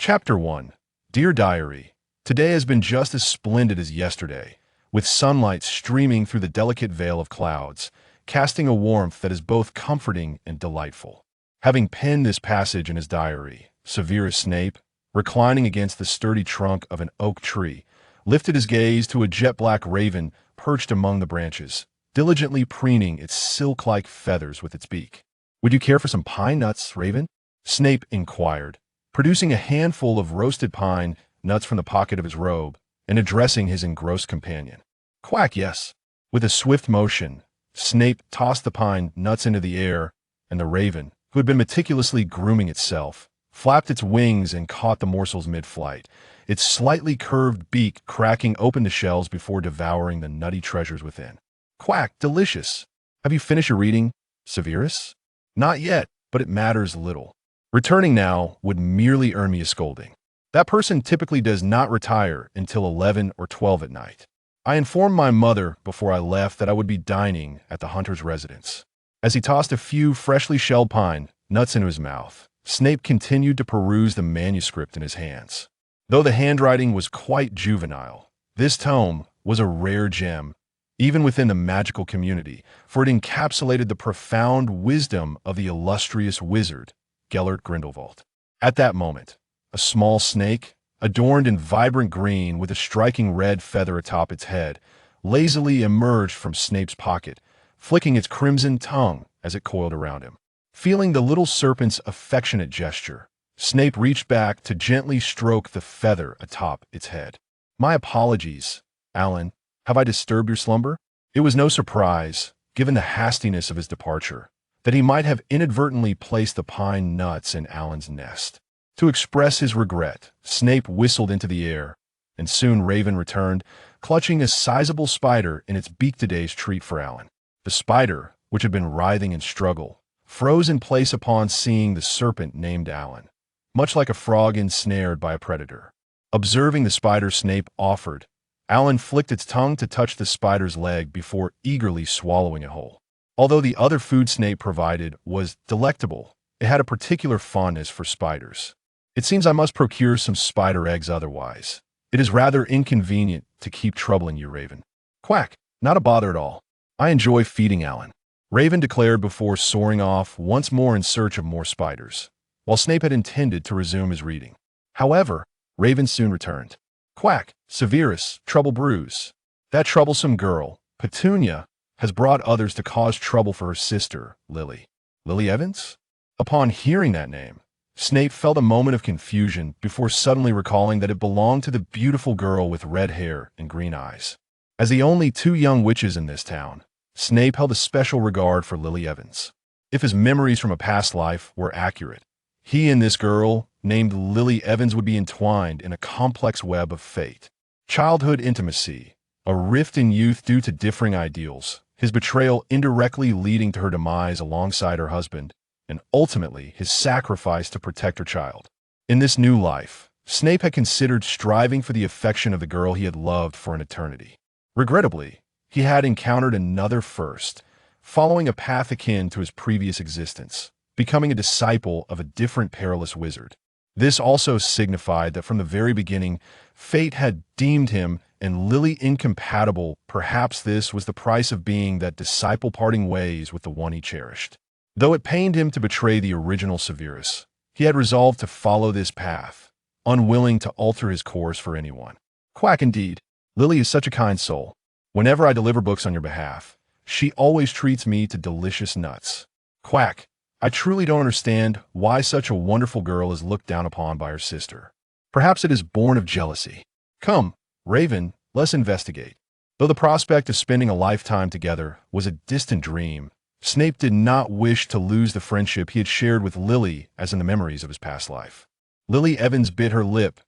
Chapter 1. Dear Diary, today has been just as splendid as yesterday, with sunlight streaming through the delicate veil of clouds, casting a warmth that is both comforting and delightful. Having penned this passage in his diary, Severus Snape, reclining against the sturdy trunk of an oak tree, lifted his gaze to a jet-black raven perched among the branches, diligently preening its silk-like feathers with its beak. "Would you care for some pine nuts, Raven?" Snape inquired, producing a handful of roasted pine nuts from the pocket of his robe and addressing his engrossed companion. "Quack, yes." With a swift motion, Snape tossed the pine nuts into the air, and the raven, who had been meticulously grooming itself, flapped its wings and caught the morsels mid-flight, its slightly curved beak cracking open the shells before devouring the nutty treasures within. "Quack, delicious. Have you finished your reading, Severus?" "Not yet, but it matters little. Returning now would merely earn me a scolding. That person typically does not retire until 11 or 12 at night. I informed my mother before I left that I would be dining at the hunter's residence." As he tossed a few freshly shelled pine nuts into his mouth, Snape continued to peruse the manuscript in his hands. Though the handwriting was quite juvenile, this tome was a rare gem, even within the magical community, for it encapsulated the profound wisdom of the illustrious wizard, Gellert Grindelwald. At that moment, a small snake, adorned in vibrant green with a striking red feather atop its head, lazily emerged from Snape's pocket, flicking its crimson tongue as it coiled around him. Feeling the little serpent's affectionate gesture, Snape reached back to gently stroke the feather atop its head. "My apologies, Alan. Have I disturbed your slumber?" It was no surprise, given the hastiness of his departure, that he might have inadvertently placed the pine nuts in Alan's nest. To express his regret, Snape whistled into the air, and soon Raven returned, clutching a sizable spider in its beak. Today's treat for Alan. The spider, which had been writhing in struggle, froze in place upon seeing the serpent named Alan, much like a frog ensnared by a predator. Observing the spider Snape offered, Alan flicked its tongue to touch the spider's leg before eagerly swallowing it whole. Although the other food Snape provided was delectable, it had a particular fondness for spiders. "It seems I must procure some spider eggs otherwise. It is rather inconvenient to keep troubling you, Raven." "Quack, not a bother at all. I enjoy feeding Alan," Raven declared before soaring off once more in search of more spiders, while Snape had intended to resume his reading. However, Raven soon returned. "Quack, Severus, trouble brews. That troublesome girl, Petunia, has brought others to cause trouble for her sister, Lily." "Lily Evans?" Upon hearing that name, Snape felt a moment of confusion before suddenly recalling that it belonged to the beautiful girl with red hair and green eyes. As the only two young witches in this town, Snape held a special regard for Lily Evans. If his memories from a past life were accurate, he and this girl, named Lily Evans, would be entwined in a complex web of fate. Childhood intimacy, a rift in youth due to differing ideals, his betrayal indirectly leading to her demise alongside her husband, and ultimately his sacrifice to protect her child. In this new life, Snape had considered striving for the affection of the girl he had loved for an eternity. Regrettably, he had encountered another first, following a path akin to his previous existence, becoming a disciple of a different perilous wizard. This also signified that from the very beginning, fate had deemed him and Lily incompatible. Perhaps this was the price of being that disciple parting ways with the one he cherished. Though it pained him to betray the original Severus, he had resolved to follow this path, unwilling to alter his course for anyone. "Quack indeed. Lily is such a kind soul. Whenever I deliver books on your behalf, she always treats me to delicious nuts. Quack, I truly don't understand why such a wonderful girl is looked down upon by her sister. Perhaps it is born of jealousy. Come, Raven, let's investigate." Though the prospect of spending a lifetime together was a distant dream, Snape did not wish to lose the friendship he had shared with Lily as in the memories of his past life. Lily Evans bit her lip,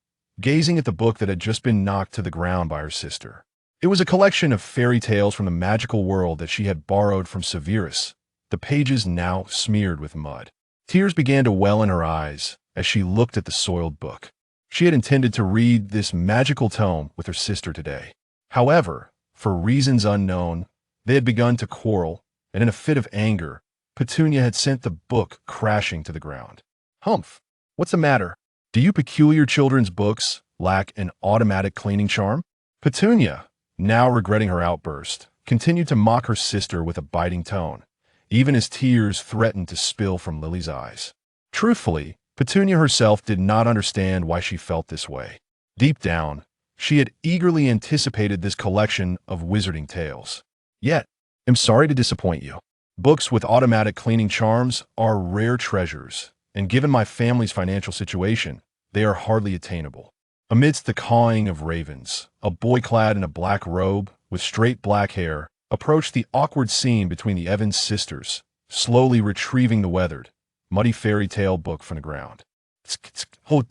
gazing at the book that had just been knocked to the ground by her sister. It was a collection of fairy tales from the magical world that she had borrowed from Severus, the pages now smeared with mud. Tears began to well in her eyes as she looked at the soiled book. She had intended to read this magical tome with her sister today. However, for reasons unknown, they had begun to quarrel, and in a fit of anger, Petunia had sent the book crashing to the ground. "Humph! What's the matter? Do you peculiar children's books lack an automatic cleaning charm? Petunia, now regretting her outburst, continued to mock her sister with a biting tone, even as tears threatened to spill from Lily's eyes. Truthfully, Petunia herself did not understand why she felt this way. Deep down, she had eagerly anticipated this collection of wizarding tales. Yet, I'm sorry to disappoint you. Books with automatic cleaning charms are rare treasures, and given my family's financial situation, they are hardly attainable. Amidst the cawing of ravens, a boy clad in a black robe with straight black hair approached the awkward scene between the Evans sisters, slowly retrieving the weathered, muddy fairy tale book from the ground. Oh,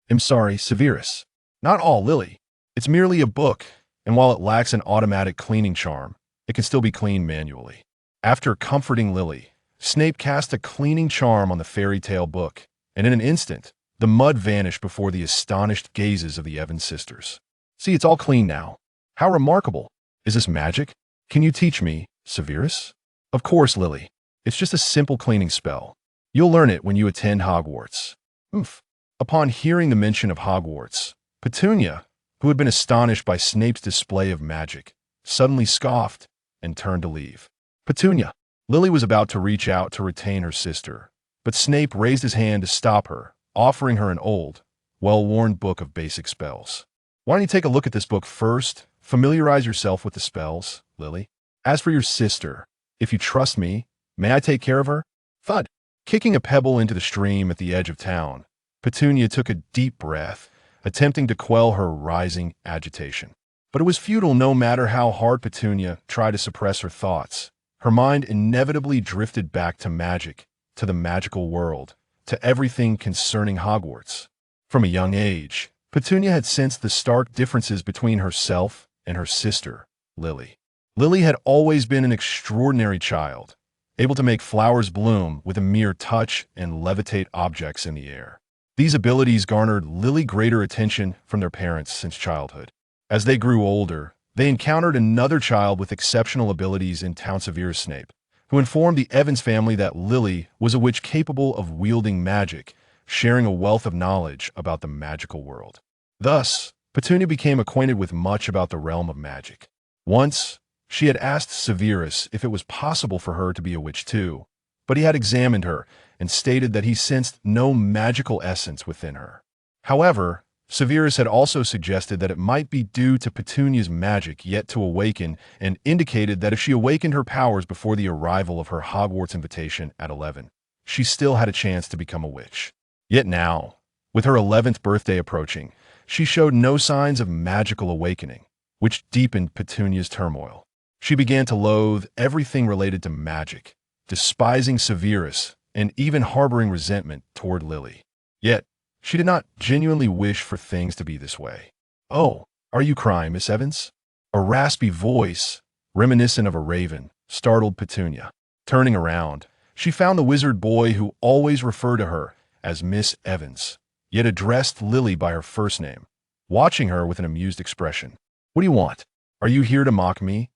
I'm sorry, Severus. Not all, Lily. It's merely a book, and while it lacks an automatic cleaning charm, it can still be cleaned manually. After comforting Lily, Snape cast a cleaning charm on the fairy tale book, and in an instant, the mud vanished before the astonished gazes of the Evans sisters. See, it's all clean now. How remarkable. Is this magic? Can you teach me, Severus? Of course, Lily. It's just a simple cleaning spell. You'll learn it when you attend Hogwarts. Oof. Upon hearing the mention of Hogwarts, Petunia, who had been astonished by Snape's display of magic, suddenly scoffed and turned to leave. Petunia. Lily was about to reach out to retain her sister, but Snape raised his hand to stop her, offering her an old, well-worn book of basic spells. Why don't you take a look at this book first? Familiarize yourself with the spells, Lily. As for your sister, if you trust me, may I take care of her? Thud. Kicking a pebble into the stream at the edge of town, Petunia took a deep breath, attempting to quell her rising agitation. But it was futile no matter how hard Petunia tried to suppress her thoughts. Her mind inevitably drifted back to magic, to the magical world, to everything concerning Hogwarts. From a young age, Petunia had sensed the stark differences between herself and her sister, Lily. Lily had always been an extraordinary child, able to make flowers bloom with a mere touch and levitate objects in the air. These abilities garnered Lily greater attention from their parents since childhood. As they grew older, they encountered another child with exceptional abilities in Severus Snape, who informed the Evans family that Lily was a witch capable of wielding magic, sharing a wealth of knowledge about the magical world. Thus, Petunia became acquainted with much about the realm of magic. Once, she had asked Severus if it was possible for her to be a witch too, but he had examined her and stated that he sensed no magical essence within her. However, Severus had also suggested that it might be due to Petunia's magic yet to awaken and indicated that if she awakened her powers before the arrival of her Hogwarts invitation at 11, she still had a chance to become a witch. Yet now, with her 11th birthday approaching, she showed no signs of magical awakening, which deepened Petunia's turmoil. She began to loathe everything related to magic, despising Severus and even harboring resentment toward Lily. Yet, she did not genuinely wish for things to be this way. "Oh, are you crying, Miss Evans?" A raspy voice, reminiscent of a raven, startled Petunia. Turning around, she found the wizard boy who always referred to her as Miss Evans, yet addressed Lily by her first name, watching her with an amused expression. "What do you want? Are you here to mock me?"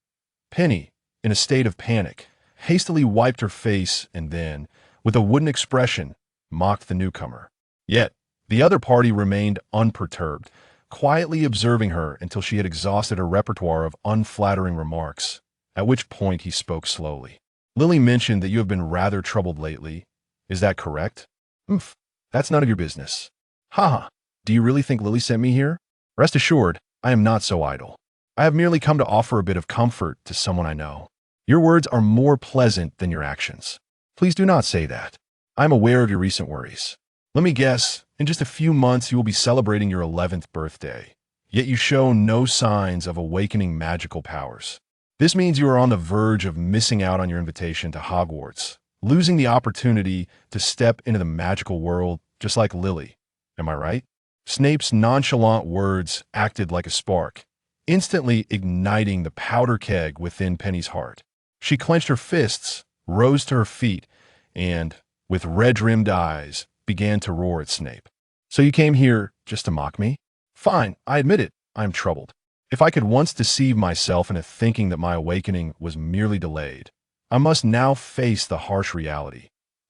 Penny, in a state of panic, hastily wiped her face and then, with a wooden expression, mocked the newcomer. Yet, the other party remained unperturbed, quietly observing her until she had exhausted her repertoire of unflattering remarks, at which point he spoke slowly. "Lily mentioned that you have been rather troubled lately. Is that correct?" "Oomph, that's none of your business." "Ha! Do you really think Lily sent me here?" "Rest assured, I am not so idle. I have merely come to offer a bit of comfort to someone I know. Your words are more pleasant than your actions. Please do not say that. I am aware of your recent worries. Let me guess, in just a few months you will be celebrating your 11th birthday, yet you show no signs of awakening magical powers. This means you are on the verge of missing out on your invitation to Hogwarts, losing the opportunity to step into the magical world just like Lily. Am I right?" Snape's nonchalant words acted like a spark, instantly igniting the powder keg within Penny's heart. She clenched her fists, rose to her feet, and, with red-rimmed eyes, began to roar at Snape. "So you came here just to mock me? Fine, I admit it, I am troubled. If I could once deceive myself into thinking that my awakening was merely delayed, I must now face the harsh reality.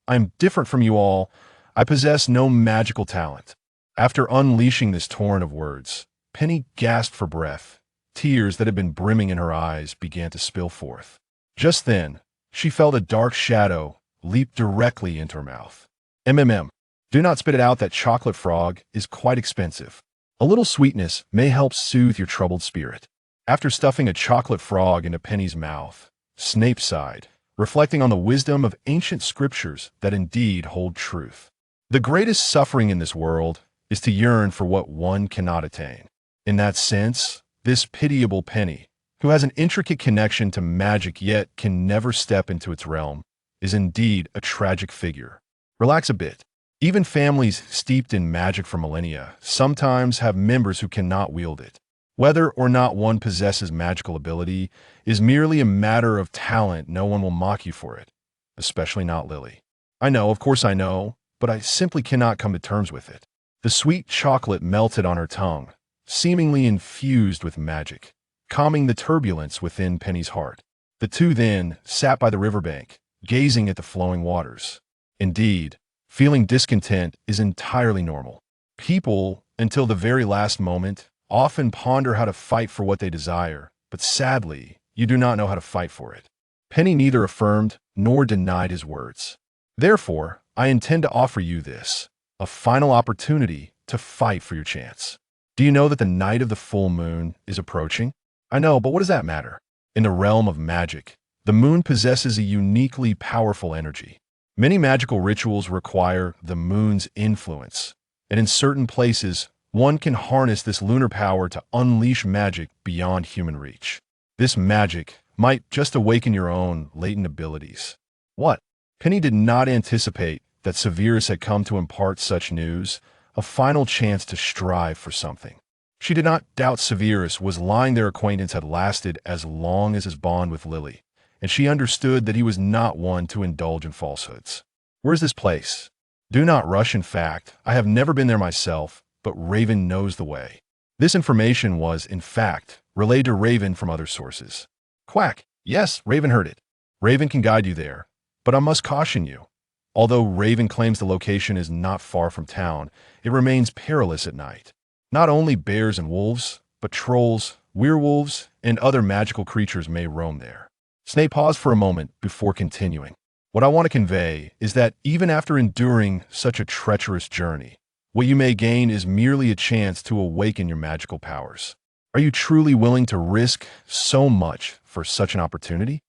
I am different from you all. I possess no magical talent. After unleashing this torrent of words, Penny gasped for breath. Tears that had been brimming in her eyes began to spill forth. Just then, she felt a dark shadow leap directly into her mouth. Do not spit it out. That chocolate frog is quite expensive. A little sweetness may help soothe your troubled spirit. After stuffing a chocolate frog into Penny's mouth, Snape sighed, reflecting on the wisdom of ancient scriptures that indeed hold truth. The greatest suffering in this world is to yearn for what one cannot attain. In that sense, this pitiable Penny, who has an intricate connection to magic yet can never step into its realm, is indeed a tragic figure. Relax a bit. Even families steeped in magic for millennia sometimes have members who cannot wield it. Whether or not one possesses magical ability is merely a matter of talent. No one will mock you for it, especially not Lily. I know, of course I know, but I simply cannot come to terms with it. The sweet chocolate melted on her tongue, seemingly infused with magic, calming the turbulence within Penny's heart. The two then sat by the riverbank, gazing at the flowing waters. Indeed, feeling discontent is entirely normal. People, until the very last moment, often ponder how to fight for what they desire, but sadly, you do not know how to fight for it. Penny neither affirmed nor denied his words. Therefore, I intend to offer you this, a final opportunity to fight for your chance. Do you know that the night of the full moon is approaching? I know, but what does that matter? In the realm of magic, the moon possesses a uniquely powerful energy. Many magical rituals require the moon's influence, and in certain places, one can harness this lunar power to unleash magic beyond human reach. This magic might just awaken your own latent abilities. What? Penny did not anticipate that Severus had come to impart such news, a final chance to strive for something. She did not doubt Severus was lying. Their acquaintance had lasted as long as his bond with Lily, and she understood that he was not one to indulge in falsehoods. Where's this place? Do not rush. In fact, I have never been there myself, but Raven knows the way. This information was, in fact, relayed to Raven from other sources. Quack! Yes, Raven heard it. Raven can guide you there, but I must caution you. Although Raven claims the location is not far from town, it remains perilous at night. Not only bears and wolves, but trolls, werewolves, and other magical creatures may roam there. Snape paused for a moment before continuing. What I want to convey is that even after enduring such a treacherous journey, what you may gain is merely a chance to awaken your magical powers. Are you truly willing to risk so much for such an opportunity?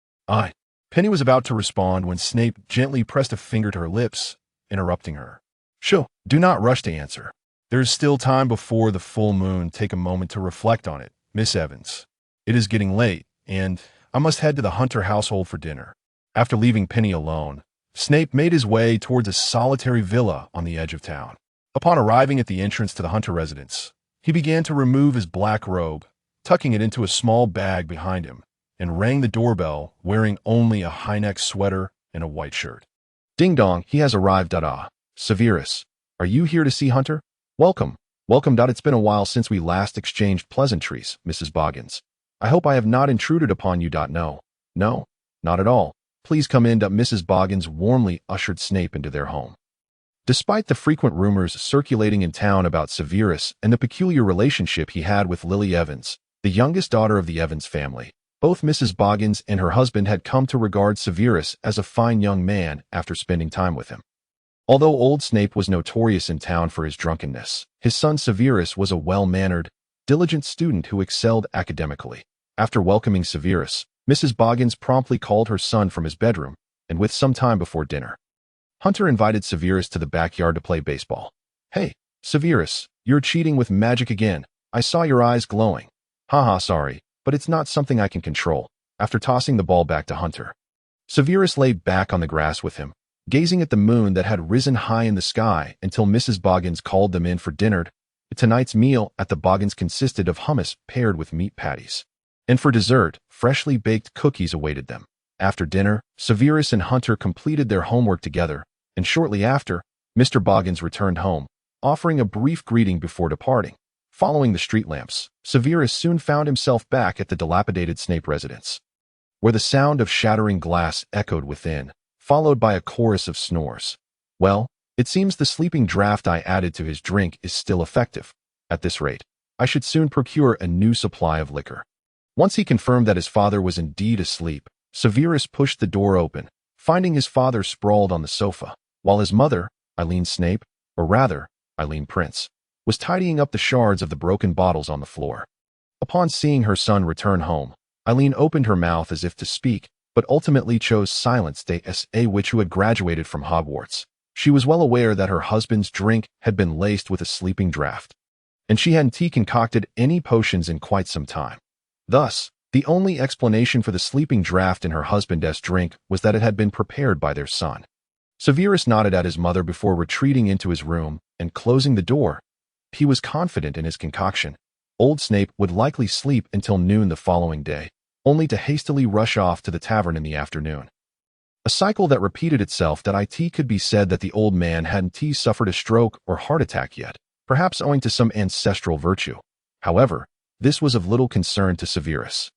Penny was about to respond when Snape gently pressed a finger to her lips, interrupting her. Shoo, do not rush to answer. There is still time before the full moon. Take a moment to reflect on it, Miss Evans. It is getting late, and I must head to the Hunter household for dinner. After leaving Penny alone, Snape made his way towards a solitary villa on the edge of town. Upon arriving at the entrance to the Hunter residence, he began to remove his black robe, tucking it into a small bag behind him, and rang the doorbell wearing only a high-neck sweater and a white shirt. Ding dong, he has arrived. Severus, are you here to see Hunter? Welcome. It's been a while since we last exchanged pleasantries, Mrs. Boggins. I hope I have not intruded upon you. No, not at all. Please come in. Mrs. Boggins warmly ushered Snape into their home. Despite the frequent rumors circulating in town about Severus and the peculiar relationship he had with Lily Evans, the youngest daughter of the Evans family, both Mrs. Boggins and her husband had come to regard Severus as a fine young man after spending time with him. Although old Snape was notorious in town for his drunkenness, his son Severus was a well-mannered, diligent student who excelled academically. After welcoming Severus, Mrs. Boggins promptly called her son from his bedroom, and with some time before dinner, Hunter invited Severus to the backyard to play baseball. Hey, Severus, you're cheating with magic again. I saw your eyes glowing. Haha, sorry, but it's not something I can control. After tossing the ball back to Hunter, Severus lay back on the grass with him, gazing at the moon that had risen high in the sky until Mrs. Boggins called them in for dinner. Tonight's meal at the Boggins consisted of hummus paired with meat patties. And for dessert, freshly baked cookies awaited them. After dinner, Severus and Hunter completed their homework together, and shortly after, Mr. Boggins returned home, offering a brief greeting before departing. Following the street lamps, Severus soon found himself back at the dilapidated Snape residence, where the sound of shattering glass echoed within, followed by a chorus of snores. Well, It seems the sleeping draught I added to his drink is still effective. At this rate, I should soon procure a new supply of liquor. Once he confirmed that his father was indeed asleep, Severus pushed the door open, finding his father sprawled on the sofa, while his mother, Eileen Snape, or rather, Eileen Prince, was tidying up the shards of the broken bottles on the floor. Upon seeing her son return home, Eileen opened her mouth as if to speak, but ultimately chose silence. A witch who had graduated from Hogwarts. She was well aware that her husband's drink had been laced with a sleeping draught, and she hadn't concocted any potions in quite some time. Thus, the only explanation for the sleeping draught in her husband's drink was that it had been prepared by their son. Severus nodded at his mother before retreating into his room and closing the door. He was confident in his concoction. Old Snape would likely sleep until noon the following day, only to hastily rush off to the tavern in the afternoon. A cycle that repeated itself. That it could be said that the old man hadn't suffered a stroke or heart attack yet, perhaps owing to some ancestral virtue. However, this was of little concern to Severus.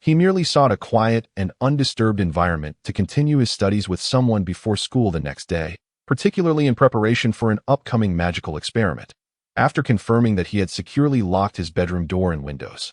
He merely sought a quiet and undisturbed environment to continue his studies with someone before school the next day, particularly in preparation for an upcoming magical experiment. After confirming that he had securely locked his bedroom door and windows,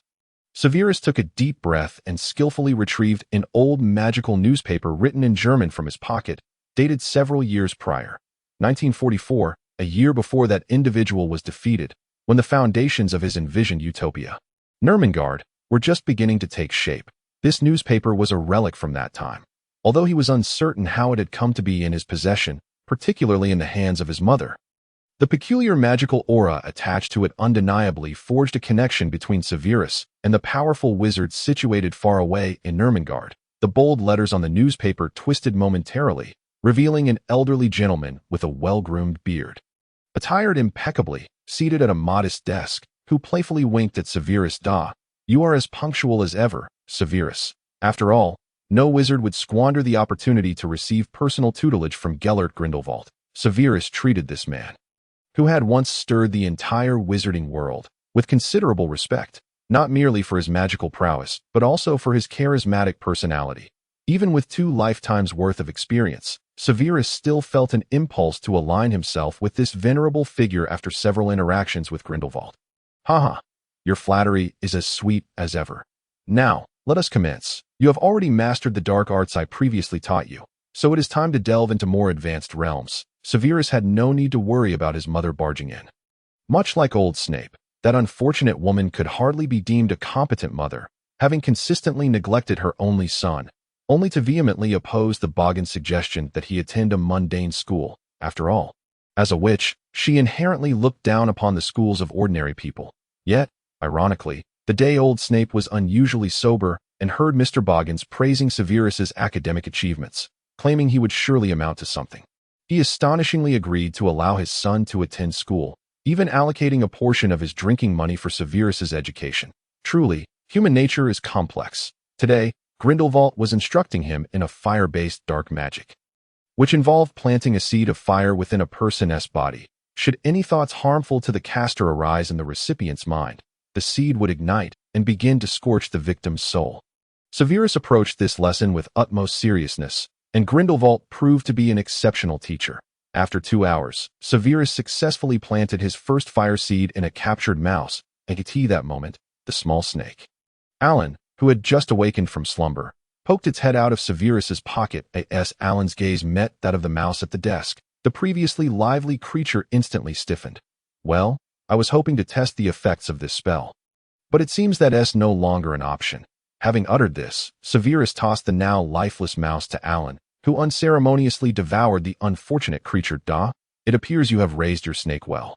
Severus took a deep breath and skillfully retrieved an old magical newspaper written in German from his pocket, dated several years prior, 1944, a year before that individual was defeated, when the foundations of his envisioned utopia, Nurmengard, were just beginning to take shape. This newspaper was a relic from that time, although he was uncertain how it had come to be in his possession, particularly in the hands of his mother. The peculiar magical aura attached to it undeniably forged a connection between Severus and the powerful wizard situated far away in Nurmengard. The bold letters on the newspaper twisted momentarily, revealing an elderly gentleman with a well-groomed beard, attired impeccably, seated at a modest desk, who playfully winked at Severus. You are as punctual as ever, Severus. After all, no wizard would squander the opportunity to receive personal tutelage from Gellert Grindelwald. Severus treated this man, who had once stirred the entire wizarding world, with considerable respect, not merely for his magical prowess, but also for his charismatic personality. Even with 2 lifetimes' worth of experience, Severus still felt an impulse to align himself with this venerable figure after several interactions with Grindelwald. Haha, your flattery is as sweet as ever. Now, let us commence. You have already mastered the dark arts I previously taught you, so it is time to delve into more advanced realms. Severus had no need to worry about his mother barging in. Much like old Snape, that unfortunate woman could hardly be deemed a competent mother, having consistently neglected her only son, only to vehemently oppose the Boggin's suggestion that he attend a mundane school. After all, as a witch, she inherently looked down upon the schools of ordinary people. Yet, ironically, the day old Snape was unusually sober and heard Mr. Boggins praising Severus's academic achievements, claiming he would surely amount to something. He astonishingly agreed to allow his son to attend school, even allocating a portion of his drinking money for Severus's education. Truly, human nature is complex. Today, Grindelwald was instructing him in a fire-based dark magic, which involved planting a seed of fire within a person's body. Should any thoughts harmful to the caster arise in the recipient's mind, the seed would ignite and begin to scorch the victim's soul. Severus approached this lesson with utmost seriousness, and Grindelwald proved to be an exceptional teacher. After 2 hours, Severus successfully planted his first fire seed in a captured mouse, and that moment, the small snake, Alan, who had just awakened from slumber, poked its head out of Severus's pocket. As Alan's gaze met that of the mouse at the desk, the previously lively creature instantly stiffened. Well, I was hoping to test the effects of this spell, but it seems that is no longer an option. Having uttered this, Severus tossed the now lifeless mouse to Alan, who unceremoniously devoured the unfortunate creature. It appears you have raised your snake well,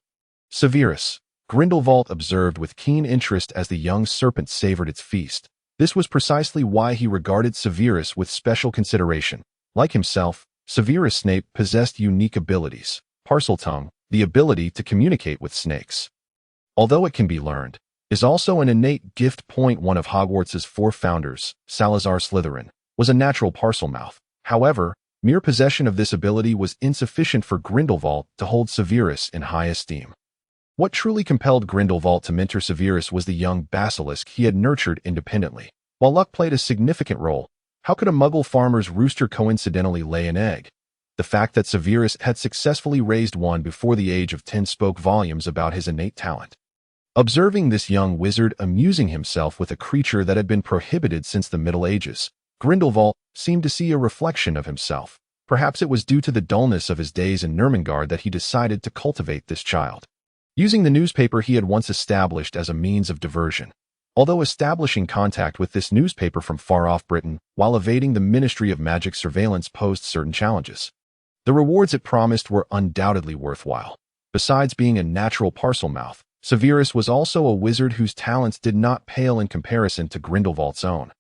Severus, Grindelwald observed with keen interest as the young serpent savored its feast. This was precisely why he regarded Severus with special consideration. Like himself, Severus Snape possessed unique abilities. Parseltongue, the ability to communicate with snakes, although it can be learned, is also an innate gift. One of Hogwarts' 4 founders, Salazar Slytherin, was a natural parselmouth. However, mere possession of this ability was insufficient for Grindelwald to hold Severus in high esteem. What truly compelled Grindelwald to mentor Severus was the young basilisk he had nurtured independently. While luck played a significant role, how could a muggle farmer's rooster coincidentally lay an egg? The fact that Severus had successfully raised one before the age of 10 spoke volumes about his innate talent. Observing this young wizard amusing himself with a creature that had been prohibited since the Middle Ages, Grindelwald seemed to see a reflection of himself. Perhaps it was due to the dullness of his days in Nurmengard that he decided to cultivate this child, using the newspaper he had once established as a means of diversion. Although establishing contact with this newspaper from far-off Britain while evading the Ministry of Magic surveillance posed certain challenges, the rewards it promised were undoubtedly worthwhile. Besides being a natural parcel-mouth, Severus was also a wizard whose talents did not pale in comparison to Grindelwald's own,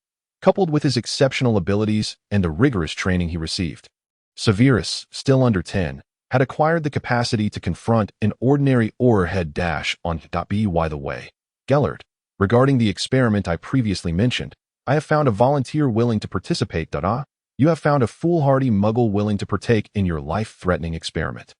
coupled with his exceptional abilities and the rigorous training he received. Severus, still under 10, had acquired the capacity to confront an ordinary head dash on by the way, Gellert. Regarding the experiment I previously mentioned, I have found a volunteer willing to participate. You have found a foolhardy muggle willing to partake in your life-threatening experiment.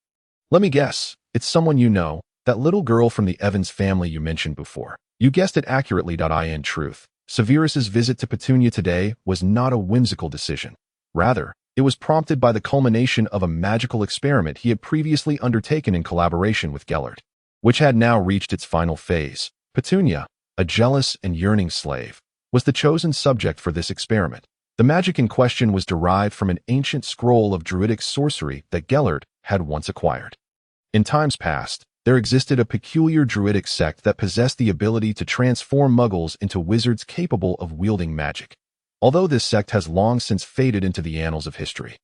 Let me guess, it's someone you know, that little girl from the Evans family you mentioned before. You guessed it accurately. In truth, Severus's visit to Petunia today was not a whimsical decision. Rather, it was prompted by the culmination of a magical experiment he had previously undertaken in collaboration with Gellert, which had now reached its final phase. Petunia, a jealous and yearning slave, was the chosen subject for this experiment. The magic in question was derived from an ancient scroll of druidic sorcery that Gellert had once acquired. In times past, there existed a peculiar druidic sect that possessed the ability to transform muggles into wizards capable of wielding magic. Although this sect has long since faded into the annals of history,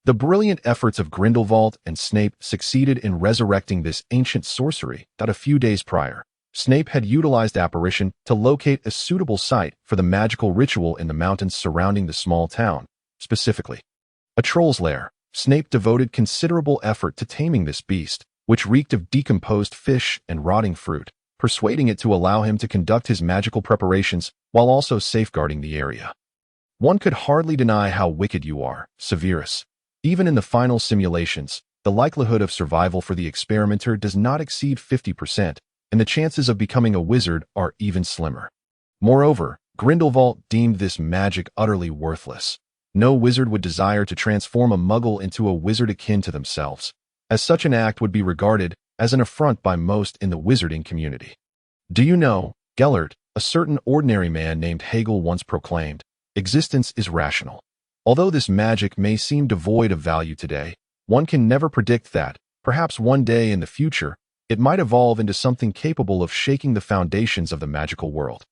the brilliant efforts of Grindelwald and Snape succeeded in resurrecting this ancient sorcery that a few days prior, Snape had utilized apparition to locate a suitable site for the magical ritual in the mountains surrounding the small town, specifically a troll's lair. Snape devoted considerable effort to taming this beast, which reeked of decomposed fish and rotting fruit, persuading it to allow him to conduct his magical preparations while also safeguarding the area. One could hardly deny how wicked you are, Severus. Even in the final simulations, the likelihood of survival for the experimenter does not exceed 50%, and the chances of becoming a wizard are even slimmer. Moreover, Grindelwald deemed this magic utterly worthless. No wizard would desire to transform a muggle into a wizard akin to themselves, as such an act would be regarded as an affront by most in the wizarding community. Do you know, Gellert, a certain ordinary man named Hegel once proclaimed, existence is rational. Although this magic may seem devoid of value today, one can never predict that, perhaps one day in the future, it might evolve into something capable of shaking the foundations of the magical world.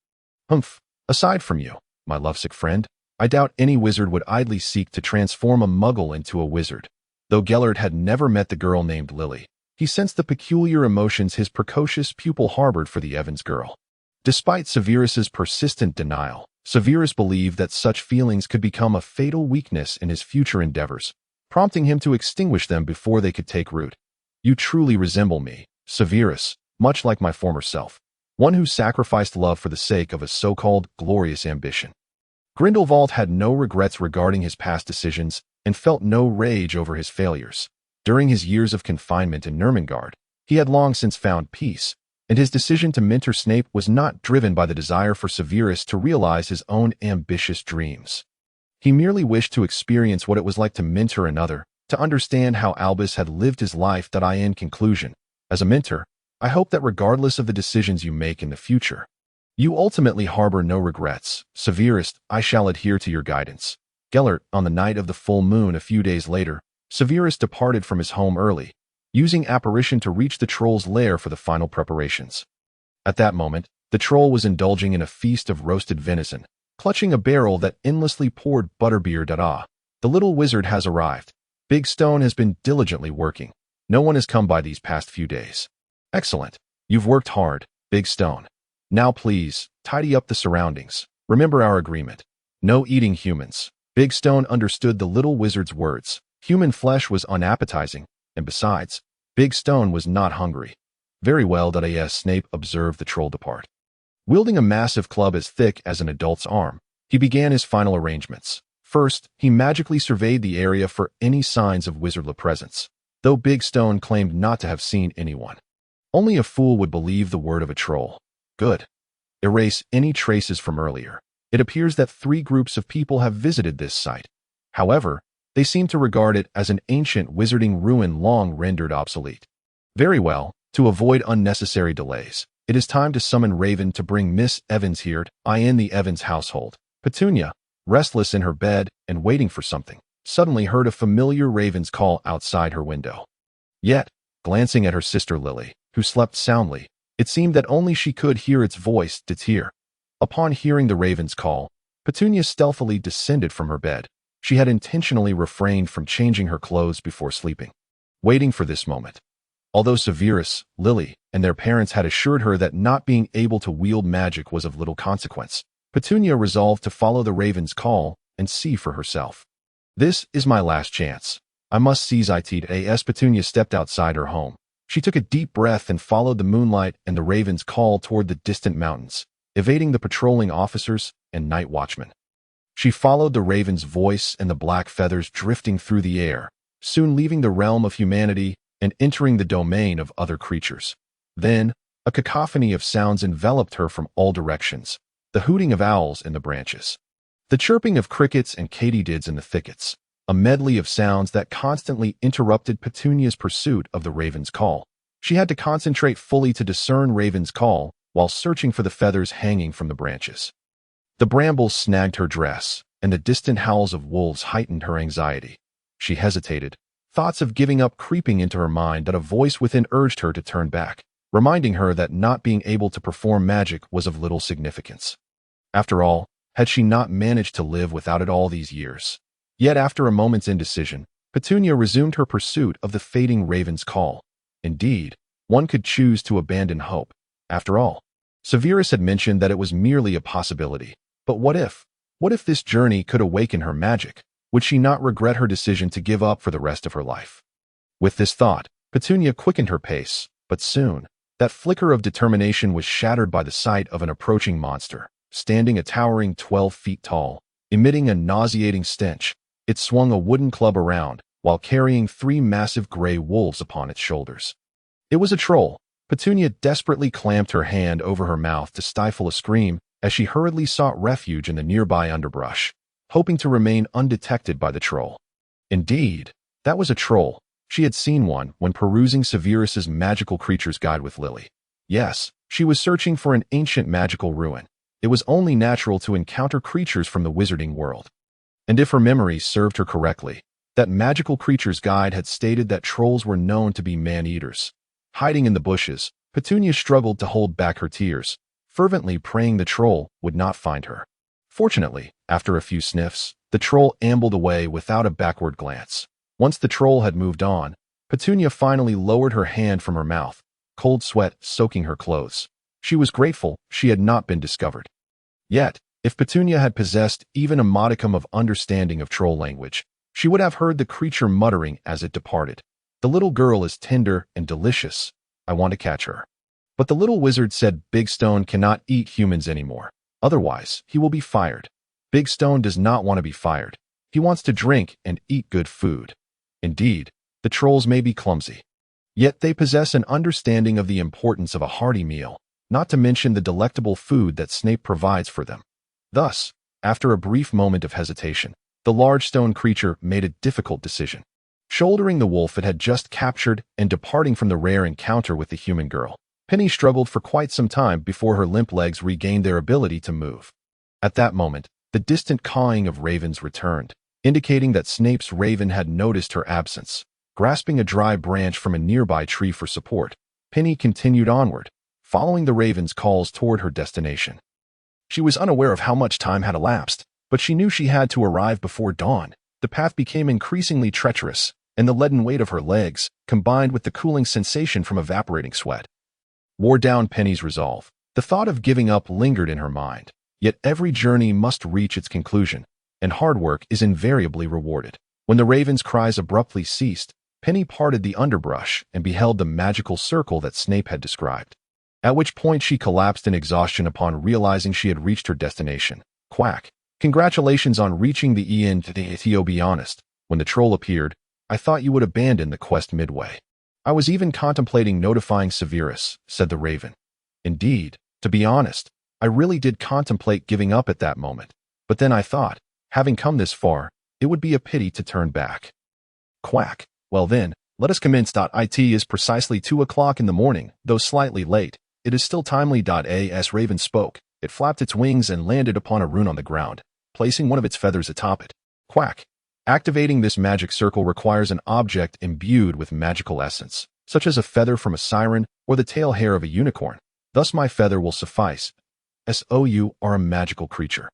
Aside from you, my lovesick friend, I doubt any wizard would idly seek to transform a muggle into a wizard. Though Gellert had never met the girl named Lily, he sensed the peculiar emotions his precocious pupil harbored for the Evans girl. Despite Severus's persistent denial, Severus believed that such feelings could become a fatal weakness in his future endeavors, prompting him to extinguish them before they could take root. You truly resemble me, Severus, much like my former self, one who sacrificed love for the sake of a so-called glorious ambition. Grindelwald had no regrets regarding his past decisions and felt no rage over his failures. During his years of confinement in Nurmengard, he had long since found peace, and his decision to mentor Snape was not driven by the desire for Severus to realize his own ambitious dreams. He merely wished to experience what it was like to mentor another, to understand how Albus had lived his life. In conclusion, as a mentor, I hope that regardless of the decisions you make in the future, you ultimately harbor no regrets. Severus, I shall adhere to your guidance. Gellert, on the night of the full moon a few days later, Severus departed from his home early, using apparition to reach the troll's lair for the final preparations. At that moment, the troll was indulging in a feast of roasted venison, clutching a barrel that endlessly poured butterbeer. The little wizard has arrived. Big Stone has been diligently working. No one has come by these past few days. Excellent. You've worked hard, Big Stone. Now please, tidy up the surroundings. Remember our agreement. No eating humans. Big Stone understood the little wizard's words. Human flesh was unappetizing, and besides, Big Stone was not hungry. Very well. As Snape observed the troll depart, wielding a massive club as thick as an adult's arm, he began his final arrangements. First, he magically surveyed the area for any signs of wizardly presence, though Big Stone claimed not to have seen anyone. Only a fool would believe the word of a troll. Good. Erase any traces from earlier. It appears that 3 groups of people have visited this site. However, They seemed to regard it as an ancient wizarding ruin long rendered obsolete. Very well, to avoid unnecessary delays, it is time to summon Raven to bring Miss Evans here in the Evans household. Petunia, restless in her bed and waiting for something, suddenly heard a familiar Raven's call outside her window. Yet, glancing at her sister Lily, who slept soundly, it seemed that only she could hear its voice tear. Upon hearing the Raven's call, Petunia stealthily descended from her bed. She had intentionally refrained from changing her clothes before sleeping, waiting for this moment. Although Severus, Lily, and their parents had assured her that not being able to wield magic was of little consequence, Petunia resolved to follow the Raven's call and see for herself. This is my last chance. I must seize it. As Petunia stepped outside her home, she took a deep breath and followed the moonlight and the Raven's call toward the distant mountains, evading the patrolling officers and night watchmen. She followed the Raven's voice and the black feathers drifting through the air, soon leaving the realm of humanity and entering the domain of other creatures. Then, a cacophony of sounds enveloped her from all directions, the hooting of owls in the branches, the chirping of crickets and katydids in the thickets, a medley of sounds that constantly interrupted Petunia's pursuit of the Raven's call. She had to concentrate fully to discern Raven's call while searching for the feathers hanging from the branches. The brambles snagged her dress, and the distant howls of wolves heightened her anxiety. She hesitated, thoughts of giving up creeping into her mind, but a voice within urged her to turn back, reminding her that not being able to perform magic was of little significance. After all, had she not managed to live without it all these years? Yet after a moment's indecision, Petunia resumed her pursuit of the fading Raven's call. Indeed, one could choose to abandon hope. After all, Severus had mentioned that it was merely a possibility. But what if? What if this journey could awaken her magic? Would she not regret her decision to give up for the rest of her life? With this thought, Petunia quickened her pace, but soon, that flicker of determination was shattered by the sight of an approaching monster, standing a towering 12 feet tall, emitting a nauseating stench. It swung a wooden club around, while carrying 3 massive gray wolves upon its shoulders. It was a troll. Petunia desperately clamped her hand over her mouth to stifle a scream as she hurriedly sought refuge in the nearby underbrush, hoping to remain undetected by the troll. Indeed, that was a troll. She had seen one when perusing Severus's Magical Creatures Guide with Lily. Yes, she was searching for an ancient magical ruin. It was only natural to encounter creatures from the wizarding world. And if her memory served her correctly, that Magical Creatures Guide had stated that trolls were known to be man-eaters. Hiding in the bushes, Petunia struggled to hold back her tears, fervently praying the troll would not find her. Fortunately, after a few sniffs, the troll ambled away without a backward glance. Once the troll had moved on, Petunia finally lowered her hand from her mouth, cold sweat soaking her clothes. She was grateful she had not been discovered. Yet, if Petunia had possessed even a modicum of understanding of troll language, she would have heard the creature muttering as it departed. The little girl is tender and delicious. I want to catch her. But the little wizard said Big Stone cannot eat humans anymore. Otherwise, he will be fired. Big Stone does not want to be fired. He wants to drink and eat good food. Indeed, the trolls may be clumsy. Yet they possess an understanding of the importance of a hearty meal, not to mention the delectable food that Snape provides for them. Thus, after a brief moment of hesitation, the large stone creature made a difficult decision. Shouldering the wolf it had just captured and departing from the rare encounter with the human girl, Penny struggled for quite some time before her limp legs regained their ability to move. At that moment, the distant cawing of ravens returned, indicating that Snape's raven had noticed her absence. Grasping a dry branch from a nearby tree for support, Penny continued onward, following the raven's calls toward her destination. She was unaware of how much time had elapsed, but she knew she had to arrive before dawn. The path became increasingly treacherous, and the leaden weight of her legs, combined with the cooling sensation from evaporating sweat, wore down Penny's resolve. The thought of giving up lingered in her mind, yet every journey must reach its conclusion, and hard work is invariably rewarded. When the raven's cries abruptly ceased, Penny parted the underbrush and beheld the magical circle that Snape had described, at which point she collapsed in exhaustion upon realizing she had reached her destination. Quack. Congratulations on reaching the end. To be honest, when the troll appeared, I thought you would abandon the quest midway. I was even contemplating notifying Severus, said the raven. Indeed, to be honest, I really did contemplate giving up at that moment. But then I thought, having come this far, it would be a pity to turn back. Quack. Well then, let us commence. It is precisely 2 o'clock in the morning, though slightly late. It is still timely. As Raven spoke, it flapped its wings and landed upon a rune on the ground, placing one of its feathers atop it. Quack. Activating this magic circle requires an object imbued with magical essence, such as a feather from a siren or the tail hair of a unicorn. Thus my feather will suffice. You are a magical creature.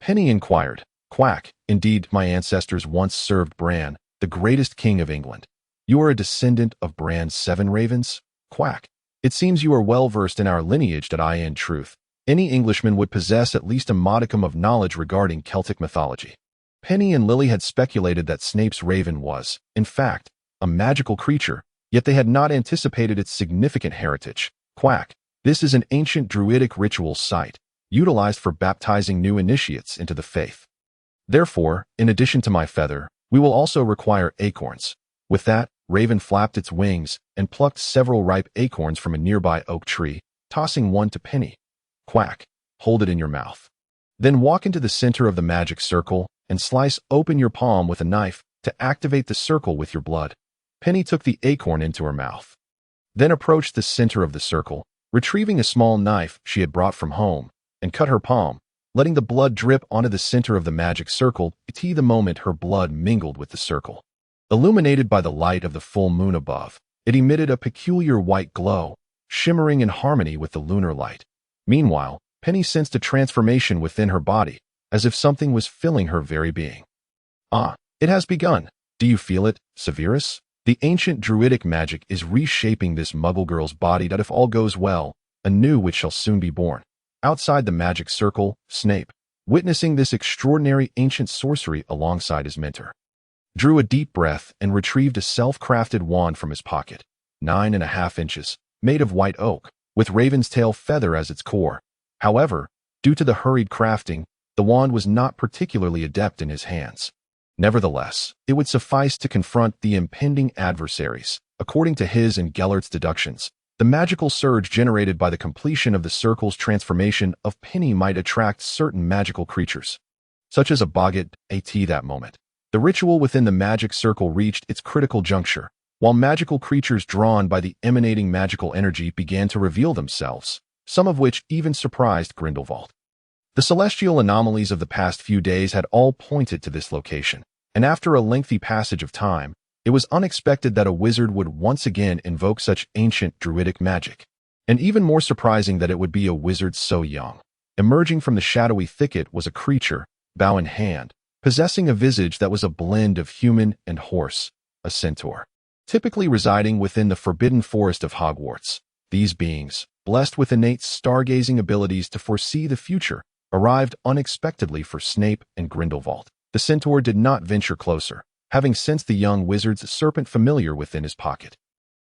Penny inquired. Quack. Indeed, my ancestors once served Bran, the greatest king of England. You are a descendant of Bran's 7 ravens? Quack. It seems you are well versed in our lineage. In truth, any Englishman would possess at least a modicum of knowledge regarding Celtic mythology. Penny and Lily had speculated that Snape's raven was, in fact, a magical creature, yet they had not anticipated its significant heritage. Quack. This is an ancient druidic ritual site, utilized for baptizing new initiates into the faith. Therefore, in addition to my feather, we will also require acorns. With that, Raven flapped its wings and plucked several ripe acorns from a nearby oak tree, tossing one to Penny. Quack. Hold it in your mouth. Then walk into the center of the magic circle and slice open your palm with a knife to activate the circle with your blood. Penny took the acorn into her mouth. Then approached the center of the circle, retrieving a small knife she had brought from home, and cut her palm, letting the blood drip onto the center of the magic circle the moment her blood mingled with the circle. Illuminated by the light of the full moon above, it emitted a peculiar white glow, shimmering in harmony with the lunar light. Meanwhile, Penny sensed a transformation within her body, as if something was filling her very being. Ah, it has begun. Do you feel it, Severus? The ancient druidic magic is reshaping this muggle girl's body that if all goes well, a new witch shall soon be born. Outside the magic circle, Snape, witnessing this extraordinary ancient sorcery alongside his mentor, drew a deep breath and retrieved a self-crafted wand from his pocket, 9.5 inches, made of white oak, with raven's tail feather as its core. However, due to the hurried crafting, the wand was not particularly adept in his hands. Nevertheless, it would suffice to confront the impending adversaries. According to his and Gellert's deductions, the magical surge generated by the completion of the circle's transformation of Penny might attract certain magical creatures, such as a boggart that moment. The ritual within the magic circle reached its critical juncture, while magical creatures drawn by the emanating magical energy began to reveal themselves, some of which even surprised Grindelwald. The celestial anomalies of the past few days had all pointed to this location, and after a lengthy passage of time, it was unexpected that a wizard would once again invoke such ancient druidic magic, and even more surprising that it would be a wizard so young. Emerging from the shadowy thicket was a creature, bow in hand, possessing a visage that was a blend of human and horse, a centaur. Typically residing within the forbidden forest of Hogwarts, these beings, blessed with innate stargazing abilities to foresee the future, arrived unexpectedly for Snape and Grindelwald. The centaur did not venture closer, having sensed the young wizard's serpent familiar within his pocket.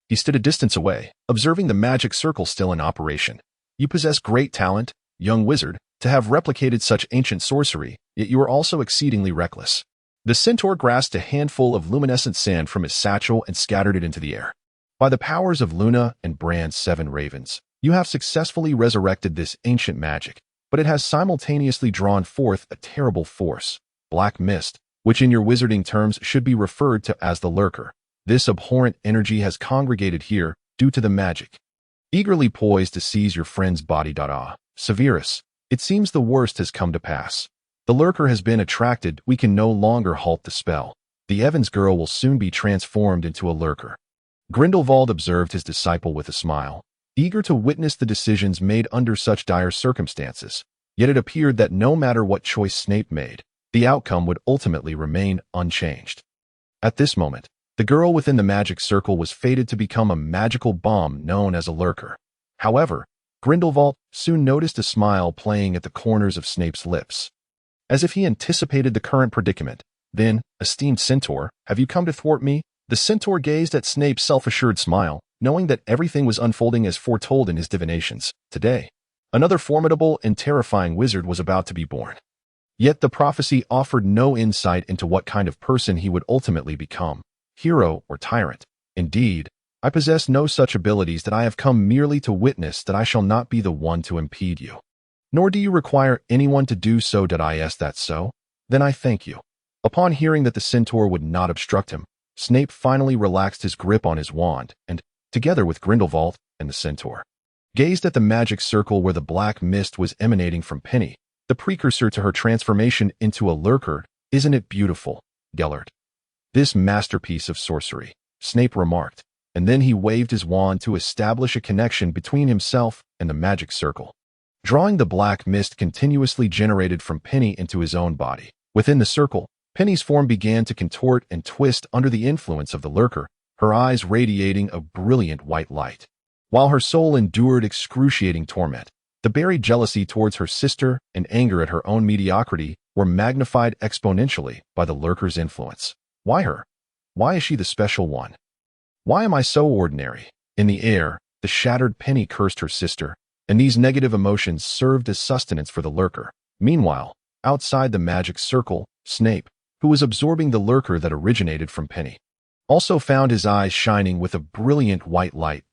He stood a distance away, observing the magic circle still in operation. You possess great talent, young wizard, to have replicated such ancient sorcery, yet you are also exceedingly reckless. The centaur grasped a handful of luminescent sand from his satchel and scattered it into the air. By the powers of Luna and Bran's 7 ravens, you have successfully resurrected this ancient magic, but it has simultaneously drawn forth a terrible force, black mist, which in your wizarding terms should be referred to as the lurker. This abhorrent energy has congregated here due to the magic. Eagerly poised to seize your friend's body. Severus, it seems the worst has come to pass. The lurker has been attracted. We can no longer halt the spell. The Evans girl will soon be transformed into a lurker. Grindelwald observed his disciple with a smile, eager to witness the decisions made under such dire circumstances. Yet it appeared that no matter what choice Snape made, the outcome would ultimately remain unchanged. At this moment, the girl within the magic circle was fated to become a magical bomb known as a lurker. However, Grindelwald soon noticed a smile playing at the corners of Snape's lips, as if he anticipated the current predicament. Then, esteemed centaur, have you come to thwart me? The centaur gazed at Snape's self-assured smile, knowing that everything was unfolding as foretold in his divinations. Today, another formidable and terrifying wizard was about to be born. Yet the prophecy offered no insight into what kind of person he would ultimately become, hero or tyrant. Indeed, I possess no such abilities that I have come merely to witness that I shall not be the one to impede you. Nor do you require anyone to do so. Is that so? Then I thank you. Upon hearing that the centaur would not obstruct him, Snape finally relaxed his grip on his wand and, together with Grindelwald and the centaur, gazed at the magic circle where the black mist was emanating from Penny, the precursor to her transformation into a lurker. Isn't it beautiful, Gellert? This masterpiece of sorcery, Snape remarked, and then he waved his wand to establish a connection between himself and the magic circle, drawing the black mist continuously generated from Penny into his own body. Within the circle, Penny's form began to contort and twist under the influence of the lurker, her eyes radiating a brilliant white light. While her soul endured excruciating torment, the buried jealousy towards her sister and anger at her own mediocrity were magnified exponentially by the lurker's influence. Why her? Why is she the special one? Why am I so ordinary? In the air, the shattered Penny cursed her sister, and these negative emotions served as sustenance for the lurker. Meanwhile, outside the magic circle, Snape, who was absorbing the lurker that originated from Penny, also found his eyes shining with a brilliant white light.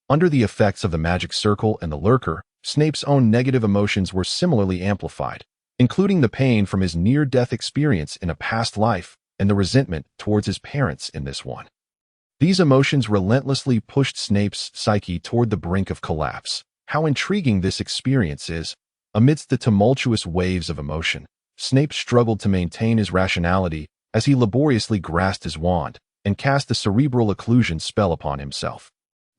Under the effects of the magic circle and the lurker, Snape's own negative emotions were similarly amplified, including the pain from his near-death experience in a past life and the resentment towards his parents in this one. These emotions relentlessly pushed Snape's psyche toward the brink of collapse. How intriguing this experience is! Amidst the tumultuous waves of emotion, Snape struggled to maintain his rationality as he laboriously grasped his wand and cast the cerebral occlusion spell upon himself.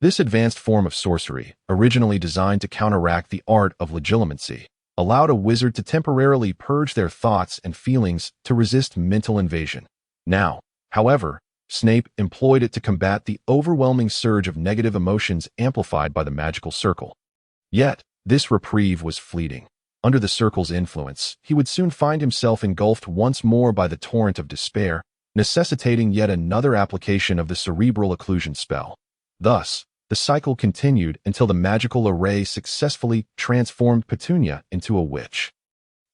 This advanced form of sorcery, originally designed to counteract the art of legilimency, allowed a wizard to temporarily purge their thoughts and feelings to resist mental invasion. Now, however, Snape employed it to combat the overwhelming surge of negative emotions amplified by the magical circle. Yet, this reprieve was fleeting. Under the circle's influence, he would soon find himself engulfed once more by the torrent of despair, necessitating yet another application of the cerebral occlusion spell. Thus, the cycle continued until the magical array successfully transformed Petunia into a witch,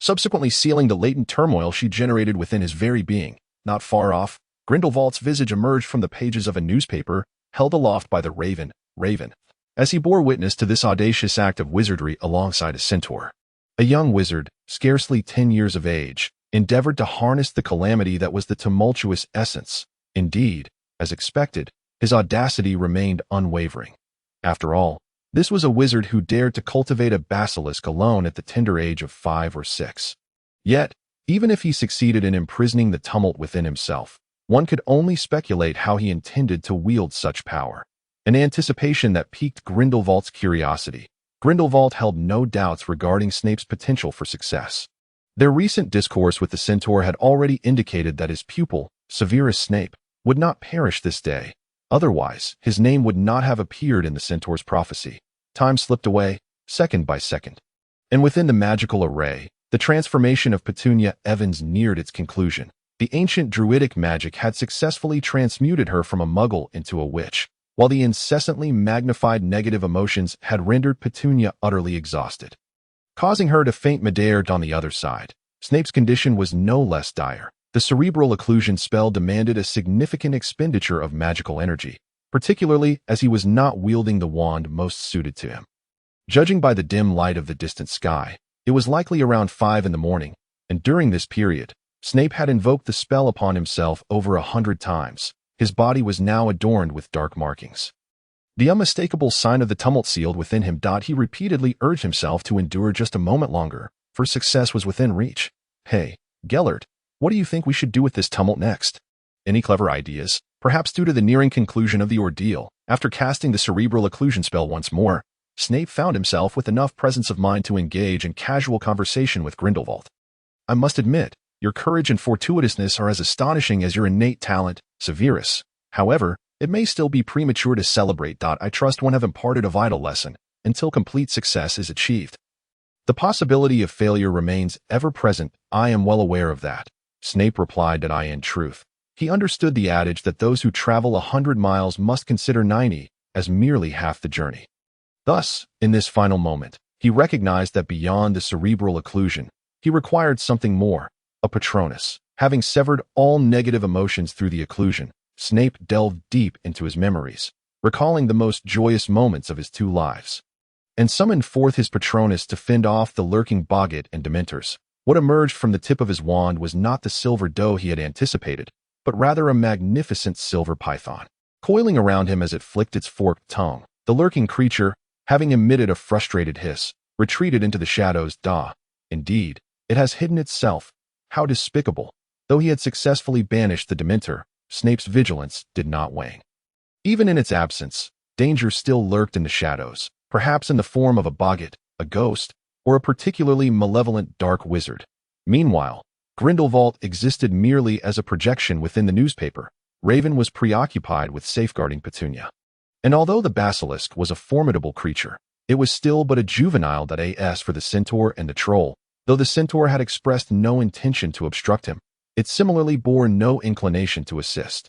subsequently sealing the latent turmoil she generated within his very being. Not far off, Grindelwald's visage emerged from the pages of a newspaper held aloft by the Raven, as he bore witness to this audacious act of wizardry alongside a centaur. A young wizard, scarcely 10 years of age, endeavored to harness the calamity that was the tumultuous essence. Indeed, as expected, his audacity remained unwavering. After all, this was a wizard who dared to cultivate a basilisk alone at the tender age of 5 or 6. Yet, even if he succeeded in imprisoning the tumult within himself, one could only speculate how he intended to wield such power. An anticipation that piqued Grindelwald's curiosity. Grindelwald held no doubts regarding Snape's potential for success. Their recent discourse with the centaur had already indicated that his pupil, Severus Snape, would not perish this day. Otherwise, his name would not have appeared in the centaur's prophecy. Time slipped away, second by second. And within the magical array, the transformation of Petunia Evans neared its conclusion. The ancient druidic magic had successfully transmuted her from a muggle into a witch, while the incessantly magnified negative emotions had rendered Petunia utterly exhausted, causing her to faint mid-air. On the other side, Snape's condition was no less dire. The cerebral occlusion spell demanded a significant expenditure of magical energy, particularly as he was not wielding the wand most suited to him. Judging by the dim light of the distant sky, it was likely around 5 in the morning, and during this period, Snape had invoked the spell upon himself over 100 times. His body was now adorned with dark markings, the unmistakable sign of the tumult sealed within him. He repeatedly urged himself to endure just a moment longer, for success was within reach. Hey, Gellert, what do you think we should do with this tumult next? Any clever ideas? Perhaps due to the nearing conclusion of the ordeal, after casting the cerebral occlusion spell once more, Snape found himself with enough presence of mind to engage in casual conversation with Grindelwald. I must admit, your courage and fortuitousness are as astonishing as your innate talent, Severus. However, it may still be premature to celebrate. I trust one have imparted a vital lesson, until complete success is achieved. The possibility of failure remains ever present. I am well aware of that. Snape replied that in truth, he understood the adage that those who travel 100 miles must consider 90 as merely half the journey. Thus, in this final moment, he recognized that beyond the cerebral occlusion, he required something more, a patronus. Having severed all negative emotions through the occlusion, Snape delved deep into his memories, recalling the most joyous moments of his 2 lives, and summoned forth his patronus to fend off the lurking boggart and dementors. What emerged from the tip of his wand was not the silver doe he had anticipated, but rather a magnificent silver python. Coiling around him as it flicked its forked tongue, the lurking creature, having emitted a frustrated hiss, retreated into the shadows. Indeed, it has hidden itself. How despicable! Though he had successfully banished the Dementor, Snape's vigilance did not wane. Even in its absence, danger still lurked in the shadows, perhaps in the form of a boggart, a ghost, or a particularly malevolent dark wizard. Meanwhile, Grindelwald existed merely as a projection within the newspaper. Raven was preoccupied with safeguarding Petunia. And although the basilisk was a formidable creature, it was still but a juvenile as for the centaur and the troll. Though the centaur had expressed no intention to obstruct him, it similarly bore no inclination to assist.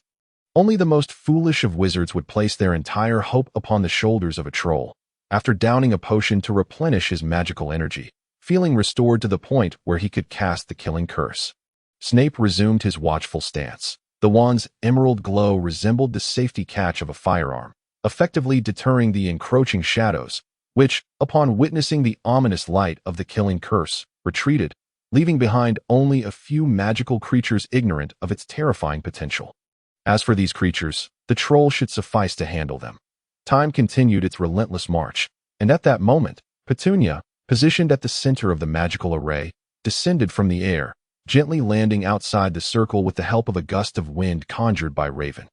Only the most foolish of wizards would place their entire hope upon the shoulders of a troll. After downing a potion to replenish his magical energy, feeling restored to the point where he could cast the killing curse, Snape resumed his watchful stance. The wand's emerald glow resembled the safety catch of a firearm, effectively deterring the encroaching shadows, which, upon witnessing the ominous light of the killing curse, retreated, leaving behind only a few magical creatures ignorant of its terrifying potential. As for these creatures, the troll should suffice to handle them. Time continued its relentless march, and at that moment, Petunia, positioned at the center of the magical array, descended from the air, gently landing outside the circle with the help of a gust of wind conjured by Raven.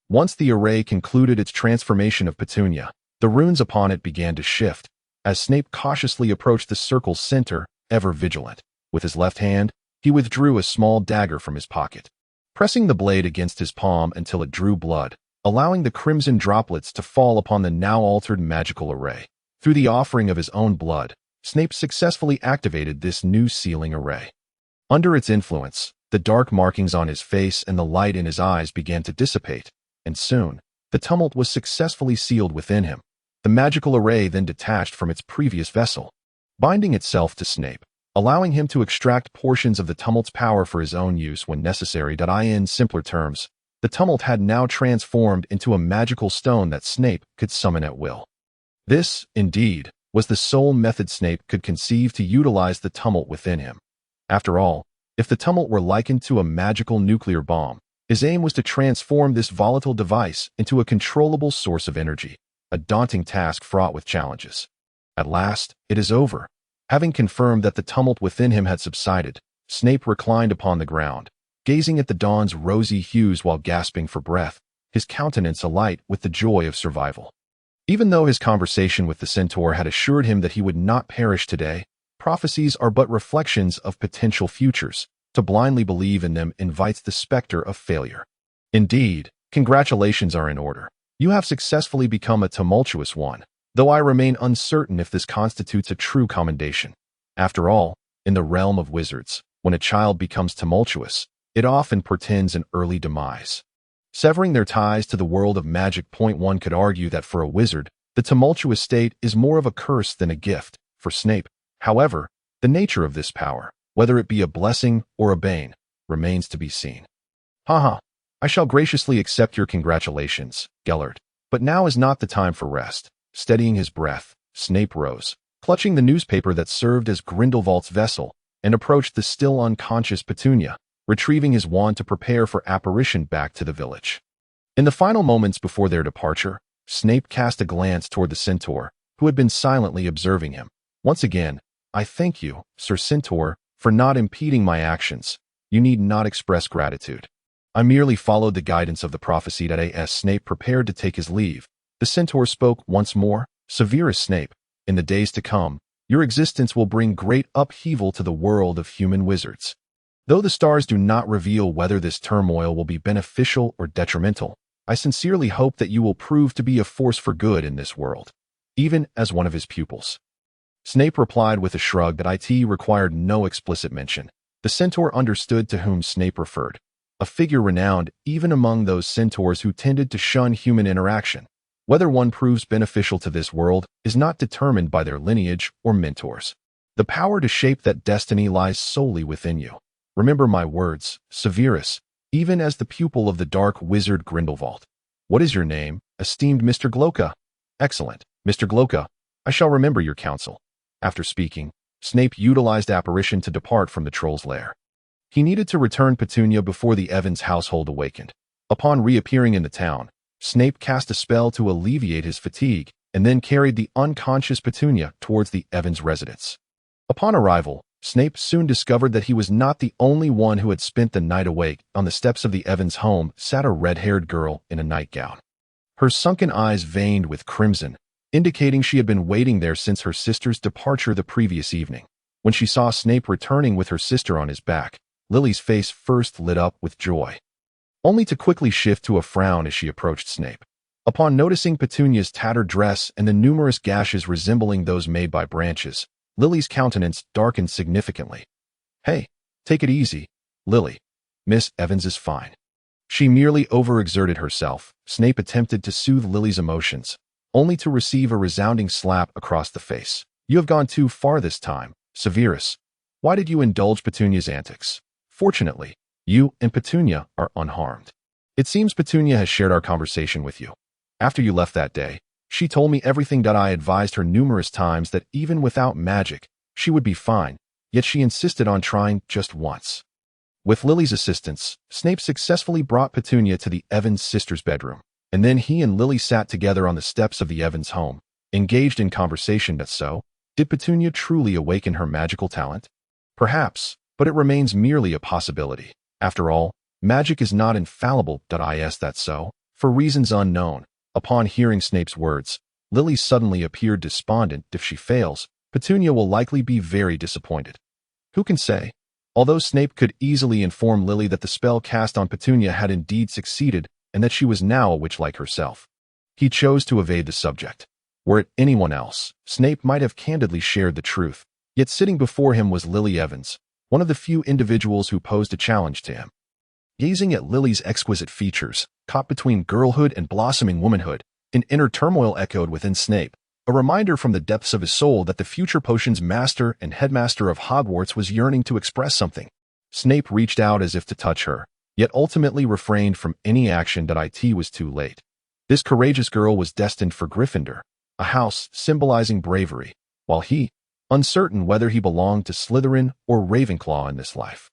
Once the array concluded its transformation of Petunia, the runes upon it began to shift, as Snape cautiously approached the circle's center, ever vigilant. With his left hand, he withdrew a small dagger from his pocket, pressing the blade against his palm until it drew blood, allowing the crimson droplets to fall upon the now altered magical array. Through the offering of his own blood, Snape successfully activated this new sealing array. Under its influence, the dark markings on his face and the light in his eyes began to dissipate, and soon, the tumult was successfully sealed within him. The magical array then detached from its previous vessel, binding itself to Snape, allowing him to extract portions of the tumult's power for his own use when necessary. In simpler terms, the tumult had now transformed into a magical stone that Snape could summon at will. This, indeed, was the sole method Snape could conceive to utilize the tumult within him. After all, if the tumult were likened to a magical nuclear bomb, his aim was to transform this volatile device into a controllable source of energy, a daunting task fraught with challenges. At last, it is over. Having confirmed that the tumult within him had subsided, Snape reclined upon the ground, gazing at the dawn's rosy hues while gasping for breath, his countenance alight with the joy of survival. Even though his conversation with the centaur had assured him that he would not perish today, prophecies are but reflections of potential futures. To blindly believe in them invites the specter of failure. Indeed, congratulations are in order. You have successfully become a tumultuous one, though I remain uncertain if this constitutes a true commendation. After all, in the realm of wizards, when a child becomes tumultuous, it often portends an early demise. Severing their ties to the world of magic. One could argue that for a wizard, the tumultuous state is more of a curse than a gift. For Snape, however, the nature of this power, whether it be a blessing or a bane, remains to be seen. I shall graciously accept your congratulations, Gellert, but now is not the time for rest. Steadying his breath, Snape rose, clutching the newspaper that served as Grindelwald's vessel, and approached the still unconscious Petunia, retrieving his wand to prepare for apparition back to the village. In the final moments before their departure, Snape cast a glance toward the centaur, who had been silently observing him. Once again, I thank you, Sir Centaur, for not impeding my actions. You need not express gratitude. I merely followed the guidance of the prophecy. As Snape prepared to take his leave, the centaur spoke once more. Severus Snape, in the days to come, your existence will bring great upheaval to the world of human wizards. Though the stars do not reveal whether this turmoil will be beneficial or detrimental, I sincerely hope that you will prove to be a force for good in this world, even as one of his pupils. Snape replied with a shrug that it required no explicit mention. The centaur understood to whom Snape referred, a figure renowned even among those centaurs who tended to shun human interaction. Whether one proves beneficial to this world is not determined by their lineage or mentors. The power to shape that destiny lies solely within you. Remember my words, Severus, even as the pupil of the dark wizard Grindelwald. What is your name, esteemed Mr. Gloca? Excellent, Mr. Gloca. I shall remember your counsel. After speaking, Snape utilized apparition to depart from the troll's lair. He needed to return Petunia before the Evans household awakened. Upon reappearing in the town, Snape cast a spell to alleviate his fatigue and then carried the unconscious Petunia towards the Evans residence. Upon arrival, Snape soon discovered that he was not the only one who had spent the night awake. On the steps of the Evans home sat a red-haired girl in a nightgown. Her sunken eyes veined with crimson, indicating she had been waiting there since her sister's departure the previous evening. When she saw Snape returning with her sister on his back, Lily's face first lit up with joy, only to quickly shift to a frown as she approached Snape. Upon noticing Petunia's tattered dress and the numerous gashes resembling those made by branches, Lily's countenance darkened significantly. "Hey, take it easy, Lily. Miss Evans is fine." She merely overexerted herself. Snape attempted to soothe Lily's emotions, only to receive a resounding slap across the face. "You have gone too far this time, Severus. Why did you indulge Petunia's antics? Fortunately, you and Petunia are unharmed. It seems Petunia has shared our conversation with you. After you left that day, she told me everything that I advised her numerous times, that even without magic, she would be fine, yet she insisted on trying just once." With Lily's assistance, Snape successfully brought Petunia to the Evans sisters' bedroom, and then he and Lily sat together on the steps of the Evans home, engaged in conversation. So, did Petunia truly awaken her magical talent? Perhaps, but it remains merely a possibility. After all, magic is not infallible. Is that so? For reasons unknown. Upon hearing Snape's words, Lily suddenly appeared despondent. If she fails, Petunia will likely be very disappointed. Who can say? Although Snape could easily inform Lily that the spell cast on Petunia had indeed succeeded and that she was now a witch like herself, he chose to evade the subject. Were it anyone else, Snape might have candidly shared the truth, yet sitting before him was Lily Evans, one of the few individuals who posed a challenge to him. Gazing at Lily's exquisite features, caught between girlhood and blossoming womanhood, an inner turmoil echoed within Snape, a reminder from the depths of his soul that the future potions master and headmaster of Hogwarts was yearning to express something. Snape reached out as if to touch her, yet ultimately refrained from any action. It was too late. This courageous girl was destined for Gryffindor, a house symbolizing bravery, while he, uncertain whether he belonged to Slytherin or Ravenclaw in this life,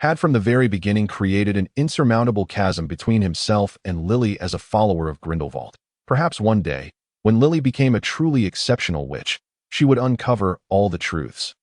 had from the very beginning created an insurmountable chasm between himself and Lily as a follower of Grindelwald. Perhaps one day, when Lily became a truly exceptional witch, she would uncover all the truths,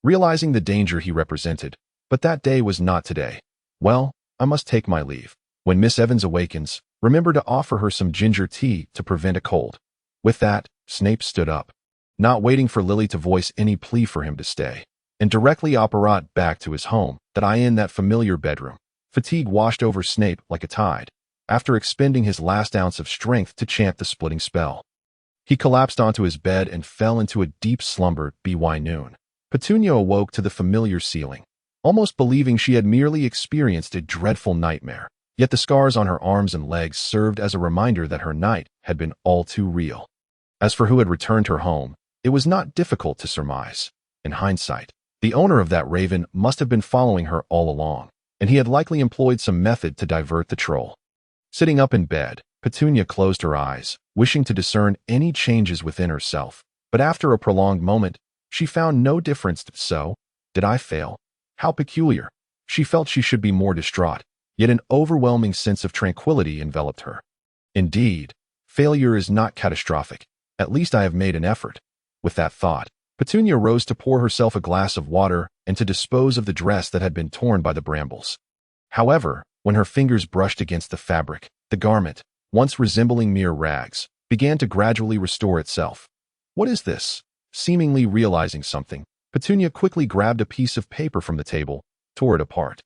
realizing the danger he represented. But that day was not today. "Well, I must take my leave. When Miss Evans awakens, remember to offer her some ginger tea to prevent a cold." With that, Snape stood up, not waiting for Lily to voice any plea for him to stay, and directly apparat back to his home. In that familiar bedroom, fatigue washed over Snape like a tide. After expending his last ounce of strength to chant the splitting spell, he collapsed onto his bed and fell into a deep slumber. By noon, Petunia awoke to the familiar ceiling, almost believing she had merely experienced a dreadful nightmare. Yet the scars on her arms and legs served as a reminder that her night had been all too real. As for who had returned her home, it was not difficult to surmise. In hindsight, the owner of that raven must have been following her all along, and he had likely employed some method to divert the troll. Sitting up in bed, Petunia closed her eyes, wishing to discern any changes within herself, but after a prolonged moment, she found no difference. So, did I fail? How peculiar. She felt she should be more distraught, yet an overwhelming sense of tranquility enveloped her. Indeed, failure is not catastrophic. At least I have made an effort. With that thought, Petunia rose to pour herself a glass of water and to dispose of the dress that had been torn by the brambles. However, when her fingers brushed against the fabric, the garment, once resembling mere rags, began to gradually restore itself. "What is this?" Seemingly realizing something, Petunia quickly grabbed a piece of paper from the table, tore it apart,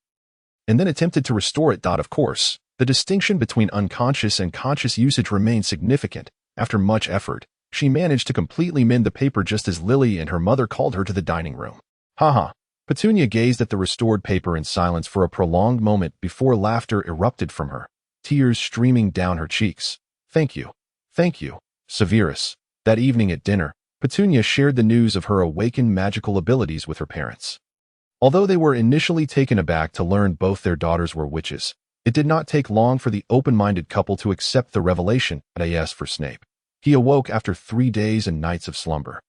and then attempted to restore it. Of course, the distinction between unconscious and conscious usage remained significant. After much effort, she managed to completely mend the paper just as Lily and her mother called her to the dining room. "Haha." Petunia gazed at the restored paper in silence for a prolonged moment before laughter erupted from her, tears streaming down her cheeks. Thank you, Severus." That evening at dinner, Petunia shared the news of her awakened magical abilities with her parents. Although they were initially taken aback to learn both their daughters were witches, it did not take long for the open-minded couple to accept the revelation. As for Snape, he awoke after 3 days and nights of slumber,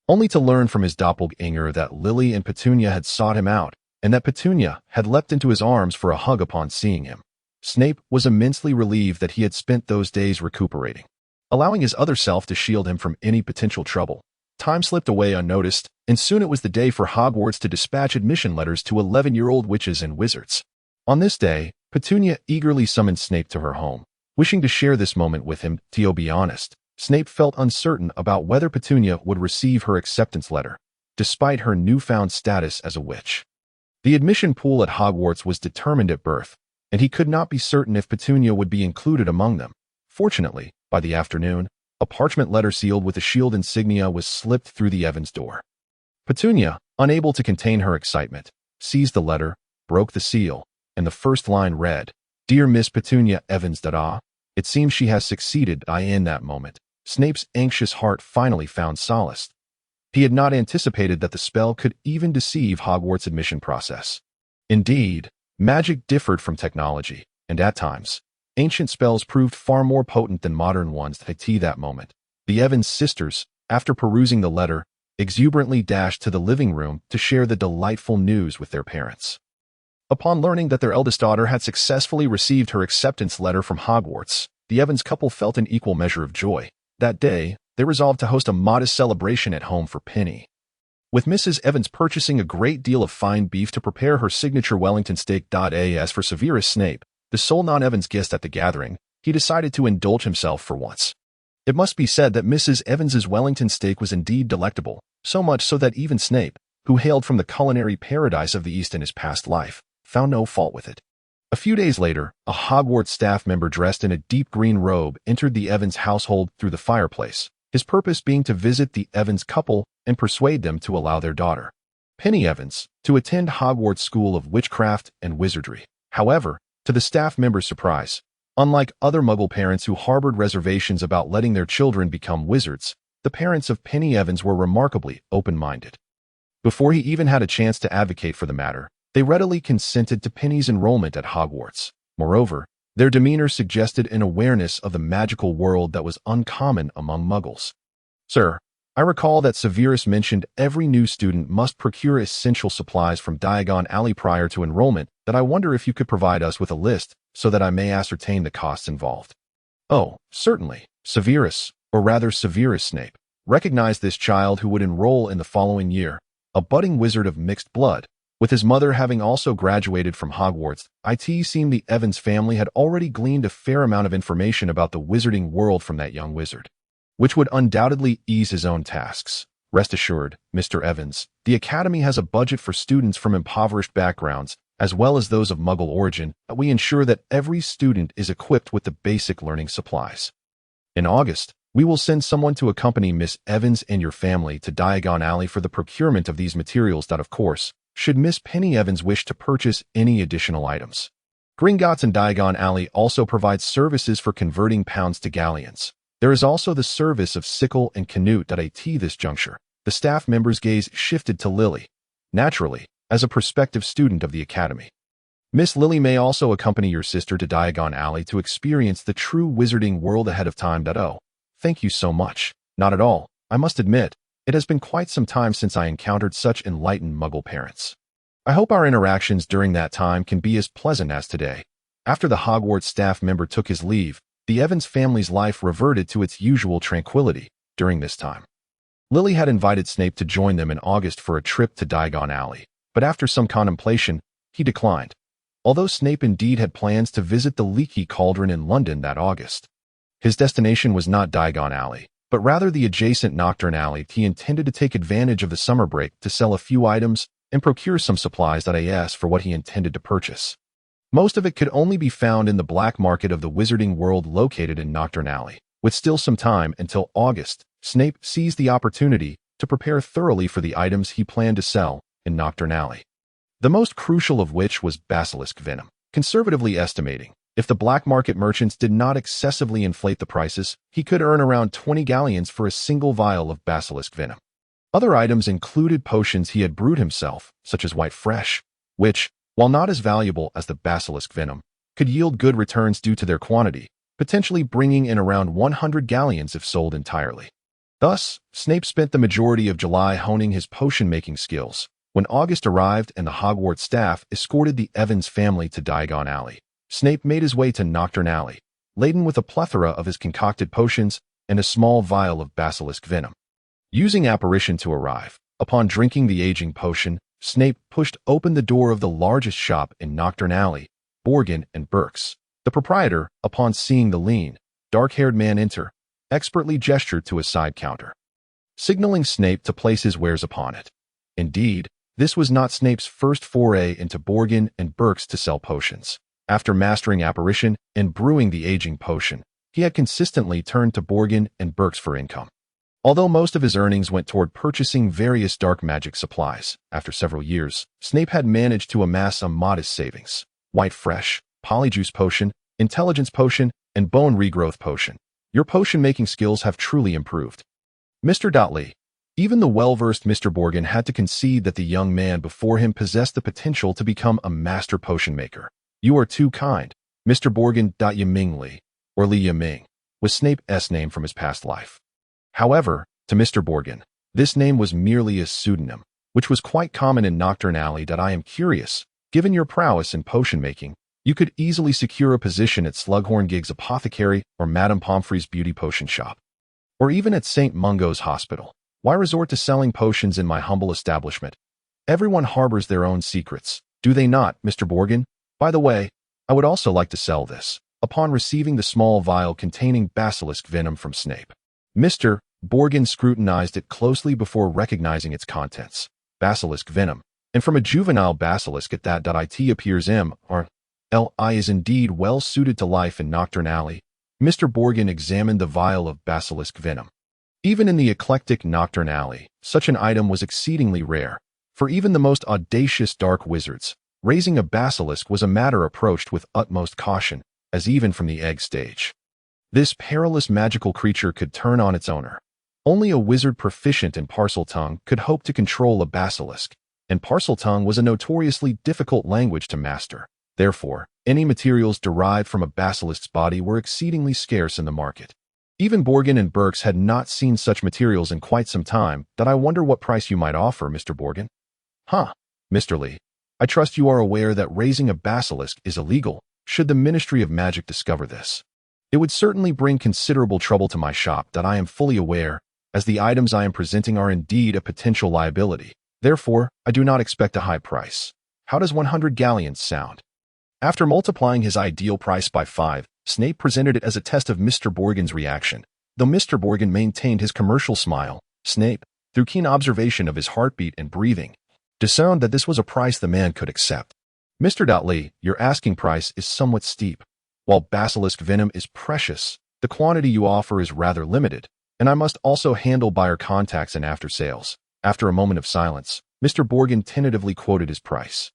only to learn from his doppelganger that Lily and Petunia had sought him out, and that Petunia had leapt into his arms for a hug upon seeing him. Snape was immensely relieved that he had spent those days recuperating, allowing his other self to shield him from any potential trouble. Time slipped away unnoticed, and soon it was the day for Hogwarts to dispatch admission letters to 11-year-old witches and wizards. On this day, Petunia eagerly summoned Snape to her home, wishing to share this moment with him. To be honest, Snape felt uncertain about whether Petunia would receive her acceptance letter, despite her newfound status as a witch. The admission pool at Hogwarts was determined at birth, and he could not be certain if Petunia would be included among them. Fortunately, by the afternoon, a parchment letter sealed with a shield insignia was slipped through the Evans door. Petunia, unable to contain her excitement, seized the letter, broke the seal, and the first line read, "Dear Miss Petunia Evans, it seems she has succeeded." In that moment, Snape's anxious heart finally found solace. He had not anticipated that the spell could even deceive Hogwarts' admission process. Indeed, magic differed from technology, and at times, ancient spells proved far more potent than modern ones. At that moment, the Evans sisters, after perusing the letter, exuberantly dashed to the living room to share the delightful news with their parents. Upon learning that their eldest daughter had successfully received her acceptance letter from Hogwarts, the Evans couple felt an equal measure of joy. That day, they resolved to host a modest celebration at home for Penny, with Mrs. Evans purchasing a great deal of fine beef to prepare her signature Wellington steak. As for Severus Snape, the sole non-Evans guest at the gathering, he decided to indulge himself for once. It must be said that Mrs. Evans's Wellington steak was indeed delectable, so much so that even Snape, who hailed from the culinary paradise of the East in his past life, found no fault with it. A few days later, a Hogwarts staff member dressed in a deep green robe entered the Evans household through the fireplace, his purpose being to visit the Evans couple and persuade them to allow their daughter, Penny Evans, to attend Hogwarts School of Witchcraft and Wizardry. However, to the staff member's surprise, unlike other Muggle parents who harbored reservations about letting their children become wizards, the parents of Penny Evans were remarkably open-minded. Before he even had a chance to advocate for the matter, they readily consented to Penny's enrollment at Hogwarts. Moreover, their demeanor suggested an awareness of the magical world that was uncommon among Muggles. "Sir, I recall that Severus mentioned every new student must procure essential supplies from Diagon Alley prior to enrollment. That I wonder if you could provide us with a list so that I may ascertain the costs involved." "Oh, certainly." Severus, or rather Severus Snape, recognized this child who would enroll in the following year, a budding wizard of mixed blood. With his mother having also graduated from Hogwarts, it seemed the Evans family had already gleaned a fair amount of information about the wizarding world from that young wizard, which would undoubtedly ease his own tasks. "Rest assured, Mr. Evans, the Academy has a budget for students from impoverished backgrounds, as well as those of Muggle origin, that we ensure that every student is equipped with the basic learning supplies. In August, we will send someone to accompany Miss Evans and your family to Diagon Alley for the procurement of these materials. Of course, should Miss Penny Evans wish to purchase any additional items, Gringotts and Diagon Alley also provides services for converting pounds to galleons. There is also the service of sickle and canoe. At this juncture, the staff member's gaze shifted to Lily. Naturally, as a prospective student of the Academy, Miss Lily may also accompany your sister to Diagon Alley to experience the true wizarding world ahead of time. Oh, thank you so much. Not at all. I must admit, it has been quite some time since I encountered such enlightened Muggle parents. I hope our interactions during that time can be as pleasant as today." After the Hogwarts staff member took his leave, the Evans family's life reverted to its usual tranquility. During this time, Lily had invited Snape to join them in August for a trip to Diagon Alley, but after some contemplation, he declined. Although Snape indeed had plans to visit the Leaky Cauldron in London that August, his destination was not Diagon Alley, but rather the adjacent Knockturn Alley. He intended to take advantage of the summer break to sell a few items and procure some supplies. For what he intended to purchase, most of it could only be found in the black market of the wizarding world located in Knockturn Alley. With still some time until August, Snape seized the opportunity to prepare thoroughly for the items he planned to sell in Knockturn Alley, the most crucial of which was basilisk venom. Conservatively estimating, if the black market merchants did not excessively inflate the prices, he could earn around 20 galleons for a single vial of basilisk venom. Other items included potions he had brewed himself, such as white fresh, which, while not as valuable as the basilisk venom, could yield good returns due to their quantity, potentially bringing in around 100 galleons if sold entirely. Thus, Snape spent the majority of July honing his potion-making skills. When August arrived and the Hogwarts staff escorted the Evans family to Diagon Alley, Snape made his way to Knockturn Alley, laden with a plethora of his concocted potions and a small vial of basilisk venom. Using apparition to arrive, upon drinking the aging potion, Snape pushed open the door of the largest shop in Knockturn Alley, Borgin and Burke's. The proprietor, upon seeing the lean, dark-haired man enter, expertly gestured to a side counter, signaling Snape to place his wares upon it. Indeed, this was not Snape's first foray into Borgin and Burke's to sell potions. After mastering apparition and brewing the aging potion, he had consistently turned to Borgin and Burke's for income. Although most of his earnings went toward purchasing various dark magic supplies, after several years, Snape had managed to amass a modest savings. White Fresh, Polyjuice Potion, Intelligence Potion, and Bone Regrowth Potion. Your potion-making skills have truly improved. Mr. Dudley. Even the well-versed Mr. Borgin had to concede that the young man before him possessed the potential to become a master potion maker. You are too kind, Mr. Borgin. Yiming Li, or Li Yiming, was Snape's name from his past life. However, to Mr. Borgin, this name was merely a pseudonym, which was quite common in Knockturn Alley. I am curious, given your prowess in potion-making, you could easily secure a position at Slughorn Gig's Apothecary or Madame Pomfrey's Beauty Potion Shop, or even at St. Mungo's Hospital. Why resort to selling potions in my humble establishment? Everyone harbors their own secrets, do they not, Mr. Borgin? By the way, I would also like to sell this, upon receiving the small vial containing basilisk venom from Snape. Mr. Borgin scrutinized it closely before recognizing its contents. Basilisk venom, and from a juvenile basilisk at that. It appears M.R.L.I. is indeed well suited to life in Knockturn Alley. Mr. Borgin examined the vial of basilisk venom. Even in the eclectic Knockturn Alley, such an item was exceedingly rare. For even the most audacious dark wizards, raising a basilisk was a matter approached with utmost caution, as even from the egg stage. This perilous magical creature could turn on its owner. Only a wizard proficient in Parseltongue could hope to control a basilisk, and Parseltongue was a notoriously difficult language to master. Therefore, any materials derived from a basilisk's body were exceedingly scarce in the market. Even Borgin and Burke's had not seen such materials in quite some time. I wonder what price you might offer, Mr. Borgin. Mr. Lee, I trust you are aware that raising a basilisk is illegal, should the Ministry of Magic discover this. It would certainly bring considerable trouble to my shop. I am fully aware, as the items I am presenting are indeed a potential liability. Therefore, I do not expect a high price. How does 100 galleons sound? After multiplying his ideal price by 5, Snape presented it as a test of Mr. Borgin's reaction. Though Mr. Borgin maintained his commercial smile, Snape, through keen observation of his heartbeat and breathing, discerned that this was a price the man could accept. Mr. Dudley, your asking price is somewhat steep. While basilisk venom is precious, the quantity you offer is rather limited, and I must also handle buyer contacts and after-sales. After a moment of silence, Mr. Borgin tentatively quoted his price.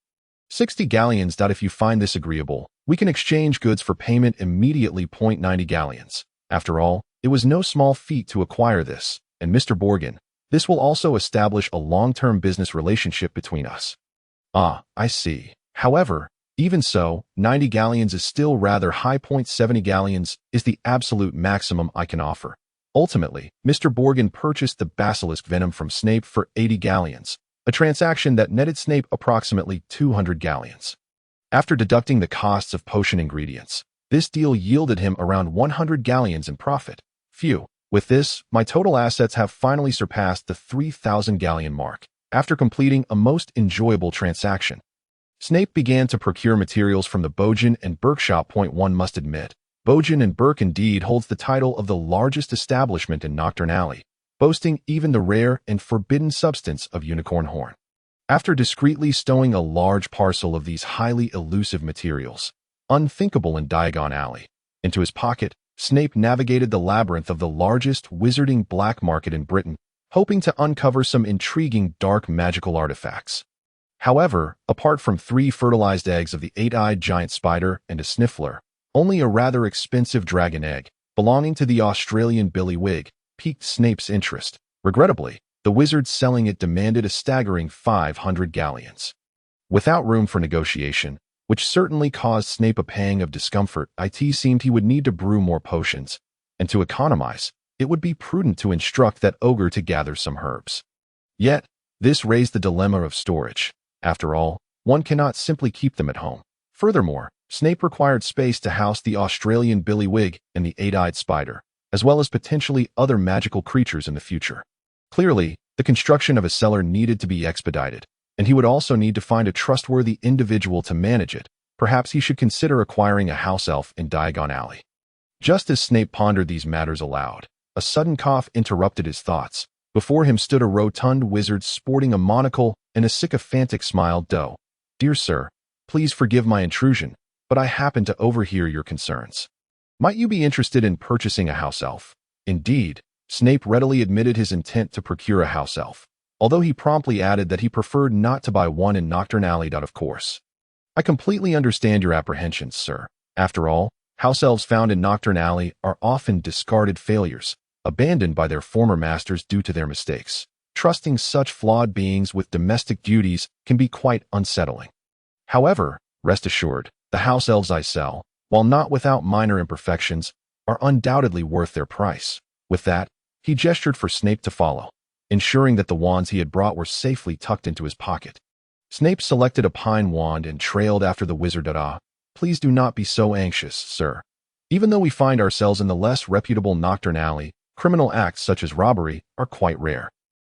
60 galleons. If you find this agreeable, we can exchange goods for payment immediately. 90 galleons. After all, it was no small feat to acquire this, and Mr. Borgin, this will also establish a long-term business relationship between us. I see. However, even so, 90 galleons is still rather high. 70 galleons is the absolute maximum I can offer. Ultimately, Mr. Borgin purchased the basilisk venom from Snape for 80 galleons, a transaction that netted Snape approximately 200 galleons. After deducting the costs of potion ingredients, this deal yielded him around 100 galleons in profit. Phew. With this, my total assets have finally surpassed the 3,000 galleon mark. After completing a most enjoyable transaction, Snape began to procure materials from the Bojan and Burke shop. One must admit, Bojan and Burke indeed holds the title of the largest establishment in Knockturn Alley, boasting even the rare and forbidden substance of unicorn horn. After discreetly stowing a large parcel of these highly elusive materials, unthinkable in Diagon Alley, into his pocket, Snape navigated the labyrinth of the largest wizarding black market in Britain, hoping to uncover some intriguing dark magical artifacts. However, apart from 3 fertilized eggs of the 8-eyed giant spider and a sniffler, only a rather expensive dragon egg, belonging to the Australian billywig, piqued Snape's interest. Regrettably, the wizard selling it demanded a staggering 500 galleons. Without room for negotiation, which certainly caused Snape a pang of discomfort, it seemed he would need to brew more potions, and to economize, it would be prudent to instruct that ogre to gather some herbs. Yet, this raised the dilemma of storage. After all, one cannot simply keep them at home. Furthermore, Snape required space to house the Australian billywig and the eight-eyed spider, as well as potentially other magical creatures in the future. Clearly, the construction of a cellar needed to be expedited, and he would also need to find a trustworthy individual to manage it. Perhaps he should consider acquiring a house elf in Diagon Alley. Just as Snape pondered these matters aloud, a sudden cough interrupted his thoughts. Before him stood a rotund wizard sporting a monocle and a sycophantic smile. "Dear sir, please forgive my intrusion, but I happen to overhear your concerns. Might you be interested in purchasing a house elf?" Indeed, Snape readily admitted his intent to procure a house elf, although he promptly added that he preferred not to buy one in Knockturn Alley. Of course. "I completely understand your apprehensions, sir. After all, house elves found in Knockturn Alley are often discarded failures, abandoned by their former masters due to their mistakes. Trusting such flawed beings with domestic duties can be quite unsettling. However, rest assured, the house elves I sell, while not without minor imperfections, are undoubtedly worth their price." With that, he gestured for Snape to follow, ensuring that the wands he had brought were safely tucked into his pocket. Snape selected a pine wand and trailed after the wizard. "Please do not be so anxious, sir. Even though we find ourselves in the less reputable Knockturn Alley, criminal acts such as robbery are quite rare.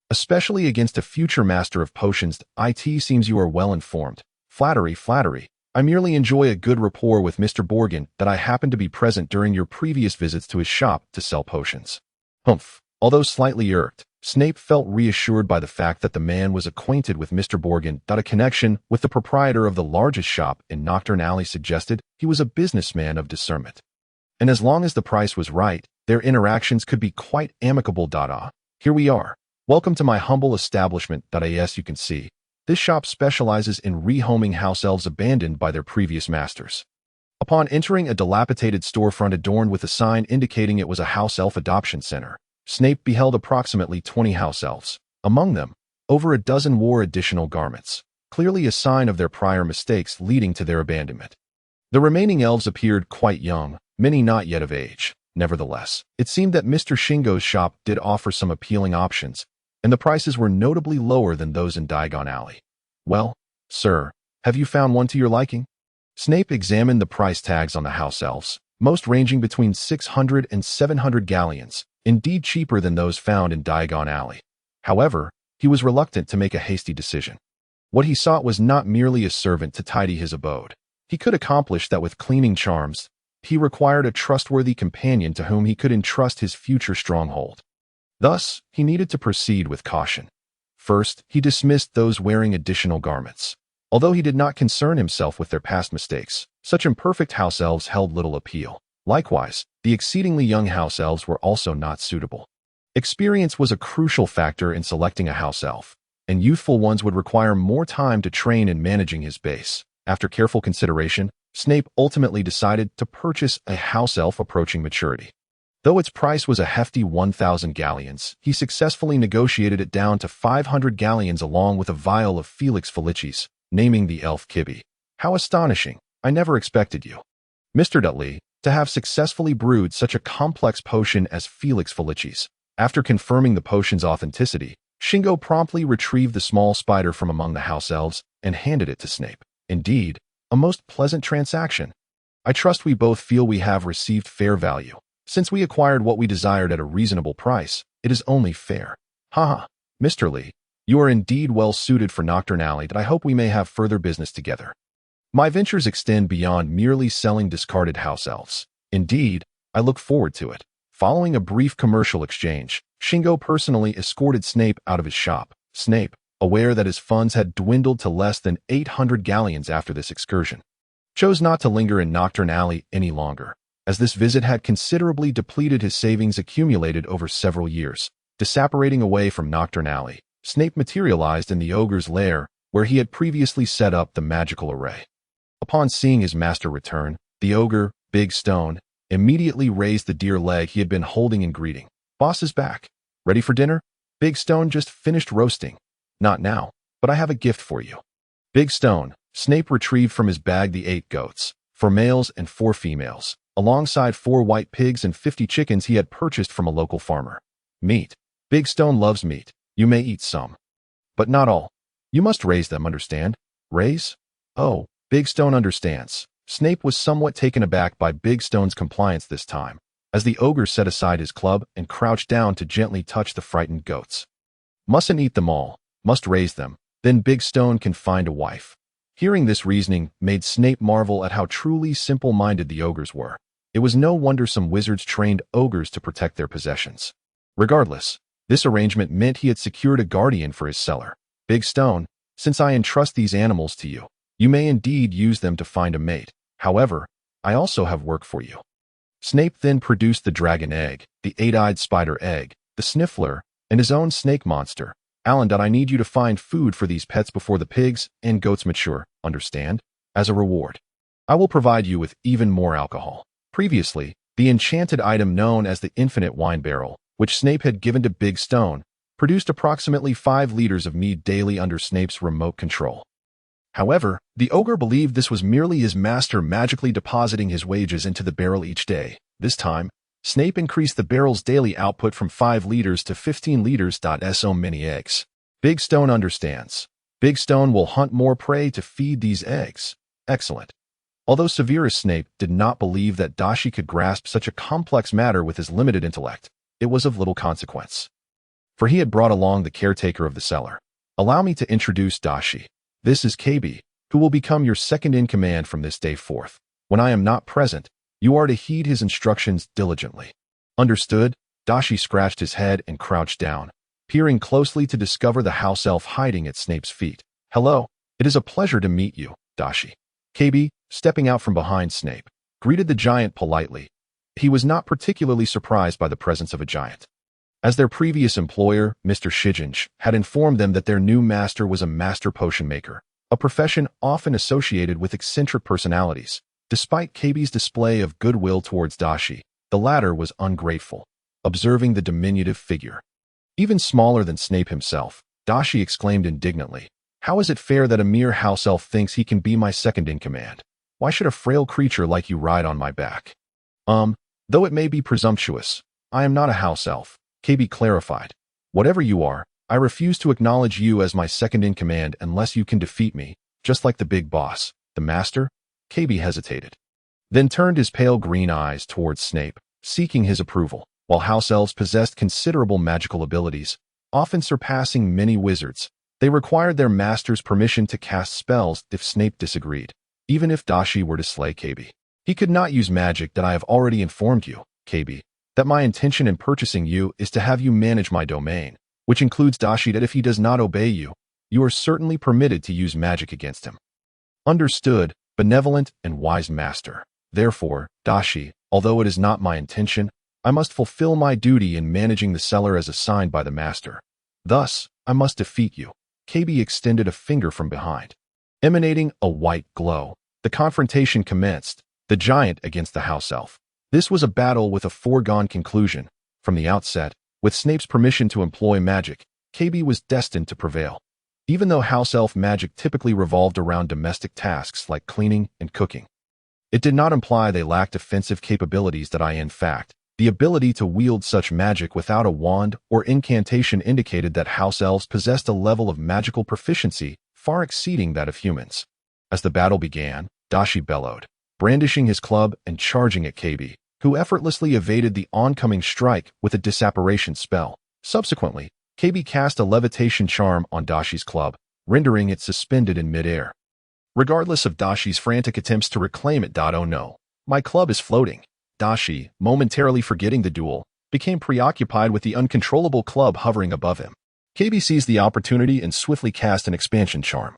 Especially against a future master of potions. It seems you are well informed." Flattery, flattery. "I merely enjoy a good rapport with Mr. Borgin that I happened to be present during your previous visits to his shop to sell potions." Humph. Although slightly irked, Snape felt reassured by the fact that the man was acquainted with Mr. Borgin. A connection with the proprietor of the largest shop in Knockturn Alley suggested he was a businessman of discernment. And as long as the price was right, their interactions could be quite amicable. "Here we are. Welcome to my humble establishment. As you can see, this shop specializes in rehoming house elves abandoned by their previous masters." Upon entering a dilapidated storefront adorned with a sign indicating it was a house elf adoption center, Snape beheld approximately 20 house elves. Among them, over a dozen wore additional garments, clearly a sign of their prior mistakes leading to their abandonment. The remaining elves appeared quite young, many not yet of age. Nevertheless, it seemed that Mr. Shingo's shop did offer some appealing options, and the prices were notably lower than those in Diagon Alley. "Well, sir, have you found one to your liking?" Snape examined the price tags on the house elves, most ranging between 600 and 700 galleons, indeed cheaper than those found in Diagon Alley. However, he was reluctant to make a hasty decision. What he sought was not merely a servant to tidy his abode. He could accomplish that with cleaning charms. He required a trustworthy companion to whom he could entrust his future stronghold. Thus, he needed to proceed with caution. First, he dismissed those wearing additional garments. Although he did not concern himself with their past mistakes, such imperfect house elves held little appeal. Likewise, the exceedingly young house elves were also not suitable. Experience was a crucial factor in selecting a house elf, and youthful ones would require more time to train in managing his base. After careful consideration, Snape ultimately decided to purchase a house elf approaching maturity. Though its price was a hefty 1,000 galleons, he successfully negotiated it down to 500 galleons along with a vial of Felix Felicis, naming the elf Kibby. "How astonishing! I never expected you, Mr. Dudley, to have successfully brewed such a complex potion as Felix Felicis." After confirming the potion's authenticity, Shingo promptly retrieved the small spider from among the house elves and handed it to Snape. Indeed, a most pleasant transaction. "I trust we both feel we have received fair value. Since we acquired what we desired at a reasonable price, it is only fair." "Haha, Mr. Lee, you are indeed well suited for Knockturn Alley. I hope we may have further business together. My ventures extend beyond merely selling discarded house elves. Indeed, I look forward to it." Following a brief commercial exchange, Shingo personally escorted Snape out of his shop. Snape, aware that his funds had dwindled to less than 800 galleons after this excursion, chose not to linger in Knockturn Alley any longer, as this visit had considerably depleted his savings accumulated over several years. Disapparating away from Knockturn Alley, Snape materialized in the ogre's lair, where he had previously set up the magical array. Upon seeing his master return, the ogre, Big Stone, immediately raised the deer leg he had been holding in greeting. "Boss is back. Ready for dinner? Big Stone just finished roasting. Not now, but I have a gift for you." Big Stone, Snape retrieved from his bag the 8 goats, 4 males and 4 females, alongside 4 white pigs and 50 chickens he had purchased from a local farmer. Meat. Big Stone loves meat. You may eat some, but not all. You must raise them, understand? Raise? Oh, Big Stone understands. Snape was somewhat taken aback by Big Stone's compliance this time, as the ogre set aside his club and crouched down to gently touch the frightened goats. Mustn't eat them all, must raise them, then Big Stone can find a wife. Hearing this reasoning made Snape marvel at how truly simple-minded the ogres were. It was no wonder some wizards trained ogres to protect their possessions. Regardless, this arrangement meant he had secured a guardian for his cellar. Big Stone, since I entrust these animals to you, you may indeed use them to find a mate. However, I also have work for you. Snape then produced the dragon egg, the 8-eyed spider egg, the sniffler, and his own snake monster. Alan, I need you to find food for these pets before the pigs and goats mature, understand? As a reward, I will provide you with even more alcohol. Previously, the enchanted item known as the infinite wine barrel, which Snape had given to Big Stone, produced approximately 5 liters of mead daily under Snape's remote control. However, the ogre believed this was merely his master magically depositing his wages into the barrel each day. This time, Snape increased the barrel's daily output from 5 liters to 15 liters. So many eggs. Big Stone understands. Big Stone will hunt more prey to feed these eggs. Excellent. Although Severus Snape did not believe that Dashi could grasp such a complex matter with his limited intellect, it was of little consequence. For he had brought along the caretaker of the cellar. Allow me to introduce Dashi. This is KB, who will become your second-in-command from this day forth. When I am not present, you are to heed his instructions diligently. Understood? Dashi scratched his head and crouched down, peering closely to discover the house elf hiding at Snape's feet. Hello, it is a pleasure to meet you, Dashi. KB, stepping out from behind Snape, greeted the giant politely. He was not particularly surprised by the presence of a giant, as their previous employer, Mr. Shijinj, had informed them that their new master was a master potion maker, a profession often associated with eccentric personalities. Despite KB's display of goodwill towards Dashi, the latter was ungrateful, observing the diminutive figure. Even smaller than Snape himself, Dashi exclaimed indignantly, "How is it fair that a mere house elf thinks he can be my second-in-command? Why should a frail creature like you ride on my back?" Though it may be presumptuous, I am not a house elf, KB clarified. Whatever you are, I refuse to acknowledge you as my second-in-command unless you can defeat me, just like the big boss, the master. KB hesitated, then turned his pale green eyes towards Snape, seeking his approval. While house elves possessed considerable magical abilities, often surpassing many wizards, they required their master's permission to cast spells if Snape disagreed. Even if Dashi were to slay KB, he could not use magic. That I have already informed you, KB, that my intention in purchasing you is to have you manage my domain, which includes Dashi. That if he does not obey you, you are certainly permitted to use magic against him. Understood, benevolent and wise master. Therefore, Dashi, although it is not my intention, I must fulfill my duty in managing the cellar as assigned by the master. Thus, I must defeat you. KB extended a finger from behind, emanating a white glow. The confrontation commenced, the giant against the house elf. This was a battle with a foregone conclusion. From the outset, with Snape's permission to employ magic, KB was destined to prevail. Even though house elf magic typically revolved around domestic tasks like cleaning and cooking, it did not imply they lacked offensive capabilities. That in fact, the ability to wield such magic without a wand or incantation indicated that house elves possessed a level of magical proficiency far exceeding that of humans. As the battle began, Dashi bellowed, brandishing his club and charging at KB, who effortlessly evaded the oncoming strike with a disapparition spell. Subsequently, KB cast a levitation charm on Dashi's club, rendering it suspended in midair. Regardless of Dashi's frantic attempts to reclaim it. Oh no, my club is floating. Dashi, momentarily forgetting the duel, became preoccupied with the uncontrollable club hovering above him. KB seized the opportunity and swiftly cast an expansion charm,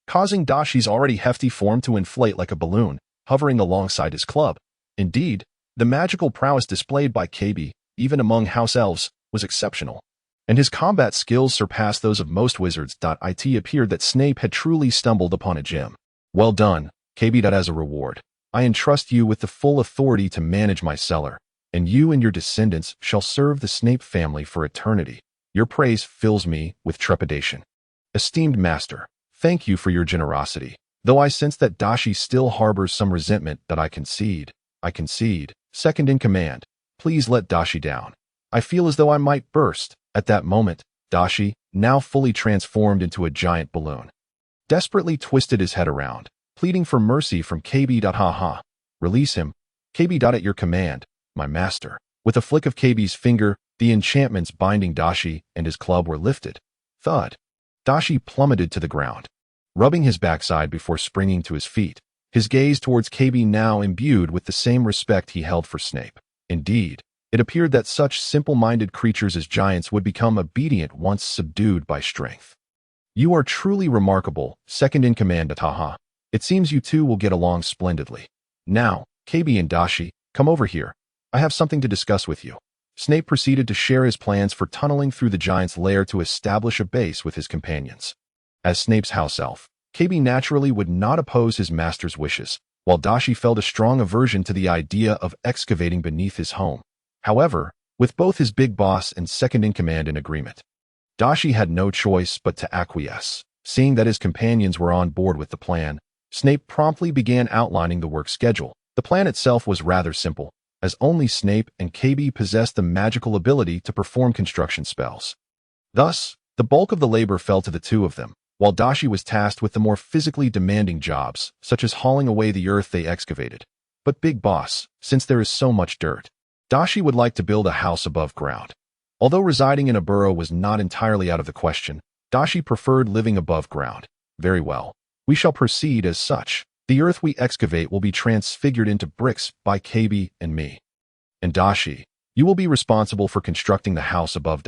causing Dashi's already hefty form to inflate like a balloon, hovering alongside his club. Indeed, the magical prowess displayed by KB, even among house elves, was exceptional, and his combat skills surpassed those of most wizards. It appeared that Snape had truly stumbled upon a gem. Well done, KB. As a reward, I entrust you with the full authority to manage my cellar, and you and your descendants shall serve the Snape family for eternity. Your praise fills me with trepidation. Esteemed master, thank you for your generosity, though I sense that Dashi still harbors some resentment. I concede. I concede. Second in command. Please let Dashi down. I feel as though I might burst. At that moment, Dashi, now fully transformed into a giant balloon, desperately twisted his head around, pleading for mercy from KB. Ha. Release him. KB. At your command, my master. With a flick of KB's finger, the enchantments binding Dashi and his club were lifted. Thud. Dashi plummeted to the ground, rubbing his backside before springing to his feet, his gaze towards KB now imbued with the same respect he held for Snape. Indeed, it appeared that such simple-minded creatures as giants would become obedient once subdued by strength. You are truly remarkable, second in command. Haha. It seems you two will get along splendidly. Now, KB and Dashi, come over here. I have something to discuss with you. Snape proceeded to share his plans for tunneling through the giant's lair to establish a base with his companions. As Snape's house elf, KB naturally would not oppose his master's wishes, while Dashi felt a strong aversion to the idea of excavating beneath his home. However, with both his big boss and second-in-command in agreement, Dashi had no choice but to acquiesce. Seeing that his companions were on board with the plan, Snape promptly began outlining the work schedule. The plan itself was rather simple, as only Snape and KB possessed the magical ability to perform construction spells. Thus, the bulk of the labor fell to the two of them, while Dashi was tasked with the more physically demanding jobs, such as hauling away the earth they excavated. But Big Boss, since there is so much dirt, Dashi would like to build a house above ground. Although residing in a burrow was not entirely out of the question, Dashi preferred living above ground. Very well. We shall proceed as such. The earth we excavate will be transfigured into bricks by KB and me. And Dashi, you will be responsible for constructing the house above.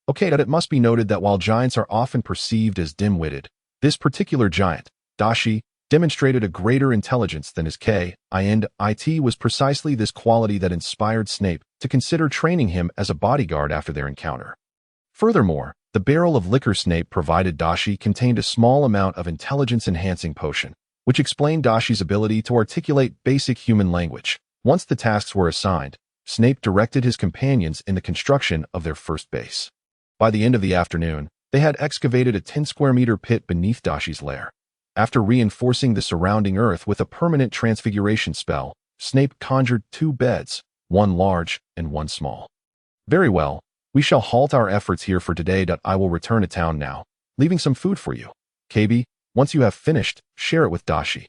Okay, that it must be noted that while giants are often perceived as dim-witted, this particular giant, Dashi, demonstrated a greater intelligence than his K, I, and IT was precisely this quality that inspired Snape to consider training him as a bodyguard after their encounter. Furthermore, the barrel of liquor Snape provided Dashi contained a small amount of intelligence-enhancing potion, which explained Dashi's ability to articulate basic human language. Once the tasks were assigned, Snape directed his companions in the construction of their first base. By the end of the afternoon, they had excavated a 10-square-meter pit beneath Dashi's lair. After reinforcing the surrounding earth with a permanent transfiguration spell, Snape conjured 2 beds, one large and one small. Very well, we shall halt our efforts here for today. I will return to town now, leaving some food for you. KB, once you have finished, share it with Dashi.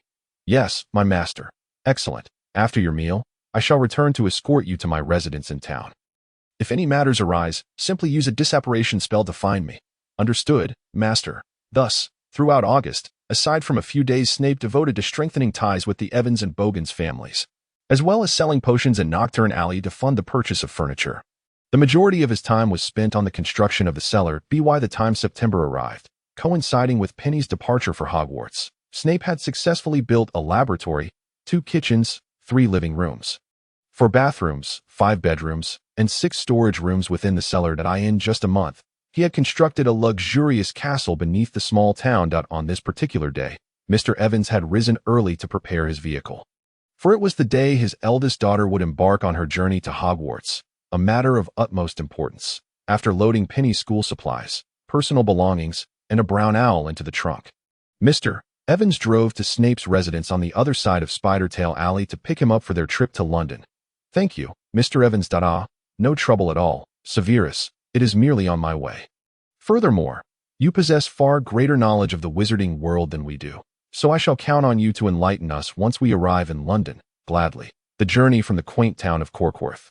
Yes, my master. Excellent. After your meal, I shall return to escort you to my residence in town. If any matters arise, simply use a disapparition spell to find me. Understood, master. Thus, throughout August, aside from a few days Snape devoted to strengthening ties with the Evans and Bogans families, as well as selling potions in Nocturne Alley to fund the purchase of furniture. The majority of his time was spent on the construction of the cellar. By the time September arrived, coinciding with Penny's departure for Hogwarts, Snape had successfully built a laboratory, 2 kitchens, 3 living rooms, 4 bathrooms, 5 bedrooms, and 6 storage rooms within the cellar. In just a month, he had constructed a luxurious castle beneath the small town. On this particular day, Mr. Evans had risen early to prepare his vehicle, for it was the day his eldest daughter would embark on her journey to Hogwarts, a matter of utmost importance. After loading Penny's school supplies, personal belongings, and a brown owl into the trunk, Mr. Evans drove to Snape's residence on the other side of Spidertail Alley to pick him up for their trip to London. Thank you, Mr. Evans. No trouble at all, Severus. It is merely on my way. Furthermore, you possess far greater knowledge of the wizarding world than we do, so I shall count on you to enlighten us once we arrive in London. Gladly. The journey from the quaint town of Corkworth,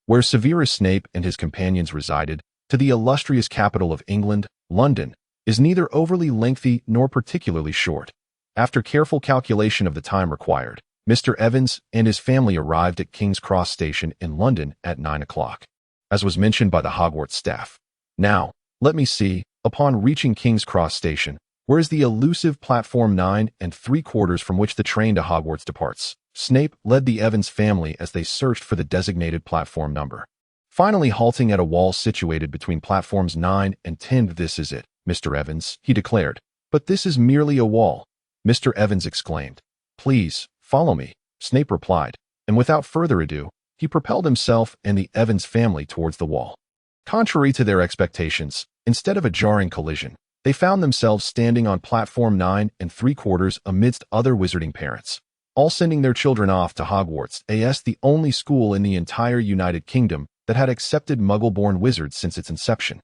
where Severus Snape and his companions resided, to the illustrious capital of England, London, is neither overly lengthy nor particularly short. After careful calculation of the time required, Mr. Evans and his family arrived at King's Cross Station in London at 9 o'clock, as was mentioned by the Hogwarts staff. Now, let me see, upon reaching King's Cross Station, where is the elusive platform 9 3/4 from which the train to Hogwarts departs? Snape led the Evans family as they searched for the designated platform number. Finally halting at a wall situated between platforms 9 and 10. This is it, Mr. Evans, he declared. But this is merely a wall, Mr. Evans exclaimed. Please, follow me, Snape replied, and without further ado, he propelled himself and the Evans family towards the wall. Contrary to their expectations, instead of a jarring collision, they found themselves standing on platform 9 3/4 amidst other wizarding parents. all sending their children off to Hogwarts, the only school in the entire United Kingdom that had accepted Muggle-born wizards since its inception.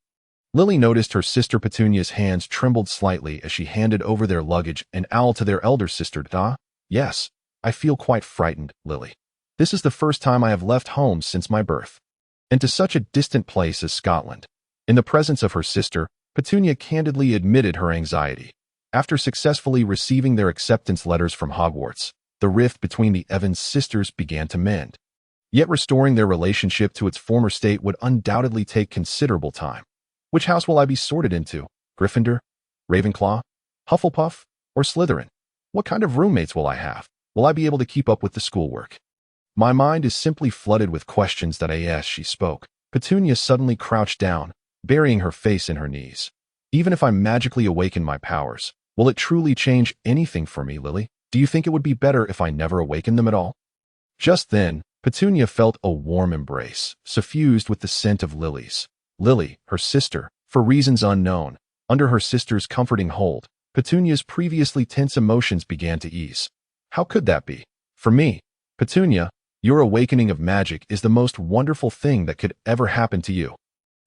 Lily noticed her sister Petunia's hands trembled slightly as she handed over their luggage and owl to their elder sister. Yes, I feel quite frightened, Lily. This is the first time I have left home since my birth. And to such a distant place as Scotland. In the presence of her sister, Petunia candidly admitted her anxiety. After successfully receiving their acceptance letters from Hogwarts, the rift between the Evans sisters began to mend. Yet restoring their relationship to its former state would undoubtedly take considerable time. Which house will I be sorted into? Gryffindor? Ravenclaw? Hufflepuff? Or Slytherin? What kind of roommates will I have? Will I be able to keep up with the schoolwork? My mind is simply flooded with questions that as she spoke. Petunia suddenly crouched down, burying her face in her knees. Even if I magically awaken my powers, will it truly change anything for me, Lily? Do you think it would be better if I never awakened them at all? Just then, Petunia felt a warm embrace, suffused with the scent of lilies. Lily, her sister, for reasons unknown, under her sister's comforting hold, Petunia's previously tense emotions began to ease. How could that be? For me, Petunia, your awakening of magic is the most wonderful thing that could ever happen to you.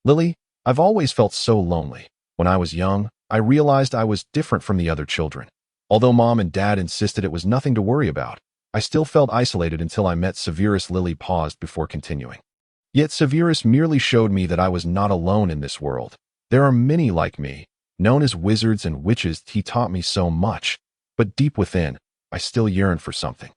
Lily, I've always felt so lonely. When I was young, I realized I was different from the other children. Although Mom and Dad insisted it was nothing to worry about, I still felt isolated until I met Severus. Lily paused before continuing. Yet Severus merely showed me that I was not alone in this world. There are many like me, known as wizards and witches. He taught me so much, but deep within, I still yearn for something.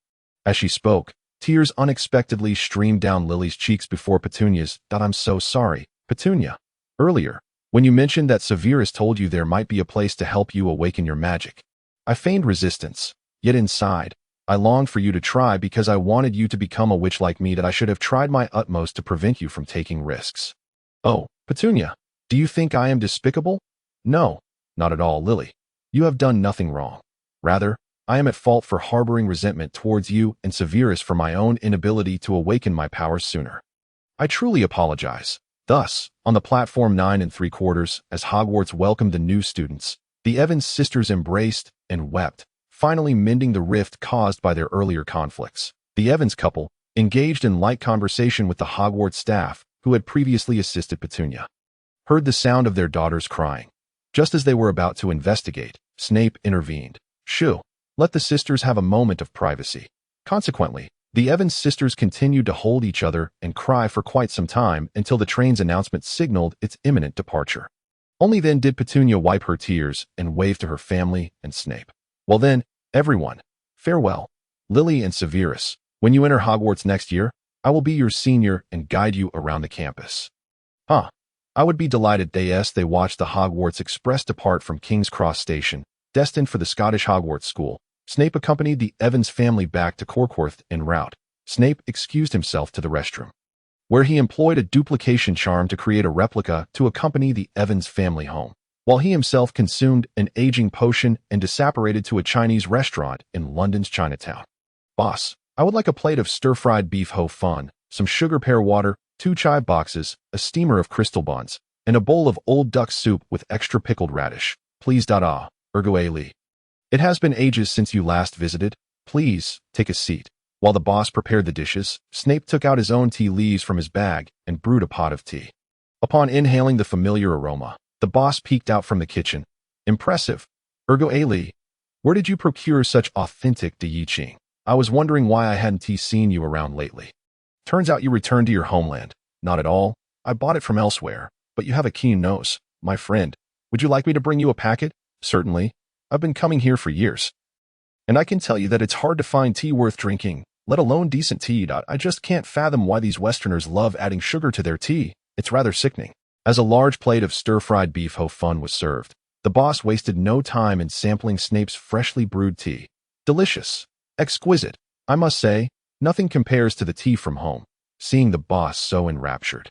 As she spoke, tears unexpectedly streamed down Lily's cheeks before Petunia's. I'm so sorry, Petunia. Earlier, when you mentioned that Severus told you there might be a place to help you awaken your magic, I feigned resistance, yet inside, I longed for you to try because I wanted you to become a witch like me. That I should have tried my utmost to prevent you from taking risks. Oh, Petunia, do you think I am despicable? No, not at all, Lily. You have done nothing wrong. Rather, I am at fault for harboring resentment towards you and Severus for my own inability to awaken my powers sooner. I truly apologize. Thus, on the platform 9 3/4, as Hogwarts welcomed the new students, the Evans sisters embraced and wept, finally mending the rift caused by their earlier conflicts. The Evans couple engaged in light conversation with the Hogwarts staff, who had previously assisted Petunia. Heard the sound of their daughters crying. Just as they were about to investigate, Snape intervened. Shoo, let the sisters have a moment of privacy. Consequently, the Evans sisters continued to hold each other and cry for quite some time until the train's announcement signaled its imminent departure. Only then did Petunia wipe her tears and wave to her family and Snape. Well then, everyone, farewell. Lily and Severus, when you enter Hogwarts next year, I will be your senior and guide you around the campus. I would be delighted. As they watched the Hogwarts Express depart from King's Cross Station, destined for the Scottish Hogwarts School, Snape accompanied the Evans family back to Corcorth en route. Snape excused himself to the restroom, where he employed a duplication charm to create a replica to accompany the Evans family home, while he himself consumed an aging potion and disapparated to a Chinese restaurant in London's Chinatown. Boss, I would like a plate of stir-fried beef ho fun, some sugar pear water, 2 chive boxes, a steamer of crystal buns, and a bowl of old duck soup with extra pickled radish. Please. Ergo Ali. It has been ages since you last visited. Please, take a seat. While the boss prepared the dishes, Snape took out his own tea leaves from his bag and brewed a pot of tea. Upon inhaling the familiar aroma, the boss peeked out from the kitchen. Impressive. Ergo Ali. Where did you procure such authentic Yi Ching? I was wondering why I hadn't seen you around lately. Turns out you returned to your homeland. Not at all. I bought it from elsewhere, but you have a keen nose, my friend. Would you like me to bring you a packet? Certainly. I've been coming here for years. And I can tell you that it's hard to find tea worth drinking, let alone decent tea. I just can't fathom why these Westerners love adding sugar to their tea. It's rather sickening. As a large plate of stir-fried beef ho fun was served, the boss wasted no time in sampling Snape's freshly brewed tea. Delicious. Exquisite. I must say, nothing compares to the tea from home. Seeing the boss so enraptured,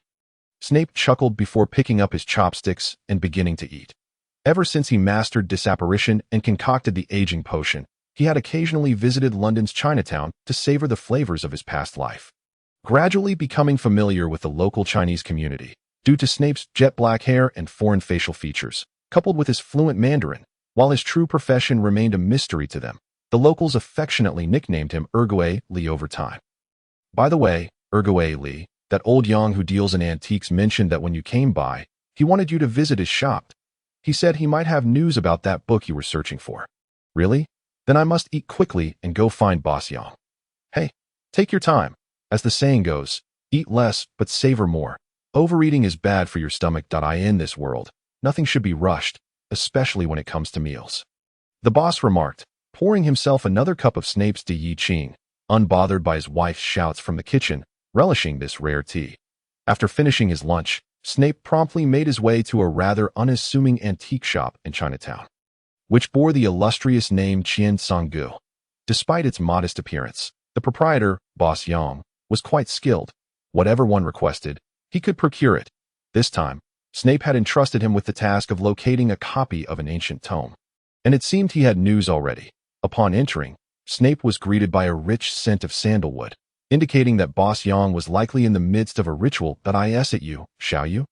Snape chuckled before picking up his chopsticks and beginning to eat. Ever since he mastered disapparition and concocted the aging potion, he had occasionally visited London's Chinatown to savor the flavors of his past life. Gradually becoming familiar with the local Chinese community, due to Snape's jet-black hair and foreign facial features, coupled with his fluent Mandarin, while his true profession remained a mystery to them, The locals affectionately nicknamed him Ergoe Lee over time. By the way, Ergoe Lee, that old Yang who deals in antiques mentioned that when you came by, he wanted you to visit his shop. He said he might have news about that book you were searching for. Really? Then I must eat quickly and go find Boss Yang. Hey, take your time. As the saying goes, eat less but savor more. Overeating is bad for your stomach. In this world, nothing should be rushed, especially when it comes to meals. The boss remarked, pouring himself another cup of Snape's De Yi Ching, unbothered by his wife's shouts from the kitchen, relishing this rare tea. After finishing his lunch, Snape promptly made his way to a rather unassuming antique shop in Chinatown, which bore the illustrious name Qian Songgu. Despite its modest appearance, the proprietor, Boss Yang, was quite skilled. Whatever one requested, he could procure it. This time, Snape had entrusted him with the task of locating a copy of an ancient tome. And it seemed he had news already. Upon entering, Snape was greeted by a rich scent of sandalwood, indicating that Boss Yang was likely in the midst of a ritual. At you, shall you?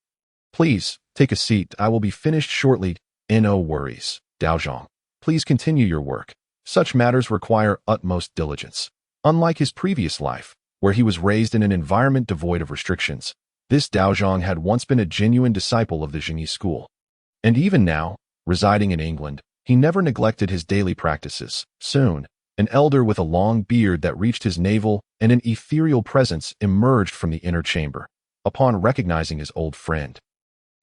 Please, take a seat. I will be finished shortly. No worries, Daozhong. Please continue your work. Such matters require utmost diligence. Unlike his previous life, where he was raised in an environment devoid of restrictions, this Daozhong had once been a genuine disciple of the Zhengyi school. And even now, residing in England, he never neglected his daily practices. Soon, an elder with a long beard that reached his navel and an ethereal presence emerged from the inner chamber. Upon recognizing his old friend,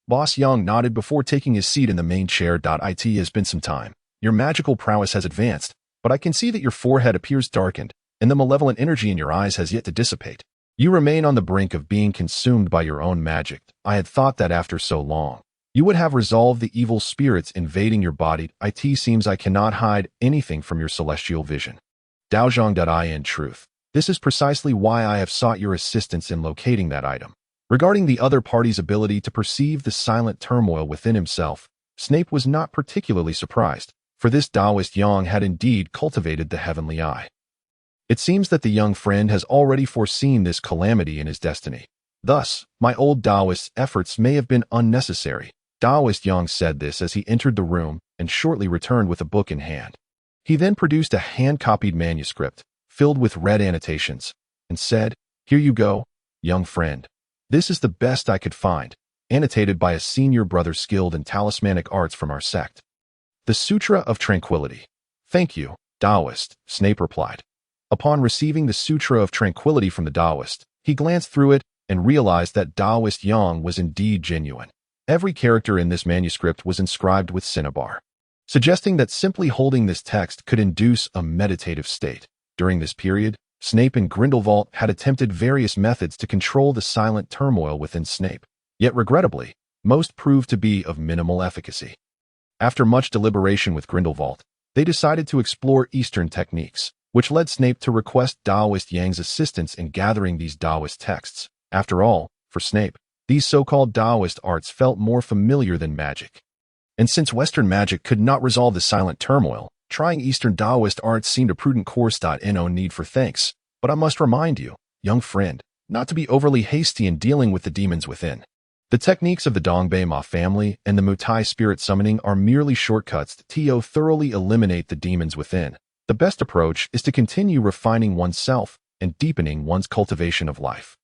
Boss Yang nodded before taking his seat in the main chair. It has been some time. Your magical prowess has advanced, but I can see that your forehead appears darkened, and the malevolent energy in your eyes has yet to dissipate. You remain on the brink of being consumed by your own magic. I had thought that after so long, you would have resolved the evil spirits invading your body. It seems I cannot hide anything from your celestial vision. Daozhong. In truth, this is precisely why I have sought your assistance in locating that item. Regarding the other party's ability to perceive the silent turmoil within himself, Snape was not particularly surprised, for this Taoist Yang had indeed cultivated the heavenly eye. It seems that the young friend has already foreseen this calamity in his destiny. Thus, my old Taoist's efforts may have been unnecessary. Taoist Yang said this as he entered the room and shortly returned with a book in hand. He then produced a hand-copied manuscript, filled with red annotations, and said, "Here you go, young friend. This is the best I could find, annotated by a senior brother skilled in talismanic arts from our sect. The Sutra of Tranquility." "Thank you, Taoist," Snape replied. Upon receiving the Sutra of Tranquility from the Taoist, he glanced through it and realized that Taoist Yang was indeed genuine. Every character in this manuscript was inscribed with cinnabar, suggesting that simply holding this text could induce a meditative state. During this period, Snape and Grindelwald had attempted various methods to control the silent turmoil within Snape, yet regrettably, most proved to be of minimal efficacy. After much deliberation with Grindelwald, they decided to explore Eastern techniques, which led Snape to request Taoist Yang's assistance in gathering these Taoist texts. After all, for Snape, these so-called Taoist arts felt more familiar than magic. And since Western magic could not resolve the silent turmoil, trying Eastern Taoist arts seemed a prudent course. No need for thanks, but I must remind you, young friend, not to be overly hasty in dealing with the demons within. The techniques of the Dongbei Ma family and the Mutai spirit summoning are merely shortcuts to thoroughly eliminate the demons within. The best approach is to continue refining oneself and deepening one's cultivation of life.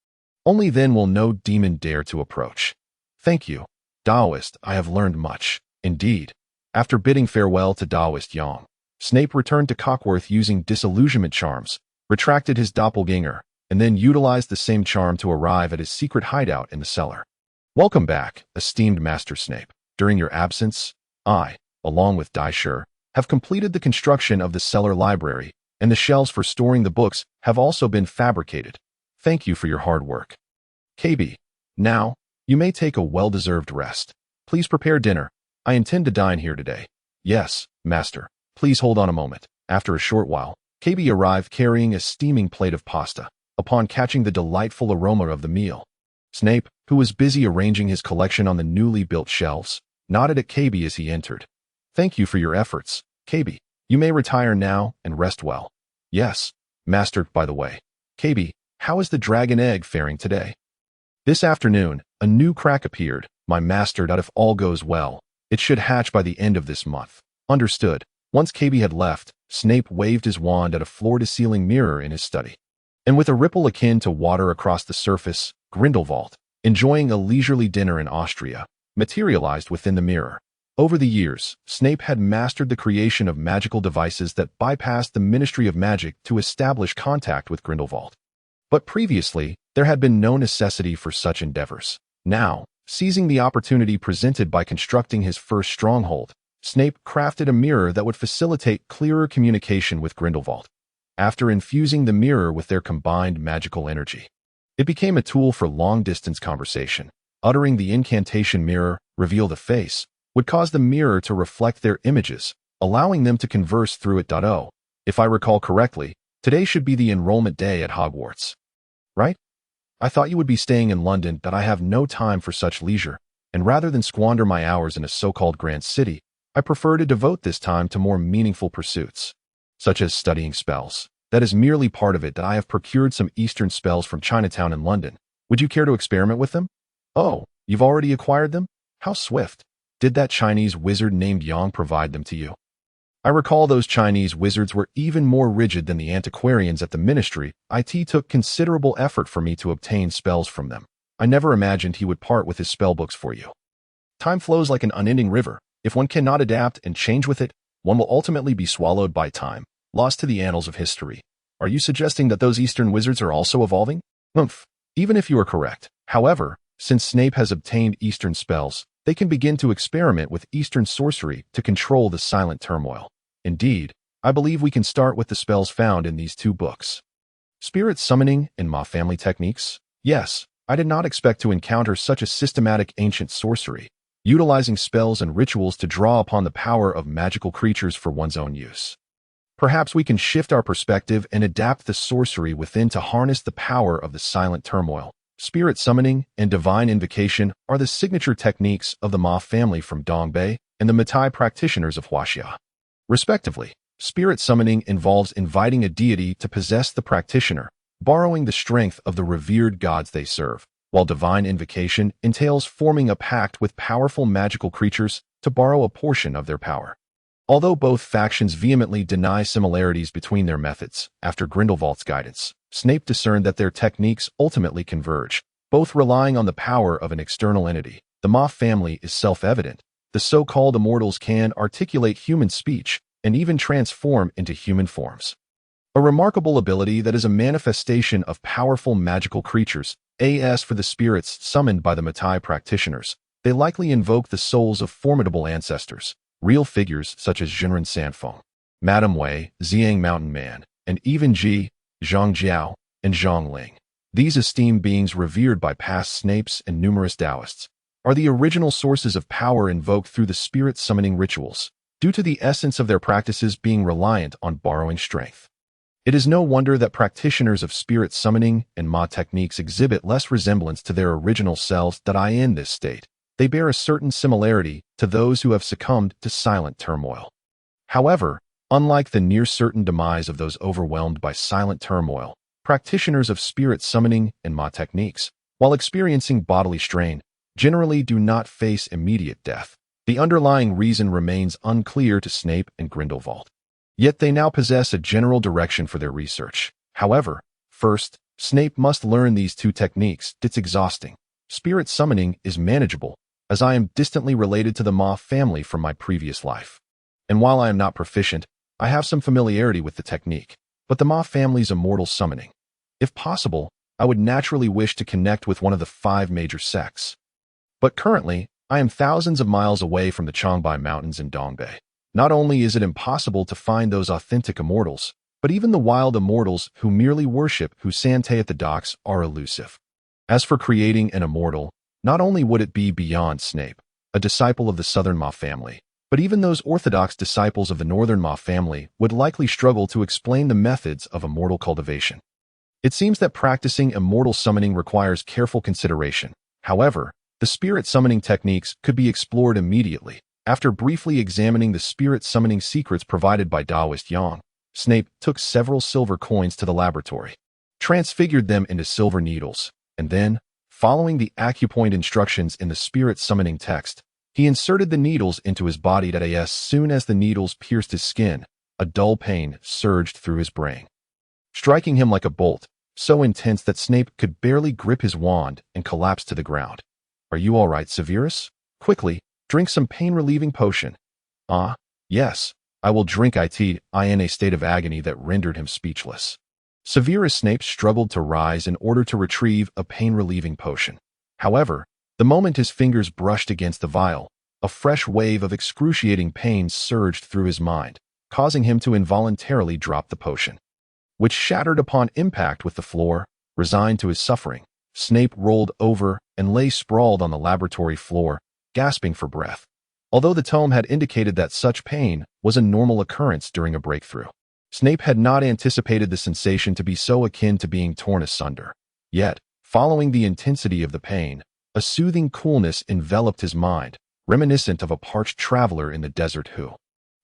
Only then will no demon dare to approach. Thank you, Taoist. I have learned much. Indeed. After bidding farewell to Taoist Yang, Snape returned to Cockworth using disillusionment charms, retracted his doppelganger, and then utilized the same charm to arrive at his secret hideout in the cellar. Welcome back, esteemed Master Snape. During your absence, I, along with Daisher, have completed the construction of the cellar library, and the shelves for storing the books have also been fabricated. Thank you for your hard work. KB, now, you may take a well-deserved rest. Please prepare dinner. I intend to dine here today. Yes, Master. Please hold on a moment. After a short while, KB arrived carrying a steaming plate of pasta. Upon catching the delightful aroma of the meal, Snape, who was busy arranging his collection on the newly built shelves, nodded at KB as he entered. Thank you for your efforts, KB. You may retire now and rest well. Yes, Master. By the way, KB, how is the dragon egg faring today? This afternoon, a new crack appeared, my master. If all goes well, it should hatch by the end of this month. Understood. Once KB had left, Snape waved his wand at a floor-to-ceiling mirror in his study. And with a ripple akin to water across the surface, Grindelwald, enjoying a leisurely dinner in Austria, materialized within the mirror. Over the years, Snape had mastered the creation of magical devices that bypassed the Ministry of Magic to establish contact with Grindelwald. But previously, there had been no necessity for such endeavors. Now, seizing the opportunity presented by constructing his first stronghold, Snape crafted a mirror that would facilitate clearer communication with Grindelwald. After infusing the mirror with their combined magical energy, it became a tool for long-distance conversation. Uttering the incantation "mirror, reveal the face" would cause the mirror to reflect their images, allowing them to converse through it. Oh, if I recall correctly, today should be the enrollment day at Hogwarts. Right? I thought you would be staying in London, but I have no time for such leisure, and rather than squander my hours in a so-called grand city, I prefer to devote this time to more meaningful pursuits, such as studying spells. That is merely part of it. I have procured some Eastern spells from Chinatown in London. Would you care to experiment with them? Oh, you've already acquired them? How swift. Did that Chinese wizard named Yang provide them to you? I recall those Chinese wizards were even more rigid than the antiquarians at the Ministry. It took considerable effort for me to obtain spells from them. I never imagined he would part with his spellbooks for you. Time flows like an unending river. If one cannot adapt and change with it, one will ultimately be swallowed by time, lost to the annals of history. Are you suggesting that those Eastern wizards are also evolving? Even if you are correct. However, since Snape has obtained Eastern spells, they can begin to experiment with Eastern sorcery to control the silent turmoil. Indeed, I believe we can start with the spells found in these two books. Spirit summoning and Ma family techniques? Yes, I did not expect to encounter such a systematic ancient sorcery, utilizing spells and rituals to draw upon the power of magical creatures for one's own use. Perhaps we can shift our perspective and adapt the sorcery within to harness the power of the silent turmoil. Spirit summoning and divine invocation are the signature techniques of the Ma family from Dongbei and the Matai practitioners of Huaxia, respectively. Spirit summoning involves inviting a deity to possess the practitioner, borrowing the strength of the revered gods they serve, while divine invocation entails forming a pact with powerful magical creatures to borrow a portion of their power. Although both factions vehemently deny similarities between their methods, after Grindelwald's guidance, Snape discerned that their techniques ultimately converge, both relying on the power of an external entity. The Ma family is self-evident. The so-called immortals can articulate human speech and even transform into human forms. A remarkable ability that is a manifestation of powerful magical creatures. As for the spirits summoned by the Matai practitioners, they likely invoke the souls of formidable ancestors, real figures such as Jinren Sanfeng, Madame Wei, Xiang Mountain Man, and even Zhang Jiao, and Zhang Ling. These esteemed beings, revered by past Snapes and numerous Taoists, are the original sources of power invoked through the spirit summoning rituals, due to the essence of their practices being reliant on borrowing strength. It is no wonder that practitioners of spirit summoning and Ma techniques exhibit less resemblance to their original selves. In this state, they bear a certain similarity to those who have succumbed to silent turmoil. However, unlike the near-certain demise of those overwhelmed by silent turmoil, practitioners of spirit summoning and Ma techniques, while experiencing bodily strain, generally do not face immediate death. The underlying reason remains unclear to Snape and Grindelwald. Yet they now possess a general direction for their research. However, first, Snape must learn these two techniques. It's exhausting. Spirit summoning is manageable, as I am distantly related to the Ma family from my previous life. And while I am not proficient, I have some familiarity with the technique. But the Ma family's immortal summoning. If possible, I would naturally wish to connect with one of the 5 major sects. But currently, I am thousands of miles away from the Changbai Mountains in Dongbei. Not only is it impossible to find those authentic immortals, but even the wild immortals who merely worship Husante at the docks are elusive. As for creating an immortal, not only would it be beyond Snape, a disciple of the Southern Ma family, but even those orthodox disciples of the Northern Ma family would likely struggle to explain the methods of immortal cultivation. It seems that practicing immortal summoning requires careful consideration. However, the spirit summoning techniques could be explored immediately. After briefly examining the spirit summoning secrets provided by Taoist Yang, Snape took several silver coins to the laboratory, transfigured them into silver needles, and then, following the acupoint instructions in the spirit summoning text, he inserted the needles into his body. As soon as the needles pierced his skin, a dull pain surged through his brain, striking him like a bolt, so intense that Snape could barely grip his wand and collapsed to the ground. "Are you all right, Severus? Quickly, drink some pain-relieving potion." "Ah, yes, I will drink it," in a state of agony that rendered him speechless. Severus Snape struggled to rise in order to retrieve a pain-relieving potion. However, the moment his fingers brushed against the vial, a fresh wave of excruciating pain surged through his mind, causing him to involuntarily drop the potion, which shattered upon impact with the floor. Resigned to his suffering, Snape rolled over and lay sprawled on the laboratory floor, gasping for breath. Although the tome had indicated that such pain was a normal occurrence during a breakthrough, Snape had not anticipated the sensation to be so akin to being torn asunder. Yet, following the intensity of the pain, a soothing coolness enveloped his mind, reminiscent of a parched traveler in the desert who,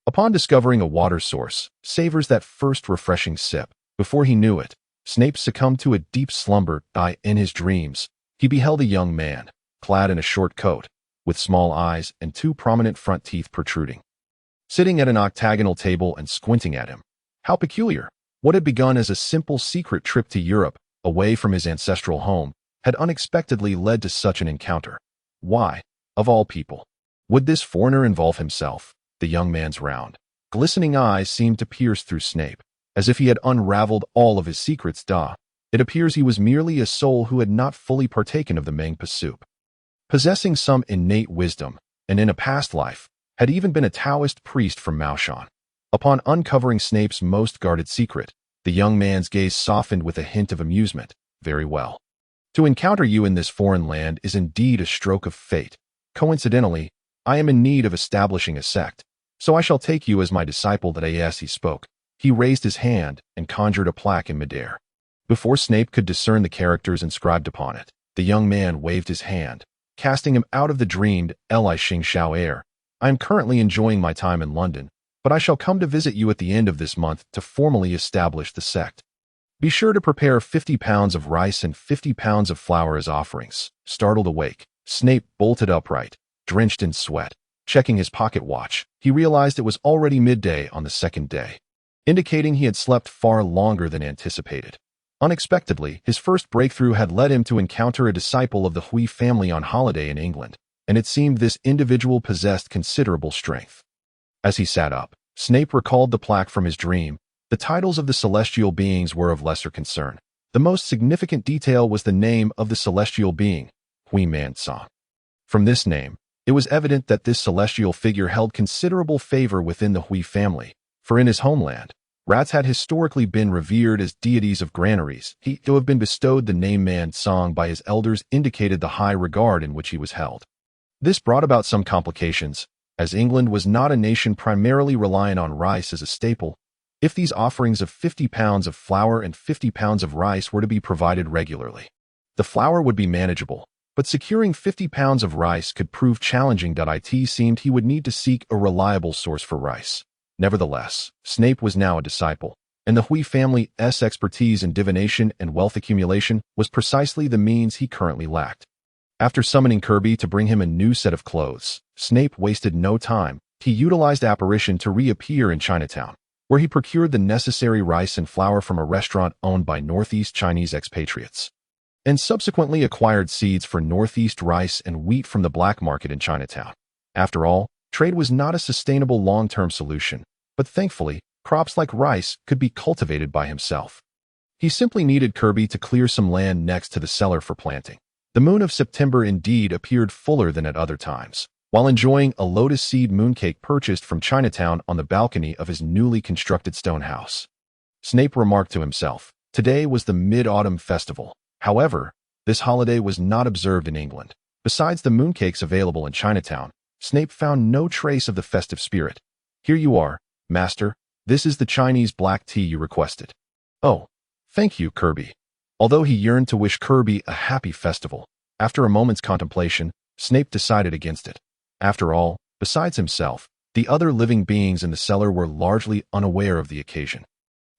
upon discovering a water source, savors that first refreshing sip. Before he knew it, Snape succumbed to a deep slumber. In his dreams, he beheld a young man, clad in a short coat, with small eyes and two prominent front teeth protruding, sitting at an octagonal table and squinting at him. How peculiar! What had begun as a simple secret trip to Europe, away from his ancestral home, had unexpectedly led to such an encounter. Why, of all people, would this foreigner involve himself? The young man's round, glistening eyes seemed to pierce through Snape, as if he had unraveled all of his secrets. It appears he was merely a soul who had not fully partaken of the Mangpa soup, possessing some innate wisdom, and in a past life, had even been a Taoist priest from Maoshan. Upon uncovering Snape's most guarded secret, the young man's gaze softened with a hint of amusement. "Very well. To encounter you in this foreign land is indeed a stroke of fate. Coincidentally, I am in need of establishing a sect, so I shall take you as my disciple." As he spoke, he raised his hand and conjured a plaque in midair. Before Snape could discern the characters inscribed upon it, the young man waved his hand, casting him out of the dreamed Li Xing Xiao air. "I am currently enjoying my time in London, but I shall come to visit you at the end of this month to formally establish the sect. Be sure to prepare 50 pounds of rice and 50 pounds of flour as offerings." Startled awake, Snape bolted upright, drenched in sweat. Checking his pocket watch, he realized it was already midday on the second day, indicating he had slept far longer than anticipated. Unexpectedly, his first breakthrough had led him to encounter a disciple of the Hui family on holiday in England, and it seemed this individual possessed considerable strength. As he sat up, Snape recalled the plaque from his dream. The titles of the celestial beings were of lesser concern. The most significant detail was the name of the celestial being, Hui Mansong. From this name, it was evident that this celestial figure held considerable favor within the Hui family, for in his homeland, rats had historically been revered as deities of granaries. He, to have been bestowed the name Mansong by his elders, indicated the high regard in which he was held. This brought about some complications, as England was not a nation primarily reliant on rice as a staple. If these offerings of 50 pounds of flour and 50 pounds of rice were to be provided regularly, the flour would be manageable, but securing 50 pounds of rice could prove challenging. It seemed he would need to seek a reliable source for rice. Nevertheless, Snape was now a disciple, and the Hui family's expertise in divination and wealth accumulation was precisely the means he currently lacked. After summoning Kirby to bring him a new set of clothes, Snape wasted no time. He utilized apparition to reappear in Chinatown, where he procured the necessary rice and flour from a restaurant owned by Northeast Chinese expatriates, and subsequently acquired seeds for Northeast rice and wheat from the black market in Chinatown. After all, trade was not a sustainable long-term solution, but thankfully, crops like rice could be cultivated by himself. He simply needed Kirby to clear some land next to the cellar for planting. The moon of September indeed appeared fuller than at other times. While enjoying a lotus seed mooncake purchased from Chinatown on the balcony of his newly constructed stone house, Snape remarked to himself, today was the Mid-Autumn Festival. However, this holiday was not observed in England. Besides the mooncakes available in Chinatown, Snape found no trace of the festive spirit. "Here you are, Master. This is the Chinese black tea you requested." "Oh, thank you, Kirby." Although he yearned to wish Kirby a happy festival, after a moment's contemplation, Snape decided against it. After all, besides himself, the other living beings in the cellar were largely unaware of the occasion.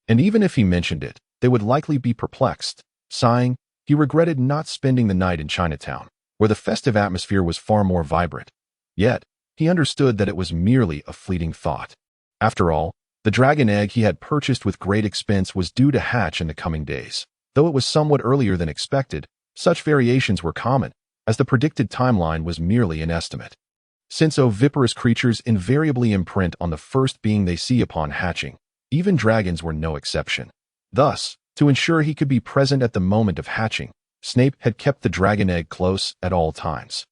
And even if he mentioned it, they would likely be perplexed. Sighing, he regretted not spending the night in Chinatown, where the festive atmosphere was far more vibrant. Yet, he understood that it was merely a fleeting thought. After all, The dragon egg he had purchased with great expense was due to hatch in the coming days. Though it was somewhat earlier than expected, such variations were common, as the predicted timeline was merely an estimate. Since oviparous creatures invariably imprint on the first being they see upon hatching, even dragons were no exception. Thus, to ensure he could be present at the moment of hatching, Snape had kept the dragon egg close at all times,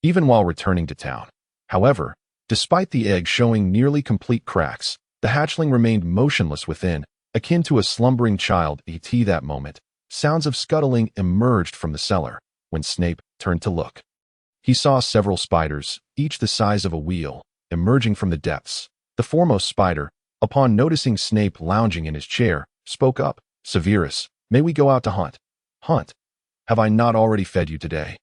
even while returning to town. However, despite the egg showing nearly complete cracks, the hatchling remained motionless within, akin to a slumbering child. At that moment, sounds of scuttling emerged from the cellar. When Snape turned to look, he saw several spiders, each the size of a wheel, emerging from the depths. The foremost spider, upon noticing Snape lounging in his chair, spoke up. "Severus, may we go out to hunt?" "Hunt? Have I not already fed you today?"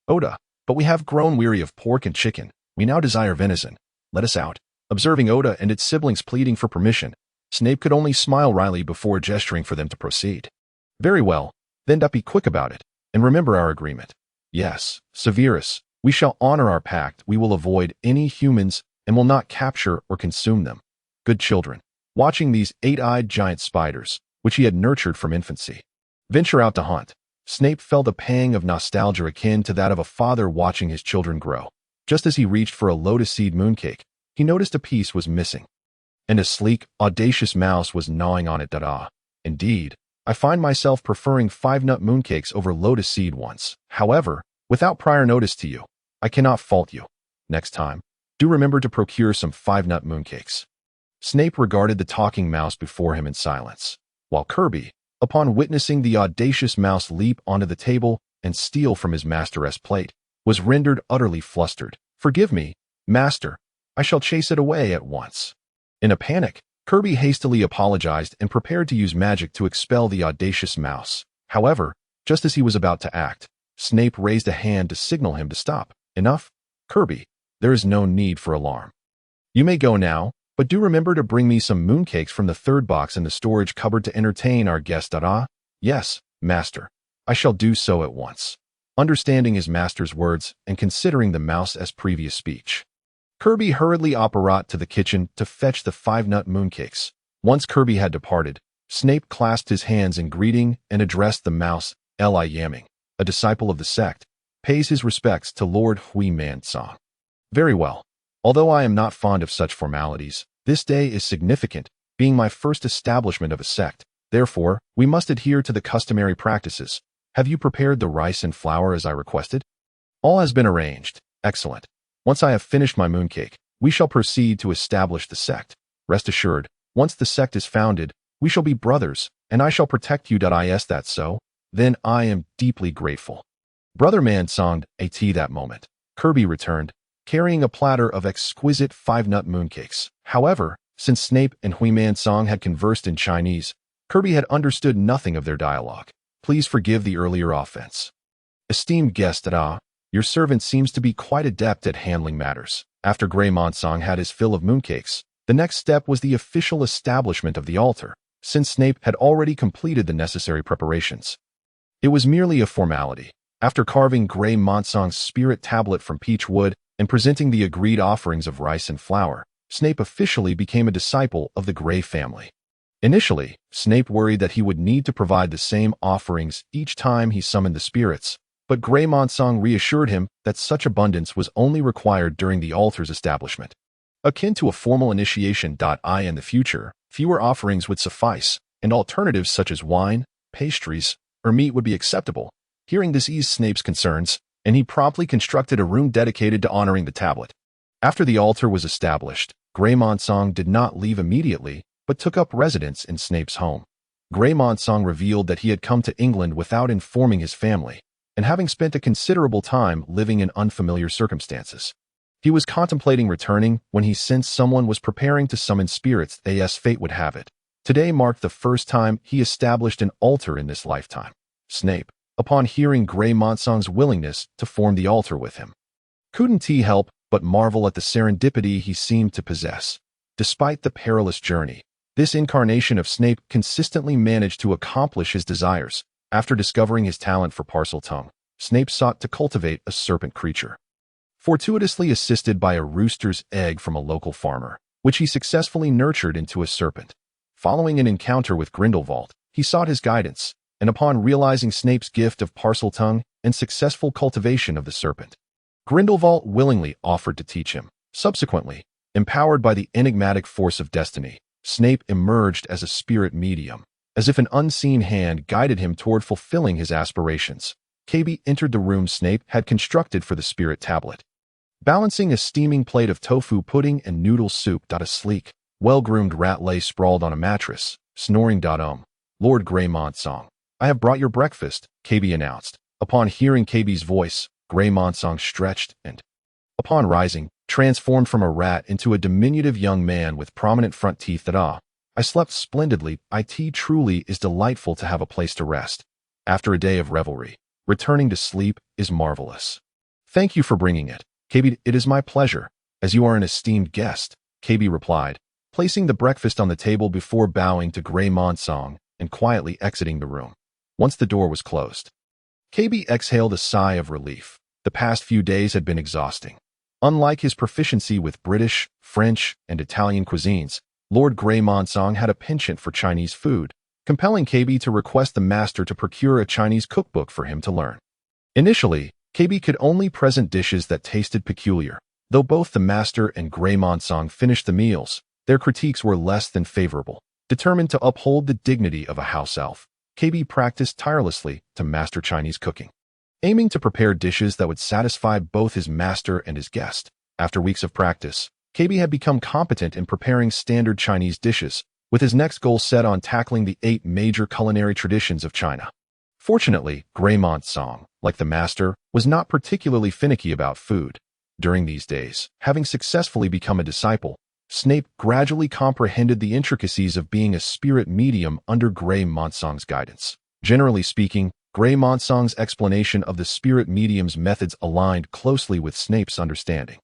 "Oda, but we have grown weary of pork and chicken. We now desire venison. Let us out." Observing Oda and its siblings pleading for permission, Snape could only smile wryly before gesturing for them to proceed. "Very well, then be quick about it, and remember our agreement." "Yes, Severus, we shall honor our pact. We will avoid any humans and will not capture or consume them." Good children. Watching these eight-eyed giant spiders, which he had nurtured from infancy, venture out to hunt, Snape felt a pang of nostalgia akin to that of a father watching his children grow. Just as he reached for a lotus seed mooncake, he noticed a piece was missing, and a sleek, audacious mouse was gnawing on it. Indeed, I find myself preferring 5-nut mooncakes over lotus seed ones. However, without prior notice to you, I cannot fault you. Next time, do remember to procure some 5-nut mooncakes. Snape regarded the talking mouse before him in silence, while Kirby, upon witnessing the audacious mouse leap onto the table and steal from his master's plate, was rendered utterly flustered. "Forgive me, master. I shall chase it away at once." In a panic, Kirby hastily apologized and prepared to use magic to expel the audacious mouse. However, just as he was about to act, Snape raised a hand to signal him to stop. "Enough, Kirby. There is no need for alarm. You may go now, but do remember to bring me some mooncakes from the third box in the storage cupboard to entertain our guest." "Yes, master. I shall do so at once." Understanding his master's words and considering the mouse as previous speech, Kirby hurriedly apparat to the kitchen to fetch the 5-nut mooncakes. Once Kirby had departed, Snape clasped his hands in greeting and addressed the mouse. "Eli Yamming, a disciple of the sect, pays his respects to Lord Hui-Man-Song." "Very well. Although I am not fond of such formalities, this day is significant, being my first establishment of a sect. Therefore, we must adhere to the customary practices. Have you prepared the rice and flour as I requested?" "All has been arranged." "Excellent. Once I have finished my mooncake, we shall proceed to establish the sect. Rest assured, once the sect is founded, we shall be brothers, and I shall protect you. Is that so? Then I am deeply grateful." Brother Man-song. At that moment, Kirby returned, carrying a platter of exquisite 5-nut mooncakes. However, since Snape and Hui-Man-song had conversed in Chinese, Kirby had understood nothing of their dialogue. "Please forgive the earlier offense. Esteemed guest, your servant seems to be quite adept at handling matters." After Gray-Man-song had his fill of mooncakes, the next step was the official establishment of the altar, since Snape had already completed the necessary preparations. It was merely a formality. After carving Gray-Man-song's spirit tablet from peach wood and presenting the agreed offerings of rice and flour, Snape officially became a disciple of the Gray family. Initially, Snape worried that he would need to provide the same offerings each time he summoned the spirits, but Gray-Man-song reassured him that such abundance was only required during the altar's establishment. Akin to a formal initiation. In the future, fewer offerings would suffice, and alternatives such as wine, pastries, or meat would be acceptable. Hearing this eased Snape's concerns, and he promptly constructed a room dedicated to honoring the tablet. After the altar was established, Gray-Man-song did not leave immediately, but took up residence in Snape's home. Gray-Man-song revealed that he had come to England without informing his family, and having spent a considerable time living in unfamiliar circumstances. He was contemplating returning when he sensed someone was preparing to summon spirits as fate would have it. Today marked the first time he established an altar in this lifetime. Snape, upon hearing Gray-Man-song's willingness to form the altar with him, couldn't he help but marvel at the serendipity he seemed to possess. Despite the perilous journey, this incarnation of Snape consistently managed to accomplish his desires. After discovering his talent for parcel tongue, Snape sought to cultivate a serpent creature. Fortuitously assisted by a rooster's egg from a local farmer, which he successfully nurtured into a serpent. Following an encounter with Grindelwald, he sought his guidance, and upon realizing Snape's gift of Parseltongue and successful cultivation of the serpent, Grindelwald willingly offered to teach him. Subsequently, empowered by the enigmatic force of destiny, Snape emerged as a spirit medium, as if an unseen hand guided him toward fulfilling his aspirations. KB entered the room Snape had constructed for the spirit tablet. Balancing a steaming plate of tofu pudding and noodle soup. A sleek, well-groomed rat lay sprawled on a mattress, snoring. Lord Grey-Monsong, I have brought your breakfast, KB announced. Upon hearing KB's voice, Grey-Monsong stretched and, upon rising, transformed from a rat into a diminutive young man with prominent front teeth. I slept splendidly. It truly is delightful to have a place to rest. After a day of revelry, returning to sleep is marvelous. Thank you for bringing it, KB. It is my pleasure, as you are an esteemed guest, KB replied, placing the breakfast on the table before bowing to Grey-Monsong and quietly exiting the room. Once the door was closed, KB exhaled a sigh of relief. The past few days had been exhausting. Unlike his proficiency with British, French, and Italian cuisines, Lord Grey-Monsong had a penchant for Chinese food, compelling KB to request the master to procure a Chinese cookbook for him to learn. Initially, KB could only present dishes that tasted peculiar. Though both the master and Grey-Monsong finished the meals, their critiques were less than favorable. Determined to uphold the dignity of a house elf, KB practiced tirelessly to master Chinese cooking, aiming to prepare dishes that would satisfy both his master and his guest. After weeks of practice, KB had become competent in preparing standard Chinese dishes, with his next goal set on tackling the 8 major culinary traditions of China. Fortunately, Grey-Monsong, like the master, was not particularly finicky about food. During these days, having successfully become a disciple, Snape gradually comprehended the intricacies of being a spirit medium under Grey-Monsong's guidance. Generally speaking, Grey-Monsong's explanation of the spirit medium's methods aligned closely with Snape's understanding.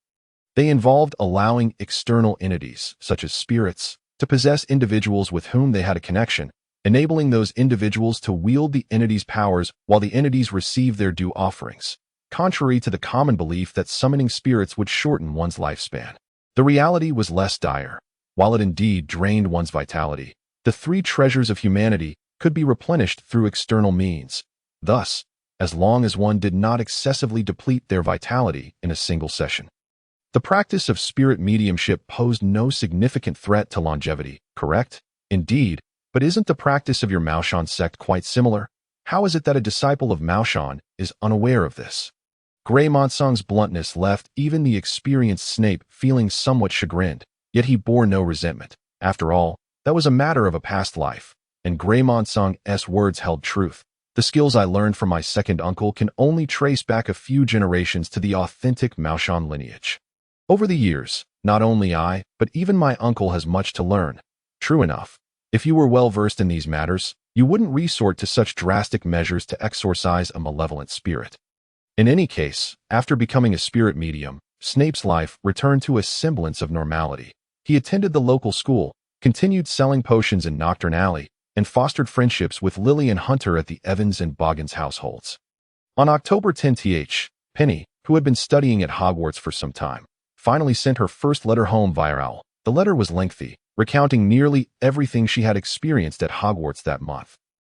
They involved allowing external entities, such as spirits, to possess individuals with whom they had a connection, enabling those individuals to wield the entity's powers while the entities receive their due offerings, contrary to the common belief that summoning spirits would shorten one's lifespan. The reality was less dire. While it indeed drained one's vitality, the 3 treasures of humanity could be replenished through external means. Thus, as long as one did not excessively deplete their vitality in a single session, the practice of spirit mediumship posed no significant threat to longevity, correct? Indeed, but isn't the practice of your Maoshan sect quite similar? How is it that a disciple of Maoshan is unaware of this? Grey-Monsong's bluntness left even the experienced Snape feeling somewhat chagrined, yet he bore no resentment. After all, that was a matter of a past life, and Grey-Monsong's words held truth. The skills I learned from my second uncle can only trace back a few generations to the authentic Maoshan lineage. Over the years, not only I, but even my uncle has much to learn. True enough, if you were well versed in these matters, you wouldn't resort to such drastic measures to exorcise a malevolent spirit. In any case, after becoming a spirit medium, Snape's life returned to a semblance of normality. He attended the local school, continued selling potions in Nocturne Alley, and fostered friendships with Lily and Hunter at the Evans and Boggins households. On October 10th, Penny, who had been studying at Hogwarts for some time, finally sent her first letter home via owl. The letter was lengthy, recounting nearly everything she had experienced at Hogwarts that month,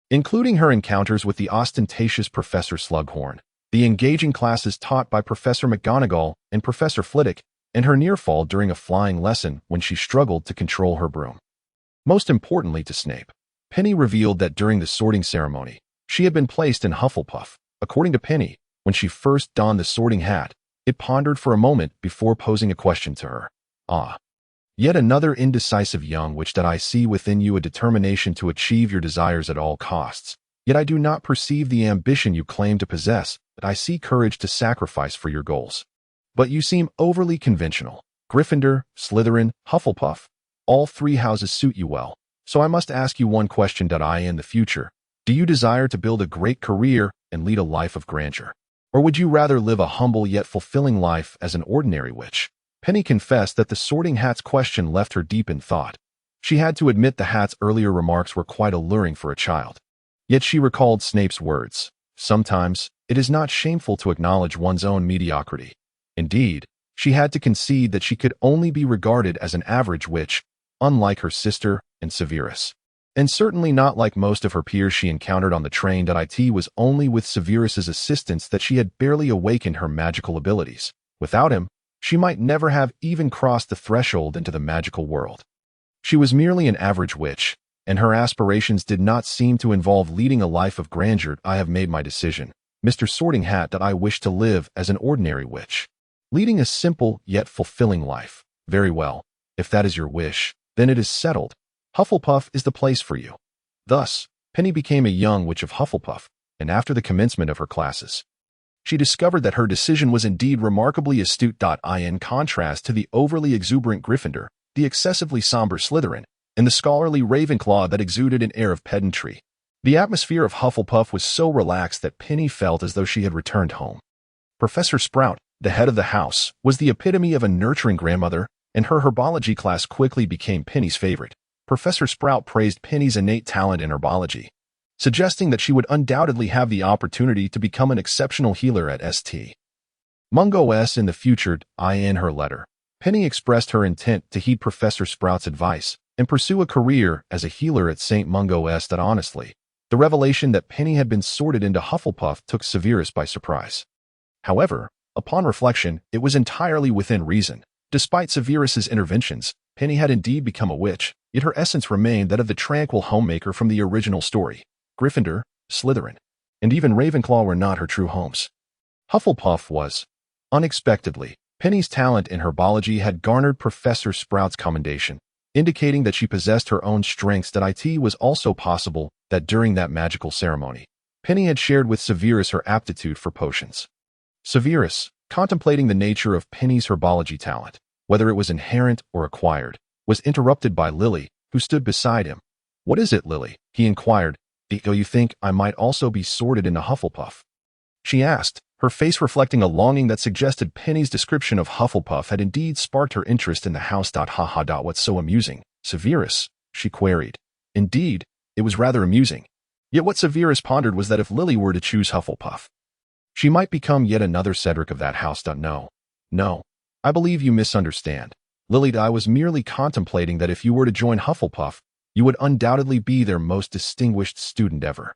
including her encounters with the ostentatious Professor Slughorn, the engaging classes taught by Professor McGonagall and Professor Flitwick, and her near fall during a flying lesson when she struggled to control her broom. Most importantly to Snape, Penny revealed that during the sorting ceremony, she had been placed in Hufflepuff. According to Penny, when she first donned the sorting hat, it pondered for a moment before posing a question to her. Yet another indecisive young witch that I see within you, a determination to achieve your desires at all costs. Yet I do not perceive the ambition you claim to possess, but I see courage to sacrifice for your goals. But you seem overly conventional. Gryffindor, Slytherin, Hufflepuff. All 3 houses suit you well. So I must ask you one question. In the future, do you desire to build a great career and lead a life of grandeur? Or would you rather live a humble yet fulfilling life as an ordinary witch? Penny confessed that the sorting hat's question left her deep in thought. She had to admit the hat's earlier remarks were quite alluring for a child. Yet she recalled Snape's words. Sometimes, it is not shameful to acknowledge one's own mediocrity. Indeed, She had to concede that she could only be regarded as an average witch, unlike her sister and Severus. And certainly not like most of her peers she encountered on the train. It was only with Severus's assistance that she had barely awakened her magical abilities. Without him, she might never have even crossed the threshold into the magical world. She was merely an average witch, and her aspirations did not seem to involve leading a life of grandeur. I have made my decision, Mr. Sorting Hat, that I wish to live as an ordinary witch, leading a simple yet fulfilling life. Very well, if that is your wish, then it is settled. Hufflepuff is the place for you. Thus, Penny became a young witch of Hufflepuff, and after the commencement of her classes, she discovered that her decision was indeed remarkably astute. In contrast to the overly exuberant Gryffindor, the excessively somber Slytherin, and the scholarly Ravenclaw that exuded an air of pedantry, the atmosphere of Hufflepuff was so relaxed that Penny felt as though she had returned home. Professor Sprout, the head of the house, was the epitome of a nurturing grandmother, and her herbology class quickly became Penny's favorite. Professor Sprout praised Penny's innate talent in herbology, suggesting that she would undoubtedly have the opportunity to become an exceptional healer at St. Mungo S. in the future. In her letter, Penny expressed her intent to heed Professor Sprout's advice and pursue a career as a healer at St. Mungo S. Honestly, the revelation that Penny had been sorted into Hufflepuff took Severus by surprise. However, upon reflection, it was entirely within reason. Despite Severus's interventions, Penny had indeed become a witch, yet her essence remained that of the tranquil homemaker from the original story. Gryffindor, Slytherin, and even Ravenclaw were not her true homes. Hufflepuff was. Unexpectedly, Penny's talent in herbology had garnered Professor Sprout's commendation, indicating that she possessed her own strengths. It was also possible that during that magical ceremony, Penny had shared with Severus her aptitude for potions. Severus, contemplating the nature of Penny's herbology talent, whether it was inherent or acquired, was interrupted by Lily, who stood beside him. "What is it, Lily?" he inquired. "Do you think I might also be sorted into Hufflepuff?" she asked, her face reflecting a longing that suggested Penny's description of Hufflepuff had indeed sparked her interest in the house. What's so amusing, Severus?" she queried. Indeed, it was rather amusing. Yet what Severus pondered was that if Lily were to choose Hufflepuff, she might become yet another Cedric of that house. No, I believe you misunderstand. Lily, I was merely contemplating that if you were to join Hufflepuff, you would undoubtedly be their most distinguished student ever.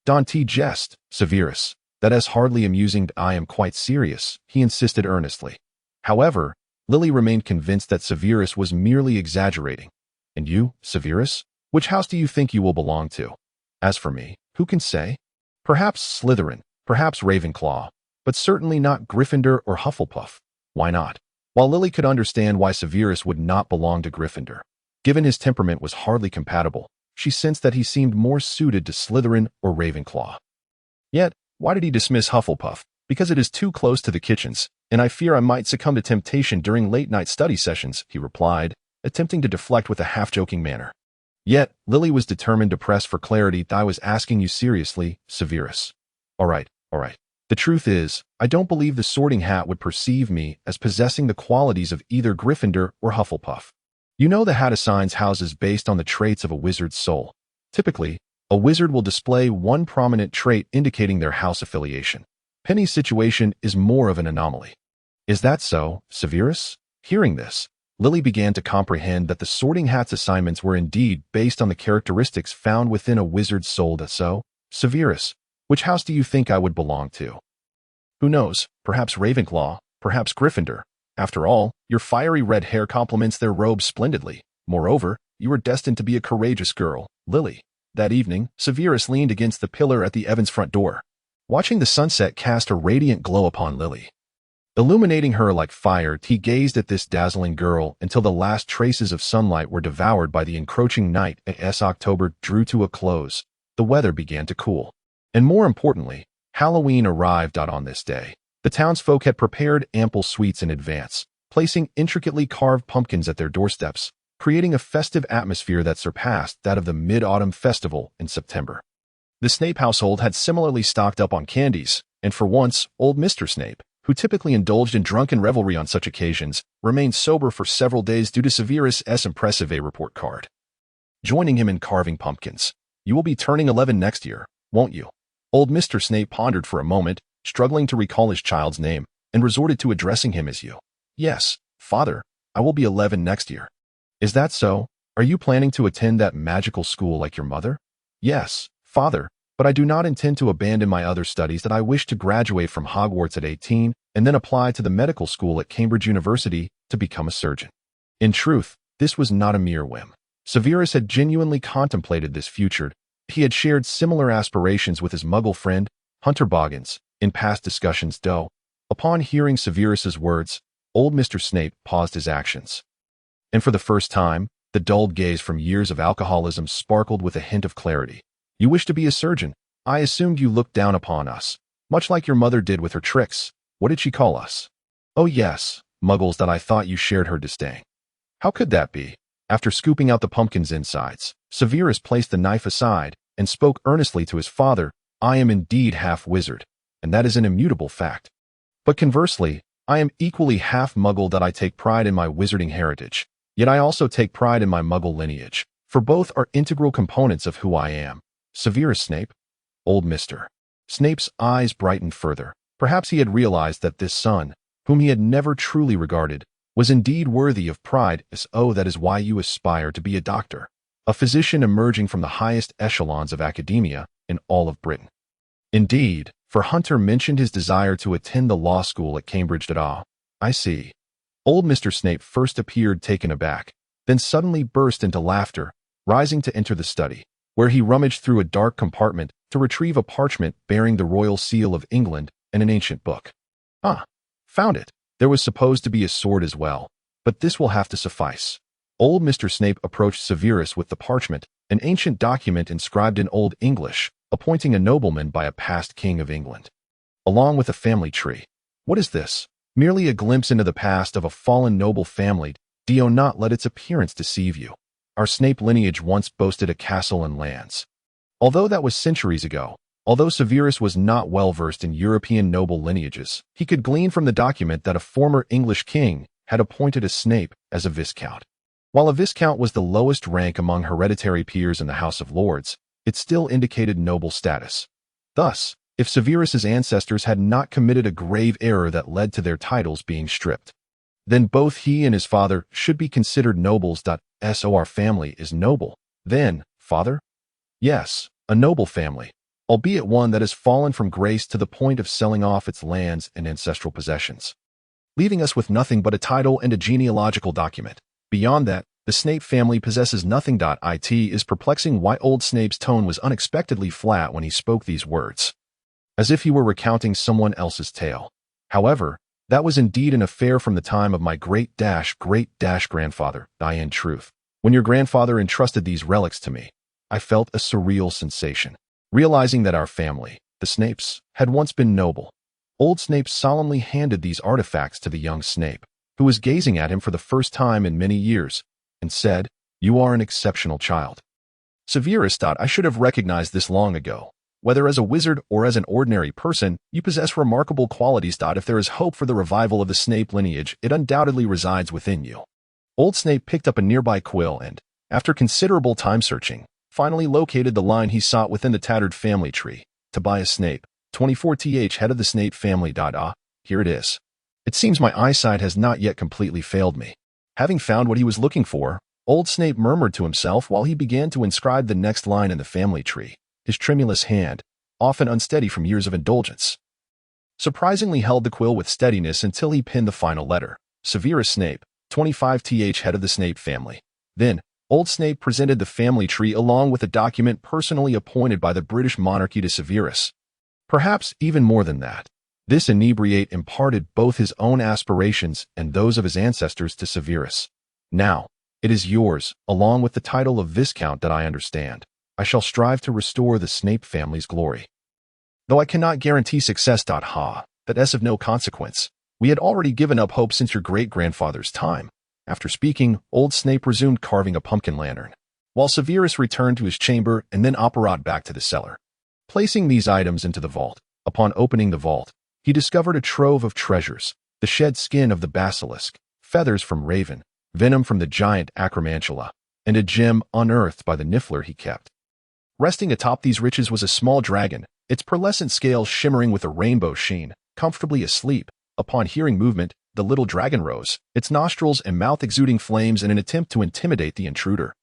Don't jest, Severus. That is hardly amusing. I am quite serious, he insisted earnestly. However, Lily remained convinced that Severus was merely exaggerating. "And you, Severus? Which house do you think you will belong to?" "As for me, who can say? Perhaps Slytherin, perhaps Ravenclaw, but certainly not Gryffindor or Hufflepuff." "Why not?" While Lily could understand why Severus would not belong to Gryffindor, given his temperament was hardly compatible, she sensed that he seemed more suited to Slytherin or Ravenclaw. Yet, why did he dismiss Hufflepuff? "Because it is too close to the kitchens, and I fear I might succumb to temptation during late-night study sessions," he replied, attempting to deflect with a half-joking manner. Yet, Lily was determined to press for clarity. "I was asking you seriously, Severus." All right. The truth is, I don't believe the Sorting Hat would perceive me as possessing the qualities of either Gryffindor or Hufflepuff. You know the hat assigns houses based on the traits of a wizard's soul. Typically, a wizard will display one prominent trait indicating their house affiliation. Penny's situation is more of an anomaly. "Is that so, Severus?" Hearing this, Lily began to comprehend that the Sorting Hat's assignments were indeed based on the characteristics found within a wizard's soul. "So, Severus, which house do you think I would belong to?" "Who knows, perhaps Ravenclaw, perhaps Gryffindor. After all, your fiery red hair complements their robes splendidly. Moreover, you are destined to be a courageous girl, Lily." That evening, Severus leaned against the pillar at the Evans' front door, watching the sunset cast a radiant glow upon Lily. Illuminating her like fire, he gazed at this dazzling girl until the last traces of sunlight were devoured by the encroaching night. As October drew to a close, the weather began to cool. And more importantly, Halloween arrived. On this day, the townsfolk had prepared ample sweets in advance, placing intricately carved pumpkins at their doorsteps, creating a festive atmosphere that surpassed that of the Mid-Autumn Festival in September. The Snape household had similarly stocked up on candies, and for once, old Mr. Snape, who typically indulged in drunken revelry on such occasions, remained sober for several days due to Severus's impressive report card. Joining him in carving pumpkins. "You will be turning 11 next year, won't you?" Old Mr. Snape pondered for a moment, struggling to recall his child's name, and resorted to addressing him as you. Yes, father, I will be 11 next year. Is that so? Are you planning to attend that magical school like your mother? Yes, father, but I do not intend to abandon my other studies that I wish to graduate from Hogwarts at 18 and then apply to the medical school at Cambridge University to become a surgeon. In truth, this was not a mere whim. Severus had genuinely contemplated this future. He had shared similar aspirations with his muggle friend, Hunter Boggins, in past discussions, though. Upon hearing Severus's words, old Mr. Snape paused his actions. And for the first time, the dulled gaze from years of alcoholism sparkled with a hint of clarity. You wish to be a surgeon? I assumed you looked down upon us, much like your mother did with her tricks. What did she call us? Oh yes, muggles, that I thought you shared her disdain. How could that be? After scooping out the pumpkin's insides, Severus placed the knife aside and spoke earnestly to his father. I am indeed half wizard, and that is an immutable fact. But conversely, I am equally half muggle, that I take pride in my wizarding heritage. Yet I also take pride in my muggle lineage, for both are integral components of who I am. Severus Snape? Old Mr. Snape's eyes brightened further. Perhaps he had realized that this son, whom he had never truly regarded, was indeed worthy of pride. Oh, that is why you aspire to be a doctor, a physician emerging from the highest echelons of academia in all of Britain. Indeed, for Hunter mentioned his desire to attend the law school at Cambridge. I see. Old Mr. Snape first appeared taken aback, then suddenly burst into laughter, rising to enter the study, where he rummaged through a dark compartment to retrieve a parchment bearing the royal seal of England and an ancient book. Ah, found it. There was supposed to be a sword as well, but this will have to suffice. Old Mr. Snape approached Severus with the parchment, an ancient document inscribed in Old English, appointing a nobleman by a past king of England, along with a family tree. What is this? Merely a glimpse into the past of a fallen noble family. Do not let its appearance deceive you. Our Snape lineage once boasted a castle and lands. Although that was centuries ago, although Severus was not well versed in European noble lineages, he could glean from the document that a former English king had appointed a Snape as a viscount. While a viscount was the lowest rank among hereditary peers in the House of Lords, it still indicated noble status. Thus, if Severus's ancestors had not committed a grave error that led to their titles being stripped, then both he and his father should be considered nobles. So our family is noble. Then, father? Yes, a noble family, albeit one that has fallen from grace to the point of selling off its lands and ancestral possessions, leaving us with nothing but a title and a genealogical document. Beyond that, the Snape family possesses nothing. It is perplexing why old Snape's tone was unexpectedly flat when he spoke these words, as if he were recounting someone else's tale. However, that was indeed an affair from the time of my great-grandfather. In truth, when your grandfather entrusted these relics to me, I felt a surreal sensation, realizing that our family, the Snapes, had once been noble. Old Snape solemnly handed these artifacts to the young Snape, who was gazing at him for the first time in many years, and said, "You are an exceptional child." Severus, I should have recognized this long ago. Whether as a wizard or as an ordinary person, you possess remarkable qualities. If there is hope for the revival of the Snape lineage, it undoubtedly resides within you. Old Snape picked up a nearby quill and, after considerable time searching, finally located the line he sought within the tattered family tree. Tobias Snape, 24th, head of the Snape family. Here it is. It seems my eyesight has not yet completely failed me. Having found what he was looking for, old Snape murmured to himself while he began to inscribe the next line in the family tree, his tremulous hand, often unsteady from years of indulgence, surprisingly held the quill with steadiness until he pinned the final letter. Severus Snape, 25th, head of the Snape family. Then, old Snape presented the family tree along with a document personally appointed by the British monarchy to Severus. Perhaps even more than that, this inebriate imparted both his own aspirations and those of his ancestors to Severus. Now, it is yours, along with the title of Viscount. I understand. I shall strive to restore the Snape family's glory. Though I cannot guarantee success. That's of no consequence. We had already given up hope since your great-grandfather's time. After speaking, old Snape resumed carving a pumpkin lantern, while Severus returned to his chamber and then apparat back to the cellar. Placing these items into the vault, upon opening the vault, he discovered a trove of treasures: the shed skin of the basilisk, feathers from raven, venom from the giant acromantula, and a gem unearthed by the niffler he kept. Resting atop these riches was a small dragon, its pearlescent scales shimmering with a rainbow sheen, comfortably asleep. Upon hearing movement, the little dragon rose, its nostrils and mouth exuding flames in an attempt to intimidate the intruder.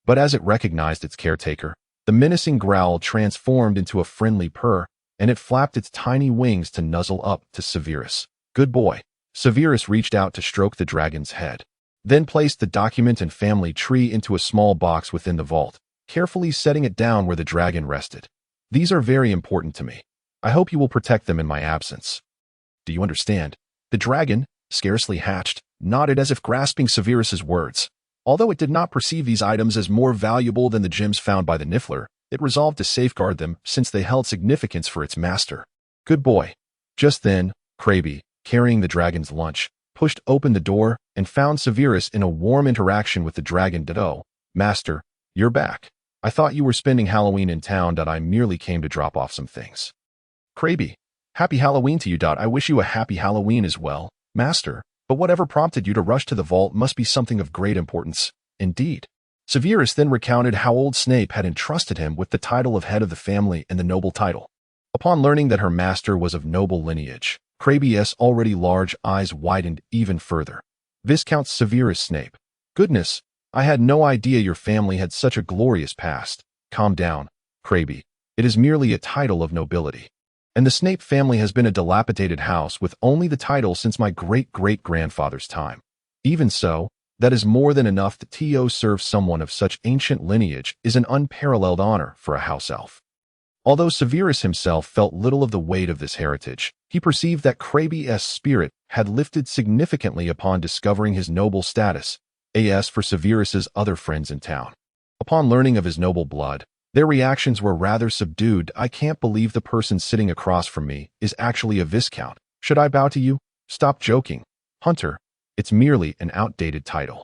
But as it recognized its caretaker, the menacing growl transformed into a friendly purr, and it flapped its tiny wings to nuzzle up to Severus. Good boy. Severus reached out to stroke the dragon's head, then placed the document and family tree into a small box within the vault, carefully setting it down where the dragon rested. These are very important to me. I hope you will protect them in my absence. Do you understand? The dragon, scarcely hatched, nodded as if grasping Severus's words. Although it did not perceive these items as more valuable than the gems found by the Niffler, it resolved to safeguard them since they held significance for its master. Good boy. Just then, Kraby, carrying the dragon's lunch, pushed open the door and found Severus in a warm interaction with the dragon. Oh, Master, you're back. I thought you were spending Halloween in town. I merely came to drop off some things. Kraby, happy Halloween to you. I wish you a happy Halloween as well, Master, but whatever prompted you to rush to the vault must be something of great importance. Indeed. Severus then recounted how old Snape had entrusted him with the title of head of the family and the noble title. Upon learning that her master was of noble lineage, Kraby's already large eyes widened even further. Viscount Severus Snape. Goodness, I had no idea your family had such a glorious past. Calm down, Kraby. It is merely a title of nobility. And the Snape family has been a dilapidated house with only the title since my great-great-grandfather's time. Even so, that is more than enough that to serve someone of such ancient lineage is an unparalleled honor for a house elf. Although Severus himself felt little of the weight of this heritage, he perceived that Kraby's spirit had lifted significantly upon discovering his noble status, as for Severus's other friends in town. Upon learning of his noble blood, their reactions were rather subdued. I can't believe the person sitting across from me is actually a viscount. Should I bow to you? Stop joking, Hunter. It's merely an outdated title.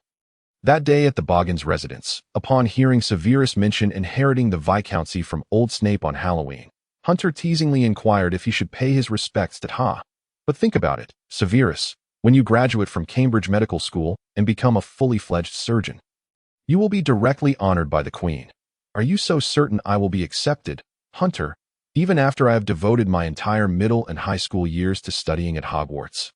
That day at the Boggins residence, upon hearing Severus mention inheriting the viscountcy from old Snape on Halloween, Hunter teasingly inquired if he should pay his respects to Ha. But think about it, Severus, when you graduate from Cambridge Medical School and become a fully fledged surgeon, you will be directly honored by the Queen. Are you so certain I will be accepted, Hunter, even after I have devoted my entire middle and high school years to studying at Hogwarts?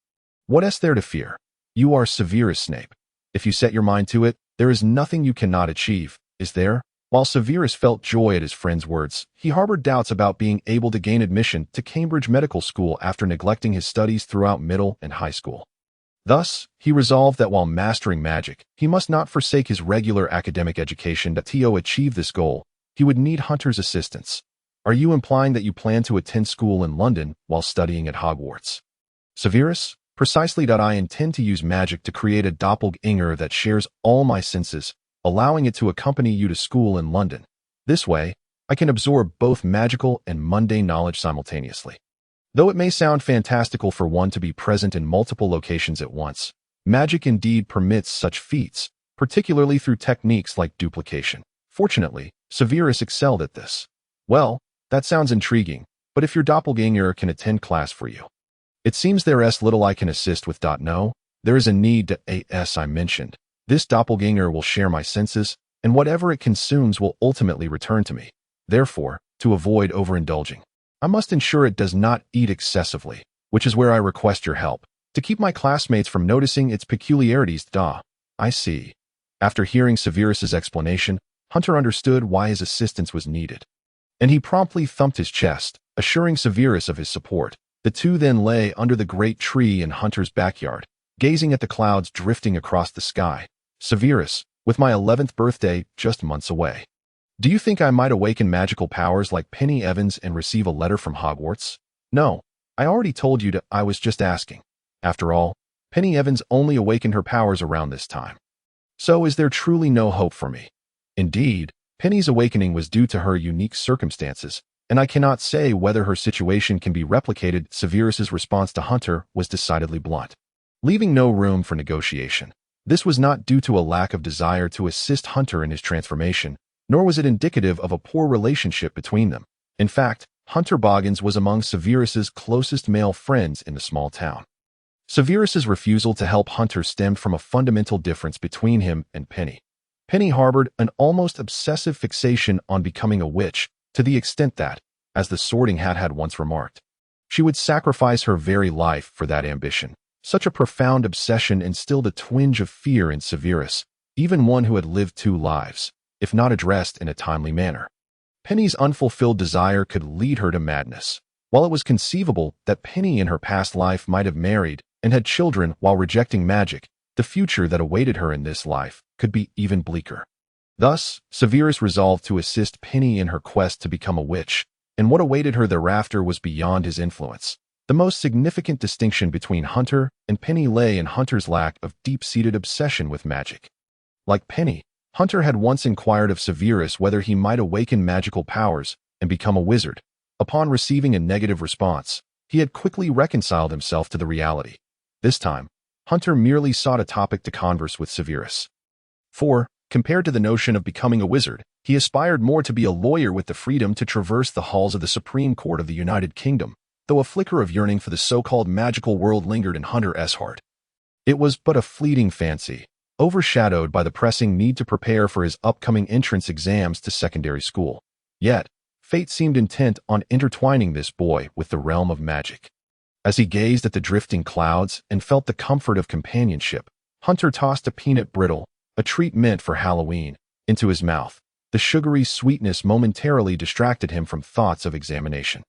What is there to fear? You are Severus Snape. If you set your mind to it, there is nothing you cannot achieve, is there? While Severus felt joy at his friend's words, he harbored doubts about being able to gain admission to Cambridge Medical School after neglecting his studies throughout middle and high school. Thus, he resolved that while mastering magic, he must not forsake his regular academic education. To achieve this goal, he would need Hunter's assistance. Are you implying that you plan to attend school in London while studying at Hogwarts? Severus? Precisely. I intend to use magic to create a doppelganger that shares all my senses, allowing it to accompany you to school in London. This way, I can absorb both magical and mundane knowledge simultaneously. Though it may sound fantastical for one to be present in multiple locations at once, magic indeed permits such feats, particularly through techniques like duplication. Fortunately, Severus excelled at this. Well, that sounds intriguing, but if your doppelganger can attend class for you, it seems there is little I can assist with. No, there is a need to, as I mentioned. This doppelganger will share my senses, and whatever it consumes will ultimately return to me. Therefore, to avoid overindulging, I must ensure it does not eat excessively, which is where I request your help, to keep my classmates from noticing its peculiarities. I see. After hearing Severus's explanation, Hunter understood why his assistance was needed, and he promptly thumped his chest, assuring Severus of his support. The two then lay under the great tree in Hunter's backyard, gazing at the clouds drifting across the sky. Severus, with my 11th birthday just months away, do you think I might awaken magical powers like Penny Evans and receive a letter from Hogwarts? No, I already told you to. I was just asking. After all, Penny Evans only awakened her powers around this time. So is there truly no hope for me? Indeed, Penny's awakening was due to her unique circumstances, and I cannot say whether her situation can be replicated. Severus's response to Hunter was decidedly blunt, leaving no room for negotiation. This was not due to a lack of desire to assist Hunter in his transformation, nor was it indicative of a poor relationship between them. In fact, Hunter Boggins was among Severus's closest male friends in the small town. Severus's refusal to help Hunter stemmed from a fundamental difference between him and Penny. Penny harbored an almost obsessive fixation on becoming a witch, to the extent that, as the Sorting Hat had once remarked, she would sacrifice her very life for that ambition. Such a profound obsession instilled a twinge of fear in Severus, even one who had lived 2 lives, if not addressed in a timely manner. Penny's unfulfilled desire could lead her to madness. While it was conceivable that Penny in her past life might have married and had children while rejecting magic, the future that awaited her in this life could be even bleaker. Thus, Severus resolved to assist Penny in her quest to become a witch, and what awaited her thereafter was beyond his influence. The most significant distinction between Hunter and Penny lay in Hunter's lack of deep-seated obsession with magic. Like Penny, Hunter had once inquired of Severus whether he might awaken magical powers and become a wizard. Upon receiving a negative response, he had quickly reconciled himself to the reality. This time, Hunter merely sought a topic to converse with Severus. For, compared to the notion of becoming a wizard, he aspired more to be a lawyer with the freedom to traverse the halls of the Supreme Court of the United Kingdom, though a flicker of yearning for the so-called magical world lingered in Hunter's heart. It was but a fleeting fancy, overshadowed by the pressing need to prepare for his upcoming entrance exams to secondary school. Yet, fate seemed intent on intertwining this boy with the realm of magic. As he gazed at the drifting clouds and felt the comfort of companionship, Hunter tossed a peanut brittle, a treat meant for Halloween, into his mouth. The sugary sweetness momentarily distracted him from thoughts of examination.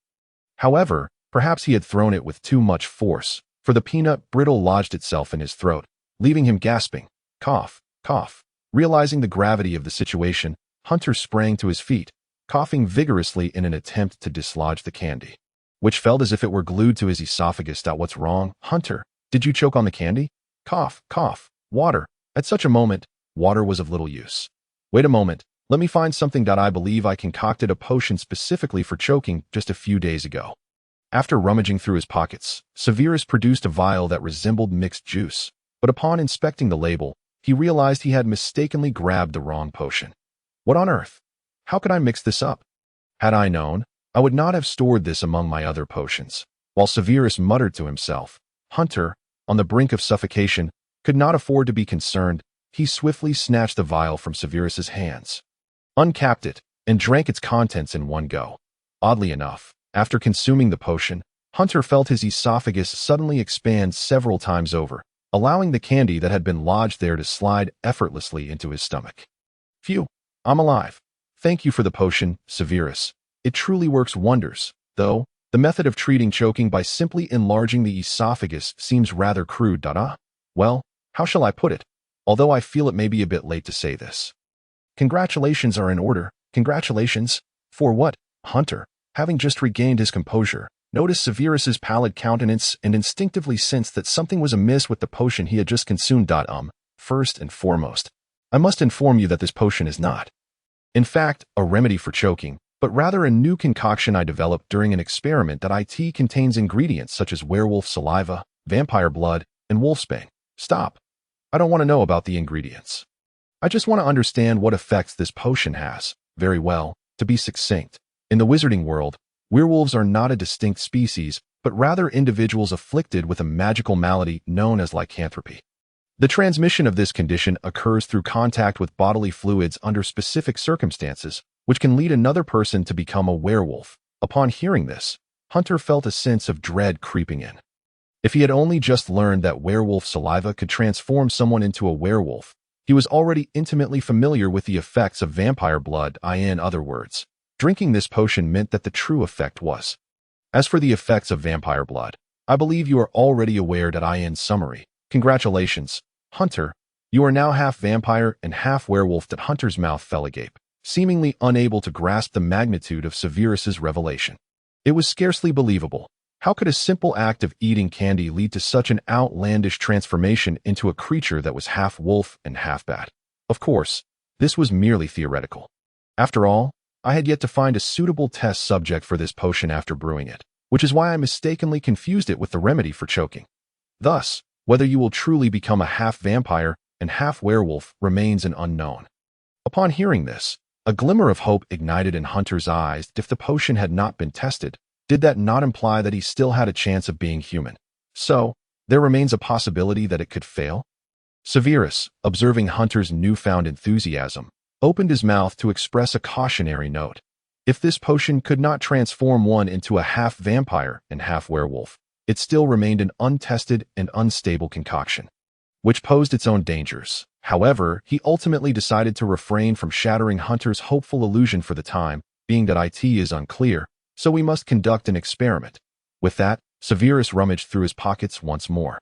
However, perhaps he had thrown it with too much force, for the peanut brittle lodged itself in his throat, leaving him gasping. Cough, cough. Realizing the gravity of the situation, Hunter sprang to his feet, coughing vigorously in an attempt to dislodge the candy, which felt as if it were glued to his esophagus. What's wrong, Hunter? Did you choke on the candy? Cough, cough. Water. At such a moment, water was of little use. Wait a moment. Let me find something. I believe I concocted a potion specifically for choking just a few days ago. After rummaging through his pockets, Severus produced a vial that resembled mixed juice, but upon inspecting the label, he realized he had mistakenly grabbed the wrong potion. What on earth? How could I mix this up? Had I known, I would not have stored this among my other potions. While Severus muttered to himself, Hunter, on the brink of suffocation, could not afford to be concerned. He swiftly snatched the vial from Severus's hands, uncapped it, and drank its contents in one go. Oddly enough, after consuming the potion, Hunter felt his esophagus suddenly expand several times over, allowing the candy that had been lodged there to slide effortlessly into his stomach. Phew, I'm alive. Thank you for the potion, Severus. It truly works wonders, though the method of treating choking by simply enlarging the esophagus seems rather crude. Well, how shall I put it? Although I feel it may be a bit late to say this. Congratulations are in order. Congratulations? For what? Hunter, having just regained his composure, noticed Severus's pallid countenance and instinctively sensed that something was amiss with the potion he had just consumed. First and foremost, I must inform you that this potion is not, in fact, a remedy for choking, but rather a new concoction I developed during an experiment. It contains ingredients such as werewolf saliva, vampire blood, and wolfsbane. Stop. I don't want to know about the ingredients. I just want to understand what effects this potion has. Very well, to be succinct. In the wizarding world, werewolves are not a distinct species, but rather individuals afflicted with a magical malady known as lycanthropy. The transmission of this condition occurs through contact with bodily fluids under specific circumstances, which can lead another person to become a werewolf. Upon hearing this, Hunter felt a sense of dread creeping in. If he had only just learned that werewolf saliva could transform someone into a werewolf, he was already intimately familiar with the effects of vampire blood. In other words, drinking this potion meant that the true effect was. As for the effects of vampire blood, I believe you are already aware. In summary, congratulations, Hunter. You are now half vampire and half werewolf. Hunter's mouth fell agape, seemingly unable to grasp the magnitude of Severus's revelation. It was scarcely believable. How could a simple act of eating candy lead to such an outlandish transformation into a creature that was half wolf and half bat? Of course, this was merely theoretical. After all, I had yet to find a suitable test subject for this potion after brewing it, which is why I mistakenly confused it with the remedy for choking. Thus, whether you will truly become a half vampire and half werewolf remains an unknown. Upon hearing this, a glimmer of hope ignited in Hunter's eyes. If the potion had not been tested, did that not imply that he still had a chance of being human? So, there remains a possibility that it could fail? Severus, observing Hunter's newfound enthusiasm, opened his mouth to express a cautionary note. If this potion could not transform one into a half vampire and half werewolf, it still remained an untested and unstable concoction, which posed its own dangers. However, he ultimately decided to refrain from shattering Hunter's hopeful illusion for the time, being that it is unclear, so we must conduct an experiment. With that, Severus rummaged through his pockets once more,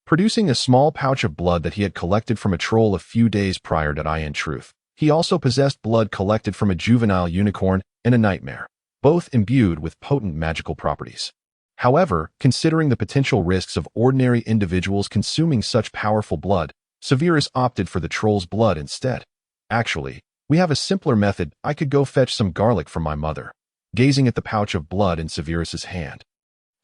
producing a small pouch of blood that he had collected from a troll a few days prior. In truth, he also possessed blood collected from a juvenile unicorn and a nightmare, both imbued with potent magical properties. However, considering the potential risks of ordinary individuals consuming such powerful blood, Severus opted for the troll's blood instead. Actually, we have a simpler method. I could go fetch some garlic from my mother. Gazing at the pouch of blood in Severus's hand,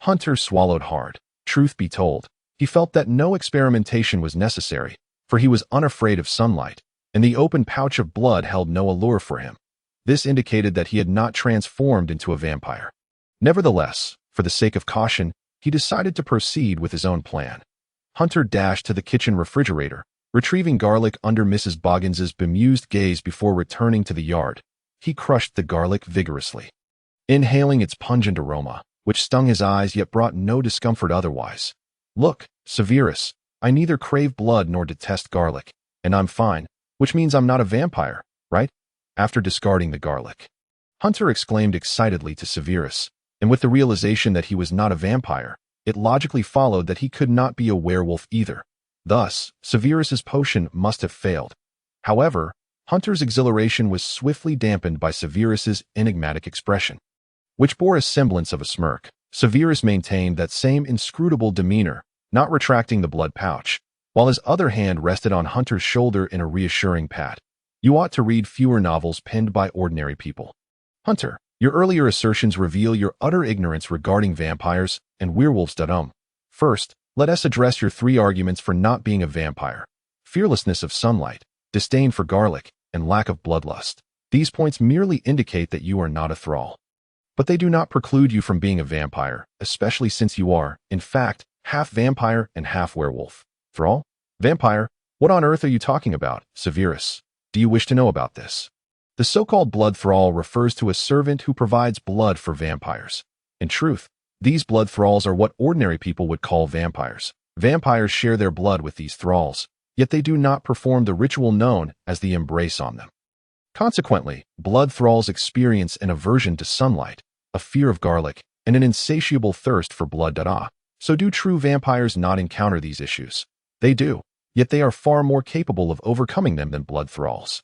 Hunter swallowed hard. Truth be told, he felt that no experimentation was necessary, for he was unafraid of sunlight, and the open pouch of blood held no allure for him. This indicated that he had not transformed into a vampire. Nevertheless, for the sake of caution, he decided to proceed with his own plan. Hunter dashed to the kitchen refrigerator, retrieving garlic under Mrs. Boggins's bemused gaze before returning to the yard. He crushed the garlic vigorously, inhaling its pungent aroma, which stung his eyes yet brought no discomfort otherwise. Look, Severus, I neither crave blood nor detest garlic, and I'm fine, which means I'm not a vampire, right? After discarding the garlic, Hunter exclaimed excitedly to Severus, and with the realization that he was not a vampire, it logically followed that he could not be a werewolf either. Thus, Severus's potion must have failed. However, Hunter's exhilaration was swiftly dampened by Severus's enigmatic expression, which bore a semblance of a smirk. Severus maintained that same inscrutable demeanor, not retracting the blood pouch, while his other hand rested on Hunter's shoulder in a reassuring pat. You ought to read fewer novels penned by ordinary people. Hunter, your earlier assertions reveal your utter ignorance regarding vampires and werewolves. First, let us address your 3 arguments for not being a vampire: fearlessness of sunlight, disdain for garlic, and lack of bloodlust. These points merely indicate that you are not a thrall, but they do not preclude you from being a vampire, especially since you are, in fact, half vampire and half werewolf. Thrall? Vampire? What on earth are you talking about, Severus? Do you wish to know about this? The so-called blood thrall refers to a servant who provides blood for vampires. In truth, these blood thralls are what ordinary people would call vampires. Vampires share their blood with these thralls, yet they do not perform the ritual known as the embrace on them. Consequently, blood thralls experience an aversion to sunlight, a fear of garlic, and an insatiable thirst for blood. So do true vampires not encounter these issues? They do, yet they are far more capable of overcoming them than blood thralls.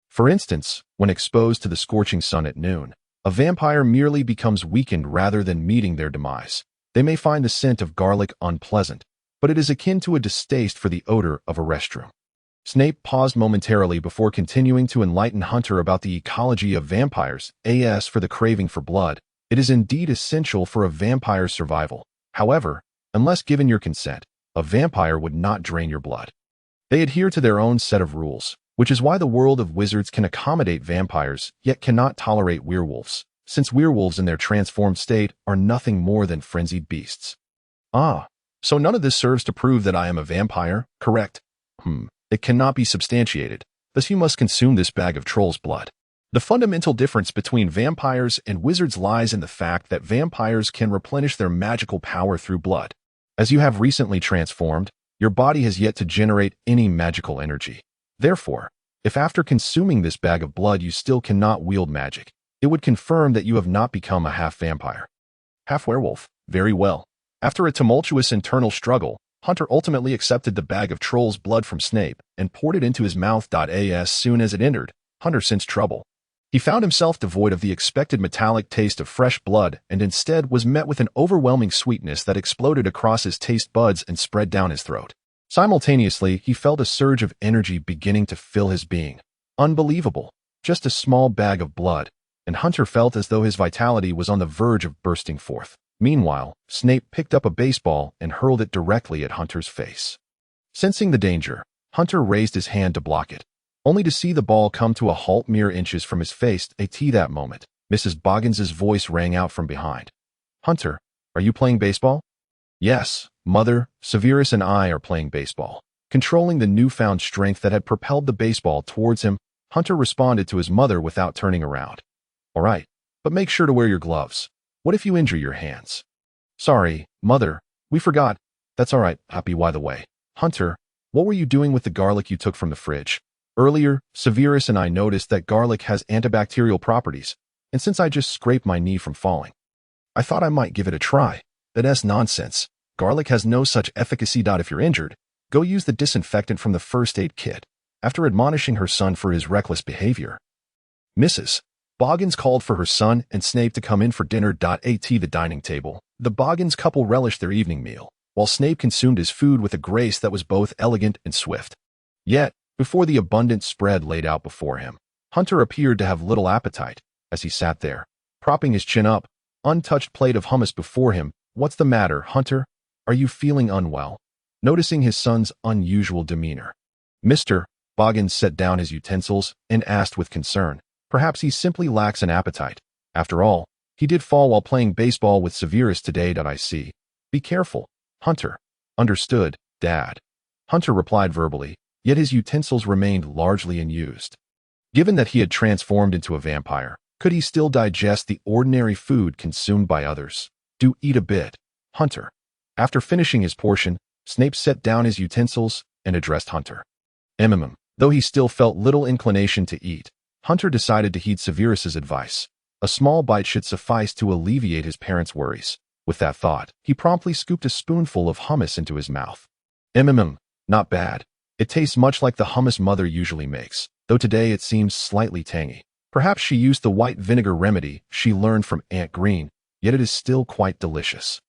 For instance, when exposed to the scorching sun at noon, a vampire merely becomes weakened rather than meeting their demise. They may find the scent of garlic unpleasant, but it is akin to a distaste for the odor of a restroom. Snape paused momentarily before continuing to enlighten Hunter about the ecology of vampires. As for the craving for blood, it is indeed essential for a vampire's survival. However, unless given your consent, a vampire would not drain your blood. They adhere to their own set of rules, which is why the world of wizards can accommodate vampires yet cannot tolerate werewolves, since werewolves in their transformed state are nothing more than frenzied beasts. Ah, so none of this serves to prove that I am a vampire, correct? It cannot be substantiated, thus you must consume this bag of troll's blood. The fundamental difference between vampires and wizards lies in the fact that vampires can replenish their magical power through blood. As you have recently transformed, your body has yet to generate any magical energy. Therefore, if after consuming this bag of blood you still cannot wield magic, it would confirm that you have not become a half-vampire, half-werewolf. Very well. After a tumultuous internal struggle, Hunter ultimately accepted the bag of troll's blood from Snape and poured it into his mouth. As soon as it entered, Hunter sensed trouble. He found himself devoid of the expected metallic taste of fresh blood and instead was met with an overwhelming sweetness that exploded across his taste buds and spread down his throat. Simultaneously, he felt a surge of energy beginning to fill his being. Unbelievable. Just a small bag of blood, and Hunter felt as though his vitality was on the verge of bursting forth. Meanwhile, Snape picked up a baseball and hurled it directly at Hunter's face. Sensing the danger, Hunter raised his hand to block it, only to see the ball come to a halt mere inches from his face. At that moment, Mrs. Boggins's voice rang out from behind. Hunter, are you playing baseball? Yes, Mother, Severus and I are playing baseball. Controlling the newfound strength that had propelled the baseball towards him, Hunter responded to his mother without turning around. All right, but make sure to wear your gloves. What if you injure your hands? Sorry, Mother, We forgot. That's all right, Happy, by the way. Hunter, what were you doing with the garlic you took from the fridge? Earlier, Severus and I noticed that garlic has antibacterial properties, and since I just scraped my knee from falling, I thought I might give it a try. That's nonsense. Garlic has no such efficacy. If you're injured, go use the disinfectant from the first aid kit. After admonishing her son for his reckless behavior, Mrs. Boggins called for her son and Snape to come in for dinner. At the dining table, the Boggins couple relished their evening meal, while Snape consumed his food with a grace that was both elegant and swift. Yet, before the abundant spread laid out before him, Hunter appeared to have little appetite, as he sat there, propping his chin up, untouched plate of hummus before him. What's the matter, Hunter? Are you feeling unwell? Noticing his son's unusual demeanor, Mr. Boggins set down his utensils and asked with concern. Perhaps he simply lacks an appetite. After all, he did fall while playing baseball with Severus today. I see. Be careful, Hunter. Understood, Dad. Hunter replied verbally, yet his utensils remained largely unused. Given that he had transformed into a vampire, could he still digest the ordinary food consumed by others? Do eat a bit, Hunter. After finishing his portion, Snape set down his utensils and addressed Hunter. Though he still felt little inclination to eat, Hunter decided to heed Severus's advice. A small bite should suffice to alleviate his parents' worries. With that thought, he promptly scooped a spoonful of hummus into his mouth. Not bad. It tastes much like the hummus Mother usually makes, though today it seems slightly tangy. Perhaps she used the white vinegar remedy she learned from Aunt Green, yet it is still quite delicious.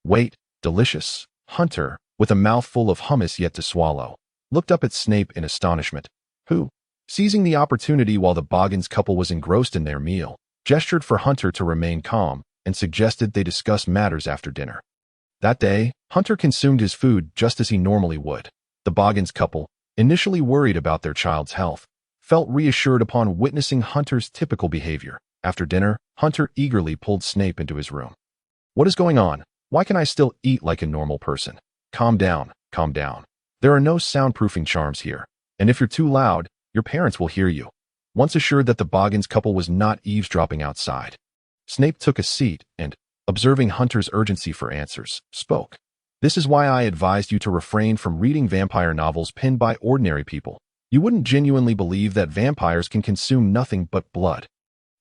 Wait, delicious? Hunter, with a mouthful of hummus yet to swallow, looked up at Snape in astonishment, who, seizing the opportunity while the Boggins couple was engrossed in their meal, gestured for Hunter to remain calm and suggested they discuss matters after dinner. That day, Hunter consumed his food just as he normally would. The Boggins couple, initially worried about their child's health, felt reassured upon witnessing Hunter's typical behavior. After dinner, Hunter eagerly pulled Snape into his room. What is going on? Why can I still eat like a normal person? Calm down, calm down. There are no soundproofing charms here, and if you're too loud, your parents will hear you. Once assured that the Boggins couple was not eavesdropping outside, Snape took a seat and, observing Hunter's urgency for answers, spoke. This is why I advised you to refrain from reading vampire novels penned by ordinary people. You wouldn't genuinely believe that vampires can consume nothing but blood.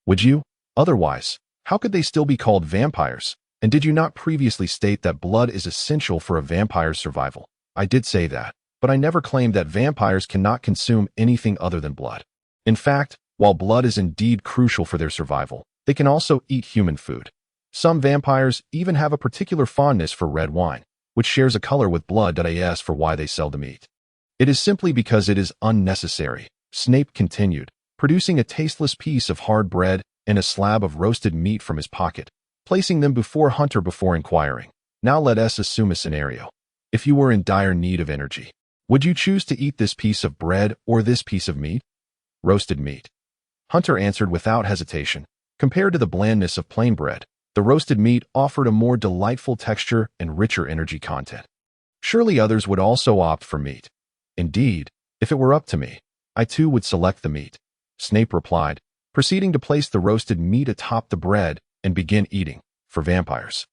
Would you? Otherwise, how could they still be called vampires? And did you not previously state that blood is essential for a vampire's survival? I did say that, but I never claimed that vampires cannot consume anything other than blood. In fact, while blood is indeed crucial for their survival, they can also eat human food. Some vampires even have a particular fondness for red wine, which shares a color with blood. As for why they seldom eat, it is simply because it is unnecessary, Snape continued, producing a tasteless piece of hard bread and a slab of roasted meat from his pocket, placing them before Hunter before inquiring. Now let us assume a scenario. If you were in dire need of energy, would you choose to eat this piece of bread or this piece of meat? Roasted meat. Hunter answered without hesitation. Compared to the blandness of plain bread, the roasted meat offered a more delightful texture and richer energy content. Surely others would also opt for meat. Indeed, if it were up to me, I too would select the meat, Snape replied, proceeding to place the roasted meat atop the bread and begin eating. For vampires,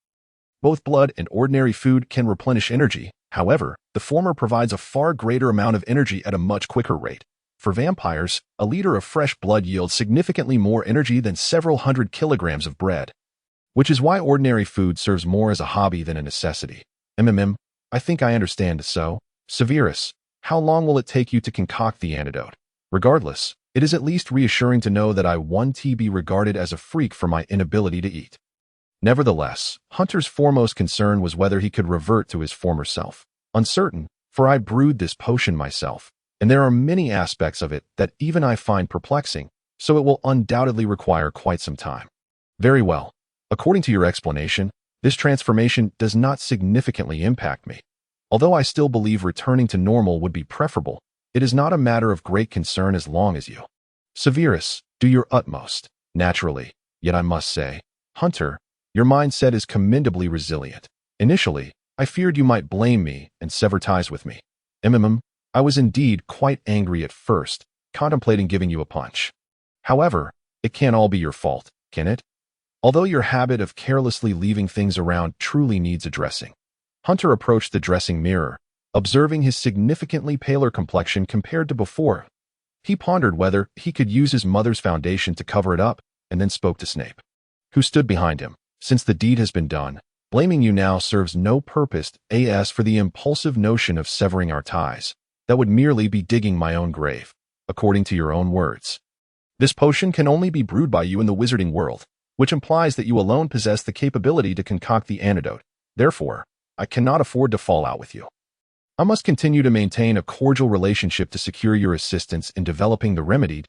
both blood and ordinary food can replenish energy. However, the former provides a far greater amount of energy at a much quicker rate. For vampires, a liter of fresh blood yields significantly more energy than several hundred kilograms of bread, which is why ordinary food serves more as a hobby than a necessity. I think I understand. So, Severus, how long will it take you to concoct the antidote? Regardless, it is at least reassuring to know that I won't be regarded as a freak for my inability to eat. Nevertheless, Hunter's foremost concern was whether he could revert to his former self. Uncertain, for I brewed this potion myself, and there are many aspects of it that even I find perplexing, so it will undoubtedly require quite some time. Very well. According to your explanation, this transformation does not significantly impact me. Although I still believe returning to normal would be preferable, it is not a matter of great concern as long as you, Severus, do your utmost. Naturally, yet I must say, Hunter, your mindset is commendably resilient. Initially, I feared you might blame me and sever ties with me. I was indeed quite angry at first, contemplating giving you a punch. However, it can't all be your fault, can it? Although your habit of carelessly leaving things around truly needs addressing. Hunter approached the dressing mirror, observing his significantly paler complexion compared to before. He pondered whether he could use his mother's foundation to cover it up, and then spoke to Snape, who stood behind him. Since the deed has been done, blaming you now serves no purpose as for the impulsive notion of severing our ties. That would merely be digging my own grave, according to your own words. This potion can only be brewed by you in the wizarding world, which implies that you alone possess the capability to concoct the antidote. Therefore, I cannot afford to fall out with you. I must continue to maintain a cordial relationship to secure your assistance in developing the remedy.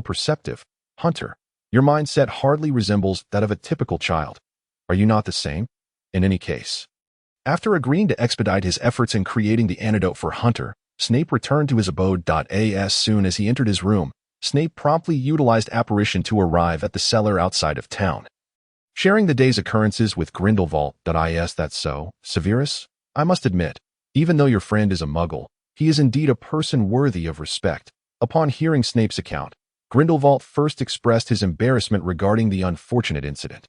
Perceptive, Hunter, your mindset hardly resembles that of a typical child. Are you not the same? In any case. After agreeing to expedite his efforts in creating the antidote for Hunter, Snape returned to his abode. As soon as he entered his room, Snape promptly utilized apparition to arrive at the cellar outside of town. Sharing the day's occurrences with Grindelwald. That's so, Severus? I must admit, even though your friend is a muggle, he is indeed a person worthy of respect. Upon hearing Snape's account, Grindelwald first expressed his embarrassment regarding the unfortunate incident,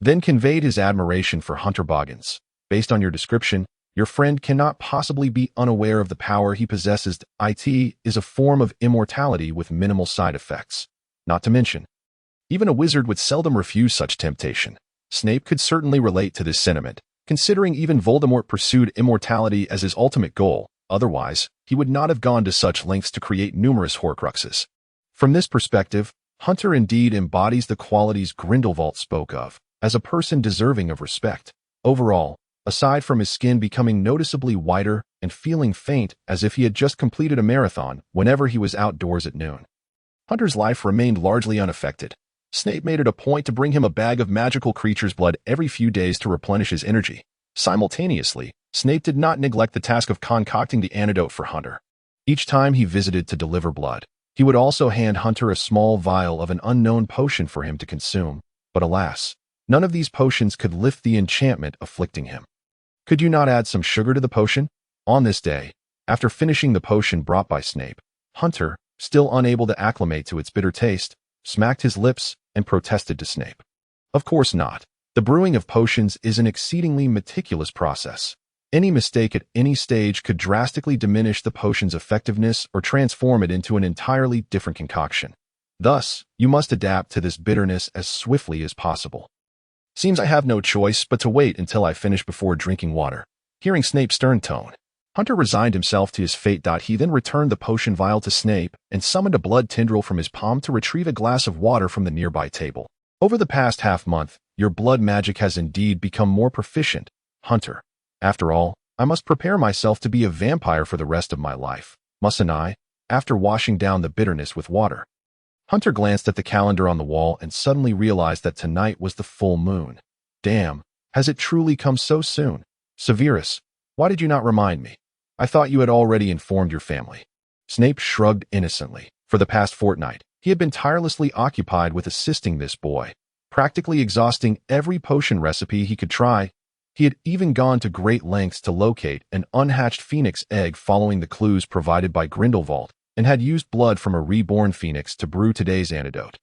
then conveyed his admiration for Hunter Boggins. Based on your description, your friend cannot possibly be unaware of the power he possesses. It is a form of immortality with minimal side effects. Not to mention, even a wizard would seldom refuse such temptation. Snape could certainly relate to this sentiment, considering even Voldemort pursued immortality as his ultimate goal. Otherwise, he would not have gone to such lengths to create numerous Horcruxes. From this perspective, Hunter indeed embodies the qualities Grindelwald spoke of, as a person deserving of respect. Overall, aside from his skin becoming noticeably whiter and feeling faint as if he had just completed a marathon whenever he was outdoors at noon, Hunter's life remained largely unaffected. Snape made it a point to bring him a bag of magical creature's blood every few days to replenish his energy. Simultaneously, Snape did not neglect the task of concocting the antidote for Hunter. Each time he visited to deliver blood, he would also hand Hunter a small vial of an unknown potion for him to consume. But alas, none of these potions could lift the enchantment afflicting him. Could you not add some sugar to the potion? On this day, after finishing the potion brought by Snape, Hunter, still unable to acclimate to its bitter taste, smacked his lips and protested to Snape. Of course not. The brewing of potions is an exceedingly meticulous process. Any mistake at any stage could drastically diminish the potion's effectiveness or transform it into an entirely different concoction. Thus, you must adapt to this bitterness as swiftly as possible. Seems I have no choice but to wait until I finish before drinking water. Hearing Snape's stern tone, Hunter resigned himself to his fate. He then returned the potion vial to Snape and summoned a blood tendril from his palm to retrieve a glass of water from the nearby table. Over the past half-month, your blood magic has indeed become more proficient, Hunter. After all, I must prepare myself to be a vampire for the rest of my life, mustn't I? After washing down the bitterness with water. Hunter glanced at the calendar on the wall and suddenly realized that tonight was the full moon. Damn, has it truly come so soon? Severus, why did you not remind me? I thought you had already informed your family. Snape shrugged innocently. For the past fortnight, he had been tirelessly occupied with assisting this boy, practically exhausting every potion recipe he could try. He had even gone to great lengths to locate an unhatched phoenix egg following the clues provided by Grindelwald, and had used blood from a reborn phoenix to brew today's antidote.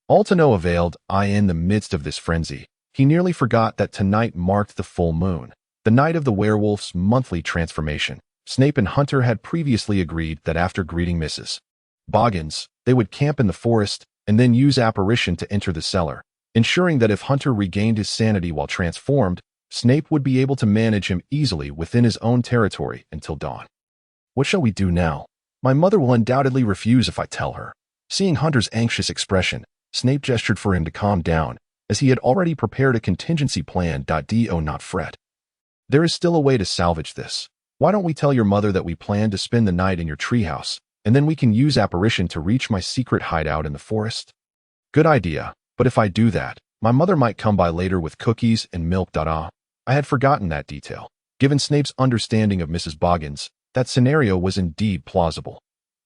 All to no avail. In the midst of this frenzy, he nearly forgot that tonight marked the full moon, the night of the werewolf's monthly transformation. Snape and Hunter had previously agreed that after greeting Mrs. Boggins, they would camp in the forest and then use apparition to enter the cellar, ensuring that if Hunter regained his sanity while transformed, Snape would be able to manage him easily within his own territory until dawn. What shall we do now? My mother will undoubtedly refuse if I tell her. Seeing Hunter's anxious expression, Snape gestured for him to calm down, as he had already prepared a contingency plan. Do not fret. There is still a way to salvage this. Why don't we tell your mother that we plan to spend the night in your treehouse, and then we can use apparition to reach my secret hideout in the forest? Good idea, but if I do that, my mother might come by later with cookies and milk. I had forgotten that detail. Given Snape's understanding of Mrs. Boggins, that scenario was indeed plausible.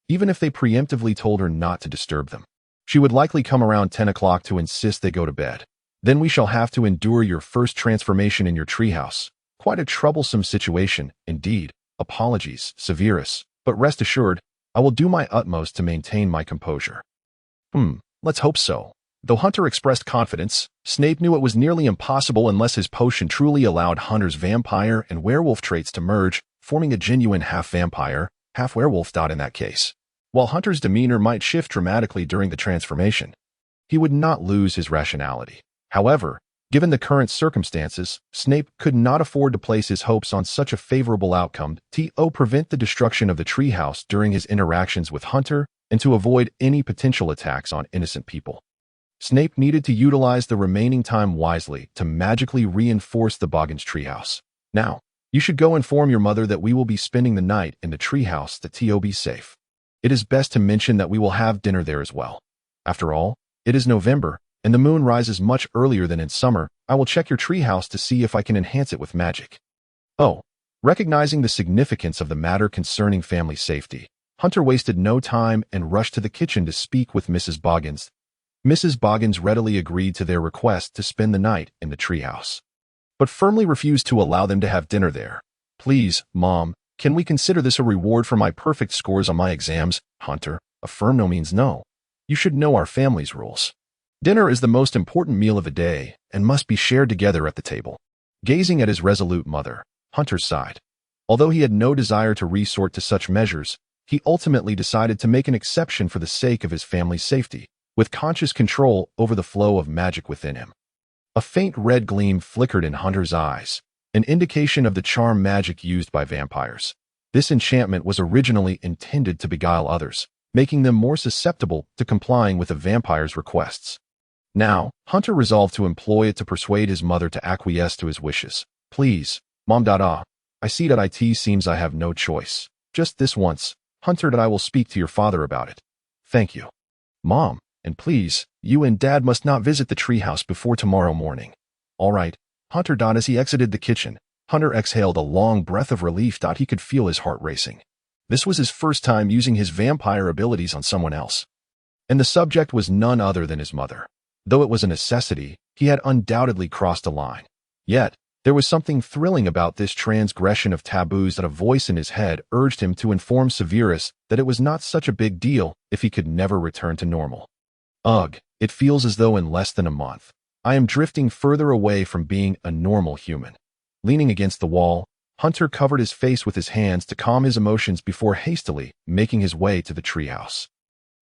Even if they preemptively told her not to disturb them, she would likely come around 10 o'clock to insist they go to bed. Then we shall have to endure your first transformation in your treehouse. Quite a troublesome situation, indeed. Apologies, Severus, but rest assured, I will do my utmost to maintain my composure. Let's hope so. Though Hunter expressed confidence, Snape knew it was nearly impossible unless his potion truly allowed Hunter's vampire and werewolf traits to merge, forming a genuine half-vampire, half-werewolf. In that case, while Hunter's demeanor might shift dramatically during the transformation, he would not lose his rationality. However, given the current circumstances, Snape could not afford to place his hopes on such a favorable outcome to prevent the destruction of the treehouse during his interactions with Hunter and to avoid any potential attacks on innocent people. Snape needed to utilize the remaining time wisely to magically reinforce the Boggins treehouse. Now, you should go inform your mother that we will be spending the night in the treehouse to be safe. It is best to mention that we will have dinner there as well. After all, it is November, and the moon rises much earlier than in summer. I will check your treehouse to see if I can enhance it with magic. Oh, recognizing the significance of the matter concerning family safety, Hunter wasted no time and rushed to the kitchen to speak with Mrs. Boggins. Mrs. Boggins readily agreed to their request to spend the night in the treehouse, but firmly refused to allow them to have dinner there. Please, Mom, can we consider this a reward for my perfect scores on my exams? Hunter, a firm no means no. You should know our family's rules. Dinner is the most important meal of the day and must be shared together at the table. Gazing at his resolute mother, Hunter sighed. Although he had no desire to resort to such measures, he ultimately decided to make an exception for the sake of his family's safety, with conscious control over the flow of magic within him. A faint red gleam flickered in Hunter's eyes, an indication of the charm magic used by vampires. This enchantment was originally intended to beguile others, making them more susceptible to complying with a vampire's requests. Now, Hunter resolved to employ it to persuade his mother to acquiesce to his wishes. Please, Mom. I see that it seems I have no choice. Just this once, Hunter. I will speak to your father about it. Thank you, Mom, and please, you and Dad must not visit the treehouse before tomorrow morning. All right, Hunter. As he exited the kitchen, Hunter exhaled a long breath of relief. He could feel his heart racing. This was his first time using his vampire abilities on someone else, and the subject was none other than his mother. Though it was a necessity, he had undoubtedly crossed a line. Yet, there was something thrilling about this transgression of taboos that a voice in his head urged him to inform Severus that it was not such a big deal if he could never return to normal. Ugh, it feels as though in less than a month, I am drifting further away from being a normal human. Leaning against the wall, Hunter covered his face with his hands to calm his emotions before hastily making his way to the treehouse.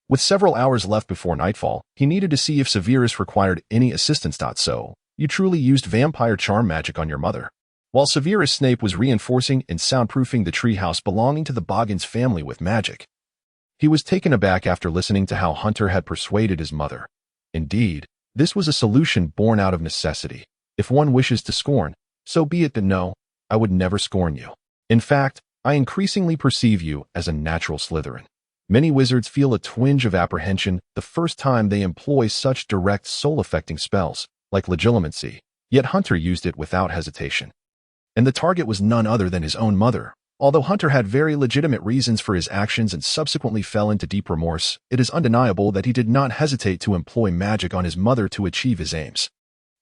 With several hours left before nightfall, he needed to see if Severus required any assistance. So, you truly used vampire charm magic on your mother. While Severus Snape was reinforcing and soundproofing the treehouse belonging to the Boggins family with magic, he was taken aback after listening to how Hunter had persuaded his mother. Indeed, this was a solution born out of necessity. If one wishes to scorn, so be it. But no, I would never scorn you. In fact, I increasingly perceive you as a natural Slytherin. Many wizards feel a twinge of apprehension the first time they employ such direct soul-affecting spells, like legilimency, yet Hunter used it without hesitation. And the target was none other than his own mother. Although Hunter had very legitimate reasons for his actions and subsequently fell into deep remorse, it is undeniable that he did not hesitate to employ magic on his mother to achieve his aims.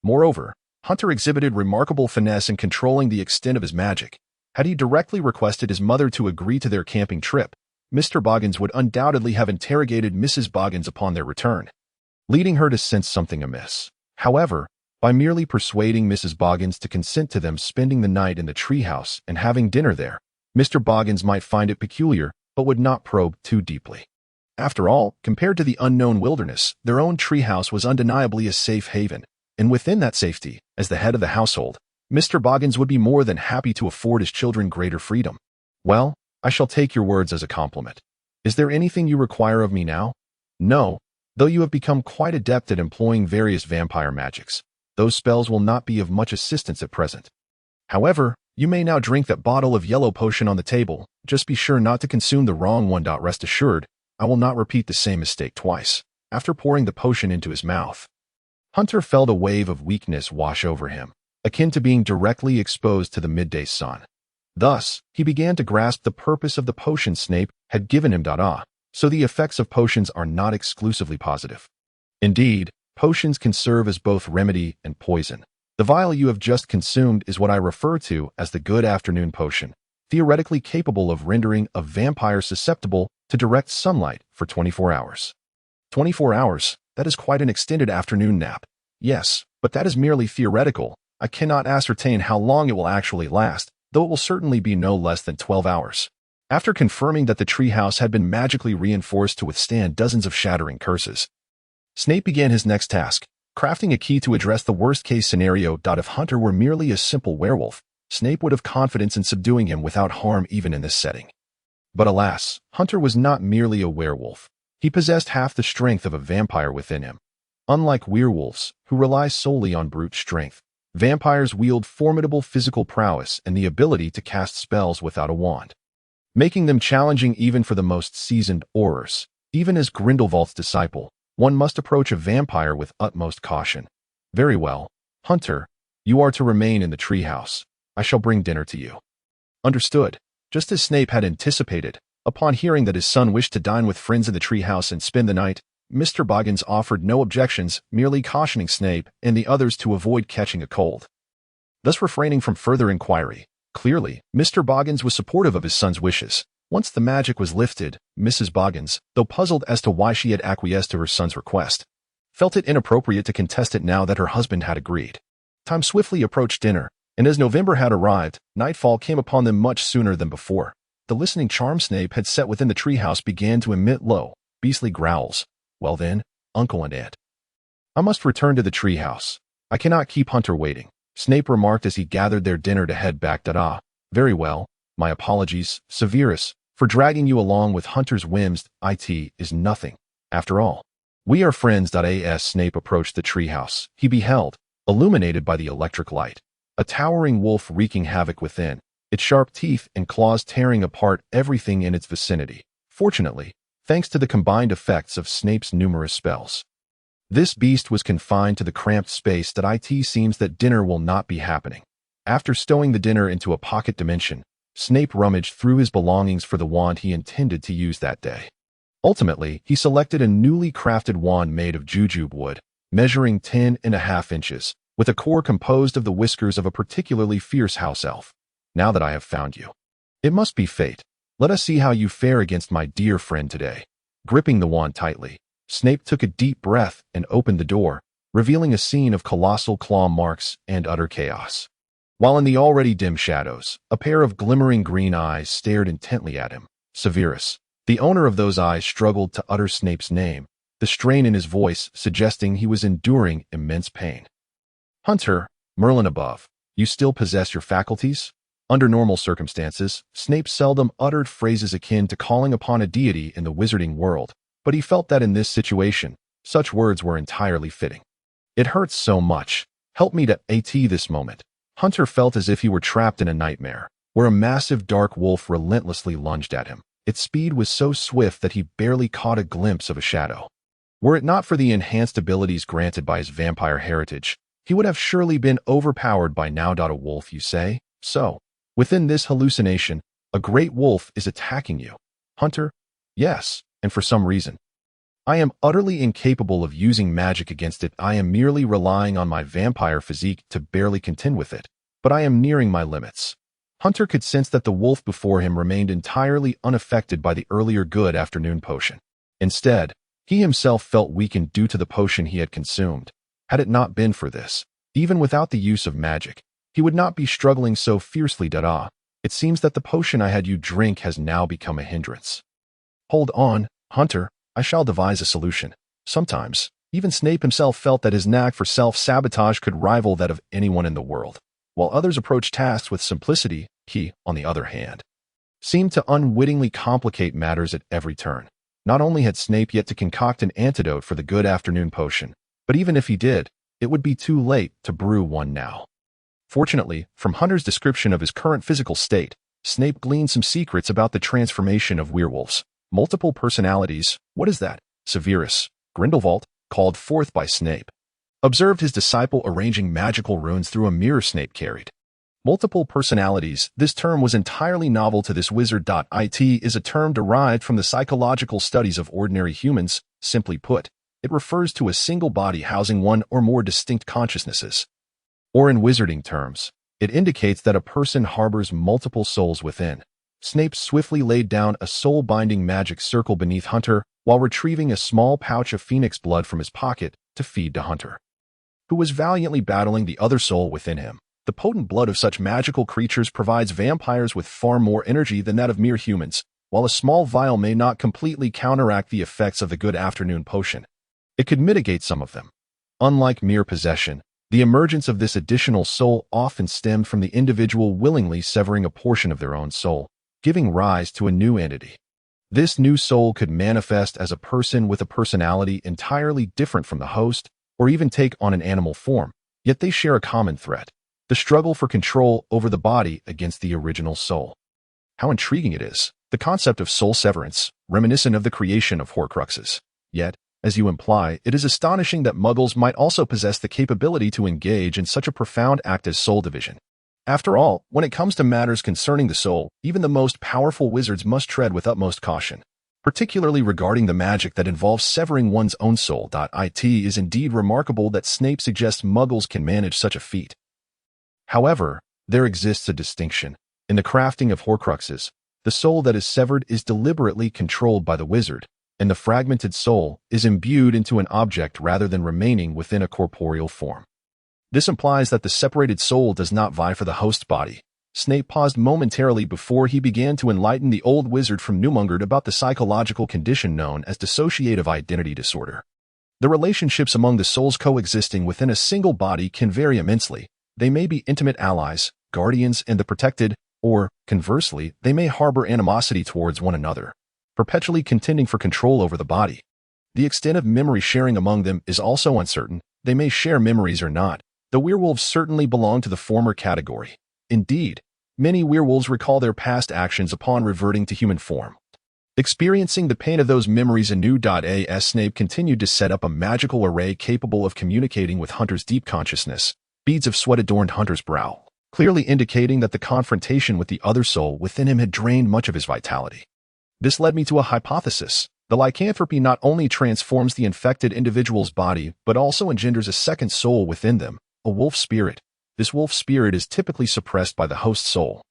Moreover, Hunter exhibited remarkable finesse in controlling the extent of his magic. Had he directly requested his mother to agree to their camping trip, Mr. Boggins would undoubtedly have interrogated Mrs. Boggins upon their return, leading her to sense something amiss. However, by merely persuading Mrs. Boggins to consent to them spending the night in the treehouse and having dinner there, Mr. Boggins might find it peculiar but would not probe too deeply. After all, compared to the unknown wilderness, their own treehouse was undeniably a safe haven, and within that safety, as the head of the household, Mr. Boggins would be more than happy to afford his children greater freedom. Well, I shall take your words as a compliment. Is there anything you require of me now? No, though you have become quite adept at employing various vampire magics. Those spells will not be of much assistance at present. However, you may now drink that bottle of yellow potion on the table. Just be sure not to consume the wrong one. Rest assured, I will not repeat the same mistake twice. After pouring the potion into his mouth, Hunter felt a wave of weakness wash over him, akin to being directly exposed to the midday sun. Thus, he began to grasp the purpose of the potion Snape had given him. So the effects of potions are not exclusively positive. Indeed, potions can serve as both remedy and poison. The vial you have just consumed is what I refer to as the good afternoon potion, theoretically capable of rendering a vampire susceptible to direct sunlight for 24 hours. 24 hours, that is quite an extended afternoon nap. Yes, but that is merely theoretical. I cannot ascertain how long it will actually last, though it will certainly be no less than 12 hours. After confirming that the treehouse had been magically reinforced to withstand dozens of shattering curses, Snape began his next task, crafting a key to address the worst-case scenario. If Hunter were merely a simple werewolf, Snape would have confidence in subduing him without harm even in this setting. But alas, Hunter was not merely a werewolf. He possessed half the strength of a vampire within him. Unlike werewolves, who rely solely on brute strength, vampires wield formidable physical prowess and the ability to cast spells without a wand, making them challenging even for the most seasoned aurors. Even as Grindelwald's disciple, one must approach a vampire with utmost caution. Very well, Hunter, you are to remain in the treehouse. I shall bring dinner to you. Understood. Just as Snape had anticipated, upon hearing that his son wished to dine with friends in the treehouse and spend the night, Mr. Boggins offered no objections, merely cautioning Snape and the others to avoid catching a cold, thus refraining from further inquiry. Clearly, Mr. Boggins was supportive of his son's wishes. Once the magic was lifted, Mrs. Boggins, though puzzled as to why she had acquiesced to her son's request, felt it inappropriate to contest it now that her husband had agreed. Time swiftly approached dinner, and as November had arrived, nightfall came upon them much sooner than before. The listening charm Snape had set within the treehouse began to emit low, beastly growls. Well then, Uncle and Aunt, I must return to the treehouse. I cannot keep Hunter waiting, Snape remarked as he gathered their dinner to head back. Very well, my apologies, Severus, for dragging you along with Hunter's whims. It is nothing. After all, we are friends. As Snape approached the treehouse, he beheld, illuminated by the electric light, a towering wolf wreaking havoc within, its sharp teeth and claws tearing apart everything in its vicinity. Fortunately, thanks to the combined effects of Snape's numerous spells, this beast was confined to the cramped space. It seems that dinner will not be happening. After stowing the dinner into a pocket dimension, Snape rummaged through his belongings for the wand he intended to use that day. Ultimately, he selected a newly crafted wand made of jujube wood, measuring 10.5 inches, with a core composed of the whiskers of a particularly fierce house elf. Now that I have found you, it must be fate. Let us see how you fare against my dear friend today. Gripping the wand tightly, Snape took a deep breath and opened the door, revealing a scene of colossal claw marks and utter chaos. While in the already dim shadows, a pair of glimmering green eyes stared intently at him. Severus, the owner of those eyes, struggled to utter Snape's name, the strain in his voice suggesting he was enduring immense pain. Hunter, Merlin above, you still possess your faculties? Under normal circumstances, Snape seldom uttered phrases akin to calling upon a deity in the wizarding world, but he felt that in this situation, such words were entirely fitting. It hurts so much. Help me to this moment. Hunter felt as if he were trapped in a nightmare, where a massive dark wolf relentlessly lunged at him. Its speed was so swift that he barely caught a glimpse of a shadow. Were it not for the enhanced abilities granted by his vampire heritage, he would have surely been overpowered by now. A wolf, you say? So, within this hallucination, a great wolf is attacking you. Hunter? Yes, and for some reason. I am utterly incapable of using magic against it. I am merely relying on my vampire physique to barely contend with it, but I am nearing my limits. Hunter could sense that the wolf before him remained entirely unaffected by the earlier good afternoon potion. Instead, he himself felt weakened due to the potion he had consumed. Had it not been for this, even without the use of magic, he would not be struggling so fiercely. It seems that the potion I had you drink has now become a hindrance. Hold on, Hunter, I shall devise a solution. Sometimes, even Snape himself felt that his knack for self-sabotage could rival that of anyone in the world. While others approached tasks with simplicity, he, on the other hand, seemed to unwittingly complicate matters at every turn. Not only had Snape yet to concoct an antidote for the good afternoon potion, but even if he did, it would be too late to brew one now. Fortunately, from Hunter's description of his current physical state, Snape gleaned some secrets about the transformation of werewolves. Multiple personalities, what is that? Severus, Grindelwald, called forth by Snape, observed his disciple arranging magical runes through a mirror Snape carried. Multiple personalities, this term was entirely novel to this wizard. It is a term derived from the psychological studies of ordinary humans. Simply put, it refers to a single body housing one or more distinct consciousnesses. Or in wizarding terms, it indicates that a person harbors multiple souls within. Snape swiftly laid down a soul-binding magic circle beneath Hunter while retrieving a small pouch of phoenix blood from his pocket to feed to Hunter, who was valiantly battling the other soul within him. The potent blood of such magical creatures provides vampires with far more energy than that of mere humans. While a small vial may not completely counteract the effects of the good afternoon potion, it could mitigate some of them. Unlike mere possession, the emergence of this additional soul often stemmed from the individual willingly severing a portion of their own soul, giving rise to a new entity. This new soul could manifest as a person with a personality entirely different from the host, or even take on an animal form, yet they share a common threat: the struggle for control over the body against the original soul. How intriguing it is, the concept of soul severance, reminiscent of the creation of Horcruxes. Yet, as you imply, it is astonishing that Muggles might also possess the capability to engage in such a profound act as soul division. After all, when it comes to matters concerning the soul, even the most powerful wizards must tread with utmost caution, particularly regarding the magic that involves severing one's own soul. It is indeed remarkable that Snape suggests Muggles can manage such a feat. However, there exists a distinction. In the crafting of Horcruxes, the soul that is severed is deliberately controlled by the wizard, and the fragmented soul is imbued into an object rather than remaining within a corporeal form. This implies that the separated soul does not vie for the host body. Snape paused momentarily before he began to enlighten the old wizard from Nurmengard about the psychological condition known as dissociative identity disorder. The relationships among the souls coexisting within a single body can vary immensely. They may be intimate allies, guardians, and the protected, or, conversely, they may harbor animosity towards one another, perpetually contending for control over the body. The extent of memory sharing among them is also uncertain. They may share memories or not. The werewolves certainly belong to the former category. Indeed, many werewolves recall their past actions upon reverting to human form, experiencing the pain of those memories anew. As Snape continued to set up a magical array capable of communicating with Hunter's deep consciousness, beads of sweat adorned Hunter's brow, clearly indicating that the confrontation with the other soul within him had drained much of his vitality. This led me to a hypothesis. The lycanthropy not only transforms the infected individual's body, but also engenders a second soul within them, a wolf spirit. This wolf spirit is typically suppressed by the host soul.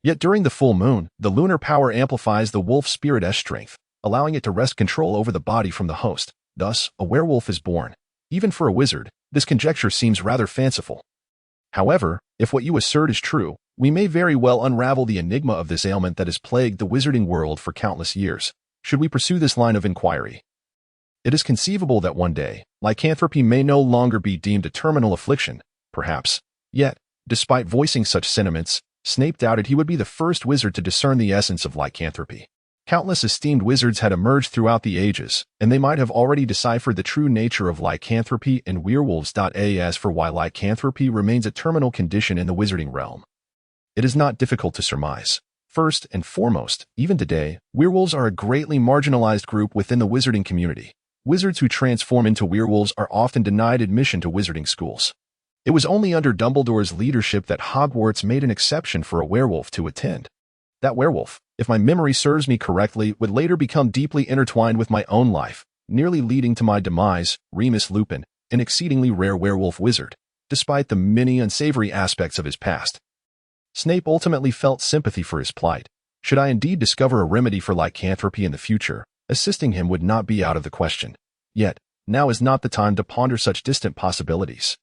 Yet during the full moon, the lunar power amplifies the wolf spirit's strength, allowing it to wrest control over the body from the host. Thus, a werewolf is born. Even for a wizard, this conjecture seems rather fanciful. However, if what you assert is true, we may very well unravel the enigma of this ailment that has plagued the wizarding world for countless years. Should we pursue this line of inquiry? It is conceivable that one day, lycanthropy may no longer be deemed a terminal affliction, perhaps. Yet, despite voicing such sentiments, Snape doubted he would be the first wizard to discern the essence of lycanthropy. Countless esteemed wizards had emerged throughout the ages, and they might have already deciphered the true nature of lycanthropy and werewolves. As for why lycanthropy remains a terminal condition in the wizarding realm, it is not difficult to surmise. First and foremost, even today, werewolves are a greatly marginalized group within the wizarding community. Wizards who transform into werewolves are often denied admission to wizarding schools. It was only under Dumbledore's leadership that Hogwarts made an exception for a werewolf to attend. That werewolf, if my memory serves me correctly, would later become deeply intertwined with my own life, nearly leading to my demise. Remus Lupin, an exceedingly rare werewolf wizard, despite the many unsavory aspects of his past. Snape ultimately felt sympathy for his plight. Should I indeed discover a remedy for lycanthropy in the future, assisting him would not be out of the question. Yet, now is not the time to ponder such distant possibilities.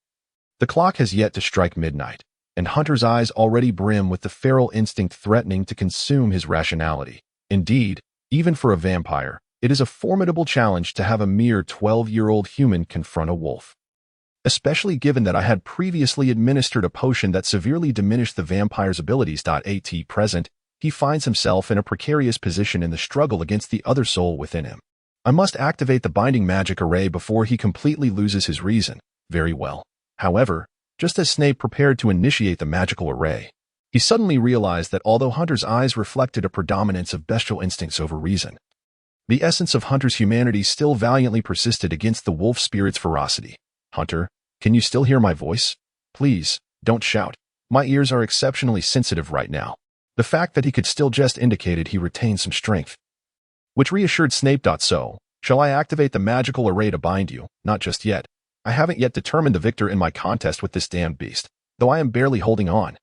The clock has yet to strike midnight, and Hunter's eyes already brim with the feral instinct threatening to consume his rationality. Indeed, even for a vampire, it is a formidable challenge to have a mere 12-year-old human confront a wolf. Especially given that I had previously administered a potion that severely diminished the vampire's abilities. At present, he finds himself in a precarious position in the struggle against the other soul within him. I must activate the binding magic array before he completely loses his reason. Very well. However, just as Snape prepared to initiate the magical array, he suddenly realized that although Hunter's eyes reflected a predominance of bestial instincts over reason, the essence of Hunter's humanity still valiantly persisted against the wolf spirit's ferocity. Hunter, can you still hear my voice? Please, don't shout. My ears are exceptionally sensitive right now. The fact that he could still just indicated he retained some strength, which reassured Snape. So, shall I activate the magical array to bind you? Not just yet. I haven't yet determined the victor in my contest with this damned beast, though I am barely holding on.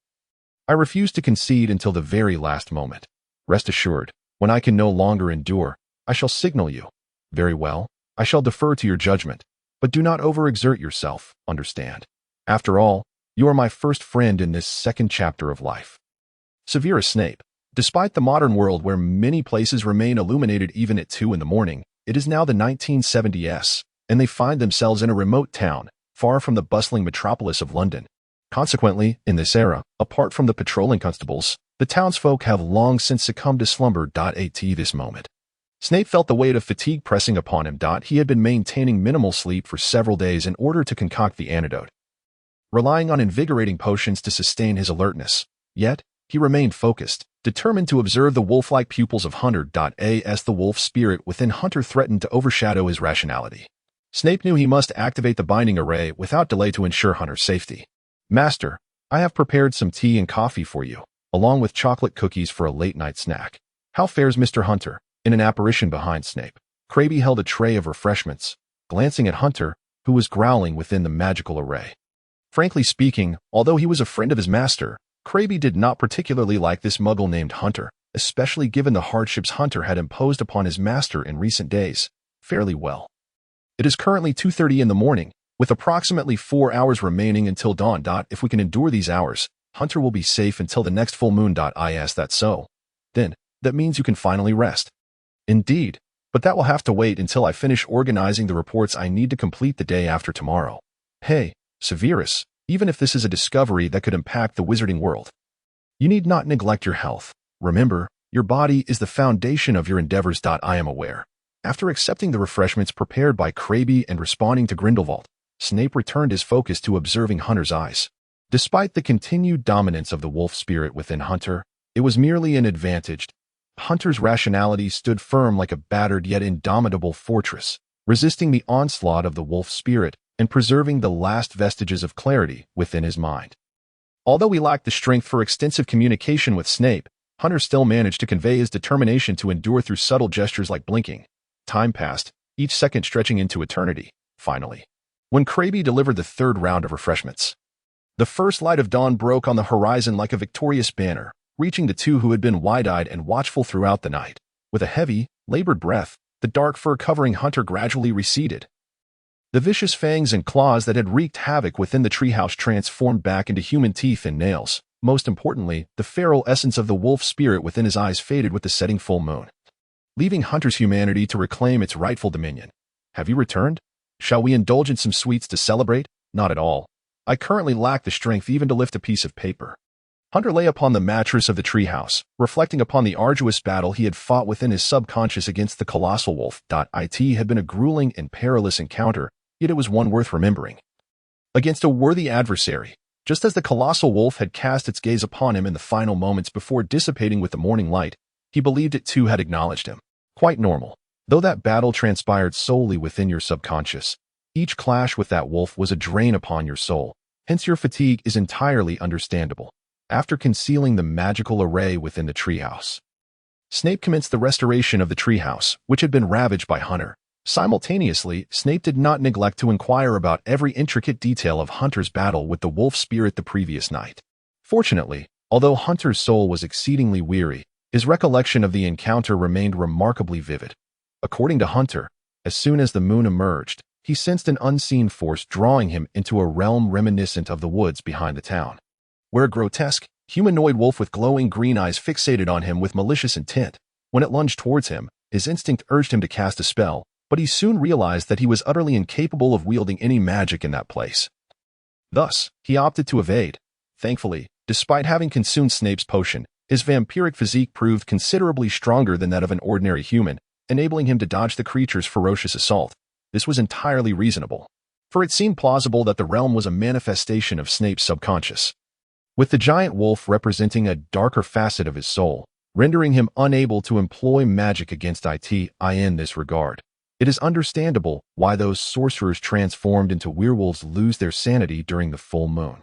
I refuse to concede until the very last moment. Rest assured, when I can no longer endure, I shall signal you. Very well, I shall defer to your judgment, but do not overexert yourself, understand? After all, you are my first friend in this second chapter of life. Severus Snape. Despite the modern world where many places remain illuminated even at 2 in the morning, it is now the 1970s, and they find themselves in a remote town, far from the bustling metropolis of London. Consequently, in this era, apart from the patrolling constables, the townsfolk have long since succumbed to slumber. At this moment, Snape felt the weight of fatigue pressing upon him. He had been maintaining minimal sleep for several days in order to concoct the antidote, relying on invigorating potions to sustain his alertness. Yet, he remained focused, determined to observe the wolf-like pupils of Hunter. As the wolf spirit within Hunter threatened to overshadow his rationality, Snape knew he must activate the binding array without delay to ensure Hunter's safety. Master, I have prepared some tea and coffee for you, along with chocolate cookies for a late-night snack. How fares Mr. Hunter? In an apparition behind Snape, Crabbe held a tray of refreshments, glancing at Hunter, who was growling within the magical array. Frankly speaking, although he was a friend of his master, Crabbe did not particularly like this muggle named Hunter, especially given the hardships Hunter had imposed upon his master in recent days. Fairly well. It is currently 2:30 in the morning, with approximately 4 hours remaining until dawn. If we can endure these hours, Hunter will be safe until the next full moon. Is that so? Then, that means you can finally rest. Indeed, but that will have to wait until I finish organizing the reports I need to complete the day after tomorrow. Hey, Severus, even if this is a discovery that could impact the wizarding world, you need not neglect your health. Remember, your body is the foundation of your endeavors. I am aware. After accepting the refreshments prepared by Crabbe and responding to Grindelwald, Snape returned his focus to observing Hunter's eyes. Despite the continued dominance of the wolf spirit within Hunter, it was merely an advantage. Hunter's rationality stood firm like a battered yet indomitable fortress, resisting the onslaught of the wolf spirit and preserving the last vestiges of clarity within his mind. Although he lacked the strength for extensive communication with Snape, Hunter still managed to convey his determination to endure through subtle gestures like blinking. Time passed, each second stretching into eternity. Finally, when Crabbe delivered the third round of refreshments, the first light of dawn broke on the horizon like a victorious banner, reaching the two who had been wide-eyed and watchful throughout the night. With a heavy, labored breath, the dark fur covering Hunter gradually receded. The vicious fangs and claws that had wreaked havoc within the treehouse transformed back into human teeth and nails. Most importantly, the feral essence of the wolf spirit within his eyes faded with the setting full moon, leaving Hunter's humanity to reclaim its rightful dominion. Have you returned? Shall we indulge in some sweets to celebrate? Not at all. I currently lack the strength even to lift a piece of paper. Hunter lay upon the mattress of the treehouse, reflecting upon the arduous battle he had fought within his subconscious against the colossal wolf. It had been a grueling and perilous encounter, yet it was one worth remembering. Against a worthy adversary, just as the colossal wolf had cast its gaze upon him in the final moments before dissipating with the morning light, he believed it too had acknowledged him. Quite normal. Though that battle transpired solely within your subconscious, each clash with that wolf was a drain upon your soul, hence your fatigue is entirely understandable. After concealing the magical array within the treehouse, Snape commenced the restoration of the treehouse, which had been ravaged by Hunter. Simultaneously, Snape did not neglect to inquire about every intricate detail of Hunter's battle with the wolf spirit the previous night. Fortunately, although Hunter's soul was exceedingly weary, his recollection of the encounter remained remarkably vivid. According to Hunter, as soon as the moon emerged, he sensed an unseen force drawing him into a realm reminiscent of the woods behind the town, where a grotesque, humanoid wolf with glowing green eyes fixated on him with malicious intent. When it lunged towards him, his instinct urged him to cast a spell, but he soon realized that he was utterly incapable of wielding any magic in that place. Thus, he opted to evade. Thankfully, despite having consumed Snape's potion, his vampiric physique proved considerably stronger than that of an ordinary human, enabling him to dodge the creature's ferocious assault. This was entirely reasonable, for it seemed plausible that the realm was a manifestation of Snape's subconscious, with the giant wolf representing a darker facet of his soul, rendering him unable to employ magic against it. In this regard, it is understandable why those sorcerers transformed into werewolves lose their sanity during the full moon.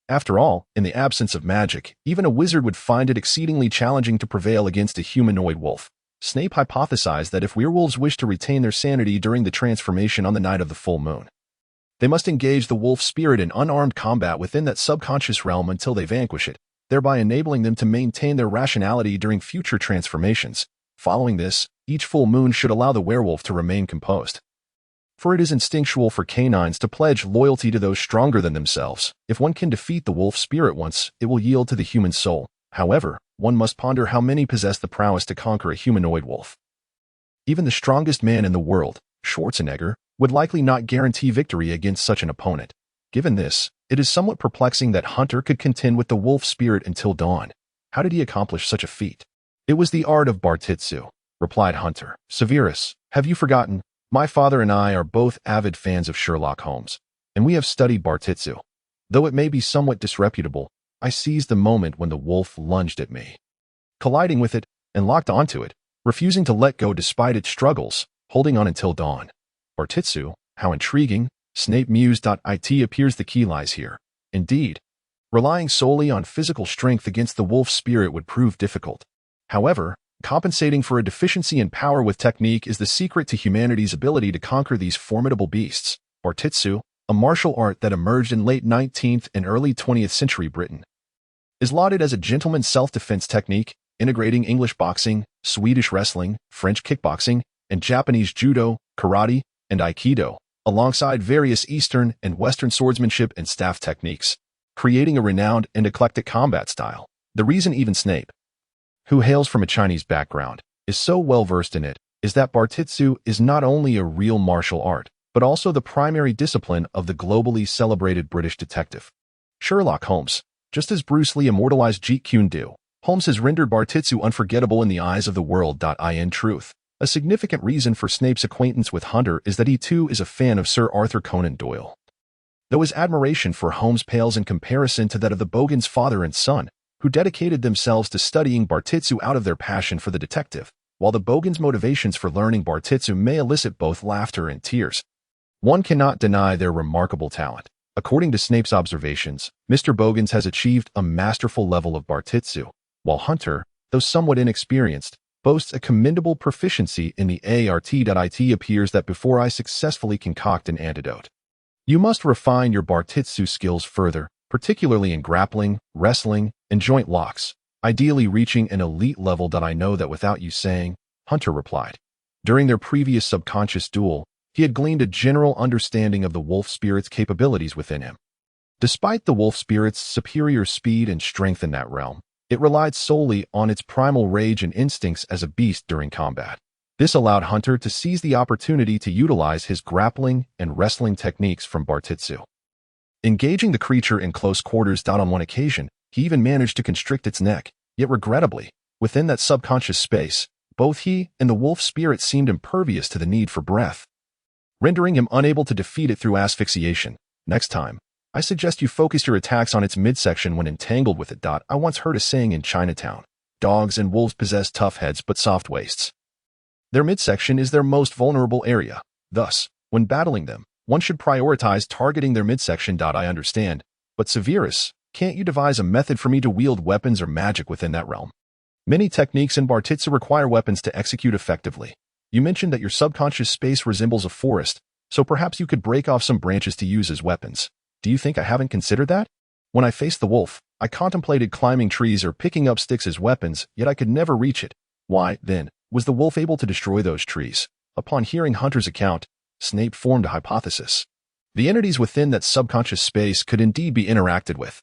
After all, in the absence of magic, even a wizard would find it exceedingly challenging to prevail against a humanoid wolf. Snape hypothesized that if werewolves wish to retain their sanity during the transformation on the night of the full moon, they must engage the wolf spirit in unarmed combat within that subconscious realm until they vanquish it. thereby enabling them to maintain their rationality during future transformations. Following this, each full moon should allow the werewolf to remain composed. For it is instinctual for canines to pledge loyalty to those stronger than themselves. If one can defeat the wolf spirit once, it will yield to the human soul. However, one must ponder how many possess the prowess to conquer a humanoid wolf. Even the strongest man in the world, Schwarzenegger, would likely not guarantee victory against such an opponent. Given this, it is somewhat perplexing that Hunter could contend with the wolf spirit until dawn. How did he accomplish such a feat? It was the art of Bartitsu, replied Hunter. Severus, have you forgotten? My father and I are both avid fans of Sherlock Holmes, and we have studied Bartitsu. Though it may be somewhat disreputable, I seized the moment when the wolf lunged at me, colliding with it and locked onto it, refusing to let go despite its struggles, holding on until dawn. Bartitsu, how intriguing, Snape mused. It appears the key lies here. Indeed, relying solely on physical strength against the wolf spirit would prove difficult. However, compensating for a deficiency in power with technique is the secret to humanity's ability to conquer these formidable beasts. Bartitsu, a martial art that emerged in late 19th and early 20th century Britain, is lauded as a gentleman's self-defense technique, integrating English boxing, Swedish wrestling, French kickboxing, and Japanese judo, karate, and aikido, alongside various Eastern and Western swordsmanship and staff techniques, creating a renowned and eclectic combat style. The reason even Snape, who hails from a Chinese background, is so well-versed in it, is that Bartitsu is not only a real martial art, but also the primary discipline of the globally celebrated British detective Sherlock Holmes. Just as Bruce Lee immortalized Jeet Kune Do, Holmes has rendered Bartitsu unforgettable in the eyes of the world. In truth, a significant reason for Snape's acquaintance with Hunter is that he too is a fan of Sir Arthur Conan Doyle. Though his admiration for Holmes pales in comparison to that of the Bogans' father and son, who dedicated themselves to studying Bartitsu out of their passion for the detective, while the Bogans' motivations for learning Bartitsu may elicit both laughter and tears, one cannot deny their remarkable talent. According to Snape's observations, Mr. Bogans has achieved a masterful level of Bartitsu, while Hunter, though somewhat inexperienced, boasts a commendable proficiency in the art. It appears that before I successfully concoct an antidote, you must refine your Bartitsu skills further, particularly in grappling, wrestling, and joint locks, ideally reaching an elite level. I know that without you saying, Hunter replied. During their previous subconscious duel, he had gleaned a general understanding of the wolf spirit's capabilities within him. Despite the wolf spirit's superior speed and strength in that realm, it relied solely on its primal rage and instincts as a beast during combat. This allowed Hunter to seize the opportunity to utilize his grappling and wrestling techniques from Bartitsu. Engaging the creature in close quarters. On one occasion, he even managed to constrict its neck, yet regrettably, within that subconscious space, both he and the wolf spirit seemed impervious to the need for breath, rendering him unable to defeat it through asphyxiation. Next time, I suggest you focus your attacks on its midsection when entangled with it. I once heard a saying in Chinatown: dogs and wolves possess tough heads but soft waists. Their midsection is their most vulnerable area. Thus, when battling them, one should prioritize targeting their midsection. I understand, but Severus, can't you devise a method for me to wield weapons or magic within that realm? Many techniques in Bartitsu require weapons to execute effectively. You mentioned that your subconscious space resembles a forest, so perhaps you could break off some branches to use as weapons. Do you think I haven't considered that? When I faced the wolf, I contemplated climbing trees or picking up sticks as weapons, yet I could never reach it. Why, then, was the wolf able to destroy those trees? Upon hearing Hunter's account, Snape formed a hypothesis. The entities within that subconscious space could indeed be interacted with,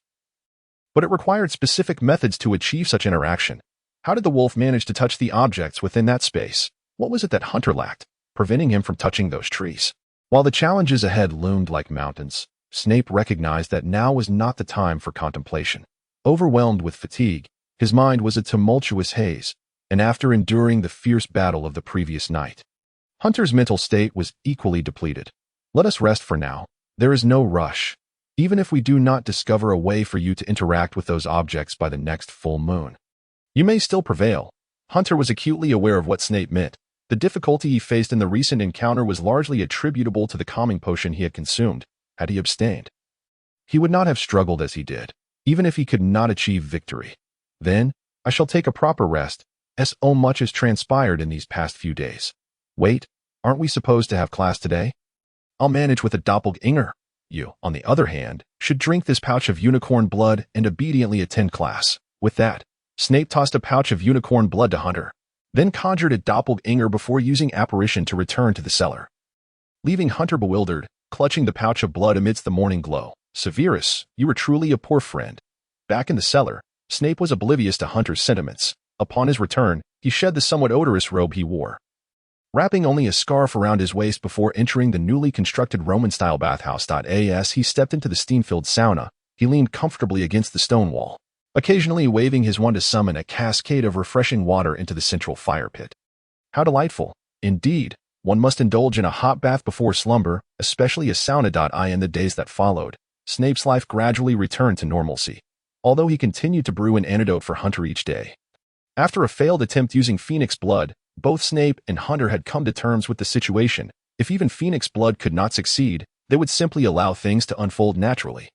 but it required specific methods to achieve such interaction. How did the wolf manage to touch the objects within that space? What was it that Hunter lacked, preventing him from touching those trees? While the challenges ahead loomed like mountains, Snape recognized that now was not the time for contemplation. Overwhelmed with fatigue, his mind was a tumultuous haze, and after enduring the fierce battle of the previous night, Hunter's mental state was equally depleted. Let us rest for now. There is no rush, even if we do not discover a way for you to interact with those objects by the next full moon. You may still prevail. Hunter was acutely aware of what Snape meant. The difficulty he faced in the recent encounter was largely attributable to the calming potion he had consumed. Had he abstained, he would not have struggled as he did, even if he could not achieve victory. Then, I shall take a proper rest, as so much has transpired in these past few days. Wait, aren't we supposed to have class today? I'll manage with a doppelganger. You, on the other hand, should drink this pouch of unicorn blood and obediently attend class. With that, Snape tossed a pouch of unicorn blood to Hunter, then conjured a doppelganger before using apparition to return to the cellar. Leaving Hunter bewildered, clutching the pouch of blood amidst the morning glow. Severus, you were truly a poor friend. Back in the cellar, Snape was oblivious to Hunter's sentiments. Upon his return, he shed the somewhat odorous robe he wore. Wrapping only a scarf around his waist before entering the newly constructed Roman-style bathhouse. As he stepped into the steam-filled sauna, he leaned comfortably against the stone wall, occasionally waving his wand to summon a cascade of refreshing water into the central fire pit. How delightful! Indeed, one must indulge in a hot bath before slumber, especially a sauna. In the days that followed, Snape's life gradually returned to normalcy, although he continued to brew an antidote for Hunter each day. After a failed attempt using Phoenix blood, both Snape and Hunter had come to terms with the situation. If even Phoenix blood could not succeed, they would simply allow things to unfold naturally.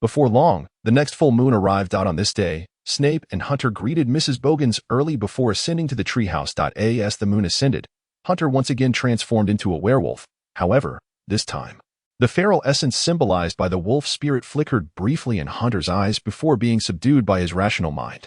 Before long, the next full moon arrived. On this day, Snape and Hunter greeted Mrs. Bogans early before ascending to the treehouse. As the moon ascended, Hunter once again transformed into a werewolf. However, this time, the feral essence symbolized by the wolf spirit flickered briefly in Hunter's eyes before being subdued by his rational mind.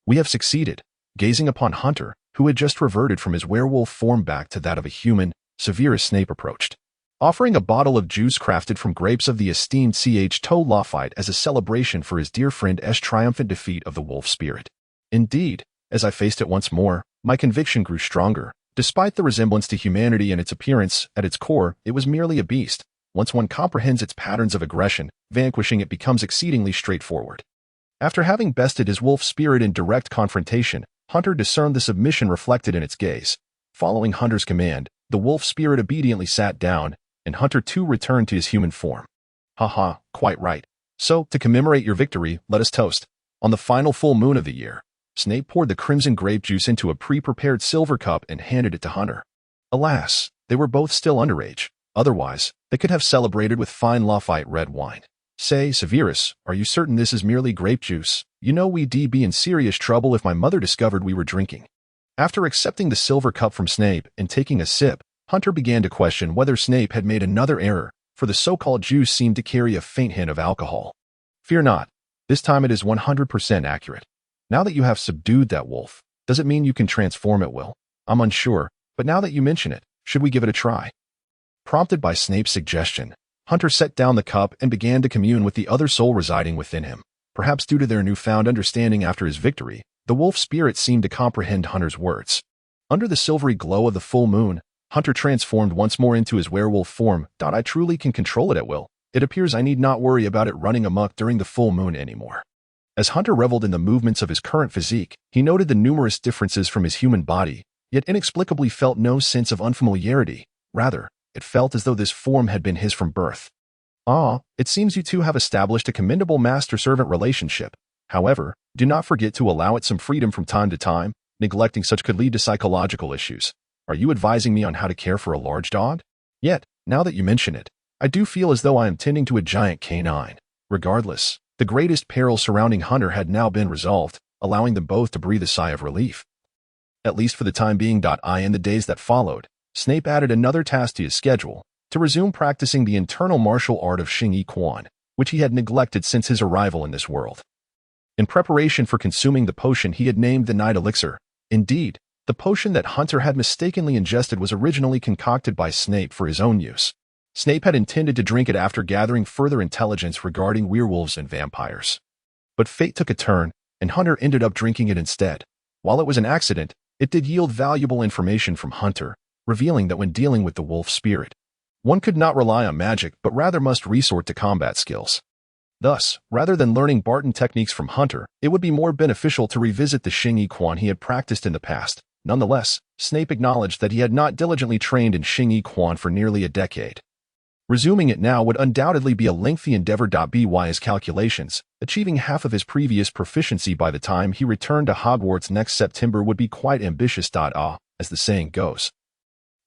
We have succeeded. Gazing upon Hunter, who had just reverted from his werewolf form back to that of a human, Severus Snape approached, offering a bottle of juice crafted from grapes of the esteemed Toad as a celebration for his dear friend's triumphant defeat of the wolf spirit. Indeed, as I faced it once more, my conviction grew stronger. Despite the resemblance to humanity and its appearance, at its core, it was merely a beast. Once one comprehends its patterns of aggression, vanquishing it becomes exceedingly straightforward. After having bested his wolf spirit in direct confrontation, Hunter discerned the submission reflected in its gaze. Following Hunter's command, the wolf spirit obediently sat down, and Hunter too returned to his human form. Haha, quite right. So, to commemorate your victory, let us toast. On the final full moon of the year, Snape poured the crimson grape juice into a pre-prepared silver cup and handed it to Hunter. Alas, they were both still underage. Otherwise, they could have celebrated with fine Lafite red wine. Say, Severus, are you certain this is merely grape juice? You know we'd be in serious trouble if my mother discovered we were drinking. After accepting the silver cup from Snape and taking a sip, Hunter began to question whether Snape had made another error, for the so-called juice seemed to carry a faint hint of alcohol. Fear not. This time it is 100% accurate. Now that you have subdued that wolf, does it mean you can transform at will? I'm unsure, but now that you mention it, should we give it a try? Prompted by Snape's suggestion, Hunter set down the cup and began to commune with the other soul residing within him. Perhaps due to their newfound understanding after his victory, the wolf spirit seemed to comprehend Hunter's words. Under the silvery glow of the full moon, Hunter transformed once more into his werewolf form. I truly can control it at will. It appears I need not worry about it running amok during the full moon anymore. As Hunter reveled in the movements of his current physique, he noted the numerous differences from his human body, yet inexplicably felt no sense of unfamiliarity. Rather, it felt as though this form had been his from birth. It seems you two have established a commendable master-servant relationship. However, do not forget to allow it some freedom from time to time. Neglecting such could lead to psychological issues. Are you advising me on how to care for a large dog? Yet, now that you mention it, I do feel as though I am tending to a giant canine. Regardless, the greatest peril surrounding Hunter had now been resolved, allowing them both to breathe a sigh of relief. At least for the time being. In the days that followed, Snape added another task to his schedule, to resume practicing the internal martial art of Xing Yi Quan, which he had neglected since his arrival in this world. In preparation for consuming the potion he had named the Night Elixir. Indeed, the potion that Hunter had mistakenly ingested was originally concocted by Snape for his own use. Snape had intended to drink it after gathering further intelligence regarding werewolves and vampires. But fate took a turn, and Hunter ended up drinking it instead. While it was an accident, it did yield valuable information from Hunter, revealing that when dealing with the wolf spirit, one could not rely on magic but rather must resort to combat skills. Thus, rather than learning Barton techniques from Hunter, it would be more beneficial to revisit the Xing Yi Quan he had practiced in the past. Nonetheless, Snape acknowledged that he had not diligently trained in Xing Yi Quan for nearly a decade. Resuming it now would undoubtedly be a lengthy endeavor. By his calculations, achieving half of his previous proficiency by the time he returned to Hogwarts next September would be quite ambitious. As the saying goes,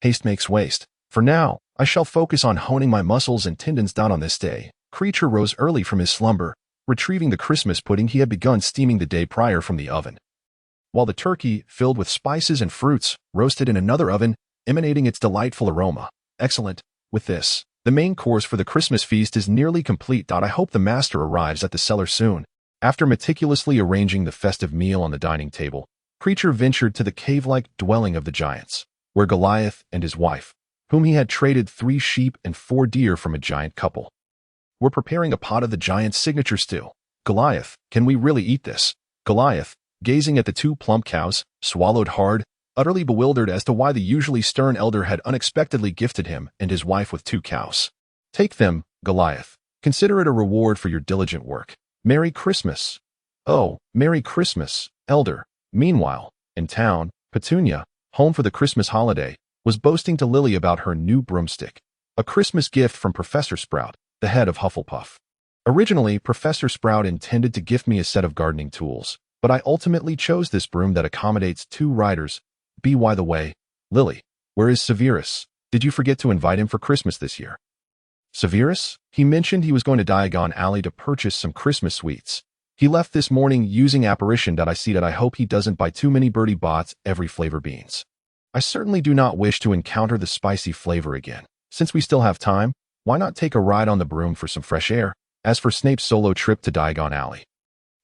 haste makes waste. For now, I shall focus on honing my muscles and tendons. On this day, Creature rose early from his slumber, retrieving the Christmas pudding he had begun steaming the day prior from the oven. While the turkey, filled with spices and fruits, roasted in another oven, emanating its delightful aroma. Excellent. With this, The main course for the Christmas feast is nearly complete. I hope the master arrives at the cellar soon. After meticulously arranging the festive meal on the dining table, Creature ventured to the cave-like dwelling of the giants, where Goliath and his wife, whom he had traded 3 sheep and 4 deer from a giant couple, were preparing a pot of the giant's signature stew. Goliath, can we really eat this? Goliath, gazing at the 2 plump cows, swallowed hard, utterly bewildered as to why the usually stern elder had unexpectedly gifted him and his wife with 2 cows. Take them, Goliath. Consider it a reward for your diligent work. Merry Christmas. Oh, Merry Christmas, elder. Meanwhile, in town, Petunia, home for the Christmas holiday, was boasting to Lily about her new broomstick, a Christmas gift from Professor Sprout, the head of Hufflepuff. Originally, Professor Sprout intended to gift me a set of gardening tools, but I ultimately chose this broom that accommodates 2 riders. By the way, Lily, where is Severus? Did you forget to invite him for Christmas this year? Severus? He mentioned he was going to Diagon Alley to purchase some Christmas sweets. He left this morning using apparition. I hope he doesn't buy too many Birdie Bots every flavor beans. I certainly do not wish to encounter the spicy flavor again. Since we still have time, why not take a ride on the broom for some fresh air? As for Snape's solo trip to Diagon Alley,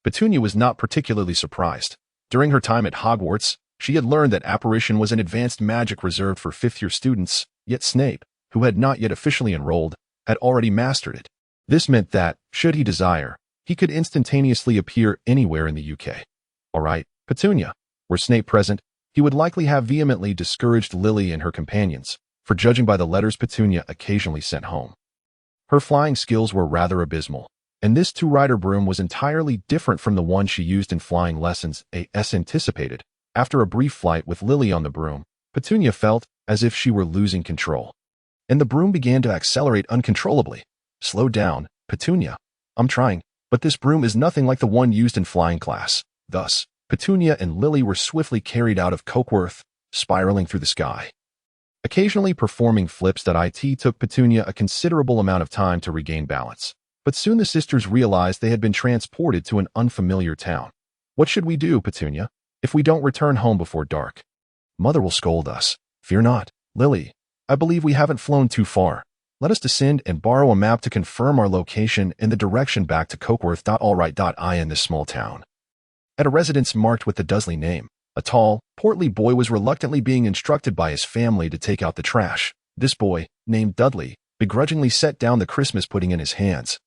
Petunia was not particularly surprised. During her time at Hogwarts, she had learned that apparition was an advanced magic reserved for 5th-year students, yet Snape, who had not yet officially enrolled, had already mastered it. This meant that, should he desire, he could instantaneously appear anywhere in the UK. All right, Petunia. Were Snape present, he would likely have vehemently discouraged Lily and her companions, for judging by the letters Petunia occasionally sent home, her flying skills were rather abysmal, and this 2-rider broom was entirely different from the one she used in flying lessons. As anticipated, after a brief flight with Lily on the broom, Petunia felt as if she were losing control, and the broom began to accelerate uncontrollably. Slow down, Petunia. I'm trying, but this broom is nothing like the one used in flying class. Thus, Petunia and Lily were swiftly carried out of Cokeworth, spiraling through the sky. Occasionally performing flips that it took Petunia a considerable amount of time to regain balance. But soon the sisters realized they had been transported to an unfamiliar town. What should we do, Petunia, if we don't return home before dark? Mother will scold us. Fear not, Lily. I believe we haven't flown too far. Let us descend and borrow a map to confirm our location and the direction back to Cokeworth. Alright. In this small town, at a residence marked with the Dursley name, a tall, portly boy was reluctantly being instructed by his family to take out the trash. This boy, named Dudley, begrudgingly set down the Christmas pudding in his hands,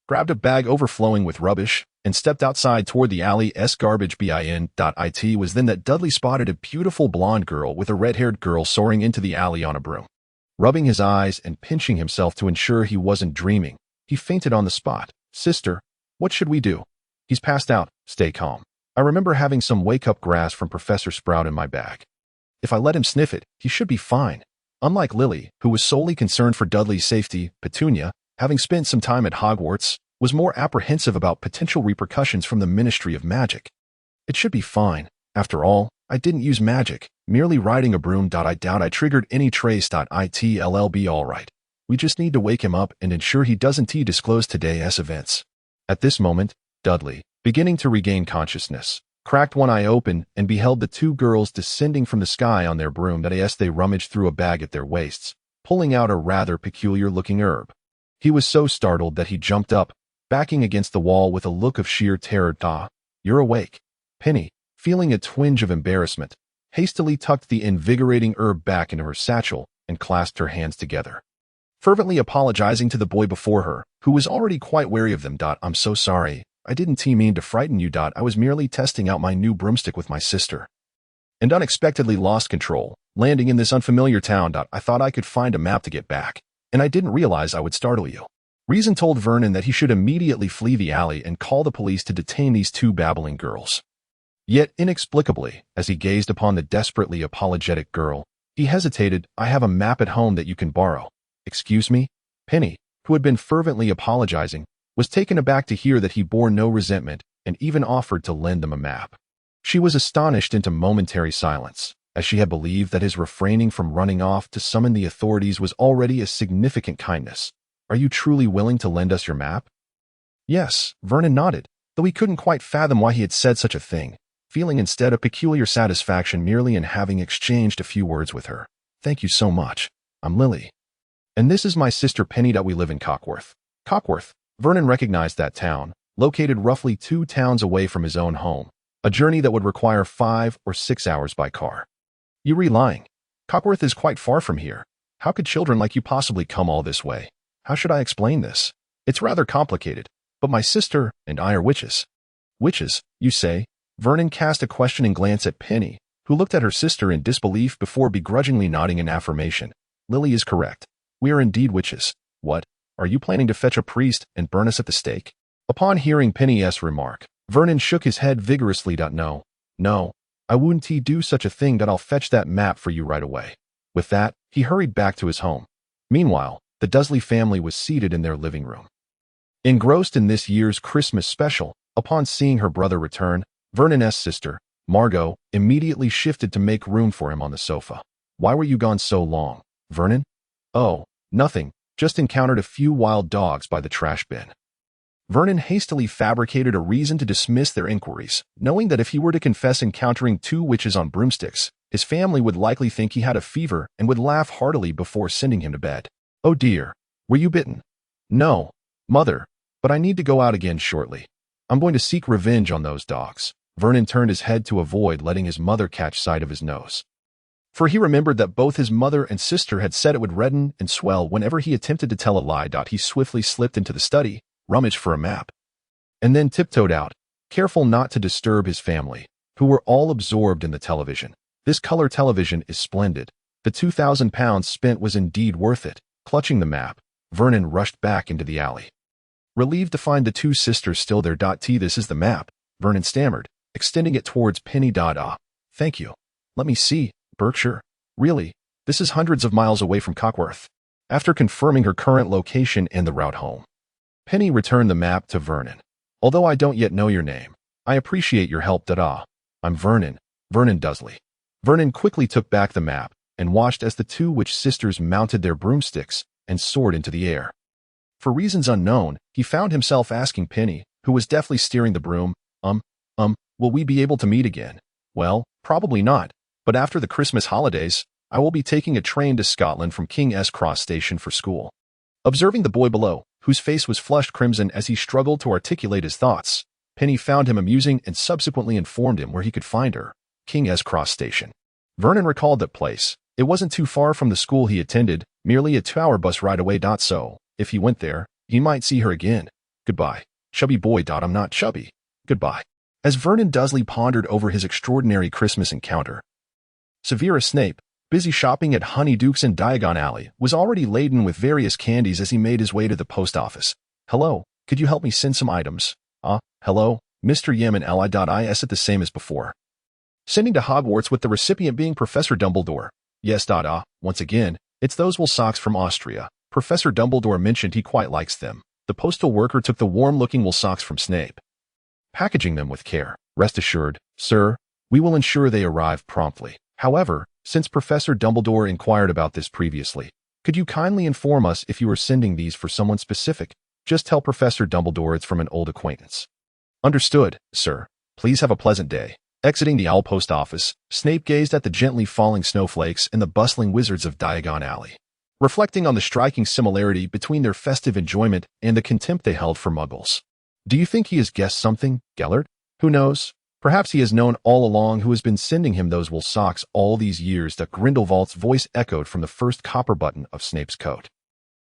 grabbed a bag overflowing with rubbish, and stepped outside toward the alley's garbage bin. It was then that Dudley spotted a beautiful blonde girl with a red-haired girl soaring into the alley on a broom. Rubbing his eyes and pinching himself to ensure he wasn't dreaming, he fainted on the spot. Sister, what should we do? He's passed out. Stay calm. I remember having some wake-up grass from Professor Sprout in my bag. If I let him sniff it, he should be fine. Unlike Lily, who was solely concerned for Dudley's safety, Petunia, having spent some time at Hogwarts, was more apprehensive about potential repercussions from the Ministry of Magic. It should be fine. After all, I didn't use magic, merely riding a broom. I doubt I triggered any trace. It'll be alright. We just need to wake him up and ensure he doesn't disclose today's events. At this moment, Dudley, beginning to regain consciousness, cracked one eye open and beheld the 2 girls descending from the sky on their broom. As they rummaged through a bag at their waists, pulling out a rather peculiar-looking herb. He was so startled that he jumped up, backing against the wall with a look of sheer terror. You're awake. Penny, feeling a twinge of embarrassment, hastily tucked the invigorating herb back into her satchel and clasped her hands together, fervently apologizing to the boy before her, who was already quite wary of them. I'm so sorry. I didn't mean to frighten you. I was merely testing out my new broomstick with my sister, and unexpectedly lost control, landing in this unfamiliar town. I thought I could find a map to get back, and I didn't realize I would startle you. Reason told Vernon that he should immediately flee the alley and call the police to detain these 2 babbling girls. Yet inexplicably, as he gazed upon the desperately apologetic girl, he hesitated. I have a map at home that you can borrow. Excuse me? Penny, who had been fervently apologizing, was taken aback to hear that he bore no resentment and even offered to lend them a map. She was astonished into momentary silence, as she had believed that his refraining from running off to summon the authorities was already a significant kindness. Are you truly willing to lend us your map? Yes, Vernon nodded, though he couldn't quite fathom why he had said such a thing, feeling instead a peculiar satisfaction merely in having exchanged a few words with her. Thank you so much. I'm Lily. And this is my sister Penny that we live in Cockworth. Cockworth. Vernon recognized that town, located roughly 2 towns away from his own home, a journey that would require 5 or 6 hours by car. You're lying. Cockworth is quite far from here. How could children like you possibly come all this way? How should I explain this? It's rather complicated, but my sister and I are witches. Witches, you say? Vernon cast a questioning glance at Penny, who looked at her sister in disbelief before begrudgingly nodding in affirmation. Lily is correct. We are indeed witches. What? Are you planning to fetch a priest and burn us at the stake? Upon hearing Penny's remark, Vernon shook his head vigorously. No, I wouldn't do such a thing. I'll fetch that map for you right away. With that, he hurried back to his home. Meanwhile, the Dursley family was seated in their living room. Engrossed in this year's Christmas special, upon seeing her brother return, Vernon's sister, Margot, immediately shifted to make room for him on the sofa. Why were you gone so long, Vernon? Oh, nothing, just encountered a few wild dogs by the trash bin. Vernon hastily fabricated a reason to dismiss their inquiries, knowing that if he were to confess encountering 2 witches on broomsticks, his family would likely think he had a fever and would laugh heartily before sending him to bed. Oh dear, were you bitten? No, Mother, but I need to go out again shortly. I'm going to seek revenge on those dogs. Vernon turned his head to avoid letting his mother catch sight of his nose. For he remembered that both his mother and sister had said it would redden and swell whenever he attempted to tell a lie. He swiftly slipped into the study, rummaged for a map, and then tiptoed out, careful not to disturb his family, who were all absorbed in the television. This color television is splendid. The £2,000 spent was indeed worth it. Clutching the map, Vernon rushed back into the alley. Relieved to find the 2 sisters still there. This is the map, Vernon stammered, extending it towards Penny. Thank you. Let me see, Berkshire. Really, this is hundreds of miles away from Cockworth. After confirming her current location and the route home, Penny returned the map to Vernon. Although I don't yet know your name, I appreciate your help. I'm Vernon Dursley. Vernon quickly took back the map and watched as the 2 witch sisters mounted their broomsticks and soared into the air. For reasons unknown, he found himself asking Penny, who was deftly steering the broom, will we be able to meet again? Well, probably not, but after the Christmas holidays, I will be taking a train to Scotland from King's Cross Station for school. Observing the boy below, whose face was flushed crimson as he struggled to articulate his thoughts, Penny found him amusing and subsequently informed him where he could find her, King's Cross Station. Vernon recalled that place. It wasn't too far from the school he attended, merely a 2-hour bus ride away. So, if he went there, he might see her again. Goodbye, chubby boy. I'm not chubby. Goodbye. As Vernon Dursley pondered over his extraordinary Christmas encounter, Severus Snape, busy shopping at Honeydukes in Diagon Alley, was already laden with various candies as he made his way to the post office. Hello, could you help me send some items? Hello, Mr. Yemen Is it the same as before? Sending to Hogwarts with the recipient being Professor Dumbledore. Yes. Once again, it's those wool socks from Austria. Professor Dumbledore mentioned he quite likes them. The postal worker took the warm-looking wool socks from Snape, packaging them with care. Rest assured, sir, we will ensure they arrive promptly. However, since Professor Dumbledore inquired about this previously, could you kindly inform us if you are sending these for someone specific? Just tell Professor Dumbledore it's from an old acquaintance. Understood, sir. Please have a pleasant day. Exiting the owl post office, Snape gazed at the gently falling snowflakes and the bustling wizards of Diagon Alley, reflecting on the striking similarity between their festive enjoyment and the contempt they held for muggles. Do you think he has guessed something, Gellert? Who knows? Perhaps he has known all along who has been sending him those wool socks all these years. Grindelwald's voice echoed from the first copper button of Snape's coat.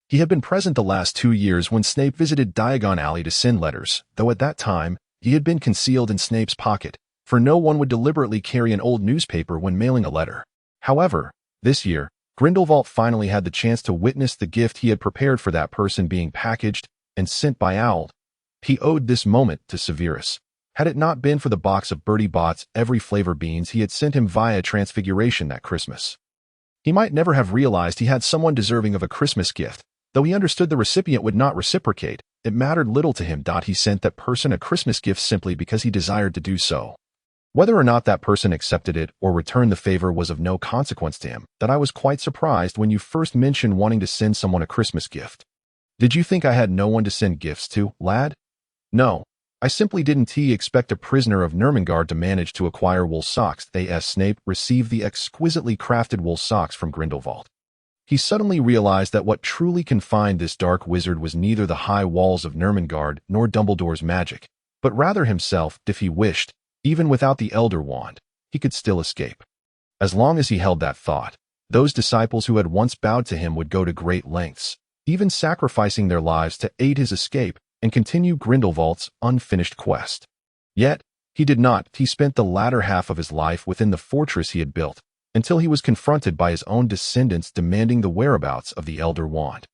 He had been present the last 2 years when Snape visited Diagon Alley to send letters, though at that time, he had been concealed in Snape's pocket, for no one would deliberately carry an old newspaper when mailing a letter. However, this year, Grindelwald finally had the chance to witness the gift he had prepared for that person being packaged and sent by owl. He owed this moment to Severus. Had it not been for the box of Bertie Bott's every flavor beans he had sent him via Transfiguration that Christmas, he might never have realized he had someone deserving of a Christmas gift. Though he understood the recipient would not reciprocate, it mattered little to him. He sent that person a Christmas gift simply because he desired to do so. Whether or not that person accepted it or returned the favor was of no consequence to him. I was quite surprised when you first mentioned wanting to send someone a Christmas gift. Did you think I had no one to send gifts to, lad? No, I simply didn't expect a prisoner of Nurmengard to manage to acquire wool socks. Snape received the exquisitely crafted wool socks from Grindelwald. he suddenly realized that what truly confined this dark wizard was neither the high walls of Nurmengard nor Dumbledore's magic, but rather himself. If he wished, even without the Elder Wand, he could still escape. As long as he held that thought, those disciples who had once bowed to him would go to great lengths, even sacrificing their lives to aid his escape and continue Grindelwald's unfinished quest. Yet, he did not. He spent the latter half of his life within the fortress he had built, until he was confronted by his own descendants demanding the whereabouts of the Elder Wand.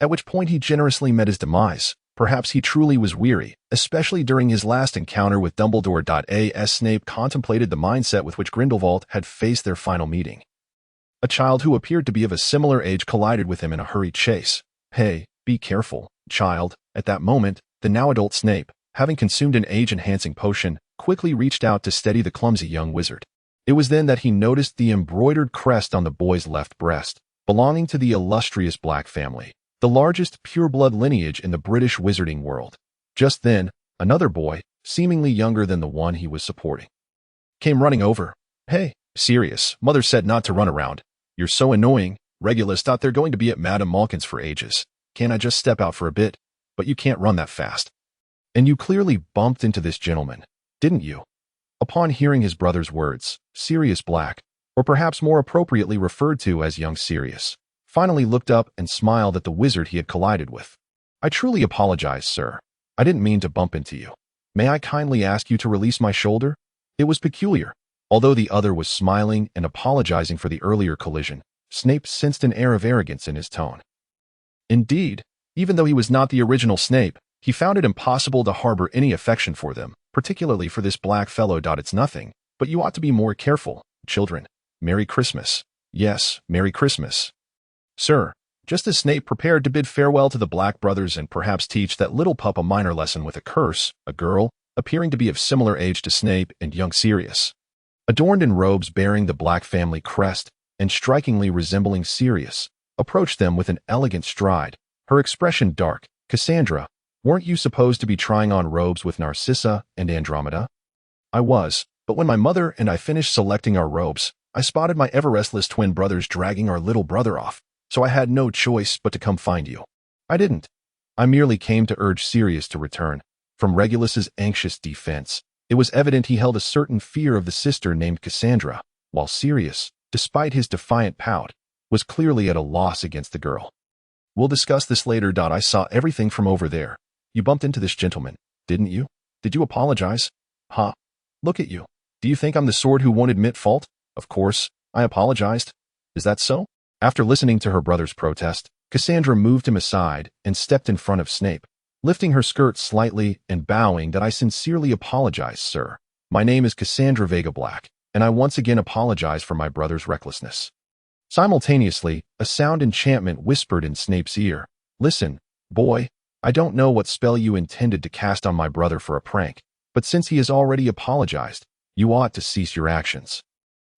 At which point he generously met his demise. Perhaps he truly was weary, especially during his last encounter with Dumbledore. As Snape contemplated the mindset with which Grindelwald had faced their final meeting. A child who appeared to be of a similar age collided with him in a hurried chase. Hey, be careful, child. At that moment, the now adult Snape, having consumed an age-enhancing potion, quickly reached out to steady the clumsy young wizard. It was then that he noticed the embroidered crest on the boy's left breast, belonging to the illustrious Black family, the largest pureblood lineage in the British wizarding world. Just then, another boy, seemingly younger than the one he was supporting, came running over. Hey, Sirius, Mother said not to run around. You're so annoying. Regulus thought they're going to be at Madame Malkin's for ages. Can't I just step out for a bit? But you can't run that fast. And you clearly bumped into this gentleman, didn't you? Upon hearing his brother's words, Sirius Black, or perhaps more appropriately referred to as young Sirius, finally looked up and smiled at the wizard he had collided with. I truly apologize, sir. I didn't mean to bump into you. May I kindly ask you to release my shoulder? It was peculiar. Although the other was smiling and apologizing for the earlier collision, Snape sensed an air of arrogance in his tone. Indeed, even though he was not the original Snape, he found it impossible to harbor any affection for them, particularly for this black fellow. It's nothing, but you ought to be more careful, children. Merry Christmas. Yes, Merry Christmas. Sir, just as Snape prepared to bid farewell to the Black brothers and perhaps teach that little pup a minor lesson with a curse, a girl, appearing to be of similar age to Snape and young Sirius, adorned in robes bearing the Black family crest and strikingly resembling Sirius, approached them with an elegant stride, her expression dark. Cassandra, weren't you supposed to be trying on robes with Narcissa and Andromeda? I was, but when my mother and I finished selecting our robes, I spotted my ever-restless twin brothers dragging our little brother off, so I had no choice but to come find you. I didn't. I merely came to urge Sirius to return. From Regulus's anxious defense, it was evident he held a certain fear of the sister named Cassandra, while Sirius, despite his defiant pout, was clearly at a loss against the girl. We'll discuss this later. I saw everything from over there. You bumped into this gentleman, didn't you? Did you apologize? Huh? Look at you. Do you think I'm the sword who won't admit fault? Of course, I apologized. Is that so? After listening to her brother's protest, Cassandra moved him aside and stepped in front of Snape, lifting her skirt slightly and bowing. I sincerely apologize, sir. My name is Cassandra Vega Black, and I once again apologize for my brother's recklessness. Simultaneously, a sound enchantment whispered in Snape's ear. Listen, boy, I don't know what spell you intended to cast on my brother for a prank, but since he has already apologized, you ought to cease your actions.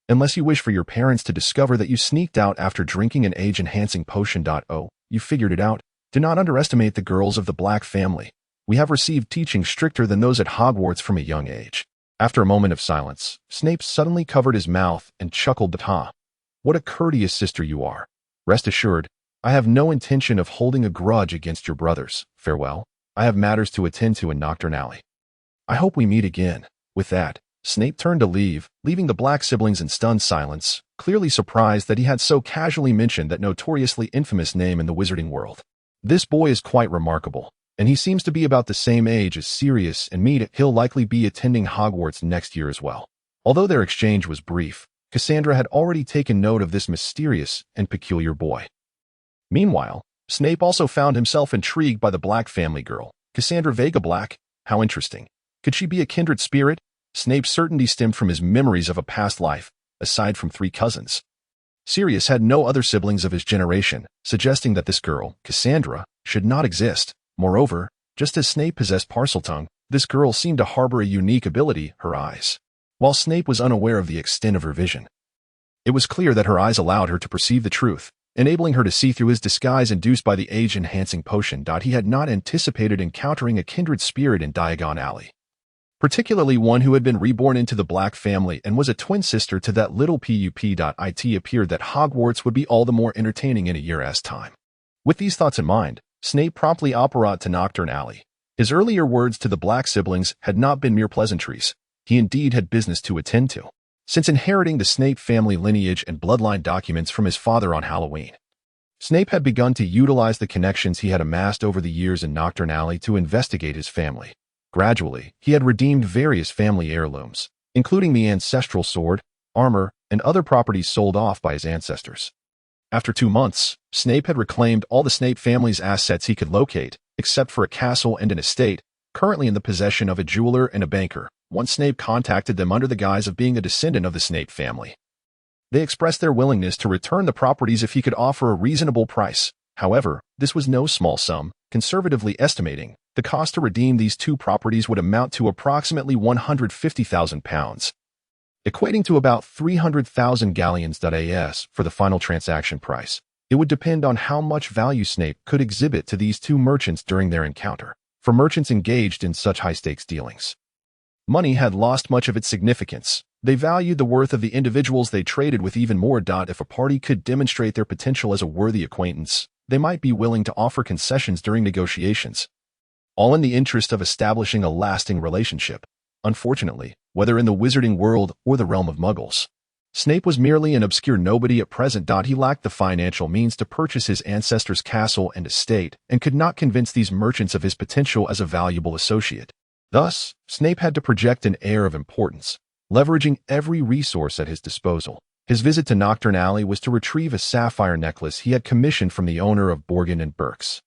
Unless you wish for your parents to discover that you sneaked out after drinking an age-enhancing potion. Oh, you figured it out. Do not underestimate the girls of the Black family. We have received teaching stricter than those at Hogwarts from a young age. After a moment of silence, Snape suddenly covered his mouth and chuckled. What a courteous sister you are. Rest assured, I have no intention of holding a grudge against your brothers. Farewell. I have matters to attend to in Nocturne Alley. I hope we meet again. With that, Snape turned to leave, leaving the Black siblings in stunned silence, clearly surprised that he had so casually mentioned that notoriously infamous name in the wizarding world. This boy is quite remarkable, and he seems to be about the same age as Sirius and me. He'll likely be attending Hogwarts next year as well. Although their exchange was brief, Cassandra had already taken note of this mysterious and peculiar boy. Meanwhile, Snape also found himself intrigued by the Black family girl, Cassandra Vega Black. How interesting. Could she be a kindred spirit? Snape's certainty stemmed from his memories of a past life, aside from 3 cousins. Sirius had no other siblings of his generation, suggesting that this girl, Cassandra, should not exist. Moreover, just as Snape possessed Parseltongue, this girl seemed to harbor a unique ability, her eyes. While Snape was unaware of the extent of her vision, it was clear that her eyes allowed her to perceive the truth, enabling her to see through his disguise induced by the age-enhancing potion. He had not anticipated encountering a kindred spirit in Diagon Alley. particularly one who had been reborn into the Black family and was a twin sister to that little pup. It appeared that Hogwarts would be all the more entertaining in a year's time. With these thoughts in mind, Snape promptly apparat to Knockturn Alley. His earlier words to the Black siblings had not been mere pleasantries. He indeed had business to attend to, since inheriting the Snape family lineage and bloodline documents from his father on Halloween. Snape had begun to utilize the connections he had amassed over the years in Knockturn Alley to investigate his family. Gradually, he had redeemed various family heirlooms, including the ancestral sword, armor, and other properties sold off by his ancestors. After 2 months, Snape had reclaimed all the Snape family's assets he could locate, except for a castle and an estate, currently in the possession of a jeweler and a banker, once Snape contacted them under the guise of being a descendant of the Snape family. They expressed their willingness to return the properties if he could offer a reasonable price. However, this was no small sum, conservatively estimating the cost to redeem these 2 properties would amount to approximately £150,000, equating to about 300,000 galleons. For the final transaction price, it would depend on how much value Snape could exhibit to these 2 merchants during their encounter. For merchants engaged in such high-stakes dealings, money had lost much of its significance. They valued the worth of the individuals they traded with even more. If a party could demonstrate their potential as a worthy acquaintance, they might be willing to offer concessions during negotiations, all in the interest of establishing a lasting relationship. Unfortunately, whether in the wizarding world or the realm of muggles, Snape was merely an obscure nobody at present. He lacked the financial means to purchase his ancestors' castle and estate, and could not convince these merchants of his potential as a valuable associate. Thus, Snape had to project an air of importance, leveraging every resource at his disposal. His visit to Knockturn Alley was to retrieve a sapphire necklace he had commissioned from the owner of Borgin and Burke's.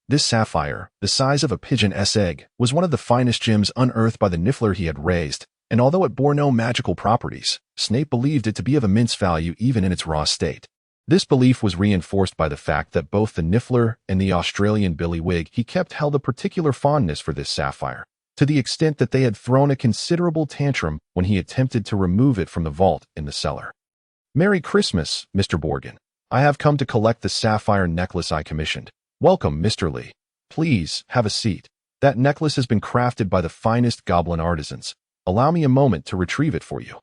This sapphire, the size of a pigeon's egg, was one of the finest gems unearthed by the Niffler he had raised, and although it bore no magical properties, Snape believed it to be of immense value even in its raw state. This belief was reinforced by the fact that both the Niffler and the Australian billywig he kept held a particular fondness for this sapphire, to the extent that they had thrown a considerable tantrum when he attempted to remove it from the vault in the cellar. "Merry Christmas, Mr. Borgin. I have come to collect the sapphire necklace I commissioned. Welcome, Mr. Lee. Please, have a seat. That necklace has been crafted by the finest goblin artisans. Allow me a moment to retrieve it for you."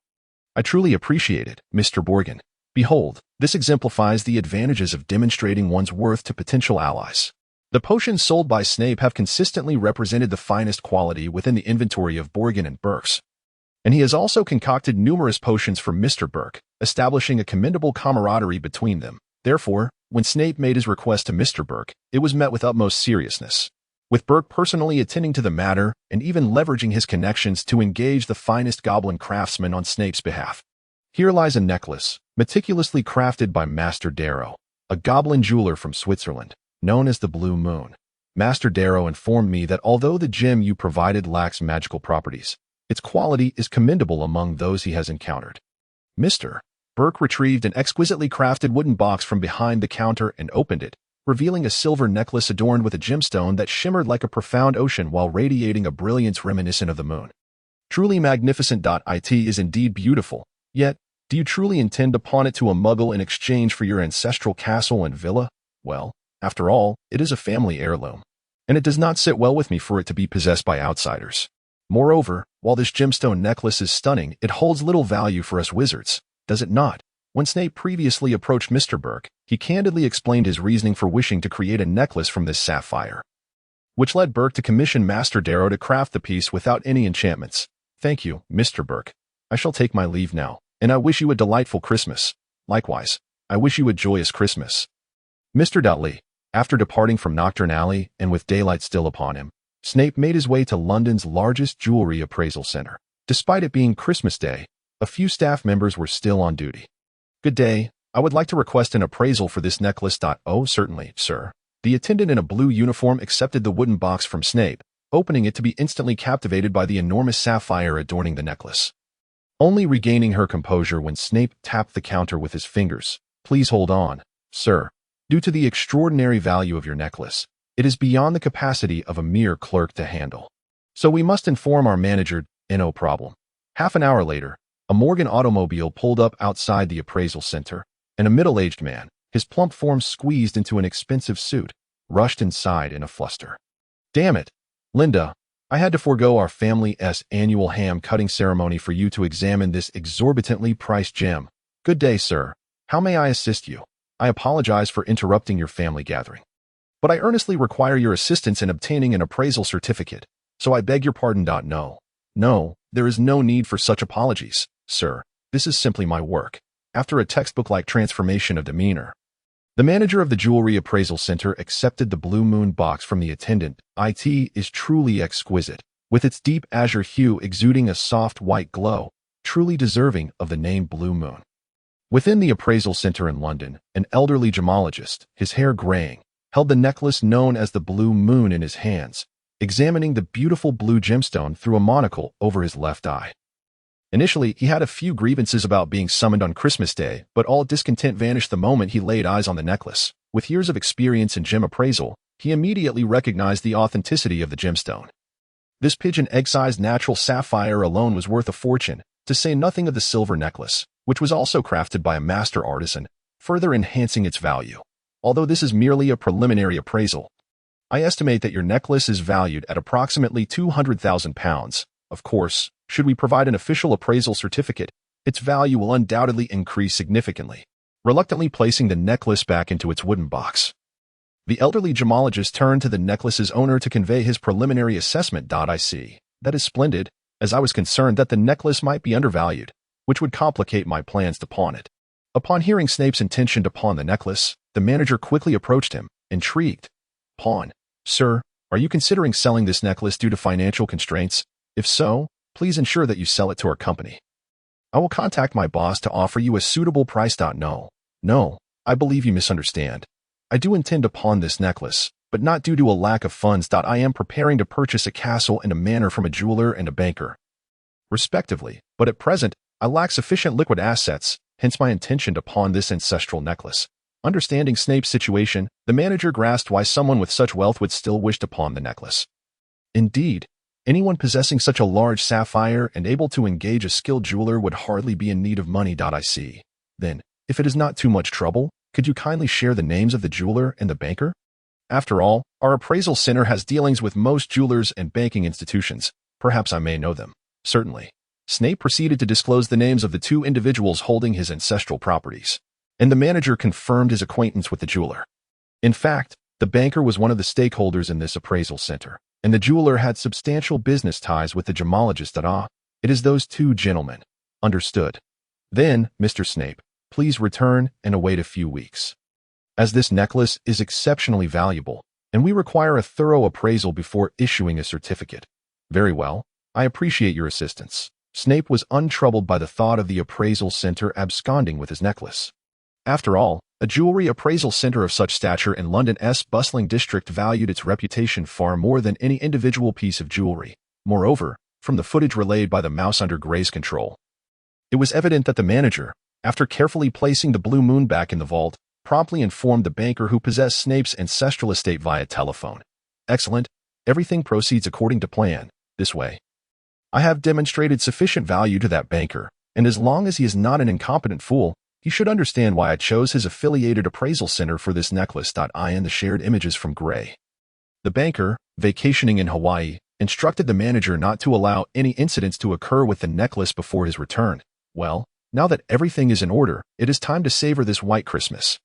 "I truly appreciate it, Mr. Borgin. Behold, this exemplifies the advantages of demonstrating one's worth to potential allies." The potions sold by Snape have consistently represented the finest quality within the inventory of Borgin and Burke's, and he has also concocted numerous potions for Mr. Burke, establishing a commendable camaraderie between them. Therefore, when Snape made his request to Mr. Burke, it was met with utmost seriousness, with Burke personally attending to the matter and even leveraging his connections to engage the finest goblin craftsmen on Snape's behalf. Here lies a necklace, meticulously crafted by Master Darrow, a goblin jeweler from Switzerland, known as the Blue Moon. Master Darrow informed me that although the gem you provided lacks magical properties, its quality is commendable among those he has encountered. Mr. Burke retrieved an exquisitely crafted wooden box from behind the counter and opened it, revealing a silver necklace adorned with a gemstone that shimmered like a profound ocean while radiating a brilliance reminiscent of the moon. "Truly magnificent. It is indeed beautiful. Yet, do you truly intend to pawn it to a muggle in exchange for your ancestral castle and villa? Well, after all, it is a family heirloom, and it does not sit well with me for it to be possessed by outsiders. Moreover, while this gemstone necklace is stunning, it holds little value for us wizards, does it not?" When Snape previously approached Mr. Burke, he candidly explained his reasoning for wishing to create a necklace from this sapphire, which led Burke to commission Master Darrow to craft the piece without any enchantments. "Thank you, Mr. Burke. I shall take my leave now, and I wish you a delightful Christmas. Likewise, I wish you a joyous Christmas." Mr. Lee. After departing from Knockturn Alley and with daylight still upon him, Snape made his way to London's largest jewelry appraisal center. Despite it being Christmas Day, a few staff members were still on duty. "Good day. I would like to request an appraisal for this necklace." "Oh, certainly, sir." The attendant in a blue uniform accepted the wooden box from Snape, opening it to be instantly captivated by the enormous sapphire adorning the necklace. Only regaining her composure when Snape tapped the counter with his fingers. "Please hold on, sir. Due to the extraordinary value of your necklace, it is beyond the capacity of a mere clerk to handle. So we must inform our manager." "No problem." Half an hour later, a Morgan automobile pulled up outside the appraisal center, and a middle-aged man, his plump form squeezed into an expensive suit, rushed inside in a fluster. "Damn it, Linda, I had to forego our family's annual ham-cutting ceremony for you to examine this exorbitantly priced gem. Good day, sir. How may I assist you? I apologize for interrupting your family gathering, but I earnestly require your assistance in obtaining an appraisal certificate, so I beg your pardon. No, there is no need for such apologies, sir. This is simply my work. After a textbook-like transformation of demeanor, the manager of the Jewelry Appraisal Center accepted the Blue Moon box from the attendant. It is truly exquisite, with its deep azure hue exuding a soft white glow, truly deserving of the name Blue Moon. Within the appraisal center in London, an elderly gemologist, his hair graying, held the necklace known as the Blue Moon in his hands, examining the beautiful blue gemstone through a monocle over his left eye. Initially, he had a few grievances about being summoned on Christmas Day, but all discontent vanished the moment he laid eyes on the necklace. With years of experience in gem appraisal, he immediately recognized the authenticity of the gemstone. This pigeon egg-sized natural sapphire alone was worth a fortune, to say nothing of the silver necklace, which was also crafted by a master artisan, further enhancing its value. Although this is merely a preliminary appraisal, I estimate that your necklace is valued at approximately £200,000. Of course, should we provide an official appraisal certificate, its value will undoubtedly increase significantly. Reluctantly placing the necklace back into its wooden box, the elderly gemologist turned to the necklace's owner to convey his preliminary assessment. I see. That is splendid, as I was concerned that the necklace might be undervalued, which would complicate my plans to pawn it. Upon hearing Snape's intention to pawn the necklace, the manager quickly approached him, intrigued. Pawn? Sir, are you considering selling this necklace due to financial constraints? If so, please ensure that you sell it to our company. I will contact my boss to offer you a suitable price. No, I believe you misunderstand. I do intend to pawn this necklace, but not due to a lack of funds. I am preparing to purchase a castle and a manor from a jeweler and a banker, respectively, but at present, I lack sufficient liquid assets, hence my intention to pawn this ancestral necklace. Understanding Snape's situation, the manager grasped why someone with such wealth would still wish to pawn the necklace. Indeed, anyone possessing such a large sapphire and able to engage a skilled jeweler would hardly be in need of money. I see. Then, if it is not too much trouble, could you kindly share the names of the jeweler and the banker? After all, our appraisal center has dealings with most jewelers and banking institutions. Perhaps I may know them. Certainly. Snape proceeded to disclose the names of the two individuals holding his ancestral properties, and the manager confirmed his acquaintance with the jeweler. In fact, the banker was one of the stakeholders in this appraisal center, and the jeweler had substantial business ties with the gemologist. It is those two gentlemen. Understood. Then, Mr. Snape, please return and await a few weeks, as this necklace is exceptionally valuable, and we require a thorough appraisal before issuing a certificate. Very well. I appreciate your assistance. Snape was untroubled by the thought of the appraisal center absconding with his necklace. After all, a jewelry appraisal center of such stature in London's bustling district valued its reputation far more than any individual piece of jewelry. Moreover, from the footage relayed by the mouse under Gray's control, it was evident that the manager, after carefully placing the Blue Moon back in the vault, promptly informed the banker who possessed Snape's ancestral estate via telephone. Excellent. Everything proceeds according to plan. This way, I have demonstrated sufficient value to that banker, and as long as he is not an incompetent fool, he should understand why I chose his affiliated appraisal center for this necklace. In the shared images from Gray, the banker, vacationing in Hawaii, instructed the manager not to allow any incidents to occur with the necklace before his return. Well, now that everything is in order, it is time to savor this white Christmas.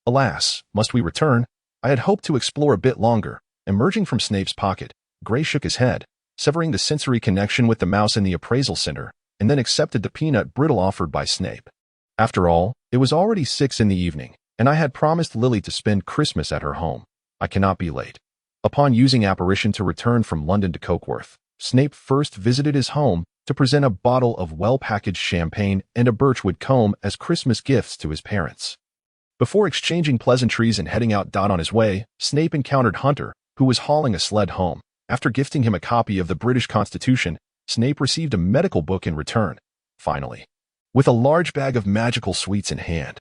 Alas, must we return? I had hoped to explore a bit longer. Emerging from Snape's pocket, Gray shook his head, severing the sensory connection with the mouse in the appraisal center, and then accepted the peanut brittle offered by Snape. After all, it was already 6 in the evening, and I had promised Lily to spend Christmas at her home. I cannot be late. Upon using apparition to return from London to Cokeworth, Snape first visited his home to present a bottle of well-packaged champagne and a birchwood comb as Christmas gifts to his parents. Before exchanging pleasantries and heading out on his way, Snape encountered Hunter, who was hauling a sled home. After gifting him a copy of the British Constitution, Snape received a medical book in return. Finally, with a large bag of magical sweets in hand,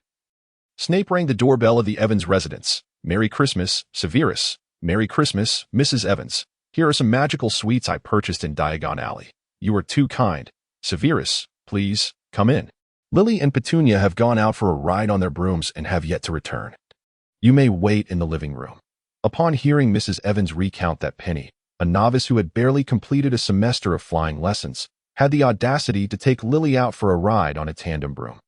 Snape rang the doorbell of the Evans residence. Merry Christmas, Severus. Merry Christmas, Mrs. Evans. Here are some magical sweets I purchased in Diagon Alley. You are too kind. Severus, please, come in. Lily and Petunia have gone out for a ride on their brooms and have yet to return. You may wait in the living room. Upon hearing Mrs. Evans recount that penny, a novice who had barely completed a semester of flying lessons, had the audacity to take Lily out for a ride on a tandem broom.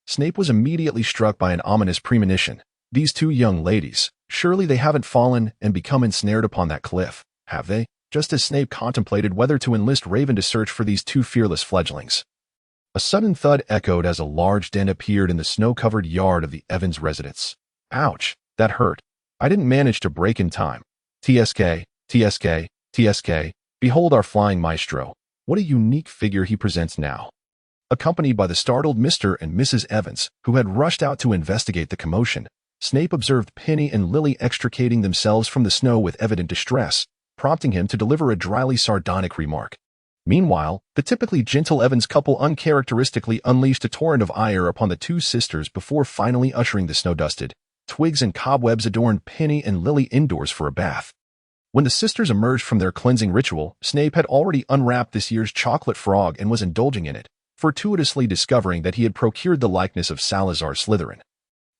Snape was immediately struck by an ominous premonition. These two young ladies, surely they haven't fallen and become ensnared upon that cliff, have they? Just as Snape contemplated whether to enlist Raven to search for these two fearless fledglings. A sudden thud echoed as a large dent appeared in the snow-covered yard of the Evans residence. Ouch, that hurt. I didn't manage to break in time. TSK, TSK, TSK, behold our flying maestro. What a unique figure he presents now. Accompanied by the startled Mr. and Mrs. Evans, who had rushed out to investigate the commotion, Snape observed Penny and Lily extricating themselves from the snow with evident distress, prompting him to deliver a dryly sardonic remark. Meanwhile, the typically gentle Evans couple uncharacteristically unleashed a torrent of ire upon the two sisters before finally ushering the snow-dusted, twigs and cobwebs adorned Penny and Lily indoors for a bath. When the sisters emerged from their cleansing ritual, Snape had already unwrapped this year's chocolate frog and was indulging in it, fortuitously discovering that he had procured the likeness of Salazar Slytherin,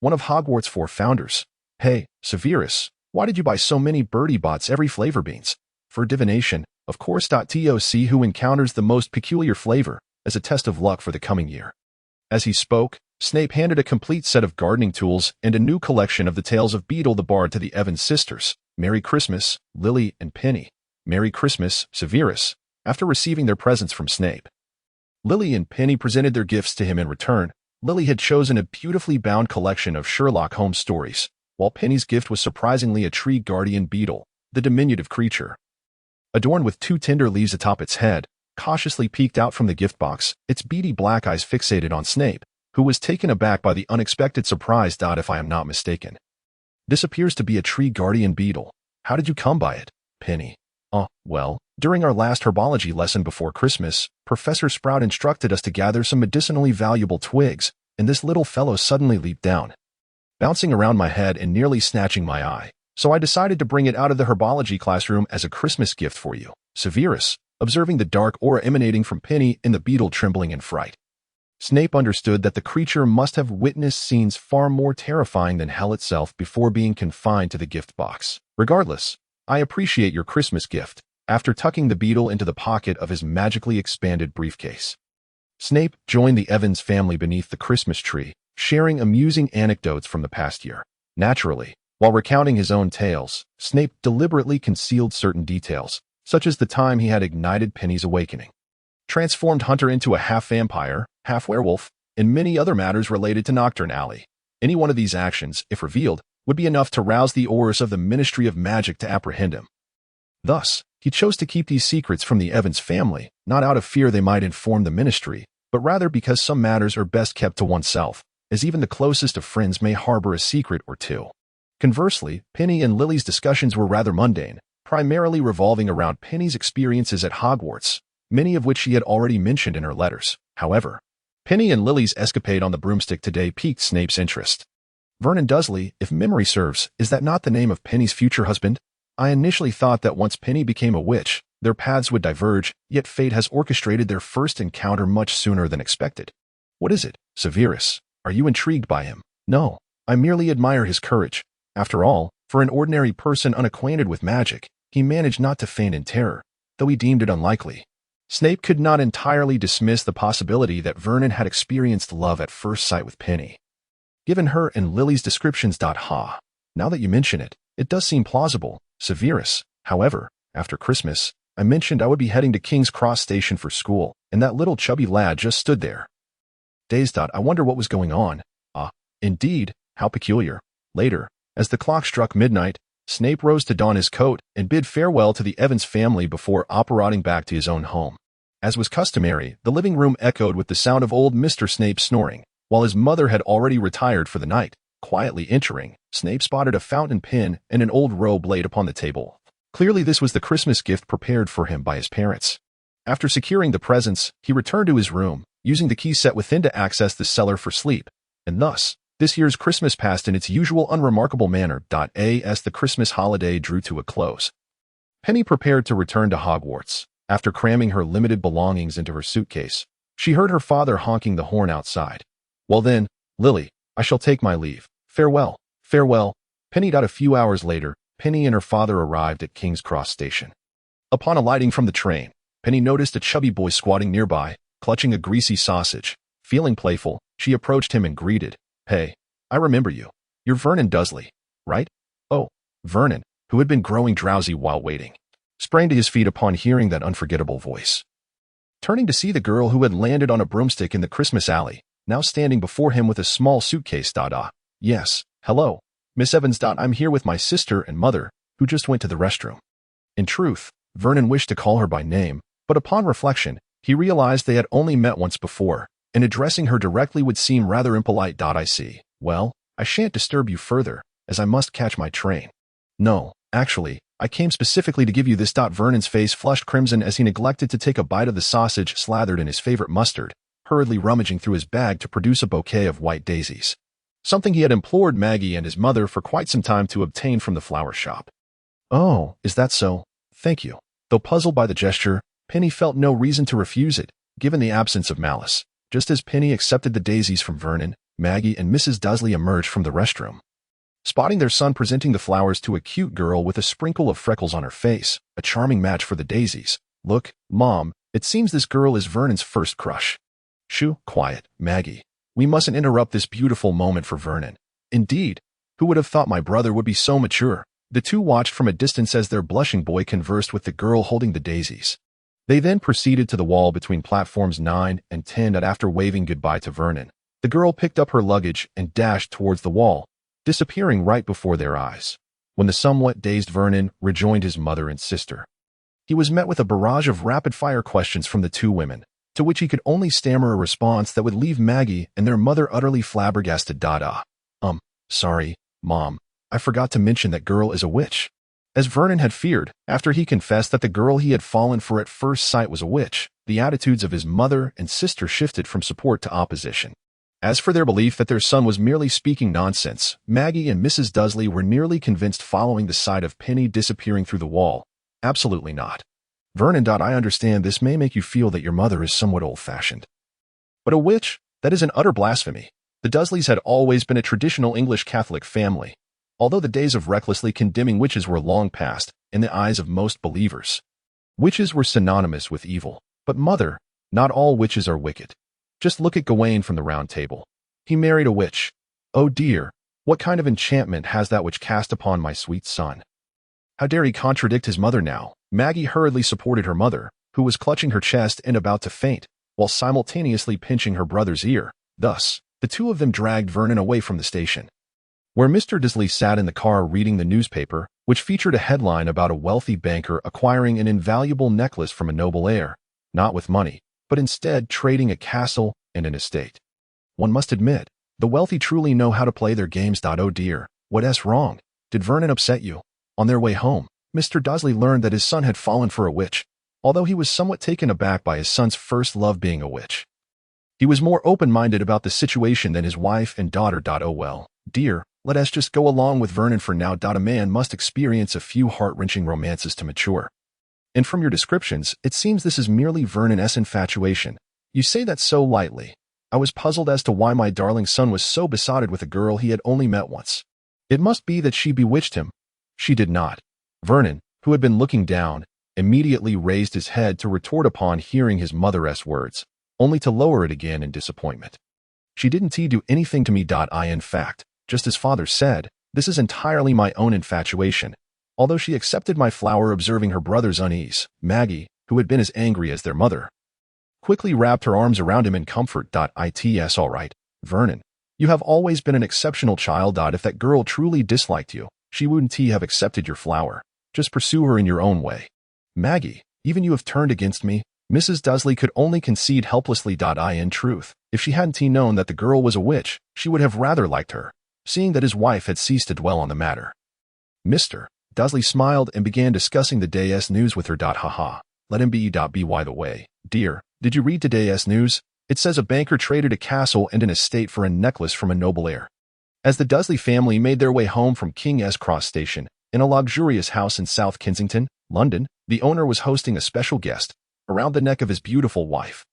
one of Hogwarts' 4 founders. Hey, Severus, why did you buy so many birdie bots every flavor beans? For divination, of course. TOC who encounters the most peculiar flavor, as a test of luck for the coming year. As he spoke, Snape handed a complete set of gardening tools and a new collection of the tales of Beedle the Bard to the Evans sisters. Merry Christmas, Lily and Penny. Merry Christmas, Severus, after receiving their presents from Snape. Lily and Penny presented their gifts to him in return. Lily had chosen a beautifully bound collection of Sherlock Holmes stories, while Penny's gift was surprisingly a tree guardian beetle, the diminutive creature. Adorned with 2 tender leaves atop its head, cautiously peeked out from the gift box, its beady black eyes fixated on Snape, who was taken aback by the unexpected surprise. If I am not mistaken, this appears to be a tree guardian beetle. How did you come by it, Penny? Well, during our last herbology lesson before Christmas, Professor Sprout instructed us to gather some medicinally valuable twigs, and this little fellow suddenly leaped down, bouncing around my head and nearly snatching my eye. So I decided to bring it out of the herbology classroom as a Christmas gift for you, Severus, observing the dark aura emanating from Penny and the beetle trembling in fright. Snape understood that the creature must have witnessed scenes far more terrifying than hell itself before being confined to the gift box. Regardless, I appreciate your Christmas gift, after tucking the beetle into the pocket of his magically expanded briefcase. Snape joined the Evans family beneath the Christmas tree, sharing amusing anecdotes from the past year. Naturally, while recounting his own tales, Snape deliberately concealed certain details, such as the time he had ignited Penny's awakening, transformed Hunter into a half-vampire, half-werewolf, and many other matters related to Nocturne Alley. Any one of these actions, if revealed, would be enough to rouse the auras of the Ministry of Magic to apprehend him. Thus, he chose to keep these secrets from the Evans family, not out of fear they might inform the Ministry, but rather because some matters are best kept to oneself, as even the closest of friends may harbor a secret or two. Conversely, Penny and Lily's discussions were rather mundane, primarily revolving around Penny's experiences at Hogwarts, many of which she had already mentioned in her letters. However, Penny and Lily's escapade on the broomstick today piqued Snape's interest. Vernon Dursley, if memory serves, is that not the name of Penny's future husband? I initially thought that once Penny became a witch, their paths would diverge, yet fate has orchestrated their first encounter much sooner than expected. What is it, Severus? Are you intrigued by him? No, I merely admire his courage. After all, for an ordinary person unacquainted with magic, he managed not to faint in terror, though he deemed it unlikely. Snape could not entirely dismiss the possibility that Vernon had experienced love at first sight with Penny. Given her and Lily's descriptions. Now that you mention it, it does seem plausible, Severus. However, after Christmas, I mentioned I would be heading to King's Cross Station for school, and that little chubby lad just stood there. Dazed. I wonder what was going on. Indeed, how peculiar. Later, as the clock struck midnight, Snape rose to don his coat and bid farewell to the Evans family before operating back to his own home. As was customary, the living room echoed with the sound of old Mr. Snape snoring, while his mother had already retired for the night. Quietly entering, Snape spotted a fountain pen and an old robe laid upon the table. Clearly this was the Christmas gift prepared for him by his parents. After securing the presents, he returned to his room, using the key set within to access the cellar for sleep, and thus, this year's Christmas passed in its usual unremarkable manner. As the Christmas holiday drew to a close, Penny prepared to return to Hogwarts. After cramming her limited belongings into her suitcase, she heard her father honking the horn outside. Well then, Lily, I shall take my leave. Farewell, farewell. Penny. A few hours later, Penny and her father arrived at King's Cross Station. Upon alighting from the train, Penny noticed a chubby boy squatting nearby, clutching a greasy sausage. Feeling playful, she approached him and greeted, "Hey, I remember you. You're Vernon Dursley, right?" Oh, Vernon, who had been growing drowsy while waiting, sprang to his feet upon hearing that unforgettable voice. Turning to see the girl who had landed on a broomstick in the Christmas alley, now standing before him with a small suitcase. Yes, hello, Miss Evans. I'm here with my sister and mother, who just went to the restroom. In truth, Vernon wished to call her by name, but upon reflection, he realized they had only met once before, and addressing her directly would seem rather impolite. I see. Well, I shan't disturb you further, as I must catch my train. No, actually, I came specifically to give you this. Vernon's face flushed crimson as he neglected to take a bite of the sausage slathered in his favorite mustard, hurriedly rummaging through his bag to produce a bouquet of white daisies, something he had implored Maggie and his mother for quite some time to obtain from the flower shop. Oh, is that so? Thank you. Though puzzled by the gesture, Penny felt no reason to refuse it, given the absence of malice. Just as Penny accepted the daisies from Vernon, Maggie and Mrs. Dursley emerged from the restroom. Spotting their son presenting the flowers to a cute girl with a sprinkle of freckles on her face, a charming match for the daisies. Look, Mom, it seems this girl is Vernon's first crush. Shoo, quiet, Maggie. We mustn't interrupt this beautiful moment for Vernon. Indeed, who would have thought my brother would be so mature? The two watched from a distance as their blushing boy conversed with the girl holding the daisies. They then proceeded to the wall between platforms 9 and 10 and after waving goodbye to Vernon, the girl picked up her luggage and dashed towards the wall, disappearing right before their eyes. When the somewhat dazed Vernon rejoined his mother and sister, he was met with a barrage of rapid-fire questions from the two women, to which he could only stammer a response that would leave Maggie and their mother utterly flabbergasted. Sorry, Mom, I forgot to mention that girl is a witch. As Vernon had feared, after he confessed that the girl he had fallen for at first sight was a witch, the attitudes of his mother and sister shifted from support to opposition. As for their belief that their son was merely speaking nonsense, Maggie and Mrs. Dursley were nearly convinced following the sight of Penny disappearing through the wall. Absolutely not. Vernon, I understand this may make you feel that your mother is somewhat old-fashioned. But a witch? That is an utter blasphemy. The Dursleys had always been a traditional English Catholic family, although the days of recklessly condemning witches were long past in the eyes of most believers. Witches were synonymous with evil, but mother, not all witches are wicked. Just look at Gawain from the Round Table. He married a witch. Oh dear, what kind of enchantment has that witch cast upon my sweet son? How dare he contradict his mother now? Maggie hurriedly supported her mother, who was clutching her chest and about to faint, while simultaneously pinching her brother's ear. Thus, the two of them dragged Vernon away from the station, where Mr. Dursley sat in the car reading the newspaper, which featured a headline about a wealthy banker acquiring an invaluable necklace from a noble heir, not with money, but instead trading a castle and an estate. One must admit, the wealthy truly know how to play their games. Oh dear, what's wrong? Did Vernon upset you? On their way home, Mr. Dursley learned that his son had fallen for a witch, although he was somewhat taken aback by his son's first love being a witch. He was more open-minded about the situation than his wife and daughter. Oh well, dear, let us just go along with Vernon for now. A man must experience a few heart-wrenching romances to mature. And from your descriptions, it seems this is merely Vernon's infatuation. You say that so lightly. I was puzzled as to why my darling son was so besotted with a girl he had only met once. It must be that she bewitched him. She did not. Vernon, who had been looking down, immediately raised his head to retort upon hearing his mother's words, only to lower it again in disappointment. She didn't do anything to me. In fact, just as father said, this is entirely my own infatuation. Although she accepted my flower, observing her brother's unease, Maggie, who had been as angry as their mother, quickly wrapped her arms around him in comfort. It's all right, Vernon. You have always been an exceptional child. If that girl truly disliked you, she wouldn't have accepted your flower. Just pursue her in your own way. Maggie, even you have turned against me. Mrs. Dursley could only concede helplessly. In truth, if she hadn't known that the girl was a witch, she would have rather liked her, seeing that his wife had ceased to dwell on the matter. Mr. Dursley smiled and began discussing the day's news with her. Let him be. By the way, dear, did you read today's news? It says a banker traded a castle and an estate for a necklace from a noble heir. As the Dursley family made their way home from King's Cross Station, in a luxurious house in South Kensington, London, the owner was hosting a special guest. Around the neck of his beautiful wife,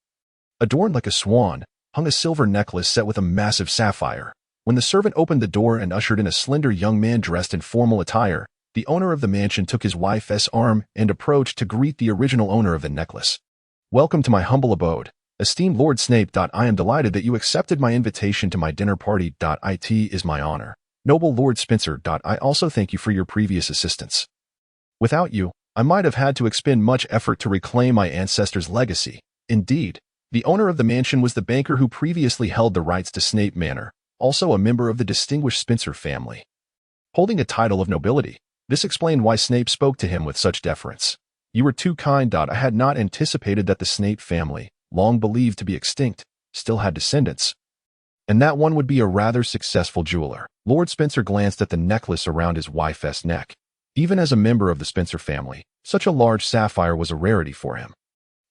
adorned like a swan, hung a silver necklace set with a massive sapphire. When the servant opened the door and ushered in a slender young man dressed in formal attire, the owner of the mansion took his wife's arm and approached to greet the original owner of the necklace. "Welcome to my humble abode, esteemed Lord Snape. I am delighted that you accepted my invitation to my dinner party. It is my honor. Noble Lord Spencer. I also thank you for your previous assistance. Without you, I might have had to expend much effort to reclaim my ancestors' legacy." Indeed, the owner of the mansion was the banker who previously held the rights to Snape Manor, also a member of the distinguished Spencer family. Holding a title of nobility, this explained why Snape spoke to him with such deference. "You were too kind. I had not anticipated that the Snape family, long believed to be extinct, still had descendants. And that one would be a rather successful jeweler." Lord Spencer glanced at the necklace around his wife's neck. Even as a member of the Spencer family, such a large sapphire was a rarity for him.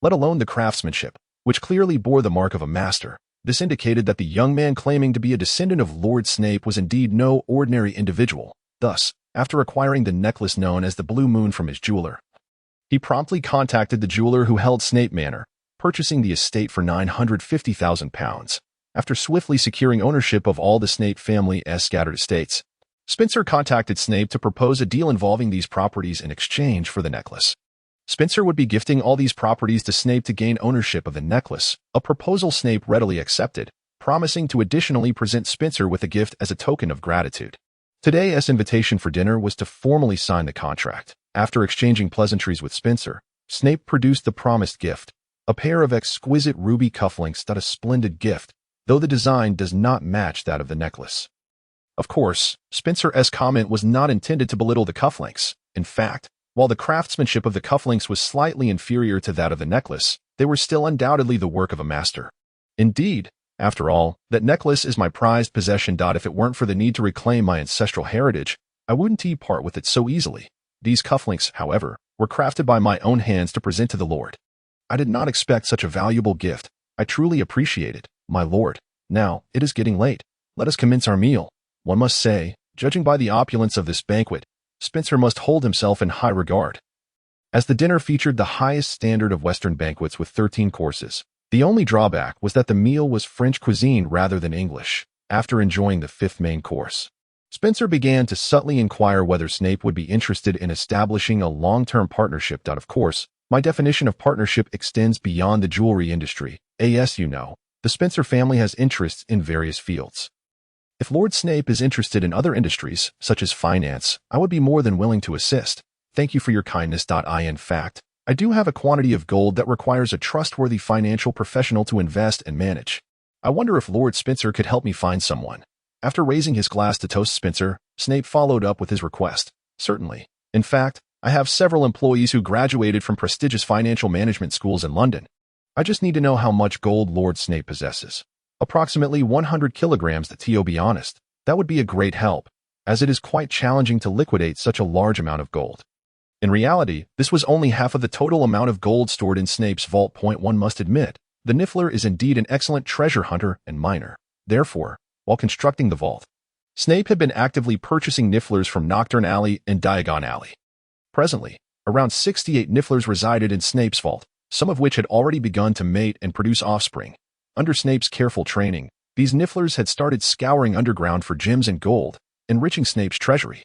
Let alone the craftsmanship, which clearly bore the mark of a master. This indicated that the young man claiming to be a descendant of Lord Snape was indeed no ordinary individual. Thus, after acquiring the necklace known as the Blue Moon from his jeweler, he promptly contacted the jeweler who held Snape Manor, purchasing the estate for £950,000. After swiftly securing ownership of all the Snape family's scattered estates, Spencer contacted Snape to propose a deal involving these properties in exchange for the necklace. Spencer would be gifting all these properties to Snape to gain ownership of the necklace, a proposal Snape readily accepted, promising to additionally present Spencer with a gift as a token of gratitude. Today's invitation for dinner was to formally sign the contract. After exchanging pleasantries with Spencer, Snape produced the promised gift, a pair of exquisite ruby cufflinks. A splendid gift, though the design does not match that of the necklace. Of course, Spencer's comment was not intended to belittle the cufflinks. In fact, while the craftsmanship of the cufflinks was slightly inferior to that of the necklace, they were still undoubtedly the work of a master. Indeed, after all, that necklace is my prized possession. If it weren't for the need to reclaim my ancestral heritage, I wouldn't part with it so easily. These cufflinks, however, were crafted by my own hands to present to the Lord. I did not expect such a valuable gift. I truly appreciate it, my lord. Now, it is getting late. Let us commence our meal. One must say, judging by the opulence of this banquet, Spencer must hold himself in high regard. As the dinner featured the highest standard of Western banquets with 13 courses, the only drawback was that the meal was French cuisine rather than English. After enjoying the fifth main course, Spencer began to subtly inquire whether Snape would be interested in establishing a long-term partnership. Of course, my definition of partnership extends beyond the jewelry industry. As you know, the Spencer family has interests in various fields. If Lord Snape is interested in other industries, such as finance, I would be more than willing to assist. Thank you for your kindness. In fact, I do have a quantity of gold that requires a trustworthy financial professional to invest and manage. I wonder if Lord Spencer could help me find someone. After raising his glass to toast Spencer, Snape followed up with his request. Certainly. In fact, I have several employees who graduated from prestigious financial management schools in London. I just need to know how much gold Lord Snape possesses. Approximately 100 kilograms. To be honest, that would be a great help, as it is quite challenging to liquidate such a large amount of gold. In reality, this was only half of the total amount of gold stored in Snape's vault. One must admit, the Niffler is indeed an excellent treasure hunter and miner. Therefore, while constructing the vault, Snape had been actively purchasing Nifflers from Nocturne Alley and Diagon Alley. Presently, around 68 Nifflers resided in Snape's vault, some of which had already begun to mate and produce offspring. Under Snape's careful training, these Nifflers had started scouring underground for gems and gold, enriching Snape's treasury.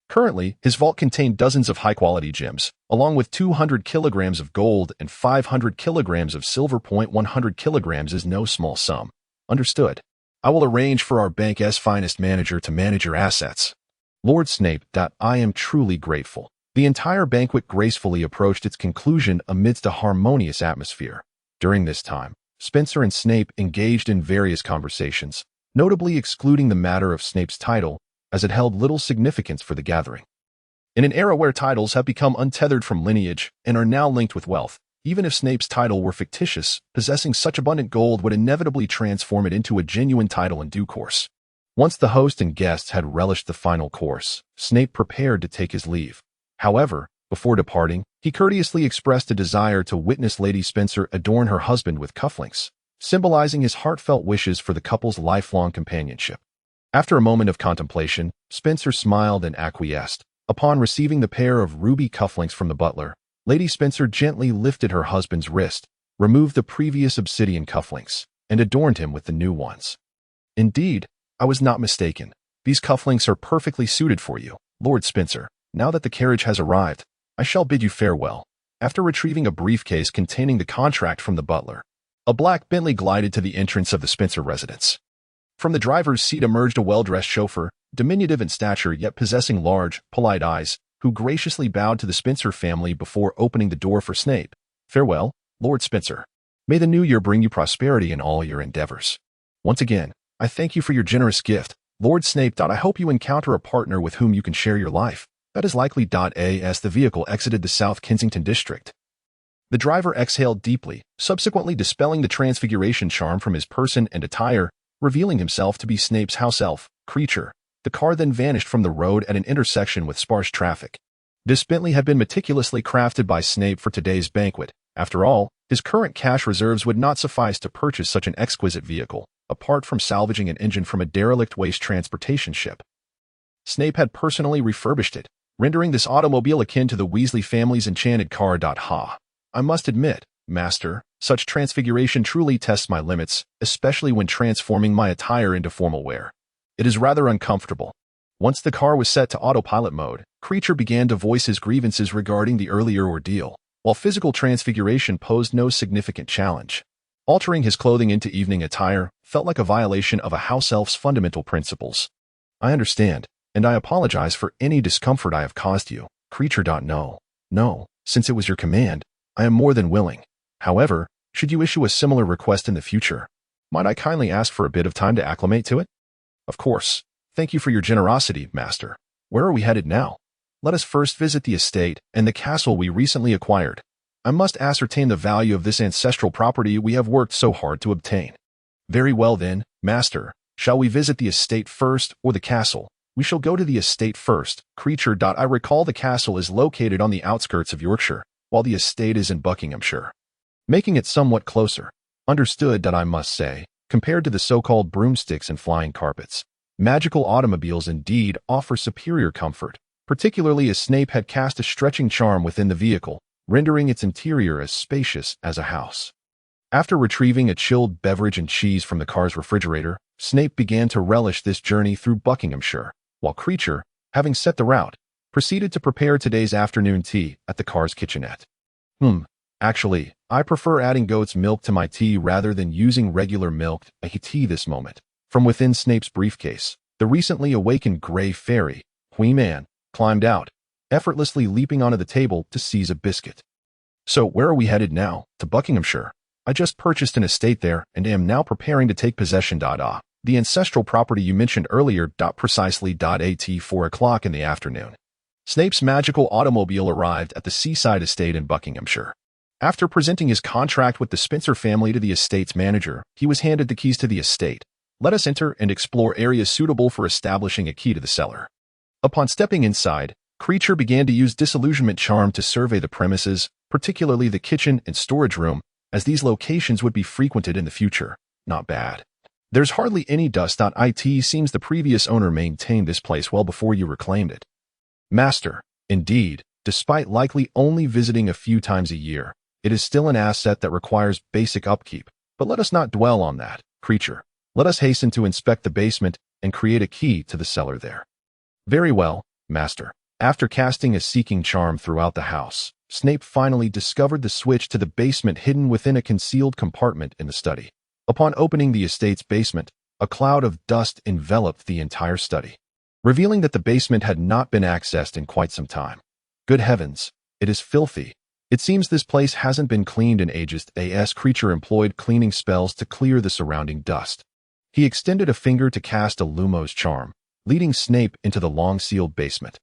Currently, his vault contained dozens of high-quality gems, along with 200 kilograms of gold and 500 kilograms of silver. 100 kilograms is no small sum. Understood. I will arrange for our bank's finest manager to manage your assets. Lord Snape. I am truly grateful. The entire banquet gracefully approached its conclusion amidst a harmonious atmosphere. During this time, Spencer and Snape engaged in various conversations, notably excluding the matter of Snape's title, as it held little significance for the gathering. In an era where titles have become untethered from lineage and are now linked with wealth, even if Snape's title were fictitious, possessing such abundant gold would inevitably transform it into a genuine title in due course. Once the host and guests had relished the final course, Snape prepared to take his leave. However, before departing, he courteously expressed a desire to witness Lady Spencer adorn her husband with cufflinks, symbolizing his heartfelt wishes for the couple's lifelong companionship. After a moment of contemplation, Spencer smiled and acquiesced. Upon receiving the pair of ruby cufflinks from the butler, Lady Spencer gently lifted her husband's wrist, removed the previous obsidian cufflinks, and adorned him with the new ones. Indeed, I was not mistaken. These cufflinks are perfectly suited for you, Lord Spencer. now that the carriage has arrived, I shall bid you farewell. After retrieving a briefcase containing the contract from the butler, a black Bentley glided to the entrance of the Spencer residence. From the driver's seat emerged a well-dressed chauffeur, diminutive in stature yet possessing large, polite eyes, who graciously bowed to the Spencer family before opening the door for Snape. Farewell, Lord Spencer. May the new year bring you prosperity in all your endeavors. Once again, I thank you for your generous gift, Lord Snape. I hope you encounter a partner with whom you can share your life. That is likely. As the vehicle exited the South Kensington district, the driver exhaled deeply, subsequently dispelling the transfiguration charm from his person and attire, revealing himself to be Snape's house elf, Creature. The car then vanished from the road at an intersection with sparse traffic. This Bentley had been meticulously crafted by Snape for today's banquet. After all, his current cash reserves would not suffice to purchase such an exquisite vehicle, apart from salvaging an engine from a derelict waste transportation ship. Snape had personally refurbished it, rendering this automobile akin to the Weasley family's enchanted car. I must admit, Master, such transfiguration truly tests my limits, especially when transforming my attire into formal wear. It is rather uncomfortable. Once the car was set to autopilot mode, Creature began to voice his grievances regarding the earlier ordeal, while physical transfiguration posed no significant challenge. Altering his clothing into evening attire felt like a violation of a house elf's fundamental principles. I understand, and I apologize for any discomfort I have caused you, Creature. No, since it was your command, I am more than willing. However, should you issue a similar request in the future, might I kindly ask for a bit of time to acclimate to it? Of course. Thank you for your generosity, Master. Where are we headed now? Let us first visit the estate and the castle we recently acquired. I must ascertain the value of this ancestral property we have worked so hard to obtain. Very well then, Master. Shall we visit the estate first or the castle? We shall go to the estate first, Creature. I recall the castle is located on the outskirts of Yorkshire, while the estate is in Buckinghamshire, making it somewhat closer. Understood. I must say, compared to the so-called broomsticks and flying carpets, magical automobiles indeed offer superior comfort, particularly as Snape had cast a stretching charm within the vehicle, rendering its interior as spacious as a house. After retrieving a chilled beverage and cheese from the car's refrigerator, Snape began to relish this journey through Buckinghamshire, while Creature, having set the route, proceeded to prepare today's afternoon tea at the car's kitchenette. Actually, I prefer adding goat's milk to my tea rather than using regular milk tea this moment. From within Snape's briefcase, the recently awakened gray fairy, Wee-Man, climbed out, effortlessly leaping onto the table to seize a biscuit. So where are we headed now? To Buckinghamshire. I just purchased an estate there and am now preparing to take possession. The ancestral property you mentioned earlier. Precisely. At 4 o'clock in the afternoon, Snape's magical automobile arrived at the seaside estate in Buckinghamshire. After presenting his contract with the Spencer family to the estate's manager, he was handed the keys to the estate. Let us enter and explore areas suitable for establishing a key to the cellar. Upon stepping inside, Creature began to use disillusionment charm to survey the premises, particularly the kitchen and storage room, as these locations would be frequented in the future. Not bad. There's hardly any dust. It seems the previous owner maintained this place well before you reclaimed it. Master, indeed, despite likely only visiting a few times a year, it is still an asset that requires basic upkeep. But let us not dwell on that, Creature. Let us hasten to inspect the basement and create a key to the cellar there. Very well, Master. After casting a seeking charm throughout the house, Snape finally discovered the switch to the basement hidden within a concealed compartment in the study. Upon opening the estate's basement, a cloud of dust enveloped the entire study, revealing that the basement had not been accessed in quite some time. Good heavens, it is filthy. It seems this place hasn't been cleaned in ages. Creature employed cleaning spells to clear the surrounding dust. He extended a finger to cast a Lumos charm, leading Snape into the long-sealed basement.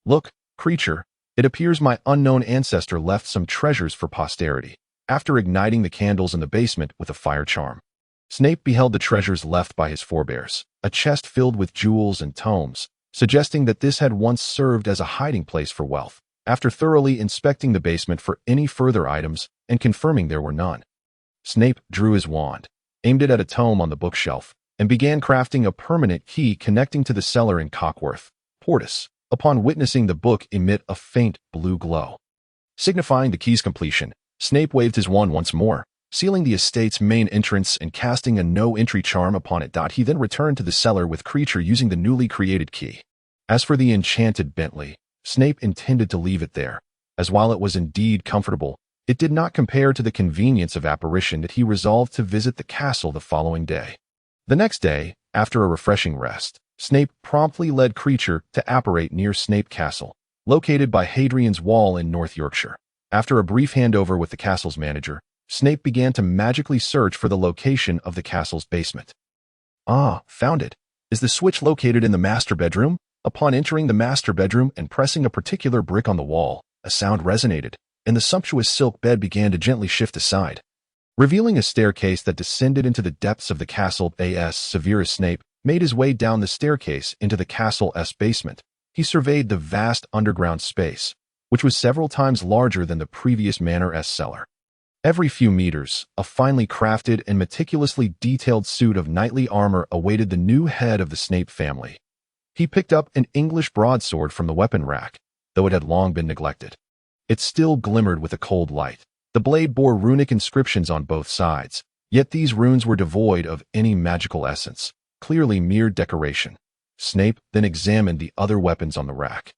Look, Creature, it appears my unknown ancestor left some treasures for posterity, after igniting the candles in the basement with a fire charm. Snape beheld the treasures left by his forebears, a chest filled with jewels and tomes, suggesting that this had once served as a hiding place for wealth. After thoroughly inspecting the basement for any further items and confirming there were none, Snape drew his wand, aimed it at a tome on the bookshelf, and began crafting a permanent key connecting to the cellar in Cockworth, Portus. Upon witnessing the book emit a faint blue glow, signifying the key's completion, Snape waved his wand once more, sealing the estate's main entrance and casting a no-entry charm upon it. He then returned to the cellar with Creature using the newly created key. As for the enchanted Bentley, Snape intended to leave it there, as while it was indeed comfortable, it did not compare to the convenience of apparition that he resolved to visit the castle the following day. The next day, after a refreshing rest, Snape promptly led Creature to apparate near Snape Castle, located by Hadrian's Wall in North Yorkshire. After a brief handover with the castle's manager, Snape began to magically search for the location of the castle's basement. Ah, found it. Is the switch located in the master bedroom? Upon entering the master bedroom and pressing a particular brick on the wall, a sound resonated, and the sumptuous silk bed began to gently shift aside, revealing a staircase that descended into the depths of the castle. Severus Snape made his way down the staircase into the castle's basement. He surveyed the vast underground space, which was several times larger than the previous manor's cellar. Every few meters, a finely crafted and meticulously detailed suit of knightly armor awaited the new head of the Snape family. He picked up an English broadsword from the weapon rack, though it had long been neglected. It still glimmered with a cold light. The blade bore runic inscriptions on both sides, yet these runes were devoid of any magical essence, clearly mere decoration. Snape then examined the other weapons on the rack,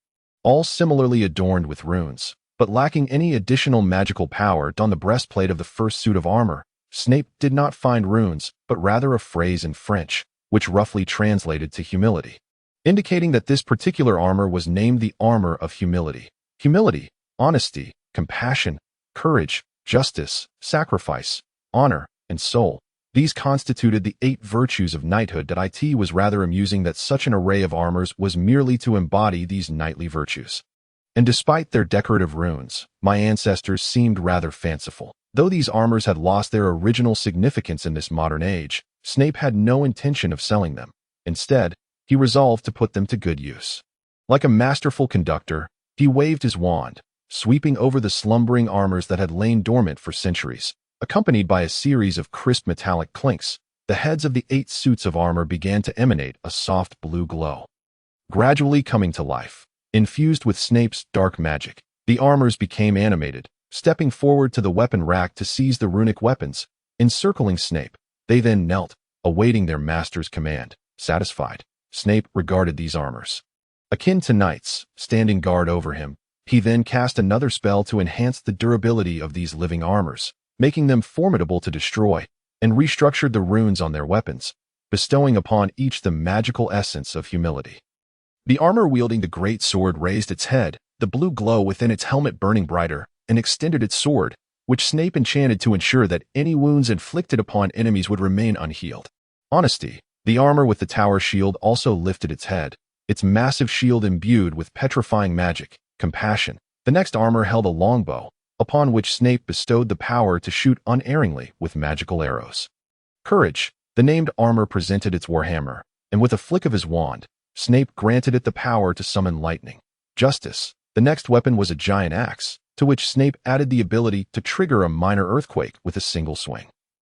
all similarly adorned with runes, but lacking any additional magical power. On the breastplate of the first suit of armor, Snape did not find runes, but rather a phrase in French, which roughly translated to humility, indicating that this particular armor was named the armor of humility. Humility, honesty, compassion, courage, justice, sacrifice, honor, and soul. These constituted the 8 virtues of knighthood. That it was rather amusing that such an array of armors was merely to embody these knightly virtues. And despite their decorative runes, my ancestors seemed rather fanciful. Though these armors had lost their original significance in this modern age, Snape had no intention of selling them. Instead, he resolved to put them to good use. Like a masterful conductor, he waved his wand, sweeping over the slumbering armors that had lain dormant for centuries. Accompanied by a series of crisp metallic clinks, the heads of the 8 suits of armor began to emanate a soft blue glow. Gradually coming to life, infused with Snape's dark magic, the armors became animated. Stepping forward to the weapon rack to seize the runic weapons, encircling Snape, they then knelt, awaiting their master's command. Satisfied, Snape regarded these armors akin to knights, standing guard over him. He then cast another spell to enhance the durability of these living armors, making them formidable to destroy, and restructured the runes on their weapons, bestowing upon each the magical essence of humility. The armor wielding the great sword raised its head, the blue glow within its helmet burning brighter, and extended its sword, which Snape enchanted to ensure that any wounds inflicted upon enemies would remain unhealed. Honesty, the armor with the tower shield also lifted its head, its massive shield imbued with petrifying magic. Compassion, the next armor held a longbow, upon which Snape bestowed the power to shoot unerringly with magical arrows. Courage, the named armor presented its warhammer, and with a flick of his wand, Snape granted it the power to summon lightning. Justice, the next weapon was a giant axe, to which Snape added the ability to trigger a minor earthquake with a single swing.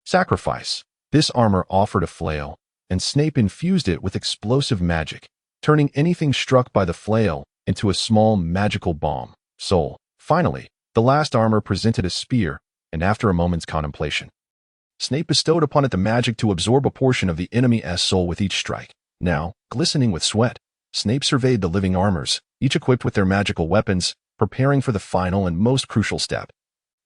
Sacrifice, this armor offered a flail, and Snape infused it with explosive magic, turning anything struck by the flail into a small magical bomb. Soul, finally, the last armor presented a spear, and after a moment's contemplation, Snape bestowed upon it the magic to absorb a portion of the enemy's soul with each strike. Now, glistening with sweat, Snape surveyed the living armors, each equipped with their magical weapons, preparing for the final and most crucial step,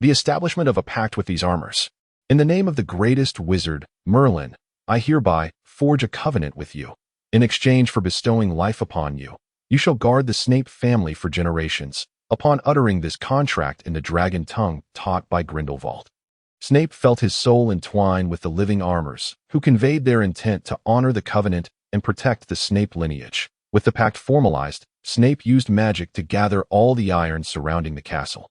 the establishment of a pact with these armors. In the name of the greatest wizard, Merlin, I hereby forge a covenant with you. In exchange for bestowing life upon you, you shall guard the Snape family for generations. Upon uttering this contract in the dragon tongue taught by Grindelwald, Snape felt his soul entwine with the living armors, who conveyed their intent to honor the covenant and protect the Snape lineage. With the pact formalized, Snape used magic to gather all the iron surrounding the castle,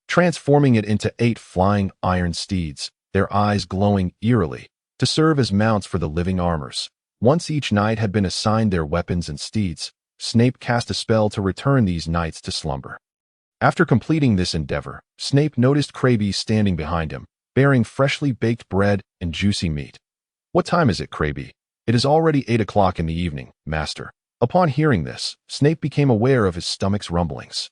transforming it into 8 flying iron steeds, their eyes glowing eerily, to serve as mounts for the living armors. Once each knight had been assigned their weapons and steeds, Snape cast a spell to return these knights to slumber. After completing this endeavor, Snape noticed Kraby standing behind him, bearing freshly baked bread and juicy meat. "What time is it, Kraby?" "It is already 8 o'clock in the evening, master." Upon hearing this, Snape became aware of his stomach's rumblings,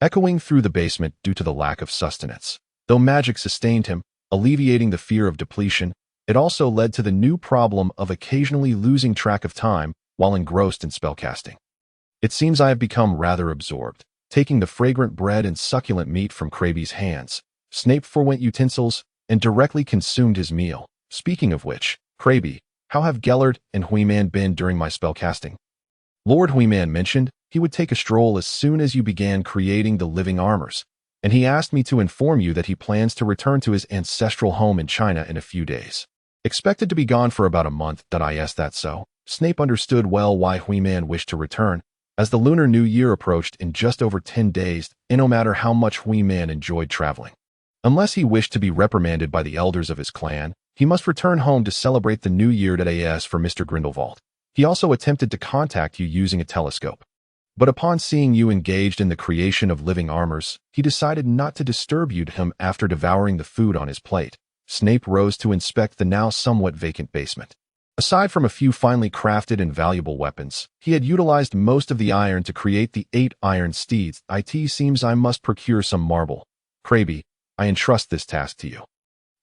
echoing through the basement due to the lack of sustenance. Though magic sustained him, alleviating the fear of depletion, it also led to the new problem of occasionally losing track of time while engrossed in spellcasting. "It seems I have become rather absorbed. taking the fragrant bread and succulent meat from Craby's hands. Snape forwent utensils and directly consumed his meal. Speaking of which, Craby, how have Gellert and Huiman been during my spellcasting? Lord Huiman mentioned he would take a stroll as soon as you began creating the living armors, and he asked me to inform you that he plans to return to his ancestral home in China in a few days. Expected to be gone for about a month. Is that so? Snape understood well why Huiman wished to return, as the Lunar New Year approached in just over 10 days, and no matter how much Huiman enjoyed traveling. Unless he wished to be reprimanded by the elders of his clan, he must return home to celebrate the New Year. As for Mr. Grindelwald, he also attempted to contact you using a telescope. But upon seeing you engaged in the creation of living armors, he decided not to disturb you to him after devouring the food on his plate. Snape rose to inspect the now somewhat vacant basement. Aside from a few finely crafted and valuable weapons, he had utilized most of the iron to create the 8 iron steeds. It seems I must procure some marble. Craby, I entrust this task to you.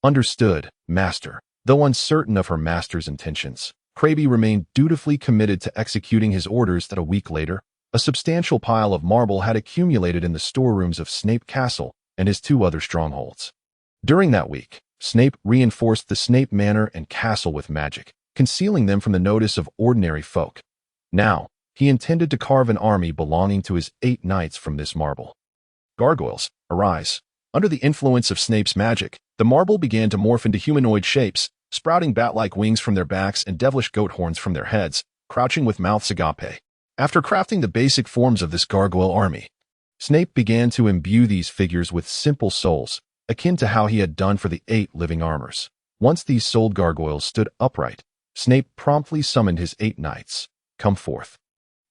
Understood, Master. Though uncertain of her master's intentions, Craby remained dutifully committed to executing his orders. A week later, a substantial pile of marble had accumulated in the storerooms of Snape Castle and his 2 other strongholds. During that week, Snape reinforced the Snape Manor and Castle with magic, concealing them from the notice of ordinary folk. Now, he intended to carve an army belonging to his 8 knights from this marble. Gargoyles, arise. Under the influence of Snape's magic, the marble began to morph into humanoid shapes, sprouting bat-like wings from their backs and devilish goat horns from their heads, crouching with mouths agape. After crafting the basic forms of this gargoyle army, Snape began to imbue these figures with simple souls, akin to how he had done for the 8 living armors. Once these souled gargoyles stood upright, Snape promptly summoned his 8 knights. Come forth,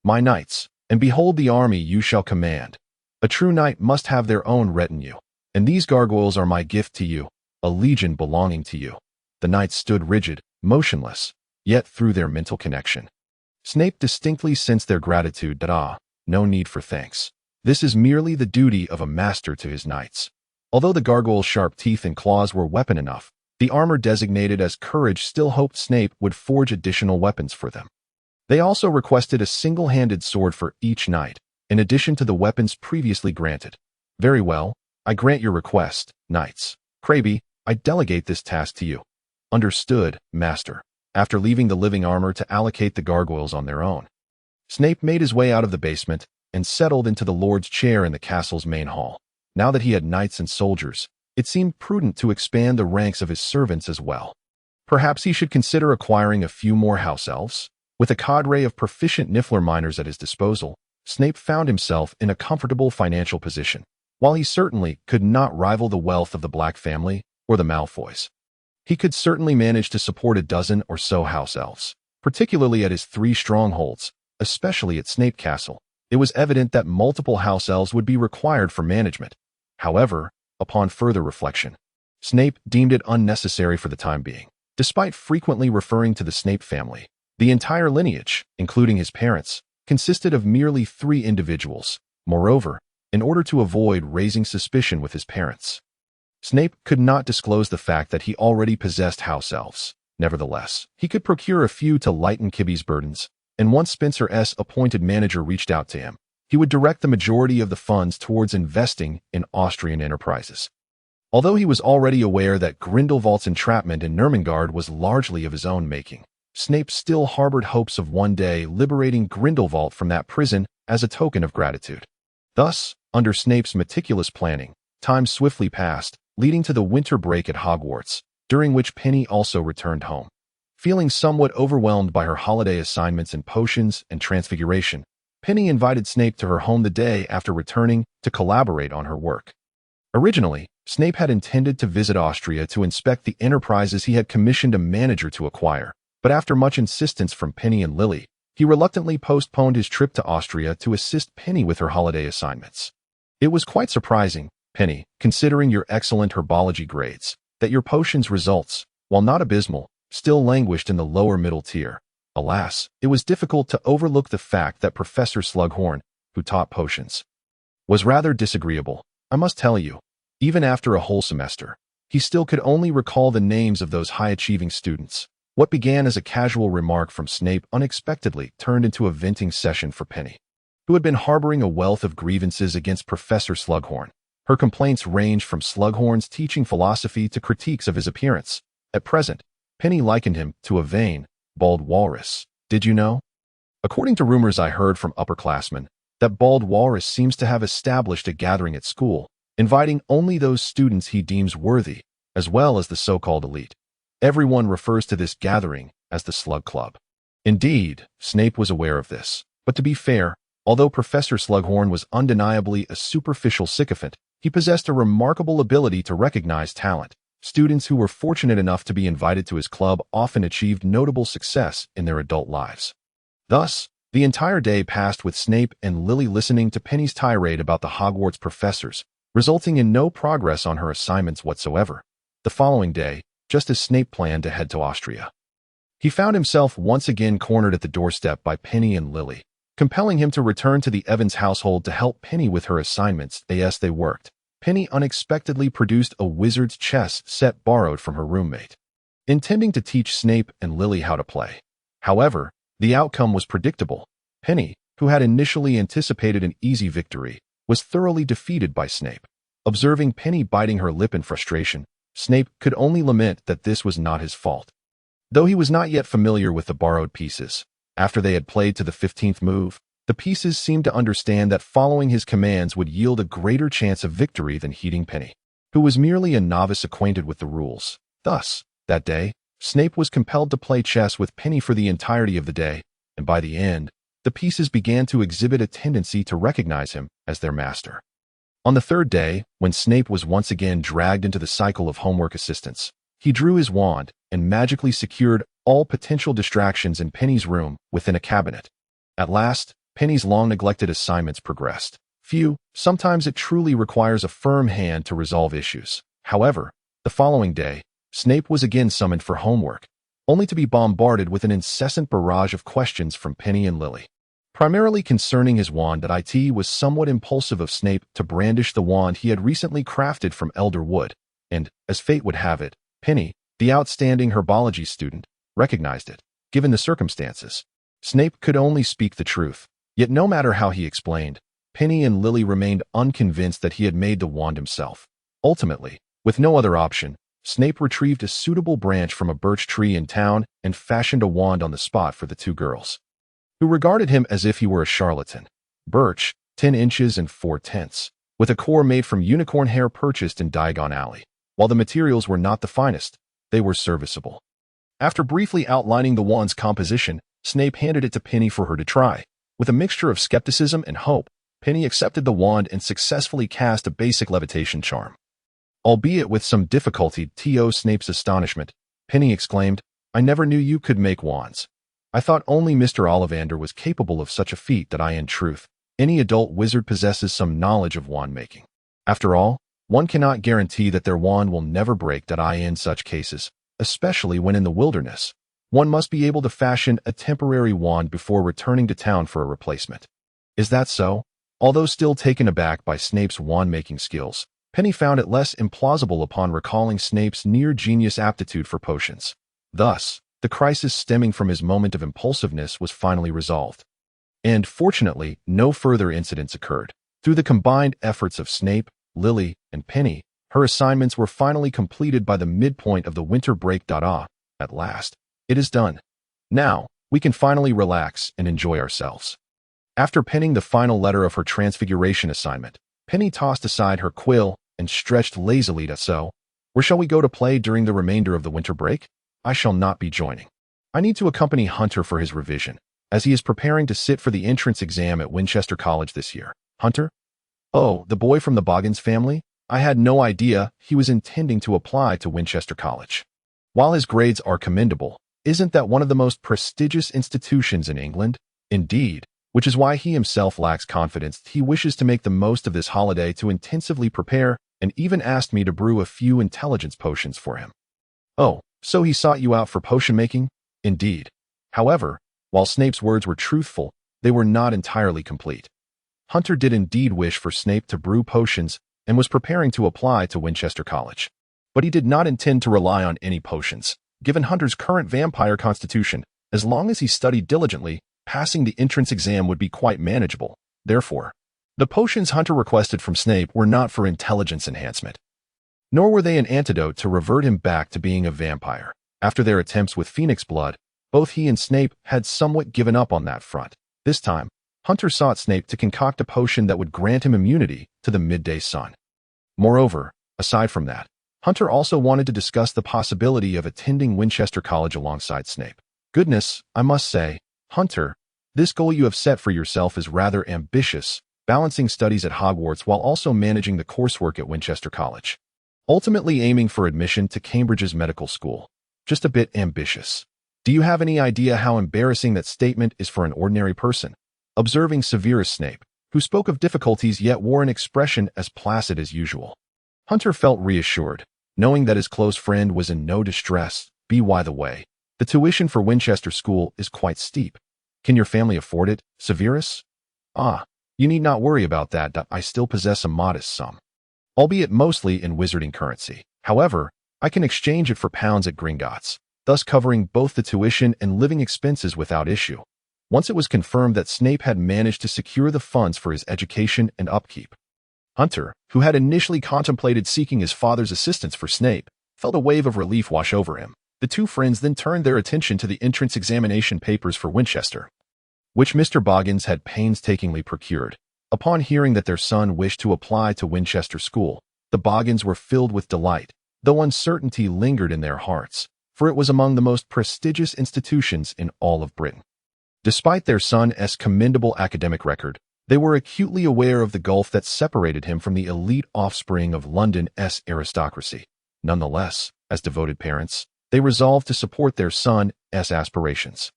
my knights, and behold the army you shall command. A true knight must have their own retinue, and these gargoyles are my gift to you, a legion belonging to you. The knights stood rigid, motionless, yet through their mental connection, Snape distinctly sensed their gratitude. No need for thanks. This is merely the duty of a master to his knights. Although the gargoyles' sharp teeth and claws were weapon enough, the armor designated as courage still hoped Snape would forge additional weapons for them. They also requested a single-handed sword for each knight, in addition to the weapons previously granted. Very well, I grant your request, knights. Craby, I delegate this task to you. Understood, Master. After leaving the living armor to allocate the gargoyles on their own, Snape made his way out of the basement and settled into the Lord's chair in the castle's main hall. Now that he had knights and soldiers, it seemed prudent to expand the ranks of his servants as well. Perhaps he should consider acquiring a few more house elves. With a cadre of proficient Niffler miners at his disposal, Snape found himself in a comfortable financial position. While he certainly could not rival the wealth of the Black family or the Malfoys, he could certainly manage to support a dozen or so house elves, particularly at his 3 strongholds, especially at Snape Castle. It was evident that multiple house elves would be required for management. However, upon further reflection, Snape deemed it unnecessary for the time being. Despite frequently referring to the Snape family, the entire lineage, including his parents, consisted of merely 3 individuals. Moreover, in order to avoid raising suspicion with his parents, Snape could not disclose the fact that he already possessed house elves. Nevertheless, he could procure a few to lighten Kibby's burdens, and once Spencer's appointed manager reached out to him, he would direct the majority of the funds towards investing in Austrian enterprises. Although he was already aware that Grindelwald's entrapment in Nurmengard was largely of his own making, Snape still harbored hopes of one day liberating Grindelwald from that prison as a token of gratitude. Thus, under Snape's meticulous planning, time swiftly passed, leading to the winter break at Hogwarts, during which Penny also returned home. Feeling somewhat overwhelmed by her holiday assignments in potions and transfiguration, Penny invited Snape to her home the day after returning to collaborate on her work. Originally, Snape had intended to visit Austria to inspect the enterprises he had commissioned a manager to acquire, but after much insistence from Penny and Lily, he reluctantly postponed his trip to Austria to assist Penny with her holiday assignments. It was quite surprising, Penny, considering your excellent herbology grades, that your potions results, while not abysmal, still languished in the lower middle tier. Alas, it was difficult to overlook the fact that Professor Slughorn, who taught potions, was rather disagreeable. I must tell you, even after a whole semester, he still could only recall the names of those high-achieving students. What began as a casual remark from Snape unexpectedly turned into a venting session for Penny. who had been harboring a wealth of grievances against Professor Slughorn. Her complaints ranged from Slughorn's teaching philosophy to critiques of his appearance. At present, Penny likened him to a vain, bald walrus. Did you know? According to rumors I heard from upperclassmen, that bald walrus seems to have established a gathering at school, inviting only those students he deems worthy, as well as the so-called elite. Everyone refers to this gathering as the Slug Club. Indeed, Snape was aware of this. But to be fair, although Professor Slughorn was undeniably a superficial sycophant, he possessed a remarkable ability to recognize talent. Students who were fortunate enough to be invited to his club often achieved notable success in their adult lives. Thus, the entire day passed with Snape and Lily listening to Penny's tirade about the Hogwarts professors, resulting in no progress on her assignments whatsoever. The following day, just as Snape planned to head to Austria, he found himself once again cornered at the doorstep by Penny and Lily, compelling him to return to the Evans household to help Penny with her assignments. As they worked, Penny unexpectedly produced a wizard's chess set borrowed from her roommate, intending to teach Snape and Lily how to play. However, the outcome was predictable. Penny, who had initially anticipated an easy victory, was thoroughly defeated by Snape. Observing Penny biting her lip in frustration, Snape could only lament that this was not his fault. Though he was not yet familiar with the borrowed pieces, after they had played to the 15th move, the pieces seemed to understand that following his commands would yield a greater chance of victory than heeding Penny, who was merely a novice acquainted with the rules. Thus, that day, Snape was compelled to play chess with Penny for the entirety of the day, and by the end, the pieces began to exhibit a tendency to recognize him as their master. On the third day, when Snape was once again dragged into the cycle of homework assistance, he drew his wand and magically secured all potential distractions in Penny's room within a cabinet. At last, Penny's long-neglected assignments progressed. Sometimes it truly requires a firm hand to resolve issues. However, the following day, Snape was again summoned for homework, only to be bombarded with an incessant barrage of questions from Penny and Lily. Primarily concerning his wand, it was somewhat impulsive of Snape to brandish the wand he had recently crafted from elder wood, and, as fate would have it, Penny, the outstanding herbology student, recognized it. Given the circumstances, Snape could only speak the truth. Yet no matter how he explained, Penny and Lily remained unconvinced that he had made the wand himself. Ultimately, with no other option, Snape retrieved a suitable branch from a birch tree in town and fashioned a wand on the spot for the two girls, who regarded him as if he were a charlatan. Birch, 10 inches and 4/10, with a core made from unicorn hair purchased in Diagon Alley. While the materials were not the finest, they were serviceable. After briefly outlining the wand's composition, Snape handed it to Penny for her to try. With a mixture of skepticism and hope, Penny accepted the wand and successfully cast a basic levitation charm. Albeit with some difficulty, to Snape's astonishment, Penny exclaimed, "I never knew you could make wands. I thought only Mr. Ollivander was capable of such a feat." In truth, any adult wizard possesses some knowledge of wand making. After all, one cannot guarantee that their wand will never break. In such cases, especially when in the wilderness, one must be able to fashion a temporary wand before returning to town for a replacement. Is that so? Although still taken aback by Snape's wand-making skills, Penny found it less implausible upon recalling Snape's near-genius aptitude for potions. Thus, the crisis stemming from his moment of impulsiveness was finally resolved. And fortunately, no further incidents occurred. Through the combined efforts of Snape, Lily, and Penny, her assignments were finally completed by the midpoint of the winter break. At last, it is done. Now, we can finally relax and enjoy ourselves. After penning the final letter of her transfiguration assignment, Penny tossed aside her quill and stretched lazily. So, where shall we go to play during the remainder of the winter break? I shall not be joining. I need to accompany Hunter for his revision, as he is preparing to sit for the entrance exam at Winchester College this year. Hunter? Oh, the boy from the Boggins family? I had no idea he was intending to apply to Winchester College. While his grades are commendable, isn't that one of the most prestigious institutions in England? Indeed, which is why he himself lacks confidence. He wishes to make the most of this holiday to intensively prepare, and even asked me to brew a few intelligence potions for him. Oh, so he sought you out for potion making? Indeed. However, while Snape's words were truthful, they were not entirely complete. Hunter did indeed wish for Snape to brew potions and was preparing to apply to Winchester College. But he did not intend to rely on any potions. Given Hunter's current vampire constitution, as long as he studied diligently, passing the entrance exam would be quite manageable. Therefore, the potions Hunter requested from Snape were not for intelligence enhancement, nor were they an antidote to revert him back to being a vampire. After their attempts with Phoenix blood, both he and Snape had somewhat given up on that front. This time, Hunter sought Snape to concoct a potion that would grant him immunity to the midday sun. Moreover, aside from that, Hunter also wanted to discuss the possibility of attending Winchester College alongside Snape. Goodness, I must say, Hunter, this goal you have set for yourself is rather ambitious, balancing studies at Hogwarts while also managing the coursework at Winchester College. Ultimately aiming for admission to Cambridge's medical school. Just a bit ambitious. Do you have any idea how embarrassing that statement is for an ordinary person? Observing Severus Snape, who spoke of difficulties yet wore an expression as placid as usual. Hunter felt reassured, knowing that his close friend was in no distress. By the way, the tuition for Winchester School is quite steep. Can your family afford it, Severus? Ah, you need not worry about that. I still possess a modest sum, albeit mostly in wizarding currency. However, I can exchange it for pounds at Gringotts, thus covering both the tuition and living expenses without issue. Once it was confirmed that Snape had managed to secure the funds for his education and upkeep, Hunter, who had initially contemplated seeking his father's assistance for Snape, felt a wave of relief wash over him. The two friends then turned their attention to the entrance examination papers for Winchester, which Mr. Boggins had painstakingly procured. Upon hearing that their son wished to apply to Winchester School, the Boggins were filled with delight, though uncertainty lingered in their hearts, for it was among the most prestigious institutions in all of Britain. Despite their son's commendable academic record, they were acutely aware of the gulf that separated him from the elite offspring of London's aristocracy. Nonetheless, as devoted parents, they resolved to support their son's aspirations.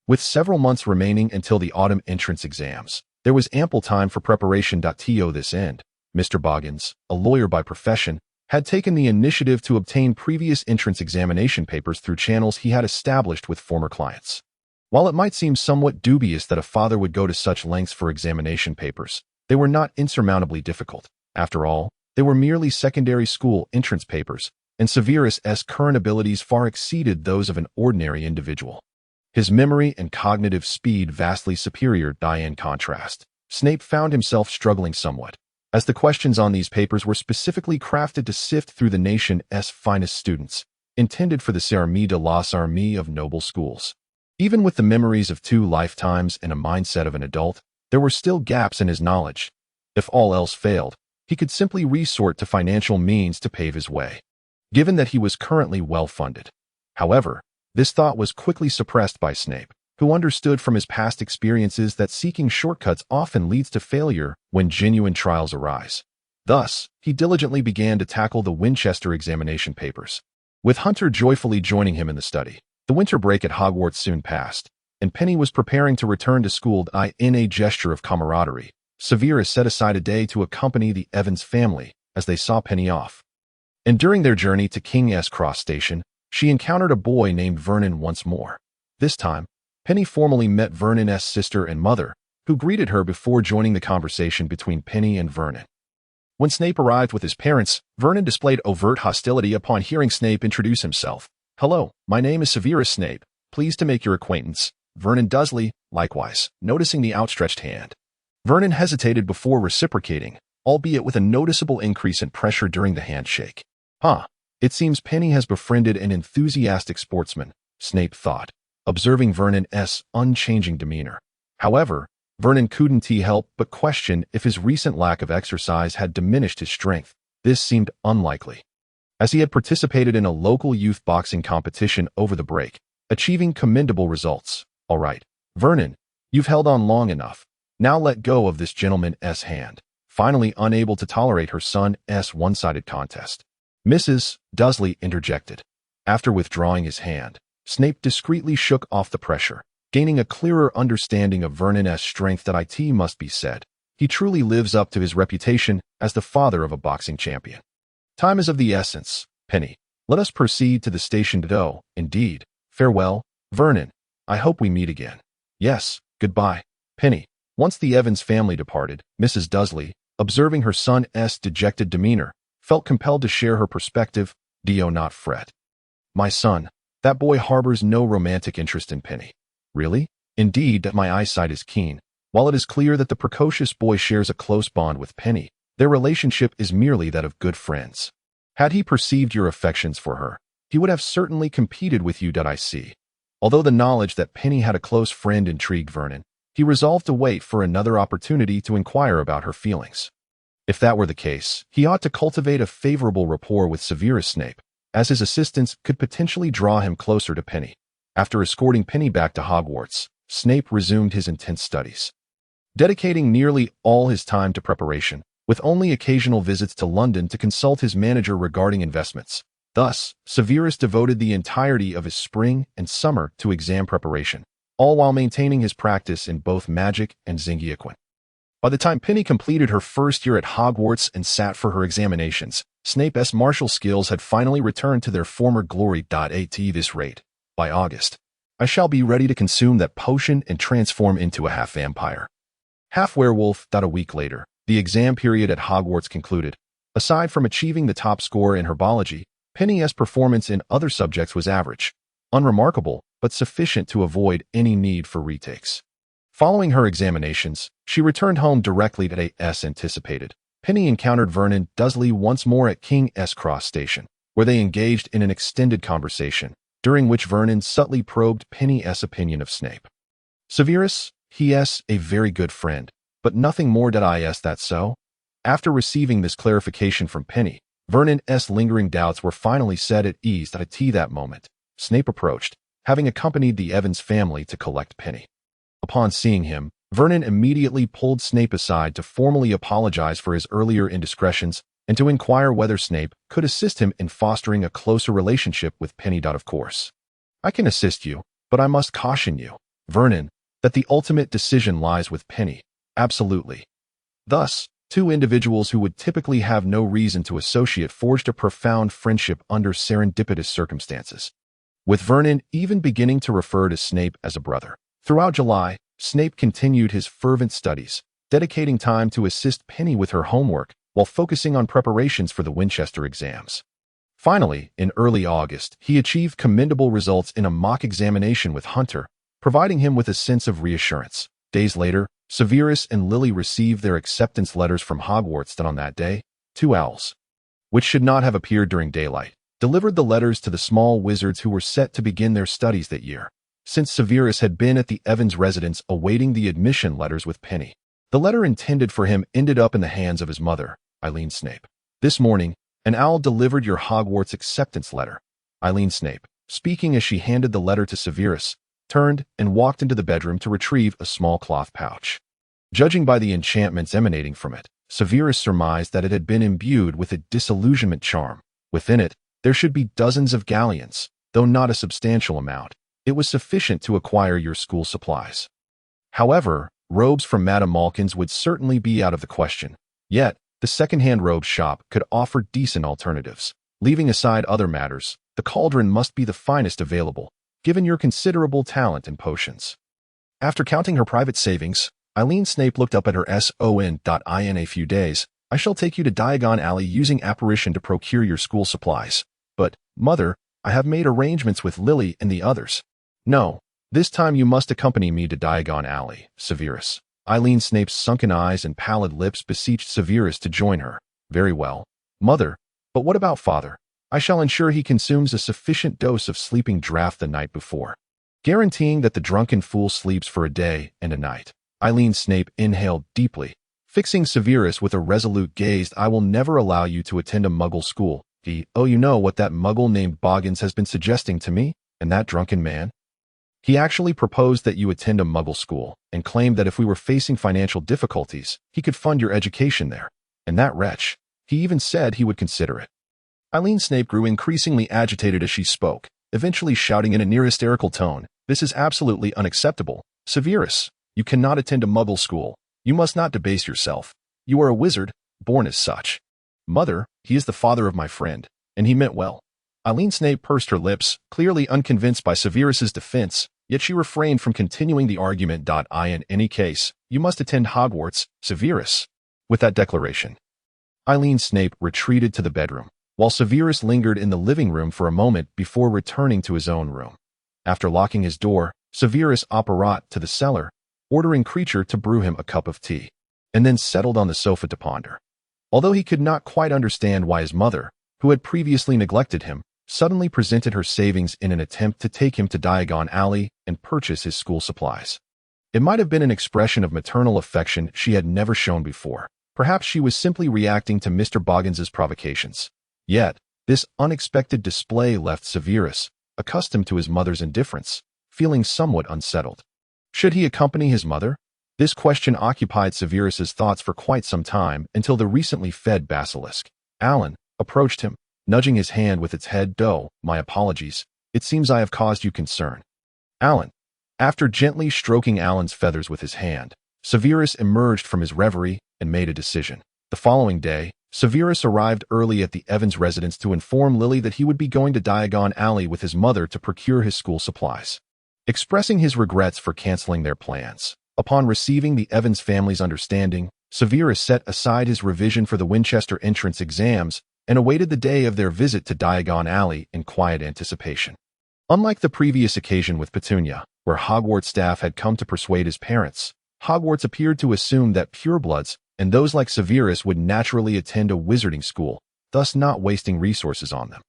With several months remaining until the autumn entrance exams, there was ample time for preparation. To this end, Mr. Boggins, a lawyer by profession, had taken the initiative to obtain previous entrance examination papers through channels he had established with former clients. While it might seem somewhat dubious that a father would go to such lengths for examination papers, they were not insurmountably difficult. After all, they were merely secondary school entrance papers, and Severus's current abilities far exceeded those of an ordinary individual. His memory and cognitive speed vastly superior. In contrast, Snape found himself struggling somewhat, as the questions on these papers were specifically crafted to sift through the nation's finest students, intended for the Séramie de las Armées of noble schools. Even with the memories of 2 lifetimes and a mindset of an adult, there were still gaps in his knowledge. If all else failed, he could simply resort to financial means to pave his way, given that he was currently well-funded. However, this thought was quickly suppressed by Snape, who understood from his past experiences that seeking shortcuts often leads to failure when genuine trials arise. Thus, he diligently began to tackle the Winchester examination papers, with Hunter joyfully joining him in the study. The winter break at Hogwarts soon passed, and Penny was preparing to return to school. In a gesture of camaraderie, Severus set aside a day to accompany the Evans family as they saw Penny off. And during their journey to King's Cross Station, she encountered a boy named Vernon once more. This time, Penny formally met Vernon's sister and mother, who greeted her before joining the conversation between Penny and Vernon. When Snape arrived with his parents, Vernon displayed overt hostility upon hearing Snape introduce himself. "Hello, my name is Severus Snape. Pleased to make your acquaintance." Vernon Dursley, likewise, noticing the outstretched hand. Vernon hesitated before reciprocating, albeit with a noticeable increase in pressure during the handshake. It seems Penny has befriended an enthusiastic sportsman, Snape thought, observing Vernon's unchanging demeanor. However, Vernon couldn't help but question if his recent lack of exercise had diminished his strength. This seemed unlikely, as he had participated in a local youth boxing competition over the break, achieving commendable results. "All right, Vernon, you've held on long enough. Now let go of this gentleman's hand." Finally unable to tolerate her son's one-sided contest, Mrs. Dursley interjected. After withdrawing his hand, Snape discreetly shook off the pressure, gaining a clearer understanding of Vernon's strength. It must be said, he truly lives up to his reputation as the father of a boxing champion. "Time is of the essence, Penny. Let us proceed to the station to Indeed. Farewell, Vernon. I hope we meet again." "Yes, goodbye, Penny." Once the Evans family departed, Mrs. Dursley, observing her son's dejected demeanor, felt compelled to share her perspective. "Do not fret, my son. That boy harbors no romantic interest in Penny." "Really?" "Indeed, my eyesight is keen. While it is clear that the precocious boy shares a close bond with Penny, their relationship is merely that of good friends. Had he perceived your affections for her, he would have certainly competed with you. I see. Although the knowledge that Penny had a close friend intrigued Vernon, he resolved to wait for another opportunity to inquire about her feelings. If that were the case, he ought to cultivate a favorable rapport with Severus Snape, as his assistance could potentially draw him closer to Penny. After escorting Penny back to Hogwarts, Snape resumed his intense studies, dedicating nearly all his time to preparation, with only occasional visits to London to consult his manager regarding investments. Thus, Severus devoted the entirety of his spring and summer to exam preparation, all while maintaining his practice in both magic and Zingiaquin. By the time Penny completed her first year at Hogwarts and sat for her examinations, Snape's martial skills had finally returned to their former glory. At this rate, by August, I shall be ready to consume that potion and transform into a half-vampire, half-werewolf. A week later, the exam period at Hogwarts concluded. Aside from achieving the top score in herbology, Penny's performance in other subjects was average, unremarkable, but sufficient to avoid any need for retakes. Following her examinations, she returned home directly as anticipated. Penny encountered Vernon Dursley once more at King's Cross Station, where they engaged in an extended conversation, during which Vernon subtly probed Penny's opinion of Snape. Severus, he's a very good friend, but nothing more. Is that so? After receiving this clarification from Penny, Vernon's lingering doubts were finally set at ease. At that moment, Snape approached, having accompanied the Evans family to collect Penny. Upon seeing him, Vernon immediately pulled Snape aside to formally apologize for his earlier indiscretions and to inquire whether Snape could assist him in fostering a closer relationship with Penny. Of course, I can assist you, but I must caution you, Vernon, that the ultimate decision lies with Penny. Absolutely. Thus, two individuals who would typically have no reason to associate forged a profound friendship under serendipitous circumstances, with Vernon even beginning to refer to Snape as a brother. Throughout July, Snape continued his fervent studies, dedicating time to assist Penny with her homework while focusing on preparations for the Winchester exams. Finally, in early August, he achieved commendable results in a mock examination with Hunter, providing him with a sense of reassurance. Days later, Severus and Lily received their acceptance letters from Hogwarts. On that day, two owls, which should not have appeared during daylight, delivered the letters to the small wizards who were set to begin their studies that year. Since Severus had been at the Evans residence awaiting the admission letters with Penny, the letter intended for him ended up in the hands of his mother, Eileen Snape. This morning, an owl delivered your Hogwarts acceptance letter. Eileen Snape, speaking as she handed the letter to Severus, turned and walked into the bedroom to retrieve a small cloth pouch. Judging by the enchantments emanating from it, Severus surmised that it had been imbued with a disillusionment charm. Within it, there should be dozens of galleons, though not a substantial amount. It was sufficient to acquire your school supplies. However, robes from Madame Malkin's would certainly be out of the question. Yet, the second-hand robe shop could offer decent alternatives. Leaving aside other matters, the cauldron must be the finest available, given your considerable talent in potions. After counting her private savings, Eileen Snape looked up at her son. In a few days, I shall take you to Diagon Alley using apparition to procure your school supplies. But, Mother, I have made arrangements with Lily and the others. No, this time you must accompany me to Diagon Alley, Severus. Eileen Snape's sunken eyes and pallid lips beseeched Severus to join her. Very well, Mother, but what about Father? I shall ensure he consumes a sufficient dose of sleeping draught the night before, guaranteeing that the drunken fool sleeps for a day and a night. Eileen Snape inhaled deeply, fixing Severus with a resolute gaze. I will never allow you to attend a Muggle school. You know what that Muggle named Boggins has been suggesting to me, and that drunken man? He actually proposed that you attend a Muggle school, and claimed that if we were facing financial difficulties, he could fund your education there. And that wretch, he even said he would consider it. Eileen Snape grew increasingly agitated as she spoke, eventually shouting in a near hysterical tone, "This is absolutely unacceptable. Severus, you cannot attend a Muggle school. You must not debase yourself. You are a wizard, born as such. Mother, he is the father of my friend, and he meant well." Eileen Snape pursed her lips, clearly unconvinced by Severus's defense, yet she refrained from continuing the argument. In any case, you must attend Hogwarts, Severus. With that declaration, Eileen Snape retreated to the bedroom, while Severus lingered in the living room for a moment before returning to his own room. After locking his door, Severus apparat to the cellar, ordering Creature to brew him a cup of tea, and then settled on the sofa to ponder. Although he could not quite understand why his mother, who had previously neglected him, suddenly presented her savings in an attempt to take him to Diagon Alley and purchase his school supplies. It might have been an expression of maternal affection she had never shown before. Perhaps she was simply reacting to Mr. Boggins's provocations. Yet, this unexpected display left Severus, accustomed to his mother's indifference, feeling somewhat unsettled. Should he accompany his mother? This question occupied Severus's thoughts for quite some time until the recently fed basilisk, Alan, approached him, nudging his hand with its head. My apologies. It seems I have caused you concern. Alan. After gently stroking Alan's feathers with his hand, Severus emerged from his reverie and made a decision. The following day, Severus arrived early at the Evans residence to inform Lily that he would be going to Diagon Alley with his mother to procure his school supplies. Expressing his regrets for canceling their plans, upon receiving the Evans family's understanding, Severus set aside his revision for the Winchester entrance exams and awaited the day of their visit to Diagon Alley in quiet anticipation. Unlike the previous occasion with Petunia, where Hogwarts staff had come to persuade his parents, Hogwarts appeared to assume that purebloods and those like Severus would naturally attend a wizarding school, thus not wasting resources on them.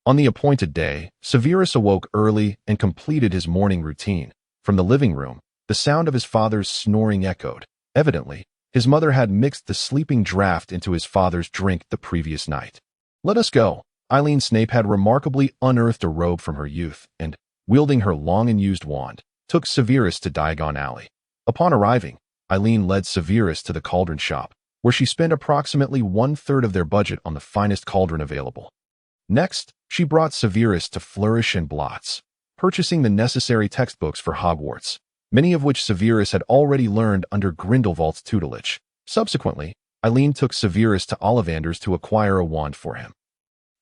On the appointed day, Severus awoke early and completed his morning routine. From the living room, the sound of his father's snoring echoed. Evidently, his mother had mixed the sleeping draught into his father's drink the previous night. Let us go. Eileen Snape had remarkably unearthed a robe from her youth and, wielding her long-unused wand, took Severus to Diagon Alley. Upon arriving, Eileen led Severus to the cauldron shop, where she spent approximately 1/3 of their budget on the finest cauldron available. Next, she brought Severus to Flourish and Blots, purchasing the necessary textbooks for Hogwarts, many of which Severus had already learned under Grindelwald's tutelage. Subsequently, Eileen took Severus to Ollivander's to acquire a wand for him.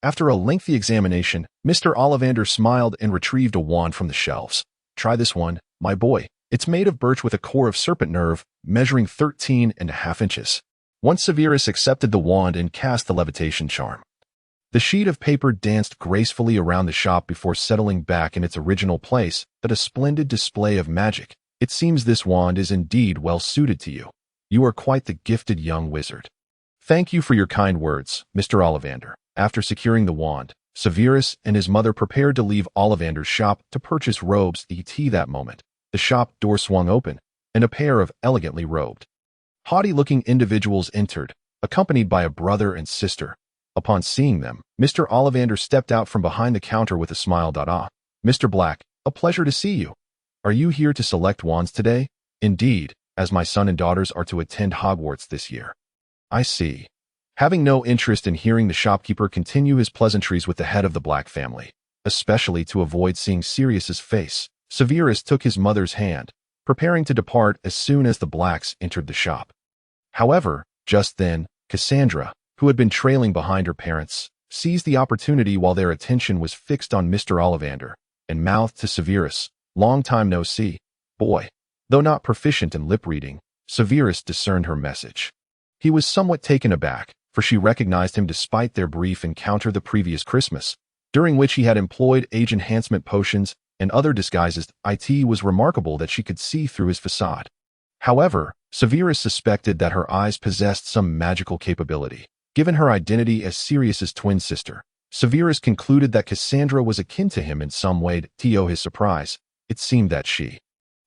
After a lengthy examination, Mr. Ollivander smiled and retrieved a wand from the shelves. Try this one, my boy. It's made of birch with a core of serpent nerve, measuring 13.5 inches. Once Severus accepted the wand and cast the levitation charm, the sheet of paper danced gracefully around the shop before settling back in its original place, a splendid display of magic. It seems this wand is indeed well suited to you. You are quite the gifted young wizard. Thank you for your kind words, Mr. Ollivander. After securing the wand, Severus and his mother prepared to leave Ollivander's shop to purchase robes. That moment, the shop door swung open, and a pair of elegantly robed, haughty-looking individuals entered, accompanied by a brother and sister. Upon seeing them, Mr. Ollivander stepped out from behind the counter with a smile. Mr. Black, a pleasure to see you. Are you here to select wands today? Indeed, as my son and daughters are to attend Hogwarts this year. I see. Having no interest in hearing the shopkeeper continue his pleasantries with the head of the Black family, especially to avoid seeing Sirius's face, Severus took his mother's hand, preparing to depart as soon as the Blacks entered the shop. However, just then, Cassandra, who had been trailing behind her parents, seized the opportunity while their attention was fixed on Mr. Ollivander, and mouthed to Severus, "Long time no see, boy." Though not proficient in lip reading, Severus discerned her message. He was somewhat taken aback, for she recognized him despite their brief encounter the previous Christmas, during which he had employed age enhancement potions and other disguises. It was remarkable that she could see through his facade. However, Severus suspected that her eyes possessed some magical capability. Given her identity as Sirius's twin sister, Severus concluded that Cassandra was akin to him in some way. To his surprise, it seemed that she,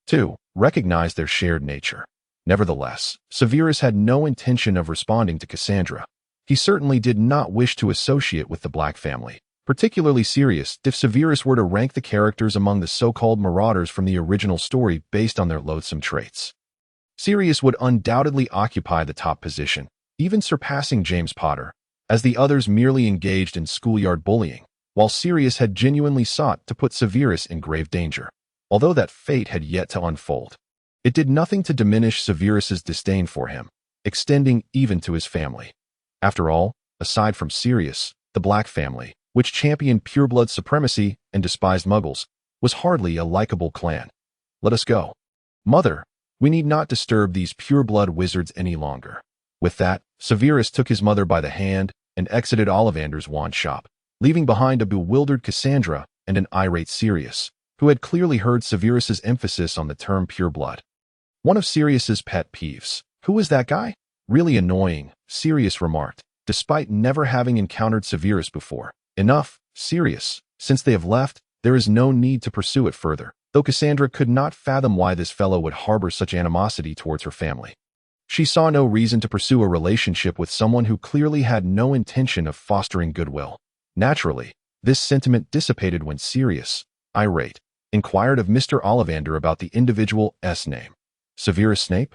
too, recognized their shared nature. Nevertheless, Severus had no intention of responding to Cassandra. He certainly did not wish to associate with the Black family, particularly Sirius, if Severus were to rank the characters among the so-called marauders from the original story based on their loathsome traits. Sirius would undoubtedly occupy the top position, even surpassing James Potter, as the others merely engaged in schoolyard bullying, while Sirius had genuinely sought to put Severus in grave danger, although that fate had yet to unfold. It did nothing to diminish Severus's disdain for him, extending even to his family. After all, aside from Sirius, the Black family, which championed pureblood supremacy and despised muggles, was hardly a likable clan. Let us go. Mother, we need not disturb these pureblood wizards any longer. With that, Severus took his mother by the hand and exited Ollivander's wand shop, leaving behind a bewildered Cassandra and an irate Sirius, who had clearly heard Severus's emphasis on the term pureblood. One of Sirius's pet peeves. Who is that guy? Really annoying, Sirius remarked, despite never having encountered Severus before. Enough, Sirius. Since they have left, there is no need to pursue it further, though Cassandra could not fathom why this fellow would harbor such animosity towards her family. She saw no reason to pursue a relationship with someone who clearly had no intention of fostering goodwill. Naturally, this sentiment dissipated when Sirius, irate, inquired of Mr. Ollivander about the individual's name. Severus Snape?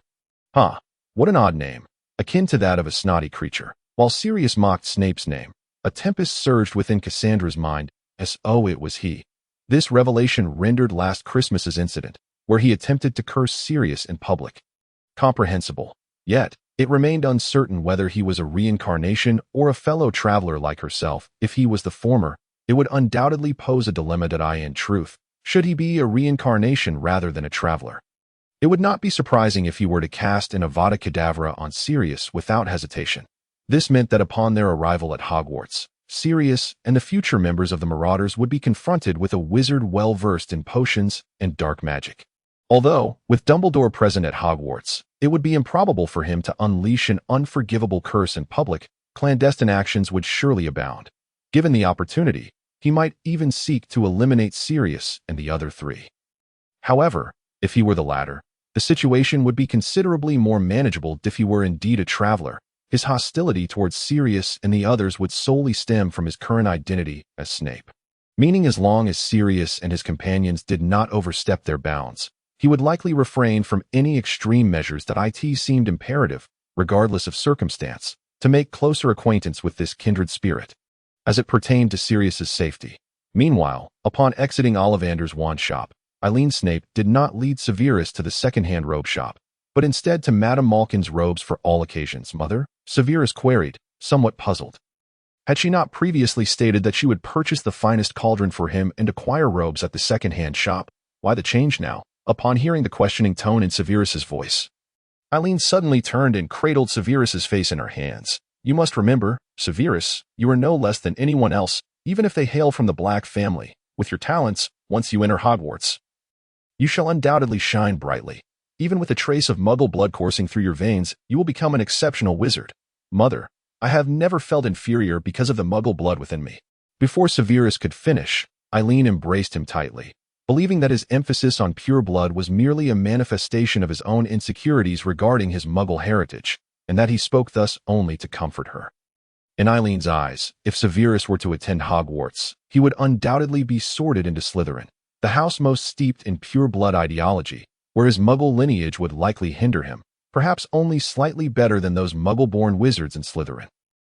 Huh, what an odd name, akin to that of a snotty creature. While Sirius mocked Snape's name, a tempest surged within Cassandra's mind, as oh it was he. This revelation rendered last Christmas's incident, where he attempted to curse Sirius in public, comprehensible. Yet, it remained uncertain whether he was a reincarnation or a fellow traveler like herself. If he was the former, it would undoubtedly pose a dilemma that in truth, should he be a reincarnation rather than a traveler? It would not be surprising if he were to cast an Avada Kedavra on Sirius without hesitation. This meant that upon their arrival at Hogwarts, Sirius and the future members of the Marauders would be confronted with a wizard well-versed in potions and dark magic. Although, with Dumbledore present at Hogwarts, it would be improbable for him to unleash an unforgivable curse in public, clandestine actions would surely abound. Given the opportunity, he might even seek to eliminate Sirius and the other three. However, if he were the latter, the situation would be considerably more manageable if he were indeed a traveler. His hostility towards Sirius and the others would solely stem from his current identity as Snape. Meaning as long as Sirius and his companions did not overstep their bounds, he would likely refrain from any extreme measures that it seemed imperative, regardless of circumstance, to make closer acquaintance with this kindred spirit, as it pertained to Sirius's safety. Meanwhile, upon exiting Ollivander's wand shop, Eileen Snape did not lead Severus to the second-hand robe shop, but instead to Madame Malkin's robes for all occasions. Mother? Severus queried, somewhat puzzled. Had she not previously stated that she would purchase the finest cauldron for him and acquire robes at the second-hand shop? Why the change now? Upon hearing the questioning tone in Severus's voice, Eileen suddenly turned and cradled Severus's face in her hands. You must remember, Severus, you are no less than anyone else, even if they hail from the Black family. With your talents, once you enter Hogwarts, you shall undoubtedly shine brightly. Even with a trace of Muggle blood coursing through your veins, you will become an exceptional wizard. Mother, I have never felt inferior because of the Muggle blood within me. Before Severus could finish, Eileen embraced him tightly, believing that his emphasis on pure blood was merely a manifestation of his own insecurities regarding his Muggle heritage, and that he spoke thus only to comfort her. In Eileen's eyes, if Severus were to attend Hogwarts, he would undoubtedly be sorted into Slytherin, the house most steeped in pure blood ideology, where his Muggle lineage would likely hinder him, perhaps only slightly better than those Muggle-born wizards in Slytherin.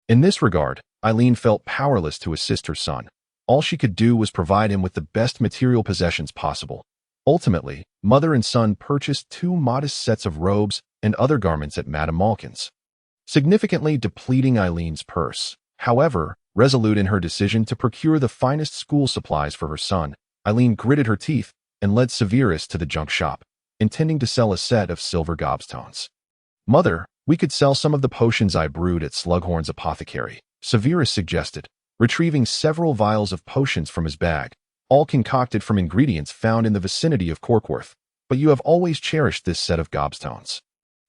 In this regard, Eileen felt powerless to assist her son. All she could do was provide him with the best material possessions possible. Ultimately, mother and son purchased 2 modest sets of robes and other garments at Madame Malkin's, significantly depleting Eileen's purse. However, resolute in her decision to procure the finest school supplies for her son, Eileen gritted her teeth and led Severus to the junk shop, intending to sell a set of silver gobstones. Mother, we could sell some of the potions I brewed at Slughorn's apothecary, Severus suggested, retrieving several vials of potions from his bag, all concocted from ingredients found in the vicinity of Corkworth. But you have always cherished this set of gobstones,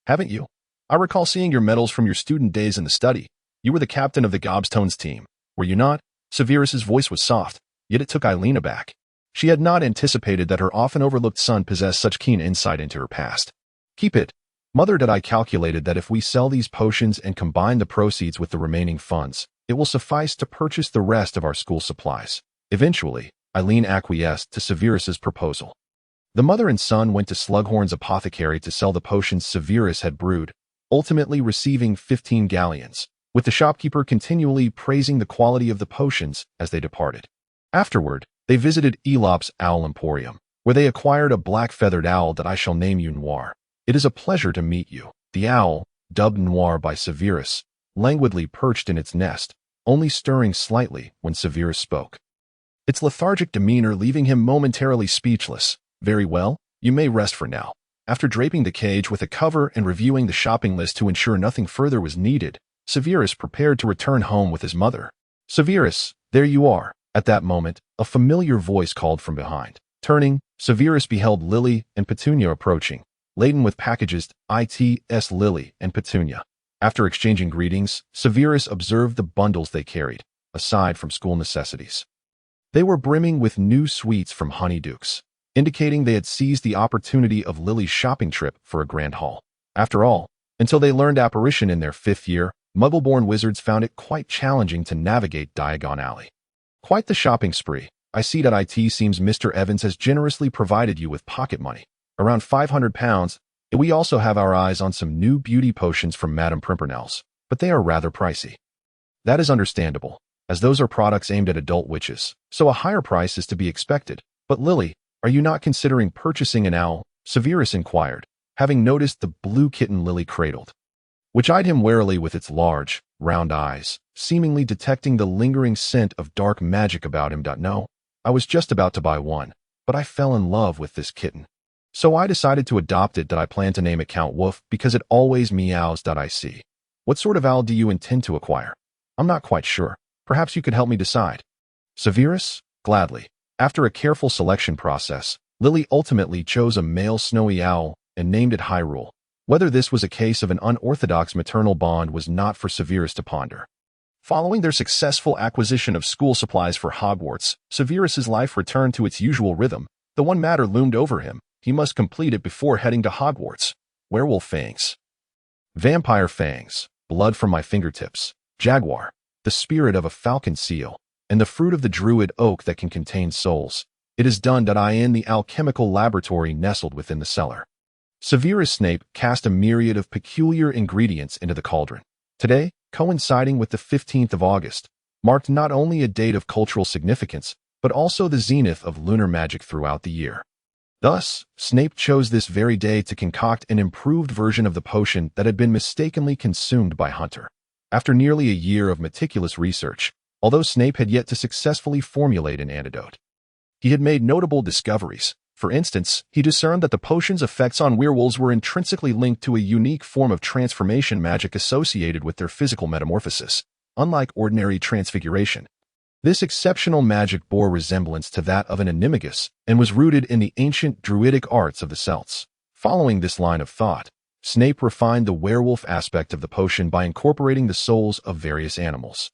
haven't you? I recall seeing your medals from your student days in the study. You were the captain of the gobstones team, were you not? Severus's voice was soft, yet it took Eileen aback. She had not anticipated that her often overlooked son possessed such keen insight into her past. Keep it. Mother, that I calculated that if we sell these potions and combine the proceeds with the remaining funds, it will suffice to purchase the rest of our school supplies. Eventually, Eileen acquiesced to Severus's proposal. The mother and son went to Slughorn's apothecary to sell the potions Severus had brewed, ultimately receiving 15 galleons, with the shopkeeper continually praising the quality of the potions as they departed. Afterward, they visited Elop's Owl Emporium, where they acquired a black-feathered owl that I shall name you Noir. It is a pleasure to meet you. The owl, dubbed Noir by Severus, languidly perched in its nest, only stirring slightly when Severus spoke, its lethargic demeanor leaving him momentarily speechless. Very well, you may rest for now. After draping the cage with a cover and reviewing the shopping list to ensure nothing further was needed, Severus prepared to return home with his mother. Severus, there you are. At that moment, a familiar voice called from behind. Turning, Severus beheld Lily and Petunia approaching, laden with packages its Lily and Petunia. After exchanging greetings, Severus observed the bundles they carried, aside from school necessities. They were brimming with new sweets from honeydukes, indicating they had seized the opportunity of Lily's shopping trip for a grand haul. After all, until they learned apparition in their 5th year, Muggle-born wizards found it quite challenging to navigate Diagon Alley. Quite the shopping spree. I see that it seems Mr. Evans has generously provided you with pocket money, around £500, and we also have our eyes on some new beauty potions from Madame Pimpernel's, but they are rather pricey. That is understandable, as those are products aimed at adult witches, so a higher price is to be expected. But Lily, are you not considering purchasing an owl? Severus inquired, having noticed the blue kitten Lily cradled, which eyed him warily with its large, round eyes, seemingly detecting the lingering scent of dark magic about him. No, I was just about to buy one, but I fell in love with this kitten. So I decided to adopt it. I plan to name it Count Wolf because it always meows. I see. What sort of owl do you intend to acquire? I'm not quite sure. Perhaps you could help me decide. Severus? Gladly. After a careful selection process, Lily ultimately chose a male snowy owl and named it Hyrule. Whether this was a case of an unorthodox maternal bond was not for Severus to ponder. Following their successful acquisition of school supplies for Hogwarts, Severus's life returned to its usual rhythm. The one matter loomed over him. He must complete it before heading to Hogwarts. Werewolf fangs. Vampire fangs. Blood from my fingertips. Jaguar. The spirit of a falcon seal. And the fruit of the druid oak that can contain souls. It is done. In the alchemical laboratory nestled within the cellar. Severus Snape cast a myriad of peculiar ingredients into the cauldron. Today, coinciding with the 15th of August, marked not only a date of cultural significance, but also the zenith of lunar magic throughout the year. Thus, Snape chose this very day to concoct an improved version of the potion that had been mistakenly consumed by Hunter. After nearly a year of meticulous research, although Snape had yet to successfully formulate an antidote, he had made notable discoveries. For instance, he discerned that the potion's effects on werewolves were intrinsically linked to a unique form of transformation magic associated with their physical metamorphosis, unlike ordinary transfiguration. This exceptional magic bore resemblance to that of an animagus and was rooted in the ancient druidic arts of the Celts. Following this line of thought, Snape refined the werewolf aspect of the potion by incorporating the souls of various animals,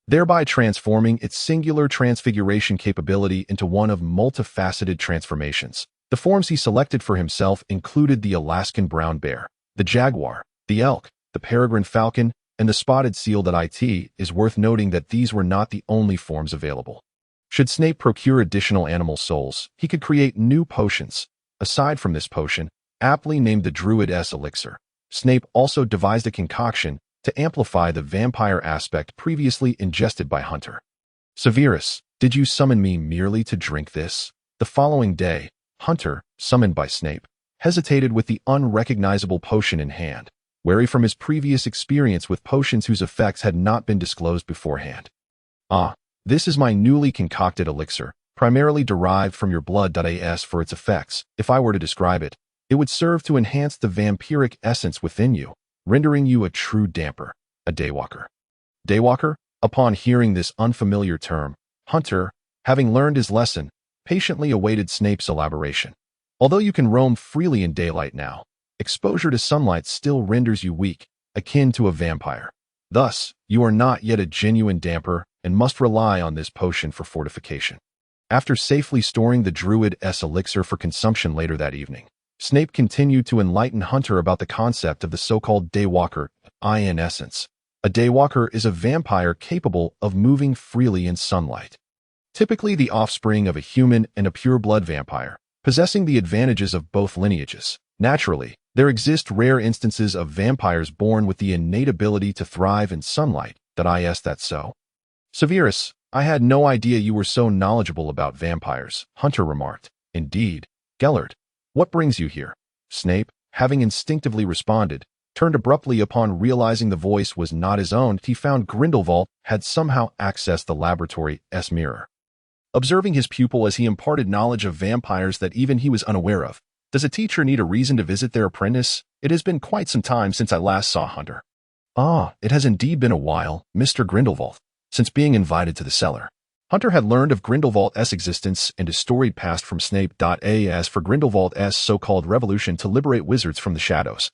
thereby transforming its singular transfiguration capability into one of multifaceted transformations. The forms he selected for himself included the Alaskan brown bear, the jaguar, the elk, the peregrine falcon, and the spotted seal. It is worth noting that these were not the only forms available. Should Snape procure additional animal souls, he could create new potions. Aside from this potion, aptly named the Druid's Elixir, Snape also devised a concoction to amplify the vampire aspect previously ingested by Hunter. Severus, did you summon me merely to drink this? The following day, Hunter, summoned by Snape, hesitated with the unrecognizable potion in hand, wary from his previous experience with potions whose effects had not been disclosed beforehand. Ah, this is my newly concocted elixir, primarily derived from your blood. As for its effects, if I were to describe it, it would serve to enhance the vampiric essence within you, rendering you a true damper, a daywalker. Daywalker? Upon hearing this unfamiliar term, Hunter, having learned his lesson, patiently awaited Snape's elaboration. Although you can roam freely in daylight now, exposure to sunlight still renders you weak, akin to a vampire. Thus, you are not yet a genuine damper and must rely on this potion for fortification. After safely storing the Druid's elixir for consumption later that evening, Snape continued to enlighten Hunter about the concept of the so-called daywalker. In essence, a daywalker is a vampire capable of moving freely in sunlight. Typically the offspring of a human and a pure-blood vampire, possessing the advantages of both lineages. Naturally, there exist rare instances of vampires born with the innate ability to thrive in sunlight. That's so? Severus, I had no idea you were so knowledgeable about vampires, Hunter remarked. Indeed. Gellert, what brings you here? Snape, having instinctively responded, turned abruptly upon realizing the voice was not his own. He found Grindelwald had somehow accessed the laboratory's mirror. Observing his pupil as he imparted knowledge of vampires that even he was unaware of, does a teacher need a reason to visit their apprentice? It has been quite some time since I last saw Hunter. Ah, it has indeed been a while, Mr. Grindelwald, since being invited to the cellar. Hunter had learned of Grindelwald's existence and his storied past from Snape. As for Grindelwald's so-called revolution to liberate wizards from the shadows,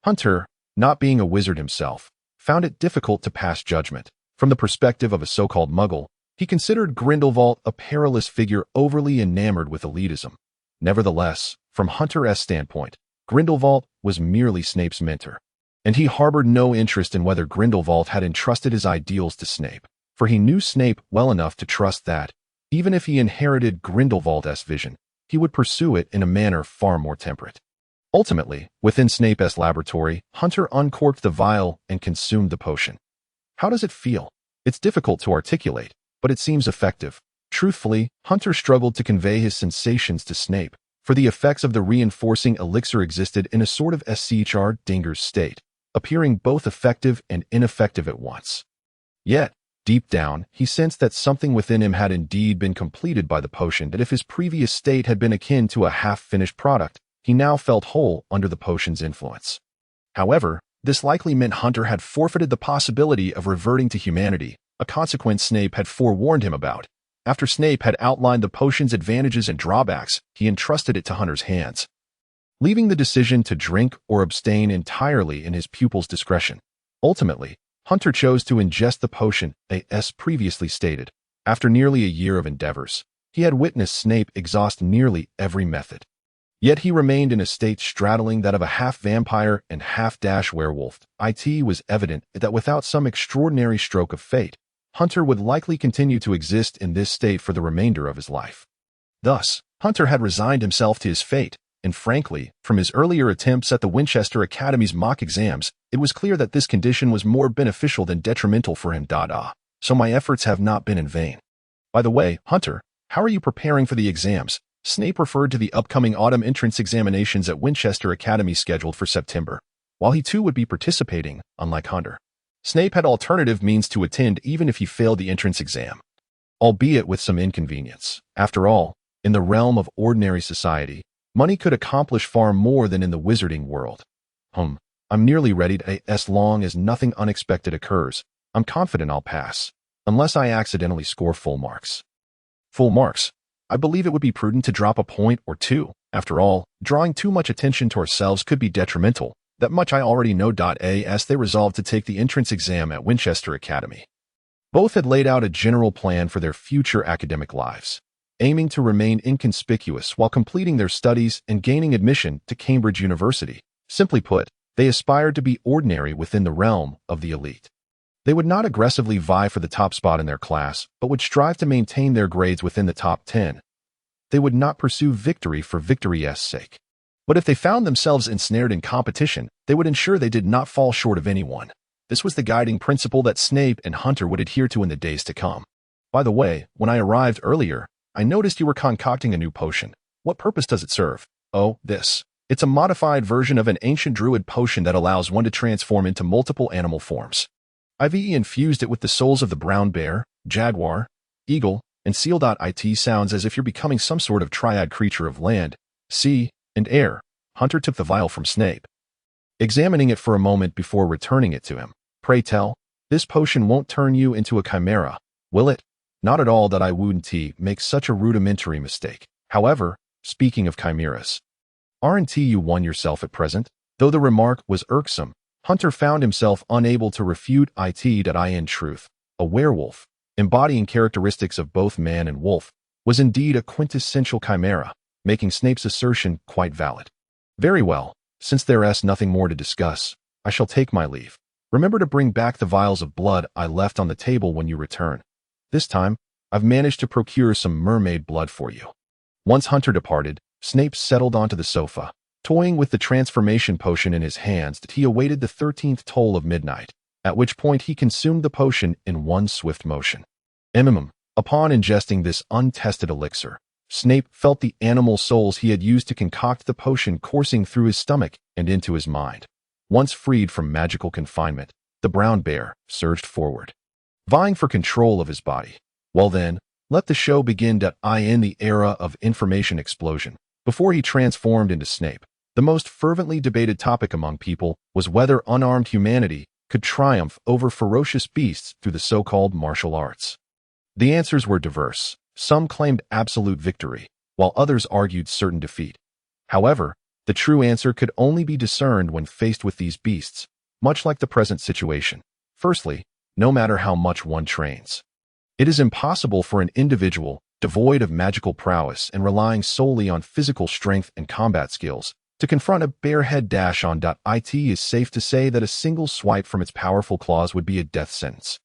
Hunter, not being a wizard himself, found it difficult to pass judgment. From the perspective of a so-called muggle, he considered Grindelwald a perilous figure overly enamored with elitism. Nevertheless, from Hunter's standpoint, Grindelwald was merely Snape's mentor, and he harbored no interest in whether Grindelwald had entrusted his ideals to Snape, for he knew Snape well enough to trust that, even if he inherited Grindelwald's vision, he would pursue it in a manner far more temperate. Ultimately, within Snape's laboratory, Hunter uncorked the vial and consumed the potion. How does it feel? It's difficult to articulate, but it seems effective. Truthfully, Hunter struggled to convey his sensations to Snape, for the effects of the reinforcing elixir existed in a sort of Schrödinger's state, appearing both effective and ineffective at once. Yet, deep down, he sensed that something within him had indeed been completed by the potion, that if his previous state had been akin to a half-finished product, he now felt whole under the potion's influence. However, this likely meant Hunter had forfeited the possibility of reverting to humanity, a consequence Snape had forewarned him about. After Snape had outlined the potion's advantages and drawbacks, he entrusted it to Hunter's hands, leaving the decision to drink or abstain entirely in his pupil's discretion. Ultimately, Hunter chose to ingest the potion, as previously stated. After nearly a year of endeavors, he had witnessed Snape exhaust nearly every method. Yet he remained in a state straddling that of a half-vampire and half-werewolf. It was evident that without some extraordinary stroke of fate, Hunter would likely continue to exist in this state for the remainder of his life. Thus, Hunter had resigned himself to his fate, and frankly, from his earlier attempts at the Winchester Academy's mock exams, it was clear that this condition was more beneficial than detrimental for him. So my efforts have not been in vain. By the way, Hunter, how are you preparing for the exams? Snape referred to the upcoming autumn entrance examinations at Winchester Academy scheduled for September. While he too would be participating, unlike Hunter, Snape had alternative means to attend even if he failed the entrance exam, albeit with some inconvenience. After all, in the realm of ordinary society, money could accomplish far more than in the wizarding world. I'm nearly ready to, as long as nothing unexpected occurs, I'm confident I'll pass, unless I accidentally score full marks. Full marks? I believe it would be prudent to drop a point or two. After all, drawing too much attention to ourselves could be detrimental. That much I already know. As they resolved to take the entrance exam at Winchester Academy, both had laid out a general plan for their future academic lives, aiming to remain inconspicuous while completing their studies and gaining admission to Cambridge University. Simply put, they aspired to be ordinary within the realm of the elite. They would not aggressively vie for the top spot in their class, but would strive to maintain their grades within the top 10. They would not pursue victory for victory's sake. But if they found themselves ensnared in competition, they would ensure they did not fall short of anyone. This was the guiding principle that Snape and Hunter would adhere to in the days to come. By the way, when I arrived earlier, I noticed you were concocting a new potion. What purpose does it serve? Oh, this. It's a modified version of an ancient druid potion that allows one to transform into multiple animal forms. I've infused it with the souls of the brown bear, jaguar, eagle, and seal. It sounds as if you're becoming some sort of triad creature of land, sea, and air. Hunter took the vial from Snape, examining it for a moment before returning it to him. Pray tell, this potion won't turn you into a chimera, will it? Not at all. I wouldn't make such a rudimentary mistake. However, speaking of chimeras, aren't you one yourself at present? Though the remark was irksome, Hunter found himself unable to refute it. In truth, a werewolf, embodying characteristics of both man and wolf, was indeed a quintessential chimera, making Snape's assertion quite valid. Very well, since there's nothing more to discuss, I shall take my leave. Remember to bring back the vials of blood I left on the table when you return. This time, I've managed to procure some mermaid blood for you. Once Hunter departed, Snape settled onto the sofa, toying with the transformation potion in his hands that he awaited the 13th toll of midnight, at which point he consumed the potion in one swift motion. Upon ingesting this untested elixir, Snape felt the animal souls he had used to concoct the potion coursing through his stomach and into his mind. Once freed from magical confinement, the brown bear surged forward, vying for control of his body. Well then, let the show begin. In the era of information explosion, before he transformed into Snape, the most fervently debated topic among people was whether unarmed humanity could triumph over ferocious beasts through the so-called martial arts. The answers were diverse. Some claimed absolute victory, while others argued certain defeat. However, the true answer could only be discerned when faced with these beasts, much like the present situation. Firstly, no matter how much one trains, it is impossible for an individual devoid of magical prowess and relying solely on physical strength and combat skills to confront a barehead dash on. It is safe to say that a single swipe from its powerful claws would be a death sentence.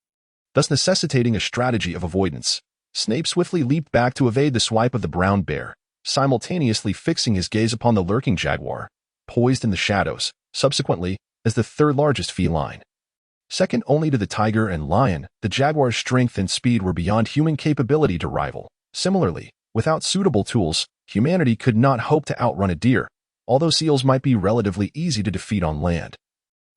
Thus necessitating a strategy of avoidance, Snape swiftly leaped back to evade the swipe of the brown bear, simultaneously fixing his gaze upon the lurking jaguar, poised in the shadows, subsequently as the third largest feline. Second only to the tiger and lion, the jaguar's strength and speed were beyond human capability to rival. Similarly, without suitable tools, humanity could not hope to outrun a deer, although seals might be relatively easy to defeat on land.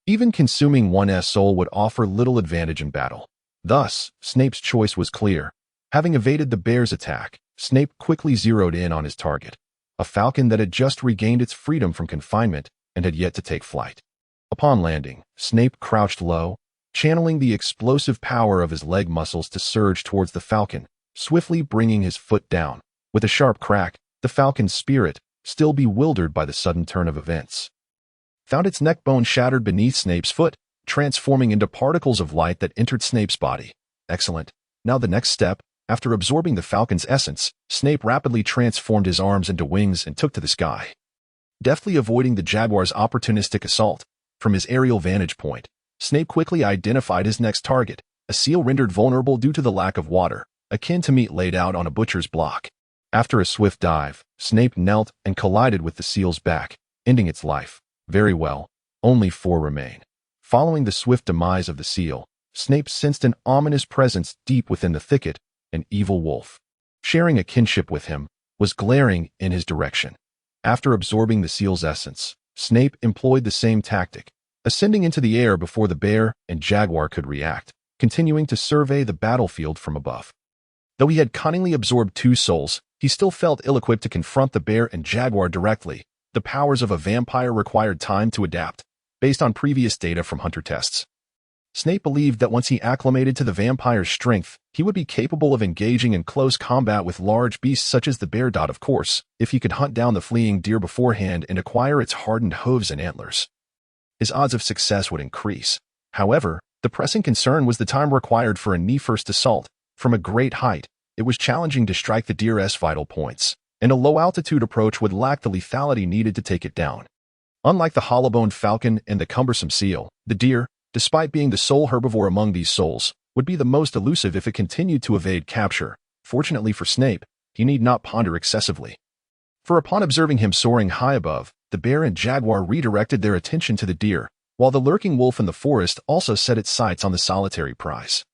Even consuming one's soul would offer little advantage in battle. Thus, Snape's choice was clear. Having evaded the bear's attack, Snape quickly zeroed in on his target, a falcon that had just regained its freedom from confinement and had yet to take flight. Upon landing, Snape crouched low, channeling the explosive power of his leg muscles to surge towards the falcon, swiftly bringing his foot down. With a sharp crack, the falcon's spirit, still bewildered by the sudden turn of events, found its neck bone shattered beneath Snape's foot, transforming into particles of light that entered Snape's body. Excellent. Now the next step. After absorbing the falcon's essence, Snape rapidly transformed his arms into wings and took to the sky. Deftly avoiding the jaguar's opportunistic assault, from his aerial vantage point, Snape quickly identified his next target, a seal rendered vulnerable due to the lack of water, akin to meat laid out on a butcher's block. After a swift dive, Snape knelt and collided with the seal's back, ending its life. Very well, only 4 remain. Following the swift demise of the seal, Snape sensed an ominous presence deep within the thicket. An evil wolf, sharing a kinship with him, was glaring in his direction. After absorbing the seal's essence, Snape employed the same tactic, ascending into the air before the bear and jaguar could react, continuing to survey the battlefield from above. Though he had cunningly absorbed 2 souls, he still felt ill-equipped to confront the bear and jaguar directly. The powers of a vampire required time to adapt, based on previous data from hunter tests. Snape believed that once he acclimated to the vampire's strength, he would be capable of engaging in close combat with large beasts such as the bear. Of course, if he could hunt down the fleeing deer beforehand and acquire its hardened hooves and antlers, his odds of success would increase. However, the pressing concern was the time required for a knee-first assault. From a great height, it was challenging to strike the deer's vital points, and a low-altitude approach would lack the lethality needed to take it down. Unlike the hollow-boned falcon and the cumbersome seal, the deer, despite being the sole herbivore among these souls, would be the most elusive if it continued to evade capture. Fortunately for Snape, he need not ponder excessively. For upon observing him soaring high above, the bear and jaguar redirected their attention to the deer, while the lurking wolf in the forest also set its sights on the solitary prize.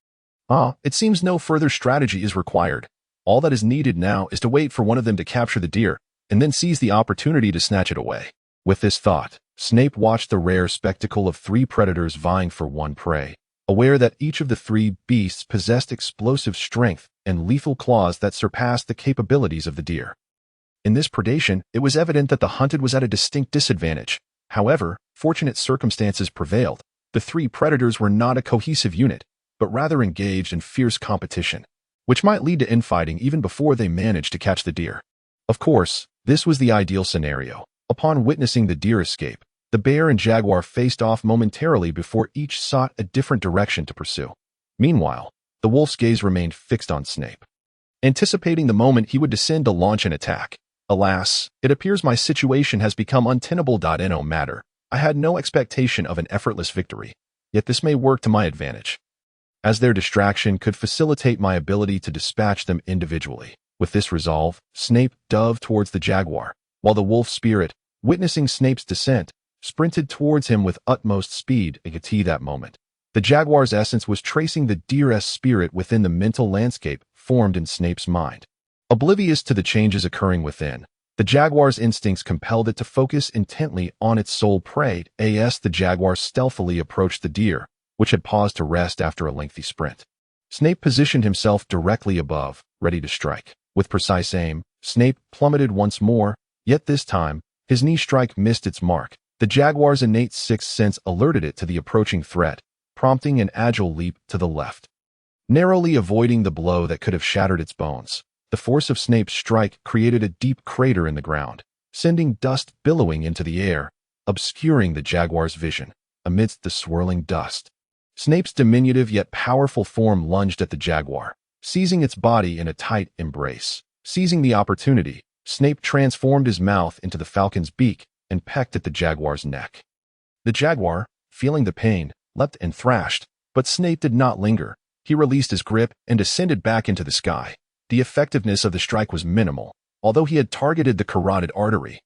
It seems no further strategy is required. All that is needed now is to wait for one of them to capture the deer, and then seize the opportunity to snatch it away. With this thought, Snape watched the rare spectacle of 3 predators vying for one prey, aware that each of the 3 beasts possessed explosive strength and lethal claws that surpassed the capabilities of the deer. In this predation, it was evident that the hunted was at a distinct disadvantage. However, fortunate circumstances prevailed. The 3 predators were not a cohesive unit, but rather engaged in fierce competition, which might lead to infighting even before they managed to catch the deer. Of course, this was the ideal scenario. Upon witnessing the deer escape, the bear and jaguar faced off momentarily before each sought a different direction to pursue. Meanwhile, the wolf's gaze remained fixed on Snape, anticipating the moment he would descend to launch an attack. Alas, it appears my situation has become untenable. No matter. I had no expectation of an effortless victory, yet this may work to my advantage, as their distraction could facilitate my ability to dispatch them individually. With this resolve, Snape dove towards the jaguar, while the wolf spirit, witnessing Snape's descent, sprinted towards him with utmost speed. At that moment, the jaguar's essence was tracing the deer's spirit within the mental landscape formed in Snape's mind. Oblivious to the changes occurring within, the jaguar's instincts compelled it to focus intently on its sole prey. The jaguar stealthily approached the deer, which had paused to rest after a lengthy sprint. Snape positioned himself directly above, ready to strike. With precise aim, Snape plummeted once more, yet this time, his knee strike missed its mark. The jaguar's innate sixth sense alerted it to the approaching threat, prompting an agile leap to the left. narrowly avoiding the blow that could have shattered its bones. The force of Snape's strike created a deep crater in the ground, sending dust billowing into the air, obscuring the jaguar's vision. Amidst the swirling dust, Snape's diminutive yet powerful form lunged at the jaguar, seizing its body in a tight embrace. Seizing the opportunity, Snape transformed his mouth into the falcon's beak and pecked at the jaguar's neck. The jaguar, feeling the pain, leapt and thrashed, but Snape did not linger. He released his grip and ascended back into the sky. The effectiveness of the strike was minimal, although he had targeted the carotid artery.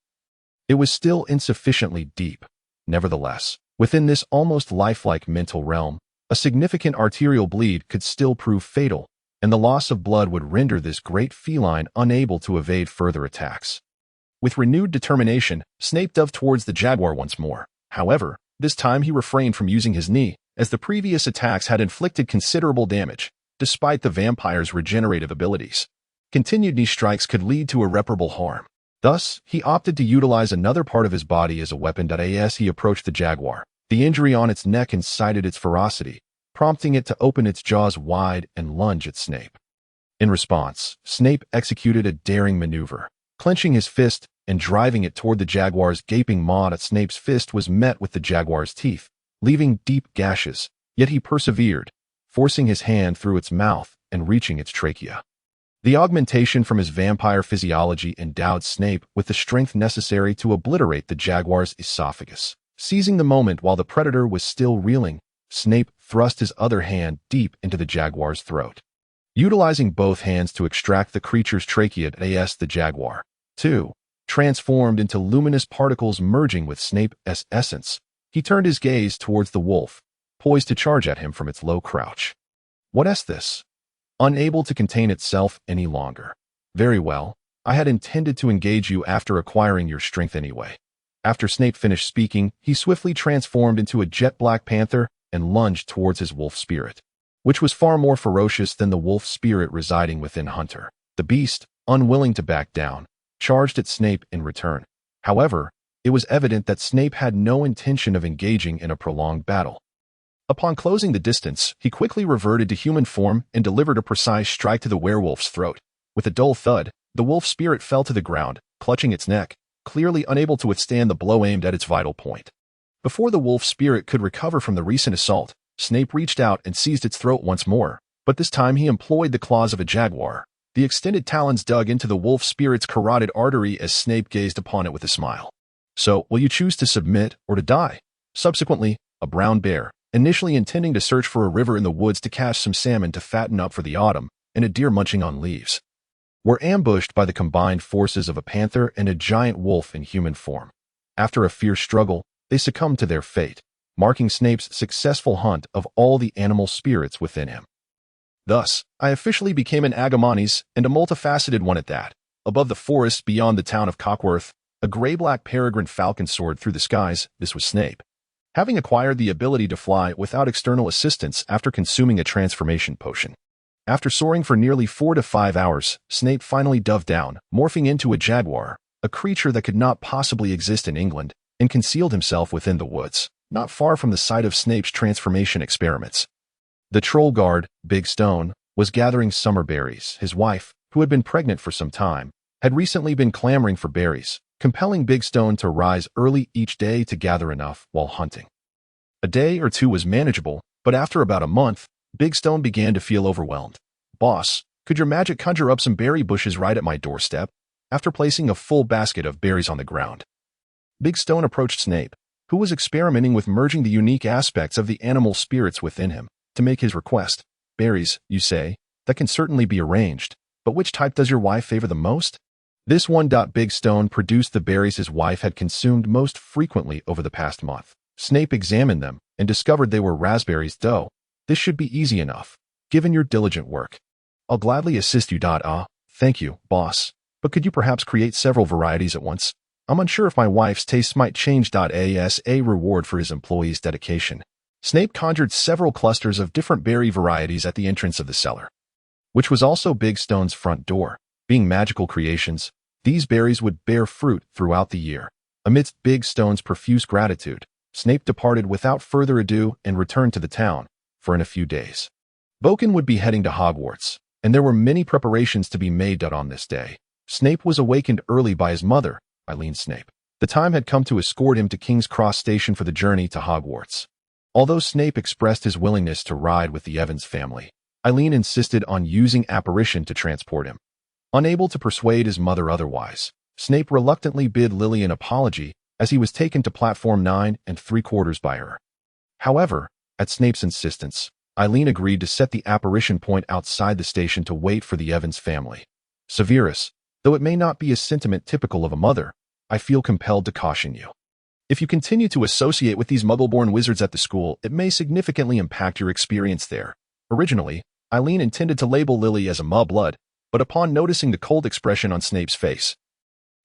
It was still insufficiently deep. Nevertheless, within this almost lifelike mental realm, a significant arterial bleed could still prove fatal, and the loss of blood would render this great feline unable to evade further attacks. With renewed determination, Snape dove towards the jaguar once more. However, this time he refrained from using his knee, as the previous attacks had inflicted considerable damage, despite the vampire's regenerative abilities. Continued knee strikes could lead to irreparable harm. Thus, he opted to utilize another part of his body as a weapon. As he approached the jaguar, the injury on its neck incited its ferocity, prompting it to open its jaws wide and lunge at Snape. In response, Snape executed a daring maneuver, clenching his fist and driving it toward the jaguar's gaping maw. Snape's fist was met with the jaguar's teeth, leaving deep gashes, yet he persevered, forcing his hand through its mouth and reaching its trachea. The augmentation from his vampire physiology endowed Snape with the strength necessary to obliterate the jaguar's esophagus. Seizing the moment while the predator was still reeling, Snape thrust his other hand deep into the jaguar's throat. Utilizing both hands to extract the creature's trachea, the jaguar, too, transformed into luminous particles merging with Snape's essence. He turned his gaze towards the wolf, poised to charge at him from its low crouch. What's this? Unable to contain itself any longer. Very well, I had intended to engage you after acquiring your strength anyway. After Snape finished speaking, he swiftly transformed into a jet-black panther and lunged towards his wolf spirit, which was far more ferocious than the wolf spirit residing within Hunter. The beast, unwilling to back down, charged at Snape in return. However, it was evident that Snape had no intention of engaging in a prolonged battle. Upon closing the distance, he quickly reverted to human form and delivered a precise strike to the werewolf's throat. With a dull thud, the wolf spirit fell to the ground, clutching its neck, clearly unable to withstand the blow aimed at its vital point. Before the wolf spirit could recover from the recent assault, Snape reached out and seized its throat once more, but this time he employed the claws of a jaguar. The extended talons dug into the wolf spirit's carotid artery as Snape gazed upon it with a smile. So, will you choose to submit or to die? Subsequently, a brown bear, initially intending to search for a river in the woods to catch some salmon to fatten up for the autumn, and a deer munching on leaves, were ambushed by the combined forces of a panther and a giant wolf in human form. After a fierce struggle, they succumbed to their fate, marking Snape's successful hunt of all the animal spirits within him. Thus, I officially became an Agamones, and a multifaceted one at that. Above the forest beyond the town of Cockworth, a gray-black peregrine falcon soared through the skies. This was Snape, having acquired the ability to fly without external assistance after consuming a transformation potion. After soaring for nearly 4 to 5 hours, Snape finally dove down, morphing into a jaguar, a creature that could not possibly exist in England, and concealed himself within the woods, not far from the site of Snape's transformation experiments. The troll guard, Big Stone, was gathering summer berries. His wife, who had been pregnant for some time, had recently been clamoring for berries, compelling Big Stone to rise early each day to gather enough while hunting. A day or two was manageable, but after about a month, Big Stone began to feel overwhelmed. Boss, could your magic conjure up some berry bushes right at my doorstep? After placing a full basket of berries on the ground, Big Stone approached Snape, who was experimenting with merging the unique aspects of the animal spirits within him, to make his request. Berries, you say? That can certainly be arranged, but which type does your wife favor the most? This one. Big Stone produced the berries his wife had consumed most frequently over the past month. Snape examined them and discovered they were raspberries. Though, this should be easy enough, given your diligent work. I'll gladly assist you. Thank you, boss. But could you perhaps create several varieties at once? I'm unsure if my wife's tastes might change. As a reward for his employees' dedication, Snape conjured several clusters of different berry varieties at the entrance of the cellar, which was also Big Stone's front door. Being magical creations, these berries would bear fruit throughout the year. Amidst Big Stone's profuse gratitude, Snape departed without further ado and returned to the town, for in a few days, Boken would be heading to Hogwarts, and there were many preparations to be made on this day. Snape was awakened early by his mother, Eileen Snape. The time had come to escort him to King's Cross Station for the journey to Hogwarts. Although Snape expressed his willingness to ride with the Evans family, Eileen insisted on using apparition to transport him. Unable to persuade his mother otherwise, Snape reluctantly bid Lily an apology as he was taken to platform 9 3/4 by her. However, at Snape's insistence, Eileen agreed to set the apparition point outside the station to wait for the Evans family. Severus, though it may not be a sentiment typical of a mother, I feel compelled to caution you. If you continue to associate with these muggle-born wizards at the school, it may significantly impact your experience there. Originally, Eileen intended to label Lily as a mug-blood, but upon noticing the cold expression on Snape's face,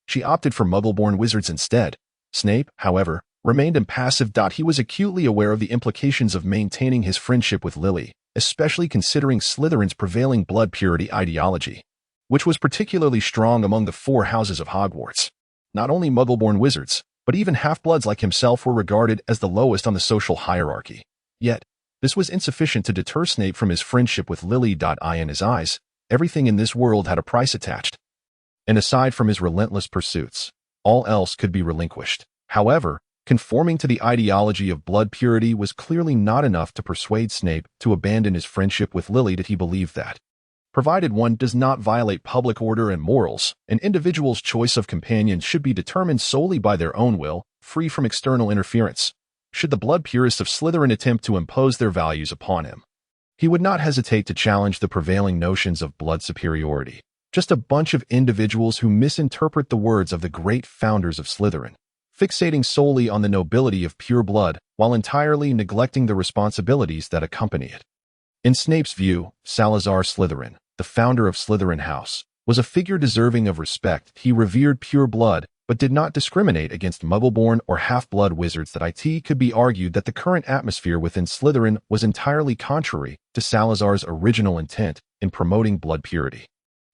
she opted for muggle-born wizards instead. Snape, however, remained impassive. He was acutely aware of the implications of maintaining his friendship with Lily, especially considering Slytherin's prevailing blood purity ideology, which was particularly strong among the 4 houses of Hogwarts. Not only muggle-born wizards, but even half-bloods like himself were regarded as the lowest on the social hierarchy. Yet, this was insufficient to deter Snape from his friendship with Lily. In his eyes, everything in this world had a price attached. And aside from his relentless pursuits, all else could be relinquished. However, conforming to the ideology of blood purity was clearly not enough to persuade Snape to abandon his friendship with Lily. He believed that, provided one does not violate public order and morals, an individual's choice of companions should be determined solely by their own will, free from external interference. Should the blood purists of Slytherin attempt to impose their values upon him, he would not hesitate to challenge the prevailing notions of blood superiority. Just a bunch of individuals who misinterpret the words of the great founders of Slytherin, fixating solely on the nobility of pure blood while entirely neglecting the responsibilities that accompany it. In Snape's view, Salazar Slytherin, the founder of Slytherin House, was a figure deserving of respect. He revered pure blood, but did not discriminate against muggle-born or half-blood wizards. It could be argued that the current atmosphere within Slytherin was entirely contrary to Salazar's original intent in promoting blood purity.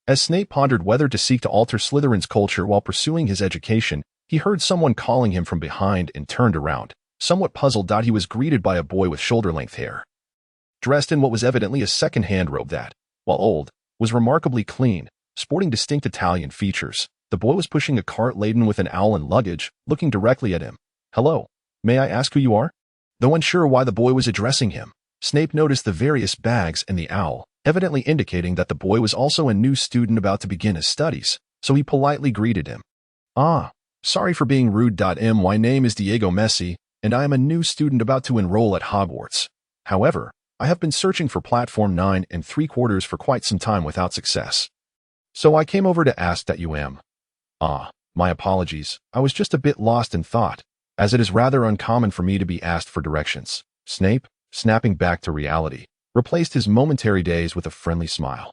As Snape pondered whether to seek to alter Slytherin's culture while pursuing his education, he heard someone calling him from behind and turned around. Somewhat puzzled, he was greeted by a boy with shoulder-length hair, dressed in what was evidently a second-hand robe that, while old, was remarkably clean, sporting distinct Italian features. The boy was pushing a cart laden with an owl and luggage, looking directly at him. "Hello, may I ask who you are?" Though unsure why the boy was addressing him, Snape noticed the various bags and the owl, evidently indicating that the boy was also a new student about to begin his studies, so he politely greeted him. "Ah, sorry for being rude. My name is Diego Messi, and I am a new student about to enroll at Hogwarts. However, I have been searching for platform 9 3/4 for quite some time without success. So I came over to ask that you am." "Ah, my apologies. I was just a bit lost in thought, as it is rather uncommon for me to be asked for directions." Snape, snapping back to reality, replaced his momentary daze with a friendly smile.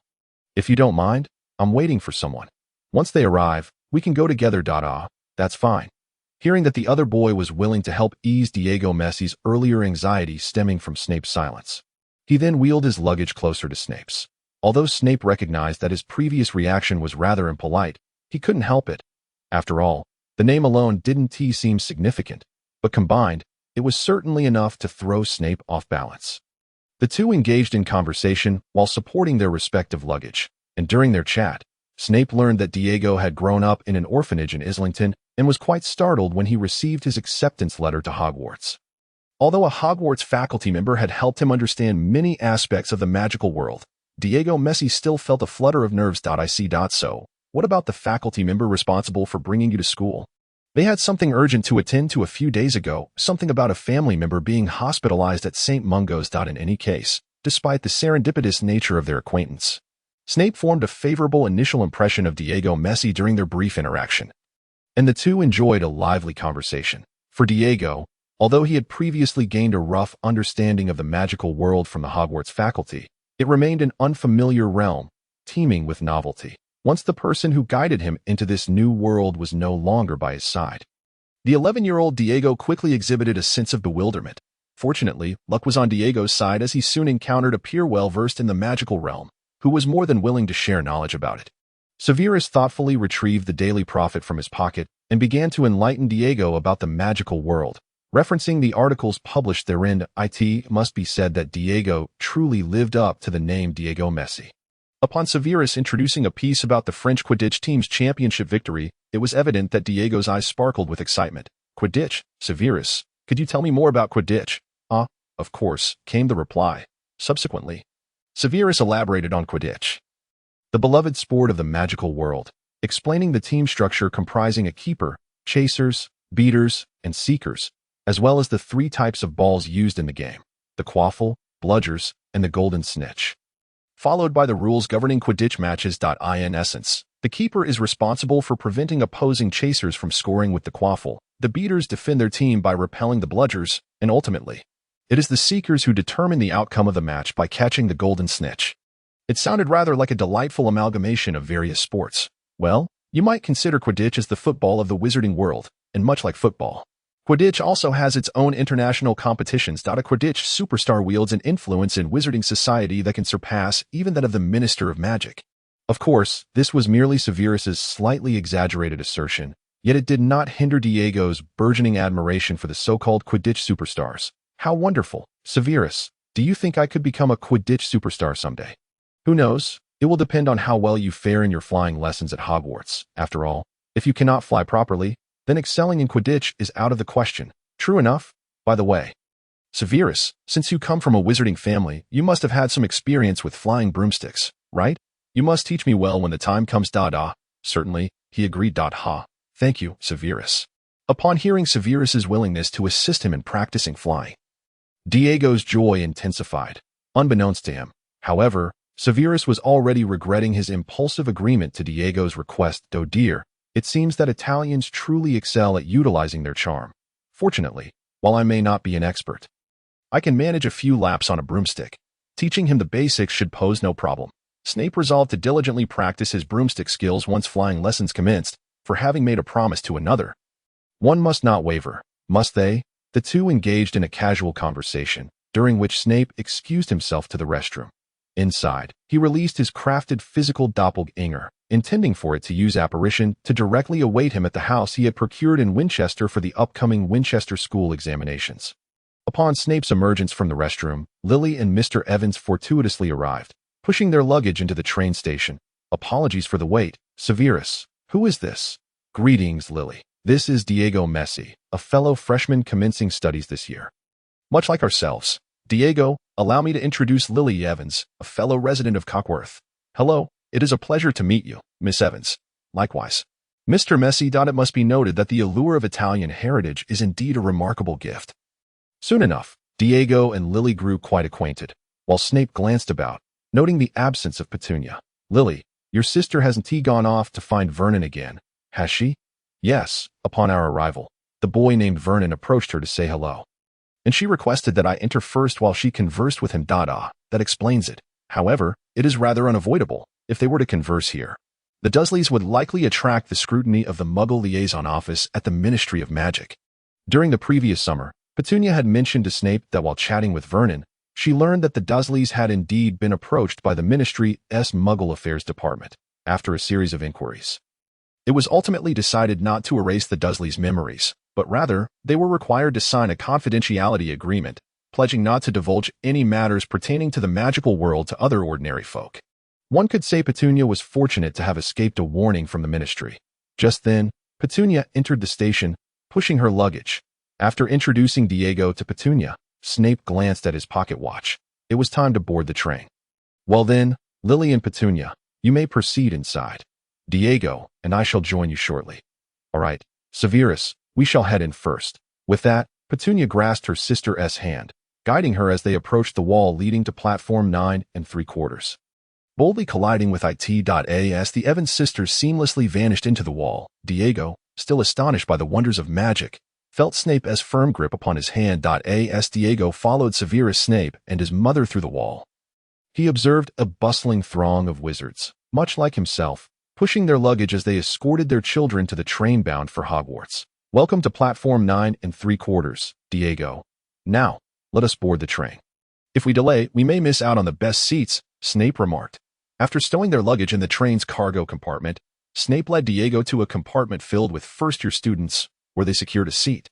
"If you don't mind, I'm waiting for someone. Once they arrive, we can go together. That's fine." Hearing that the other boy was willing to help ease Diego Messi's earlier anxiety stemming from Snape's silence, he then wheeled his luggage closer to Snape's. Although Snape recognized that his previous reaction was rather impolite, he couldn't help it. After all, the name alone didn't seem significant, but combined, it was certainly enough to throw Snape off balance. The two engaged in conversation while supporting their respective luggage, and during their chat, Snape learned that Diego had grown up in an orphanage in Islington and was quite startled when he received his acceptance letter to Hogwarts. Although a Hogwarts faculty member had helped him understand many aspects of the magical world, Diego Messi still felt a flutter of nerves. So, what about the faculty member responsible for bringing you to school? They had something urgent to attend to a few days ago, something about a family member being hospitalized at St. Mungo's. In any case, despite the serendipitous nature of their acquaintance, Snape formed a favorable initial impression of Diego Messi during their brief interaction, and the two enjoyed a lively conversation. For Diego, although he had previously gained a rough understanding of the magical world from the Hogwarts faculty, it remained an unfamiliar realm, teeming with novelty, once the person who guided him into this new world was no longer by his side. The 11-year-old Diego quickly exhibited a sense of bewilderment. Fortunately, luck was on Diego's side as he soon encountered a peer well-versed in the magical realm, who was more than willing to share knowledge about it. Severus thoughtfully retrieved the Daily Prophet from his pocket and began to enlighten Diego about the magical world. Referencing the articles published therein, it must be said that Diego truly lived up to the name Diego Messi. Upon Severus introducing a piece about the French Quidditch team's championship victory, it was evident that Diego's eyes sparkled with excitement. Quidditch? Severus, could you tell me more about Quidditch? Of course, came the reply. Subsequently, Severus elaborated on Quidditch, the beloved sport of the magical world, explaining the team structure comprising a keeper, chasers, beaters, and seekers, as well as the 3 types of balls used in the game, the quaffle, bludgers, and the golden snitch. Followed by the rules governing Quidditch matches. In essence, the keeper is responsible for preventing opposing chasers from scoring with the quaffle, the beaters defend their team by repelling the bludgers, and ultimately, it is the seekers who determine the outcome of the match by catching the golden snitch. It sounded rather like a delightful amalgamation of various sports. Well, you might consider Quidditch as the football of the wizarding world, and much like football, Quidditch also has its own international competitions. A Quidditch superstar wields an influence in wizarding society that can surpass even that of the Minister of Magic. Of course, this was merely Severus's slightly exaggerated assertion, yet it did not hinder Diego's burgeoning admiration for the so-called Quidditch superstars. How wonderful! Severus, do you think I could become a Quidditch superstar someday? Who knows? It will depend on how well you fare in your flying lessons at Hogwarts. After all, if you cannot fly properly, then excelling in Quidditch is out of the question. True enough, by the way. Severus, since you come from a wizarding family, you must have had some experience with flying broomsticks, right? You must teach me well when the time comes. Certainly, he agreed. Thank you, Severus. Upon hearing Severus's willingness to assist him in practicing flying, Diego's joy intensified. Unbeknownst to him, however, Severus was already regretting his impulsive agreement to Diego's request. Oh dear, it seems that Italians truly excel at utilizing their charm. Fortunately, while I may not be an expert, I can manage a few laps on a broomstick. Teaching him the basics should pose no problem. Snape resolved to diligently practice his broomstick skills once flying lessons commenced, for having made a promise to another, one must not waver, must they? The two engaged in a casual conversation, during which Snape excused himself to the restroom. Inside, he released his crafted physical doppelganger, intending for it to use apparition to directly await him at the house he had procured in Winchester for the upcoming Winchester School examinations. Upon Snape's emergence from the restroom, Lily and Mr. Evans fortuitously arrived, pushing their luggage into the train station. Apologies for the wait, Severus. Who is this? Greetings, Lily. This is Diego Messi, a fellow freshman commencing studies this year. Much like ourselves. Diego, allow me to introduce Lily Evans, a fellow resident of Cockworth. Hello, it is a pleasure to meet you, Miss Evans. Likewise. Mr. Messi. It must be noted that the allure of Italian heritage is indeed a remarkable gift. Soon enough, Diego and Lily grew quite acquainted, while Snape glanced about, noting the absence of Petunia. Lily, your sister hasn't gone off to find Vernon again, has she? Yes, upon our arrival, the boy named Vernon approached her to say hello, and she requested that I enter first while she conversed with him. That explains it. However, it is rather unavoidable. If they were to converse here, the Dursleys would likely attract the scrutiny of the Muggle Liaison Office at the Ministry of Magic. During the previous summer, Petunia had mentioned to Snape that while chatting with Vernon, she learned that the Dursleys had indeed been approached by the Ministry's Muggle Affairs Department. After a series of inquiries, it was ultimately decided not to erase the Dursleys' memories, but rather, they were required to sign a confidentiality agreement, pledging not to divulge any matters pertaining to the magical world to other ordinary folk. One could say Petunia was fortunate to have escaped a warning from the Ministry. Just then, Petunia entered the station, pushing her luggage. After introducing Diego to Petunia, Snape glanced at his pocket watch. It was time to board the train. Well then, Lily and Petunia, you may proceed inside. Diego and I shall join you shortly. All right, Severus, we shall head in first. With that, Petunia grasped her sister's hand, guiding her as they approached the wall leading to platform 9 3/4. Boldly colliding with it.as the Evans sisters seamlessly vanished into the wall, Diego, still astonished by the wonders of magic, felt Snape's firm grip upon his hand. As Diego followed Severus Snape and his mother through the wall, he observed a bustling throng of wizards, much like himself, pushing their luggage as they escorted their children to the train bound for Hogwarts. Welcome to platform 9 3/4, Diego. Now, let us board the train. If we delay, we may miss out on the best seats, Snape remarked. After stowing their luggage in the train's cargo compartment, Snape led Diego to a compartment filled with first-year students, where they secured a seat.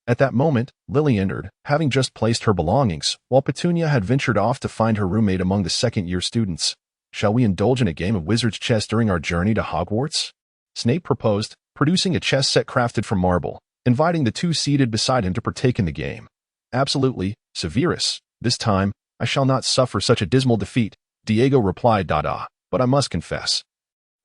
At that moment, Lily entered, having just placed her belongings, while Petunia had ventured off to find her roommate among the second-year students. "Shall we indulge in a game of wizard's chess during our journey to Hogwarts?" Snape proposed, producing a chess set crafted from marble, inviting the two seated beside him to partake in the game. "Absolutely, Severus. This time, I shall not suffer such a dismal defeat," Diego replied. But I must confess,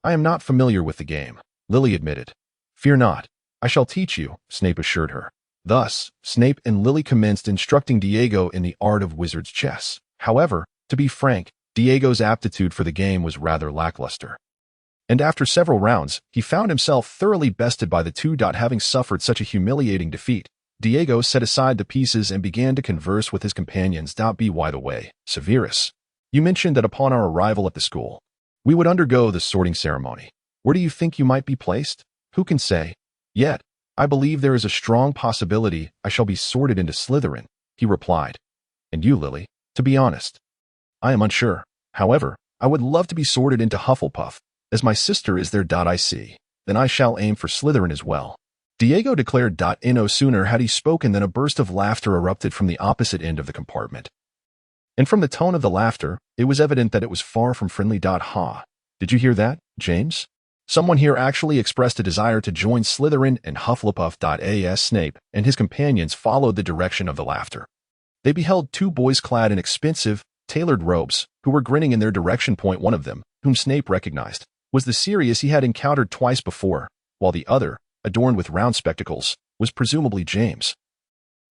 I am not familiar with the game," Lily admitted. "Fear not. I shall teach you," Snape assured her. Thus, Snape and Lily commenced instructing Diego in the art of wizard's chess. However, to be frank, Diego's aptitude for the game was rather lackluster. And after several rounds, he found himself thoroughly bested by the two. Having suffered such a humiliating defeat, Diego set aside the pieces and began to converse with his companions. By the way, Severus, you mentioned that upon our arrival at the school, we would undergo the sorting ceremony. Where do you think you might be placed? Who can say? Yet, I believe there is a strong possibility I shall be sorted into Slytherin, he replied. And you, Lily? To be honest, I am unsure. However, I would love to be sorted into Hufflepuff, as my sister is there. I see. Then I shall aim for Slytherin as well, Diego declared. No sooner had he spoken than a burst of laughter erupted from the opposite end of the compartment. And from the tone of the laughter, it was evident that it was far from friendly. Ha! Did you hear that, James? Someone here actually expressed a desire to join Slytherin and Hufflepuff. As Snape and his companions followed the direction of the laughter, they beheld two boys clad in expensive, tailored robes, who were grinning in their direction. One of them, whom Snape recognized, was the Sirius he had encountered twice before, while the other, adorned with round spectacles, was presumably James,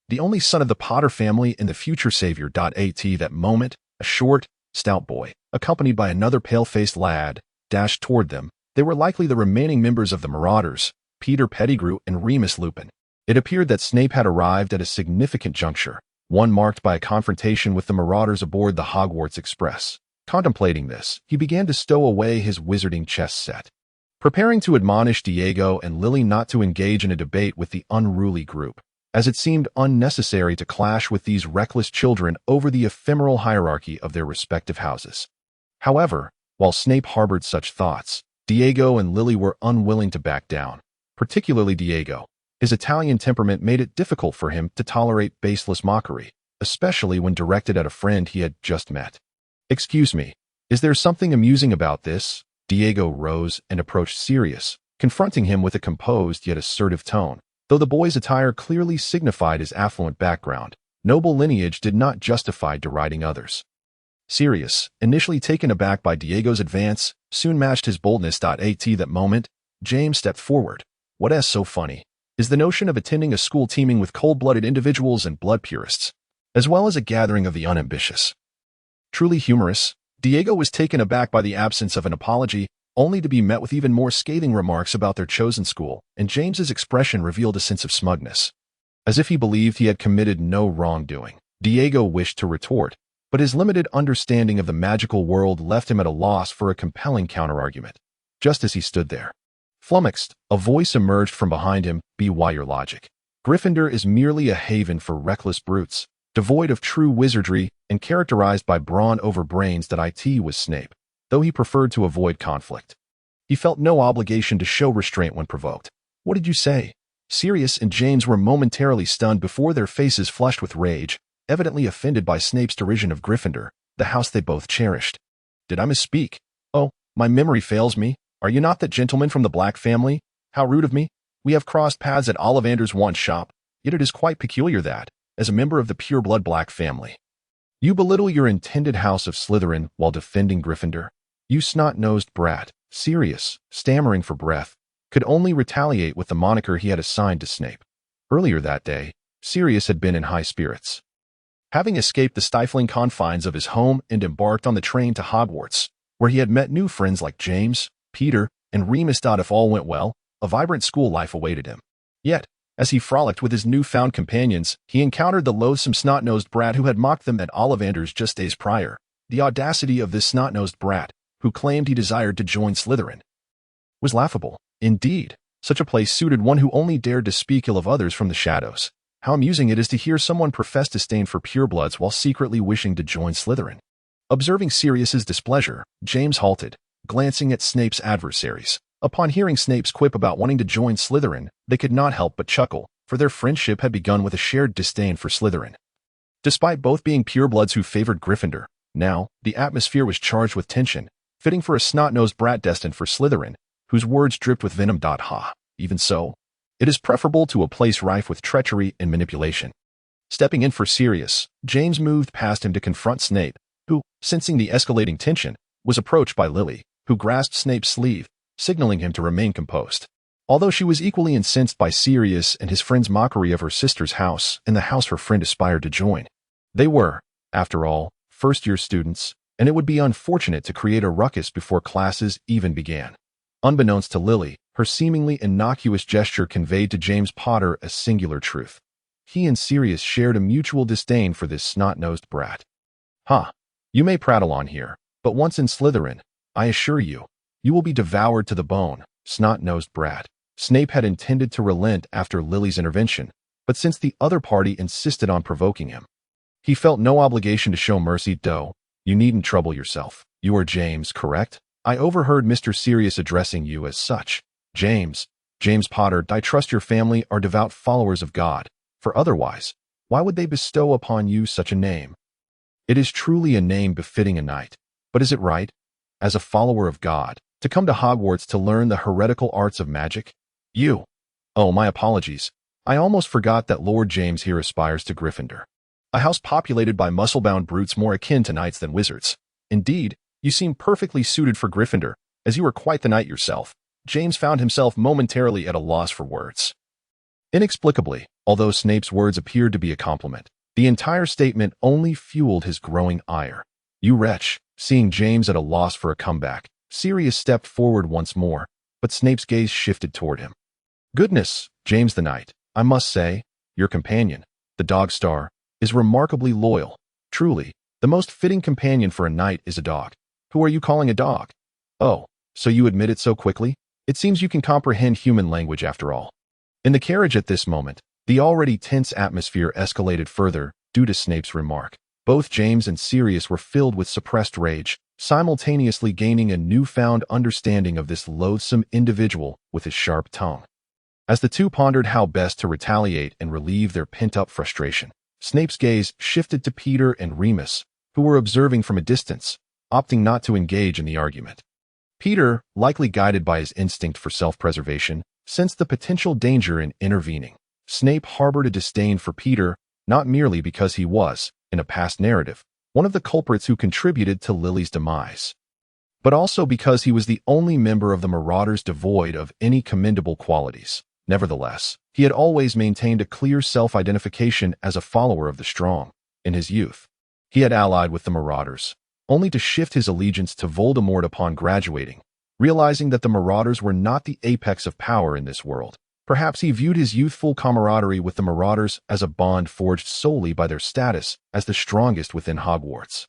the only son of the Potter family and the future savior. At that moment, a short, stout boy, accompanied by another pale-faced lad, dashed toward them. They were likely the remaining members of the Marauders, Peter Pettigrew and Remus Lupin. It appeared that Snape had arrived at a significant juncture, one marked by a confrontation with the Marauders aboard the Hogwarts Express. Contemplating this, he began to stow away his wizarding chess set, preparing to admonish Diego and Lily not to engage in a debate with the unruly group, as it seemed unnecessary to clash with these reckless children over the ephemeral hierarchy of their respective houses. However, while Snape harbored such thoughts, Diego and Lily were unwilling to back down, particularly Diego. His Italian temperament made it difficult for him to tolerate baseless mockery, especially when directed at a friend he had just met. "Excuse me, is there something amusing about this?" Diego rose and approached Sirius, confronting him with a composed yet assertive tone. Though the boy's attire clearly signified his affluent background, noble lineage did not justify deriding others. Sirius, initially taken aback by Diego's advance, soon matched his boldness. At that moment, James stepped forward. "What's so funny is the notion of attending a school teeming with cold-blooded individuals and blood purists, as well as a gathering of the unambitious. Truly humorous." Diego was taken aback by the absence of an apology, only to be met with even more scathing remarks about their chosen school, and James's expression revealed a sense of smugness. As if he believed he had committed no wrongdoing, Diego wished to retort, but his limited understanding of the magical world left him at a loss for a compelling counterargument. Just as he stood there, flummoxed, a voice emerged from behind him. "By your logic, Gryffindor is merely a haven for reckless brutes, devoid of true wizardry and characterized by brawn over brains." It was Snape, though he preferred to avoid conflict. He felt no obligation to show restraint when provoked. "What did you say?" Sirius and James were momentarily stunned before their faces flushed with rage, evidently offended by Snape's derision of Gryffindor, the house they both cherished. "Did I misspeak? Oh, my memory fails me. Are you not that gentleman from the Black family? How rude of me. We have crossed paths at Ollivander's wand shop, yet it is quite peculiar that, as a member of the pure-blood Black family, you belittle your intended house of Slytherin while defending Gryffindor. You snot-nosed brat." Sirius, stammering for breath, could only retaliate with the moniker he had assigned to Snape. Earlier that day, Sirius had been in high spirits, having escaped the stifling confines of his home and embarked on the train to Hogwarts, where he had met new friends like James, Peter, and Remus. If all went well, a vibrant school life awaited him. Yet, as he frolicked with his newfound companions, he encountered the loathsome snot-nosed brat who had mocked them at Ollivander's just days prior. The audacity of this snot-nosed brat, who claimed he desired to join Slytherin, was laughable. Indeed, such a place suited one who only dared to speak ill of others from the shadows. How amusing it is to hear someone profess disdain for purebloods while secretly wishing to join Slytherin. Observing Sirius's displeasure, James halted, glancing at Snape's adversaries. Upon hearing Snape's quip about wanting to join Slytherin, they could not help but chuckle, for their friendship had begun with a shared disdain for Slytherin. Despite both being purebloods who favored Gryffindor, now, the atmosphere was charged with tension, fitting for a snot-nosed brat destined for Slytherin, whose words dripped with venom. Ha! Even so, it is preferable to a place rife with treachery and manipulation. Stepping in for Sirius, James moved past him to confront Snape, who, sensing the escalating tension, was approached by Lily, who grasped Snape's sleeve, signaling him to remain composed. Although she was equally incensed by Sirius and his friend's mockery of her sister's house and the house her friend aspired to join. They were, after all, first-year students, and it would be unfortunate to create a ruckus before classes even began. Unbeknownst to Lily, her seemingly innocuous gesture conveyed to James Potter a singular truth. He and Sirius shared a mutual disdain for this snot-nosed brat. You may prattle on here, but once in Slytherin, I assure you, you will be devoured to the bone, snot-nosed brat. Snape had intended to relent after Lily's intervention, but since the other party insisted on provoking him, he felt no obligation to show mercy. You needn't trouble yourself. You are James, correct? I overheard Mr. Sirius addressing you as such. James Potter, I trust your family are devout followers of God, for otherwise, why would they bestow upon you such a name? It is truly a name befitting a knight, but is it right, as a follower of God, to come to Hogwarts to learn the heretical arts of magic? My apologies. I almost forgot that Lord James here aspires to Gryffindor, a house populated by muscle-bound brutes more akin to knights than wizards. Indeed, you seem perfectly suited for Gryffindor, as you are quite the knight yourself. James found himself momentarily at a loss for words. Inexplicably, although Snape's words appeared to be a compliment, the entire statement only fueled his growing ire. You wretch! Seeing James at a loss for a comeback, Sirius stepped forward once more, but Snape's gaze shifted toward him. Goodness, James the Knight, I must say, your companion, the Dog Star, is remarkably loyal. Truly, the most fitting companion for a knight is a dog. Who are you calling a dog? Oh, so you admit it so quickly? It seems you can comprehend human language after all. In the carriage at this moment, the already tense atmosphere escalated further due to Snape's remark. Both James and Sirius were filled with suppressed rage, simultaneously gaining a newfound understanding of this loathsome individual with his sharp tongue. As the two pondered how best to retaliate and relieve their pent-up frustration, Snape's gaze shifted to Peter and Remus, who were observing from a distance, opting not to engage in the argument. Peter, likely guided by his instinct for self-preservation, sensed the potential danger in intervening. Snape harbored a disdain for Peter, not merely because he was, in a past narrative, one of the culprits who contributed to Lily's demise, but also because he was the only member of the Marauders devoid of any commendable qualities. Nevertheless, he had always maintained a clear self-identification as a follower of the strong. In his youth, he had allied with the Marauders, only to shift his allegiance to Voldemort upon graduating, realizing that the Marauders were not the apex of power in this world. Perhaps he viewed his youthful camaraderie with the Marauders as a bond forged solely by their status as the strongest within Hogwarts.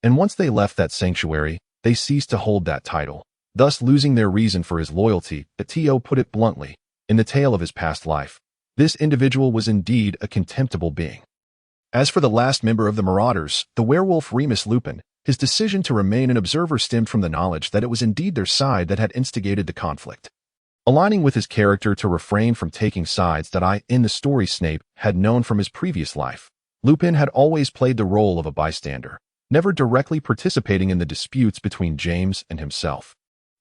And once they left that sanctuary, they ceased to hold that title, thus losing their reason for his loyalty. But T.O. put it bluntly, in the tale of his past life, this individual was indeed a contemptible being. As for the last member of the Marauders, the werewolf Remus Lupin, his decision to remain an observer stemmed from the knowledge that it was indeed their side that had instigated the conflict. Aligning with his character to refrain from taking sides that in the story Snape had known from his previous life, Lupin had always played the role of a bystander, never directly participating in the disputes between James and himself.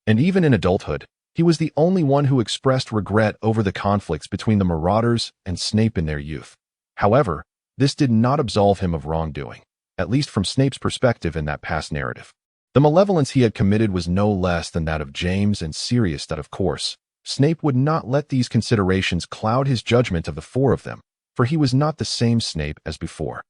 And even in adulthood, he was the only one who expressed regret over the conflicts between the Marauders and Snape in their youth. However, this did not absolve him of wrongdoing, at least from Snape's perspective in that past narrative. The malevolence he had committed was no less than that of James and Sirius. That, of course, Snape would not let these considerations cloud his judgment of the four of them, for he was not the same Snape as before.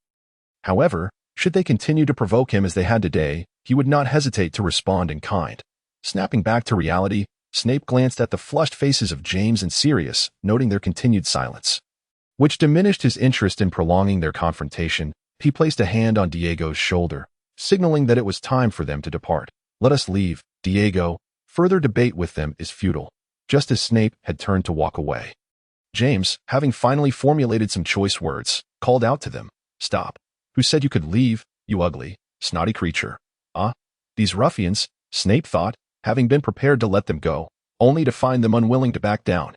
However, should they continue to provoke him as they had today, he would not hesitate to respond in kind. Snapping back to reality, Snape glanced at the flushed faces of James and Sirius, noting their continued silence, which diminished his interest in prolonging their confrontation. He placed a hand on Diego's shoulder, signaling that it was time for them to depart. Let us leave, Diego. Further debate with them is futile. Just as Snape had turned to walk away, James, having finally formulated some choice words, called out to them, "Stop. Who said you could leave, you ugly, snotty creature?" These ruffians, Snape thought, having been prepared to let them go, only to find them unwilling to back down.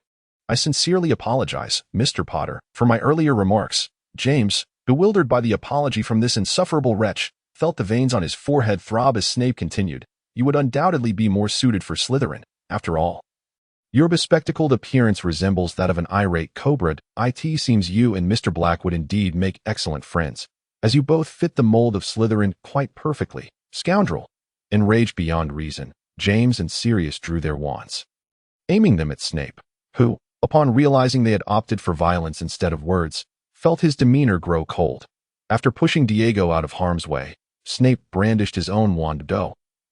I sincerely apologize, Mr. Potter, for my earlier remarks. James, bewildered by the apology from this insufferable wretch, felt the veins on his forehead throb as Snape continued. You would undoubtedly be more suited for Slytherin, after all. Your bespectacled appearance resembles that of an irate cobra. It seems you and Mr. Black would indeed make excellent friends, as you both fit the mold of Slytherin quite perfectly. Scoundrel! Enraged beyond reason, James and Sirius drew their wands, aiming them at Snape, who, upon realizing they had opted for violence instead of words, felt his demeanor grow cold. After pushing Diego out of harm's way, Snape brandished his own wand.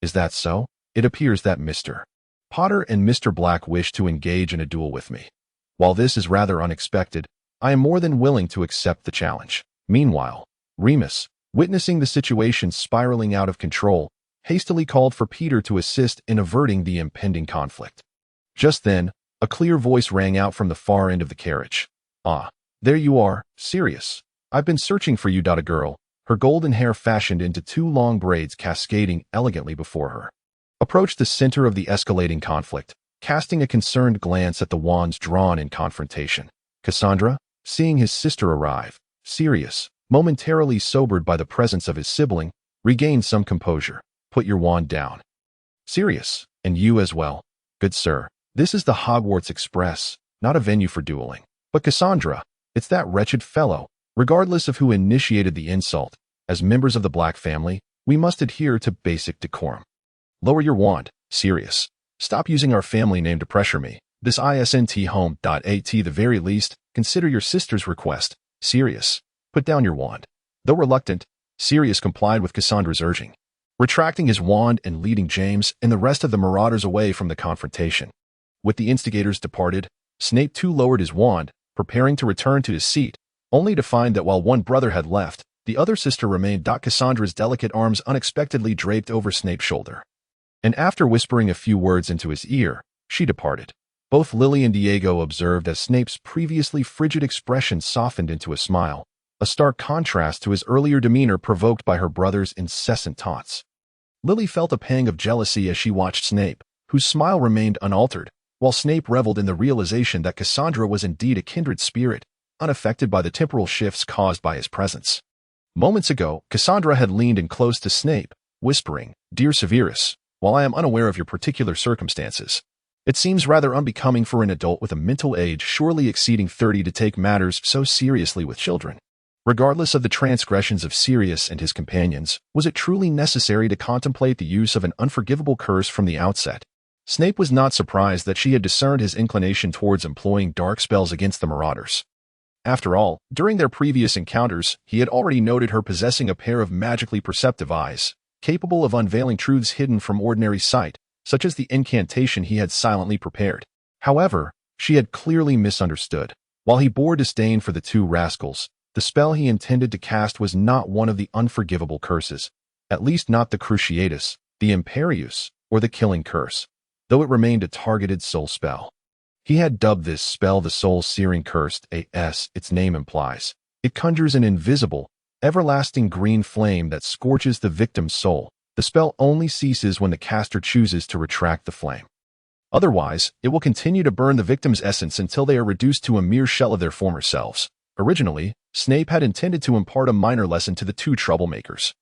Is that so? It appears that Mr. Potter and Mr. Black wish to engage in a duel with me. While this is rather unexpected, I am more than willing to accept the challenge. Meanwhile, Remus, witnessing the situation spiraling out of control, hastily called for Peter to assist in averting the impending conflict. Just then, a clear voice rang out from the far end of the carriage. Ah, there you are, Sirius. I've been searching for you. A girl, her golden hair fashioned into two long braids cascading elegantly before her, approached the center of the escalating conflict, casting a concerned glance at the wands drawn in confrontation. Cassandra, seeing his sister arrive, Sirius, momentarily sobered by the presence of his sibling, regained some composure. Put your wand down. Sirius, and you as well. Good sir, this is the Hogwarts Express, not a venue for dueling. But Cassandra, it's that wretched fellow. Regardless of who initiated the insult, as members of the Black family, we must adhere to basic decorum. Lower your wand, Sirius. Stop using our family name to pressure me. This isn't home. At the very least, consider your sister's request. Sirius, put down your wand. Though reluctant, Sirius complied with Cassandra's urging, retracting his wand and leading James and the rest of the marauders away from the confrontation. With the instigators departed, Snape too lowered his wand, preparing to return to his seat, only to find that while one brother had left, the other sister remained. Cassandra's delicate arms unexpectedly draped over Snape's shoulder, and after whispering a few words into his ear, she departed. Both Lily and Diego observed as Snape's previously frigid expression softened into a smile, a stark contrast to his earlier demeanor provoked by her brother's incessant taunts. Lily felt a pang of jealousy as she watched Snape, whose smile remained unaltered, while Snape reveled in the realization that Cassandra was indeed a kindred spirit, unaffected by the temporal shifts caused by his presence. Moments ago, Cassandra had leaned in close to Snape, whispering, "Dear Severus, while I am unaware of your particular circumstances, it seems rather unbecoming for an adult with a mental age surely exceeding 30 to take matters so seriously with children." Regardless of the transgressions of Sirius and his companions, was it truly necessary to contemplate the use of an unforgivable curse from the outset? Snape was not surprised that she had discerned his inclination towards employing dark spells against the marauders. After all, during their previous encounters, he had already noted her possessing a pair of magically perceptive eyes, capable of unveiling truths hidden from ordinary sight, such as the incantation he had silently prepared. However, she had clearly misunderstood. While he bore disdain for the two rascals, the spell he intended to cast was not one of the unforgivable curses, at least not the Cruciatus, the Imperius, or the Killing Curse, though it remained a targeted soul spell. He had dubbed this spell the Soul-Searing Curse, as its name implies. It conjures an invisible, everlasting green flame that scorches the victim's soul. The spell only ceases when the caster chooses to retract the flame. Otherwise, it will continue to burn the victim's essence until they are reduced to a mere shell of their former selves. Originally, Snape had intended to impart a minor lesson to the two troublemakers,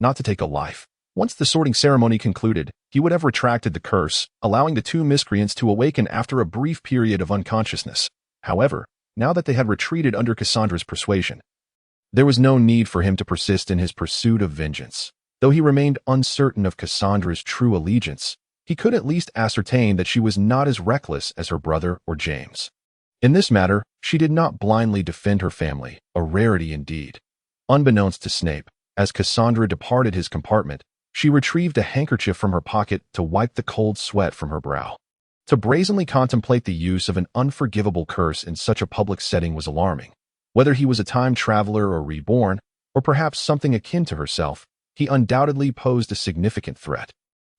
not to take a life. Once the sorting ceremony concluded, he would have retracted the curse, allowing the two miscreants to awaken after a brief period of unconsciousness. However, now that they had retreated under Cassandra's persuasion, there was no need for him to persist in his pursuit of vengeance. Though he remained uncertain of Cassandra's true allegiance, he could at least ascertain that she was not as reckless as her brother or James. In this matter, she did not blindly defend her family, a rarity indeed. Unbeknownst to Snape, as Cassandra departed his compartment, she retrieved a handkerchief from her pocket to wipe the cold sweat from her brow. To brazenly contemplate the use of an unforgivable curse in such a public setting was alarming. Whether he was a time traveler or reborn, or perhaps something akin to herself, he undoubtedly posed a significant threat.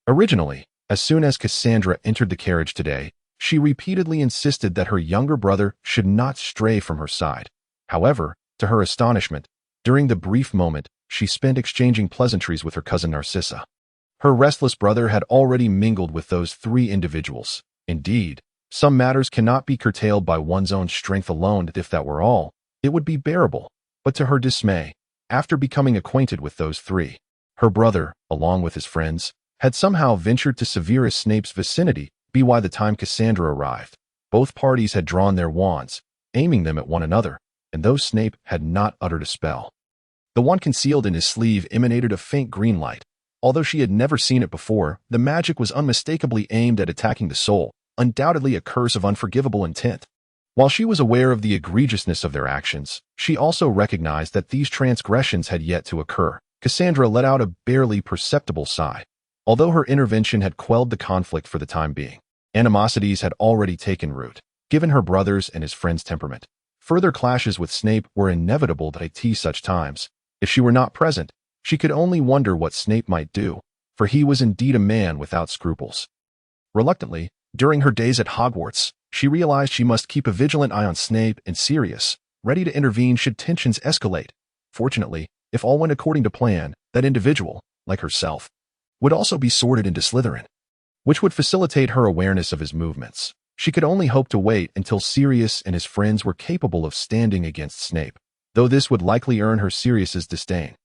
Originally, as soon as Cassandra entered the carriage today, she repeatedly insisted that her younger brother should not stray from her side. However, to her astonishment, during the brief moment she spent exchanging pleasantries with her cousin Narcissa, her restless brother had already mingled with those three individuals. Indeed, Some matters cannot be curtailed by one's own strength alone. If that were all, it would be bearable. But to her dismay, after becoming acquainted with those three, her brother, along with his friends, had somehow ventured to Severus Snape's vicinity. By the time Cassandra arrived, both parties had drawn their wands, aiming them at one another, and though Snape had not uttered a spell, the one concealed in his sleeve emanated a faint green light. Although she had never seen it before, the magic was unmistakably aimed at attacking the soul, undoubtedly a curse of unforgivable intent. While she was aware of the egregiousness of their actions, she also recognized that these transgressions had yet to occur. Cassandra let out a barely perceptible sigh. Although her intervention had quelled the conflict for the time being, animosities had already taken root, given her brother's and his friend's temperament. Further clashes with Snape were inevitable at such times. If she were not present, she could only wonder what Snape might do, for he was indeed a man without scruples. Reluctantly, during her days at Hogwarts, she realized she must keep a vigilant eye on Snape and Sirius, ready to intervene should tensions escalate. Fortunately, if all went according to plan, that individual, like herself, would also be sorted into Slytherin, which would facilitate her awareness of his movements. She could only hope to wait until Sirius and his friends were capable of standing against Snape, though this would likely earn her Sirius's disdain.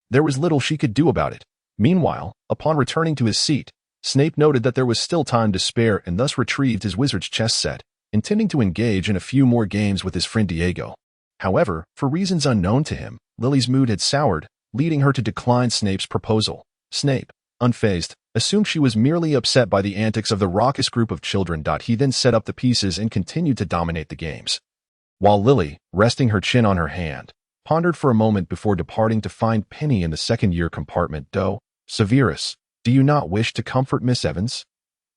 There was little she could do about it. Meanwhile, upon returning to his seat, Snape noted that there was still time to spare and thus retrieved his wizard's chess set, intending to engage in a few more games with his friend Diego. However, for reasons unknown to him, Lily's mood had soured, leading her to decline Snape's proposal. Snape, unfazed, assumed she was merely upset by the antics of the raucous group of children. He then set up the pieces and continued to dominate the games, while Lily, resting her chin on her hand, pondered for a moment before departing to find Penny in the second-year compartment. Severus, do you not wish to comfort Miss Evans?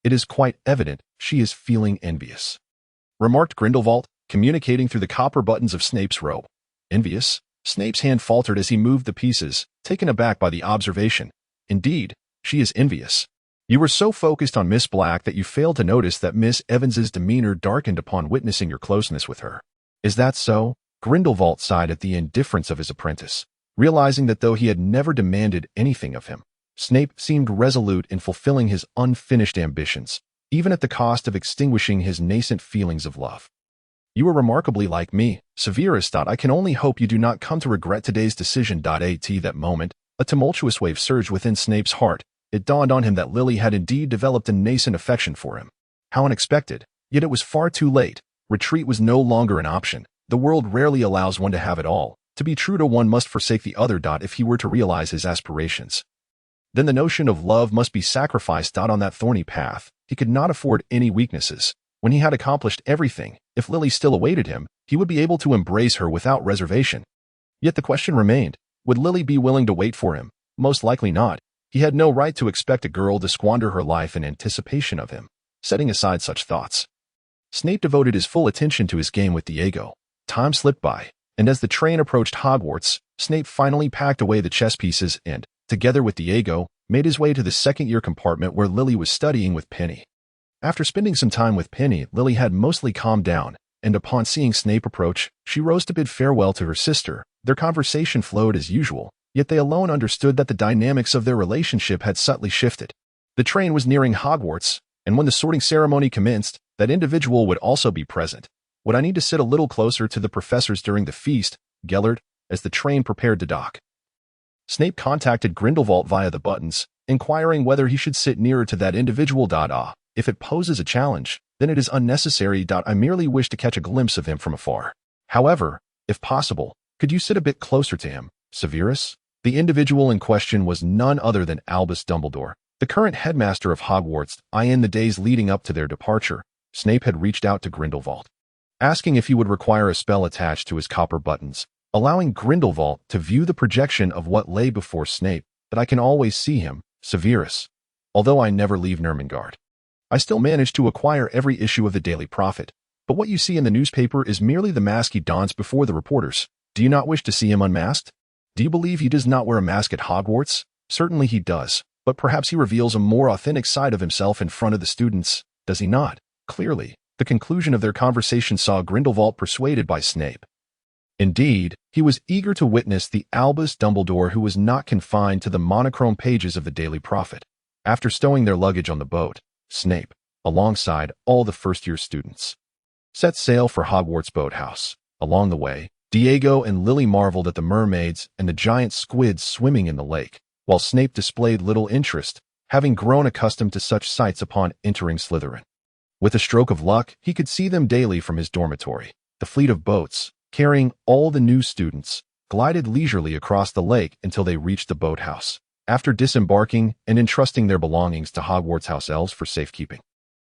It is quite evident she is feeling envious, remarked Grindelwald, communicating through the copper buttons of Snape's robe. Envious? Snape's hand faltered as he moved the pieces, taken aback by the observation. Indeed, she is envious. You were so focused on Miss Black that you failed to notice that Miss Evans's demeanor darkened upon witnessing your closeness with her. Is that so? Grindelwald sighed at the indifference of his apprentice, realizing that though he had never demanded anything of him, Snape seemed resolute in fulfilling his unfinished ambitions, even at the cost of extinguishing his nascent feelings of love. You are remarkably like me, Severus. I can only hope you do not come to regret today's decision. At that moment, a tumultuous wave surged within Snape's heart. It dawned on him that Lily had indeed developed a nascent affection for him. How unexpected, yet it was far too late. Retreat was no longer an option. The world rarely allows one to have it all. To be true to one must forsake the other. If he were to realize his aspirations, then the notion of love must be sacrificed. On that thorny path, he could not afford any weaknesses. When he had accomplished everything, if Lily still awaited him, he would be able to embrace her without reservation. Yet the question remained, would Lily be willing to wait for him? Most likely not. He had no right to expect a girl to squander her life in anticipation of him. Setting aside such thoughts, Snape devoted his full attention to his game with Diego. Time slipped by, and as the train approached Hogwarts, Snape finally packed away the chess pieces and, together with Diego, made his way to the second-year compartment where Lily was studying with Penny. After spending some time with Penny, Lily had mostly calmed down, and upon seeing Snape approach, she rose to bid farewell to her sister. Their conversation flowed as usual, yet they alone understood that the dynamics of their relationship had subtly shifted. The train was nearing Hogwarts, and when the sorting ceremony commenced, that individual would also be present. Would I need to sit a little closer to the professors during the feast, Gellert, as the train prepared to dock? Snape contacted Grindelwald via the buttons, inquiring whether he should sit nearer to that individual. If it poses a challenge, then it is unnecessary. I merely wish to catch a glimpse of him from afar. However, if possible, could you sit a bit closer to him, Severus? The individual in question was none other than Albus Dumbledore, the current headmaster of Hogwarts. In the days leading up to their departure, Snape had reached out to Grindelwald, asking if he would require a spell attached to his copper buttons, allowing Grindelwald to view the projection of what lay before Snape. That I can always see him, Severus. Although I never leave Nurmengard, I still manage to acquire every issue of the Daily Prophet. But what you see in the newspaper is merely the mask he dons before the reporters. Do you not wish to see him unmasked? Do you believe he does not wear a mask at Hogwarts? Certainly he does, but perhaps he reveals a more authentic side of himself in front of the students, does he not? Clearly, the conclusion of their conversation saw Grindelwald persuaded by Snape. Indeed, he was eager to witness the Albus Dumbledore who was not confined to the monochrome pages of the Daily Prophet. After stowing their luggage on the boat, Snape, alongside all the first-year students. Set sail for Hogwarts Boathouse. Along the way, Diego and Lily marveled at the mermaids and the giant squids swimming in the lake, while Snape displayed little interest, having grown accustomed to such sights upon entering Slytherin. With a stroke of luck, he could see them daily from his dormitory. The fleet of boats, carrying all the new students, glided leisurely across the lake until they reached the boathouse, after disembarking and entrusting their belongings to Hogwarts house elves for safekeeping.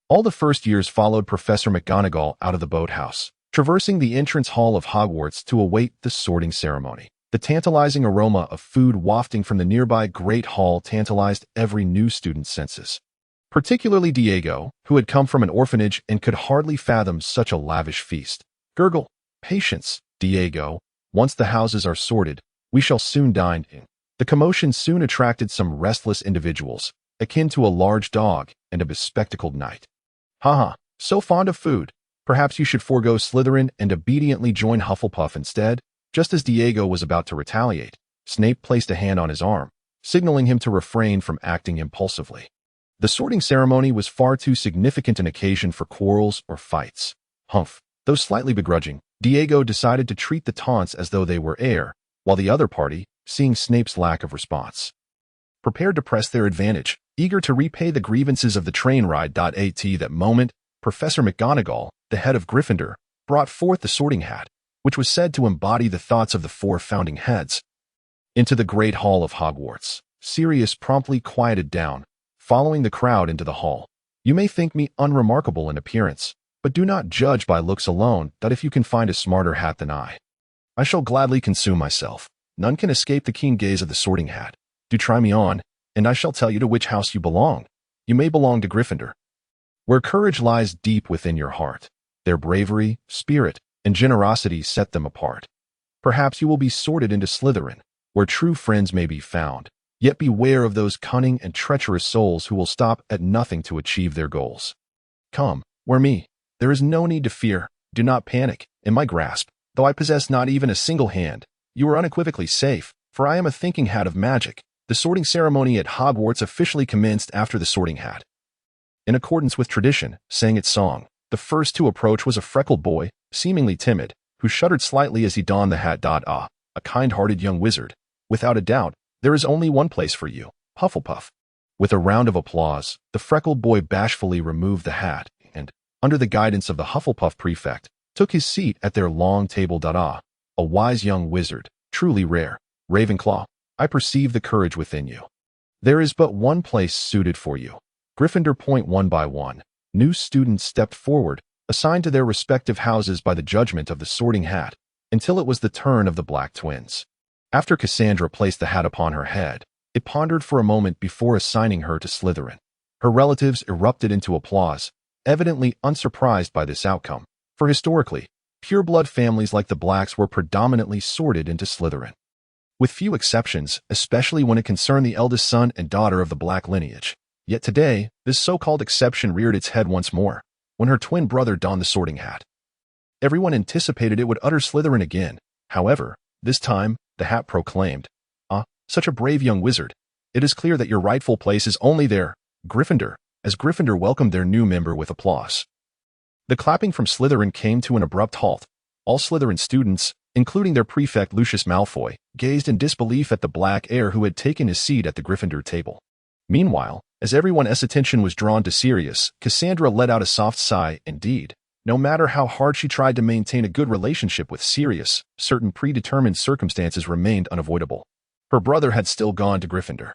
All the first years followed Professor McGonagall out of the boathouse, traversing the entrance hall of Hogwarts to await the sorting ceremony. The tantalizing aroma of food wafting from the nearby Great Hall tantalized every new student's senses. Particularly Diego, who had come from an orphanage and could hardly fathom such a lavish feast. Gurgle, patience, Diego. Once the houses are sorted, we shall soon dine in. The commotion soon attracted some restless individuals, akin to a large dog and a bespectacled knight. Haha, so fond of food. Perhaps you should forego Slytherin and obediently join Hufflepuff instead. Just as Diego was about to retaliate, Snape placed a hand on his arm, signaling him to refrain from acting impulsively. The sorting ceremony was far too significant an occasion for quarrels or fights. Humph. Though slightly begrudging, Diego decided to treat the taunts as though they were air, while the other party, seeing Snape's lack of response, prepared to press their advantage, eager to repay the grievances of the train ride. At that moment, Professor McGonagall, the head of Gryffindor, brought forth the sorting hat, which was said to embody the thoughts of the 4 founding heads. Into the Great Hall of Hogwarts, Sirius promptly quieted down, following the crowd into the hall. You may think me unremarkable in appearance, but do not judge by looks alone that if you can find a smarter hat than I shall gladly consume myself. None can escape the keen gaze of the sorting hat. Do try me on, and I shall tell you to which house you belong. You may belong to Gryffindor, where courage lies deep within your heart. Their bravery, spirit, and generosity set them apart. Perhaps you will be sorted into Slytherin, where true friends may be found. Yet beware of those cunning and treacherous souls who will stop at nothing to achieve their goals. Come, wear me. There is no need to fear. Do not panic. In my grasp, though I possess not even a single hand, you are unequivocally safe, for I am a thinking hat of magic. The sorting ceremony at Hogwarts officially commenced after the sorting hat, in accordance with tradition, sang its song. The first to approach was a freckled boy, seemingly timid, who shuddered slightly as he donned the hat. A kind-hearted young wizard. Without a doubt, there is only one place for you, Hufflepuff. With a round of applause, the freckled boy bashfully removed the hat and, under the guidance of the Hufflepuff prefect, took his seat at their long table. A wise young wizard, truly rare. Ravenclaw, I perceive the courage within you. There is but one place suited for you. Gryffindor. One by one, new students stepped forward, assigned to their respective houses by the judgment of the sorting hat, until it was the turn of the Black Twins. After Cassandra placed the hat upon her head, it pondered for a moment before assigning her to Slytherin. Her relatives erupted into applause, evidently unsurprised by this outcome, for historically, pure-blood families like the Blacks were predominantly sorted into Slytherin, with few exceptions, especially when it concerned the eldest son and daughter of the Black lineage. Yet today, this so-called exception reared its head once more, when her twin brother donned the sorting hat. Everyone anticipated it would utter Slytherin again. However, this time, the hat proclaimed, such a brave young wizard. It is clear that your rightful place is only there, Gryffindor, as Gryffindor welcomed their new member with applause. The clapping from Slytherin came to an abrupt halt. All Slytherin students, including their prefect Lucius Malfoy, gazed in disbelief at the Black heir who had taken his seat at the Gryffindor table. Meanwhile, as everyone's attention was drawn to Sirius, Cassandra let out a soft sigh. Indeed, no matter how hard she tried to maintain a good relationship with Sirius, certain predetermined circumstances remained unavoidable. Her brother had still gone to Gryffindor.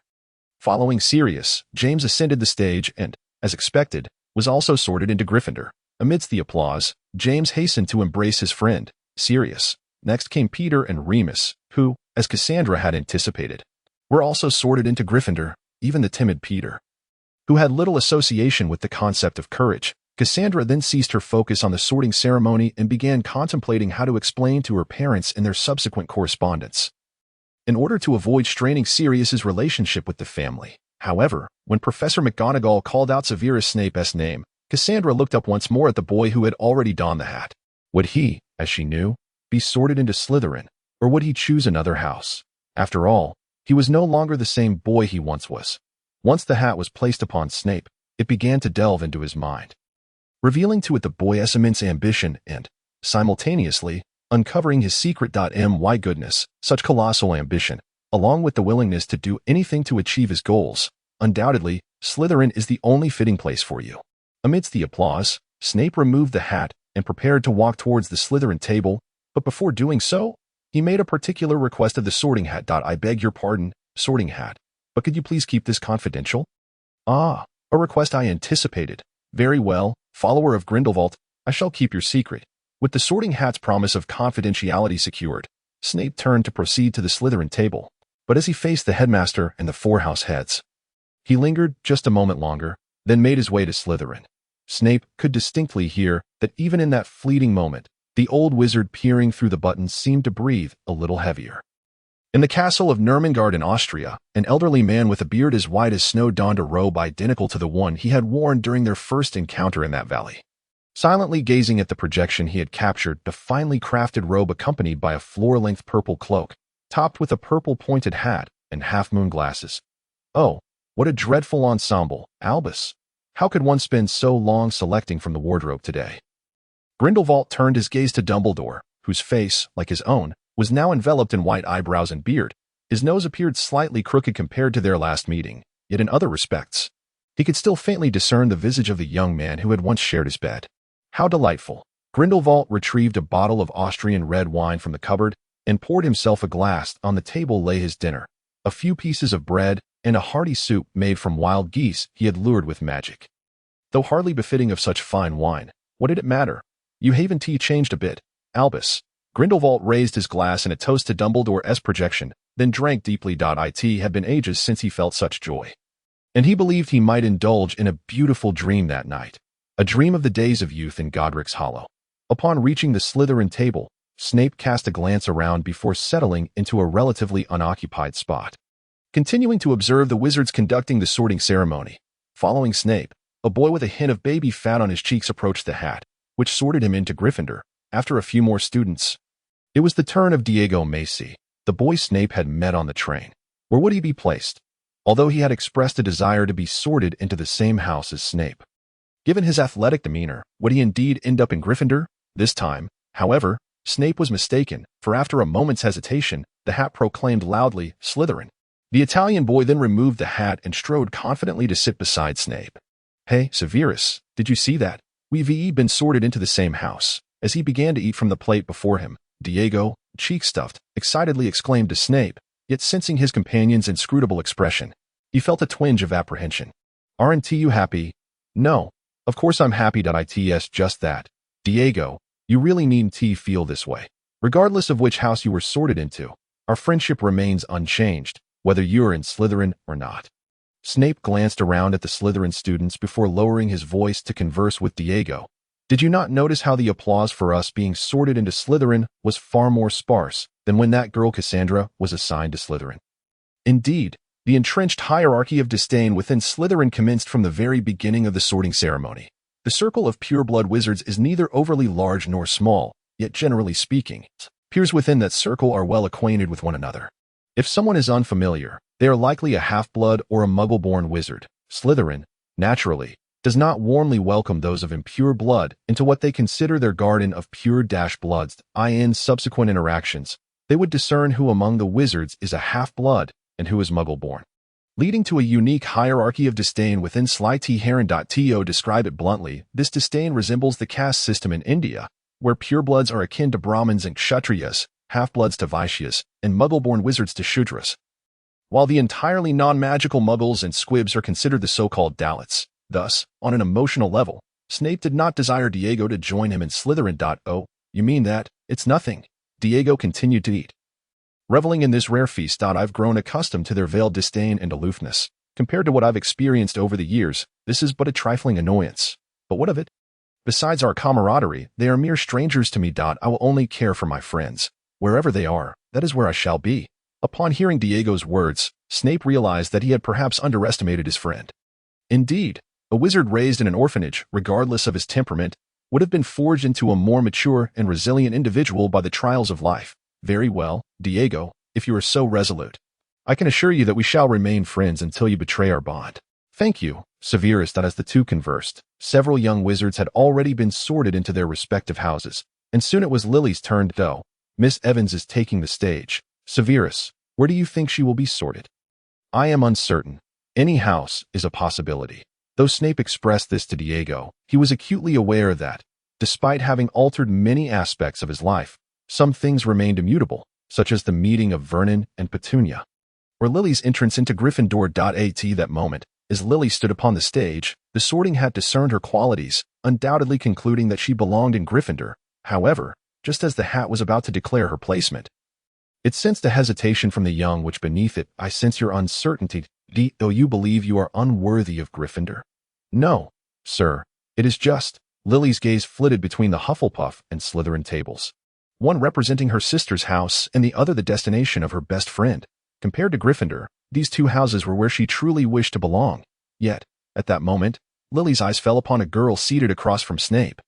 Following Sirius, James ascended the stage and, as expected, was also sorted into Gryffindor. Amidst the applause, James hastened to embrace his friend, Sirius. Next came Peter and Remus, who, as Cassandra had anticipated, were also sorted into Gryffindor. Even the timid Peter, who had little association with the concept of courage. Cassandra then ceased her focus on the sorting ceremony and began contemplating how to explain to her parents in their subsequent correspondence, in order to avoid straining Sirius's relationship with the family. However, when Professor McGonagall called out Severus Snape's name, Cassandra looked up once more at the boy who had already donned the hat. Would he, as she knew, be sorted into Slytherin, or would he choose another house? After all, he was no longer the same boy he once was. Once the hat was placed upon Snape, it began to delve into his mind, revealing to it the boy's immense ambition and, simultaneously, uncovering his secret. My goodness, such colossal ambition, along with the willingness to do anything to achieve his goals. Undoubtedly, Slytherin is the only fitting place for you. Amidst the applause, Snape removed the hat and prepared to walk towards the Slytherin table, but before doing so, he made a particular request of the sorting hat. I beg your pardon, sorting hat, but could you please keep this confidential? Ah, a request I anticipated. Very well, follower of Grindelwald, I shall keep your secret. With the sorting hat's promise of confidentiality secured, Snape turned to proceed to the Slytherin table, but as he faced the headmaster and the four house heads, he lingered just a moment longer, then made his way to Slytherin. Snape could distinctly hear that even in that fleeting moment, the old wizard peering through the buttons seemed to breathe a little heavier. In the castle of Nurmengard in Austria, an elderly man with a beard as white as snow donned a robe identical to the one he had worn during their first encounter in that valley. Silently gazing at the projection he had captured, the finely crafted robe accompanied by a floor-length purple cloak, topped with a purple pointed hat and half-moon glasses. Oh, what a dreadful ensemble, Albus! How could one spend so long selecting from the wardrobe today? Grindelwald turned his gaze to Dumbledore, whose face, like his own, was now enveloped in white eyebrows and beard. His nose appeared slightly crooked compared to their last meeting, yet in other respects, he could still faintly discern the visage of the young man who had once shared his bed. How delightful! Grindelwald retrieved a bottle of Austrian red wine from the cupboard and poured himself a glass. On the table lay his dinner, a few pieces of bread and a hearty soup made from wild geese he had lured with magic. Though hardly befitting of such fine wine, what did it matter? You haven't changed a bit, Albus. Grindelwald raised his glass in a toast to Dumbledore's projection, then drank deeply. It had been ages since he felt such joy. And he believed he might indulge in a beautiful dream that night, a dream of the days of youth in Godric's Hollow. Upon reaching the Slytherin table, Snape cast a glance around before settling into a relatively unoccupied spot. Continuing to observe the wizards conducting the sorting ceremony, following Snape, a boy with a hint of baby fat on his cheeks approached the hat, which sorted him into Gryffindor. After a few more students, it was the turn of Diego Macy, the boy Snape had met on the train. Where would he be placed? Although he had expressed a desire to be sorted into the same house as Snape. Given his athletic demeanor, would he indeed end up in Gryffindor? This time, however, Snape was mistaken, for after a moment's hesitation, the hat proclaimed loudly, Slytherin. The Italian boy then removed the hat and strode confidently to sit beside Snape. Hey, Severus, did you see that? We've been sorted into the same house. As he began to eat from the plate before him, Diego, cheek-stuffed, excitedly exclaimed to Snape, yet sensing his companion's inscrutable expression, he felt a twinge of apprehension. Aren't you happy? No, of course I'm happy. It's just that. Diego, you really need to feel this way. Regardless of which house you were sorted into, our friendship remains unchanged, whether you're in Slytherin or not. Snape glanced around at the Slytherin students before lowering his voice to converse with Diego. Did you not notice how the applause for us being sorted into Slytherin was far more sparse than when that girl Cassandra was assigned to Slytherin? Indeed, the entrenched hierarchy of disdain within Slytherin commenced from the very beginning of the sorting ceremony. The circle of pure-blood wizards is neither overly large nor small, yet generally speaking, peers within that circle are well acquainted with one another. If someone is unfamiliar, they are likely a half-blood or a muggle-born wizard. Slytherin, naturally, does not warmly welcome those of impure blood into what they consider their garden of pure-bloods. In subsequent interactions, they would discern who among the wizards is a half-blood and who is muggle-born, leading to a unique hierarchy of disdain within Heron. To describe it bluntly, this disdain resembles the caste system in India, where purebloods are akin to Brahmins and Kshatriyas, half-bloods to Vaishyas, and muggle-born wizards to Shudras, while the entirely non-magical muggles and squibs are considered the so-called Dalits. Thus, on an emotional level, Snape did not desire Diego to join him in Slytherin. Oh, you mean that? It's nothing. Diego continued to eat, reveling in this rare feast. I've grown accustomed to their veiled disdain and aloofness. Compared to what I've experienced over the years, this is but a trifling annoyance. But what of it? Besides our camaraderie, they are mere strangers to me. I will only care for my friends. Wherever they are, that is where I shall be. Upon hearing Diego's words, Snape realized that he had perhaps underestimated his friend. Indeed, a wizard raised in an orphanage, regardless of his temperament, would have been forged into a more mature and resilient individual by the trials of life. Very well, Diego, if you are so resolute. I can assure you that we shall remain friends until you betray our bond. Thank you, Severus. As the two conversed, several young wizards had already been sorted into their respective houses, and soon it was Lily's turn to go. Miss Evans is taking the stage. Severus, where do you think she will be sorted? I am uncertain. Any house is a possibility. Though Snape expressed this to Diego, he was acutely aware that, despite having altered many aspects of his life, some things remained immutable, such as the meeting of Vernon and Petunia, or Lily's entrance into Gryffindor. At that moment, as Lily stood upon the stage, the Sorting Hat discerned her qualities, undoubtedly concluding that she belonged in Gryffindor. However, just as the hat was about to declare her placement, it sensed a hesitation from the young, which beneath it, I sense your uncertainty. Do you believe you are unworthy of Gryffindor? No, sir. It is just. Lily's gaze flitted between the Hufflepuff and Slytherin tables, one representing her sister's house and the other the destination of her best friend. Compared to Gryffindor, these two houses were where she truly wished to belong. Yet, at that moment, Lily's eyes fell upon a girl seated across from Snape.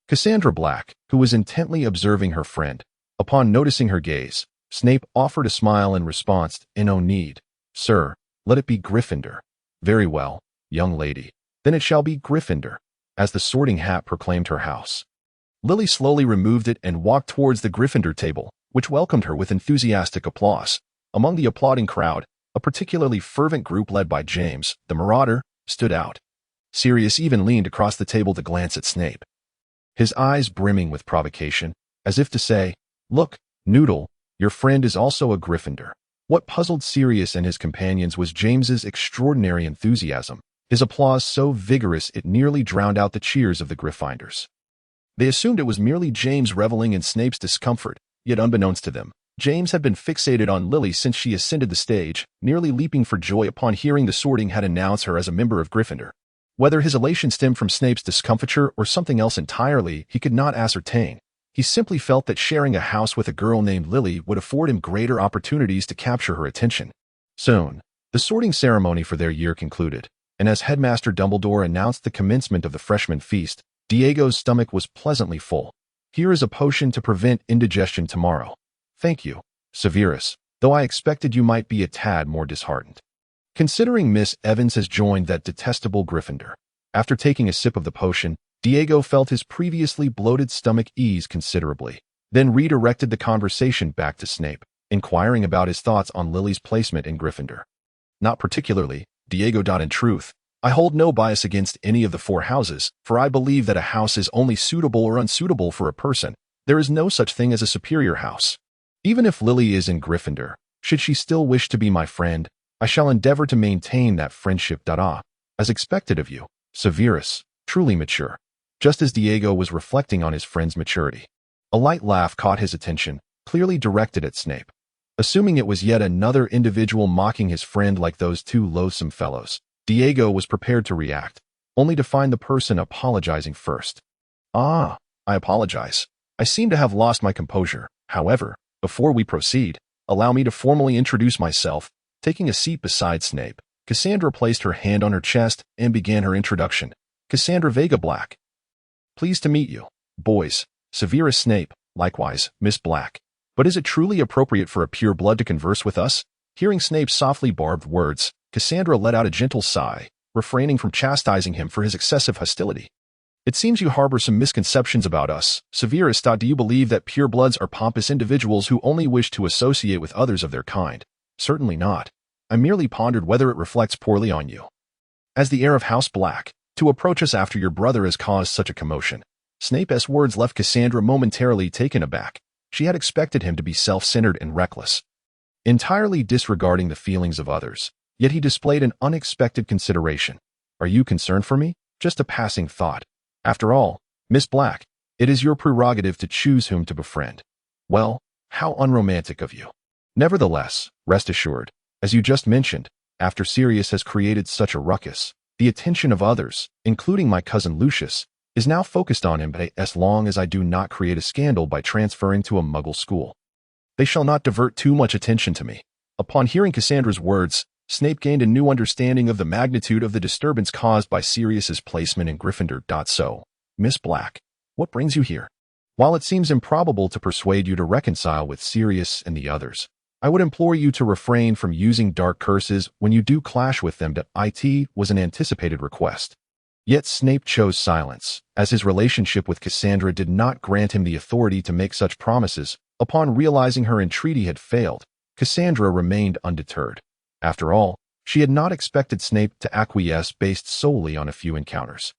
Cassandra Black, who was intently observing her friend. Upon noticing her gaze, Snape offered a smile in response. No need, sir. Let it be Gryffindor. Very well, young lady. Then it shall be Gryffindor, as the Sorting Hat proclaimed her house. Lily slowly removed it and walked towards the Gryffindor table, which welcomed her with enthusiastic applause. Among the applauding crowd, a particularly fervent group led by James, the Marauder, stood out. Sirius even leaned across the table to glance at Snape, his eyes brimming with provocation, as if to say, "Look, Noodle, your friend is also a Gryffindor." What puzzled Sirius and his companions was James's extraordinary enthusiasm, his applause so vigorous it nearly drowned out the cheers of the Gryffindors. They assumed it was merely James reveling in Snape's discomfort, yet unbeknownst to them, James had been fixated on Lily since she ascended the stage, nearly leaping for joy upon hearing the Sorting Hat announce her as a member of Gryffindor. Whether his elation stemmed from Snape's discomfiture or something else entirely, he could not ascertain. He simply felt that sharing a house with a girl named Lily would afford him greater opportunities to capture her attention. Soon, the sorting ceremony for their year concluded, and as Headmaster Dumbledore announced the commencement of the freshman feast, Diego's stomach was pleasantly full. Here is a potion to prevent indigestion tomorrow. Thank you, Severus, though I expected you might be a tad more disheartened. Considering Miss Evans has joined that detestable Gryffindor. After taking a sip of the potion, Diego felt his previously bloated stomach ease considerably, then redirected the conversation back to Snape, inquiring about his thoughts on Lily's placement in Gryffindor. Not particularly, Diego. In truth, I hold no bias against any of the four houses, for I believe that a house is only suitable or unsuitable for a person. There is no such thing as a superior house. Even if Lily is in Gryffindor, should she still wish to be my friend, I shall endeavor to maintain that friendship. As expected of you, Severus, truly mature. Just as Diego was reflecting on his friend's maturity, a light laugh caught his attention, clearly directed at Snape. Assuming it was yet another individual mocking his friend like those two loathsome fellows, Diego was prepared to react, only to find the person apologizing first. I apologize. I seem to have lost my composure. However, before we proceed, allow me to formally introduce myself. Taking a seat beside Snape, Cassandra placed her hand on her chest and began her introduction. Cassandra Vega Black. Pleased to meet you, boys. Severus Snape, likewise, Miss Black. But is it truly appropriate for a pureblood to converse with us? Hearing Snape's softly barbed words, Cassandra let out a gentle sigh, refraining from chastising him for his excessive hostility. It seems you harbor some misconceptions about us. Severus. Do you believe that purebloods are pompous individuals who only wish to associate with others of their kind? Certainly not. I merely pondered whether it reflects poorly on you, as the heir of House Black, to approach us after your brother has caused such a commotion. Snape's words left Cassandra momentarily taken aback. She had expected him to be self-centered and reckless, entirely disregarding the feelings of others, yet he displayed an unexpected consideration. Are you concerned for me? Just a passing thought. After all, Miss Black, it is your prerogative to choose whom to befriend. Well, how unromantic of you. Nevertheless, rest assured, as you just mentioned, after Sirius has created such a ruckus, the attention of others, including my cousin Lucius, is now focused on him as long as I do not create a scandal by transferring to a Muggle school. They shall not divert too much attention to me. Upon hearing Cassandra's words, Snape gained a new understanding of the magnitude of the disturbance caused by Sirius's placement in Gryffindor. So, Miss Black, what brings you here? While it seems improbable to persuade you to reconcile with Sirius and the others, I would implore you to refrain from using dark curses when you do clash with them. It was an anticipated request. Yet Snape chose silence, as his relationship with Cassandra did not grant him the authority to make such promises. Upon realizing her entreaty had failed, Cassandra remained undeterred. After all, she had not expected Snape to acquiesce based solely on a few encounters.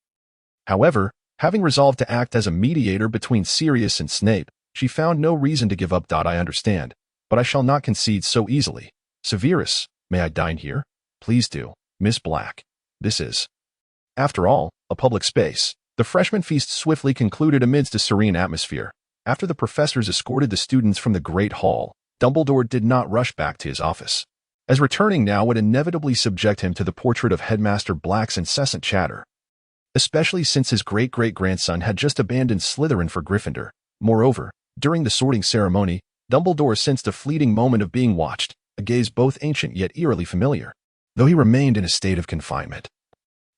However, having resolved to act as a mediator between Sirius and Snape, she found no reason to give up. I understand, but I shall not concede so easily. Severus, may I dine here? Please do, Miss Black. This is, after all, a public space. The freshman feast swiftly concluded amidst a serene atmosphere. After the professors escorted the students from the Great Hall, Dumbledore did not rush back to his office, as returning now would inevitably subject him to the portrait of Headmaster Black's incessant chatter, especially since his great-great-grandson had just abandoned Slytherin for Gryffindor. Moreover, during the sorting ceremony, Dumbledore sensed a fleeting moment of being watched, a gaze both ancient yet eerily familiar, though he remained in a state of confinement.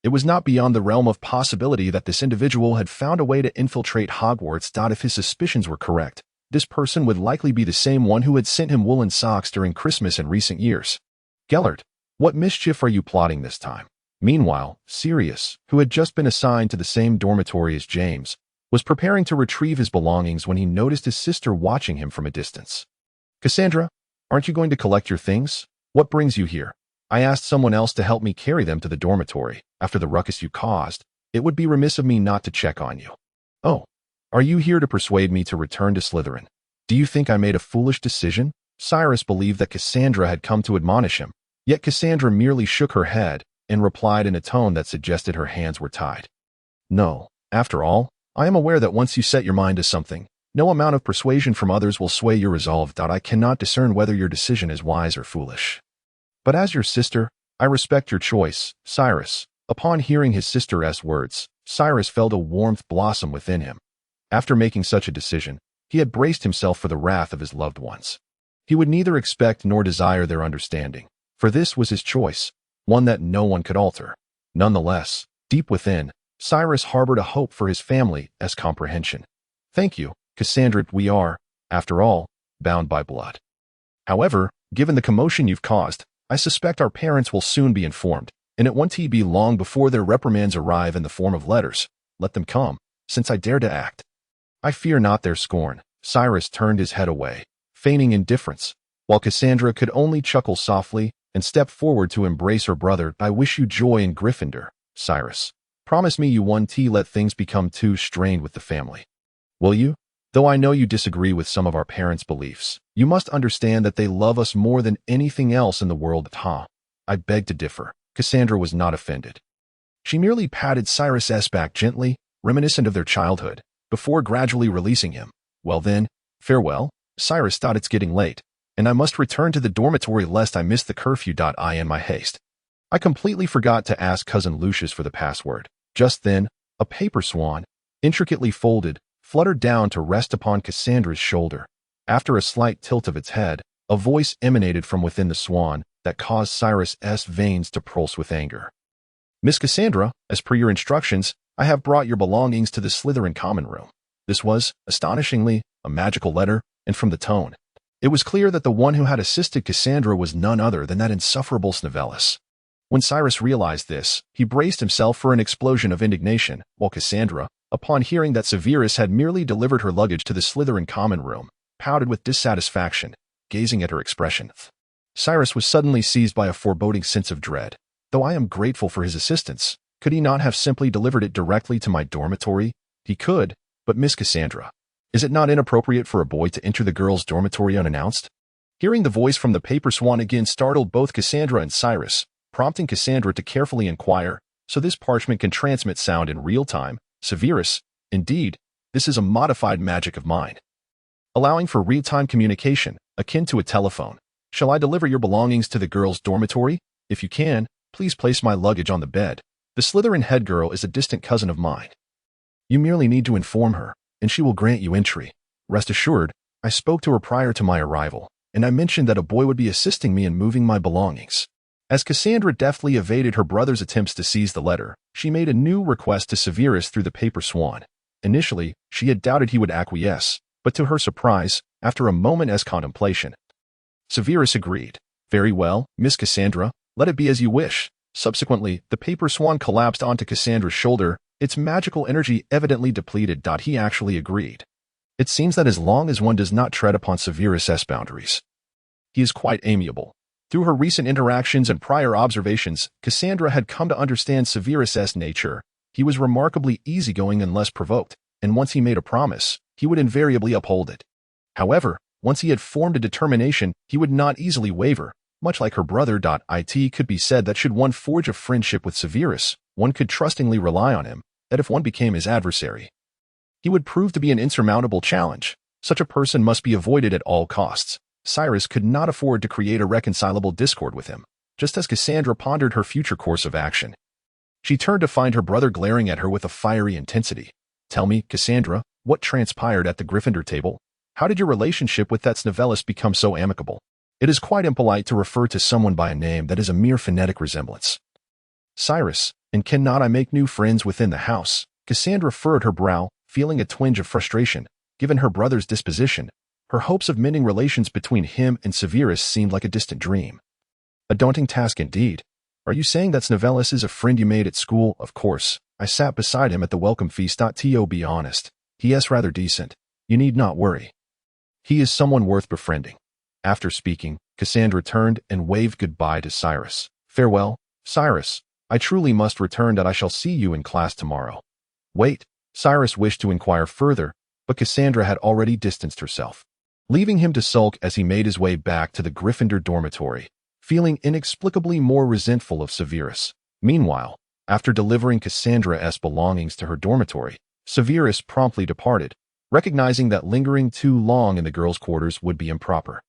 It was not beyond the realm of possibility that this individual had found a way to infiltrate Hogwarts. If his suspicions were correct, this person would likely be the same one who had sent him woolen socks during Christmas in recent years. Gellert, what mischief are you plotting this time? Meanwhile, Sirius, who had just been assigned to the same dormitory as James, was preparing to retrieve his belongings when he noticed his sister watching him from a distance. Cassandra, aren't you going to collect your things? What brings you here? I asked someone else to help me carry them to the dormitory. After the ruckus you caused, it would be remiss of me not to check on you. Oh, are you here to persuade me to return to Slytherin? Do you think I made a foolish decision? Cyrus believed that Cassandra had come to admonish him, yet Cassandra merely shook her head and replied in a tone that suggested her hands were tied. No, after all, I am aware that once you set your mind to something, no amount of persuasion from others will sway your resolve. I cannot discern whether your decision is wise or foolish. But as your sister, I respect your choice, Cyrus. Upon hearing his sister's words, Cyrus felt a warmth blossom within him. After making such a decision, he had braced himself for the wrath of his loved ones. He would neither expect nor desire their understanding, for this was his choice, one that no one could alter. Nonetheless, deep within, Cyrus harbored a hope for his family as comprehension. Thank you, Cassandra. We are, after all, bound by blood. However, given the commotion you've caused, I suspect our parents will soon be informed, and it won't be long before their reprimands arrive in the form of letters. Let them come, since I dare to act. I fear not their scorn. Cyrus turned his head away, feigning indifference, while Cassandra could only chuckle softly and step forward to embrace her brother. I wish you joy in Gryffindor, Cyrus. Promise me you won't let things become too strained with the family. Will you? Though I know you disagree with some of our parents' beliefs, you must understand that they love us more than anything else in the world. I beg to differ. Cassandra was not offended. She merely patted Cyrus's back gently, reminiscent of their childhood, before gradually releasing him. Well then, farewell. Cyrus thought it's getting late, and I must return to the dormitory lest I miss the curfew. In my haste, I completely forgot to ask Cousin Lucius for the password. Just then, a paper swan, intricately folded, fluttered down to rest upon Cassandra's shoulder. After a slight tilt of its head, a voice emanated from within the swan that caused Cyrus's veins to pulse with anger. Miss Cassandra, as per your instructions, I have brought your belongings to the Slytherin common room. This was, astonishingly, a magical letter, and from the tone, it was clear that the one who had assisted Cassandra was none other than that insufferable Snivellus. When Cyrus realized this, he braced himself for an explosion of indignation, while Cassandra, upon hearing that Severus had merely delivered her luggage to the Slytherin common room, pouted with dissatisfaction, gazing at her expression. Cyrus was suddenly seized by a foreboding sense of dread. Though I am grateful for his assistance, could he not have simply delivered it directly to my dormitory? He could, but Miss Cassandra, is it not inappropriate for a boy to enter the girls' dormitory unannounced? Hearing the voice from the paper swan again startled both Cassandra and Cyrus, prompting Cassandra to carefully inquire, so this parchment can transmit sound in real time. Severus, indeed, this is a modified magic of mine, allowing for real-time communication, akin to a telephone. Shall I deliver your belongings to the girls' dormitory? If you can, please place my luggage on the bed. The Slytherin head girl is a distant cousin of mine. You merely need to inform her, and she will grant you entry. Rest assured, I spoke to her prior to my arrival, and I mentioned that a boy would be assisting me in moving my belongings. As Cassandra deftly evaded her brother's attempts to seize the letter, she made a new request to Severus through the paper swan. Initially, she had doubted he would acquiesce, but to her surprise, after a moment's contemplation, Severus agreed. Very well, Miss Cassandra, let it be as you wish. Subsequently, the paper swan collapsed onto Cassandra's shoulder, its magical energy evidently depleted. He actually agreed. It seems that as long as one does not tread upon Severus's boundaries, he is quite amiable. Through her recent interactions and prior observations, Cassandra had come to understand Severus's nature. He was remarkably easygoing and less provoked, and once he made a promise, he would invariably uphold it. However, once he had formed a determination, he would not easily waver. Much like her brother. It could be said that should one forge a friendship with Severus, one could trustingly rely on him, that if one became his adversary, he would prove to be an insurmountable challenge. Such a person must be avoided at all costs. Cyrus could not afford to create a reconcilable discord with him. Just as Cassandra pondered her future course of action, she turned to find her brother glaring at her with a fiery intensity. Tell me, Cassandra, what transpired at the Gryffindor table? How did your relationship with that Snivellus become so amicable? It is quite impolite to refer to someone by a name that is a mere phonetic resemblance. Cyrus, and cannot I make new friends within the house? Cassandra furrowed her brow, feeling a twinge of frustration. Given her brother's disposition, her hopes of mending relations between him and Severus seemed like a distant dream. A daunting task indeed. Are you saying that Snivellus is a friend you made at school? Of course. I sat beside him at the welcome feast. To be honest, he is rather decent. You need not worry. He is someone worth befriending. After speaking, Cassandra turned and waved goodbye to Cyrus. Farewell, Cyrus. I truly must return. I shall see you in class tomorrow. Wait, Cyrus wished to inquire further, but Cassandra had already distanced herself, leaving him to sulk as he made his way back to the Gryffindor dormitory, feeling inexplicably more resentful of Severus. Meanwhile, after delivering Cassandra's belongings to her dormitory, Severus promptly departed, recognizing that lingering too long in the girls' quarters would be improper.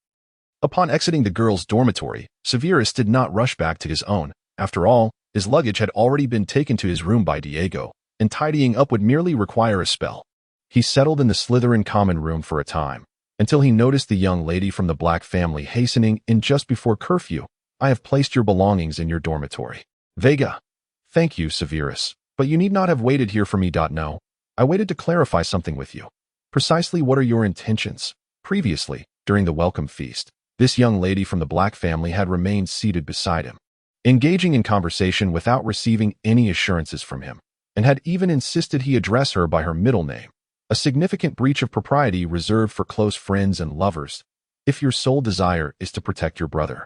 Upon exiting the girls' dormitory, Severus did not rush back to his own. After all, his luggage had already been taken to his room by Diego, and tidying up would merely require a spell. He settled in the Slytherin common room for a time, until he noticed the young lady from the Black family hastening in just before curfew. I have placed your belongings in your dormitory. Vega. Thank you, Severus, but you need not have waited here for me. No, I waited to clarify something with you. Precisely what are your intentions? Previously, during the welcome feast, this young lady from the Black family had remained seated beside him, engaging in conversation without receiving any assurances from him, and had even insisted he address her by her middle name, a significant breach of propriety reserved for close friends and lovers. If your sole desire is to protect your brother,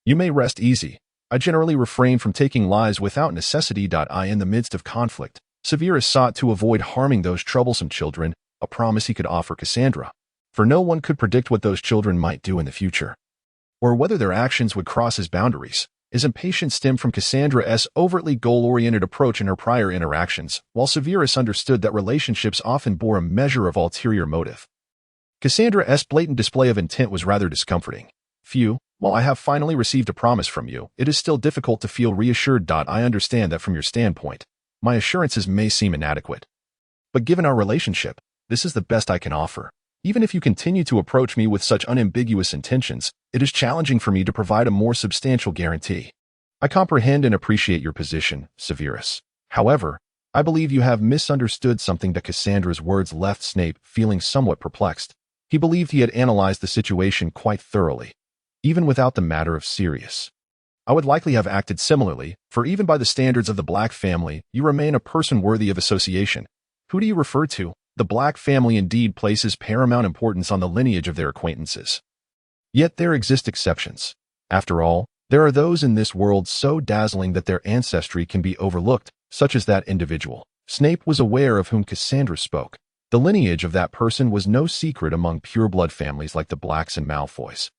you may rest easy. I generally refrain from taking lives without necessity. In the midst of conflict, Severus sought to avoid harming those troublesome children, a promise he could offer Cassandra, for no one could predict what those children might do in the future, or whether their actions would cross his boundaries. His impatience stemmed from Cassandra's overtly goal-oriented approach in her prior interactions, while Severus understood that relationships often bore a measure of ulterior motive. Cassandra's blatant display of intent was rather discomforting. While I have finally received a promise from you, it is still difficult to feel reassured. I understand that from your standpoint, my assurances may seem inadequate, but given our relationship, this is the best I can offer. Even if you continue to approach me with such unambiguous intentions, it is challenging for me to provide a more substantial guarantee. I comprehend and appreciate your position, Severus. However, I believe you have misunderstood something. Cassandra's words left Snape feeling somewhat perplexed. He believed he had analyzed the situation quite thoroughly, even without the matter of Sirius. I would likely have acted similarly, for even by the standards of the Black family, you remain a person worthy of association. Who do you refer to? The Black family indeed places paramount importance on the lineage of their acquaintances. Yet there exist exceptions. After all, there are those in this world so dazzling that their ancestry can be overlooked, such as that individual. Snape was aware of whom Cassandra spoke. The lineage of that person was no secret among pureblood families like the Blacks and Malfoys,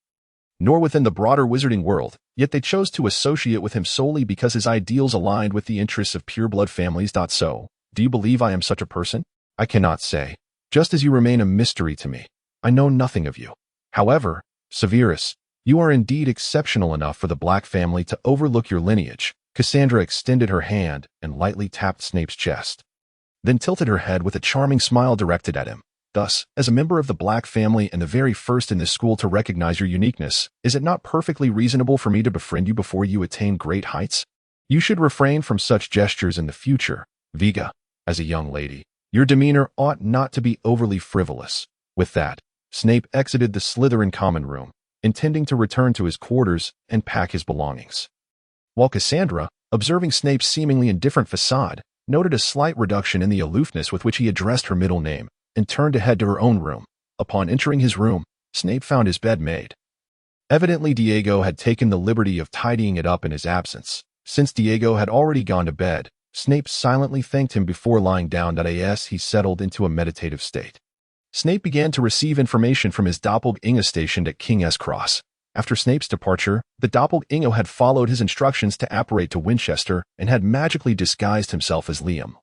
nor within the broader wizarding world, yet they chose to associate with him solely because his ideals aligned with the interests of pureblood families. So, do you believe I am such a person? I cannot say. Just as you remain a mystery to me, I know nothing of you. However, Severus, you are indeed exceptional enough for the Black family to overlook your lineage. Cassandra extended her hand and lightly tapped Snape's chest, then tilted her head with a charming smile directed at him. Thus, as a member of the Black family and the very first in this school to recognize your uniqueness, is it not perfectly reasonable for me to befriend you before you attain great heights? You should refrain from such gestures in the future, Vega. As a young lady, your demeanor ought not to be overly frivolous. With that, Snape exited the Slytherin common room, intending to return to his quarters and pack his belongings. While Cassandra, observing Snape's seemingly indifferent facade, noted a slight reduction in the aloofness with which he addressed her middle name and turned to head to her own room. Upon entering his room, Snape found his bed made. Evidently, Diego had taken the liberty of tidying it up in his absence. Since Diego had already gone to bed, Snape silently thanked him before lying down. As he settled into a meditative state, Snape began to receive information from his doppelganger stationed at King's Cross. After Snape's departure, the doppelganger had followed his instructions to apparate to Winchester and had magically disguised himself as Liam,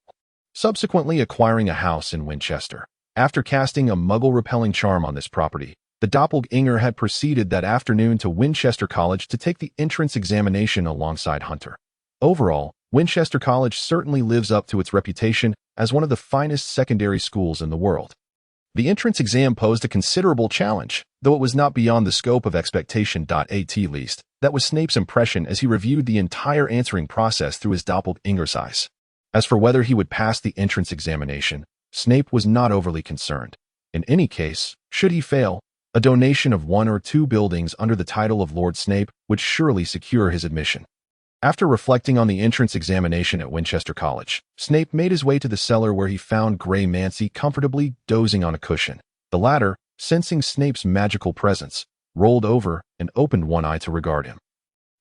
subsequently acquiring a house in Winchester. After casting a muggle-repelling charm on this property, the doppelganger had proceeded that afternoon to Winchester College to take the entrance examination alongside Hunter. Overall, Winchester College certainly lives up to its reputation as one of the finest secondary schools in the world. The entrance exam posed a considerable challenge, though it was not beyond the scope of expectation. At least, that was Snape's impression as he reviewed the entire answering process through his doppelganger's eyes. As for whether he would pass the entrance examination, Snape was not overly concerned. In any case, should he fail, a donation of 1 or 2 buildings under the title of Lord Snape would surely secure his admission. After reflecting on the entrance examination at Winchester College, Snape made his way to the cellar where he found Grey Mancy comfortably dozing on a cushion. The latter, sensing Snape's magical presence, rolled over and opened one eye to regard him.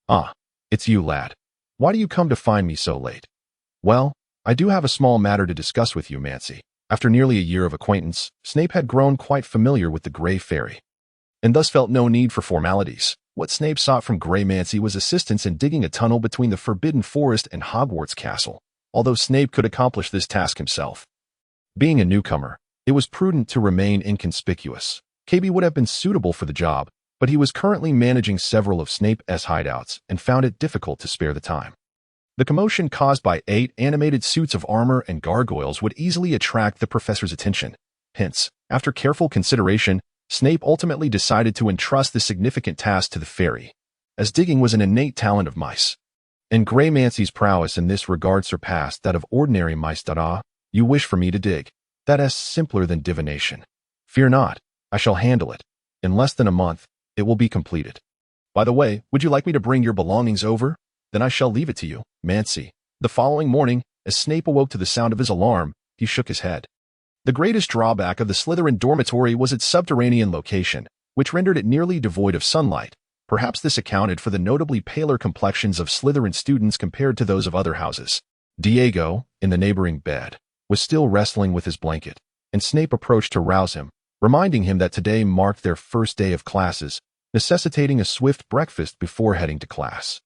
"Ah, it's you, lad. Why do you come to find me so late?" "Well, I do have a small matter to discuss with you, Mancy." After nearly a year of acquaintance, Snape had grown quite familiar with the Grey Fairy, and thus felt no need for formalities. What Snape sought from Grey Mancy was assistance in digging a tunnel between the Forbidden Forest and Hogwarts Castle, although Snape could accomplish this task himself. Being a newcomer, it was prudent to remain inconspicuous. KB would have been suitable for the job, but he was currently managing several of Snape's hideouts and found it difficult to spare the time. The commotion caused by 8 animated suits of armor and gargoyles would easily attract the professor's attention. Hence, after careful consideration, Snape ultimately decided to entrust the significant task to the fairy, as digging was an innate talent of mice. And Grey Mancy's prowess in this regard surpassed that of ordinary mice. "You wish for me to dig. That is simpler than divination. Fear not, I shall handle it. In less than a month, it will be completed. By the way, would you like me to bring your belongings over? Then I shall leave it to you, Mancy." The following morning, as Snape awoke to the sound of his alarm, he shook his head. The greatest drawback of the Slytherin dormitory was its subterranean location, which rendered it nearly devoid of sunlight. Perhaps this accounted for the notably paler complexions of Slytherin students compared to those of other houses. Diego, in the neighboring bed, was still wrestling with his blanket, and Snape approached to rouse him, reminding him that today marked their first day of classes, necessitating a swift breakfast before heading to class.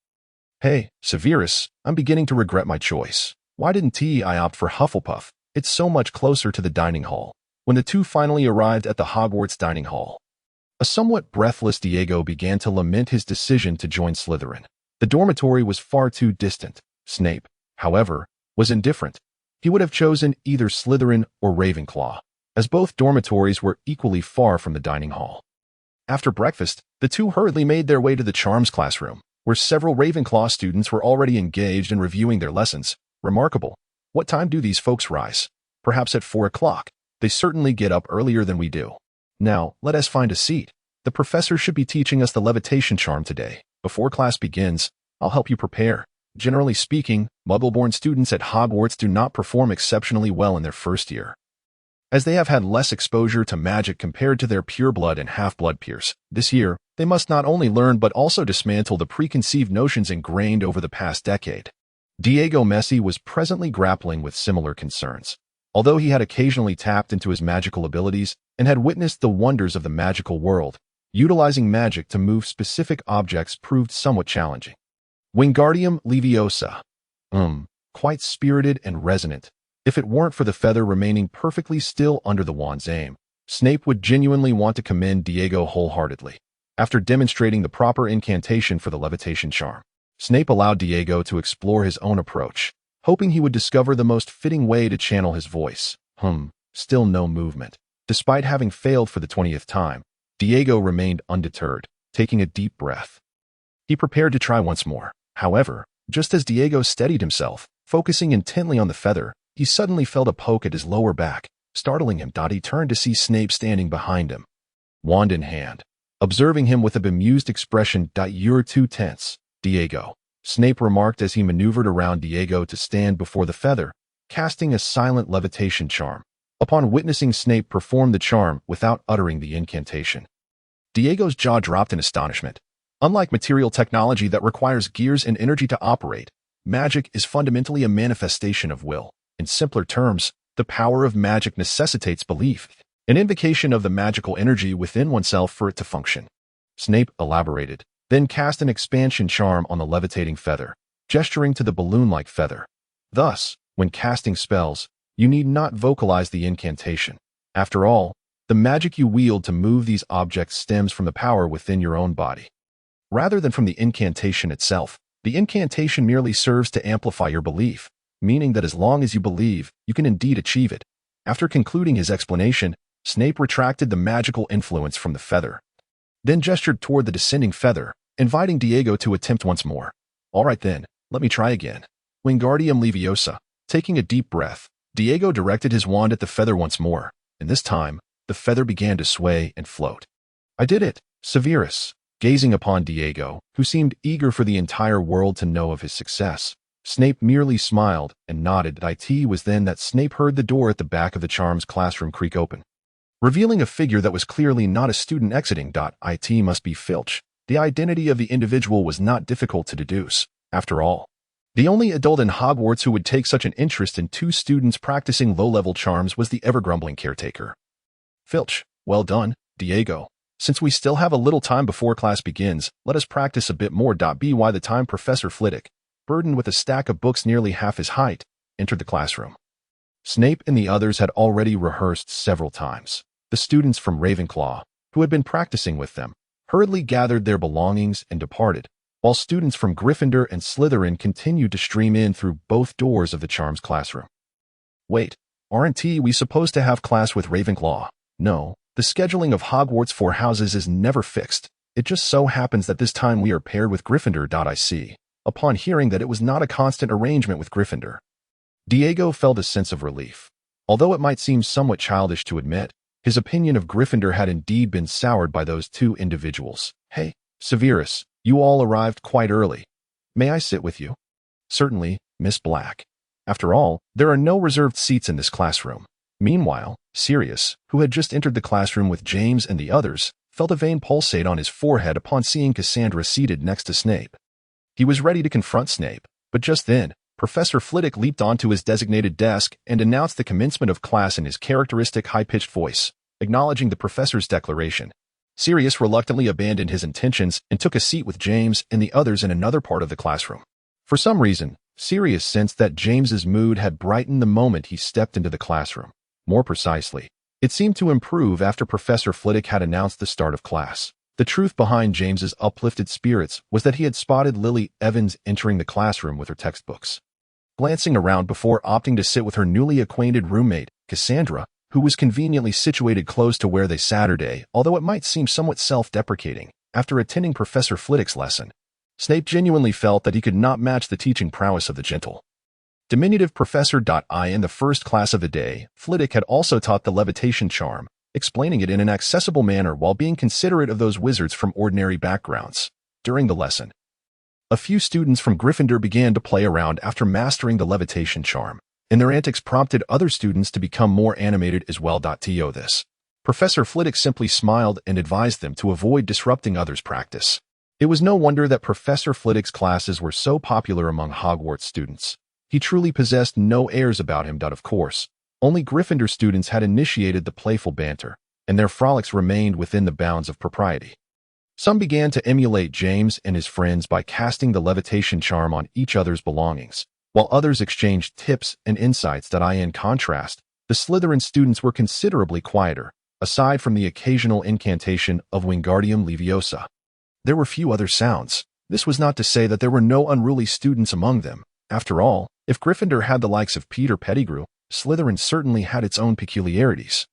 "Hey, Severus, I'm beginning to regret my choice. Why didn't I opt for Hufflepuff? It's so much closer to the dining hall." When the two finally arrived at the Hogwarts dining hall, a somewhat breathless Diego began to lament his decision to join Slytherin. The dormitory was far too distant. Snape, however, was indifferent. He would have chosen either Slytherin or Ravenclaw, as both dormitories were equally far from the dining hall. After breakfast, the two hurriedly made their way to the Charms classroom, where several Ravenclaw students were already engaged in reviewing their lessons. Remarkable. What time do these folks rise? Perhaps at 4 o'clock. They certainly get up earlier than we do. Now, let us find a seat. The professor should be teaching us the levitation charm today. Before class begins, I'll help you prepare. Generally speaking, Muggle-born students at Hogwarts do not perform exceptionally well in their first year, as they have had less exposure to magic compared to their pureblood and half-blood peers. This year, they must not only learn but also dismantle the preconceived notions ingrained over the past decade. Diego Messi was presently grappling with similar concerns. Although he had occasionally tapped into his magical abilities and had witnessed the wonders of the magical world, utilizing magic to move specific objects proved somewhat challenging. Wingardium Leviosa. Quite spirited and resonant. If it weren't for the feather remaining perfectly still under the wand's aim, Snape would genuinely want to commend Diego wholeheartedly. After demonstrating the proper incantation for the levitation charm, Snape allowed Diego to explore his own approach, hoping he would discover the most fitting way to channel his voice. Still no movement. Despite having failed for the 20th time, Diego remained undeterred, taking a deep breath. He prepared to try once more. However, just as Diego steadied himself, focusing intently on the feather, he suddenly felt a poke at his lower back, startling him. He turned to see Snape standing behind him, wand in hand. observing him with a bemused expression. "You're too tense, Diego," Snape remarked as he maneuvered around Diego to stand before the feather, casting a silent levitation charm. Upon witnessing Snape perform the charm without uttering the incantation, Diego's jaw dropped in astonishment. Unlike material technology that requires gears and energy to operate, magic is fundamentally a manifestation of will. In simpler terms, the power of magic necessitates belief, an invocation of the magical energy within oneself for it to function. Snape elaborated, then cast an expansion charm on the levitating feather, gesturing to the balloon-like feather. Thus, when casting spells, you need not vocalize the incantation. After all, the magic you wield to move these objects stems from the power within your own body, rather than from the incantation itself. The incantation merely serves to amplify your belief, meaning that as long as you believe, you can indeed achieve it. After concluding his explanation, Snape retracted the magical influence from the feather, then gestured toward the descending feather, inviting Diego to attempt once more. "All right then, let me try again." Wingardium Leviosa. Taking a deep breath, Diego directed his wand at the feather once more, and this time, the feather began to sway and float. "I did it, Severus." Gazing upon Diego, who seemed eager for the entire world to know of his success, Snape merely smiled and nodded. It was then that Snape heard the door at the back of the charms classroom creak open, revealing a figure that was clearly not a student exiting. It must be Filch. The identity of the individual was not difficult to deduce. After all, the only adult in Hogwarts who would take such an interest in two students practicing low-level charms was the ever-grumbling caretaker. "Filch, well done, Diego. Since we still have a little time before class begins, let us practice a bit more." By the time Professor Flitwick, burdened with a stack of books nearly half his height, entered the classroom, Snape and the others had already rehearsed several times. The students from Ravenclaw, who had been practicing with them, hurriedly gathered their belongings and departed, while students from Gryffindor and Slytherin continued to stream in through both doors of the charms classroom. "Wait, aren't we supposed to have class with Ravenclaw?" "No. The scheduling of Hogwarts' 4 houses is never fixed. It just so happens that this time we are paired with Gryffindor." I see. Upon hearing that it was not a constant arrangement with Gryffindor, Diego felt a sense of relief. Although it might seem somewhat childish to admit, his opinion of Gryffindor had indeed been soured by those two individuals. "Hey, Severus, you all arrived quite early. May I sit with you?" "Certainly, Miss Black. After all, there are no reserved seats in this classroom." Meanwhile, Sirius, who had just entered the classroom with James and the others, felt a vein pulsate on his forehead upon seeing Cassandra seated next to Snape. He was ready to confront Snape, but just then, Professor Flitwick leaped onto his designated desk and announced the commencement of class in his characteristic high-pitched voice, acknowledging the professor's declaration. Sirius reluctantly abandoned his intentions and took a seat with James and the others in another part of the classroom. For some reason, Sirius sensed that James's mood had brightened the moment he stepped into the classroom. More precisely, it seemed to improve after Professor Flitwick had announced the start of class. The truth behind James's uplifted spirits was that he had spotted Lily Evans entering the classroom with her textbooks. Glancing around before opting to sit with her newly acquainted roommate, Cassandra, who was conveniently situated close to where they sat, although it might seem somewhat self-deprecating, after attending Professor Flitwick's lesson, Snape genuinely felt that he could not match the teaching prowess of the gentle, diminutive Professor. In the first class of the day, Flitwick had also taught the levitation charm, explaining it in an accessible manner while being considerate of those wizards from ordinary backgrounds. During the lesson, a few students from Gryffindor began to play around after mastering the levitation charm, and their antics prompted other students to become more animated as well. To this, Professor Flitwick simply smiled and advised them to avoid disrupting others' practice. It was no wonder that Professor Flitwick's classes were so popular among Hogwarts students. He truly possessed no airs about him. Of course, only Gryffindor students had initiated the playful banter, and their frolics remained within the bounds of propriety. Some began to emulate James and his friends by casting the levitation charm on each other's belongings, while others exchanged tips and insights. In contrast, the Slytherin students were considerably quieter, aside from the occasional incantation of Wingardium Leviosa. There were few other sounds. This was not to say that there were no unruly students among them. After all, if Gryffindor had the likes of Peter Pettigrew, Slytherin certainly had its own peculiarities,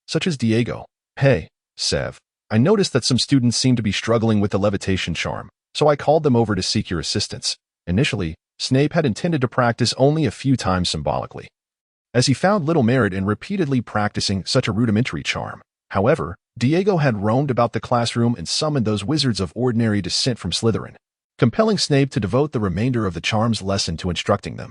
such as Diego. "Hey, Sev, I noticed that some students seem to be struggling with the levitation charm, so I called them over to seek your assistance." Initially, Snape had intended to practice only a few times symbolically, as he found little merit in repeatedly practicing such a rudimentary charm. However, Diego had roamed about the classroom and summoned those wizards of ordinary descent from Slytherin, compelling Snape to devote the remainder of the charms lesson to instructing them.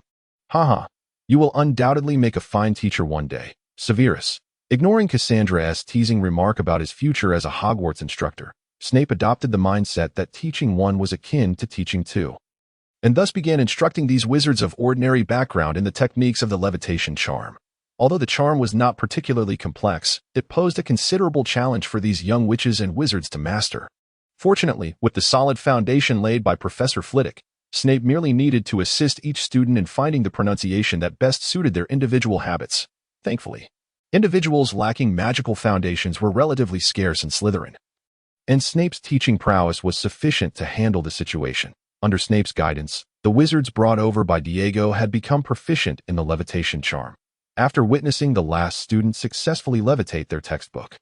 Haha, you will undoubtedly make a fine teacher one day, Severus. Ignoring Cassandra's teasing remark about his future as a Hogwarts instructor, Snape adopted the mindset that teaching one was akin to teaching two, and thus began instructing these wizards of ordinary background in the techniques of the levitation charm. Although the charm was not particularly complex, it posed a considerable challenge for these young witches and wizards to master. Fortunately, with the solid foundation laid by Professor Flitwick, Snape merely needed to assist each student in finding the pronunciation that best suited their individual habits. Thankfully, individuals lacking magical foundations were relatively scarce in Slytherin, and Snape's teaching prowess was sufficient to handle the situation. Under Snape's guidance, the wizards brought over by Diego had become proficient in the levitation charm. After witnessing the last student successfully levitate their textbook,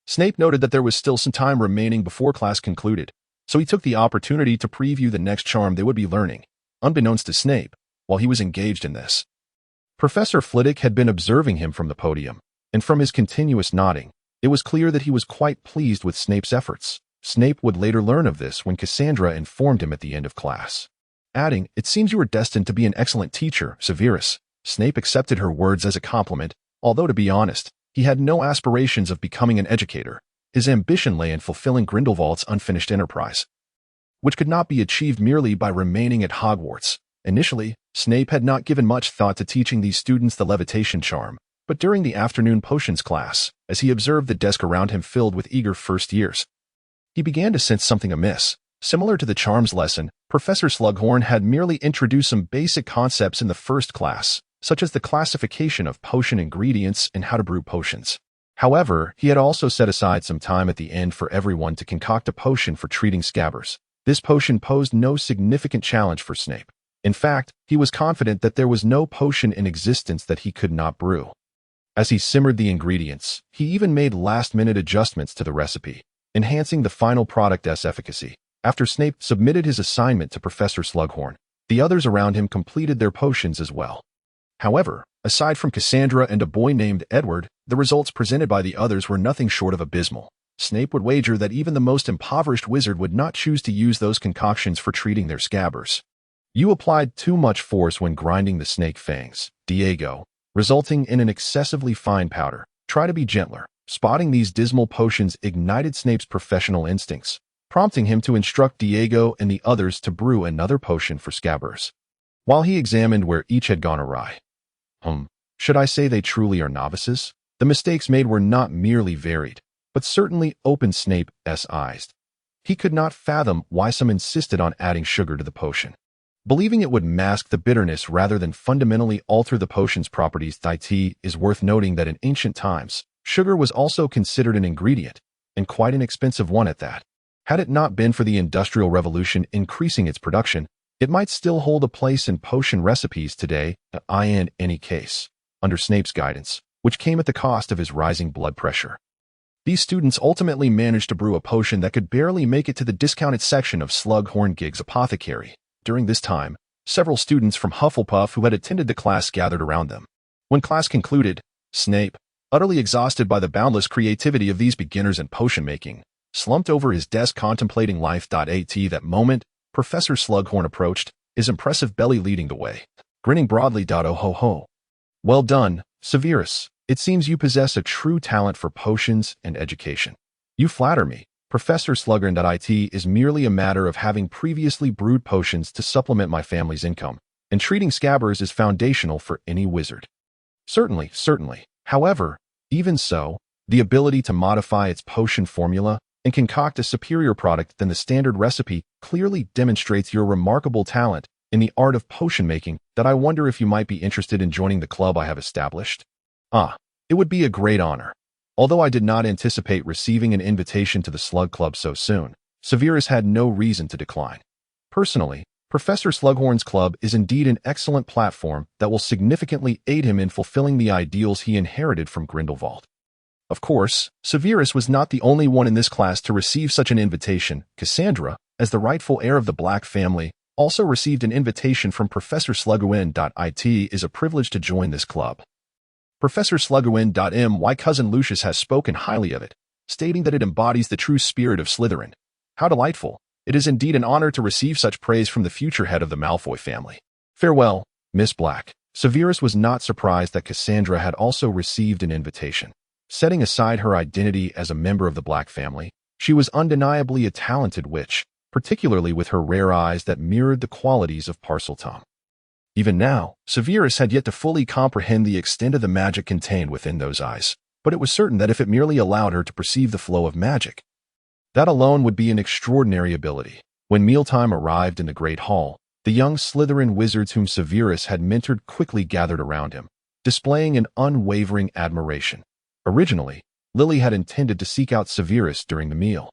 Snape noted that there was still some time remaining before class concluded, so he took the opportunity to preview the next charm they would be learning, unbeknownst to Snape, while he was engaged in this. Professor Flitwick had been observing him from the podium, and from his continuous nodding, it was clear that he was quite pleased with Snape's efforts. Snape would later learn of this when Cassandra informed him at the end of class, adding, "It seems you are destined to be an excellent teacher, Severus." Snape accepted her words as a compliment, although to be honest, he had no aspirations of becoming an educator. His ambition lay in fulfilling Grindelwald's unfinished enterprise, which could not be achieved merely by remaining at Hogwarts. Initially, Snape had not given much thought to teaching these students the levitation charm, but during the afternoon potions class, as he observed the desk around him filled with eager first years, he began to sense something amiss. Similar to the charms lesson, Professor Slughorn had merely introduced some basic concepts in the first class, such as the classification of potion ingredients and how to brew potions. However, he had also set aside some time at the end for everyone to concoct a potion for treating scabbers. This potion posed no significant challenge for Snape. In fact, he was confident that there was no potion in existence that he could not brew. As he simmered the ingredients, he even made last-minute adjustments to the recipe, enhancing the final product's efficacy. After Snape submitted his assignment to Professor Slughorn, the others around him completed their potions as well. However, aside from Cassandra and a boy named Edward, the results presented by the others were nothing short of abysmal. Snape would wager that even the most impoverished wizard would not choose to use those concoctions for treating their scabbers. "You applied too much force when grinding the snake fangs, Diego, resulting in an excessively fine powder. Try to be gentler." Spotting these dismal potions ignited Snape's professional instincts, prompting him to instruct Diego and the others to brew another potion for scabbers. While he examined where each had gone awry, should I say they truly are novices? The mistakes made were not merely varied, but certainly opened Snape's eyes. He could not fathom why some insisted on adding sugar to the potion, believing it would mask the bitterness rather than fundamentally alter the potion's properties. It is worth noting that in ancient times, sugar was also considered an ingredient, and quite an expensive one at that. Had it not been for the Industrial Revolution increasing its production, it might still hold a place in potion recipes today. In any case, under Snape's guidance, which came at the cost of his rising blood pressure, these students ultimately managed to brew a potion that could barely make it to the discounted section of Slughorn-Gigg's apothecary. During this time, several students from Hufflepuff who had attended the class gathered around them. When class concluded, Snape, utterly exhausted by the boundless creativity of these beginners in potion-making, slumped over his desk contemplating life. At that moment, Professor Slughorn approached, his impressive belly leading the way, grinning broadly. Oh ho ho. "Well done, Severus. It seems you possess a true talent for potions and education." "You flatter me. Professor Slughorn. It is merely a matter of having previously brewed potions to supplement my family's income, and treating scabbers is foundational for any wizard." Certainly. However, even so, the ability to modify its potion formula and concoct a superior product than the standard recipe clearly demonstrates your remarkable talent in the art of potion making. I wonder if you might be interested in joining the club I have established. It would be a great honor. Although I did not anticipate receiving an invitation to the Slug Club so soon, Severus had no reason to decline. Personally, Professor Slughorn's club is indeed an excellent platform that will significantly aid him in fulfilling the ideals he inherited from Grindelwald. Of course, Severus was not the only one in this class to receive such an invitation. Cassandra, as the rightful heir of the Black family, also received an invitation from Professor Slughorn. It is a privilege to join this club. Professor Slughorn. My cousin Lucius has spoken highly of it. stating that it embodies the true spirit of Slytherin. How delightful. It is indeed an honor to receive such praise from the future head of the Malfoy family. Farewell, Miss Black. Severus was not surprised that Cassandra had also received an invitation. Setting aside her identity as a member of the Black family, she was undeniably a talented witch, particularly with her rare eyes that mirrored the qualities of Parseltongue. Even now, Severus had yet to fully comprehend the extent of the magic contained within those eyes, but it was certain that if it merely allowed her to perceive the flow of magic, that alone would be an extraordinary ability. When mealtime arrived in the Great Hall, the young Slytherin wizards whom Severus had mentored quickly gathered around him, displaying an unwavering admiration. Originally, Lily had intended to seek out Severus during the meal,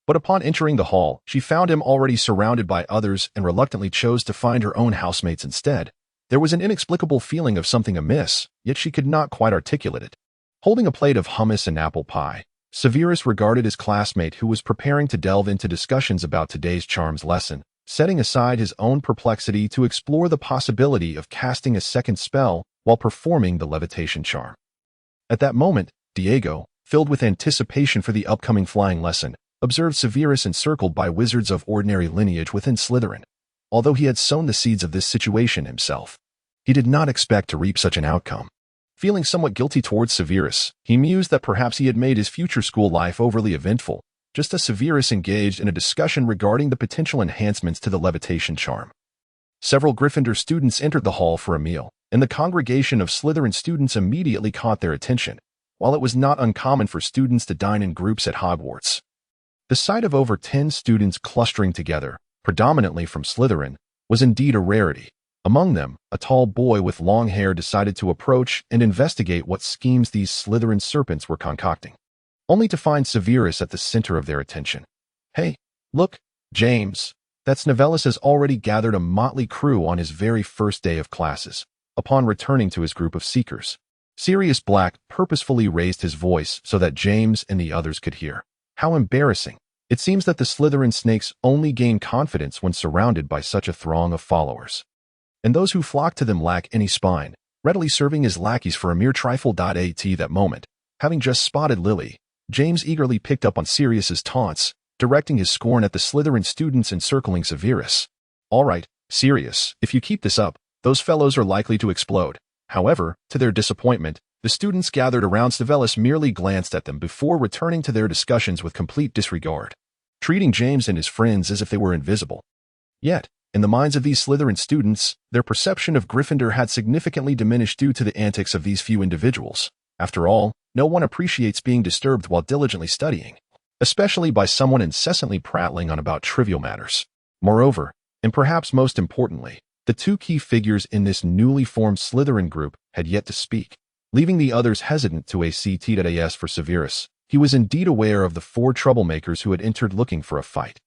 but upon entering the hall, she found him already surrounded by others and reluctantly chose to find her own housemates instead. There was an inexplicable feeling of something amiss, yet she could not quite articulate it. Holding a plate of hummus and apple pie, Severus regarded his classmate who was preparing to delve into discussions about today's charms lesson, setting aside his own perplexity to explore the possibility of casting a second spell while performing the levitation charm. At that moment, Diego, filled with anticipation for the upcoming flying lesson, observed Severus encircled by wizards of ordinary lineage within Slytherin. Although he had sown the seeds of this situation himself, he did not expect to reap such an outcome. Feeling somewhat guilty towards Severus, he mused that perhaps he had made his future school life overly eventful, just as Severus engaged in a discussion regarding the potential enhancements to the levitation charm. Several Gryffindor students entered the hall for a meal, and the congregation of Slytherin students immediately caught their attention, while it was not uncommon for students to dine in groups at Hogwarts. The sight of over 10 students clustering together, predominantly from Slytherin, was indeed a rarity. Among them, a tall boy with long hair decided to approach and investigate what schemes these Slytherin serpents were concocting, only to find Severus at the center of their attention. "Hey, look, James, that Snavelis has already gathered a motley crew on his very first day of classes." Upon returning to his group of seekers, Sirius Black purposefully raised his voice so that James and the others could hear. How embarrassing. It seems that the Slytherin snakes only gain confidence when surrounded by such a throng of followers, and those who flock to them lack any spine, readily serving as lackeys for a mere trifle. At that moment, having just spotted Lily, James eagerly picked up on Sirius's taunts, directing his scorn at the Slytherin students encircling Severus. "All right, Sirius, if you keep this up, those fellows are likely to explode." However, to their disappointment, the students gathered around Snavelis merely glanced at them before returning to their discussions with complete disregard, treating James and his friends as if they were invisible. Yet, in the minds of these Slytherin students, their perception of Gryffindor had significantly diminished due to the antics of these few individuals. After all, no one appreciates being disturbed while diligently studying, especially by someone incessantly prattling on about trivial matters. Moreover, and perhaps most importantly, the two key figures in this newly formed Slytherin group had yet to speak, leaving the others hesitant to ACT for Severus. He was indeed aware of the 4 troublemakers who had entered looking for a fight.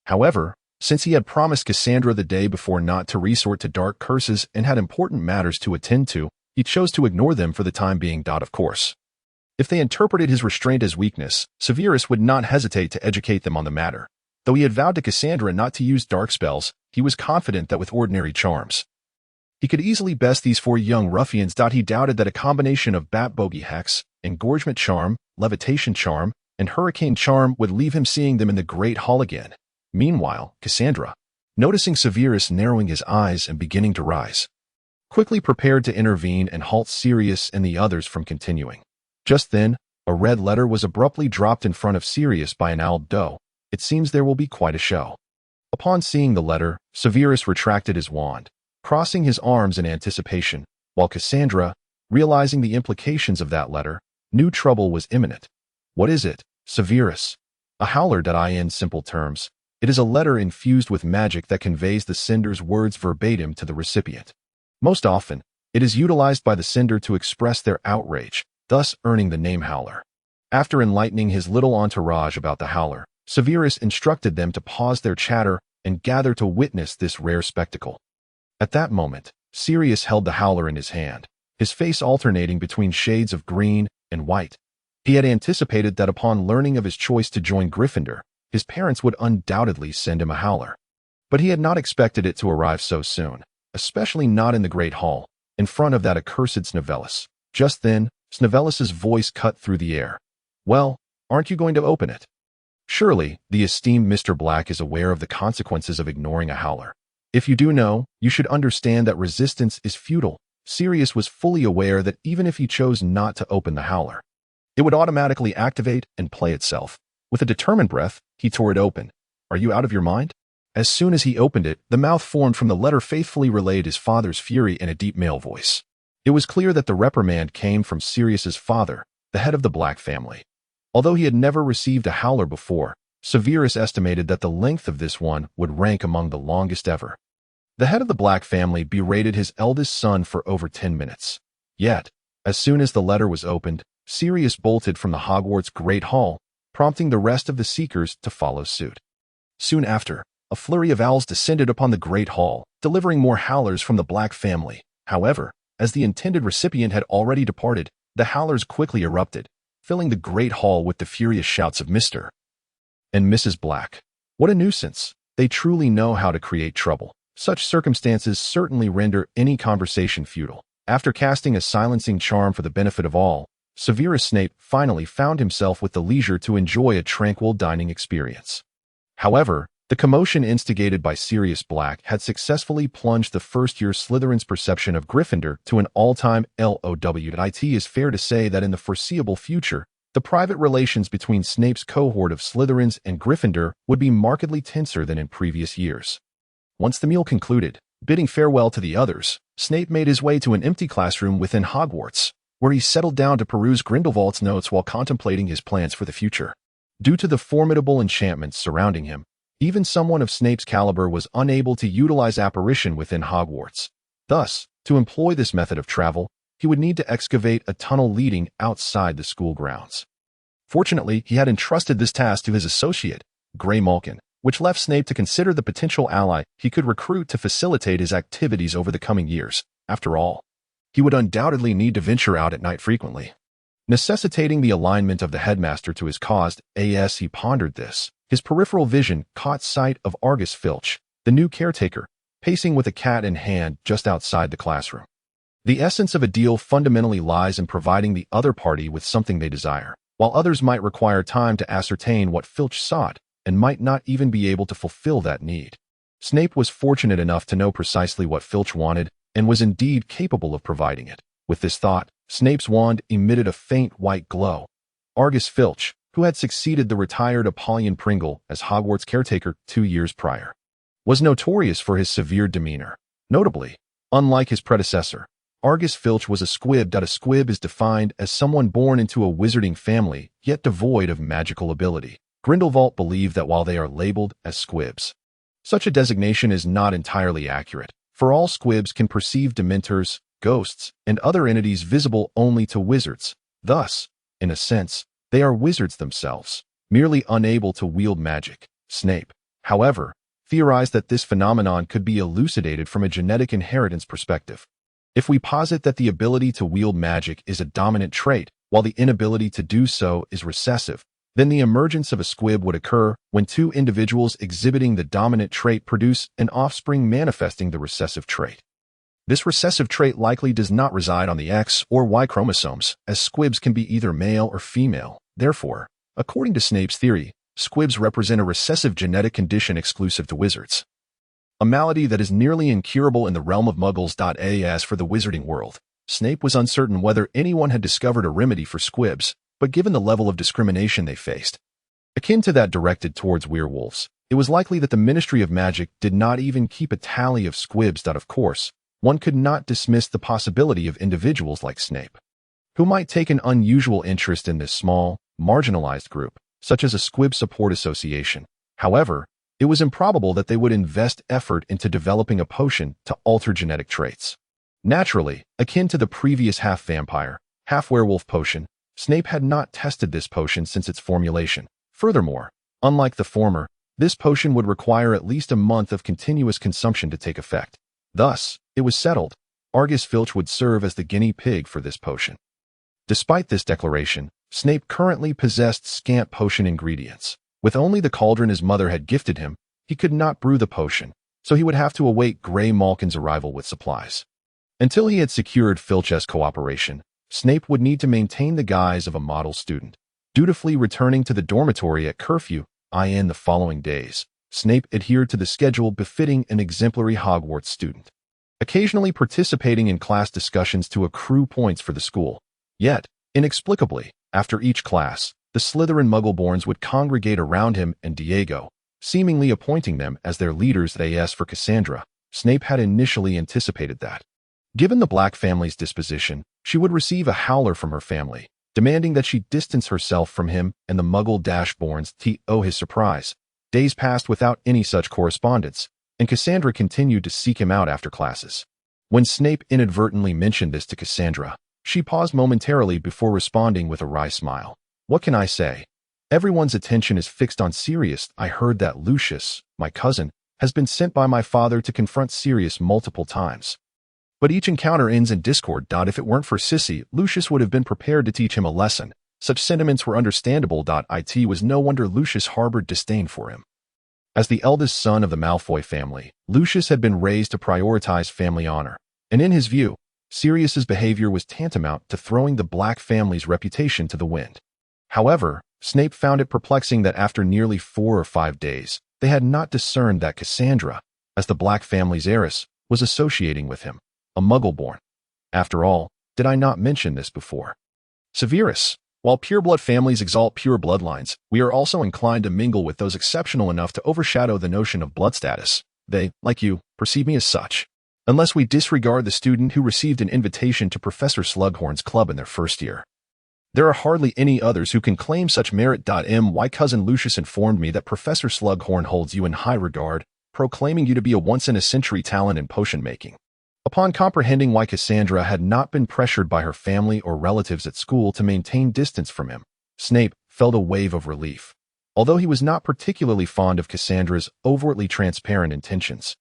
However, since he had promised Cassandra the day before not to resort to dark curses and had important matters to attend to, he chose to ignore them for the time being. Of course, if they interpreted his restraint as weakness, Severus would not hesitate to educate them on the matter. Though he had vowed to Cassandra not to use dark spells, he was confident that with ordinary charms, he could easily best these 4 young ruffians. He doubted that a combination of Bat Bogey Hex, Engorgement Charm, Levitation Charm, and Hurricane Charm would leave him seeing them in the Great Hall again. Meanwhile, Cassandra, noticing Severus narrowing his eyes and beginning to rise, quickly prepared to intervene and halt Sirius and the others from continuing. Just then, a red letter was abruptly dropped in front of Sirius by an owl doe. "It seems there will be quite a show." Upon seeing the letter, Severus retracted his wand, crossing his arms in anticipation, while Cassandra, realizing the implications of that letter, knew trouble was imminent. "What is it, Severus?" "A howler." In simple terms, it is a letter infused with magic that conveys the sender's words verbatim to the recipient. Most often, it is utilized by the sender to express their outrage, thus earning the name Howler. After enlightening his little entourage about the Howler, Severus instructed them to pause their chatter and gather to witness this rare spectacle. At that moment, Sirius held the Howler in his hand, his face alternating between shades of green and white. He had anticipated that upon learning of his choice to join Gryffindor, his parents would undoubtedly send him a Howler. But he had not expected it to arrive so soon, especially not in the Great Hall, in front of that accursed Snavelis. Just then, Snavelis's voice cut through the air. "Well, Aren't you going to open it? Surely, the esteemed Mr. Black is aware of the consequences of ignoring a howler. If you do know, you should understand that resistance is futile. Sirius was fully aware that even if he chose not to open the howler, it would automatically activate and play itself. With a determined breath, he tore it open. Are you out of your mind? As soon as he opened it, the mouth formed from the letter faithfully relayed his father's fury in a deep male voice. It was clear that the reprimand came from Sirius's father, the head of the Black family. Although he had never received a howler before, Severus estimated that the length of this one would rank among the longest ever. The head of the Black family berated his eldest son for over 10 minutes. Yet, as soon as the letter was opened, Sirius bolted from the Hogwarts Great Hall, prompting the rest of the Seekers to follow suit. Soon after, a flurry of owls descended upon the Great Hall, delivering more howlers from the Black family. However, as the intended recipient had already departed, the howlers quickly erupted, filling the Great Hall with the furious shouts of Mr. and Mrs. Black. What a nuisance! They truly know how to create trouble. Such circumstances certainly render any conversation futile. After casting a silencing charm for the benefit of all, Severus Snape finally found himself with the leisure to enjoy a tranquil dining experience. However, the commotion instigated by Sirius Black had successfully plunged the first-year Slytherin's perception of Gryffindor to an all-time low. It is fair to say that in the foreseeable future, the private relations between Snape's cohort of Slytherins and Gryffindor would be markedly tenser than in previous years. Once the meal concluded, bidding farewell to the others, Snape made his way to an empty classroom within Hogwarts, where he settled down to peruse Grindelwald's notes while contemplating his plans for the future. Due to the formidable enchantments surrounding him, even someone of Snape's caliber was unable to utilize apparition within Hogwarts. Thus, to employ this method of travel, he would need to excavate a tunnel leading outside the school grounds. Fortunately, he had entrusted this task to his associate, Grey Malkin, which left Snape to consider the potential ally he could recruit to facilitate his activities over the coming years. After all, he would undoubtedly need to venture out at night frequently, necessitating the alignment of the headmaster to his cause. As he pondered this, his peripheral vision caught sight of Argus Filch, the new caretaker, pacing with a cat in hand just outside the classroom. The essence of a deal fundamentally lies in providing the other party with something they desire, while others might require time to ascertain what Filch sought and might not even be able to fulfill that need. Snape was fortunate enough to know precisely what Filch wanted and was indeed capable of providing it. With this thought, Snape's wand emitted a faint white glow. Argus Filch, who had succeeded the retired Apollyon Pringle as Hogwarts caretaker 2 years prior, was notorious for his severe demeanor. Notably, unlike his predecessor, Argus Filch was a squib. A squib is defined as someone born into a wizarding family, yet devoid of magical ability. Grindelwald believed that while they are labeled as squibs, such a designation is not entirely accurate, for all squibs can perceive dementors, ghosts, and other entities visible only to wizards. Thus, in a sense, they are wizards themselves, merely unable to wield magic. Snape, however, theorized that this phenomenon could be elucidated from a genetic inheritance perspective. If we posit that the ability to wield magic is a dominant trait, while the inability to do so is recessive, then the emergence of a squib would occur when two individuals exhibiting the dominant trait produce an offspring manifesting the recessive trait. This recessive trait likely does not reside on the X or Y chromosomes, as squibs can be either male or female. Therefore, according to Snape's theory, squibs represent a recessive genetic condition exclusive to wizards, a malady that is nearly incurable in the realm of muggles. As for the wizarding world, Snape was uncertain whether anyone had discovered a remedy for squibs, but given the level of discrimination they faced, akin to that directed towards werewolves, it was likely that the Ministry of Magic did not even keep a tally of squibs. Of course, one could not dismiss the possibility of individuals like Snape, who might take an unusual interest in this small, marginalized group, such as a squib support association. However, it was improbable that they would invest effort into developing a potion to alter genetic traits. Naturally, akin to the previous half-vampire, half-werewolf potion, Snape had not tested this potion since its formulation. Furthermore, unlike the former, this potion would require at least a month of continuous consumption to take effect. Thus, it was settled, Argus Filch would serve as the guinea pig for this potion. Despite this declaration, Snape currently possessed scant potion ingredients. With only the cauldron his mother had gifted him, he could not brew the potion, so he would have to await Grey Malkin's arrival with supplies. Until he had secured Filch's cooperation, Snape would need to maintain the guise of a model student. Dutifully returning to the dormitory at curfew, the following days, Snape adhered to the schedule befitting an exemplary Hogwarts student, occasionally participating in class discussions to accrue points for the school. Yet, inexplicably, after each class, the Slytherin Muggleborns would congregate around him and Diego, seemingly appointing them as their leaders. As for Cassandra, Snape had initially anticipated that, given the Black family's disposition, she would receive a howler from her family, demanding that she distance herself from him and the Muggle-borns. To his surprise, days passed without any such correspondence, and Cassandra continued to seek him out after classes. When Snape inadvertently mentioned this to Cassandra, she paused momentarily before responding with a wry smile. "What can I say? Everyone's attention is fixed on Sirius. I heard that Lucius, my cousin, has been sent by my father to confront Sirius multiple times. But each encounter ends in discord. If it weren't for Sissy, Lucius would have been prepared to teach him a lesson. Such sentiments were understandable. It was no wonder Lucius harbored disdain for him." As the eldest son of the Malfoy family, Lucius had been raised to prioritize family honor, and in his view, Sirius's behavior was tantamount to throwing the Black family's reputation to the wind. However, Snape found it perplexing that after nearly 4 or 5 days, they had not discerned that Cassandra, as the Black family's heiress, was associating with him, a Muggleborn. After all, did I not mention this before? Severus, while pureblood families exalt pure bloodlines, we are also inclined to mingle with those exceptional enough to overshadow the notion of blood status. They, like you, perceive me as such. Unless we disregard the student who received an invitation to Professor Slughorn's club in their first year. There are hardly any others who can claim such merit. My cousin Lucius informed me that Professor Slughorn holds you in high regard, proclaiming you to be a once-in-a-century talent in potion-making. Upon comprehending why Cassandra had not been pressured by her family or relatives at school to maintain distance from him, Snape felt a wave of relief. Although he was not particularly fond of Cassandra's overtly transparent intentions,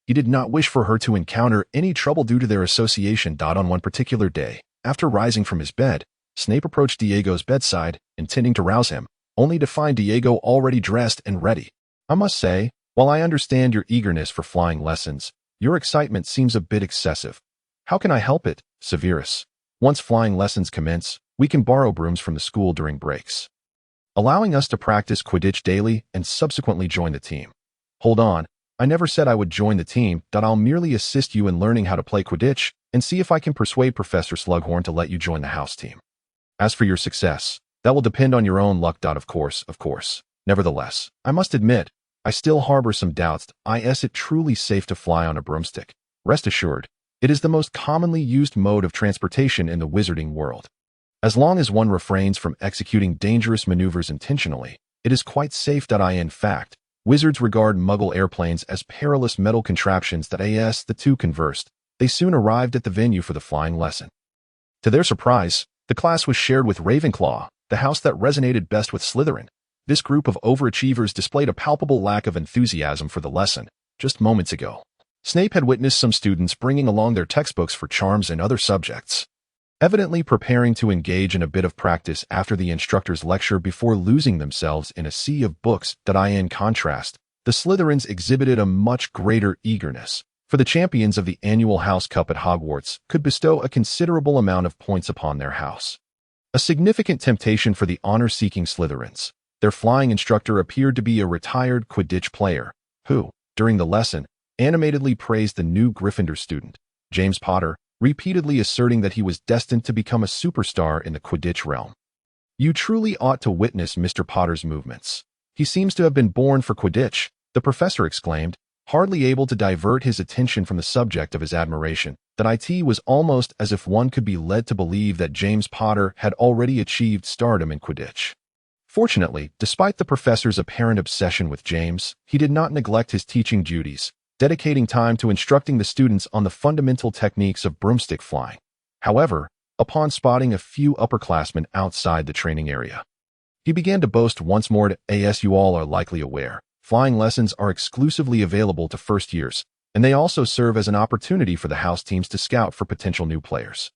he did not wish for her to encounter any trouble due to their association. On one particular day, after rising from his bed, Snape approached Diego's bedside, intending to rouse him, only to find Diego already dressed and ready. "I must say, while I understand your eagerness for flying lessons, your excitement seems a bit excessive. How can I help it, Severus? Once flying lessons commence, we can borrow brooms from the school during breaks, allowing us to practice Quidditch daily and subsequently join the team." "Hold on. I never said I would join the team. I'll merely assist you in learning how to play Quidditch and see if I can persuade Professor Slughorn to let you join the house team. As for your success, that will depend on your own luck. Of course. Nevertheless, I must admit, I still harbor some doubts. Is it truly safe to fly on a broomstick? Rest assured, it is the most commonly used mode of transportation in the wizarding world. As long as one refrains from executing dangerous maneuvers intentionally, it is quite safe. In fact, wizards regard Muggle airplanes as perilous metal contraptions. As the two conversed, they soon arrived at the venue for the flying lesson. To their surprise, the class was shared with Ravenclaw, the house that resonated best with Slytherin. This group of overachievers displayed a palpable lack of enthusiasm for the lesson. Just moments ago, Snape had witnessed some students bringing along their textbooks for charms and other subjects, evidently preparing to engage in a bit of practice after the instructor's lecture before losing themselves in a sea of books. In contrast, the Slytherins exhibited a much greater eagerness, for the champions of the annual House Cup at Hogwarts could bestow a considerable amount of points upon their house. A significant temptation for the honor-seeking Slytherins, their flying instructor appeared to be a retired Quidditch player, who, during the lesson, animatedly praised the new Gryffindor student, James Potter, repeatedly asserting that he was destined to become a superstar in the Quidditch realm. "You truly ought to witness Mr. Potter's movements. He seems to have been born for Quidditch," the professor exclaimed, hardly able to divert his attention from the subject of his admiration. It was almost as if one could be led to believe that James Potter had already achieved stardom in Quidditch. Fortunately, despite the professor's apparent obsession with James, he did not neglect his teaching duties, dedicating time to instructing the students on the fundamental techniques of broomstick flying. However, upon spotting a few upperclassmen outside the training area, he began to boast once more. As you all are likely aware, flying lessons are exclusively available to first years, and they also serve as an opportunity for the house teams to scout for potential new players.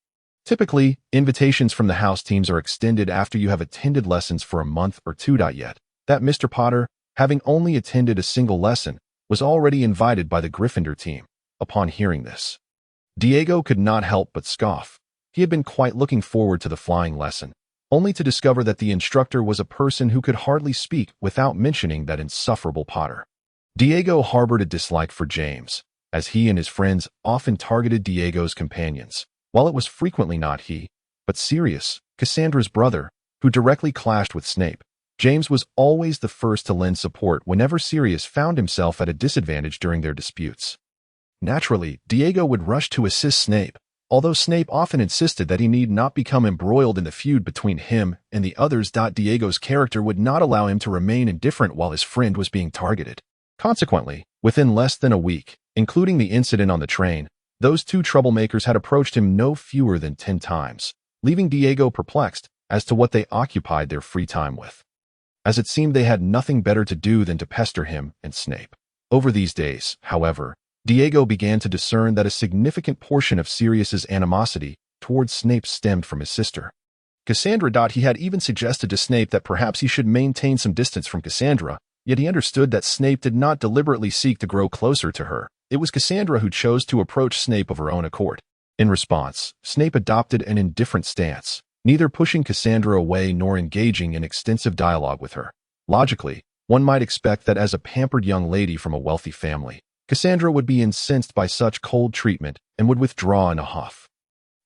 Typically, invitations from the house teams are extended after you have attended lessons for a month or two. Yet, that Mr. Potter, having only attended a single lesson, was already invited by the Gryffindor team. Upon hearing this, Diego could not help but scoff. He had been quite looking forward to the flying lesson, only to discover that the instructor was a person who could hardly speak without mentioning that insufferable Potter. Diego harbored a dislike for James, as he and his friends often targeted Diego's companions, while it was frequently not he, but Sirius, Cassandra's brother, who directly clashed with Snape. James was always the first to lend support whenever Sirius found himself at a disadvantage during their disputes. Naturally, Diego would rush to assist Snape, although Snape often insisted that he need not become embroiled in the feud between him and the others. Diego's character would not allow him to remain indifferent while his friend was being targeted. Consequently, within less than a week, including the incident on the train, those two troublemakers had approached him no fewer than 10 times, leaving Diego perplexed as to what they occupied their free time with, as it seemed they had nothing better to do than to pester him and Snape. Over these days, however, Diego began to discern that a significant portion of Sirius's animosity towards Snape stemmed from his sister, Cassandra. He had even suggested to Snape that perhaps he should maintain some distance from Cassandra, yet he understood that Snape did not deliberately seek to grow closer to her. It was Cassandra who chose to approach Snape of her own accord. In response, Snape adopted an indifferent stance, neither pushing Cassandra away nor engaging in extensive dialogue with her. Logically, one might expect that as a pampered young lady from a wealthy family, Cassandra would be incensed by such cold treatment and would withdraw in a huff.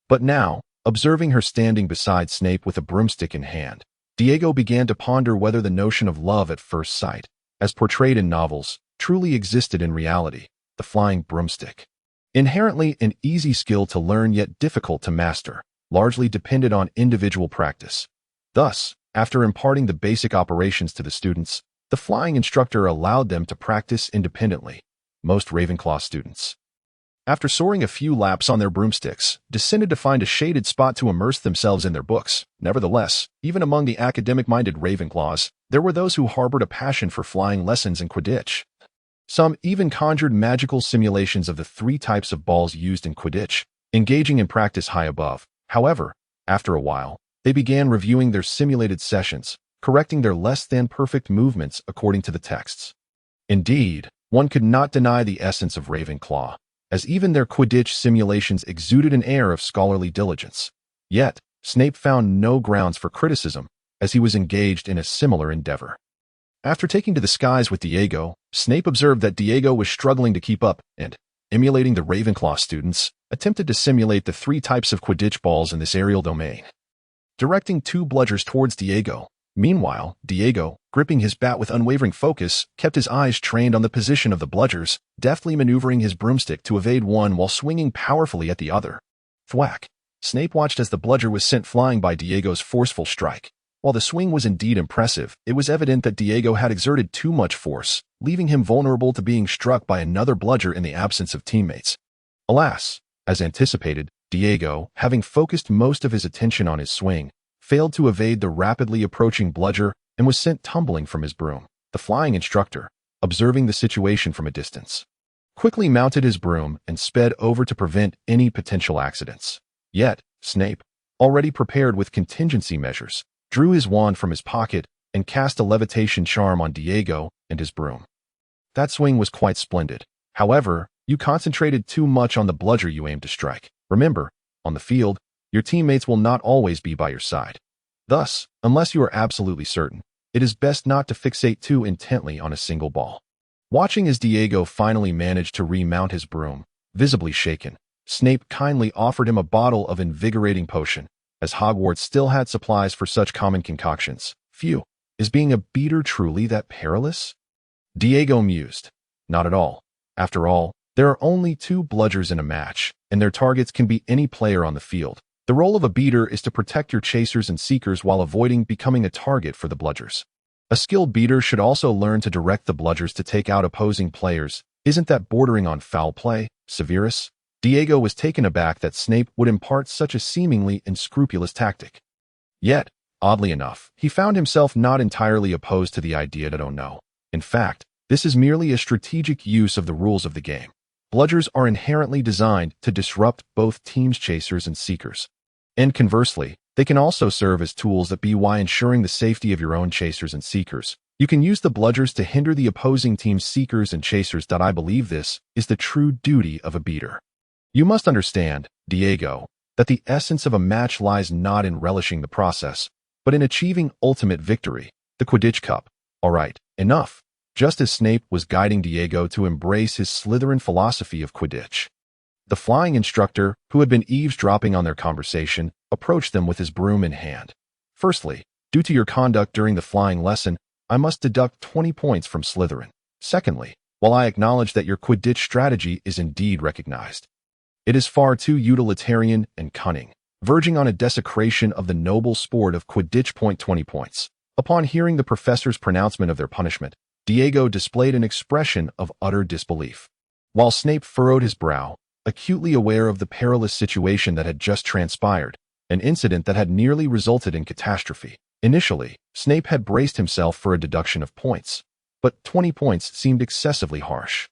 But now, observing her standing beside Snape with a broomstick in hand, Diego began to ponder whether the notion of love at first sight, as portrayed in novels, truly existed in reality. The flying broomstick, inherently an easy skill to learn yet difficult to master, largely depended on individual practice. Thus, after imparting the basic operations to the students, the flying instructor allowed them to practice independently. Most Ravenclaw students, after soaring a few laps on their broomsticks, descended to find a shaded spot to immerse themselves in their books. Nevertheless, even among the academic-minded Ravenclaws, there were those who harbored a passion for flying lessons in Quidditch. Some even conjured magical simulations of the 3 types of balls used in Quidditch, engaging in practice high above. However, after a while, they began reviewing their simulated sessions, correcting their less-than-perfect movements according to the texts. Indeed, one could not deny the essence of Ravenclaw, as even their Quidditch simulations exuded an air of scholarly diligence. Yet, Snape found no grounds for criticism, as he was engaged in a similar endeavor. After taking to the skies with Diego, Snape observed that Diego was struggling to keep up and, emulating the Ravenclaw students, attempted to simulate the 3 types of Quidditch balls in this aerial domain, directing 2 bludgers towards Diego. Meanwhile, Diego, gripping his bat with unwavering focus, kept his eyes trained on the position of the bludgers, deftly maneuvering his broomstick to evade one while swinging powerfully at the other. Thwack! Snape watched as the bludger was sent flying by Diego's forceful strike. While the swing was indeed impressive, it was evident that Diego had exerted too much force, leaving him vulnerable to being struck by another bludger in the absence of teammates. Alas, as anticipated, Diego, having focused most of his attention on his swing, failed to evade the rapidly approaching bludger and was sent tumbling from his broom. The flying instructor, observing the situation from a distance, quickly mounted his broom and sped over to prevent any potential accidents. Yet, Snape, already prepared with contingency measures, drew his wand from his pocket and cast a levitation charm on Diego and his broom. That swing was quite splendid. However, you concentrated too much on the bludger you aimed to strike. Remember, on the field, your teammates will not always be by your side. Thus, unless you are absolutely certain, it is best not to fixate too intently on a single ball. Watching as Diego finally managed to remount his broom, visibly shaken, Snape kindly offered him a bottle of invigorating potion, as Hogwarts still had supplies for such common concoctions. Phew, is being a beater truly that perilous? Diego mused. Not at all. After all, there are only 2 bludgers in a match, and their targets can be any player on the field. The role of a beater is to protect your chasers and seekers while avoiding becoming a target for the bludgers. A skilled beater should also learn to direct the bludgers to take out opposing players. Isn't that bordering on foul play, Severus? Diego was taken aback that Snape would impart such a seemingly unscrupulous tactic. Yet, oddly enough, he found himself not entirely opposed to the idea that, oh no. In fact, this is merely a strategic use of the rules of the game. Bludgers are inherently designed to disrupt both teams' chasers and seekers. And conversely, they can also serve as tools that be while ensuring the safety of your own chasers and seekers. You can use the bludgers to hinder the opposing team's seekers and chasers. I believe this is the true duty of a beater. You must understand, Diego, that the essence of a match lies not in relishing the process, but in achieving ultimate victory, the Quidditch Cup. All right, enough. Just as Snape was guiding Diego to embrace his Slytherin philosophy of Quidditch, the flying instructor, who had been eavesdropping on their conversation, approached them with his broom in hand. Firstly, due to your conduct during the flying lesson, I must deduct 20 points from Slytherin. Secondly, while I acknowledge that your Quidditch strategy is indeed recognized, it is far too utilitarian and cunning, verging on a desecration of the noble sport of Quidditch. 20 points. Upon hearing the professor's pronouncement of their punishment, Diego displayed an expression of utter disbelief. While Snape furrowed his brow, acutely aware of the perilous situation that had just transpired, an incident that had nearly resulted in catastrophe. Initially, Snape had braced himself for a deduction of points, but 20 points seemed excessively harsh.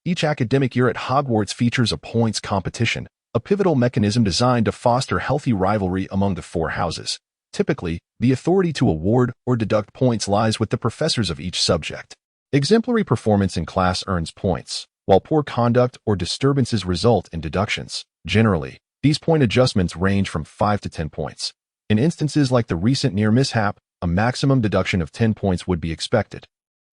Each academic year at Hogwarts features a points competition, a pivotal mechanism designed to foster healthy rivalry among the four houses. Typically, the authority to award or deduct points lies with the professors of each subject. Exemplary performance in class earns points, while poor conduct or disturbances result in deductions. Generally, these point adjustments range from 5 to 10 points. In instances like the recent near mishap, a maximum deduction of 10 points would be expected.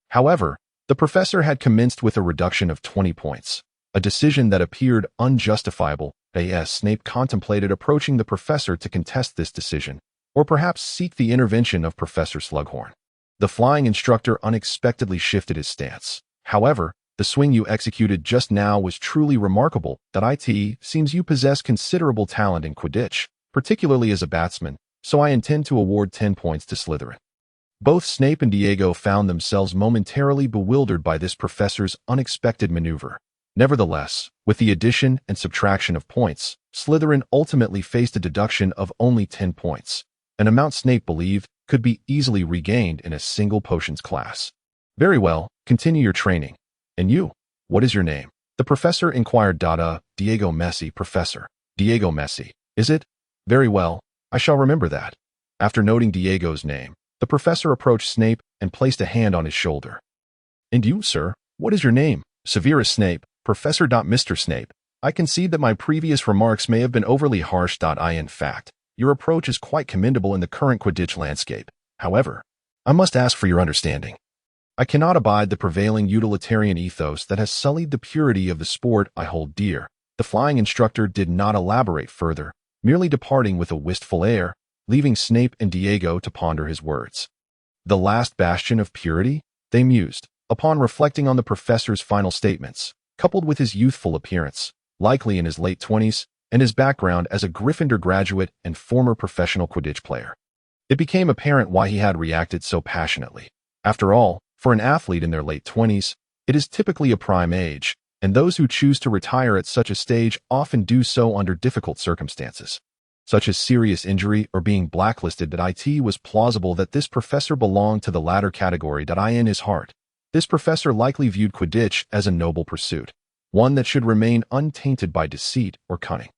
However, the professor had commenced with a reduction of 20 points, a decision that appeared unjustifiable. As Snape contemplated approaching the professor to contest this decision, or perhaps seek the intervention of Professor Slughorn. The flying instructor unexpectedly shifted his stance. However, the swing you executed just now was truly remarkable. It seems you possess considerable talent in Quidditch, particularly as a batsman, so I intend to award 10 points to Slytherin. Both Snape and Diego found themselves momentarily bewildered by this professor's unexpected maneuver. Nevertheless, with the addition and subtraction of points, Slytherin ultimately faced a deduction of only 10 points, an amount Snape believed could be easily regained in a single potions class. Very well, continue your training. And you, what is your name? The professor inquired. Diego Messi, Professor. Diego Messi, is it? Very well, I shall remember that. After noting Diego's name, the professor approached Snape and placed a hand on his shoulder. And you, sir, what is your name? Severus Snape, Professor. Mr. Snape, I concede that my previous remarks may have been overly harsh. In fact, your approach is quite commendable in the current Quidditch landscape. However, I must ask for your understanding. I cannot abide the prevailing utilitarian ethos that has sullied the purity of the sport I hold dear. The flying instructor did not elaborate further, merely departing with a wistful air, leaving Snape and Diego to ponder his words. The last bastion of purity? They mused, upon reflecting on the professor's final statements, coupled with his youthful appearance, likely in his late 20s, and his background as a Gryffindor graduate and former professional Quidditch player. It became apparent why he had reacted so passionately. After all, for an athlete in their late 20s, it is typically a prime age, and those who choose to retire at such a stage often do so under difficult circumstances, such as serious injury or being blacklisted. It was plausible that this professor belonged to the latter category. In his heart, this professor likely viewed Quidditch as a noble pursuit, one that should remain untainted by deceit or cunning.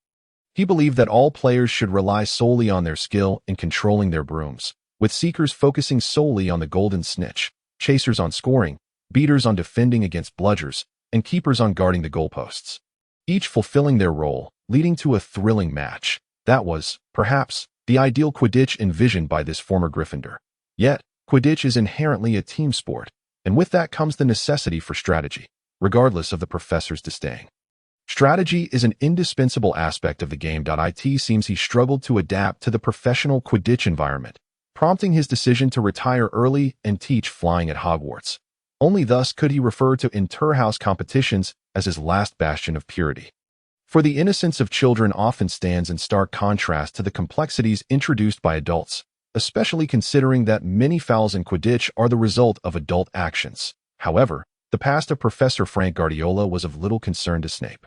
He believed that all players should rely solely on their skill in controlling their brooms, with seekers focusing solely on the golden snitch, chasers on scoring, beaters on defending against bludgers, and keepers on guarding the goalposts, each fulfilling their role, leading to a thrilling match. That was, perhaps, the ideal Quidditch envisioned by this former Gryffindor. Yet, Quidditch is inherently a team sport, and with that comes the necessity for strategy, regardless of the professor's disdain. Strategy is an indispensable aspect of the game. It seems he struggled to adapt to the professional Quidditch environment, prompting his decision to retire early and teach flying at Hogwarts. Only thus could he refer to inter-house competitions as his last bastion of purity. For the innocence of children often stands in stark contrast to the complexities introduced by adults, especially considering that many fouls in Quidditch are the result of adult actions. However, the past of Professor Frank Guardiola was of little concern to Snape,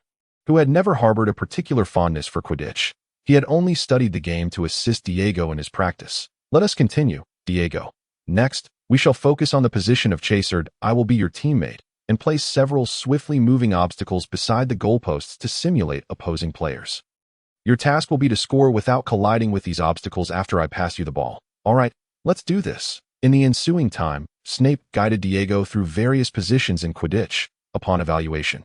who had never harbored a particular fondness for Quidditch. He had only studied the game to assist Diego in his practice. Let us continue, Diego. Next, we shall focus on the position of chaser. I will be your teammate, and place several swiftly moving obstacles beside the goalposts to simulate opposing players. Your task will be to score without colliding with these obstacles after I pass you the ball. All right, let's do this. In the ensuing time, Snape guided Diego through various positions in Quidditch. Upon evaluation,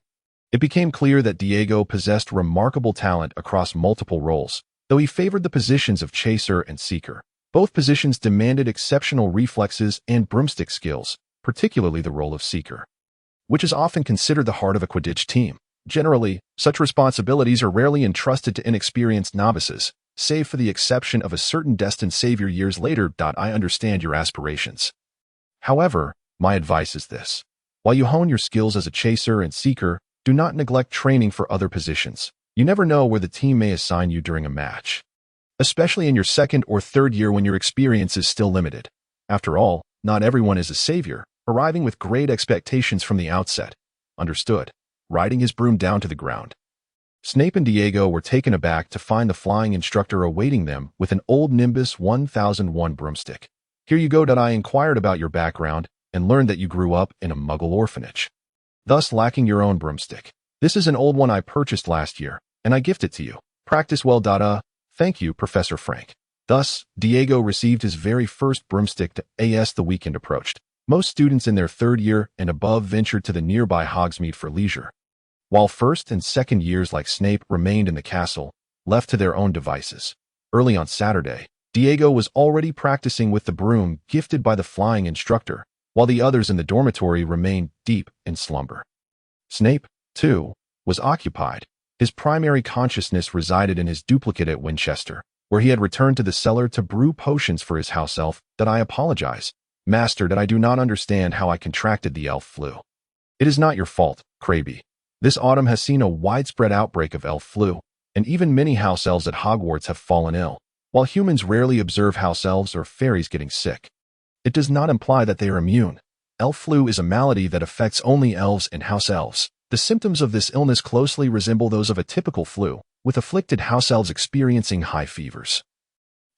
it became clear that Diego possessed remarkable talent across multiple roles, though he favored the positions of chaser and seeker. Both positions demanded exceptional reflexes and broomstick skills, particularly the role of seeker, which is often considered the heart of a Quidditch team. Generally, such responsibilities are rarely entrusted to inexperienced novices, save for the exception of a certain destined savior years later. I understand your aspirations. However, my advice is this. While you hone your skills as a chaser and seeker, do not neglect training for other positions. You never know where the team may assign you during a match, especially in your second or third year when your experience is still limited. After all, not everyone is a savior, arriving with great expectations from the outset. Understood. Riding his broom down to the ground, Snape and Diego were taken aback to find the flying instructor awaiting them with an old Nimbus 1001 broomstick. Here you go. I inquired about your background and learned that you grew up in a Muggle orphanage, thus lacking your own broomstick. This is an old one I purchased last year, and I gift it to you. Practice well. Thank you, Professor Frank. Thus, Diego received his very first broomstick as the weekend approached. Most students in their third year and above ventured to the nearby Hogsmeade for leisure, while first and second years like Snape remained in the castle, left to their own devices. Early on Saturday, Diego was already practicing with the broom gifted by the flying instructor, while the others in the dormitory remained deep in slumber. Snape, too, was occupied. His primary consciousness resided in his duplicate at Winchester, where he had returned to the cellar to brew potions for his house elf. I apologize, Master, I do not understand how I contracted the elf flu. It is not your fault, Kraby. This autumn has seen a widespread outbreak of elf flu, and even many house elves at Hogwarts have fallen ill. While humans rarely observe house elves or fairies getting sick, it does not imply that they are immune. Elf flu is a malady that affects only elves and house elves. The symptoms of this illness closely resemble those of a typical flu, with afflicted house elves experiencing high fevers,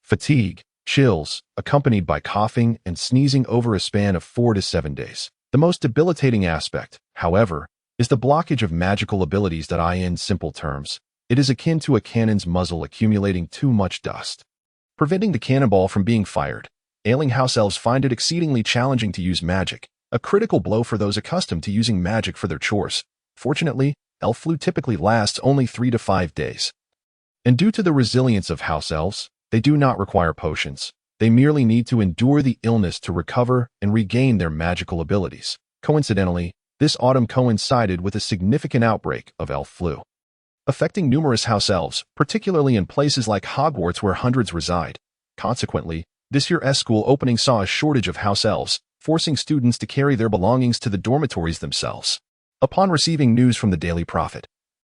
fatigue, chills, accompanied by coughing and sneezing over a span of 4 to 7 days. The most debilitating aspect, however, is the blockage of magical abilities. In simple terms, it is akin to a cannon's muzzle accumulating too much dust, preventing the cannonball from being fired. Ailing house elves find it exceedingly challenging to use magic, a critical blow for those accustomed to using magic for their chores. Fortunately, elf flu typically lasts only 3 to 5 days. And due to the resilience of house elves, they do not require potions. They merely need to endure the illness to recover and regain their magical abilities. Coincidentally, this autumn coincided with a significant outbreak of elf flu, affecting numerous house elves, particularly in places like Hogwarts where hundreds reside. Consequently, this year's school opening saw a shortage of house elves, forcing students to carry their belongings to the dormitories themselves. Upon receiving news from the Daily Prophet,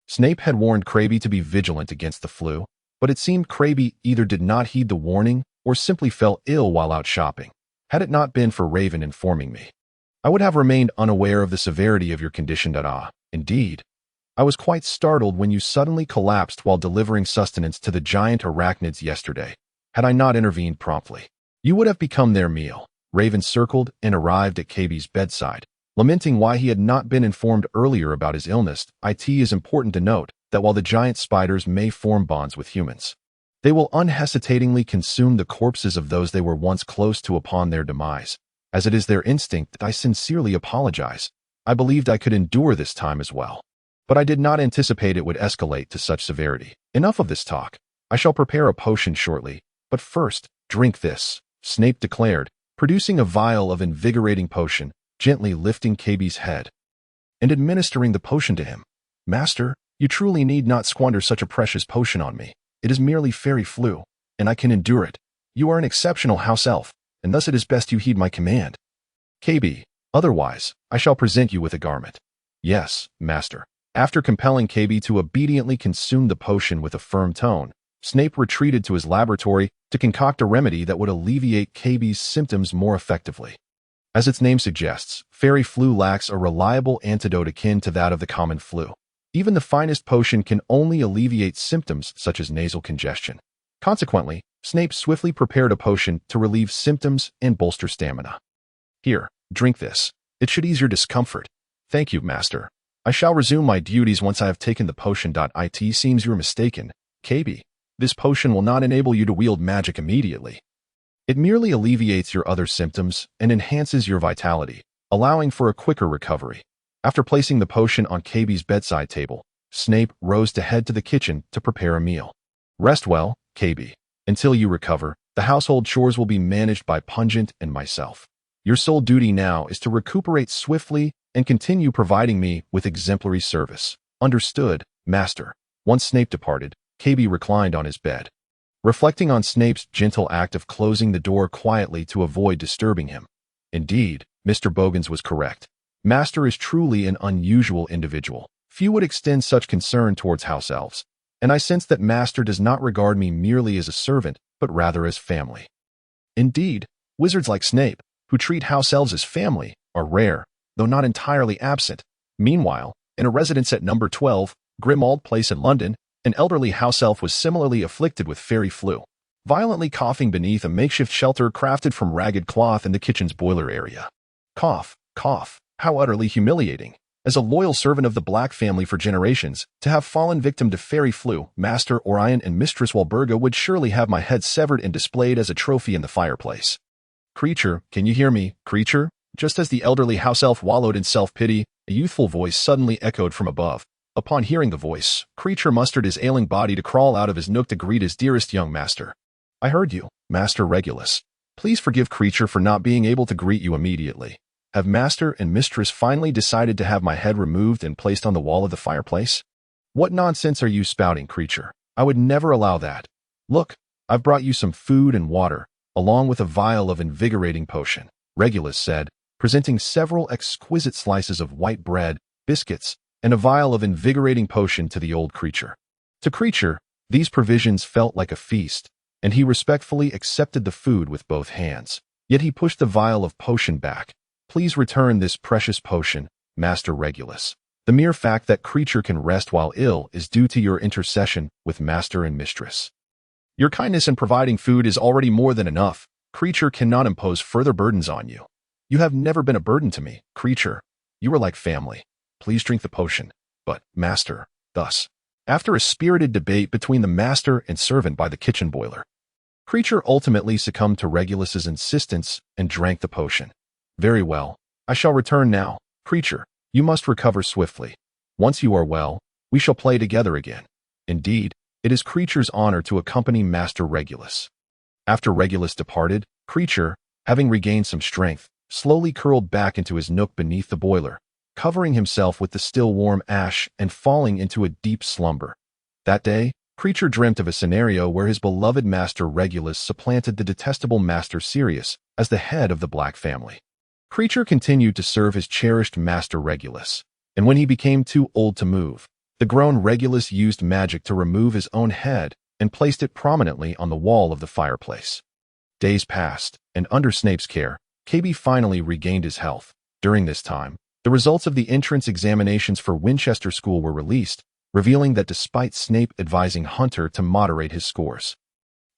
Snape had warned Kraby to be vigilant against the flu, but it seemed Kraby either did not heed the warning or simply fell ill while out shopping. Had it not been for Raven informing me, I would have remained unaware of the severity of your condition. Indeed, I was quite startled when you suddenly collapsed while delivering sustenance to the giant arachnids yesterday. Had I not intervened promptly, you would have become their meal. Raven circled and arrived at Kraby's bedside, lamenting why he had not been informed earlier about his illness. It is important to note that while the giant spiders may form bonds with humans, they will unhesitatingly consume the corpses of those they were once close to upon their demise. As it is their instinct, I sincerely apologize. I believed I could endure this time as well, but I did not anticipate it would escalate to such severity. Enough of this talk. I shall prepare a potion shortly, but first, drink this, Snape declared, producing a vial of invigorating potion, gently lifting Kraby's head and administering the potion to him. Master, you truly need not squander such a precious potion on me. It is merely fairy flu, and I can endure it. You are an exceptional house elf, and thus it is best you heed my command. Kraby, otherwise, I shall present you with a garment. Yes, Master. After compelling Kraby to obediently consume the potion with a firm tone, Snape retreated to his laboratory to concoct a remedy that would alleviate Kraby's symptoms more effectively. As its name suggests, fairy flu lacks a reliable antidote akin to that of the common flu. Even the finest potion can only alleviate symptoms such as nasal congestion. Consequently, Snape swiftly prepared a potion to relieve symptoms and bolster stamina. Here, drink this. It should ease your discomfort. Thank you, Master. I shall resume my duties once I have taken the potion. It seems you're mistaken, Kraby. This potion will not enable you to wield magic immediately. It merely alleviates your other symptoms and enhances your vitality, allowing for a quicker recovery. After placing the potion on Kraby's bedside table, Snape rose to head to the kitchen to prepare a meal. Rest well, Kraby. Until you recover, The household chores will be managed by Pungent and myself. Your sole duty now is to recuperate swiftly and continue providing me with exemplary service. Understood, Master. Once Snape departed, KB reclined on his bed, reflecting on Snape's gentle act of closing the door quietly to avoid disturbing him. Indeed, Mr. Bogans was correct. Master is truly an unusual individual. Few would extend such concern towards house elves, and I sense that Master does not regard me merely as a servant, but rather as family. Indeed, wizards like Snape, who treat house elves as family, are rare, though not entirely absent. Meanwhile, in a residence at number 12, Grimmauld Place in London, an elderly house elf was similarly afflicted with fairy flu, violently coughing beneath a makeshift shelter crafted from ragged cloth in the kitchen's boiler area. Cough, cough, how utterly humiliating. As a loyal servant of the Black family for generations, to have fallen victim to fairy flu, Master Orion and Mistress Walburga would surely have my head severed and displayed as a trophy in the fireplace. Creature, can you hear me, creature? Just as the elderly house elf wallowed in self-pity, a youthful voice suddenly echoed from above. Upon hearing the voice, Creature mustered his ailing body to crawl out of his nook to greet his dearest young master. I heard you, Master Regulus. Please forgive Creature for not being able to greet you immediately. Have Master and Mistress finally decided to have my head removed and placed on the wall of the fireplace? What nonsense are you spouting, Creature? I would never allow that. Look, I've brought you some food and water, along with a vial of invigorating potion, Regulus said, presenting several exquisite slices of white bread, biscuits, and a vial of invigorating potion to the old creature. To Creature, these provisions felt like a feast, and he respectfully accepted the food with both hands. Yet he pushed the vial of potion back. Please return this precious potion, Master Regulus. The mere fact that Creature can rest while ill is due to your intercession with Master and Mistress. Your kindness in providing food is already more than enough. Creature cannot impose further burdens on you. You have never been a burden to me, Creature. You are like family. Please drink the potion. But, Master, thus. After a spirited debate between the master and servant by the kitchen boiler, Creature ultimately succumbed to Regulus's insistence and drank the potion. Very well. I shall return now. Creature, you must recover swiftly. Once you are well, we shall play together again. Indeed, it is Creature's honor to accompany Master Regulus. After Regulus departed, Creature, having regained some strength, slowly curled back into his nook beneath the boiler, covering himself with the still warm ash and falling into a deep slumber. That day, Creature dreamt of a scenario where his beloved Master Regulus supplanted the detestable Master Sirius as the head of the Black family. Creature continued to serve his cherished Master Regulus, and when he became too old to move, the grown Regulus used magic to remove his own head and placed it prominently on the wall of the fireplace. Days passed, and under Snape's care, KB finally regained his health. During this time, the results of the entrance examinations for Winchester School were released, revealing that despite Snape advising Hunter to moderate his scores,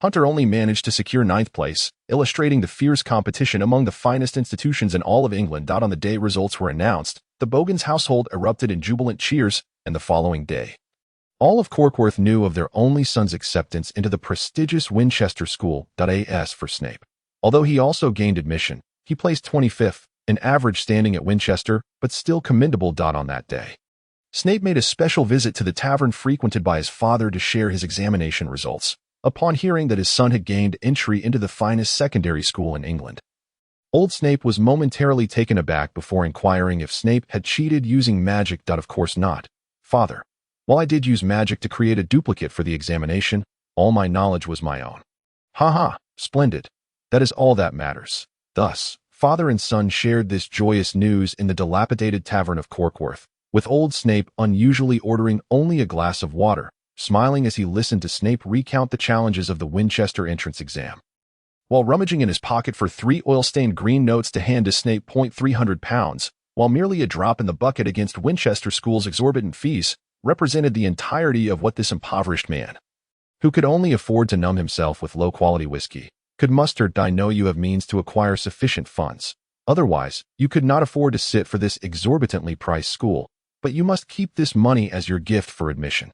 Hunter only managed to secure 9th place, illustrating the fierce competition among the finest institutions in all of England. On the day results were announced, the Bogans household erupted in jubilant cheers, and the following day, all of Corkworth knew of their only son's acceptance into the prestigious Winchester School. As for Snape, although he also gained admission, he placed 25th, an average standing at Winchester, but still commendable. On that day, Snape made a special visit to the tavern frequented by his father to share his examination results. Upon hearing that his son had gained entry into the finest secondary school in England, old Snape was momentarily taken aback before inquiring if Snape had cheated using magic. Of course not, father. While I did use magic to create a duplicate for the examination, all my knowledge was my own. Ha! Splendid. That is all that matters. Thus, father and son shared this joyous news in the dilapidated tavern of Corkworth, with old Snape unusually ordering only a glass of water, smiling as he listened to Snape recount the challenges of the Winchester entrance exam. While rummaging in his pocket for 3 oil-stained green notes to hand to Snape, £300, while merely a drop in the bucket against Winchester School's exorbitant fees, represented the entirety of what this impoverished man, who could only afford to numb himself with low-quality whiskey, could muster. I know you have means to acquire sufficient funds. Otherwise, you could not afford to sit for this exorbitantly priced school, but you must keep this money as your gift for admission.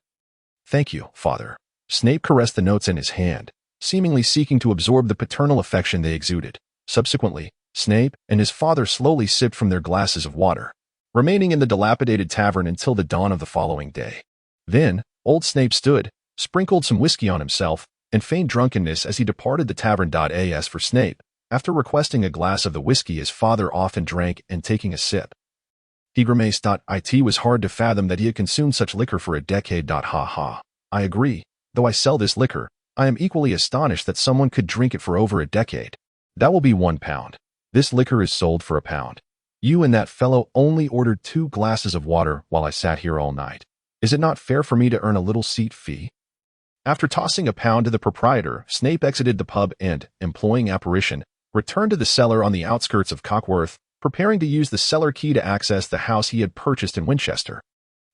Thank you, father. Snape caressed the notes in his hand, seemingly seeking to absorb the paternal affection they exuded. Subsequently, Snape and his father slowly sipped from their glasses of water, remaining in the dilapidated tavern until the dawn of the following day. Then, old Snape stood, sprinkled some whiskey on himself, and feigned drunkenness as he departed the tavern. As for Snape, after requesting a glass of the whiskey his father often drank and taking a sip, he grimaced. It was hard to fathom that he had consumed such liquor for a decade. Ha ha. I agree. Though I sell this liquor, I am equally astonished that someone could drink it for over a decade. That will be £1. This liquor is sold for £1. You and that fellow only ordered 2 glasses of water while I sat here all night. Is it not fair for me to earn a little seat fee? After tossing £1 to the proprietor, Snape exited the pub and, employing apparition, returned to the cellar on the outskirts of Cockworth, preparing to use the cellar key to access the house he had purchased in Winchester.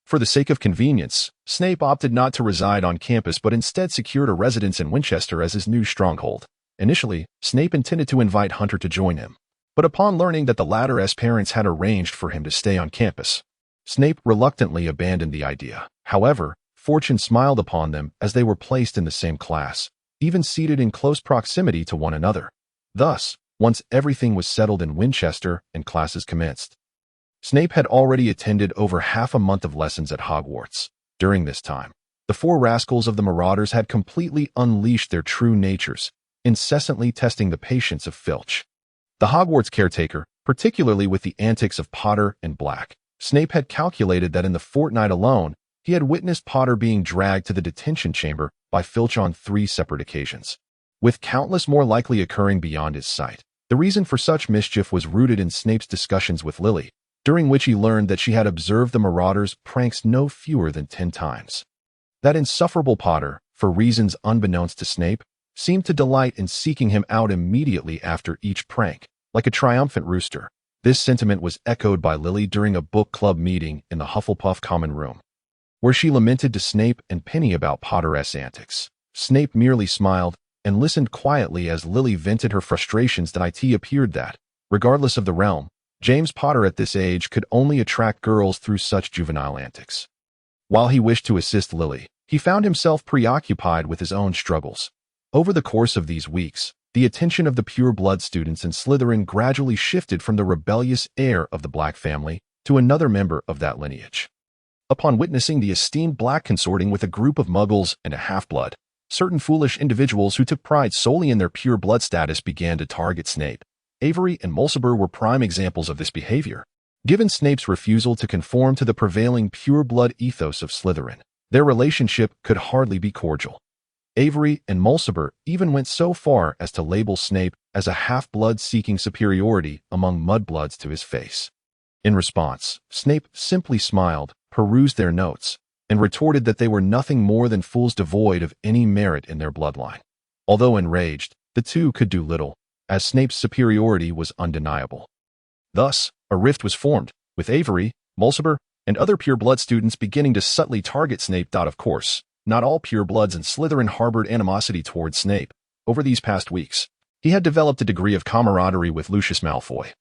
For the sake of convenience, Snape opted not to reside on campus but instead secured a residence in Winchester as his new stronghold. Initially, Snape intended to invite Hunter to join him, but upon learning that the latter's parents had arranged for him to stay on campus, Snape reluctantly abandoned the idea. However, fortune smiled upon them as they were placed in the same class, even seated in close proximity to one another. Thus, once everything was settled in Winchester and classes commenced, Snape had already attended over half a month of lessons at Hogwarts. During this time, the 4 rascals of the Marauders had completely unleashed their true natures, incessantly testing the patience of Filch, the Hogwarts caretaker, particularly with the antics of Potter and Black. Snape had calculated that in the fortnight alone, he had witnessed Potter being dragged to the detention chamber by Filch on 3 separate occasions, with countless more likely occurring beyond his sight. The reason for such mischief was rooted in Snape's discussions with Lily, during which he learned that she had observed the Marauders' pranks no fewer than 10 times. That insufferable Potter, for reasons unbeknownst to Snape, seemed to delight in seeking him out immediately after each prank, like a triumphant rooster. This sentiment was echoed by Lily during a book club meeting in the Hufflepuff common room, where she lamented to Snape and Penny about Potter's antics. Snape merely smiled and listened quietly as Lily vented her frustrations. It appeared that, regardless of the realm, James Potter at this age could only attract girls through such juvenile antics. While he wished to assist Lily, he found himself preoccupied with his own struggles. Over the course of these weeks, the attention of the pure-blood students in Slytherin gradually shifted from the rebellious heir of the Black family to another member of that lineage. Upon witnessing the esteemed Black consorting with a group of muggles and a half-blood, certain foolish individuals who took pride solely in their pure-blood status began to target Snape. Avery and Mulciber were prime examples of this behavior. Given Snape's refusal to conform to the prevailing pure-blood ethos of Slytherin, their relationship could hardly be cordial. Avery and Mulciber even went so far as to label Snape as a half-blood seeking superiority among mudbloods to his face. In response, Snape simply smiled, perused their notes, and retorted that they were nothing more than fools devoid of any merit in their bloodline. Although enraged, the two could do little, as Snape's superiority was undeniable. Thus, a rift was formed, with Avery, Mulciber, and other pure-blood students beginning to subtly target Snape. Of course, not all pure-bloods in Slytherin harbored animosity towards Snape. Over these past weeks, he had developed a degree of camaraderie with Lucius Malfoy,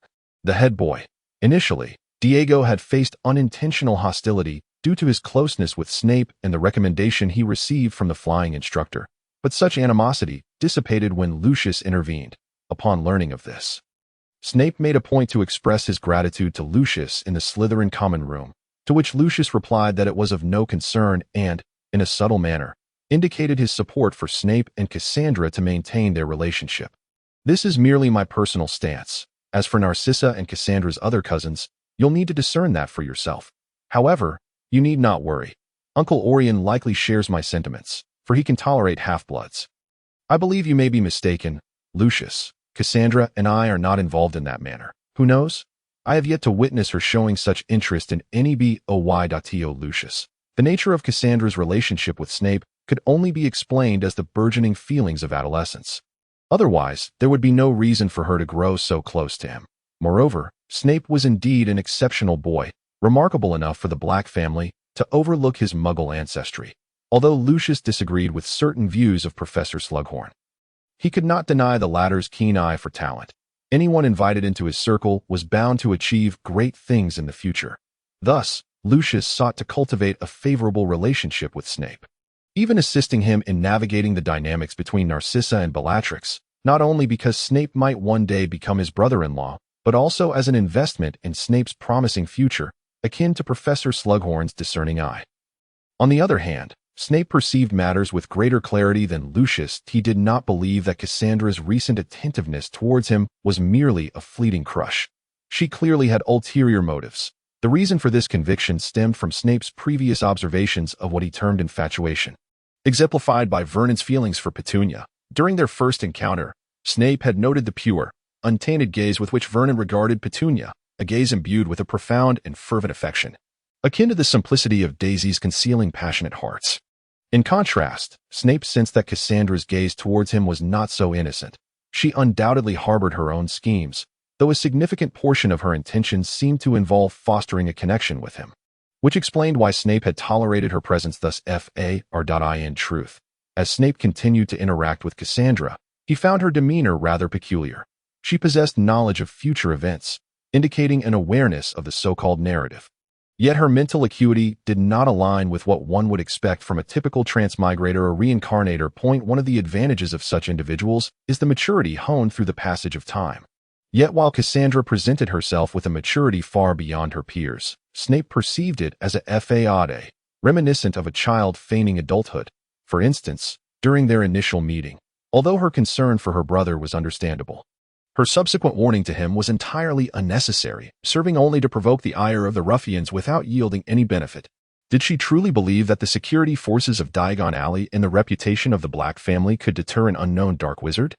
the head boy. Initially, Diego had faced unintentional hostility due to his closeness with Snape and the recommendation he received from the flying instructor, but such animosity dissipated when Lucius intervened. Upon learning of this, Snape made a point to express his gratitude to Lucius in the Slytherin common room, to which Lucius replied that it was of no concern and, in a subtle manner, indicated his support for Snape and Cassandra to maintain their relationship. This is merely my personal stance. As for Narcissa and Cassandra's other cousins, you'll need to discern that for yourself. However, you need not worry. Uncle Orion likely shares my sentiments, for he can tolerate half-bloods. I believe you may be mistaken, Lucius. Cassandra and I are not involved in that manner. Who knows? I have yet to witness her showing such interest in any boy. Lucius. The nature of Cassandra's relationship with Snape could only be explained as the burgeoning feelings of adolescence. Otherwise, there would be no reason for her to grow so close to him. Moreover, Snape was indeed an exceptional boy, remarkable enough for the Black family to overlook his Muggle ancestry, although Lucius disagreed with certain views of Professor Slughorn. He could not deny the latter's keen eye for talent. Anyone invited into his circle was bound to achieve great things in the future. Thus, Lucius sought to cultivate a favorable relationship with Snape, even assisting him in navigating the dynamics between Narcissa and Bellatrix, not only because Snape might one day become his brother-in-law, but also as an investment in Snape's promising future, akin to Professor Slughorn's discerning eye. On the other hand, Snape perceived matters with greater clarity than Lucius. He did not believe that Cassandra's recent attentiveness towards him was merely a fleeting crush. She clearly had ulterior motives. The reason for this conviction stemmed from Snape's previous observations of what he termed infatuation, exemplified by Vernon's feelings for Petunia. During their first encounter, Snape had noted the pure, untainted gaze with which Vernon regarded Petunia, a gaze imbued with a profound and fervent affection, akin to the simplicity of daisies concealing passionate hearts. In contrast, Snape sensed that Cassandra's gaze towards him was not so innocent. She undoubtedly harbored her own schemes, though a significant portion of her intentions seemed to involve fostering a connection with him, which explained why Snape had tolerated her presence thus far. In truth, as Snape continued to interact with Cassandra, he found her demeanor rather peculiar. She possessed knowledge of future events, indicating an awareness of the so-called narrative. Yet her mental acuity did not align with what one would expect from a typical transmigrator or reincarnator. One of the advantages of such individuals is the maturity honed through the passage of time. Yet while Cassandra presented herself with a maturity far beyond her peers, Snape perceived it as a fade, reminiscent of a child feigning adulthood. For instance, during their initial meeting, although her concern for her brother was understandable, her subsequent warning to him was entirely unnecessary, serving only to provoke the ire of the ruffians without yielding any benefit. Did she truly believe that the security forces of Diagon Alley and the reputation of the Black family could deter an unknown dark wizard?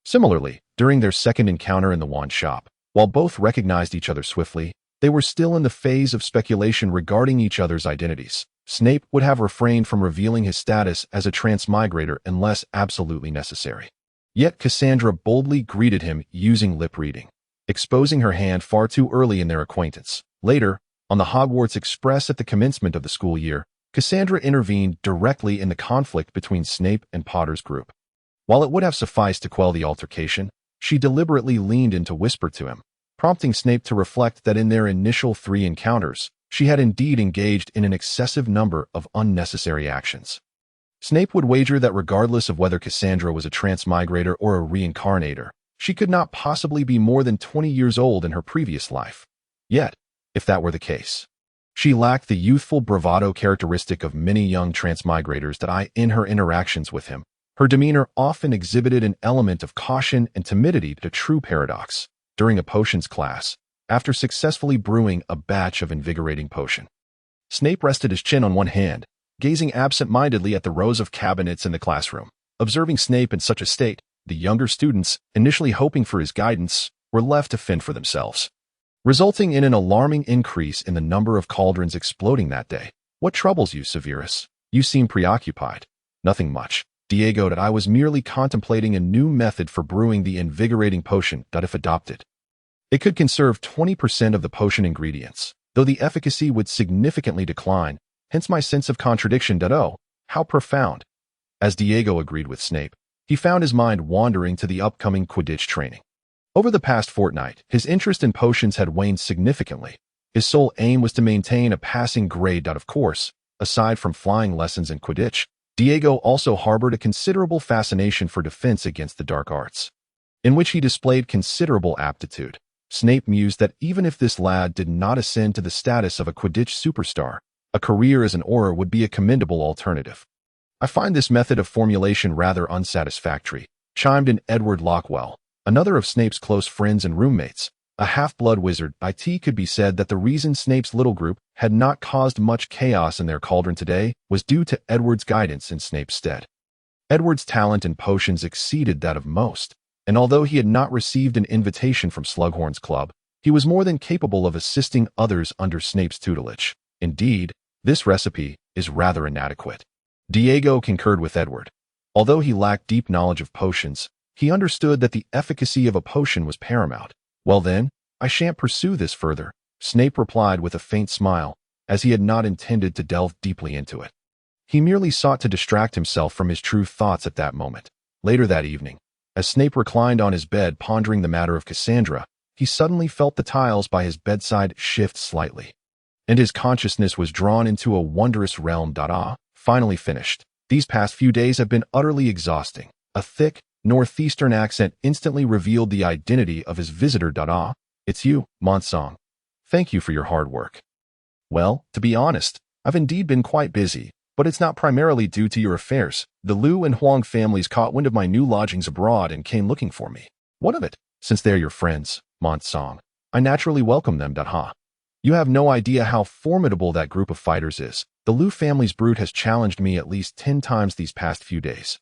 Similarly, during their second encounter in the wand shop, while both recognized each other swiftly, they were still in the phase of speculation regarding each other's identities. Snape would have refrained from revealing his status as a transmigrator unless absolutely necessary. Yet Cassandra boldly greeted him using lip reading, exposing her hand far too early in their acquaintance. Later, on the Hogwarts Express at the commencement of the school year, Cassandra intervened directly in the conflict between Snape and Potter's group. While it would have sufficed to quell the altercation, she deliberately leaned in to whisper to him, prompting Snape to reflect that in their initial 3 encounters, she had indeed engaged in an excessive number of unnecessary actions. Snape would wager that regardless of whether Cassandra was a transmigrator or a reincarnator, she could not possibly be more than 20 years old in her previous life. Yet, if that were the case, she lacked the youthful bravado characteristic of many young transmigrators in her interactions with him. Her demeanor often exhibited an element of caution and timidity, a true paradox. During a potions class, after successfully brewing a batch of invigorating potion, Snape rested his chin on one hand, gazing absent-mindedly at the rows of cabinets in the classroom. Observing Snape in such a state, the younger students, initially hoping for his guidance, were left to fend for themselves, resulting in an alarming increase in the number of cauldrons exploding that day. "What troubles you, Severus? You seem preoccupied." "Nothing much, Diego. I was merely contemplating a new method for brewing the invigorating potion. If adopted, it could conserve 20% of the potion ingredients, though the efficacy would significantly decline. Hence my sense of contradiction. Oh, how profound." As Diego agreed with Snape, he found his mind wandering to the upcoming Quidditch training. Over the past fortnight, his interest in potions had waned significantly. His sole aim was to maintain a passing grade. Of course, aside from flying lessons in Quidditch, Diego also harbored a considerable fascination for defense against the dark arts, in which he displayed considerable aptitude. Snape mused that even if this lad did not ascend to the status of a Quidditch superstar, a career as an Auror would be a commendable alternative. "I find this method of formulation rather unsatisfactory," chimed in Edward Lockwell, another of Snape's close friends and roommates, a half-blood wizard. It could be said that the reason Snape's little group had not caused much chaos in their cauldron today was due to Edward's guidance in Snape's stead. Edward's talent in potions exceeded that of most, and although he had not received an invitation from Slughorn's club, he was more than capable of assisting others under Snape's tutelage. Indeed, this recipe is rather inadequate. Diego concurred with Edward. Although he lacked deep knowledge of potions, he understood that the efficacy of a potion was paramount. "Well then, I shan't pursue this further," Snape replied with a faint smile, as he had not intended to delve deeply into it. He merely sought to distract himself from his true thoughts at that moment. Later that evening, as Snape reclined on his bed pondering the matter of Cassandra, he suddenly felt the tiles by his bedside shift slightly, and his consciousness was drawn into a wondrous realm. Finally finished. These past few days have been utterly exhausting. A thick, northeastern accent instantly revealed the identity of his visitor. "It's you, Monsong. Thank you for your hard work." "Well, to be honest, I've indeed been quite busy. But it's not primarily due to your affairs. The Liu and Huang families caught wind of my new lodgings abroad and came looking for me. What of it? Since they're your friends, Monsong, I naturally welcome them. You have no idea how formidable that group of fighters is. The Liu family's brute has challenged me at least 10 times these past few days.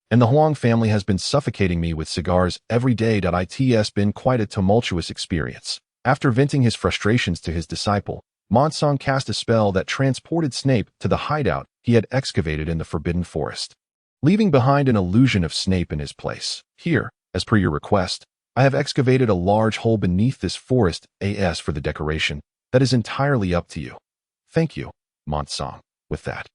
And the Huang family has been suffocating me with cigars every day. It's been quite a tumultuous experience. After venting his frustrations to his disciple, Monsong cast a spell that transported Snape to the hideout he had excavated in the Forbidden Forest, leaving behind an illusion of Snape in his place. Here, as per your request, I have excavated a large hole beneath this forest for the decoration. That is entirely up to you. Thank you, Monsong. With that,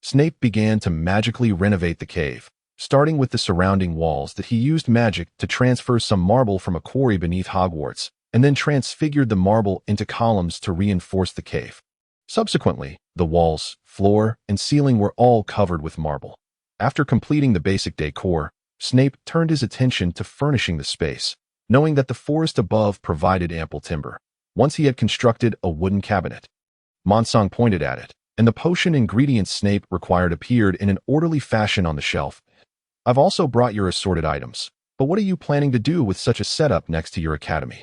Snape began to magically renovate the cave, starting with the surrounding walls that he used magic to transfer some marble from a quarry beneath Hogwarts, and then transfigured the marble into columns to reinforce the cave. Subsequently, the walls, floor, and ceiling were all covered with marble. After completing the basic decor, Snape turned his attention to furnishing the space, knowing that the forest above provided ample timber. Once he had constructed a wooden cabinet, Monsong pointed at it, and the potion ingredients Snape required appeared in an orderly fashion on the shelf. I've also brought your assorted items, but what are you planning to do with such a setup next to your academy?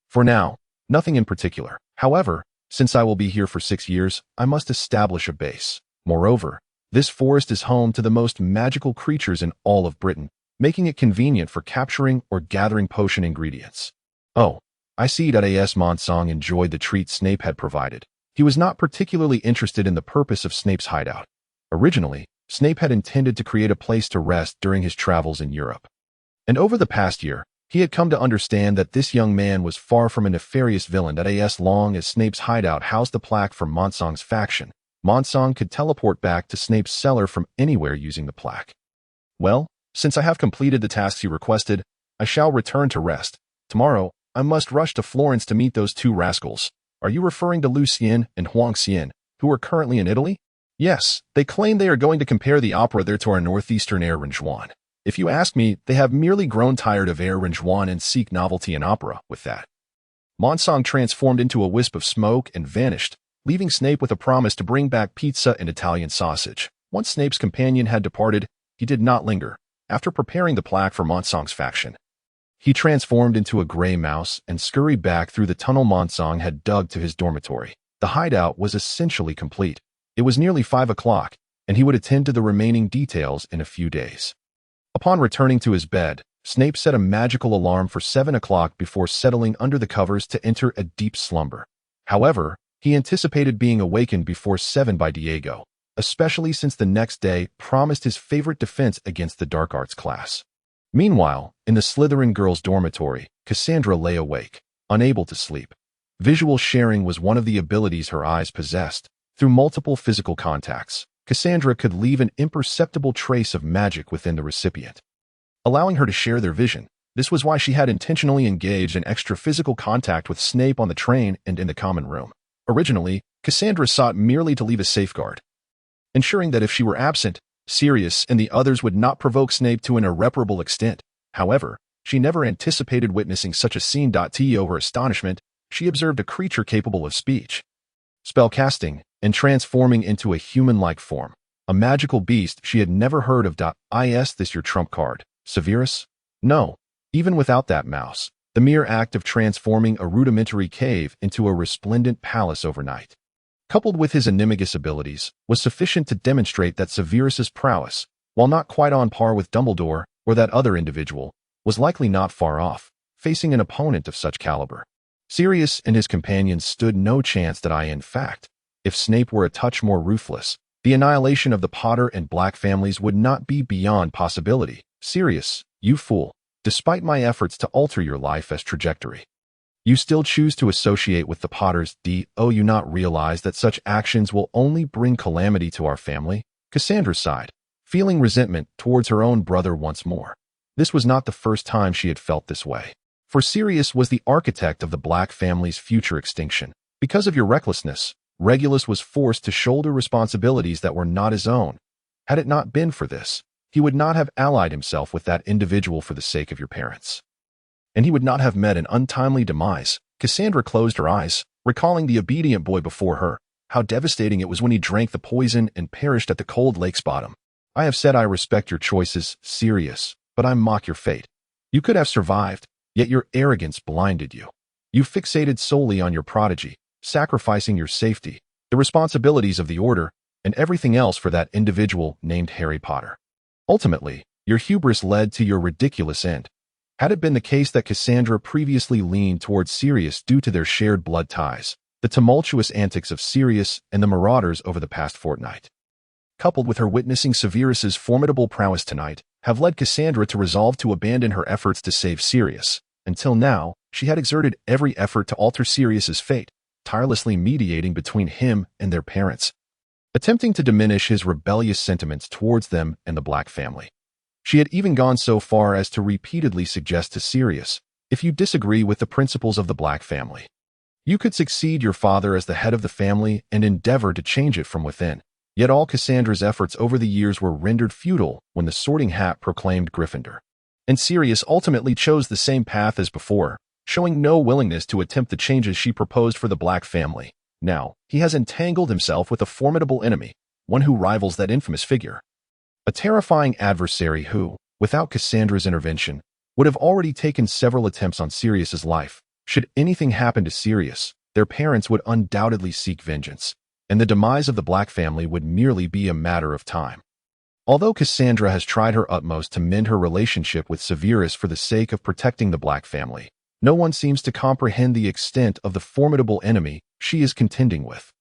For now, nothing in particular. However, since I will be here for 6 years, I must establish a base. Moreover, this forest is home to the most magical creatures in all of Britain, making it convenient for capturing or gathering potion ingredients. Oh, I see. Monsong enjoyed the treat Snape had provided. He was not particularly interested in the purpose of Snape's hideout. Originally, Snape had intended to create a place to rest during his travels in Europe. And over the past year, he had come to understand that this young man was far from a nefarious villain. As long as Snape's hideout housed the plaque from Monsong's faction, Monsong could teleport back to Snape's cellar from anywhere using the plaque. Well, since I have completed the tasks you requested, I shall return to rest. Tomorrow, I must rush to Florence to meet those 2 rascals. Are you referring to Liu Xian and Huang Xian, who are currently in Italy? Yes, they claim they are going to compare the opera there to our northeastern heir Rinjuan. If you ask me, they have merely grown tired of heir Rinjuan and seek novelty in opera. With that, Monsong transformed into a wisp of smoke and vanished, leaving Snape with a promise to bring back pizza and Italian sausage. Once Snape's companion had departed, he did not linger. After preparing the plaque for Monsong's faction, he transformed into a gray mouse and scurried back through the tunnel Monsong had dug to his dormitory. The hideout was essentially complete. It was nearly 5 o'clock, and he would attend to the remaining details in a few days. Upon returning to his bed, Snape set a magical alarm for 7 o'clock before settling under the covers to enter a deep slumber. However, he anticipated being awakened before 7 by Diego, especially since the next day promised his favorite defense against the dark arts class. Meanwhile, in the Slytherin girls' dormitory, Cassandra lay awake, unable to sleep. Visual sharing was one of the abilities her eyes possessed. Through multiple physical contacts, Cassandra could leave an imperceptible trace of magic within the recipient, allowing her to share their vision. This was why she had intentionally engaged in extra physical contact with Snape on the train and in the common room. Originally, Cassandra sought merely to leave a safeguard, ensuring that if she were absent, Sirius and the others would not provoke Snape to an irreparable extent. However, she never anticipated witnessing such a scene. To her astonishment, she observed a creature capable of speech, spellcasting, and transforming into a human-like form. A magical beast she had never heard of. Is this your trump card, Severus? No. Even without that mouse, the mere act of transforming a rudimentary cave into a resplendent palace overnight, coupled with his animagus abilities, was sufficient to demonstrate that Severus's prowess, while not quite on par with Dumbledore or that other individual, was likely not far off, facing an opponent of such caliber. Sirius and his companions stood no chance. In fact, if Snape were a touch more ruthless, the annihilation of the Potter and Black families would not be beyond possibility. Sirius, you fool, despite my efforts to alter your life as trajectory, you still choose to associate with the Potters. Do you not realize that such actions will only bring calamity to our family? Cassandra sighed, feeling resentment towards her own brother once more. This was not the first time she had felt this way. For Sirius was the architect of the Black family's future extinction. Because of your recklessness, Regulus was forced to shoulder responsibilities that were not his own. Had it not been for this, he would not have allied himself with that individual for the sake of your parents, and he would not have met an untimely demise. Cassandra closed her eyes, recalling the obedient boy before her. how devastating it was when he drank the poison and perished at the cold lake's bottom. I have said I respect your choices, Sirius, but I mock your fate. You could have survived, yet your arrogance blinded you. You fixated solely on your prodigy, sacrificing your safety, the responsibilities of the Order, and everything else for that individual named Harry Potter. Ultimately, your hubris led to your ridiculous end. Had it been the case that Cassandra previously leaned towards Sirius due to their shared blood ties, the tumultuous antics of Sirius and the Marauders over the past fortnight, coupled with her witnessing Severus's formidable prowess tonight, have led Cassandra to resolve to abandon her efforts to save Sirius. Until now, she had exerted every effort to alter Sirius's fate, tirelessly mediating between him and their parents, attempting to diminish his rebellious sentiments towards them and the Black family. She had even gone so far as to repeatedly suggest to Sirius, if you disagree with the principles of the Black family, you could succeed your father as the head of the family and endeavor to change it from within. Yet all Cassandra's efforts over the years were rendered futile when the Sorting Hat proclaimed Gryffindor. And Sirius ultimately chose the same path as before, showing no willingness to attempt the changes she proposed for the Black family. Now, he has entangled himself with a formidable enemy, one who rivals that infamous figure. A terrifying adversary who, without Cassandra's intervention, would have already taken several attempts on Sirius's life. Should anything happen to Sirius, their parents would undoubtedly seek vengeance, and the demise of the Black family would merely be a matter of time. Although Cassandra has tried her utmost to mend her relationship with Severus for the sake of protecting the Black family, no one seems to comprehend the extent of the formidable enemy she is contending with.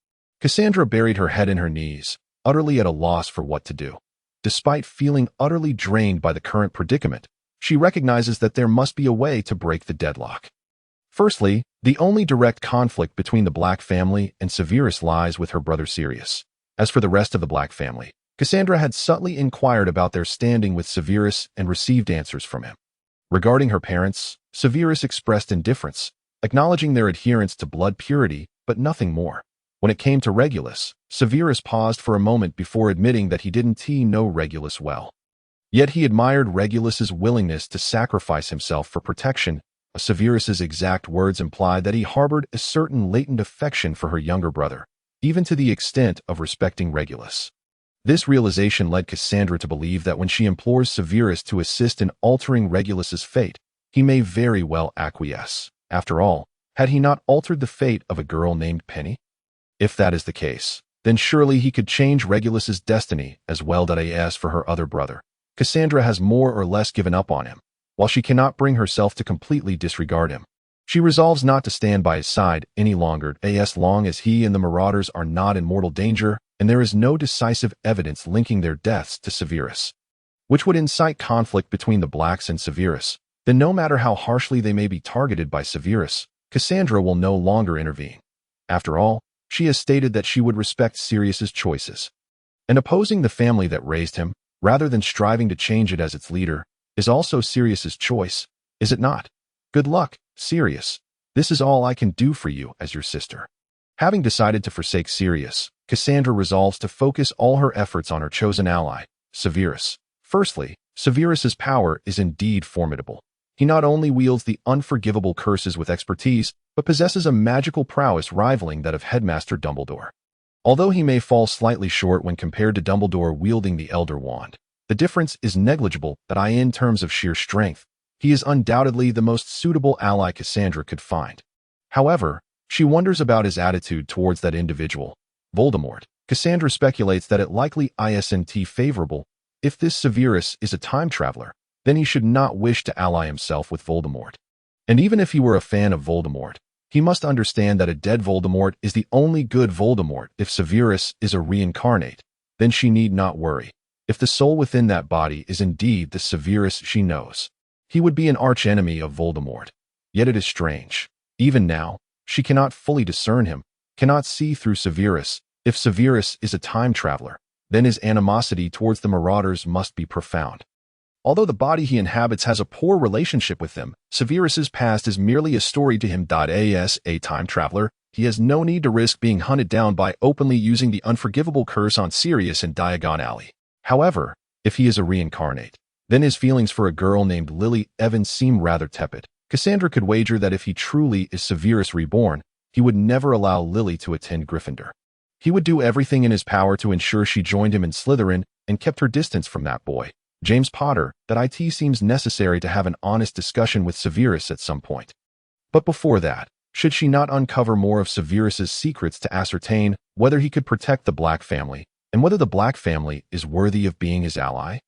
Cassandra buried her head in her knees, utterly at a loss for what to do. Despite feeling utterly drained by the current predicament, she recognizes that there must be a way to break the deadlock. Firstly, the only direct conflict between the Black family and Severus lies with her brother Sirius. As for the rest of the Black family, Cassandra had subtly inquired about their standing with Severus and received answers from him. Regarding her parents, Severus expressed indifference, acknowledging their adherence to blood purity, but nothing more. When it came to Regulus, Severus paused for a moment before admitting that he didn't know Regulus well. Yet he admired Regulus's willingness to sacrifice himself for protection. Severus's exact words implied that he harbored a certain latent affection for her younger brother, even to the extent of respecting Regulus. This realization led Cassandra to believe that when she implores Severus to assist in altering Regulus's fate, he may very well acquiesce. After all, had he not altered the fate of a girl named Penny? If that is the case, then surely he could change Regulus's destiny as well as for her other brother. Cassandra has more or less given up on him, while she cannot bring herself to completely disregard him. She resolves not to stand by his side any longer as long as he and the Marauders are not in mortal danger and there is no decisive evidence linking their deaths to Severus, which would incite conflict between the Blacks and Severus. Then no matter how harshly they may be targeted by Severus, Cassandra will no longer intervene. After all, she has stated that she would respect Sirius's choices. And opposing the family that raised him, rather than striving to change it as its leader, is also Sirius's choice, is it not? Good luck, Sirius. This is all I can do for you as your sister. Having decided to forsake Sirius, Cassandra resolves to focus all her efforts on her chosen ally, Severus. Firstly, Severus's power is indeed formidable. He not only wields the unforgivable curses with expertise, but possesses a magical prowess rivaling that of Headmaster Dumbledore. Although he may fall slightly short when compared to Dumbledore wielding the Elder Wand, the difference is negligible in terms of sheer strength. He is undoubtedly the most suitable ally Cassandra could find. However, she wonders about his attitude towards that individual, Voldemort. Cassandra speculates that it likely isn't favorable. If this Severus is a time traveler, then he should not wish to ally himself with Voldemort. And even if he were a fan of Voldemort, he must understand that a dead Voldemort is the only good Voldemort. If Severus is a reincarnate, then she need not worry. If the soul within that body is indeed the Severus she knows, he would be an archenemy of Voldemort. Yet it is strange. Even now, she cannot fully discern him, cannot see through Severus. If Severus is a time traveler, then his animosity towards the Marauders must be profound. Although the body he inhabits has a poor relationship with them, Severus's past is merely a story to him. As a time traveler, he has no need to risk being hunted down by openly using the unforgivable curse on Sirius in Diagon Alley. However, if he is a reincarnate, then his feelings for a girl named Lily Evans seem rather tepid. Cassandra could wager that if he truly is Severus reborn, he would never allow Lily to attend Gryffindor. He would do everything in his power to ensure she joined him in Slytherin and kept her distance from that boy, James Potter, that it seems necessary to have an honest discussion with Severus at some point. But before that, should she not uncover more of Severus's secrets to ascertain whether he could protect the Black family and whether the Black family is worthy of being his ally?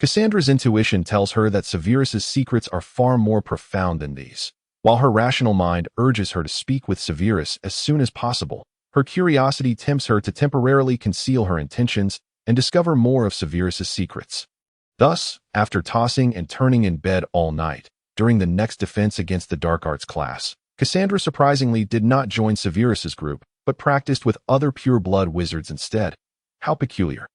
Cassandra's intuition tells her that Severus's secrets are far more profound than these. While her rational mind urges her to speak with Severus as soon as possible, her curiosity tempts her to temporarily conceal her intentions and discover more of Severus's secrets. Thus, after tossing and turning in bed all night, during the next defense against the dark arts class, Cassandra surprisingly did not join Severus's group, but practiced with other pure-blood wizards instead. How peculiar.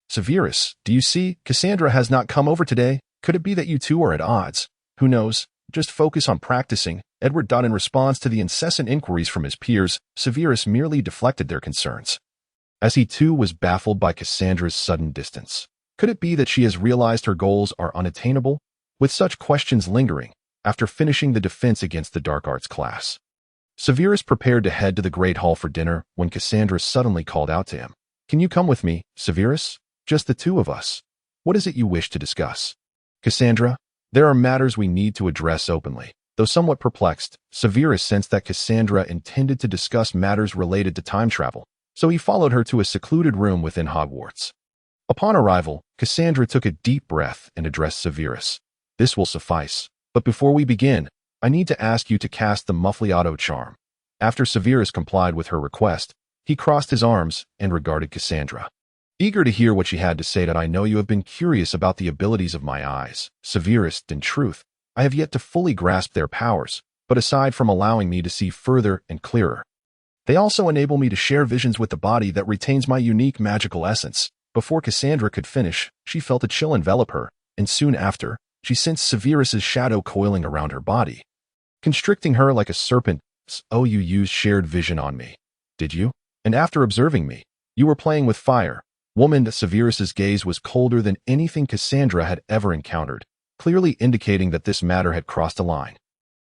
Severus, do you see? Cassandra has not come over today. Could it be that you two are at odds? Who knows? Just focus on practicing. Edward. In response to the incessant inquiries from his peers, Severus merely deflected their concerns, as he too was baffled by Cassandra's sudden distance. Could it be that she has realized her goals are unattainable? With such questions lingering, after finishing the defense against the dark arts class, Severus prepared to head to the Great Hall for dinner when Cassandra suddenly called out to him. Can you come with me, Severus? Just the two of us. What is it you wish to discuss? Cassandra, there are matters we need to address openly. Though somewhat perplexed, Severus sensed that Cassandra intended to discuss matters related to time travel, so he followed her to a secluded room within Hogwarts. Upon arrival, Cassandra took a deep breath and addressed Severus. This will suffice, but before we begin, I need to ask you to cast the Muffliato charm. After Severus complied with her request, he crossed his arms and regarded Cassandra. Eager to hear what she had to say, I know you have been curious about the abilities of my eyes, Severus. In truth, I have yet to fully grasp their powers, but aside from allowing me to see further and clearer, they also enable me to share visions with the body that retains my unique magical essence. Before Cassandra could finish, she felt a chill envelop her, and soon after, she sensed Severus's shadow coiling around her body, constricting her like a serpent. Oh, you used shared vision on me, did you? And after observing me, you were playing with fire. Woman, Severus's gaze was colder than anything Cassandra had ever encountered, clearly indicating that this matter had crossed a line.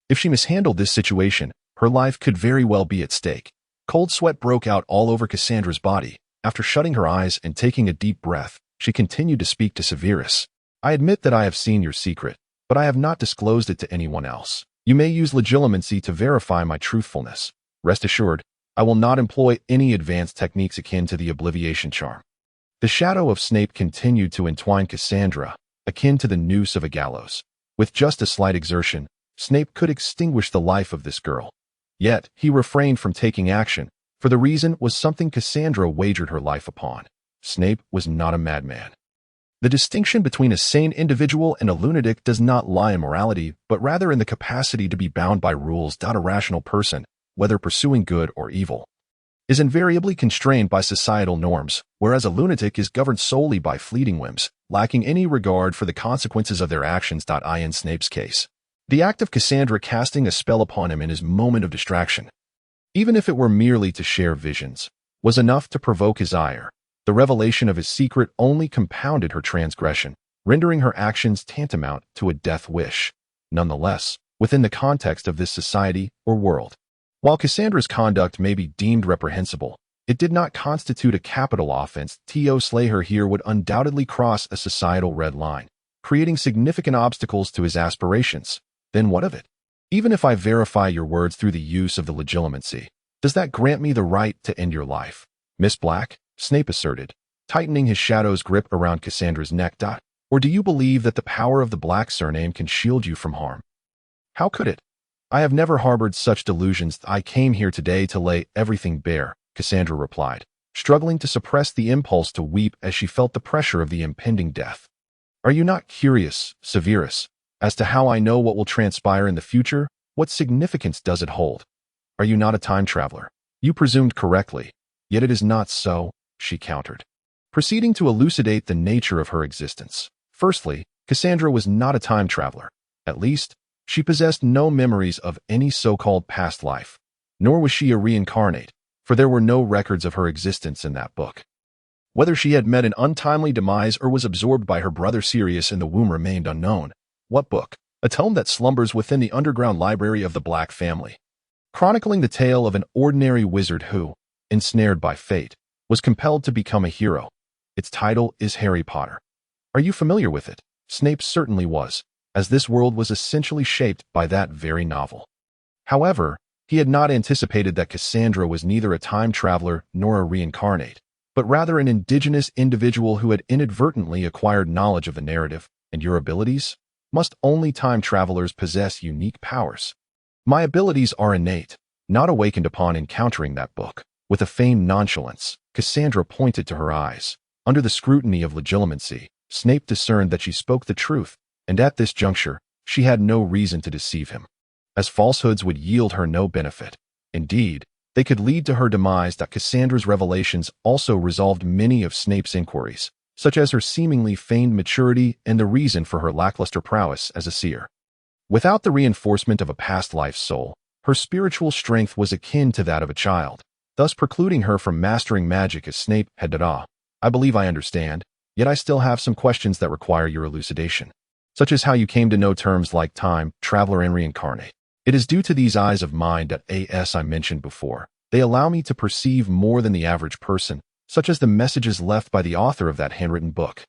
If she mishandled this situation, her life could very well be at stake. Cold sweat broke out all over Cassandra's body. After shutting her eyes and taking a deep breath, she continued to speak to Severus. I admit that I have seen your secret, but I have not disclosed it to anyone else. You may use legilimency to verify my truthfulness. Rest assured, I will not employ any advanced techniques akin to the obliviation charm. The shadow of Snape continued to entwine Cassandra, akin to the noose of a gallows. With just a slight exertion, Snape could extinguish the life of this girl. Yet, he refrained from taking action, for the reason was something Cassandra wagered her life upon. Snape was not a madman. The distinction between a sane individual and a lunatic does not lie in morality, but rather in the capacity to be bound by rules. A rational person, whether pursuing good or evil, is invariably constrained by societal norms, whereas a lunatic is governed solely by fleeting whims, lacking any regard for the consequences of their actions. In Snape's case, the act of Cassandra casting a spell upon him in his moment of distraction, even if it were merely to share visions, was enough to provoke his ire. The revelation of his secret only compounded her transgression, rendering her actions tantamount to a death wish. Nonetheless, within the context of this society or world, while Cassandra's conduct may be deemed reprehensible, it did not constitute a capital offense. To slay her here would undoubtedly cross a societal red line, creating significant obstacles to his aspirations. Then what of it? Even if I verify your words through the use of the legilimency, does that grant me the right to end your life? Miss Black, Snape asserted, tightening his shadow's grip around Cassandra's neck. Or do you believe that the power of the Black surname can shield you from harm? How could it? I have never harbored such delusions. I came here today to lay everything bare, Cassandra replied, struggling to suppress the impulse to weep as she felt the pressure of the impending death. Are you not curious, Severus, as to how I know what will transpire in the future? What significance does it hold? Are you not a time traveler? You presumed correctly, yet it is not so, she countered, proceeding to elucidate the nature of her existence. Firstly, Cassandra was not a time traveler. At least, she possessed no memories of any so-called past life, nor was she a reincarnate, for there were no records of her existence in that book. Whether she had met an untimely demise or was absorbed by her brother Sirius in the womb remained unknown. What book? A tome that slumbers within the underground library of the Black family, chronicling the tale of an ordinary wizard who, ensnared by fate, was compelled to become a hero. Its title is Harry Potter. Are you familiar with it? Snape certainly was, as this world was essentially shaped by that very novel. However, he had not anticipated that Cassandra was neither a time traveler nor a reincarnate, but rather an indigenous individual who had inadvertently acquired knowledge of the narrative. And your abilities? Must only time travelers possess unique powers? My abilities are innate, not awakened upon encountering that book. With a feigned nonchalance, Cassandra pointed to her eyes. Under the scrutiny of legitimacy, Snape discerned that she spoke the truth, and at this juncture, she had no reason to deceive him, as falsehoods would yield her no benefit. Indeed, they could lead to her demise. That Cassandra's revelations also resolved many of Snape's inquiries, such as her seemingly feigned maturity and the reason for her lackluster prowess as a seer. Without the reinforcement of a past life soul, her spiritual strength was akin to that of a child, thus precluding her from mastering magic as Snape had done. I believe I understand, yet I still have some questions that require your elucidation, such as how you came to know terms like time, traveler, and reincarnate. It is due to these eyes of mine that I mentioned before. They allow me to perceive more than the average person, such as the messages left by the author of that handwritten book.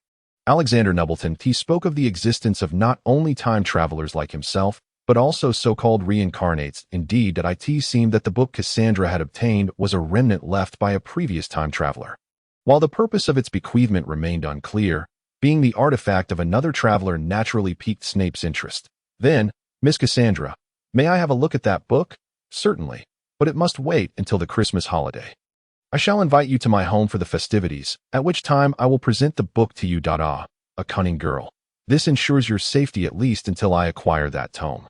Alexander Nubbleton spoke of the existence of not only time travelers like himself, but also so-called reincarnates. Indeed, that it seemed that the book Cassandra had obtained was a remnant left by a previous time traveler. While the purpose of its bequeathment remained unclear, being the artifact of another traveler naturally piqued Snape's interest. Then, Miss Cassandra, may I have a look at that book? Certainly, but it must wait until the Christmas holiday. I shall invite you to my home for the festivities, at which time I will present the book to you. A cunning girl. This ensures your safety at least until I acquire that tome.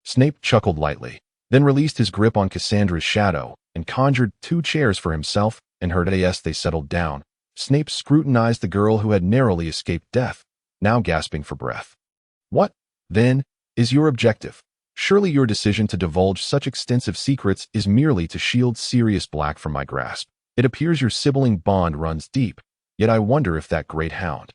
Snape chuckled lightly, then released his grip on Cassandra's shadow and conjured 2 chairs for himself and her. As they settled down, Snape scrutinized the girl who had narrowly escaped death, now gasping for breath. What, then, is your objective? Surely your decision to divulge such extensive secrets is merely to shield Sirius Black from my grasp. It appears your sibling bond runs deep, yet I wonder if that great hound,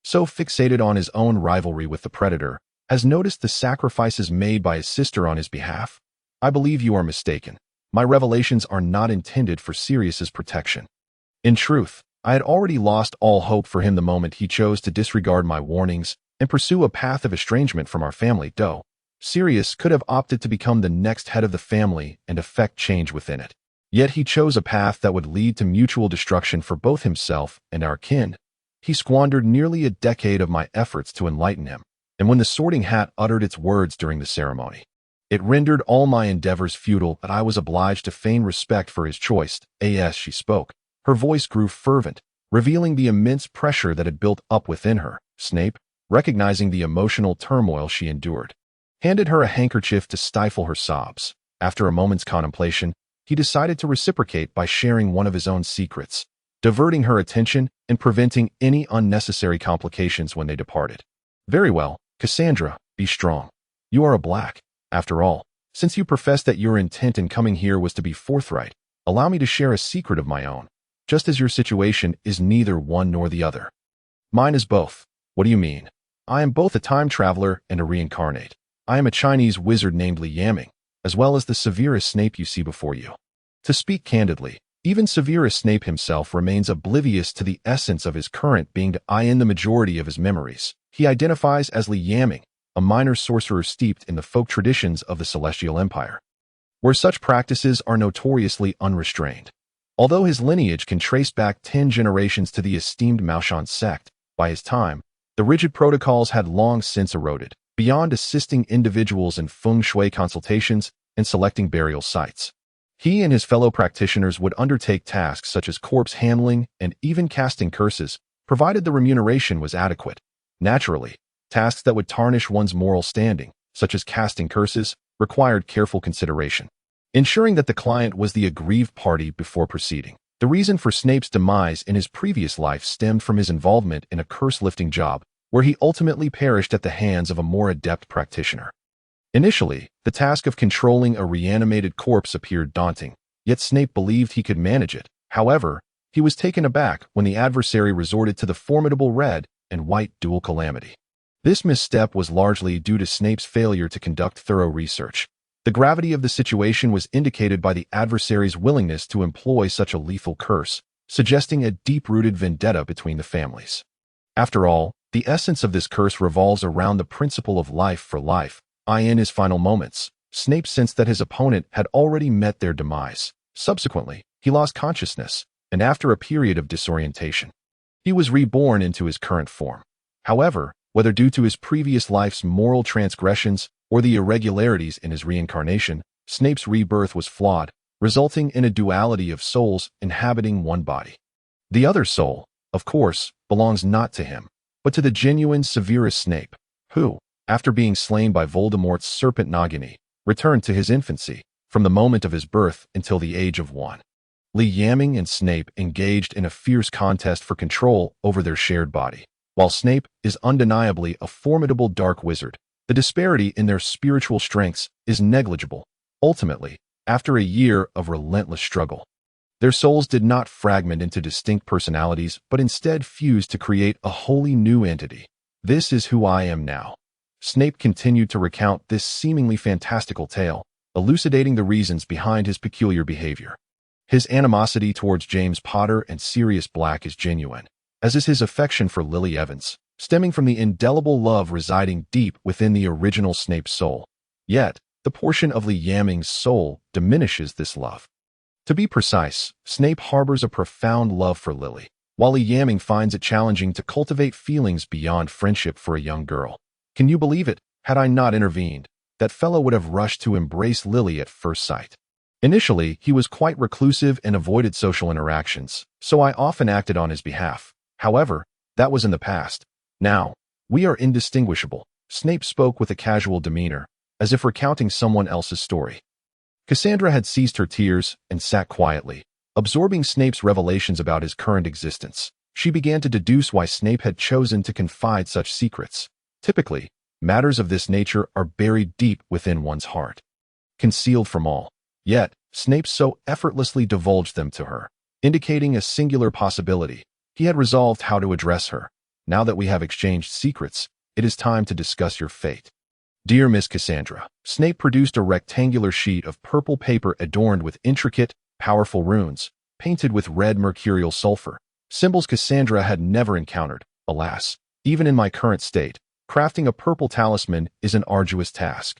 so fixated on his own rivalry with the Predator, has noticed the sacrifices made by his sister on his behalf. I believe you are mistaken. My revelations are not intended for Sirius's protection. In truth, I had already lost all hope for him the moment he chose to disregard my warnings and pursue a path of estrangement from our family. Sirius could have opted to become the next head of the family and effect change within it. Yet he chose a path that would lead to mutual destruction for both himself and our kin. He squandered nearly a decade of my efforts to enlighten him, and when the Sorting Hat uttered its words during the ceremony, it rendered all my endeavors futile. But I was obliged to feign respect for his choice. As she spoke, her voice grew fervent, revealing the immense pressure that had built up within her. Snape, recognizing the emotional turmoil she endured, handed her a handkerchief to stifle her sobs. After a moment's contemplation, he decided to reciprocate by sharing one of his own secrets, diverting her attention and preventing any unnecessary complications when they departed. Very well, Cassandra, be strong. You are a Black. After all, since you profess that your intent in coming here was to be forthright, allow me to share a secret of my own, just as your situation is neither one nor the other. Mine is both. What do you mean? I am both a time traveler and a reincarnate. I am a Chinese wizard named Li Yaming, as well as the Severus Snape you see before you. To speak candidly, even Severus Snape himself remains oblivious to the essence of his current being. In the majority of his memories, he identifies as Li Yaming, a minor sorcerer steeped in the folk traditions of the Celestial Empire, where such practices are notoriously unrestrained. Although his lineage can trace back 10 generations to the esteemed Maoshan sect, by his time, the rigid protocols had long since eroded, beyond assisting individuals in feng shui consultations and selecting burial sites. He and his fellow practitioners would undertake tasks such as corpse handling and even casting curses, provided the remuneration was adequate. Naturally, tasks that would tarnish one's moral standing, such as casting curses, required careful consideration, ensuring that the client was the aggrieved party before proceeding. The reason for Snape's demise in his previous life stemmed from his involvement in a curse-lifting job, where he ultimately perished at the hands of a more adept practitioner. Initially, the task of controlling a reanimated corpse appeared daunting, yet Snape believed he could manage it. However, he was taken aback when the adversary resorted to the formidable red and white dual calamity. This misstep was largely due to Snape's failure to conduct thorough research. The gravity of the situation was indicated by the adversary's willingness to employ such a lethal curse, suggesting a deep-rooted vendetta between the families. After all, the essence of this curse revolves around the principle of life for life. In his final moments, Snape sensed that his opponent had already met their demise. Subsequently, he lost consciousness, and after a period of disorientation, he was reborn into his current form. However, whether due to his previous life's moral transgressions or the irregularities in his reincarnation, Snape's rebirth was flawed, resulting in a duality of souls inhabiting one body. The other soul, of course, belongs not to him, but to the genuine Severus Snape, who, after being slain by Voldemort's serpent Nagini, returned to his infancy, from the moment of his birth until the age of 1. Yamming and Snape engaged in a fierce contest for control over their shared body. While Snape is undeniably a formidable dark wizard, the disparity in their spiritual strengths is negligible. Ultimately, after a year of relentless struggle, their souls did not fragment into distinct personalities, but instead fused to create a wholly new entity. This is who I am now. Snape continued to recount this seemingly fantastical tale, elucidating the reasons behind his peculiar behavior. His animosity towards James Potter and Sirius Black is genuine, as is his affection for Lily Evans, stemming from the indelible love residing deep within the original Snape's soul. Yet, the portion of Yamming's soul diminishes this love. To be precise, Snape harbors a profound love for Lily, while Yamming finds it challenging to cultivate feelings beyond friendship for a young girl. Can you believe it? Had I not intervened, that fellow would have rushed to embrace Lily at first sight. Initially, he was quite reclusive and avoided social interactions, so I often acted on his behalf. However, that was in the past. Now, we are indistinguishable. Snape spoke with a casual demeanor, as if recounting someone else's story. Cassandra had ceased her tears and sat quietly, absorbing Snape's revelations about his current existence. She began to deduce why Snape had chosen to confide such secrets. Typically, matters of this nature are buried deep within one's heart, concealed from all. Yet, Snape so effortlessly divulged them to her, indicating a singular possibility. He had resolved how to address her. Now that we have exchanged secrets, it is time to discuss your fate. Dear Miss Cassandra, Snape produced a rectangular sheet of purple paper adorned with intricate, powerful runes, painted with red mercurial sulfur, symbols Cassandra had never encountered. Alas, even in my current state, crafting a purple talisman is an arduous task.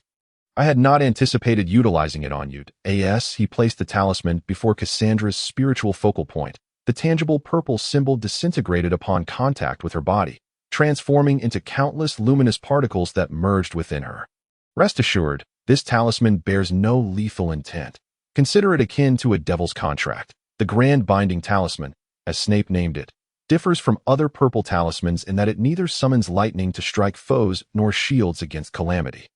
I had not anticipated utilizing it on you. He placed the talisman before Cassandra's spiritual focal point. The tangible purple symbol disintegrated upon contact with her body, transforming into countless luminous particles that merged within her. Rest assured, this talisman bears no lethal intent. Consider it akin to a devil's contract. The Grand Binding Talisman, as Snape named it, differs from other purple talismans in that it neither summons lightning to strike foes nor shields against calamity.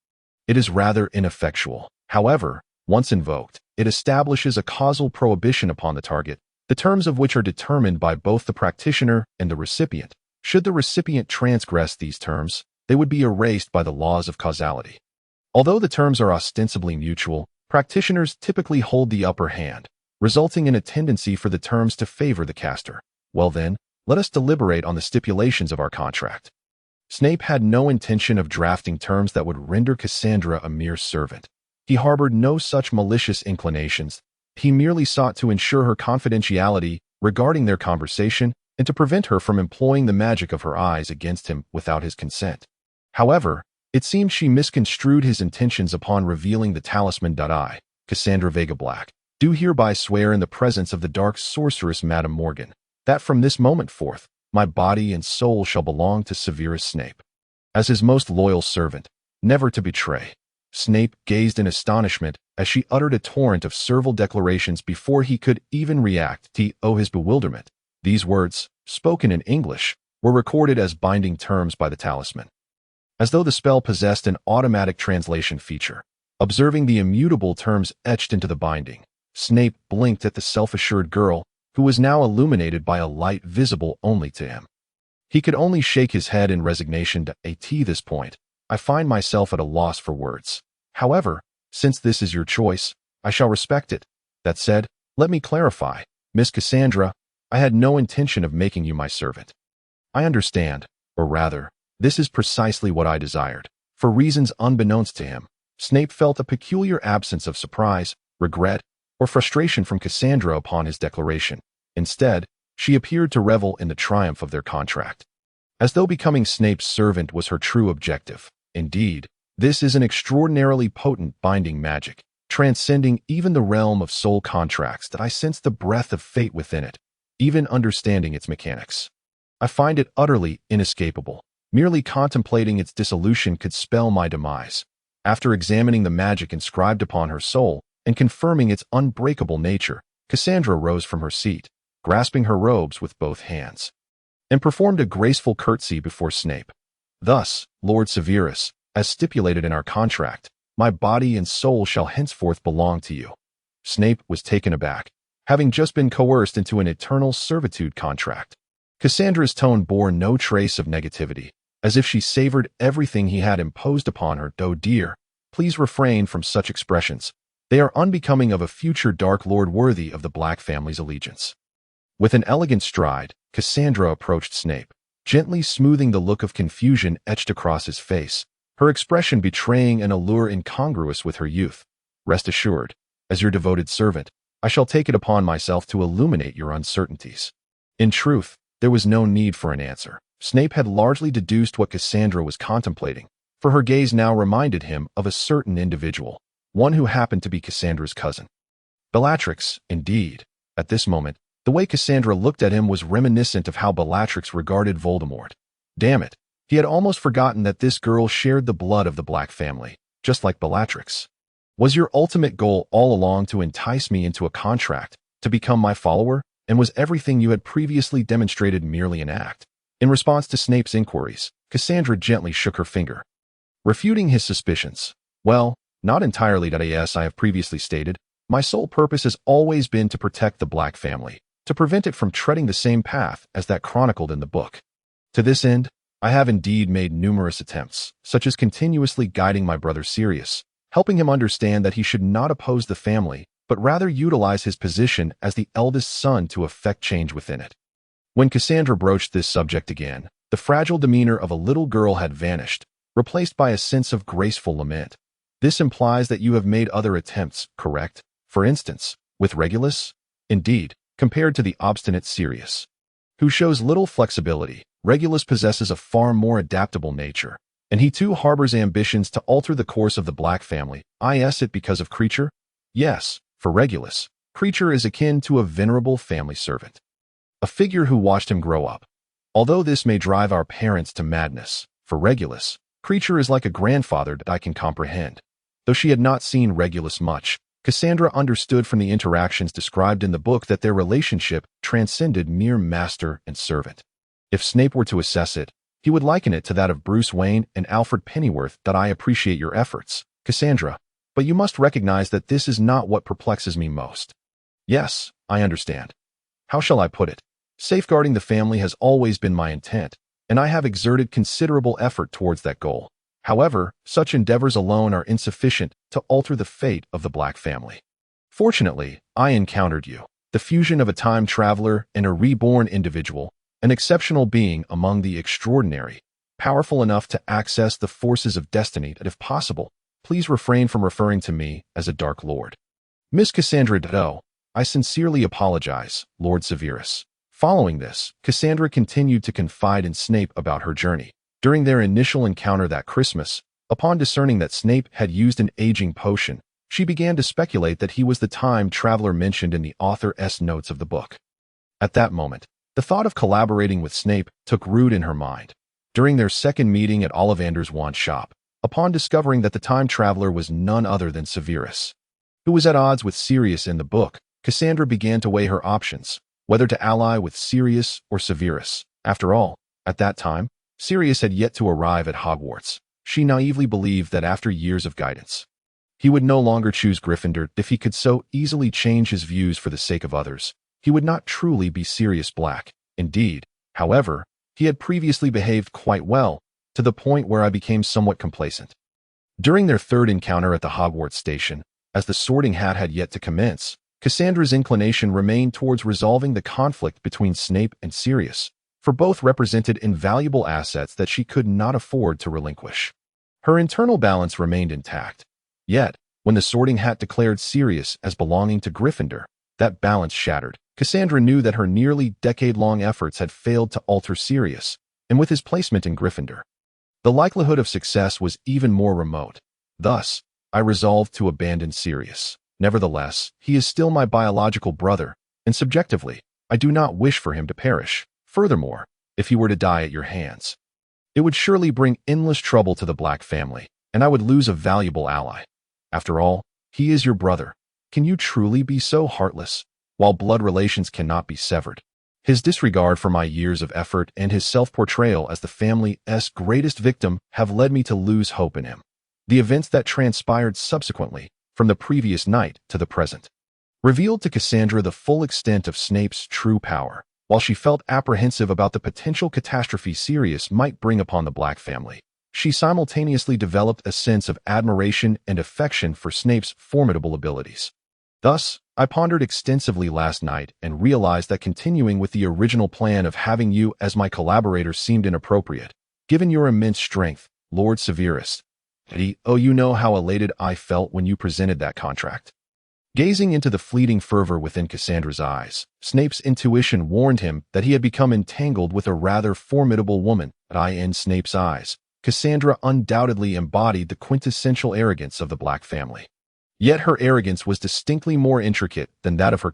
It is rather ineffectual. However, once invoked, it establishes a causal prohibition upon the target, the terms of which are determined by both the practitioner and the recipient. Should the recipient transgress these terms, they would be erased by the laws of causality. Although the terms are ostensibly mutual, practitioners typically hold the upper hand, resulting in a tendency for the terms to favor the caster. Well then, let us deliberate on the stipulations of our contract. Snape had no intention of drafting terms that would render Cassandra a mere servant. He harbored no such malicious inclinations. He merely sought to ensure her confidentiality regarding their conversation and to prevent her from employing the magic of her eyes against him without his consent. However, it seems she misconstrued his intentions upon revealing the talisman. I, Cassandra Vega Black, do hereby swear in the presence of the dark sorceress Madame Morgan, that from this moment forth, my body and soul shall belong to Severus Snape. As his most loyal servant, never to betray. Snape gazed in astonishment as she uttered a torrent of servile declarations before he could even react to his bewilderment. These words, spoken in English, were recorded as binding terms by the talisman, as though the spell possessed an automatic translation feature. Observing the immutable terms etched into the binding, Snape blinked at the self-assured girl, who was now illuminated by a light visible only to him. He could only shake his head in resignation. At this point, I find myself at a loss for words. However, since this is your choice, I shall respect it. That said, let me clarify, Miss Cassandra, I had no intention of making you my servant. I understand, or rather, this is precisely what I desired. For reasons unbeknownst to him, Snape felt a peculiar absence of surprise, regret, or frustration from Cassandra upon his declaration. Instead, she appeared to revel in the triumph of their contract, as though becoming Snape's servant was her true objective. Indeed, this is an extraordinarily potent binding magic, transcending even the realm of soul contracts, that I sense the breath of fate within it, even understanding its mechanics. I find it utterly inescapable. Merely contemplating its dissolution could spell my demise. After examining the magic inscribed upon her soul and confirming its unbreakable nature, Cassandra rose from her seat, grasping her robes with both hands, and performed a graceful curtsy before Snape. Thus, Lord Severus, as stipulated in our contract, my body and soul shall henceforth belong to you. Snape was taken aback, having just been coerced into an eternal servitude contract. Cassandra's tone bore no trace of negativity, as if she savored everything he had imposed upon her. "Oh dear, please refrain from such expressions. They are unbecoming of a future Dark Lord worthy of the Black family's allegiance." With an elegant stride, Cassandra approached Snape, gently smoothing the look of confusion etched across his face, her expression betraying an allure incongruous with her youth. "Rest assured, as your devoted servant, I shall take it upon myself to illuminate your uncertainties." In truth, there was no need for an answer. Snape had largely deduced what Cassandra was contemplating, for her gaze now reminded him of a certain individual, one who happened to be Cassandra's cousin. Bellatrix, indeed. At this moment, the way Cassandra looked at him was reminiscent of how Bellatrix regarded Voldemort. Damn it, he had almost forgotten that this girl shared the blood of the Black family, just like Bellatrix. "Was your ultimate goal all along to entice me into a contract, to become my follower, and was everything you had previously demonstrated merely an act?" In response to Snape's inquiries, Cassandra gently shook her finger, refuting his suspicions. "Well, not entirely. As I have previously stated, my sole purpose has always been to protect the Black family, to prevent it from treading the same path as that chronicled in the book. To this end, I have indeed made numerous attempts, such as continuously guiding my brother Sirius, helping him understand that he should not oppose the family, but rather utilize his position as the eldest son to effect change within it." When Cassandra broached this subject again, the fragile demeanor of a little girl had vanished, replaced by a sense of graceful lament. "This implies that you have made other attempts, correct? For instance, with Regulus?" "Indeed, compared to the obstinate Sirius, who shows little flexibility, Regulus possesses a far more adaptable nature, and he too harbors ambitions to alter the course of the Black family. Is it because of Creature?" "Yes, for Regulus, Creature is akin to a venerable family servant, a figure who watched him grow up. Although this may drive our parents to madness, for Regulus, Creature is like a grandfather that I can comprehend." Though she had not seen Regulus much, Cassandra understood from the interactions described in the book that their relationship transcended mere master and servant. If Snape were to assess it, he would liken it to that of Bruce Wayne and Alfred Pennyworth. "I appreciate your efforts, Cassandra, but you must recognize that this is not what perplexes me most." "Yes, I understand. How shall I put it? Safeguarding the family has always been my intent, and I have exerted considerable effort towards that goal. However, such endeavors alone are insufficient to alter the fate of the Black family. Fortunately, I encountered you, the fusion of a time traveler and a reborn individual, an exceptional being among the extraordinary, powerful enough to access the forces of destiny. That if possible, please refrain from referring to me as a Dark Lord." "Miss Cassandra Ditto, I sincerely apologize, Lord Severus." Following this, Cassandra continued to confide in Snape about her journey. During their initial encounter that Christmas, upon discerning that Snape had used an aging potion, she began to speculate that he was the time traveler mentioned in the author's notes of the book. At that moment, the thought of collaborating with Snape took root in her mind. During their second meeting at Ollivander's wand shop, upon discovering that the time traveler was none other than Severus, who was at odds with Sirius in the book, Cassandra began to weigh her options, whether to ally with Sirius or Severus. After all, at that time, Sirius had yet to arrive at Hogwarts. She naively believed that after years of guidance, he would no longer choose Gryffindor. If he could so easily change his views for the sake of others, he would not truly be Sirius Black. Indeed, however, he had previously behaved quite well, to the point where I became somewhat complacent. During their third encounter at the Hogwarts station, as the Sorting Hat had yet to commence, Cassandra's inclination remained towards resolving the conflict between Snape and Sirius, for both represented invaluable assets that she could not afford to relinquish. Her internal balance remained intact, Yet, when the Sorting Hat declared Sirius as belonging to Gryffindor, that balance shattered. Cassandra knew that her nearly decade-long efforts had failed to alter Sirius, and with his placement in Gryffindor, the likelihood of success was even more remote. Thus, I resolved to abandon Sirius. Nevertheless, he is still my biological brother, and subjectively, I do not wish for him to perish. Furthermore, if he were to die at your hands, it would surely bring endless trouble to the Black family, and I would lose a valuable ally. After all, he is your brother. Can you truly be so heartless, while blood relations cannot be severed? His disregard for my years of effort and his self-portrayal as the family's greatest victim have led me to lose hope in him. The events that transpired subsequently, from the previous night to the present, revealed to Cassandra the full extent of Snape's true power. While she felt apprehensive about the potential catastrophe Sirius might bring upon the Black family, she simultaneously developed a sense of admiration and affection for Snape's formidable abilities. Thus, I pondered extensively last night and realized that continuing with the original plan of having you as my collaborator seemed inappropriate, given your immense strength, Lord Severus. You know how elated I felt when you presented that contract. Gazing into the fleeting fervor within Cassandra's eyes, Snape's intuition warned him that he had become entangled with a rather formidable woman. In Snape's eyes, Cassandra undoubtedly embodied the quintessential arrogance of the Black family. Yet her arrogance was distinctly more intricate than that of her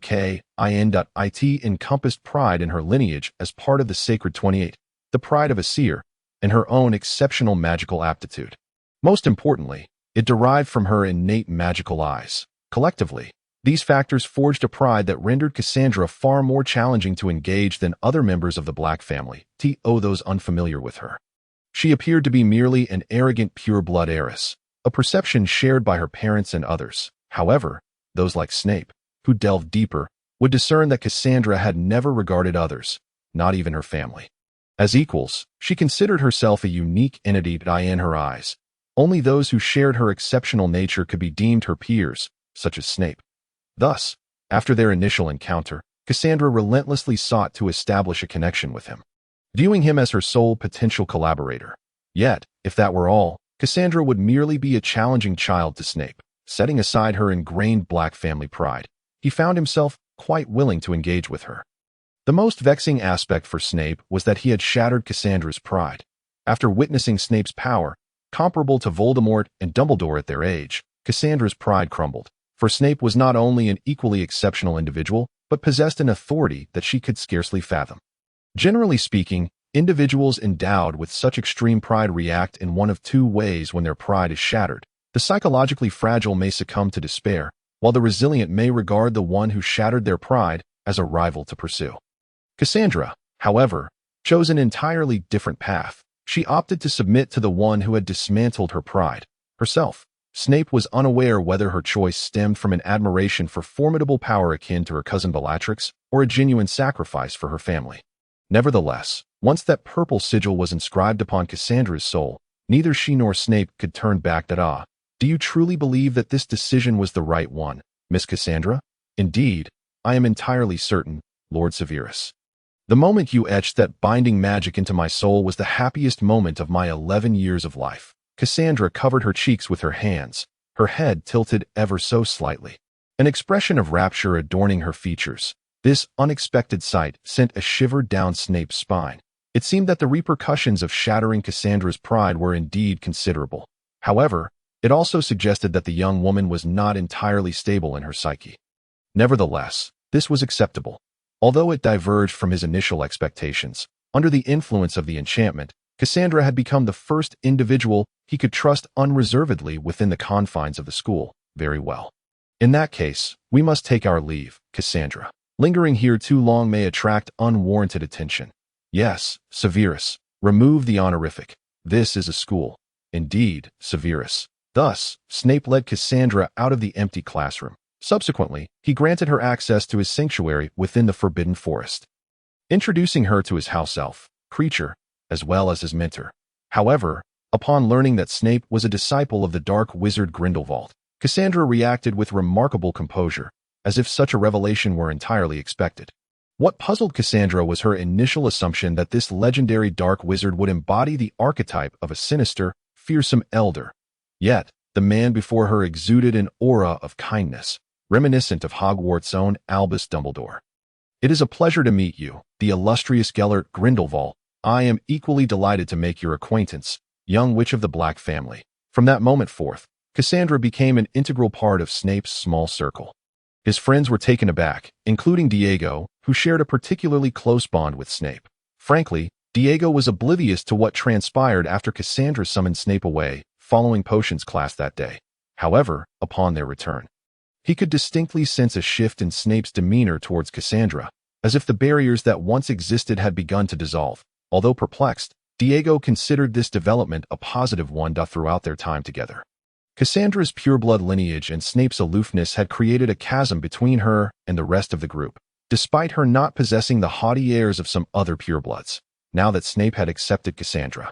encompassed pride in her lineage as part of the Sacred 28, the pride of a seer, and her own exceptional magical aptitude. Most importantly, it derived from her innate magical eyes. Collectively, these factors forged a pride that rendered Cassandra far more challenging to engage than other members of the Black family, those unfamiliar with her. She appeared to be merely an arrogant pure-blood heiress, a perception shared by her parents and others. However, those like Snape, who delved deeper, would discern that Cassandra had never regarded others, not even her family, as equals. She considered herself a unique entity in her eyes. Only those who shared her exceptional nature could be deemed her peers, such as Snape. Thus, after their initial encounter, Cassandra relentlessly sought to establish a connection with him, viewing him as her sole potential collaborator. Yet, if that were all, Cassandra would merely be a challenging child to Snape. Setting aside her ingrained Black family pride, he found himself quite willing to engage with her. The most vexing aspect for Snape was that he had shattered Cassandra's pride. After witnessing Snape's power, comparable to Voldemort and Dumbledore at their age, Cassandra's pride crumbled. For Snape was not only an equally exceptional individual, but possessed an authority that she could scarcely fathom. Generally speaking, individuals endowed with such extreme pride react in one of two ways when their pride is shattered. The psychologically fragile may succumb to despair, while the resilient may regard the one who shattered their pride as a rival to pursue. Cassandra, however, chose an entirely different path. She opted to submit to the one who had dismantled her pride, herself. Snape was unaware whether her choice stemmed from an admiration for formidable power akin to her cousin Bellatrix or a genuine sacrifice for her family. Nevertheless, once that purple sigil was inscribed upon Cassandra's soul, neither she nor Snape could turn back. Do you truly believe that this decision was the right one, Miss Cassandra? Indeed, I am entirely certain, Lord Severus. The moment you etched that binding magic into my soul was the happiest moment of my 11 years of life. Cassandra covered her cheeks with her hands, her head tilted ever so slightly, an expression of rapture adorning her features. This unexpected sight sent a shiver down Snape's spine. It seemed that the repercussions of shattering Cassandra's pride were indeed considerable. However, it also suggested that the young woman was not entirely stable in her psyche. Nevertheless, this was acceptable. Although it diverged from his initial expectations, under the influence of the enchantment, Cassandra had become the first individual he could trust unreservedly within the confines of the school. Very well. In that case, we must take our leave, Cassandra. Lingering here too long may attract unwarranted attention. Yes, Severus, remove the honorific. This is a school. Indeed, Severus. Thus, Snape led Cassandra out of the empty classroom. Subsequently, he granted her access to his sanctuary within the Forbidden Forest, introducing her to his house elf, Creature, as well as his mentor. However, upon learning that Snape was a disciple of the dark wizard Grindelwald, Cassandra reacted with remarkable composure, as if such a revelation were entirely expected. What puzzled Cassandra was her initial assumption that this legendary dark wizard would embody the archetype of a sinister, fearsome elder. Yet, the man before her exuded an aura of kindness, reminiscent of Hogwarts' own Albus Dumbledore. "It is a pleasure to meet you, the illustrious Gellert Grindelwald. I am equally delighted to make your acquaintance, young witch of the Black family." From that moment forth, Cassandra became an integral part of Snape's small circle. His friends were taken aback, including Diego, who shared a particularly close bond with Snape. Frankly, Diego was oblivious to what transpired after Cassandra summoned Snape away following potions class that day. However, upon their return, he could distinctly sense a shift in Snape's demeanor towards Cassandra, as if the barriers that once existed had begun to dissolve. Although perplexed, Diego considered this development a positive one throughout their time together. Cassandra's pureblood lineage and Snape's aloofness had created a chasm between her and the rest of the group, despite her not possessing the haughty airs of some other purebloods. Now that Snape had accepted Cassandra,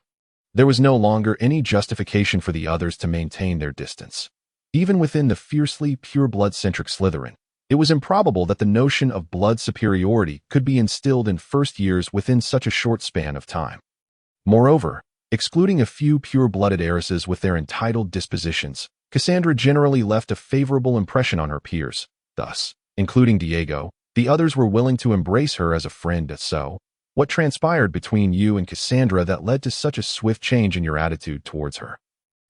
there was no longer any justification for the others to maintain their distance. Even within the fiercely pureblood-centric Slytherin, it was improbable that the notion of blood superiority could be instilled in first years within such a short span of time. Moreover, excluding a few pure-blooded heiresses with their entitled dispositions, Cassandra generally left a favorable impression on her peers. Thus, including Diego, the others were willing to embrace her as a friend. So, what transpired between you and Cassandra that led to such a swift change in your attitude towards her?"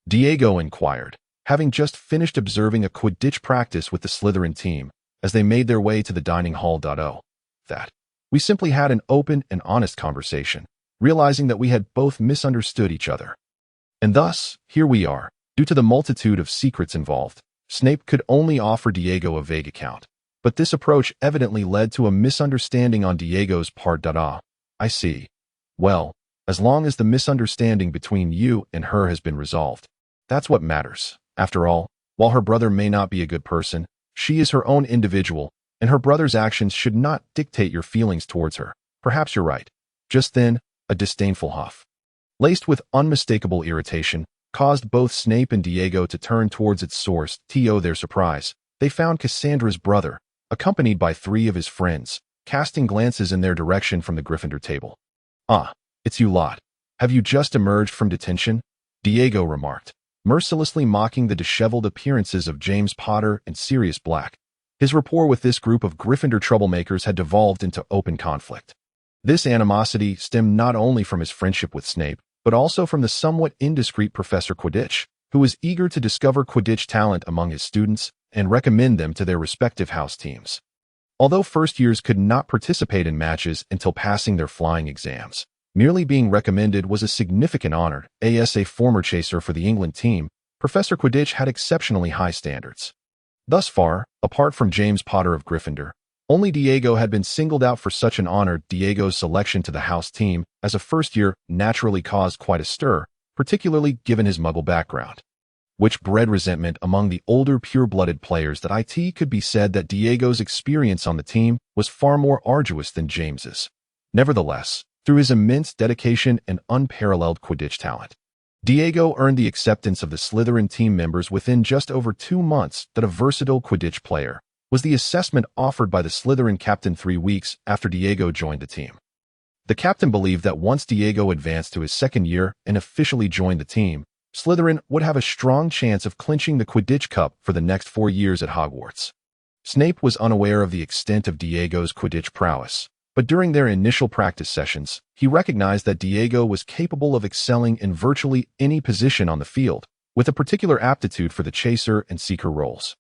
Diego inquired, having just finished observing a quidditch practice with the Slytherin team as they made their way to the dining hall. "That we simply had an open and honest conversation, realizing that we had both misunderstood each other. And thus, here we are." Due to the multitude of secrets involved, Snape could only offer Diego a vague account. But this approach evidently led to a misunderstanding on Diego's part. "I see. Well, as long as the misunderstanding between you and her has been resolved, that's what matters. After all, while her brother may not be a good person, she is her own individual, and her brother's actions should not dictate your feelings towards her. Perhaps you're right." Just then, a disdainful huff, laced with unmistakable irritation, caused both Snape and Diego to turn towards its source. To their surprise, they found Cassandra's brother, accompanied by 3 of his friends, casting glances in their direction from the Gryffindor table. "Ah, it's you lot. Have you just emerged from detention?" Diego remarked, mercilessly mocking the disheveled appearances of James Potter and Sirius Black. His rapport with this group of Gryffindor troublemakers had devolved into open conflict. This animosity stemmed not only from his friendship with Snape, but also from the somewhat indiscreet Professor Quidditch, who was eager to discover Quidditch talent among his students and recommend them to their respective house teams. Although first years could not participate in matches until passing their flying exams, merely being recommended was a significant honor. As a former chaser for the England team, Professor Quidditch had exceptionally high standards. Thus far, apart from James Potter of Gryffindor, only Diego had been singled out for such an honor. Diego's selection to the house team as a first year naturally caused quite a stir, particularly given his Muggle background, which bred resentment among the older pure-blooded players. It could be said that Diego's experience on the team was far more arduous than James's. Nevertheless, through his immense dedication and unparalleled Quidditch talent, Diego earned the acceptance of the Slytherin team members within just over 2 months. That a versatile Quidditch player was the assessment offered by the Slytherin captain 3 weeks after Diego joined the team. The captain believed that once Diego advanced to his second year and officially joined the team, Slytherin would have a strong chance of clinching the Quidditch Cup for the next 4 years at Hogwarts. Snape was unaware of the extent of Diego's Quidditch prowess, but during their initial practice sessions, he recognized that Diego was capable of excelling in virtually any position on the field, with a particular aptitude for the chaser and seeker roles.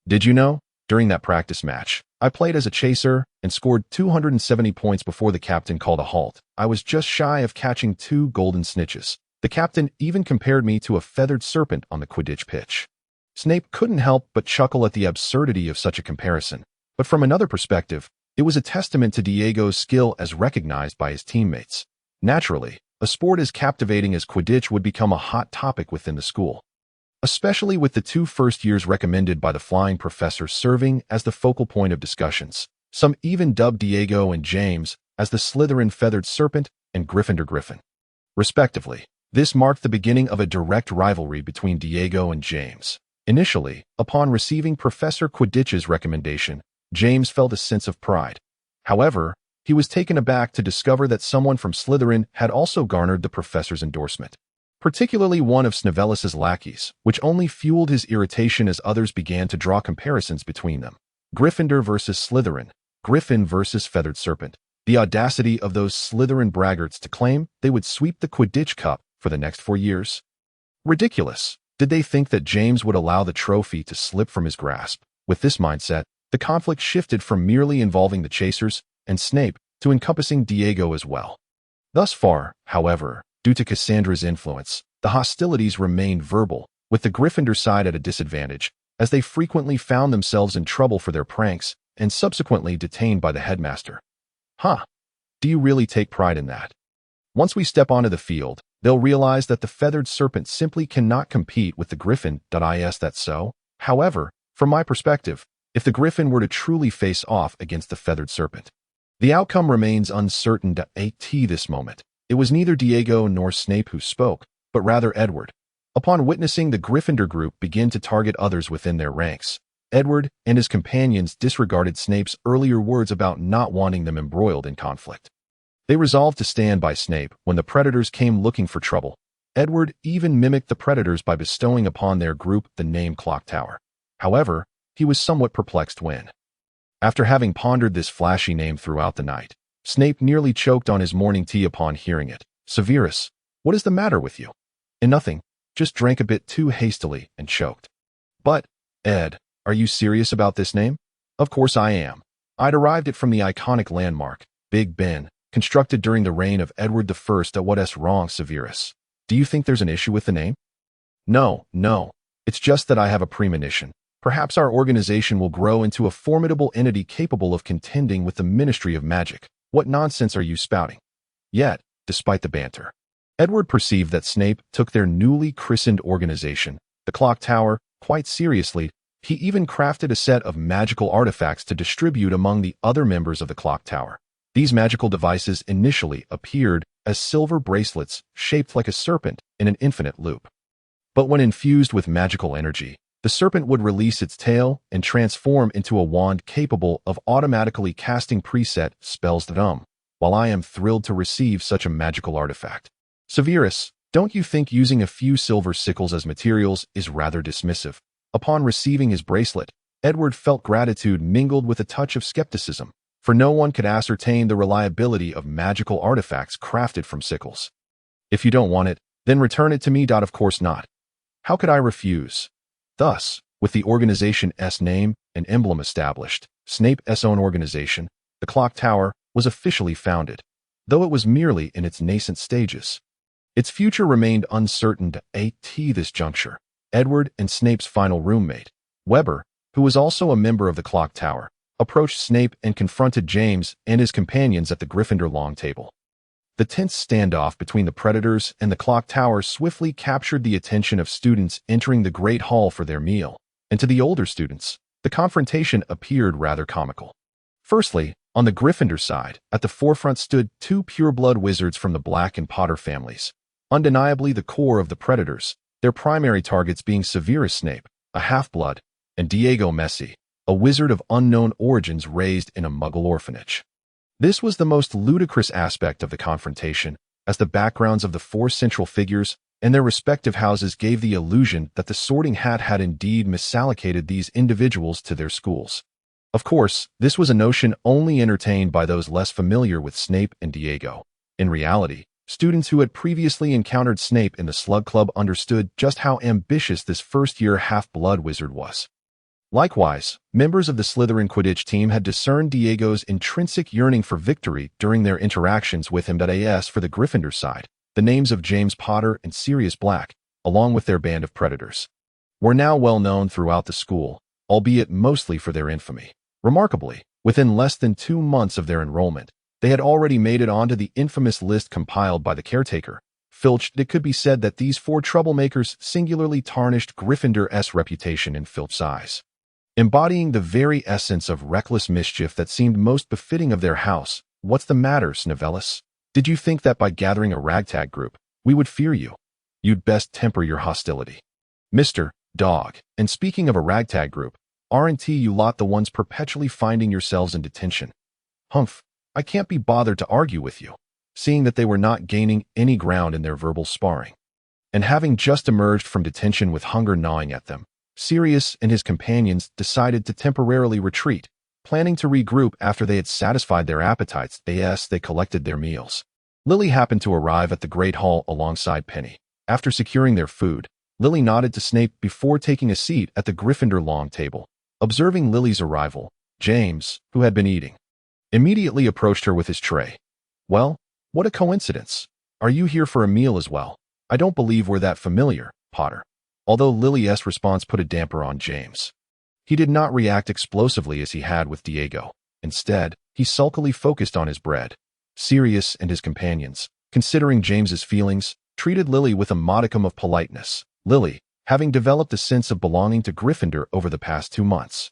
"Did you know? During that practice match, I played as a chaser and scored 270 points before the captain called a halt. I was just shy of catching 2 golden snitches. The captain even compared me to a feathered serpent on the Quidditch pitch." Snape couldn't help but chuckle at the absurdity of such a comparison, but from another perspective, it was a testament to Diego's skill as recognized by his teammates. Naturally, a sport as captivating as Quidditch would become a hot topic within the school, especially with the 2 first years recommended by the flying professor serving as the focal point of discussions. Some even dubbed Diego and James as the Slytherin Feathered Serpent and Gryffindor Griffin, respectively. This marked the beginning of a direct rivalry between Diego and James. Initially, upon receiving Professor Quidditch's recommendation, James felt a sense of pride. However, he was taken aback to discover that someone from Slytherin had also garnered the professor's endorsement. particularly one of Severus's lackeys, which only fueled his irritation as others began to draw comparisons between them. Gryffindor versus Slytherin, Griffin versus Feathered Serpent. The audacity of those Slytherin braggarts to claim they would sweep the Quidditch Cup for the next 4 years. Ridiculous. Did they think that James would allow the trophy to slip from his grasp? With this mindset, the conflict shifted from merely involving the Chasers and Snape to encompassing Diego as well. Thus far, however, due to Cassandra's influence, the hostilities remained verbal, with the Gryffindor side at a disadvantage, as they frequently found themselves in trouble for their pranks and subsequently detained by the headmaster. Huh. Do you really take pride in that? Once we step onto the field, they'll realize that the Feathered Serpent simply cannot compete with the Griffin. Is that so? However, from my perspective, if the Griffin were to truly face off against the Feathered Serpent, the outcome remains uncertain. At this moment, it was neither Diego nor Snape who spoke, but rather Edward. Upon witnessing the Gryffindor group begin to target others within their ranks, Edward and his companions disregarded Snape's earlier words about not wanting them embroiled in conflict. They resolved to stand by Snape when the predators came looking for trouble. Edward even mimicked the predators by bestowing upon their group the name Clock Tower. However, he was somewhat perplexed when, after having pondered this flashy name throughout the night, Snape nearly choked on his morning tea upon hearing it. Severus, what is the matter with you? And nothing, just drank a bit too hastily and choked. But, Ed, are you serious about this name? Of course I am. I derived it from the iconic landmark, Big Ben, constructed during the reign of Edward I. What's wrong, Severus? Do you think there's an issue with the name? No. It's just that I have a premonition. Perhaps our organization will grow into a formidable entity capable of contending with the Ministry of Magic. What nonsense are you spouting? Yet, despite the banter, Edward perceived that Snape took their newly christened organization, the Clock Tower, quite seriously. He even crafted a set of magical artifacts to distribute among the other members of the Clock Tower. These magical devices initially appeared as silver bracelets shaped like a serpent in an infinite loop. But when infused with magical energy, the serpent would release its tail and transform into a wand capable of automatically casting preset spells. While I am thrilled to receive such a magical artifact, Severus, don't you think using a few silver sickles as materials is rather dismissive? Upon receiving his bracelet, Edward felt gratitude mingled with a touch of skepticism, for no one could ascertain the reliability of magical artifacts crafted from sickles. If you don't want it, then return it to me. Of course not. How could I refuse? Thus, with the organization's name and emblem established, Snape's own organization, the Clock Tower, was officially founded, though it was merely in its nascent stages. Its future remained uncertain at this juncture. Edward and Snape's final roommate, Weber, who was also a member of the Clock Tower, approached Snape and confronted James and his companions at the Gryffindor long table. The tense standoff between the predators and the Clock Tower swiftly captured the attention of students entering the Great Hall for their meal, and to the older students, the confrontation appeared rather comical. Firstly, on the Gryffindor side, at the forefront stood two pureblood wizards from the Black and Potter families, undeniably the core of the predators, their primary targets being Severus Snape, a half-blood, and Diego Messi, a wizard of unknown origins raised in a Muggle orphanage. This was the most ludicrous aspect of the confrontation, as the backgrounds of the four central figures and their respective houses gave the illusion that the Sorting Hat had indeed misallocated these individuals to their schools. Of course, this was a notion only entertained by those less familiar with Snape and Diego. In reality, students who had previously encountered Snape in the Slug Club understood just how ambitious this first-year half-blood wizard was. Likewise, members of the Slytherin Quidditch team had discerned Diego's intrinsic yearning for victory during their interactions with him. As for the Gryffindor side, the names of James Potter and Sirius Black, along with their band of predators, were now well known throughout the school, albeit mostly for their infamy. Remarkably, within less than 2 months of their enrollment, they had already made it onto the infamous list compiled by the caretaker, Filch. It could be said that these 4 troublemakers singularly tarnished Gryffindor's reputation in Filch's eyes, embodying the very essence of reckless mischief that seemed most befitting of their house. What's the matter, Snevelis? Did you think that by gathering a ragtag group, we would fear you? You'd best temper your hostility. Mr. Dog, and speaking of a ragtag group, aren't you lot the ones perpetually finding yourselves in detention? Humph, I can't be bothered to argue with you, seeing that they were not gaining any ground in their verbal sparring. and having just emerged from detention with hunger gnawing at them, Sirius and his companions decided to temporarily retreat, planning to regroup after they had satisfied their appetites. They collected their meals. Lily happened to arrive at the Great Hall alongside Penny. After securing their food, Lily nodded to Snape before taking a seat at the Gryffindor long table. Observing Lily's arrival, James, who had been eating, immediately approached her with his tray. "Well, what a coincidence. Are you here for a meal as well? I don't believe we're that familiar, Potter." Although Lily's response put a damper on James, he did not react explosively as he had with Diego. Instead, he sulkily focused on his bread. Sirius and his companions, considering James's feelings, treated Lily with a modicum of politeness. Lily, having developed a sense of belonging to Gryffindor over the past 2 months,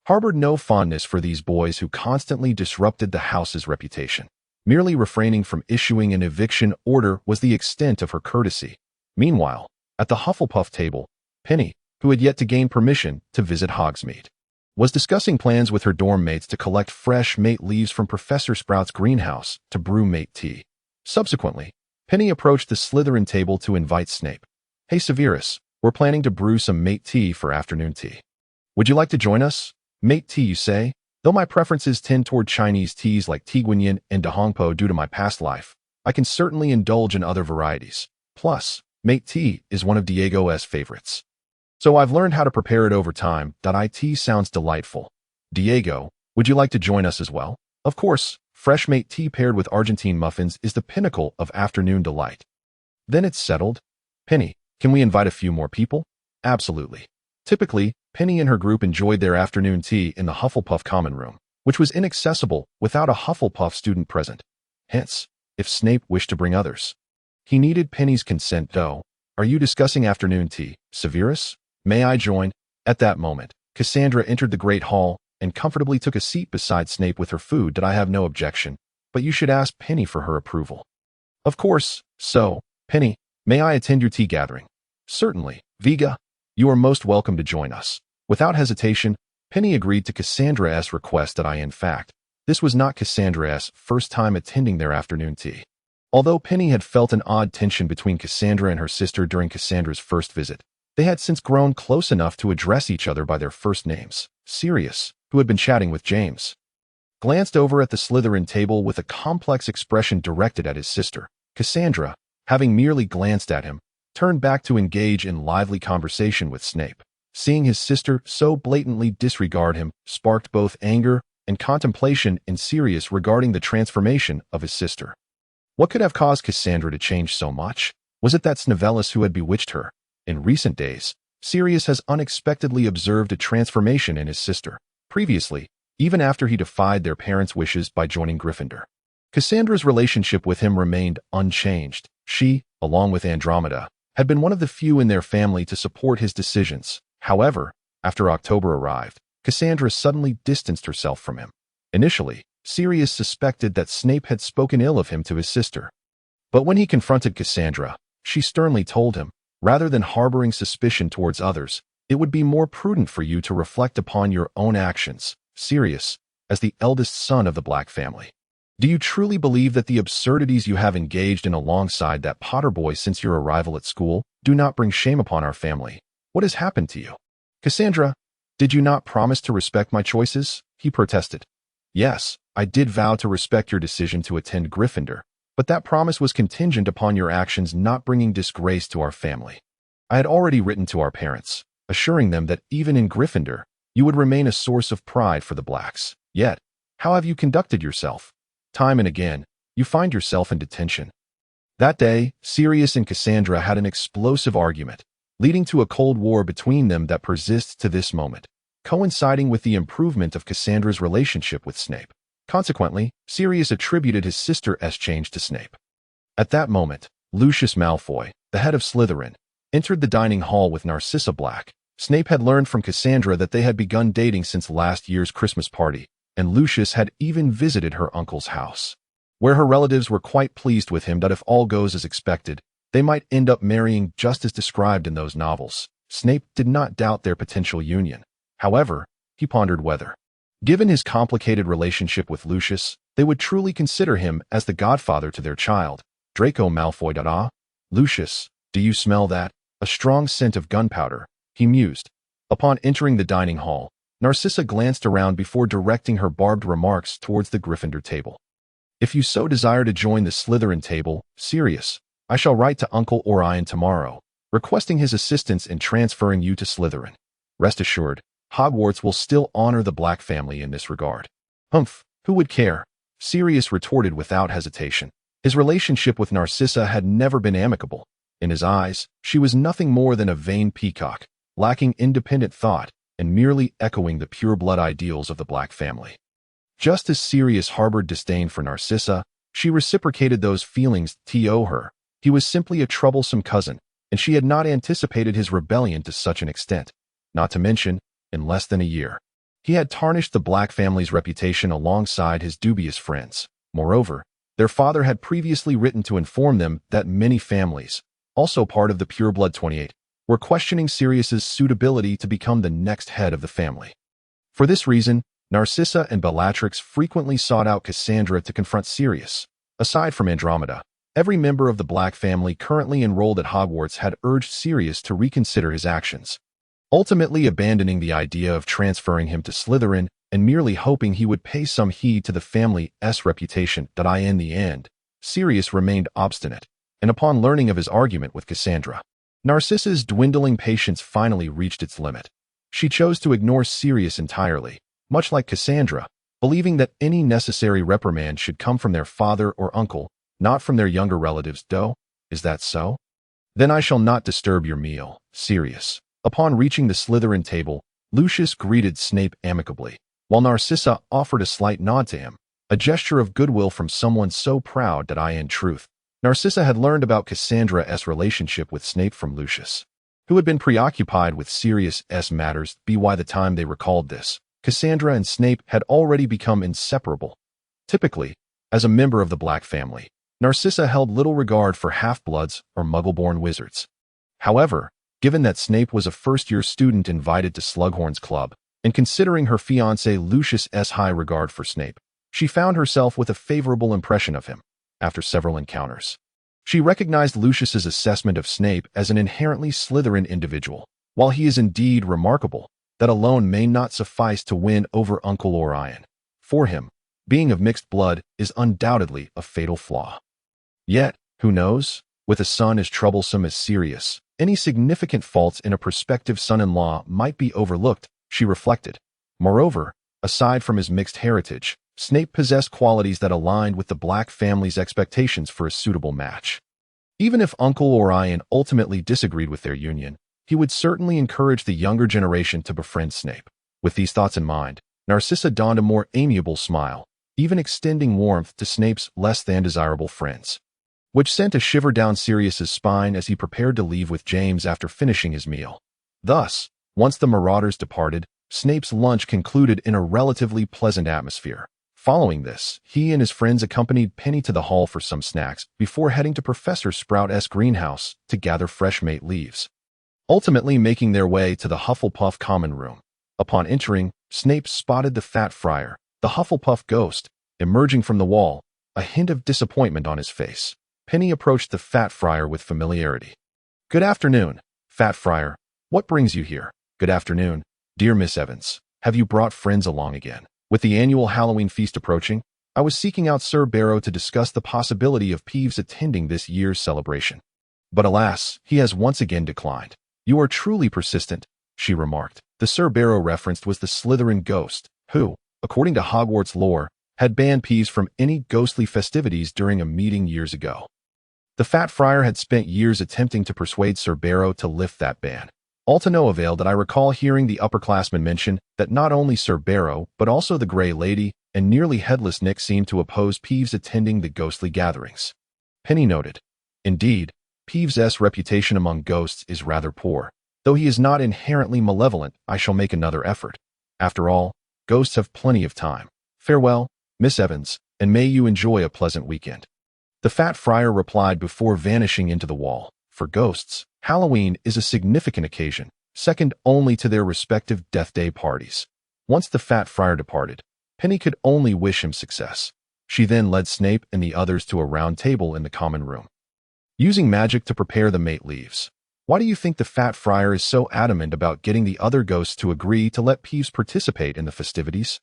harbored no fondness for these boys who constantly disrupted the house's reputation. Merely refraining from issuing an eviction order was the extent of her courtesy. Meanwhile, at the Hufflepuff table, Penny, who had yet to gain permission to visit Hogsmeade, was discussing plans with her dorm mates to collect fresh mate leaves from Professor Sprout's greenhouse to brew mate tea. Subsequently, Penny approached the Slytherin table to invite Snape. "Hey Severus, we're planning to brew some mate tea for afternoon tea. Would you like to join us? Mate tea, you say? Though my preferences tend toward Chinese teas like Tiguanyin and Dahongpo due to my past life, I can certainly indulge in other varieties. Plus, mate tea is one of Diego's favorites. So I've learned how to prepare it over time. It sounds delightful. Diego, would you like to join us as well? Of course, fresh mate tea paired with Argentine muffins is the pinnacle of afternoon delight." "Then it's settled. Penny, can we invite a few more people?" "Absolutely." Typically, Penny and her group enjoyed their afternoon tea in the Hufflepuff common room, which was inaccessible without a Hufflepuff student present. Hence, if Snape wished to bring others, he needed Penny's consent though. "Are you discussing afternoon tea, Severus? May I join?" At that moment, Cassandra entered the Great Hall and comfortably took a seat beside Snape with her food. "I have no objection, but you should ask Penny for her approval." "Of course. So, Penny, may I attend your tea gathering?" "Certainly, Viga. You are most welcome to join us." Without hesitation, Penny agreed to Cassandra's request. In fact, this was not Cassandra's first time attending their afternoon tea. Although Penny had felt an odd tension between Cassandra and her sister during Cassandra's first visit, they had since grown close enough to address each other by their first names. Sirius, who had been chatting with James, glanced over at the Slytherin table with a complex expression directed at his sister. Cassandra, having merely glanced at him, turned back to engage in lively conversation with Snape. Seeing his sister so blatantly disregard him sparked both anger and contemplation in Sirius regarding the transformation of his sister. What could have caused Cassandra to change so much? Was it that Snavellis who had bewitched her? In recent days, Sirius has unexpectedly observed a transformation in his sister. Previously, even after he defied their parents' wishes by joining Gryffindor, Cassandra's relationship with him remained unchanged. She, along with Andromeda, had been one of the few in their family to support his decisions. However, after October arrived, Cassandra suddenly distanced herself from him. Initially, Sirius suspected that Snape had spoken ill of him to his sister. But when he confronted Cassandra, she sternly told him, "Rather than harboring suspicion towards others, it would be more prudent for you to reflect upon your own actions." Sirius, as the eldest son of the Black family, do you truly believe that the absurdities you have engaged in alongside that Potter boy since your arrival at school do not bring shame upon our family? What has happened to you? Cassandra, did you not promise to respect my choices? He protested. Yes, I did vow to respect your decision to attend Gryffindor, but that promise was contingent upon your actions not bringing disgrace to our family. I had already written to our parents, assuring them that even in Gryffindor, you would remain a source of pride for the Blacks. Yet, how have you conducted yourself? Time and again, you find yourself in detention. That day, Sirius and Cassandra had an explosive argument, leading to a cold war between them that persists to this moment, coinciding with the improvement of Cassandra's relationship with Snape. Consequently, Sirius attributed his sister's change to Snape. At that moment, Lucius Malfoy, the head of Slytherin, entered the dining hall with Narcissa Black. Snape had learned from Cassandra that they had begun dating since last year's Christmas party, and Lucius had even visited her uncle's house, where her relatives were quite pleased with him that if all goes as expected, they might end up marrying just as described in those novels. Snape did not doubt their potential union. However, he pondered whether, given his complicated relationship with Lucius, they would truly consider him as the godfather to their child, Draco Malfoy. Lucius, Do you smell that? A strong scent of gunpowder, he mused. Upon entering the dining hall, Narcissa glanced around before directing her barbed remarks towards the Gryffindor table. If you so desire to join the Slytherin table, Sirius, I shall write to Uncle Orion tomorrow, requesting his assistance in transferring you to Slytherin. Rest assured, Hogwarts will still honor the Black family in this regard. Humph, who would care? Sirius retorted without hesitation. His relationship with Narcissa had never been amicable. In his eyes, she was nothing more than a vain peacock, lacking independent thought and merely echoing the pure-blood ideals of the Black family. Just as Sirius harbored disdain for Narcissa, she reciprocated those feelings to her. He was simply a troublesome cousin, and she had not anticipated his rebellion to such an extent. Not to mention, in less than a year, he had tarnished the Black family's reputation alongside his dubious friends. Moreover, their father had previously written to inform them that many families, also part of the Pureblood 28, were questioning Sirius's suitability to become the next head of the family. For this reason, Narcissa and Bellatrix frequently sought out Cassandra to confront Sirius. Aside from Andromeda, every member of the Black family currently enrolled at Hogwarts had urged Sirius to reconsider his actions, ultimately abandoning the idea of transferring him to Slytherin and merely hoping he would pay some heed to the family's reputation. In the end, Sirius remained obstinate, and upon learning of his argument with Cassandra, Narcissa's dwindling patience finally reached its limit. She chose to ignore Sirius entirely, much like Cassandra, believing that any necessary reprimand should come from their father or uncle, not from their younger relatives. Is that so? Then I shall not disturb your meal, Sirius. Upon reaching the Slytherin table, Lucius greeted Snape amicably, while Narcissa offered a slight nod to him, a gesture of goodwill from someone so proud that in truth, Narcissa had learned about Cassandra's relationship with Snape from Lucius, who had been preoccupied with Sirius's matters. By the time they recalled this, Cassandra and Snape had already become inseparable. Typically, as a member of the Black family, Narcissa held little regard for half-bloods or muggle-born wizards. However, given that Snape was a first-year student invited to Slughorn's club, and considering her fiancé Lucius's high regard for Snape, she found herself with a favorable impression of him. After several encounters, she recognized Lucius's assessment of Snape as an inherently Slytherin individual. While he is indeed remarkable, that alone may not suffice to win over Uncle Orion. For him, being of mixed blood is undoubtedly a fatal flaw. Yet, who knows, with a son as troublesome as Sirius, any significant faults in a prospective son-in-law might be overlooked, she reflected. Moreover, aside from his mixed heritage, Snape possessed qualities that aligned with the Black family's expectations for a suitable match. Even if Uncle Orion ultimately disagreed with their union, he would certainly encourage the younger generation to befriend Snape. With these thoughts in mind, Narcissa donned a more amiable smile, even extending warmth to Snape's less-than-desirable friends, which sent a shiver down Sirius's spine as he prepared to leave with James after finishing his meal. Thus, once the marauders departed, Snape's lunch concluded in a relatively pleasant atmosphere. Following this, he and his friends accompanied Penny to the hall for some snacks before heading to Professor Sprout's greenhouse to gather fresh mate leaves, ultimately making their way to the Hufflepuff common room. Upon entering, Snape spotted the Fat Friar, the Hufflepuff ghost, emerging from the wall, a hint of disappointment on his face. Penny approached the Fat Friar with familiarity. "Good afternoon, Fat Friar. What brings you here?" "Good afternoon, dear Miss Evans. Have you brought friends along again?" With the annual Halloween feast approaching, I was seeking out Sir Barrow to discuss the possibility of Peeves attending this year's celebration. But alas, he has once again declined. "You are truly persistent," she remarked. The Sir Barrow referenced was the Slytherin ghost, who, according to Hogwarts lore, had banned Peeves from any ghostly festivities during a meeting years ago. The Fat Friar had spent years attempting to persuade Sir Barrow to lift that ban. All to no avail that I recall hearing the upperclassman mention that not only Sir Barrow, but also the Grey Lady and nearly headless Nick seemed to oppose Peeves attending the ghostly gatherings. Penny noted. Indeed, Peeves's reputation among ghosts is rather poor. Though he is not inherently malevolent, I shall make another effort. After all, ghosts have plenty of time. Farewell, Miss Evans, and may you enjoy a pleasant weekend." The Fat Friar replied before vanishing into the wall. For ghosts, Halloween is a significant occasion, second only to their respective Death Day parties. Once the Fat Friar departed, Penny could only wish him success. She then led Snape and the others to a round table in the common room. using magic to prepare the mate leaves. Why do you think the fat friar is so adamant about getting the other ghosts to agree to let Peeves participate in the festivities?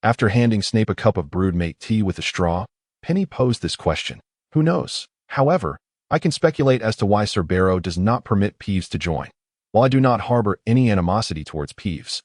After handing Snape a cup of brewed mate tea with a straw, Penny posed this question. Who knows? However, I can speculate as to why Sir Barrow does not permit Peeves to join. While I do not harbor any animosity towards Peeves,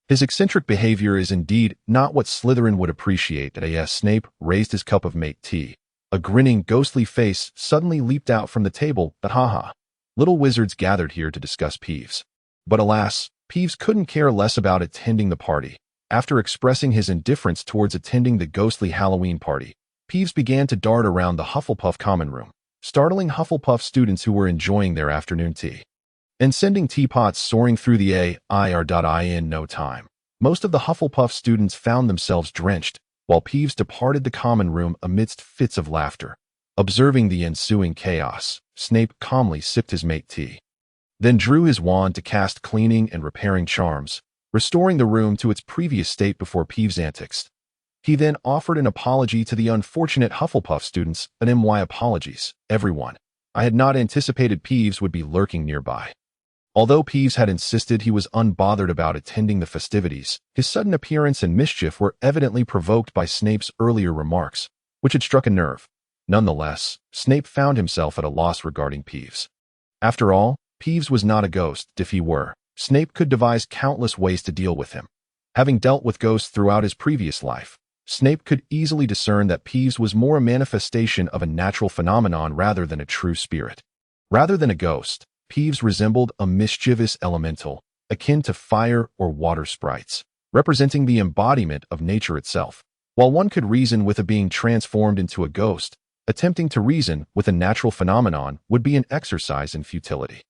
his eccentric behavior is indeed not what Slytherin would appreciate. As Snape raised his cup of mate tea, a grinning, ghostly face suddenly leaped out from the table. But haha, little wizards gathered here to discuss Peeves. But alas, Peeves couldn't care less about attending the party. After expressing his indifference towards attending the ghostly Halloween party, Peeves began to dart around the Hufflepuff common room, startling Hufflepuff students who were enjoying their afternoon tea, and sending teapots soaring through the air in no time. Most of the Hufflepuff students found themselves drenched, while Peeves departed the common room amidst fits of laughter. Observing the ensuing chaos, Snape calmly sipped his mate tea, then drew his wand to cast cleaning and repairing charms, restoring the room to its previous state before Peeves' antics. He then offered an apology to the unfortunate Hufflepuff students. My apologies, everyone. I had not anticipated Peeves would be lurking nearby. Although Peeves had insisted he was unbothered about attending the festivities, his sudden appearance and mischief were evidently provoked by Snape's earlier remarks, which had struck a nerve. Nonetheless, Snape found himself at a loss regarding Peeves. After all, Peeves was not a ghost. If he were, Snape could devise countless ways to deal with him. Having dealt with ghosts throughout his previous life, Snape could easily discern that Peeves was more a manifestation of a natural phenomenon rather than a true spirit. Rather than a ghost, Peeves resembled a mischievous elemental, akin to fire or water sprites, representing the embodiment of nature itself. While one could reason with a being transformed into a ghost, attempting to reason with a natural phenomenon would be an exercise in futility.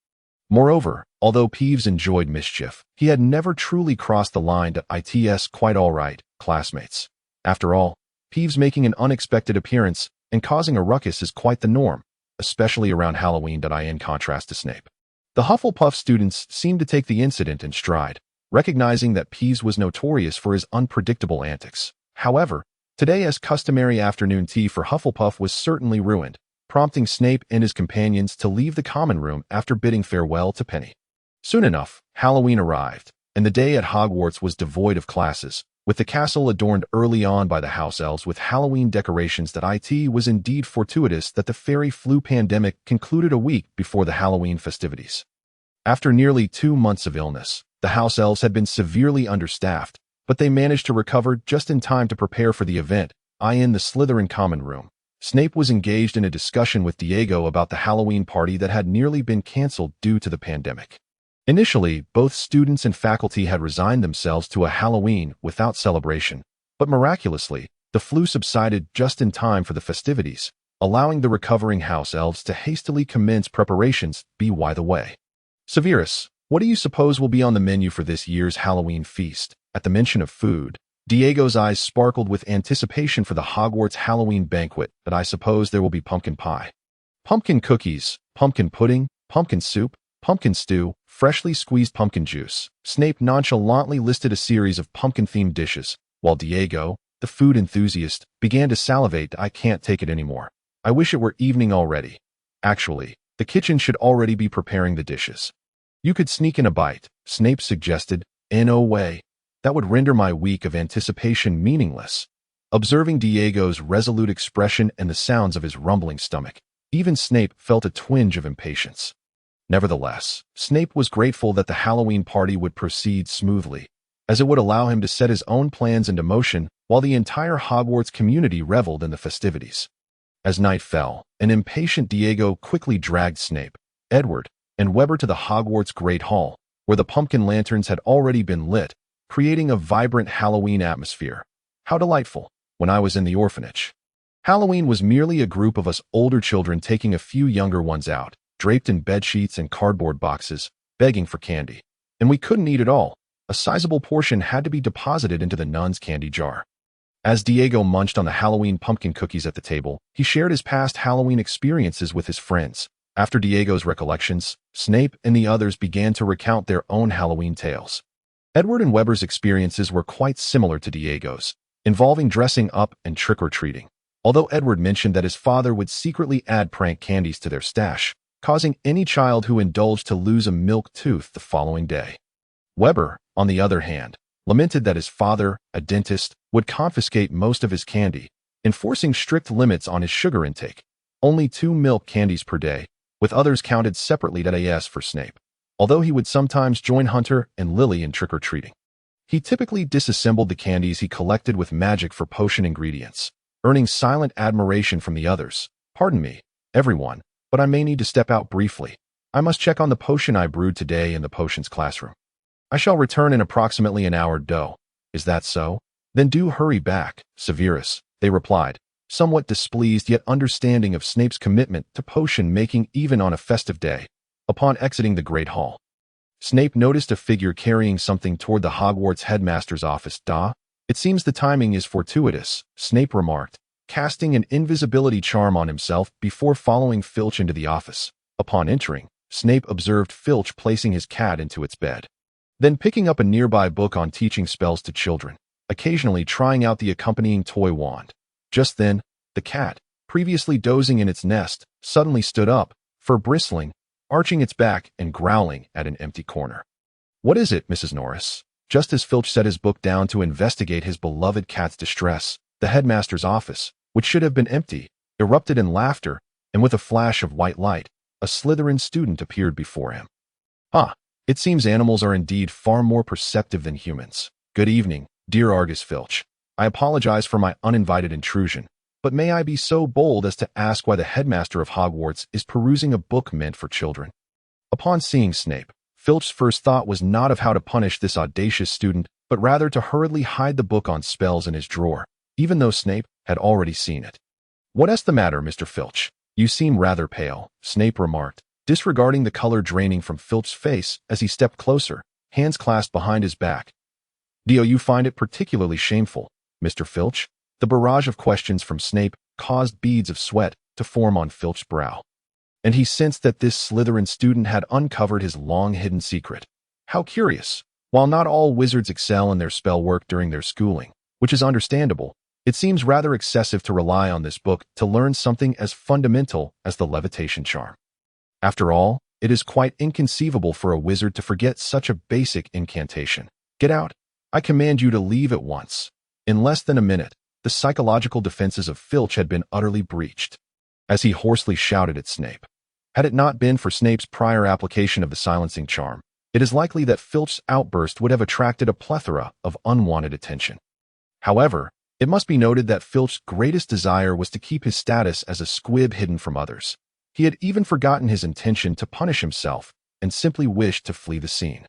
Moreover, although Peeves enjoyed mischief, he had never truly crossed the line to its quite all right, classmates. After all, Peeves making an unexpected appearance and causing a ruckus is quite the norm, especially around Halloween. In contrast to Snape, the Hufflepuff students seemed to take the incident in stride, recognizing that Peeves was notorious for his unpredictable antics. However, today's customary afternoon tea for Hufflepuff was certainly ruined, prompting Snape and his companions to leave the common room after bidding farewell to Penny. Soon enough, Halloween arrived, and the day at Hogwarts was devoid of classes, with the castle adorned early on by the house elves with Halloween decorations. It was indeed fortuitous that the fairy flu pandemic concluded a week before the Halloween festivities. After nearly 2 months of illness, the house elves had been severely understaffed, but they managed to recover just in time to prepare for the event. In the Slytherin common room, Snape was engaged in a discussion with Diego about the Halloween party that had nearly been cancelled due to the pandemic. Initially, both students and faculty had resigned themselves to a Halloween without celebration, but miraculously, the flu subsided just in time for the festivities, allowing the recovering house elves to hastily commence preparations. By the way, Severus, what do you suppose will be on the menu for this year's Halloween feast? At the mention of food, Diego's eyes sparkled with anticipation for the Hogwarts Halloween banquet. But I suppose there will be pumpkin pie, pumpkin cookies, pumpkin pudding, pumpkin soup, pumpkin stew, freshly squeezed pumpkin juice. Snape nonchalantly listed a series of pumpkin-themed dishes, while Diego, the food enthusiast, began to salivate. I can't take it anymore. I wish it were evening already. Actually, the kitchen should already be preparing the dishes. You could sneak in a bite, Snape suggested. No way. That would render my week of anticipation meaningless. Observing Diego's resolute expression and the sounds of his rumbling stomach, even Snape felt a twinge of impatience. Nevertheless, Snape was grateful that the Halloween party would proceed smoothly, as it would allow him to set his own plans into motion while the entire Hogwarts community reveled in the festivities. As night fell, an impatient Diego quickly dragged Snape, Edward, and Weber to the Hogwarts Great Hall, where the pumpkin lanterns had already been lit, creating a vibrant Halloween atmosphere. How delightful. When I was in the orphanage, Halloween was merely a group of us older children taking a few younger ones out, draped in bedsheets and cardboard boxes, begging for candy. And we couldn't eat it all. A sizable portion had to be deposited into the nun's candy jar. As Diego munched on the Halloween pumpkin cookies at the table, he shared his past Halloween experiences with his friends. After Diego's recollections, Snape and the others began to recount their own Halloween tales. Edward and Weber's experiences were quite similar to Diego's, involving dressing up and trick-or-treating. although Edward mentioned that his father would secretly add prank candies to their stash, causing any child who indulged to lose a milk tooth the following day. Weber, on the other hand, lamented that his father, a dentist, would confiscate most of his candy, enforcing strict limits on his sugar intake, only 2 milk candies per day, with others counted separately as for Snape, although he would sometimes join Hunter and Lily in trick-or-treating. He typically disassembled the candies he collected with magic for potion ingredients, earning silent admiration from the others. "Pardon me, everyone, but I may need to step out briefly. I must check on the potion I brewed today in the potions classroom. I shall return in approximately an hour." "Is that so? Then do hurry back, Severus," they replied, somewhat displeased yet understanding of Snape's commitment to potion-making even on a festive day. Upon exiting the Great Hall, Snape noticed a figure carrying something toward the Hogwarts headmaster's office. "It seems the timing is fortuitous," Snape remarked, casting an invisibility charm on himself before following Filch into the office. Upon entering, Snape observed Filch placing his cat into its bed, then picking up a nearby book on teaching spells to children, occasionally trying out the accompanying toy wand. Just then, the cat, previously dozing in its nest, suddenly stood up, fur bristling, arching its back and growling at an empty corner. "What is it, Mrs. Norris?" Just as Filch set his book down to investigate his beloved cat's distress, the headmaster's office, which should have been empty, erupted in laughter, and with a flash of white light, a Slytherin student appeared before him. It seems animals are indeed far more perceptive than humans. "Good evening, dear Argus Filch. I apologize for my uninvited intrusion, but may I be so bold as to ask why the headmaster of Hogwarts is perusing a book meant for children?" Upon seeing Snape, Filch's first thought was not of how to punish this audacious student, but rather to hurriedly hide the book on spells in his drawer, even though Snape had already seen it. "What's the matter, Mr. Filch? You seem rather pale," Snape remarked, disregarding the color draining from Filch's face as he stepped closer, hands clasped behind his back. "Do you find it particularly shameful, Mr. Filch?" The barrage of questions from Snape caused beads of sweat to form on Filch's brow, and he sensed that this Slytherin student had uncovered his long-hidden secret. How curious! While not all wizards excel in their spell work during their schooling, which is understandable, it seems rather excessive to rely on this book to learn something as fundamental as the levitation charm. After all, it is quite inconceivable for a wizard to forget such a basic incantation. "Get out! I command you to leave at once." In less than a minute, the psychological defenses of Filch had been utterly breached, as he hoarsely shouted at Snape. Had it not been for Snape's prior application of the silencing charm, it is likely that Filch's outburst would have attracted a plethora of unwanted attention. However, it must be noted that Filch's greatest desire was to keep his status as a squib hidden from others. He had even forgotten his intention to punish himself and simply wished to flee the scene.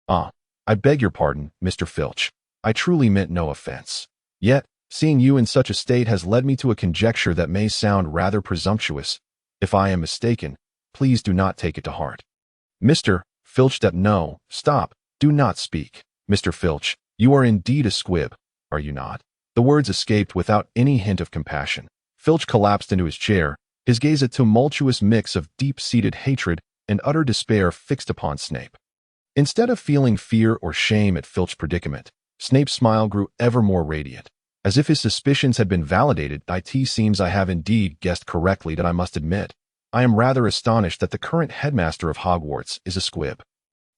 "I beg your pardon, Mr. Filch. I truly meant no offense. Yet, seeing you in such a state has led me to a conjecture that may sound rather presumptuous. If I am mistaken, please do not take it to heart." Mr. Filch "No, stop, do not speak. Mr. Filch, you are indeed a squib, are you not?" The words escaped without any hint of compassion. Filch collapsed into his chair, his gaze a tumultuous mix of deep-seated hatred and utter despair fixed upon Snape. Instead of feeling fear or shame at Filch's predicament, Snape's smile grew ever more radiant. As if his suspicions had been validated, "It seems I have indeed guessed correctly that I must admit. I am rather astonished that the current headmaster of Hogwarts is a squib.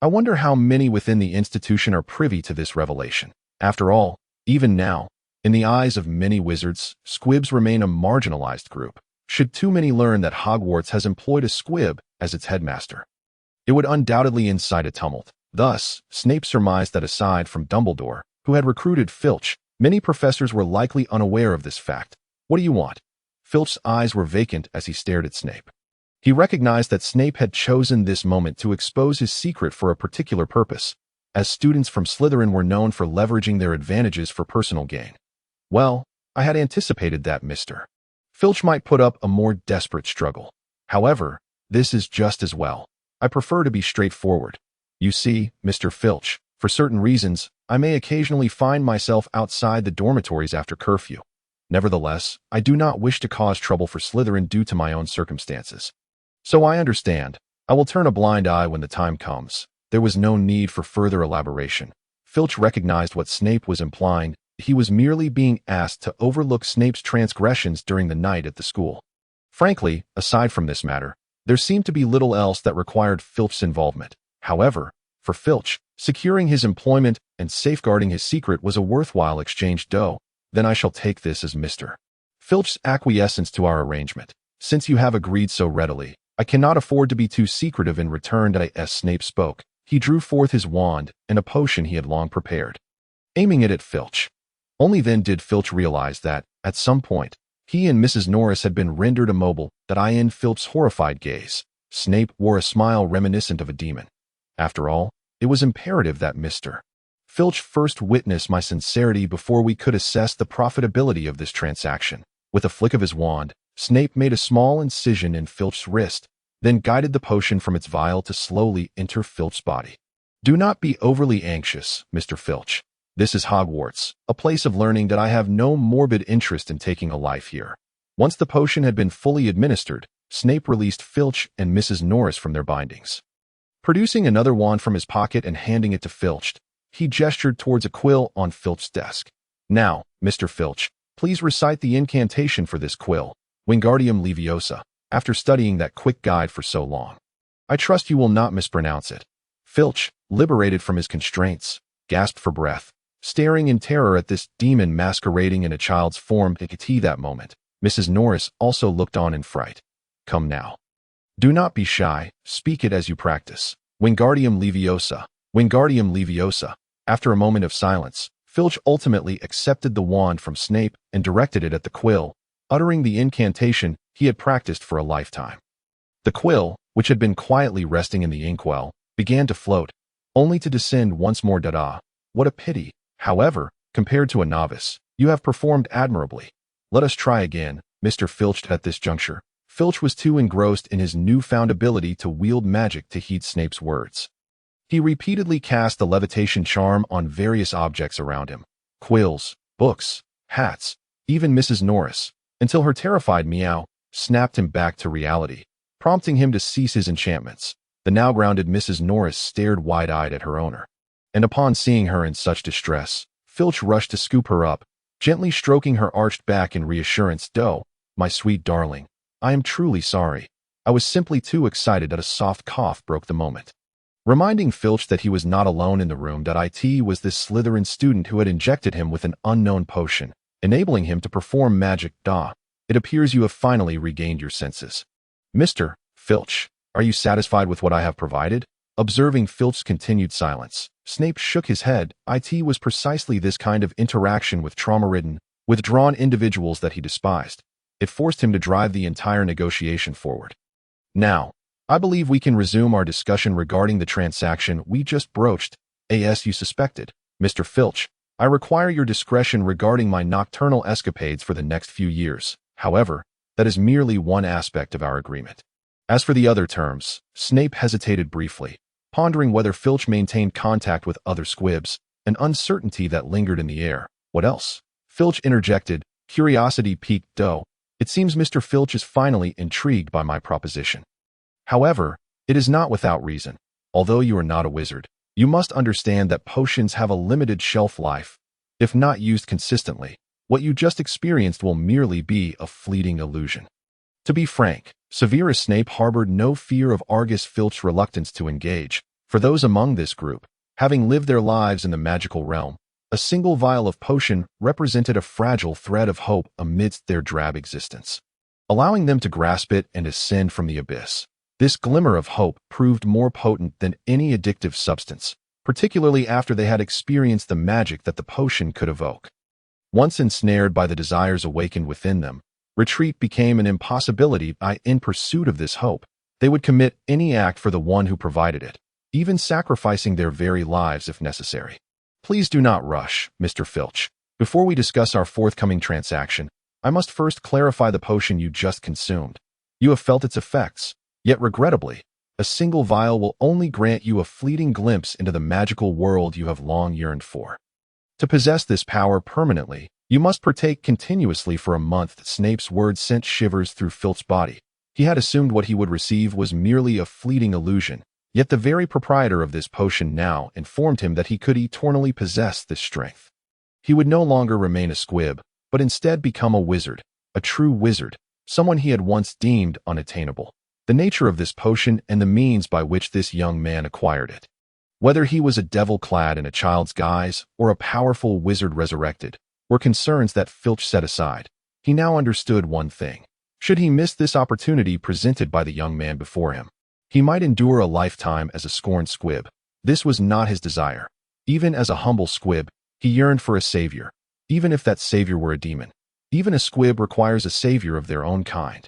I wonder how many within the institution are privy to this revelation. After all, even now, in the eyes of many wizards, squibs remain a marginalized group. Should too many learn that Hogwarts has employed a squib as its headmaster, it would undoubtedly incite a tumult." Thus, Snape surmised that aside from Dumbledore, who had recruited Filch, many professors were likely unaware of this fact. "What do you want?" Filch's eyes were vacant as he stared at Snape. He recognized that Snape had chosen this moment to expose his secret for a particular purpose, as students from Slytherin were known for leveraging their advantages for personal gain. "Well, I had anticipated that, Mr. Filch might put up a more desperate struggle. However, this is just as well. I prefer to be straightforward. You see, Mr. Filch, for certain reasons, I may occasionally find myself outside the dormitories after curfew. Nevertheless, I do not wish to cause trouble for Slytherin due to my own circumstances. So I understand. I will turn a blind eye when the time comes." There was no need for further elaboration. Filch recognized what Snape was implying, he was merely being asked to overlook Snape's transgressions during the night at the school. Frankly, aside from this matter, there seemed to be little else that required Filch's involvement. However, for Filch, securing his employment and safeguarding his secret was a worthwhile exchange. Then I shall take this as Mr. Filch's acquiescence to our arrangement. Since you have agreed so readily, I cannot afford to be too secretive in return. As Snape spoke, he drew forth his wand and a potion he had long prepared, aiming it at Filch. Only then did Filch realize that, at some point, he and Mrs. Norris had been rendered immobile. In Filch's horrified gaze, Snape wore a smile reminiscent of a demon. After all, it was imperative that Mr. Filch first witness my sincerity before we could assess the profitability of this transaction. With a flick of his wand, Snape made a small incision in Filch's wrist, then guided the potion from its vial to slowly enter Filch's body. Do not be overly anxious, Mr. Filch. This is Hogwarts, a place of learning. I have no morbid interest in taking a life here. Once the potion had been fully administered, Snape released Filch and Mrs. Norris from their bindings. Producing another wand from his pocket and handing it to Filch, he gestured towards a quill on Filch's desk. Now, Mr. Filch, please recite the incantation for this quill, Wingardium Leviosa, after studying that quick guide for so long. I trust you will not mispronounce it. Filch, liberated from his constraints, gasped for breath, staring in terror at this demon masquerading in a child's form. At that moment, Mrs. Norris also looked on in fright. Come now. Do not be shy, speak it as you practice. Wingardium Leviosa, Wingardium Leviosa. After a moment of silence, Filch ultimately accepted the wand from Snape and directed it at the quill, uttering the incantation he had practiced for a lifetime. The quill, which had been quietly resting in the inkwell, began to float, only to descend once more. What a pity. However, compared to a novice, you have performed admirably. Let us try again, Mr. Filch. At this juncture, Filch was too engrossed in his newfound ability to wield magic to heed Snape's words. He repeatedly cast the levitation charm on various objects around him, quills, books, hats, even Mrs. Norris, until her terrified meow snapped him back to reality, prompting him to cease his enchantments. The now grounded Mrs. Norris stared wide-eyed at her owner, and upon seeing her in such distress, Filch rushed to scoop her up, gently stroking her arched back in reassurance. My sweet darling, I am truly sorry. I was simply too excited. A soft cough broke the moment, reminding Filch that he was not alone in the room. It was this Slytherin student who had injected him with an unknown potion, enabling him to perform magic. It appears you have finally regained your senses. Mr. Filch, are you satisfied with what I have provided? Observing Filch's continued silence, Snape shook his head. It was precisely this kind of interaction with trauma-ridden, withdrawn individuals that he despised. It forced him to drive the entire negotiation forward. Now, I believe we can resume our discussion regarding the transaction we just broached. As you suspected, Mr. Filch, I require your discretion regarding my nocturnal escapades for the next few years. However, that is merely one aspect of our agreement. As for the other terms, Snape hesitated briefly, pondering whether Filch maintained contact with other squibs, an uncertainty that lingered in the air. What else? Filch interjected, curiosity piqued. It seems Mr. Filch is finally intrigued by my proposition. However, it is not without reason. Although you are not a wizard, you must understand that potions have a limited shelf life. If not used consistently, what you just experienced will merely be a fleeting illusion. To be frank, Severus Snape harbored no fear of Argus Filch's reluctance to engage. For those among this group, having lived their lives in the magical realm, a single vial of potion represented a fragile thread of hope amidst their drab existence. Allowing them to grasp it and ascend from the abyss, this glimmer of hope proved more potent than any addictive substance, particularly after they had experienced the magic that the potion could evoke. Once ensnared by the desires awakened within them, retreat became an impossibility. In pursuit of this hope, they would commit any act for the one who provided it, even sacrificing their very lives if necessary. Please do not rush, Mr. Filch. Before we discuss our forthcoming transaction, I must first clarify the potion you just consumed. You have felt its effects, yet regrettably, a single vial will only grant you a fleeting glimpse into the magical world you have long yearned for. To possess this power permanently, you must partake continuously for a month. Snape's words sent shivers through Filch's body. He had assumed what he would receive was merely a fleeting illusion, yet the very proprietor of this potion now informed him that he could eternally possess this strength. He would no longer remain a squib, but instead become a wizard, a true wizard, someone he had once deemed unattainable. The nature of this potion and the means by which this young man acquired it. Whether he was a devil clad in a child's guise or a powerful wizard resurrected, were concerns that Filch set aside. He now understood one thing. Should he miss this opportunity presented by the young man before him, he might endure a lifetime as a scorned squib. This was not his desire. Even as a humble squib, he yearned for a savior, even if that savior were a demon. Even a squib requires a savior of their own kind.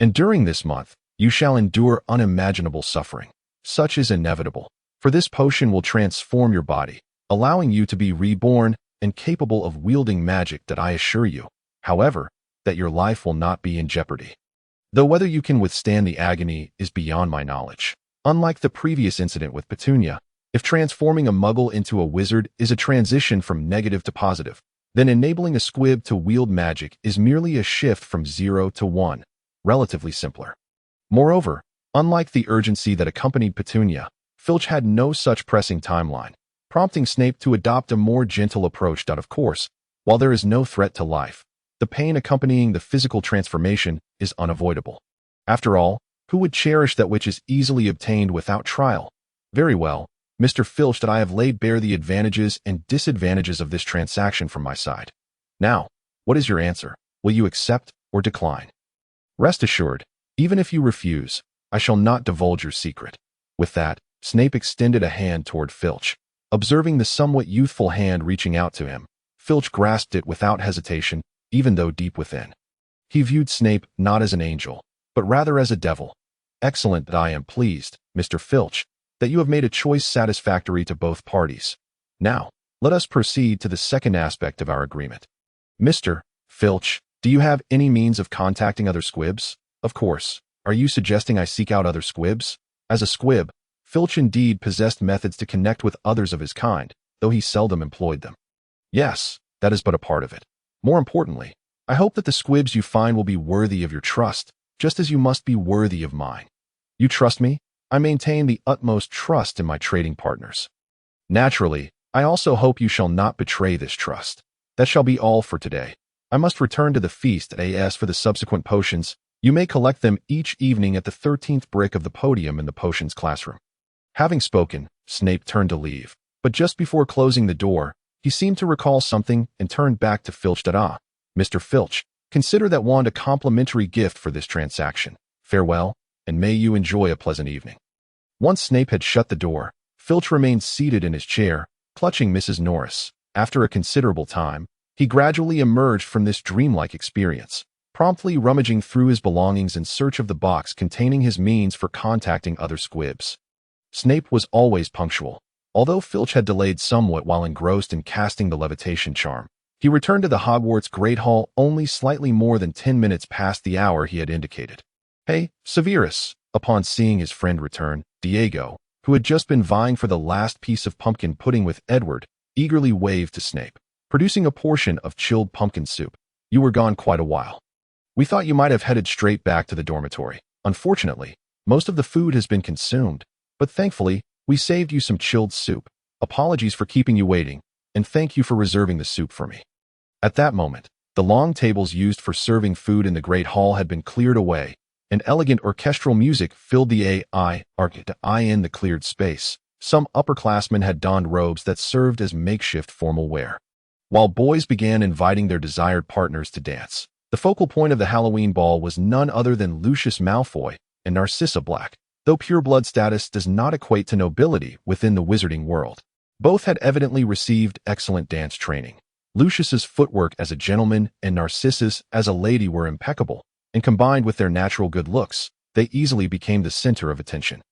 And during this month, you shall endure unimaginable suffering. Such is inevitable, for this potion will transform your body, allowing you to be reborn and capable of wielding magic that I assure you, however, that your life will not be in jeopardy. Though whether you can withstand the agony is beyond my knowledge. Unlike the previous incident with Petunia, if transforming a muggle into a wizard is a transition from negative to positive, then enabling a squib to wield magic is merely a shift from 0 to 1, relatively simpler. Moreover, unlike the urgency that accompanied Petunia, Filch had no such pressing timeline, prompting Snape to adopt a more gentle approach. Of course, while there is no threat to life, the pain accompanying the physical transformation is unavoidable. After all, who would cherish that which is easily obtained without trial? Very well, Mr. Filch, that I have laid bare the advantages and disadvantages of this transaction from my side. Now, what is your answer? Will you accept or decline? Rest assured, even if you refuse, I shall not divulge your secret. With that, Snape extended a hand toward Filch. Observing the somewhat youthful hand reaching out to him, Filch grasped it without hesitation, even though deep within. He viewed Snape not as an angel, but rather as a devil. Excellent. That I am pleased, Mr. Filch, that you have made a choice satisfactory to both parties. Now, let us proceed to the second aspect of our agreement. Mr. Filch, do you have any means of contacting other squibs? Of course. Are you suggesting I seek out other squibs? As a squib, Filch indeed possessed methods to connect with others of his kind, though he seldom employed them. Yes, that is but a part of it. More importantly, I hope that the squibs you find will be worthy of your trust, just as you must be worthy of mine. You trust me? I maintain the utmost trust in my trading partners. Naturally, I also hope you shall not betray this trust. That shall be all for today. I must return to the feast at AS for the subsequent potions. You may collect them each evening at the 13th brick of the podium in the potions classroom. Having spoken, Snape turned to leave, but just before closing the door, he seemed to recall something and turned back to Filch. Mr. Filch, consider that wand a complimentary gift for this transaction. Farewell, and may you enjoy a pleasant evening. Once Snape had shut the door, Filch remained seated in his chair, clutching Mrs. Norris. After a considerable time, he gradually emerged from this dreamlike experience, promptly rummaging through his belongings in search of the box containing his means for contacting other squibs. Snape was always punctual. Although Filch had delayed somewhat while engrossed in casting the levitation charm, he returned to the Hogwarts Great Hall only slightly more than 10 minutes past the hour he had indicated. Hey, Severus! Upon seeing his friend return, Diego, who had just been vying for the last piece of pumpkin pudding with Edward, eagerly waved to Snape, producing a portion of chilled pumpkin soup. You were gone quite a while. We thought you might have headed straight back to the dormitory. Unfortunately, most of the food has been consumed, but thankfully, we saved you some chilled soup. Apologies for keeping you waiting, and thank you for reserving the soup for me. At that moment, the long tables used for serving food in the Great Hall had been cleared away, and elegant orchestral music filled the in the cleared space. Some upperclassmen had donned robes that served as makeshift formal wear, while boys began inviting their desired partners to dance. The focal point of the Halloween ball was none other than Lucius Malfoy and Narcissa Black. Though pure-blood status does not equate to nobility within the wizarding world, both had evidently received excellent dance training. Lucius's footwork as a gentleman and Narcissa's as a lady were impeccable, and combined with their natural good looks, they easily became the center of attention.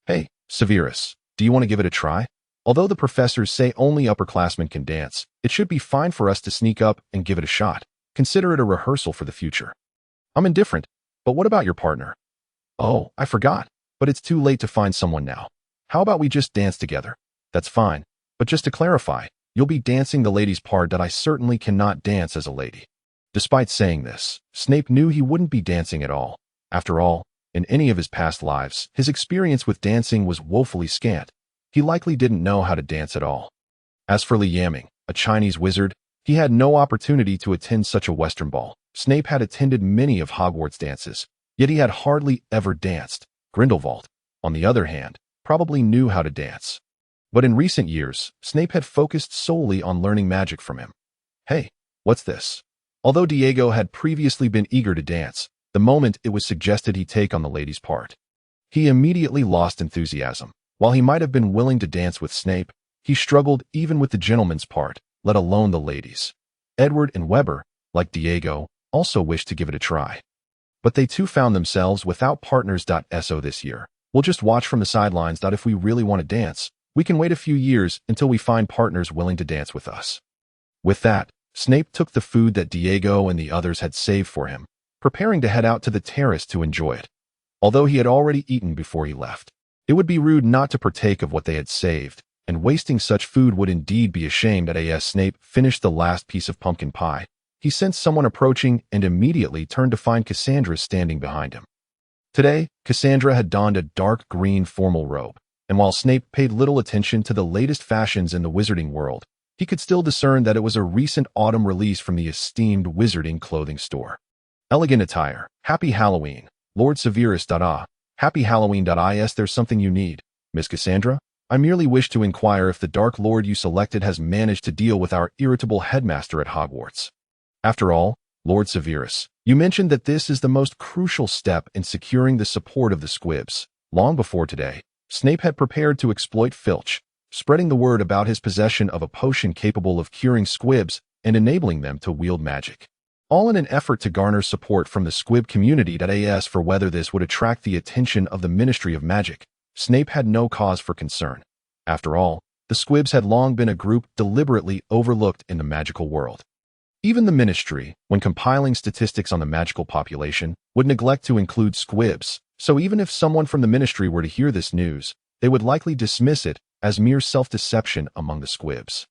Hey, Severus, do you want to give it a try? Although the professors say only upperclassmen can dance, it should be fine for us to sneak up and give it a shot. Consider it a rehearsal for the future. I'm indifferent, but what about your partner? Oh, I forgot, but it's too late to find someone now. How about we just dance together? That's fine, but just to clarify, you'll be dancing the lady's part. That I certainly cannot dance as a lady. Despite saying this, Snape knew he wouldn't be dancing at all. After all, in any of his past lives, his experience with dancing was woefully scant. He likely didn't know how to dance at all. As for Li Yaming, a Chinese wizard, He had no opportunity to attend such a Western ball. Snape had attended many of Hogwarts dances, yet he had hardly ever danced. Grindelwald, on the other hand, probably knew how to dance. But in recent years, Snape had focused solely on learning magic from him. Hey, what's this? Although Diego had previously been eager to dance, the moment it was suggested he take on the lady's part, he immediately lost enthusiasm. While he might have been willing to dance with Snape, he struggled even with the gentleman's part, let alone the ladies. Edward and Weber, like Diego, also wished to give it a try. But they too found themselves without partners. So this year, we'll just watch from the sidelines. If we really want to dance, we can wait a few years until we find partners willing to dance with us. With that, Snape took the food that Diego and the others had saved for him, preparing to head out to the terrace to enjoy it. Although he had already eaten before he left, it would be rude not to partake of what they had saved, and wasting such food would indeed be a shame. As Snape finished the last piece of pumpkin pie, he sensed someone approaching and immediately turned to find Cassandra standing behind him. Today, Cassandra had donned a dark green formal robe, and while Snape paid little attention to the latest fashions in the wizarding world, he could still discern that it was a recent autumn release from the esteemed wizarding clothing store. Elegant attire. Happy Halloween. Lord Severus. Happy Halloween. Is there something you need, Miss Cassandra? I merely wish to inquire if the Dark Lord you selected has managed to deal with our irritable headmaster at Hogwarts. After all, Lord Severus, you mentioned that this is the most crucial step in securing the support of the Squibs. Long before today, Snape had prepared to exploit Filch, spreading the word about his possession of a potion capable of curing Squibs and enabling them to wield magic. All in an effort to garner support from the Squib community. As for whether this would attract the attention of the Ministry of Magic, Snape had no cause for concern. After all, the Squibs had long been a group deliberately overlooked in the magical world. Even the Ministry, when compiling statistics on the magical population, would neglect to include Squibs, so even if someone from the Ministry were to hear this news, they would likely dismiss it as mere self-deception among the Squibs.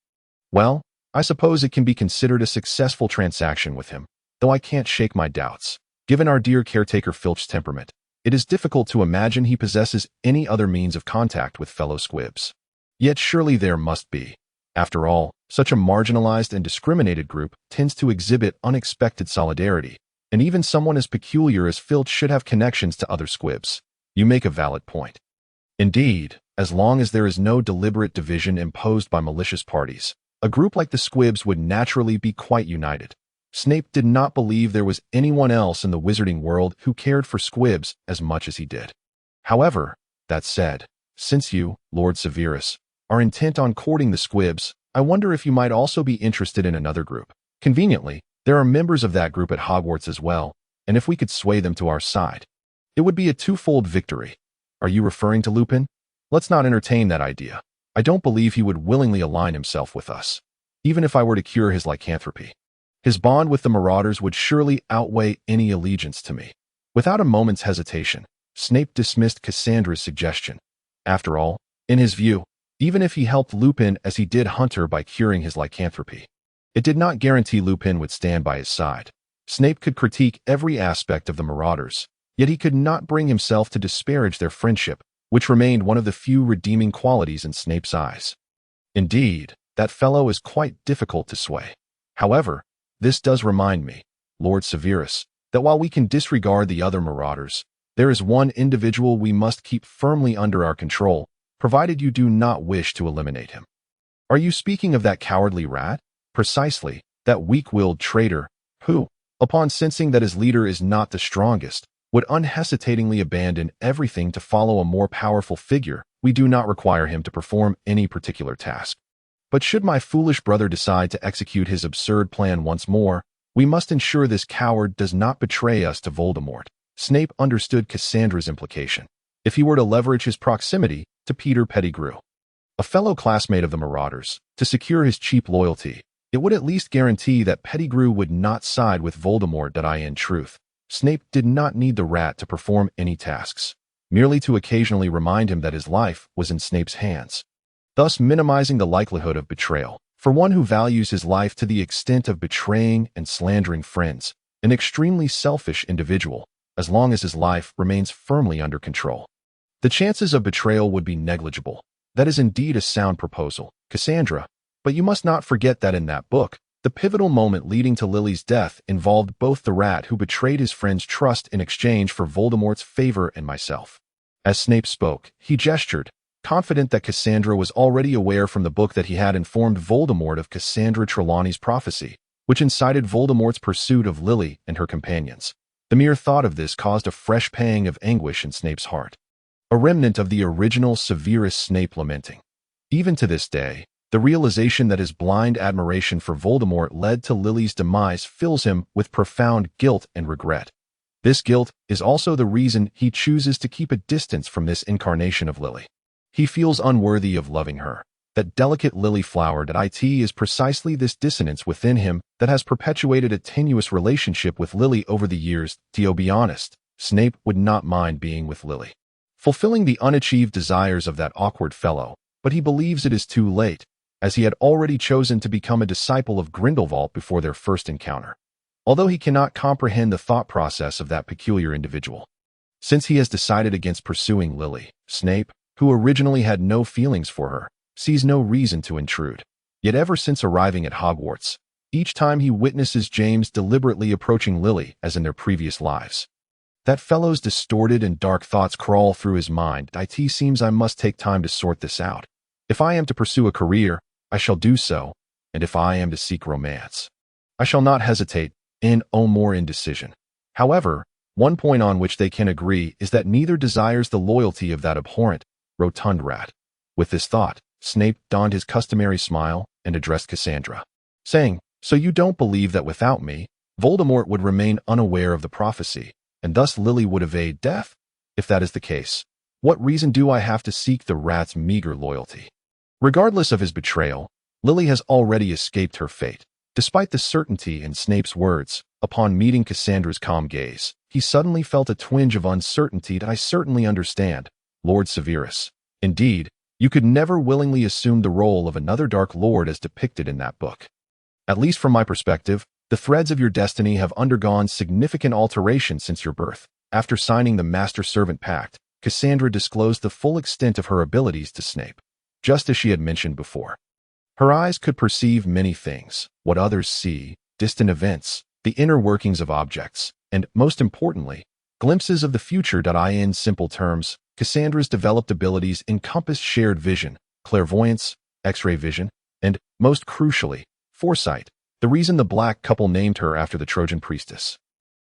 Well, I suppose it can be considered a successful transaction with him, though I can't shake my doubts. Given our dear caretaker Filch's temperament, it is difficult to imagine he possesses any other means of contact with fellow Squibs. Yet surely there must be. After all, such a marginalized and discriminated group tends to exhibit unexpected solidarity, and even someone as peculiar as Filch should have connections to other Squibs. You make a valid point. Indeed, as long as there is no deliberate division imposed by malicious parties, a group like the Squibs would naturally be quite united. Snape did not believe there was anyone else in the wizarding world who cared for Squibs as much as he did. However, that said, since you, Lord Severus, are intent on courting the Squibs, I wonder if you might also be interested in another group. Conveniently, there are members of that group at Hogwarts as well, and if we could sway them to our side, it would be a twofold victory. Are you referring to Lupin? Let's not entertain that idea. I don't believe he would willingly align himself with us, even if I were to cure his lycanthropy. His bond with the Marauders would surely outweigh any allegiance to me. Without a moment's hesitation, Snape dismissed Cassandra's suggestion. After all, in his view, even if he helped Lupin as he did Hunter by curing his lycanthropy, it did not guarantee Lupin would stand by his side. Snape could critique every aspect of the Marauders, yet he could not bring himself to disparage their friendship, which remained one of the few redeeming qualities in Snape's eyes. Indeed, that fellow is quite difficult to sway. However, this does remind me, Lord Severus, that while we can disregard the other Marauders, there is one individual we must keep firmly under our control, provided you do not wish to eliminate him. Are you speaking of that cowardly rat? Precisely, that weak-willed traitor, who, upon sensing that his leader is not the strongest, would unhesitatingly abandon everything to follow a more powerful figure. We do not require him to perform any particular task. But should my foolish brother decide to execute his absurd plan once more, we must ensure this coward does not betray us to Voldemort. Snape understood Cassandra's implication. If he were to leverage his proximity to Peter Pettigrew, a fellow classmate of the Marauders, to secure his cheap loyalty, it would at least guarantee that Pettigrew would not side with Voldemort. In truth, Snape did not need the rat to perform any tasks, merely to occasionally remind him that his life was in Snape's hands, thus minimizing the likelihood of betrayal. For one who values his life to the extent of betraying and slandering friends, an extremely selfish individual, as long as his life remains firmly under control. The chances of betrayal would be negligible. That is indeed a sound proposal, Cassandra, but you must not forget that in that book, The pivotal moment leading to Lily's death involved both the rat who betrayed his friend's trust in exchange for Voldemort's favor and myself. As Snape spoke, he gestured, confident that Cassandra was already aware from the book that he had informed Voldemort of Cassandra Trelawney's prophecy, which incited Voldemort's pursuit of Lily and her companions. The mere thought of this caused a fresh pang of anguish in Snape's heart, a remnant of the original Severus Snape lamenting. Even to this day, the realization that his blind admiration for Voldemort led to Lily's demise fills him with profound guilt and regret. This guilt is also the reason he chooses to keep a distance from this incarnation of Lily. He feels unworthy of loving her. That delicate lily flower that is precisely this dissonance within him that has perpetuated a tenuous relationship with Lily over the years. To be honest, Snape would not mind being with Lily, fulfilling the unachieved desires of that awkward fellow, but he believes it is too late, as he had already chosen to become a disciple of Grindelwald before their first encounter. Although he cannot comprehend the thought process of that peculiar individual. Since he has decided against pursuing Lily, Snape, who originally had no feelings for her, sees no reason to intrude. Yet ever since arriving at Hogwarts, each time he witnesses James deliberately approaching Lily as in their previous lives, that fellow's distorted and dark thoughts crawl through his mind. It seems I must take time to sort this out. If I am to pursue a career, I shall do so, and if I am to seek romance, I shall not hesitate in more indecision. However, one point on which they can agree is that neither desires the loyalty of that abhorrent, rotund rat. With this thought, Snape donned his customary smile and addressed Cassandra, saying, "So you don't believe that without me, Voldemort would remain unaware of the prophecy, and thus Lily would evade death? If that is the case, what reason do I have to seek the rat's meager loyalty?" Regardless of his betrayal, Lily has already escaped her fate. Despite the certainty in Snape's words, upon meeting Cassandra's calm gaze, he suddenly felt a twinge of uncertainty. "I certainly understand, Lord Severus. Indeed, you could never willingly assume the role of another Dark Lord as depicted in that book. At least from my perspective, the threads of your destiny have undergone significant alteration since your birth." After signing the Master-Servant Pact, Cassandra disclosed the full extent of her abilities to Snape, just as she had mentioned before. Her eyes could perceive many things, what others see, distant events, the inner workings of objects, and, most importantly, glimpses of the future. In simple terms, Cassandra's developed abilities encompassed shared vision, clairvoyance, X-ray vision, and, most crucially, foresight, the reason the black couple named her after the Trojan priestess.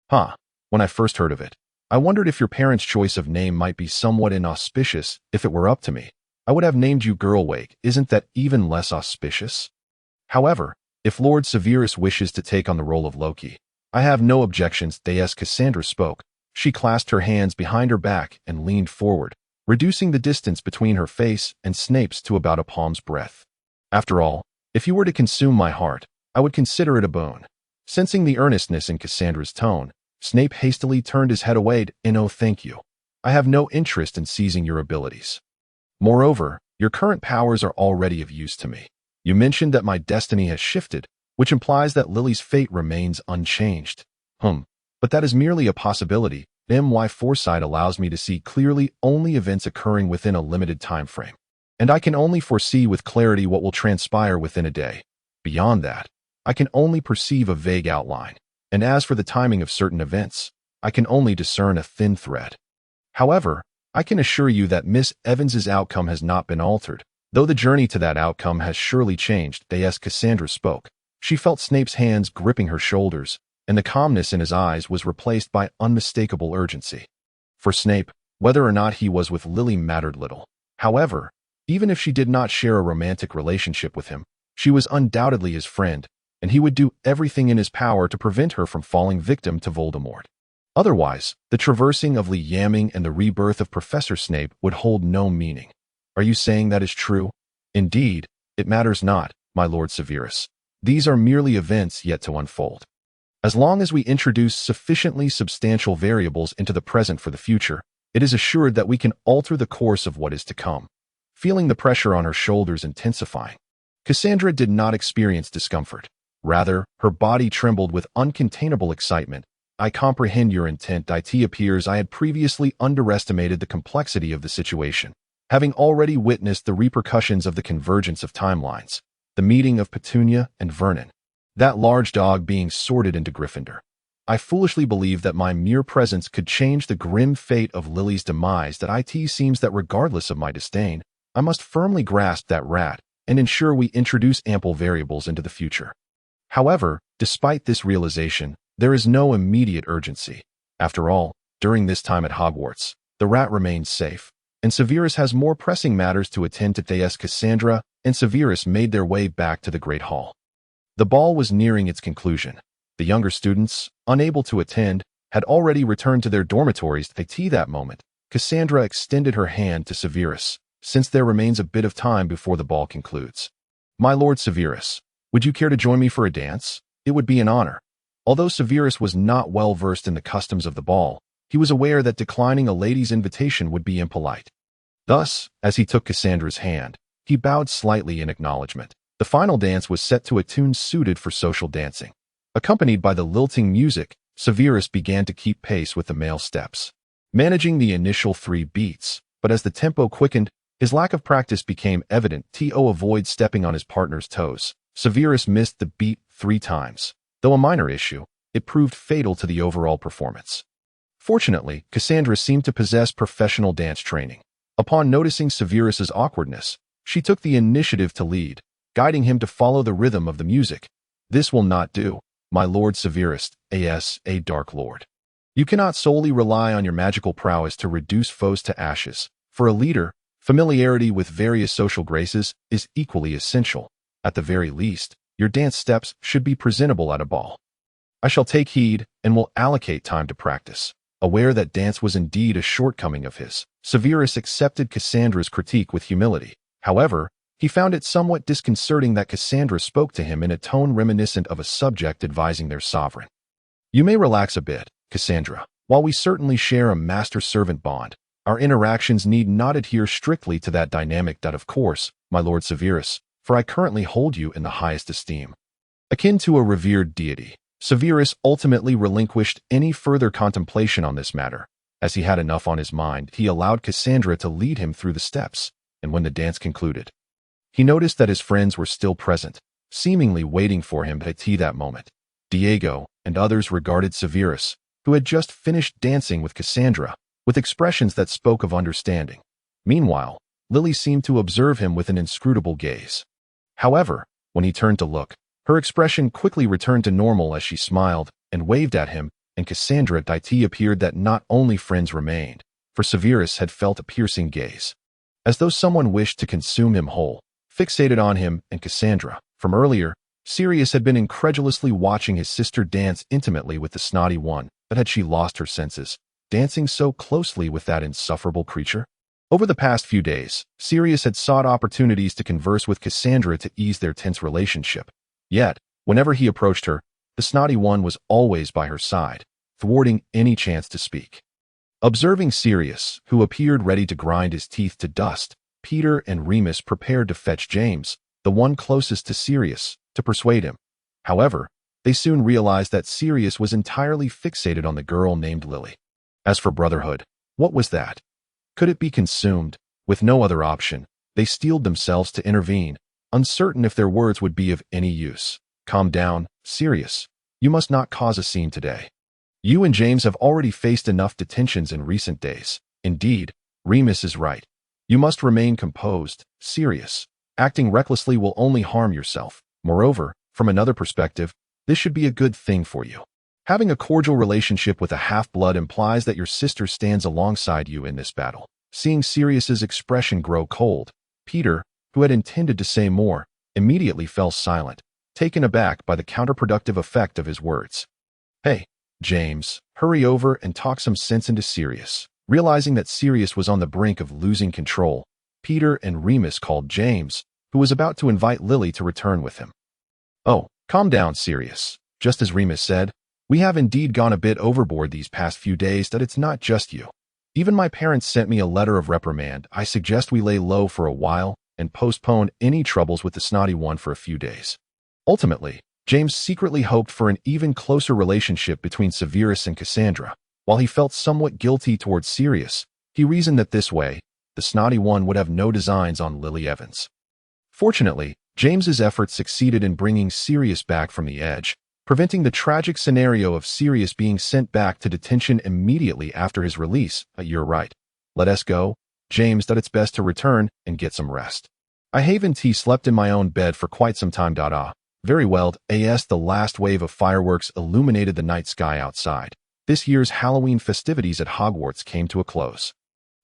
When I first heard of it, I wondered if your parents' choice of name might be somewhat inauspicious. If it were up to me, I would have named you Girlwake. Isn't that even less auspicious? However, if Lord Severus wishes to take on the role of Loki, I have no objections. As Cassandra spoke, she clasped her hands behind her back and leaned forward, reducing the distance between her face and Snape's to about a palm's breadth. "After all, if you were to consume my heart, I would consider it a boon." Sensing the earnestness in Cassandra's tone, Snape hastily turned his head away. "No, thank you. I have no interest in seizing your abilities. Moreover, your current powers are already of use to me. You mentioned that my destiny has shifted, which implies that Lily's fate remains unchanged. But that is merely a possibility. My foresight allows me to see clearly only events occurring within a limited time frame, and I can only foresee with clarity what will transpire within a day. Beyond that, I can only perceive a vague outline, and as for the timing of certain events, I can only discern a thin thread. However, I can assure you that Miss Evans's outcome has not been altered, though the journey to that outcome has surely changed." As Cassandra spoke, she felt Snape's hands gripping her shoulders, and the calmness in his eyes was replaced by unmistakable urgency. For Snape, whether or not he was with Lily mattered little. However, even if she did not share a romantic relationship with him, she was undoubtedly his friend, and he would do everything in his power to prevent her from falling victim to Voldemort. Otherwise, the traversing of Liamming and the rebirth of Professor Snape would hold no meaning. Are you saying that is true? Indeed, it matters not, my Lord Severus. These are merely events yet to unfold. As long as we introduce sufficiently substantial variables into the present for the future, it is assured that we can alter the course of what is to come. Feeling the pressure on her shoulders intensifying, Cassandra did not experience discomfort. Rather, her body trembled with uncontainable excitement. "I comprehend your intent. It appears I had previously underestimated the complexity of the situation, having already witnessed the repercussions of the convergence of timelines, the meeting of Petunia and Vernon, that large dog being sorted into Gryffindor. I foolishly believed that my mere presence could change the grim fate of Lily's demise. That it seems that regardless of my disdain, I must firmly grasp that rat and ensure we introduce ample variables into the future. However, despite this realization, there is no immediate urgency. After all, during this time at Hogwarts, the rat remains safe, and Severus has more pressing matters to attend to. As Cassandra and Severus made their way back to the Great Hall. The ball was nearing its conclusion. The younger students, unable to attend, had already returned to their dormitories. At that moment, Cassandra extended her hand to Severus, since there remains a bit of time before the ball concludes. "My Lord Severus, would you care to join me for a dance? It would be an honor." Although Severus was not well versed in the customs of the ball, he was aware that declining a lady's invitation would be impolite. Thus, as he took Cassandra's hand, he bowed slightly in acknowledgement. The final dance was set to a tune suited for social dancing. Accompanied by the lilting music, Severus began to keep pace with the male steps, managing the initial 3 beats, but as the tempo quickened, his lack of practice became evident. To avoid stepping on his partner's toes, Severus missed the beat 3 times. Though a minor issue, it proved fatal to the overall performance. Fortunately, Cassandra seemed to possess professional dance training. Upon noticing Severus's awkwardness, she took the initiative to lead, guiding him to follow the rhythm of the music. "This will not do, my Lord Severus, a Dark Lord. You cannot solely rely on your magical prowess to reduce foes to ashes. For a leader, familiarity with various social graces is equally essential. At the very least, your dance steps should be presentable at a ball. I shall take heed and will allocate time to practice." Aware that dance was indeed a shortcoming of his, Severus accepted Cassandra's critique with humility. However, he found it somewhat disconcerting that Cassandra spoke to him in a tone reminiscent of a subject advising their sovereign. "You may relax a bit, Cassandra. While we certainly share a master-servant bond, our interactions need not adhere strictly to that dynamic. Of course, my Lord Severus, for I currently hold you in the highest esteem." Akin to a revered deity, Severus ultimately relinquished any further contemplation on this matter. As he had enough on his mind, he allowed Cassandra to lead him through the steps, and when the dance concluded, he noticed that his friends were still present, seemingly waiting for him at that moment. Diego and others regarded Severus, who had just finished dancing with Cassandra, with expressions that spoke of understanding. Meanwhile, Lily seemed to observe him with an inscrutable gaze. However, when he turned to look, her expression quickly returned to normal as she smiled and waved at him, and Cassandra appeared that not only friends remained, for Severus had felt a piercing gaze, as though someone wished to consume him whole, fixated on him and Cassandra. From earlier, Sirius had been incredulously watching his sister dance intimately with the snotty one, but had she lost her senses, dancing so closely with that insufferable creature? Over the past few days, Sirius had sought opportunities to converse with Cassandra to ease their tense relationship. Yet, whenever he approached her, the snotty one was always by her side, thwarting any chance to speak. Observing Sirius, who appeared ready to grind his teeth to dust, Peter and Remus prepared to fetch James, the one closest to Sirius, to persuade him. However, they soon realized that Sirius was entirely fixated on the girl named Lily. As for brotherhood, what was that? Could it be consumed? With no other option, they steeled themselves to intervene, uncertain if their words would be of any use. "Calm down, Sirius. You must not cause a scene today. You and James have already faced enough detentions in recent days. Indeed, Remus is right. You must remain composed, Sirius. Acting recklessly will only harm yourself. Moreover, from another perspective, this should be a good thing for you. Having a cordial relationship with a half-blood implies that your sister stands alongside you in this battle." Seeing Sirius's expression grow cold, Peter, who had intended to say more, immediately fell silent, taken aback by the counterproductive effect of his words. "Hey, James, hurry over and talk some sense into Sirius." Realizing that Sirius was on the brink of losing control, Peter and Remus called James, who was about to invite Lily to return with him. "Oh, calm down, Sirius. Just as Remus said, we have indeed gone a bit overboard these past few days. That it's not just you. Even my parents sent me a letter of reprimand. I suggest we lay low for a while and postpone any troubles with the snotty one for a few days." Ultimately, James secretly hoped for an even closer relationship between Severus and Cassandra. While he felt somewhat guilty towards Sirius, he reasoned that this way, the snotty one would have no designs on Lily Evans. Fortunately, James's efforts succeeded in bringing Sirius back from the edge, preventing the tragic scenario of Sirius being sent back to detention immediately after his release. You're right. Let us go. James did its best to return and get some rest. I haven't slept in my own bed for quite some time. Very well. As the last wave of fireworks illuminated the night sky outside, this year's Halloween festivities at Hogwarts came to a close.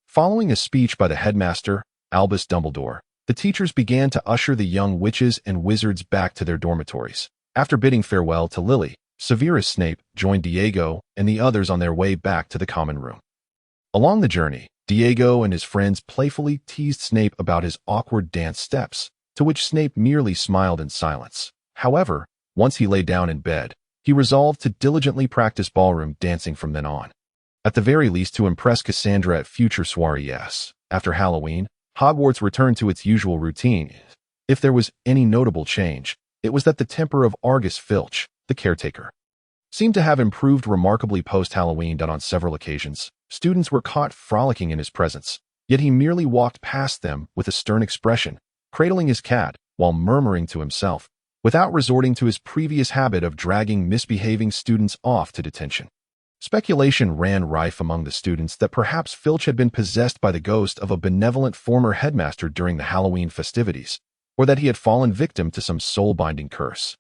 Following a speech by the headmaster, Albus Dumbledore, the teachers began to usher the young witches and wizards back to their dormitories. After bidding farewell to Lily, Severus Snape joined Diego and the others on their way back to the common room. Along the journey, Diego and his friends playfully teased Snape about his awkward dance steps, to which Snape merely smiled in silence. However, once he lay down in bed, he resolved to diligently practice ballroom dancing from then on. At the very least to impress Cassandra at future soirees. After Halloween, Hogwarts returned to its usual routine. If there was any notable change, it was that the temper of Argus Filch, the caretaker, seemed to have improved remarkably post-Halloween. On several occasions, students were caught frolicking in his presence, yet he merely walked past them with a stern expression, cradling his cat while murmuring to himself, without resorting to his previous habit of dragging misbehaving students off to detention. Speculation ran rife among the students that perhaps Filch had been possessed by the ghost of a benevolent former headmaster during the Halloween festivities, or that he had fallen victim to some soul-binding curse.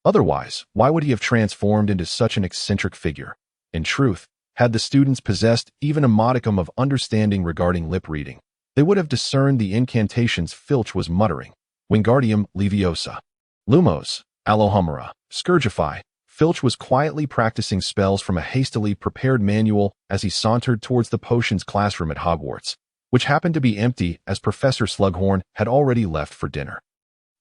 Otherwise, why would he have transformed into such an eccentric figure? In truth, had the students possessed even a modicum of understanding regarding lip-reading, they would have discerned the incantations Filch was muttering. Wingardium Leviosa, Lumos, Alohomora, Scourgify. Filch was quietly practicing spells from a hastily prepared manual as he sauntered towards the potions classroom at Hogwarts, which happened to be empty as Professor Slughorn had already left for dinner.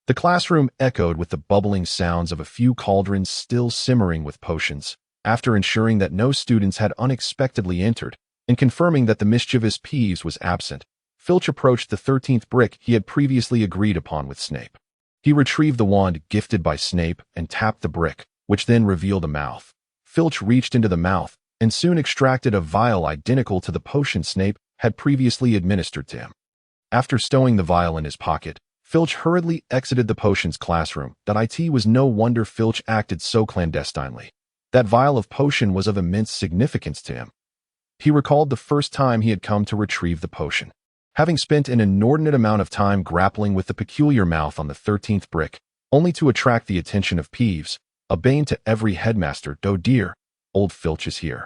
The classroom echoed with the bubbling sounds of a few cauldrons still simmering with potions. After ensuring that no students had unexpectedly entered, and confirming that the mischievous Peeves was absent, Filch approached the 13th brick he had previously agreed upon with Snape. He retrieved the wand gifted by Snape and tapped the brick, which then revealed a mouth. Filch reached into the mouth and soon extracted a vial identical to the potion Snape had previously administered to him. After stowing the vial in his pocket, Filch hurriedly exited the potions classroom. It was no wonder Filch acted so clandestinely. That vial of potion was of immense significance to him. He recalled the first time he had come to retrieve the potion. Having spent an inordinate amount of time grappling with the peculiar mouth on the 13th brick, only to attract the attention of Peeves, a bane to every headmaster. "Oh dear, old Filch is here,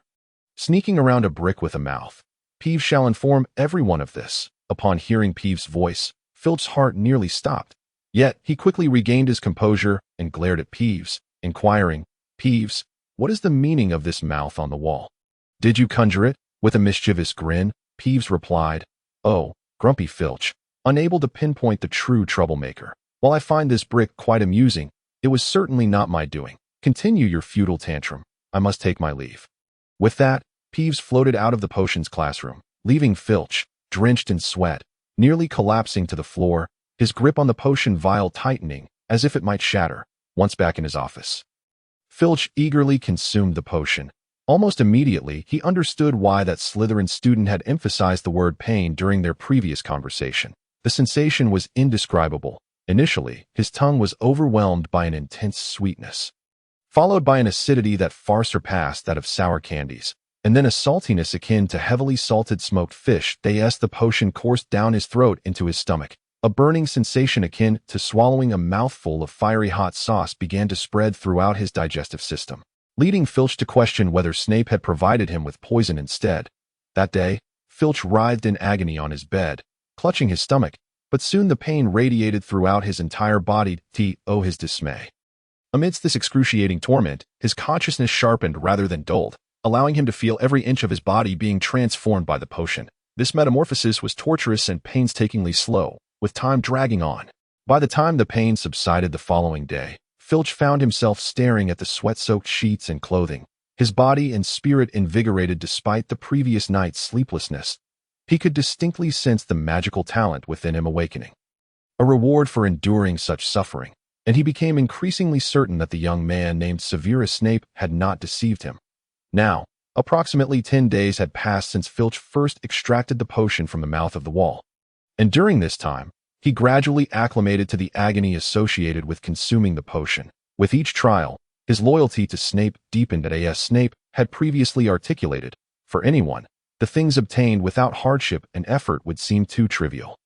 sneaking around a brick with a mouth. Peeves shall inform everyone of this." Upon hearing Peeves' voice, Filch's heart nearly stopped. Yet he quickly regained his composure and glared at Peeves, inquiring, "Peeves, what is the meaning of this mouth on the wall?" "Did you conjure it?" With a mischievous grin, Peeves replied. "Oh, grumpy Filch, unable to pinpoint the true troublemaker. While I find this brick quite amusing, it was certainly not my doing. Continue your futile tantrum. I must take my leave." With that, Peeves floated out of the potions classroom, leaving Filch, drenched in sweat, nearly collapsing to the floor, his grip on the potion vial tightening as if it might shatter. Once back in his office, Filch eagerly consumed the potion. Almost immediately, he understood why that Slytherin student had emphasized the word pain during their previous conversation. The sensation was indescribable. Initially, his tongue was overwhelmed by an intense sweetness, followed by an acidity that far surpassed that of sour candies, and then a saltiness akin to heavily salted smoked fish. The potion coursed down his throat into his stomach. A burning sensation akin to swallowing a mouthful of fiery hot sauce began to spread throughout his digestive system, leading Filch to question whether Snape had provided him with poison instead. That day, Filch writhed in agony on his bed, clutching his stomach, but soon the pain radiated throughout his entire body. His dismay. Amidst this excruciating torment, his consciousness sharpened rather than dulled, allowing him to feel every inch of his body being transformed by the potion. This metamorphosis was torturous and painstakingly slow, with time dragging on. By the time the pain subsided the following day, Filch found himself staring at the sweat-soaked sheets and clothing, his body and spirit invigorated despite the previous night's sleeplessness. He could distinctly sense the magical talent within him awakening, a reward for enduring such suffering, and he became increasingly certain that the young man named Severus Snape had not deceived him. Now, approximately 10 days had passed since Filch first extracted the potion from the mouth of the wall, and during this time, He gradually acclimated to the agony associated with consuming the potion. With each trial, his loyalty to Snape deepened as Snape had previously articulated. For anyone, the things obtained without hardship and effort would seem too trivial.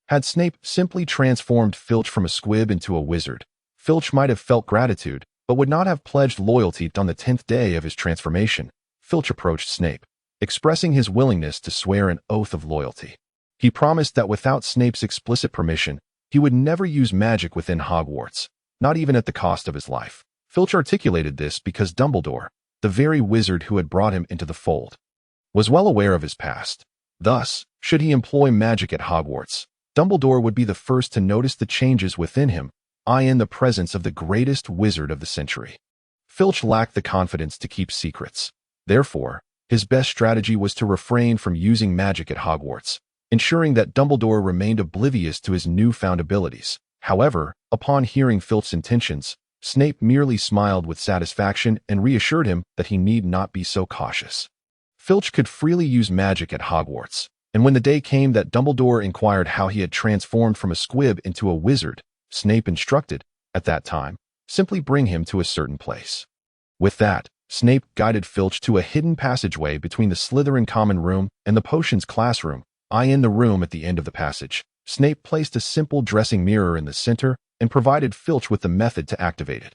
Had Snape simply transformed Filch from a squib into a wizard, Filch might have felt gratitude, but would not have pledged loyalty. On the 10th day of his transformation, Filch approached Snape, expressing his willingness to swear an oath of loyalty. He promised that without Snape's explicit permission, he would never use magic within Hogwarts, not even at the cost of his life. Filch articulated this because Dumbledore, the very wizard who had brought him into the fold, was well aware of his past. Thus, should he employ magic at Hogwarts, Dumbledore would be the first to notice the changes within him, in the presence of the greatest wizard of the century. Filch lacked the confidence to keep secrets. Therefore, his best strategy was to refrain from using magic at Hogwarts, ensuring that Dumbledore remained oblivious to his newfound abilities. However, upon hearing Filch's intentions, Snape merely smiled with satisfaction and reassured him that he need not be so cautious. Filch could freely use magic at Hogwarts, and when the day came that Dumbledore inquired how he had transformed from a squib into a wizard, Snape instructed, at that time, simply bring him to a certain place. With that, Snape guided Filch to a hidden passageway between the Slytherin common room and the potions classroom. In the room at the end of the passage, Snape placed a simple dressing mirror in the center and provided Filch with the method to activate it.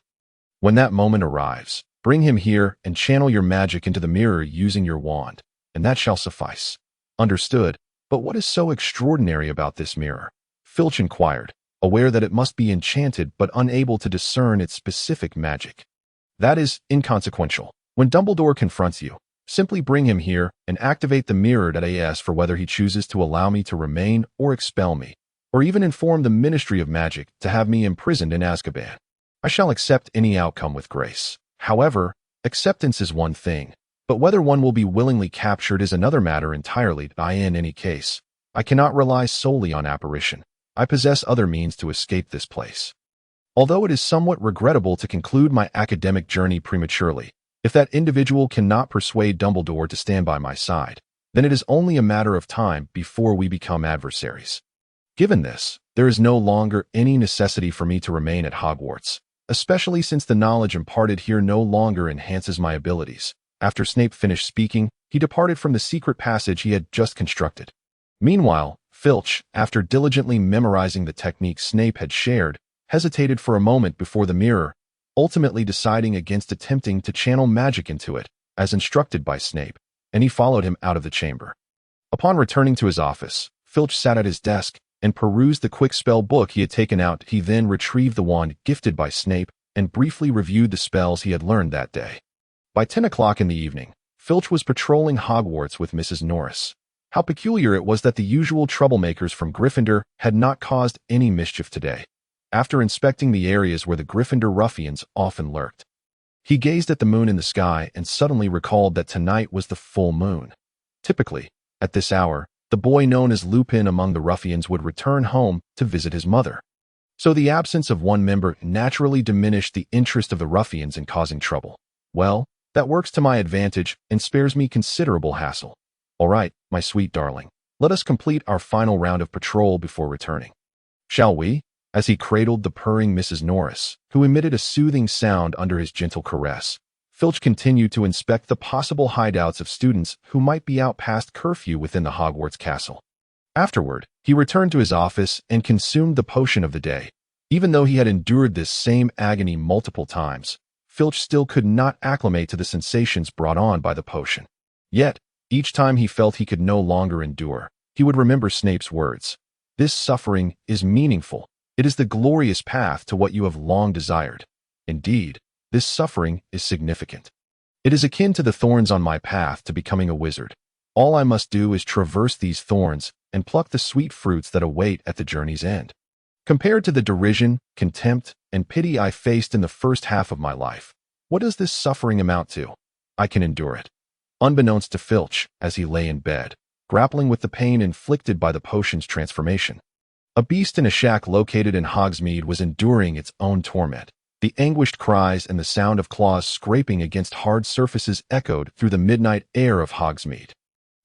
When that moment arrives, bring him here and channel your magic into the mirror using your wand, and that shall suffice. Understood, but what is so extraordinary about this mirror? Filch inquired, aware that it must be enchanted but unable to discern its specific magic. That is inconsequential. When Dumbledore confronts you, simply bring him here and activate the mirror as for whether he chooses to allow me to remain or expel me, or even inform the Ministry of Magic to have me imprisoned in Azkaban. I shall accept any outcome with grace. However, acceptance is one thing, but whether one will be willingly captured is another matter entirely. In any case, I cannot rely solely on apparition. I possess other means to escape this place. Although it is somewhat regrettable to conclude my academic journey prematurely, if that individual cannot persuade Dumbledore to stand by my side, then it is only a matter of time before we become adversaries. Given this, there is no longer any necessity for me to remain at Hogwarts, especially since the knowledge imparted here no longer enhances my abilities. After Snape finished speaking, he departed from the secret passage he had just constructed. Meanwhile, Filch, after diligently memorizing the technique Snape had shared, hesitated for a moment before the mirror, ultimately deciding against attempting to channel magic into it, as instructed by Snape, and he followed him out of the chamber. Upon returning to his office, Filch sat at his desk and perused the quick spell book he had taken out. He then retrieved the wand gifted by Snape and briefly reviewed the spells he had learned that day. By 10 o'clock in the evening, Filch was patrolling Hogwarts with Mrs. Norris. How peculiar it was that the usual troublemakers from Gryffindor had not caused any mischief today. After inspecting the areas where the Gryffindor ruffians often lurked, he gazed at the moon in the sky and suddenly recalled that tonight was the full moon. Typically, at this hour, the boy known as Lupin among the ruffians would return home to visit his mother. So the absence of one member naturally diminished the interest of the ruffians in causing trouble. Well, that works to my advantage and spares me considerable hassle. All right, my sweet darling, let us complete our final round of patrol before returning. Shall we? As he cradled the purring Mrs. Norris, who emitted a soothing sound under his gentle caress, Filch continued to inspect the possible hideouts of students who might be out past curfew within the Hogwarts castle. Afterward, he returned to his office and consumed the potion of the day. Even though he had endured this same agony multiple times, Filch still could not acclimate to the sensations brought on by the potion. Yet, each time he felt he could no longer endure, he would remember Snape's words. This suffering is meaningful. It is the glorious path to what you have long desired. Indeed, this suffering is significant. It is akin to the thorns on my path to becoming a wizard. All I must do is traverse these thorns and pluck the sweet fruits that await at the journey's end. Compared to the derision, contempt, and pity I faced in the first half of my life, what does this suffering amount to? I can endure it. Unbeknownst to Filch, as he lay in bed, grappling with the pain inflicted by the potion's transformation, a beast in a shack located in Hogsmeade was enduring its own torment. The anguished cries and the sound of claws scraping against hard surfaces echoed through the midnight air of Hogsmeade.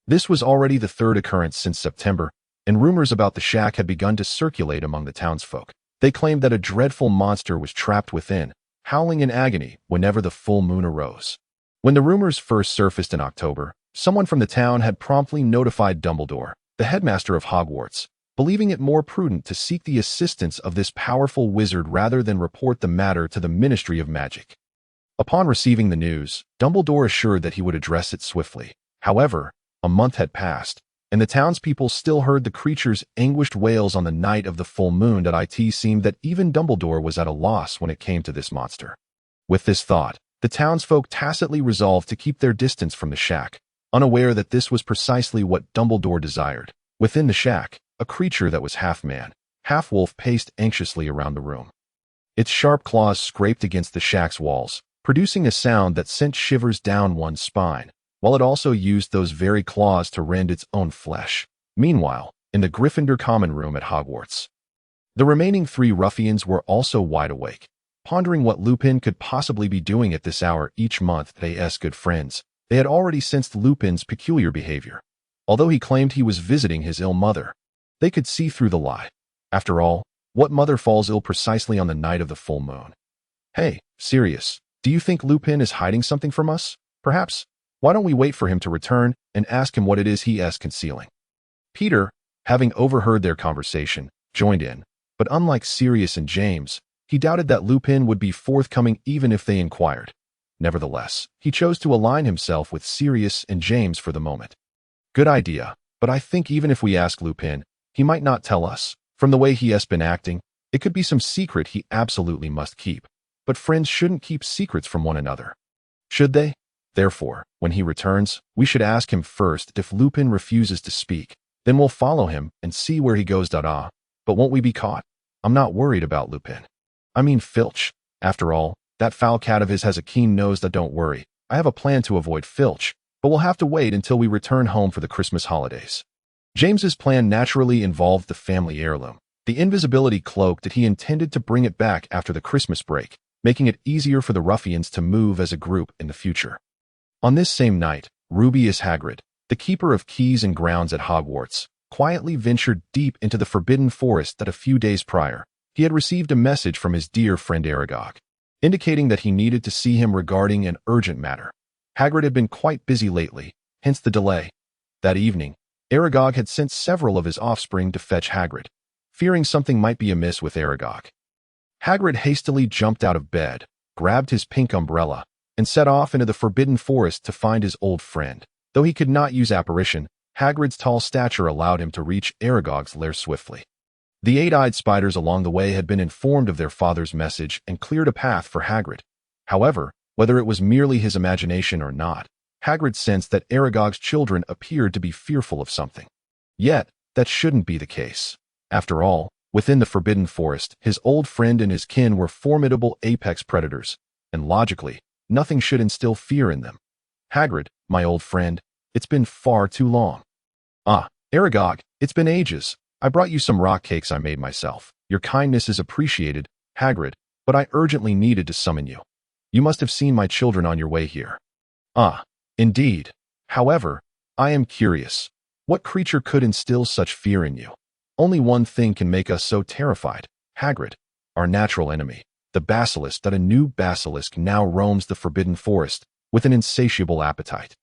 This was already the third occurrence since September, and rumors about the shack had begun to circulate among the townsfolk. They claimed that a dreadful monster was trapped within, howling in agony whenever the full moon arose. When the rumors first surfaced in October, someone from the town had promptly notified Dumbledore, the headmaster of Hogwarts, believing it more prudent to seek the assistance of this powerful wizard rather than report the matter to the Ministry of Magic. Upon receiving the news, Dumbledore assured that he would address it swiftly. However, a month had passed, and the townspeople still heard the creature's anguished wails on the night of the full moon. It seemed that even Dumbledore was at a loss when it came to this monster. With this thought, the townsfolk tacitly resolved to keep their distance from the shack, unaware that this was precisely what Dumbledore desired. Within the shack, a creature that was half man, half wolf paced anxiously around the room. Its sharp claws scraped against the shack's walls, producing a sound that sent shivers down one's spine, while it also used those very claws to rend its own flesh. Meanwhile, in the Gryffindor common room at Hogwarts, the remaining 3 ruffians were also wide awake, pondering what Lupin could possibly be doing at this hour each month. They's good friends. They had already sensed Lupin's peculiar behavior. Although he claimed he was visiting his ill mother, they could see through the lie. After all, what mother falls ill precisely on the night of the full moon? Hey, Sirius, do you think Lupin is hiding something from us? Perhaps. Why don't we wait for him to return and ask him what it is he is concealing? Peter, having overheard their conversation, joined in, but unlike Sirius and James, he doubted that Lupin would be forthcoming even if they inquired. Nevertheless, he chose to align himself with Sirius and James for the moment. Good idea, but I think even if we ask Lupin, he might not tell us. From the way he has been acting, it could be some secret he absolutely must keep. But friends shouldn't keep secrets from one another, should they? Therefore, when he returns, we should ask him first. If Lupin refuses to speak, then we'll follow him and see where he goes. But won't we be caught? I'm not worried about Lupin. I mean Filch. After all, that foul cat of his has a keen nose. Don't worry, I have a plan to avoid Filch, but we'll have to wait until we return home for the Christmas holidays. James's plan naturally involved the family heirloom, the invisibility cloak that he intended to bring it back after the Christmas break, making it easier for the ruffians to move as a group in the future. On this same night, Rubeus Hagrid, the keeper of keys and grounds at Hogwarts, quietly ventured deep into the forbidden forest that a few days prior, he had received a message from his dear friend Aragog, indicating that he needed to see him regarding an urgent matter. Hagrid had been quite busy lately, hence the delay. That evening, Aragog had sent several of his offspring to fetch Hagrid, fearing something might be amiss with Aragog. Hagrid hastily jumped out of bed, grabbed his pink umbrella, and set off into the forbidden forest to find his old friend. Though he could not use apparition, Hagrid's tall stature allowed him to reach Aragog's lair swiftly. The 8-eyed spiders along the way had been informed of their father's message and cleared a path for Hagrid. However, whether it was merely his imagination or not, Hagrid sensed that Aragog's children appeared to be fearful of something. Yet, that shouldn't be the case. After all, within the forbidden forest, his old friend and his kin were formidable apex predators, and logically, nothing should instill fear in them. Hagrid, my old friend, it's been far too long. Ah, Aragog, it's been ages. I brought you some rock cakes I made myself. Your kindness is appreciated, Hagrid, but I urgently needed to summon you. You must have seen my children on your way here. Ah, indeed. However, I am curious. What creature could instill such fear in you? Only one thing can make us so terrified, Hagrid, our natural enemy, the basilisk. A new basilisk now roams the forbidden forest with an insatiable appetite.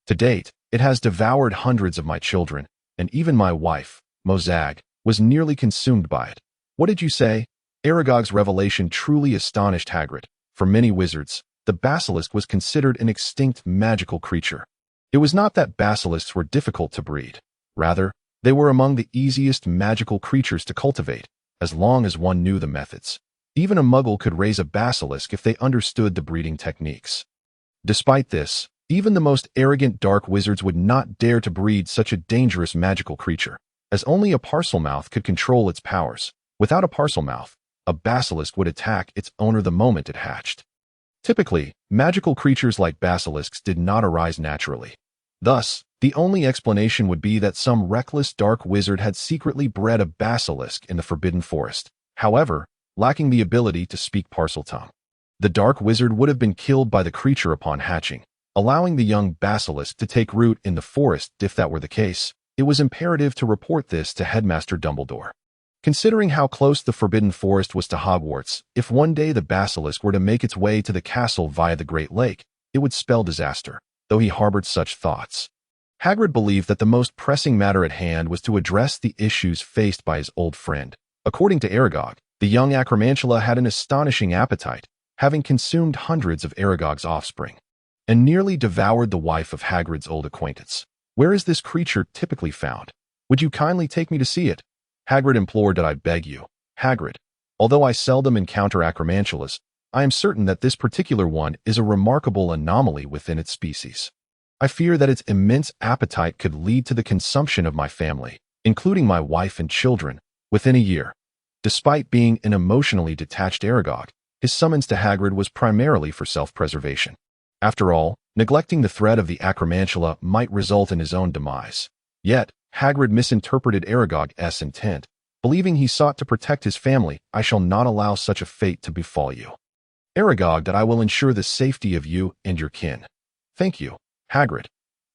To date, it has devoured hundreds of my children, and even my wife, Mozag, was nearly consumed by it. What did you say? Aragog's revelation truly astonished Hagrid. For many wizards, the basilisk was considered an extinct magical creature. It was not that basilisks were difficult to breed. Rather, they were among the easiest magical creatures to cultivate, as long as one knew the methods. Even a muggle could raise a basilisk if they understood the breeding techniques. Despite this, even the most arrogant dark wizards would not dare to breed such a dangerous magical creature, as only a Parselmouth could control its powers. Without a Parselmouth, a basilisk would attack its owner the moment it hatched. Typically, magical creatures like basilisks did not arise naturally. Thus, the only explanation would be that some reckless dark wizard had secretly bred a basilisk in the Forbidden Forest, however, lacking the ability to speak Parseltongue. The dark wizard would have been killed by the creature upon hatching, allowing the young basilisk to take root in the forest. If that were the case, It was imperative to report this to Headmaster Dumbledore. Considering how close the Forbidden Forest was to Hogwarts, if one day the basilisk were to make its way to the castle via the Great Lake, it would spell disaster, though he harbored such thoughts. Hagrid believed that the most pressing matter at hand was to address the issues faced by his old friend. According to Aragog, the young Acromantula had an astonishing appetite, having consumed hundreds of Aragog's offspring, and nearly devoured the wife of Hagrid's old acquaintance. Where is this creature typically found? Would you kindly take me to see it? Hagrid implored. I beg you, Hagrid. Although I seldom encounter Acromantulas, I am certain that this particular one is a remarkable anomaly within its species. I fear that its immense appetite could lead to the consumption of my family, including my wife and children, within a year. Despite being an emotionally detached Aragog, his summons to Hagrid was primarily for self-preservation. After all, neglecting the threat of the Acromantula might result in his own demise. Yet, Hagrid misinterpreted Aragog's intent. Believing he sought to protect his family, I shall not allow such a fate to befall you. Aragog, that I will ensure the safety of you and your kin. Thank you, Hagrid.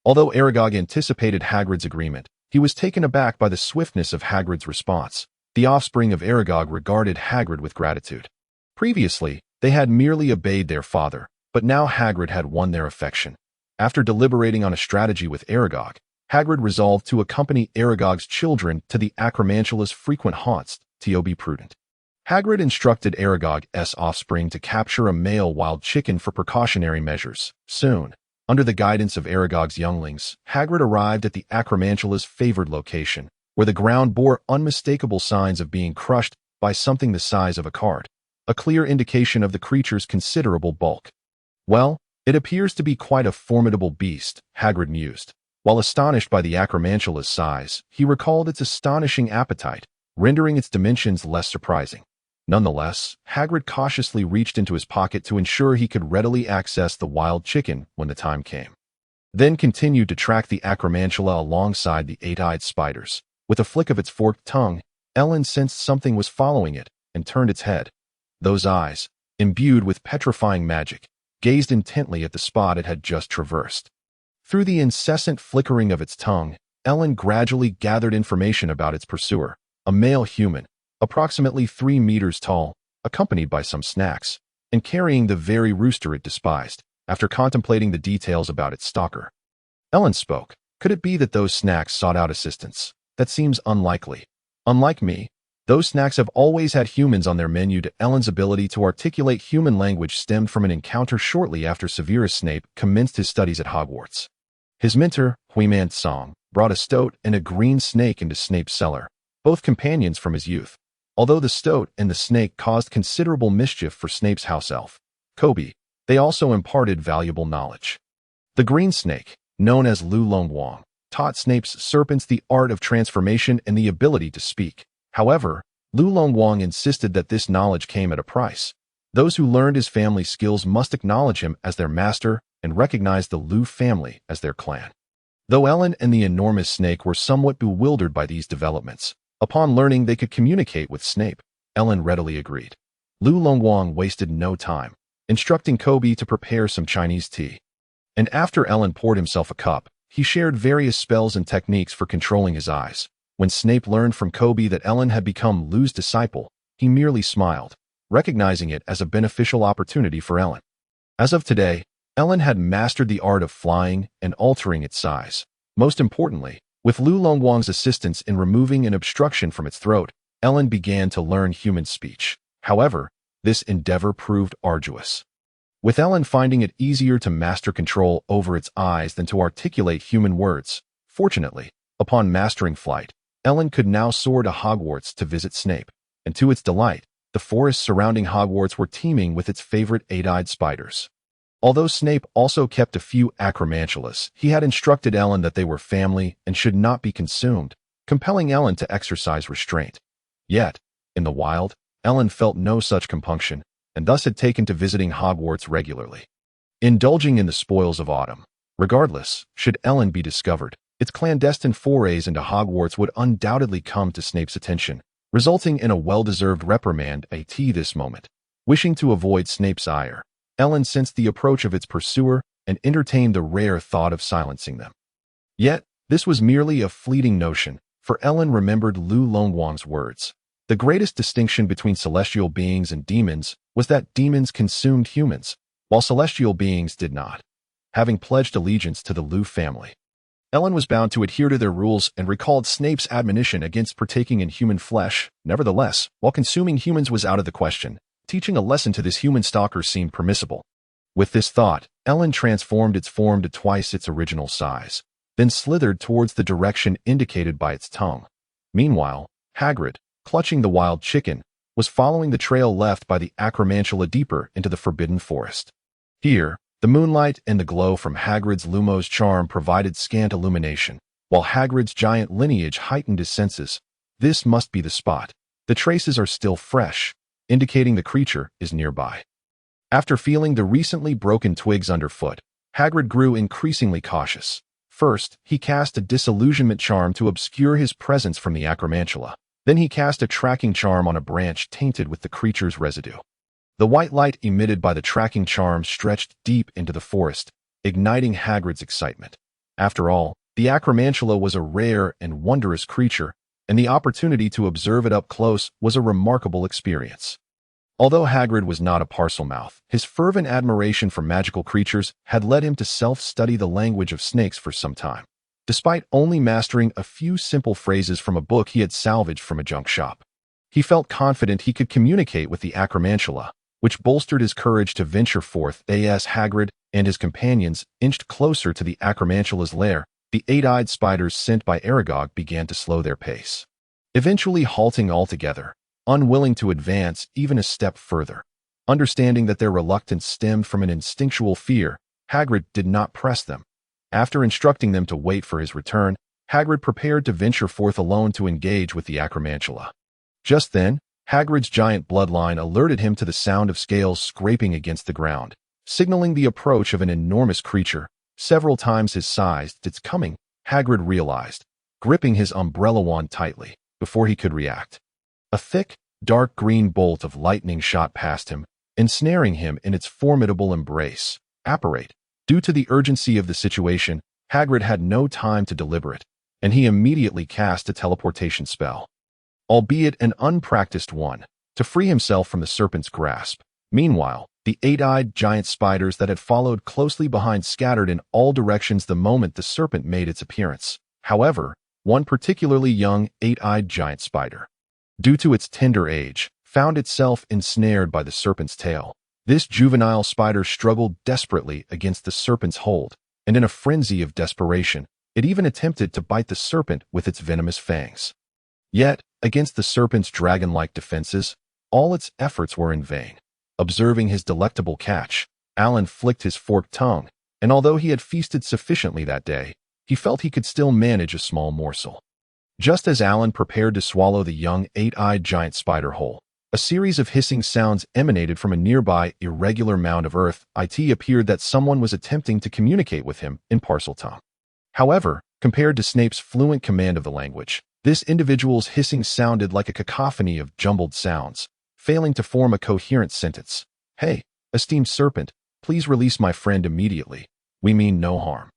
Although Aragog anticipated Hagrid's agreement, he was taken aback by the swiftness of Hagrid's response. The offspring of Aragog regarded Hagrid with gratitude. Previously, they had merely obeyed their father, but now Hagrid had won their affection. After deliberating on a strategy with Aragog, Hagrid resolved to accompany Aragog's children to the Acromantula's frequent haunts, to be prudent. Hagrid instructed Aragog's offspring to capture a male wild chicken for precautionary measures. Soon, under the guidance of Aragog's younglings, Hagrid arrived at the Acromantula's favored location, where the ground bore unmistakable signs of being crushed by something the size of a card, a clear indication of the creature's considerable bulk. Well, it appears to be quite a formidable beast, Hagrid mused. While astonished by the Acromantula's size, he recalled its astonishing appetite, rendering its dimensions less surprising. Nonetheless, Hagrid cautiously reached into his pocket to ensure he could readily access the wild chicken when the time came. Then continued to track the Acromantula alongside the eight-eyed spiders. With a flick of its forked tongue, Ellen sensed something was following it and turned its head. Those eyes, imbued with petrifying magic, gazed intently at the spot it had just traversed. Through the incessant flickering of its tongue, Ellen gradually gathered information about its pursuer, a male human, approximately 3 meters tall, accompanied by some snacks, and carrying the very rooster it despised. After contemplating the details about its stalker, Ellen spoke. Could it be that those snacks sought out assistance? That seems unlikely. Unlike me, those snacks have always had humans on their menu. Ellen's ability to articulate human language stemmed from an encounter shortly after Severus Snape commenced his studies at Hogwarts. His mentor, Huiman Song, brought a stoat and a green snake into Snape's cellar, both companions from his youth. Although the stoat and the snake caused considerable mischief for Snape's house elf, Kobe, they also imparted valuable knowledge. The green snake, known as Lu Longwang, taught Snape's serpents the art of transformation and the ability to speak. However, Lu Longwang insisted that this knowledge came at a price. Those who learned his family skills must acknowledge him as their master and recognize the Lu family as their clan. Though Ellen and the enormous snake were somewhat bewildered by these developments, upon learning they could communicate with Snape, Ellen readily agreed. Lu Longwang wasted no time, instructing Kobe to prepare some Chinese tea. And after Ellen poured himself a cup, he shared various spells and techniques for controlling his eyes. When Snape learned from Kobe that Ellen had become Lu's disciple, he merely smiled, recognizing it as a beneficial opportunity for Ellen. As of today, Ellen had mastered the art of flying and altering its size. Most importantly, with Lu Longwang's assistance in removing an obstruction from its throat, Ellen began to learn human speech. However, this endeavor proved arduous. With Ellen finding it easier to master control over its eyes than to articulate human words, fortunately, upon mastering flight, Ellen could now soar to Hogwarts to visit Snape, and to its delight, the forests surrounding Hogwarts were teeming with its favorite eight-eyed spiders. Although Snape also kept a few Acromantulas, he had instructed Ellen that they were family and should not be consumed, compelling Ellen to exercise restraint. Yet, in the wild, Ellen felt no such compunction, and thus had taken to visiting Hogwarts regularly, indulging in the spoils of autumn. Regardless, should Ellen be discovered, its clandestine forays into Hogwarts would undoubtedly come to Snape's attention, resulting in a well-deserved reprimand at this moment. Wishing to avoid Snape's ire, Ellen sensed the approach of its pursuer and entertained the rare thought of silencing them. Yet, This was merely a fleeting notion, for Ellen remembered Lu Longwang's words. The greatest distinction between celestial beings and demons was that demons consumed humans, while celestial beings did not. Having pledged allegiance to the Lu family, Ellen was bound to adhere to their rules and recalled Snape's admonition against partaking in human flesh. Nevertheless, while consuming humans was out of the question, teaching a lesson to this human stalker seemed permissible. With this thought, Ellen transformed its form to twice its original size, then slithered towards the direction indicated by its tongue. Meanwhile, Hagrid, clutching the wild chicken, was following the trail left by the acromantula deeper into the forbidden forest. Here, the moonlight and the glow from Hagrid's Lumos charm provided scant illumination, while Hagrid's giant lineage heightened his senses. This must be the spot. The traces are still fresh, indicating the creature is nearby. After feeling the recently broken twigs underfoot, Hagrid grew increasingly cautious. First, he cast a disillusionment charm to obscure his presence from the acromantula. Then he cast a tracking charm on a branch tainted with the creature's residue. The white light emitted by the tracking charm stretched deep into the forest, igniting Hagrid's excitement. After all, the acromantula was a rare and wondrous creature, and the opportunity to observe it up close was a remarkable experience. Although Hagrid was not a Parselmouth, his fervent admiration for magical creatures had led him to self-study the language of snakes for some time. Despite only mastering a few simple phrases from a book he had salvaged from a junk shop, he felt confident he could communicate with the acromantula, which bolstered his courage to venture forth. As Hagrid and his companions inched closer to the acromantula's lair, the eight-eyed spiders sent by Aragog began to slow their pace, eventually halting altogether, unwilling to advance even a step further. Understanding that their reluctance stemmed from an instinctual fear, Hagrid did not press them. After instructing them to wait for his return, Hagrid prepared to venture forth alone to engage with the acromantula. Just then, Hagrid's giant bloodline alerted him to the sound of scales scraping against the ground, signaling the approach of an enormous creature, several times his size. Its coming, Hagrid realized, gripping his umbrella wand tightly, before he could react. A thick, dark green bolt of lightning shot past him, ensnaring him in its formidable embrace. Apparate. Due to the urgency of the situation, Hagrid had no time to deliberate, and he immediately cast a teleportation spell, albeit an unpracticed one, to free himself from the serpent's grasp. Meanwhile, the eight-eyed giant spiders that had followed closely behind scattered in all directions the moment the serpent made its appearance. However, one particularly young, eight-eyed giant spider, due to its tender age, found itself ensnared by the serpent's tail. This juvenile spider struggled desperately against the serpent's hold, and in a frenzy of desperation, it even attempted to bite the serpent with its venomous fangs. Yet, against the serpent's dragon-like defenses, all its efforts were in vain. Observing his delectable catch, Alan flicked his forked tongue, and although he had feasted sufficiently that day, he felt he could still manage a small morsel. Just as Alan prepared to swallow the young eight-eyed giant spider whole, a series of hissing sounds emanated from a nearby irregular mound of earth. It appeared that someone was attempting to communicate with him in Parseltongue. However, compared to Snape's fluent command of the language, this individual's hissing sounded like a cacophony of jumbled sounds, failing to form a coherent sentence. "Hey, esteemed serpent, please release my friend immediately. We mean no harm."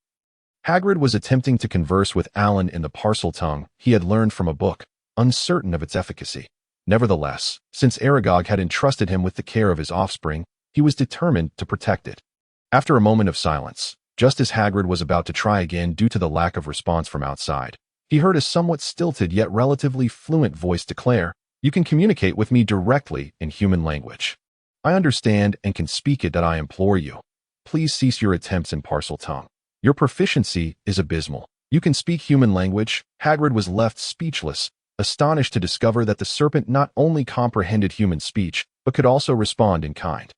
Hagrid was attempting to converse with Alan in the Parseltongue he had learned from a book, uncertain of its efficacy. Nevertheless, since Aragog had entrusted him with the care of his offspring, he was determined to protect it. After a moment of silence, just as Hagrid was about to try again due to the lack of response from outside, he heard a somewhat stilted yet relatively fluent voice declare, "You can communicate with me directly in human language. I understand and can speak it. That I implore you. Please cease your attempts in Parseltongue. Your proficiency is abysmal. You can speak human language." Hagrid was left speechless, astonished to discover that the serpent not only comprehended human speech, but could also respond in kind.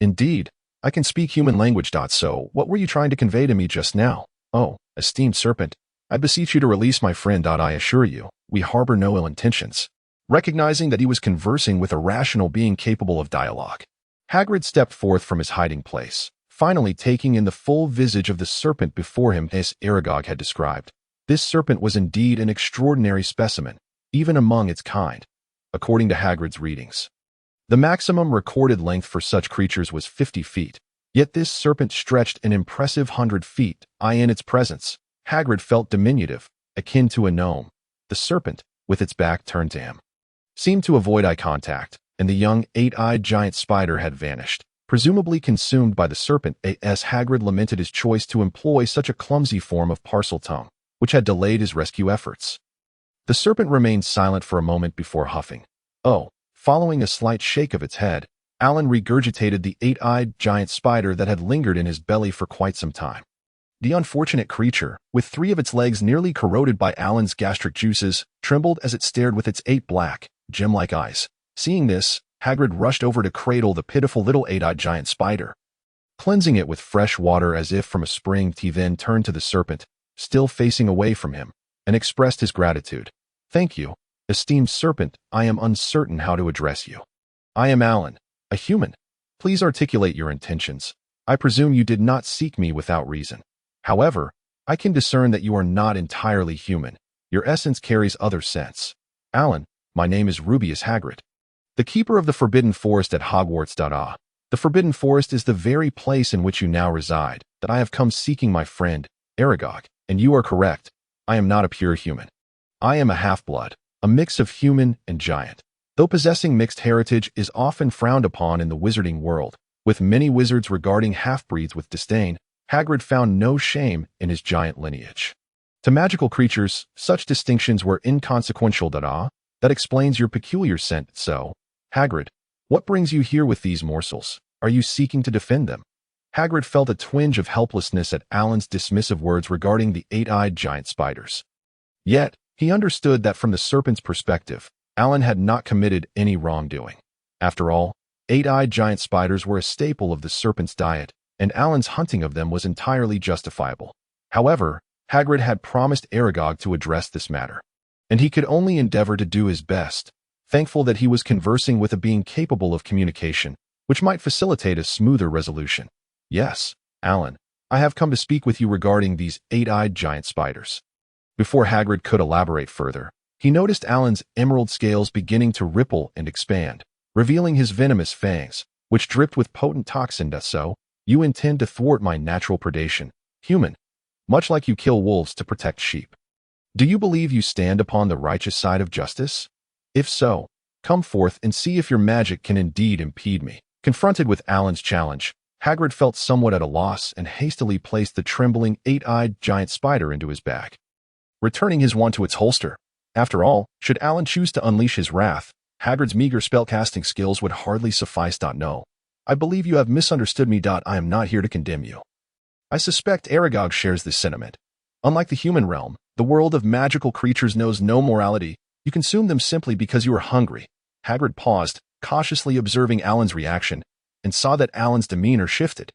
"Indeed, I can speak human language. So, what were you trying to convey to me just now? Oh, esteemed serpent, I beseech you to release my friend. I assure you, we harbor no ill intentions." Recognizing that he was conversing with a rational being capable of dialogue, Hagrid stepped forth from his hiding place, finally taking in the full visage of the serpent before him as Aragog had described. This serpent was indeed an extraordinary specimen, even among its kind, according to Hagrid's readings. The maximum recorded length for such creatures was 50 feet, yet this serpent stretched an impressive 100 feet. In its presence, Hagrid felt diminutive, akin to a gnome. The serpent, with its back turned to him, seemed to avoid eye contact, and the young, eight-eyed giant spider had vanished, presumably consumed by the serpent. As Hagrid lamented his choice to employ such a clumsy form of parseltongue, which had delayed his rescue efforts. The serpent remained silent for a moment before huffing. Oh, following a slight shake of its head, Alan regurgitated the eight-eyed giant spider that had lingered in his belly for quite some time. The unfortunate creature, with 3 of its legs nearly corroded by Alan's gastric juices, trembled as it stared with its 8 black, gem-like eyes. Seeing this, Hagrid rushed over to cradle the pitiful little eight-eyed giant spider. Cleansing it with fresh water as if from a spring, he then turned to the serpent, still facing away from him, and expressed his gratitude. "Thank you, esteemed serpent. I am uncertain how to address you. I am Alan, a human. Please articulate your intentions. I presume you did not seek me without reason. However, I can discern that you are not entirely human. Your essence carries other scents. Alan, my name is Rubius Hagrid, the keeper of the Forbidden Forest at Hogwarts. The Forbidden Forest is the very place in which you now reside, that I have come seeking my friend, Aragog, and you are correct. I am not a pure human. I am a half-blood, a mix of human and giant. Though possessing mixed heritage is often frowned upon in the wizarding world, with many wizards regarding half-breeds with disdain, Hagrid found no shame in his giant lineage. To magical creatures, such distinctions were inconsequential. That explains your peculiar scent. So, Hagrid, what brings you here with these morsels? Are you seeking to defend them? Hagrid felt a twinge of helplessness at Alan's dismissive words regarding the eight-eyed giant spiders. Yet, he understood that from the serpent's perspective, Alan had not committed any wrongdoing. After all, eight-eyed giant spiders were a staple of the serpent's diet, and Alan's hunting of them was entirely justifiable. However, Hagrid had promised Aragog to address this matter, and he could only endeavor to do his best, thankful that he was conversing with a being capable of communication, which might facilitate a smoother resolution. "Yes, Alan, I have come to speak with you regarding these eight-eyed giant spiders." Before Hagrid could elaborate further, he noticed Alan's emerald scales beginning to ripple and expand, revealing his venomous fangs, which dripped with potent toxin. "So, you intend to thwart my natural predation, human, much like you kill wolves to protect sheep. Do you believe you stand upon the righteous side of justice? If so, come forth and see if your magic can indeed impede me." Confronted with Alan's challenge, Hagrid felt somewhat at a loss and hastily placed the trembling eight-eyed giant spider into his bag, returning his wand to its holster. After all, should Alan choose to unleash his wrath, Hagrid's meager spellcasting skills would hardly suffice. "No, I believe you have misunderstood me. I am not here to condemn you. I suspect Aragog shares this sentiment. Unlike the human realm, the world of magical creatures knows no morality. You consume them simply because you are hungry." Hagrid paused, cautiously observing Alan's reaction, and saw that Alan's demeanor shifted.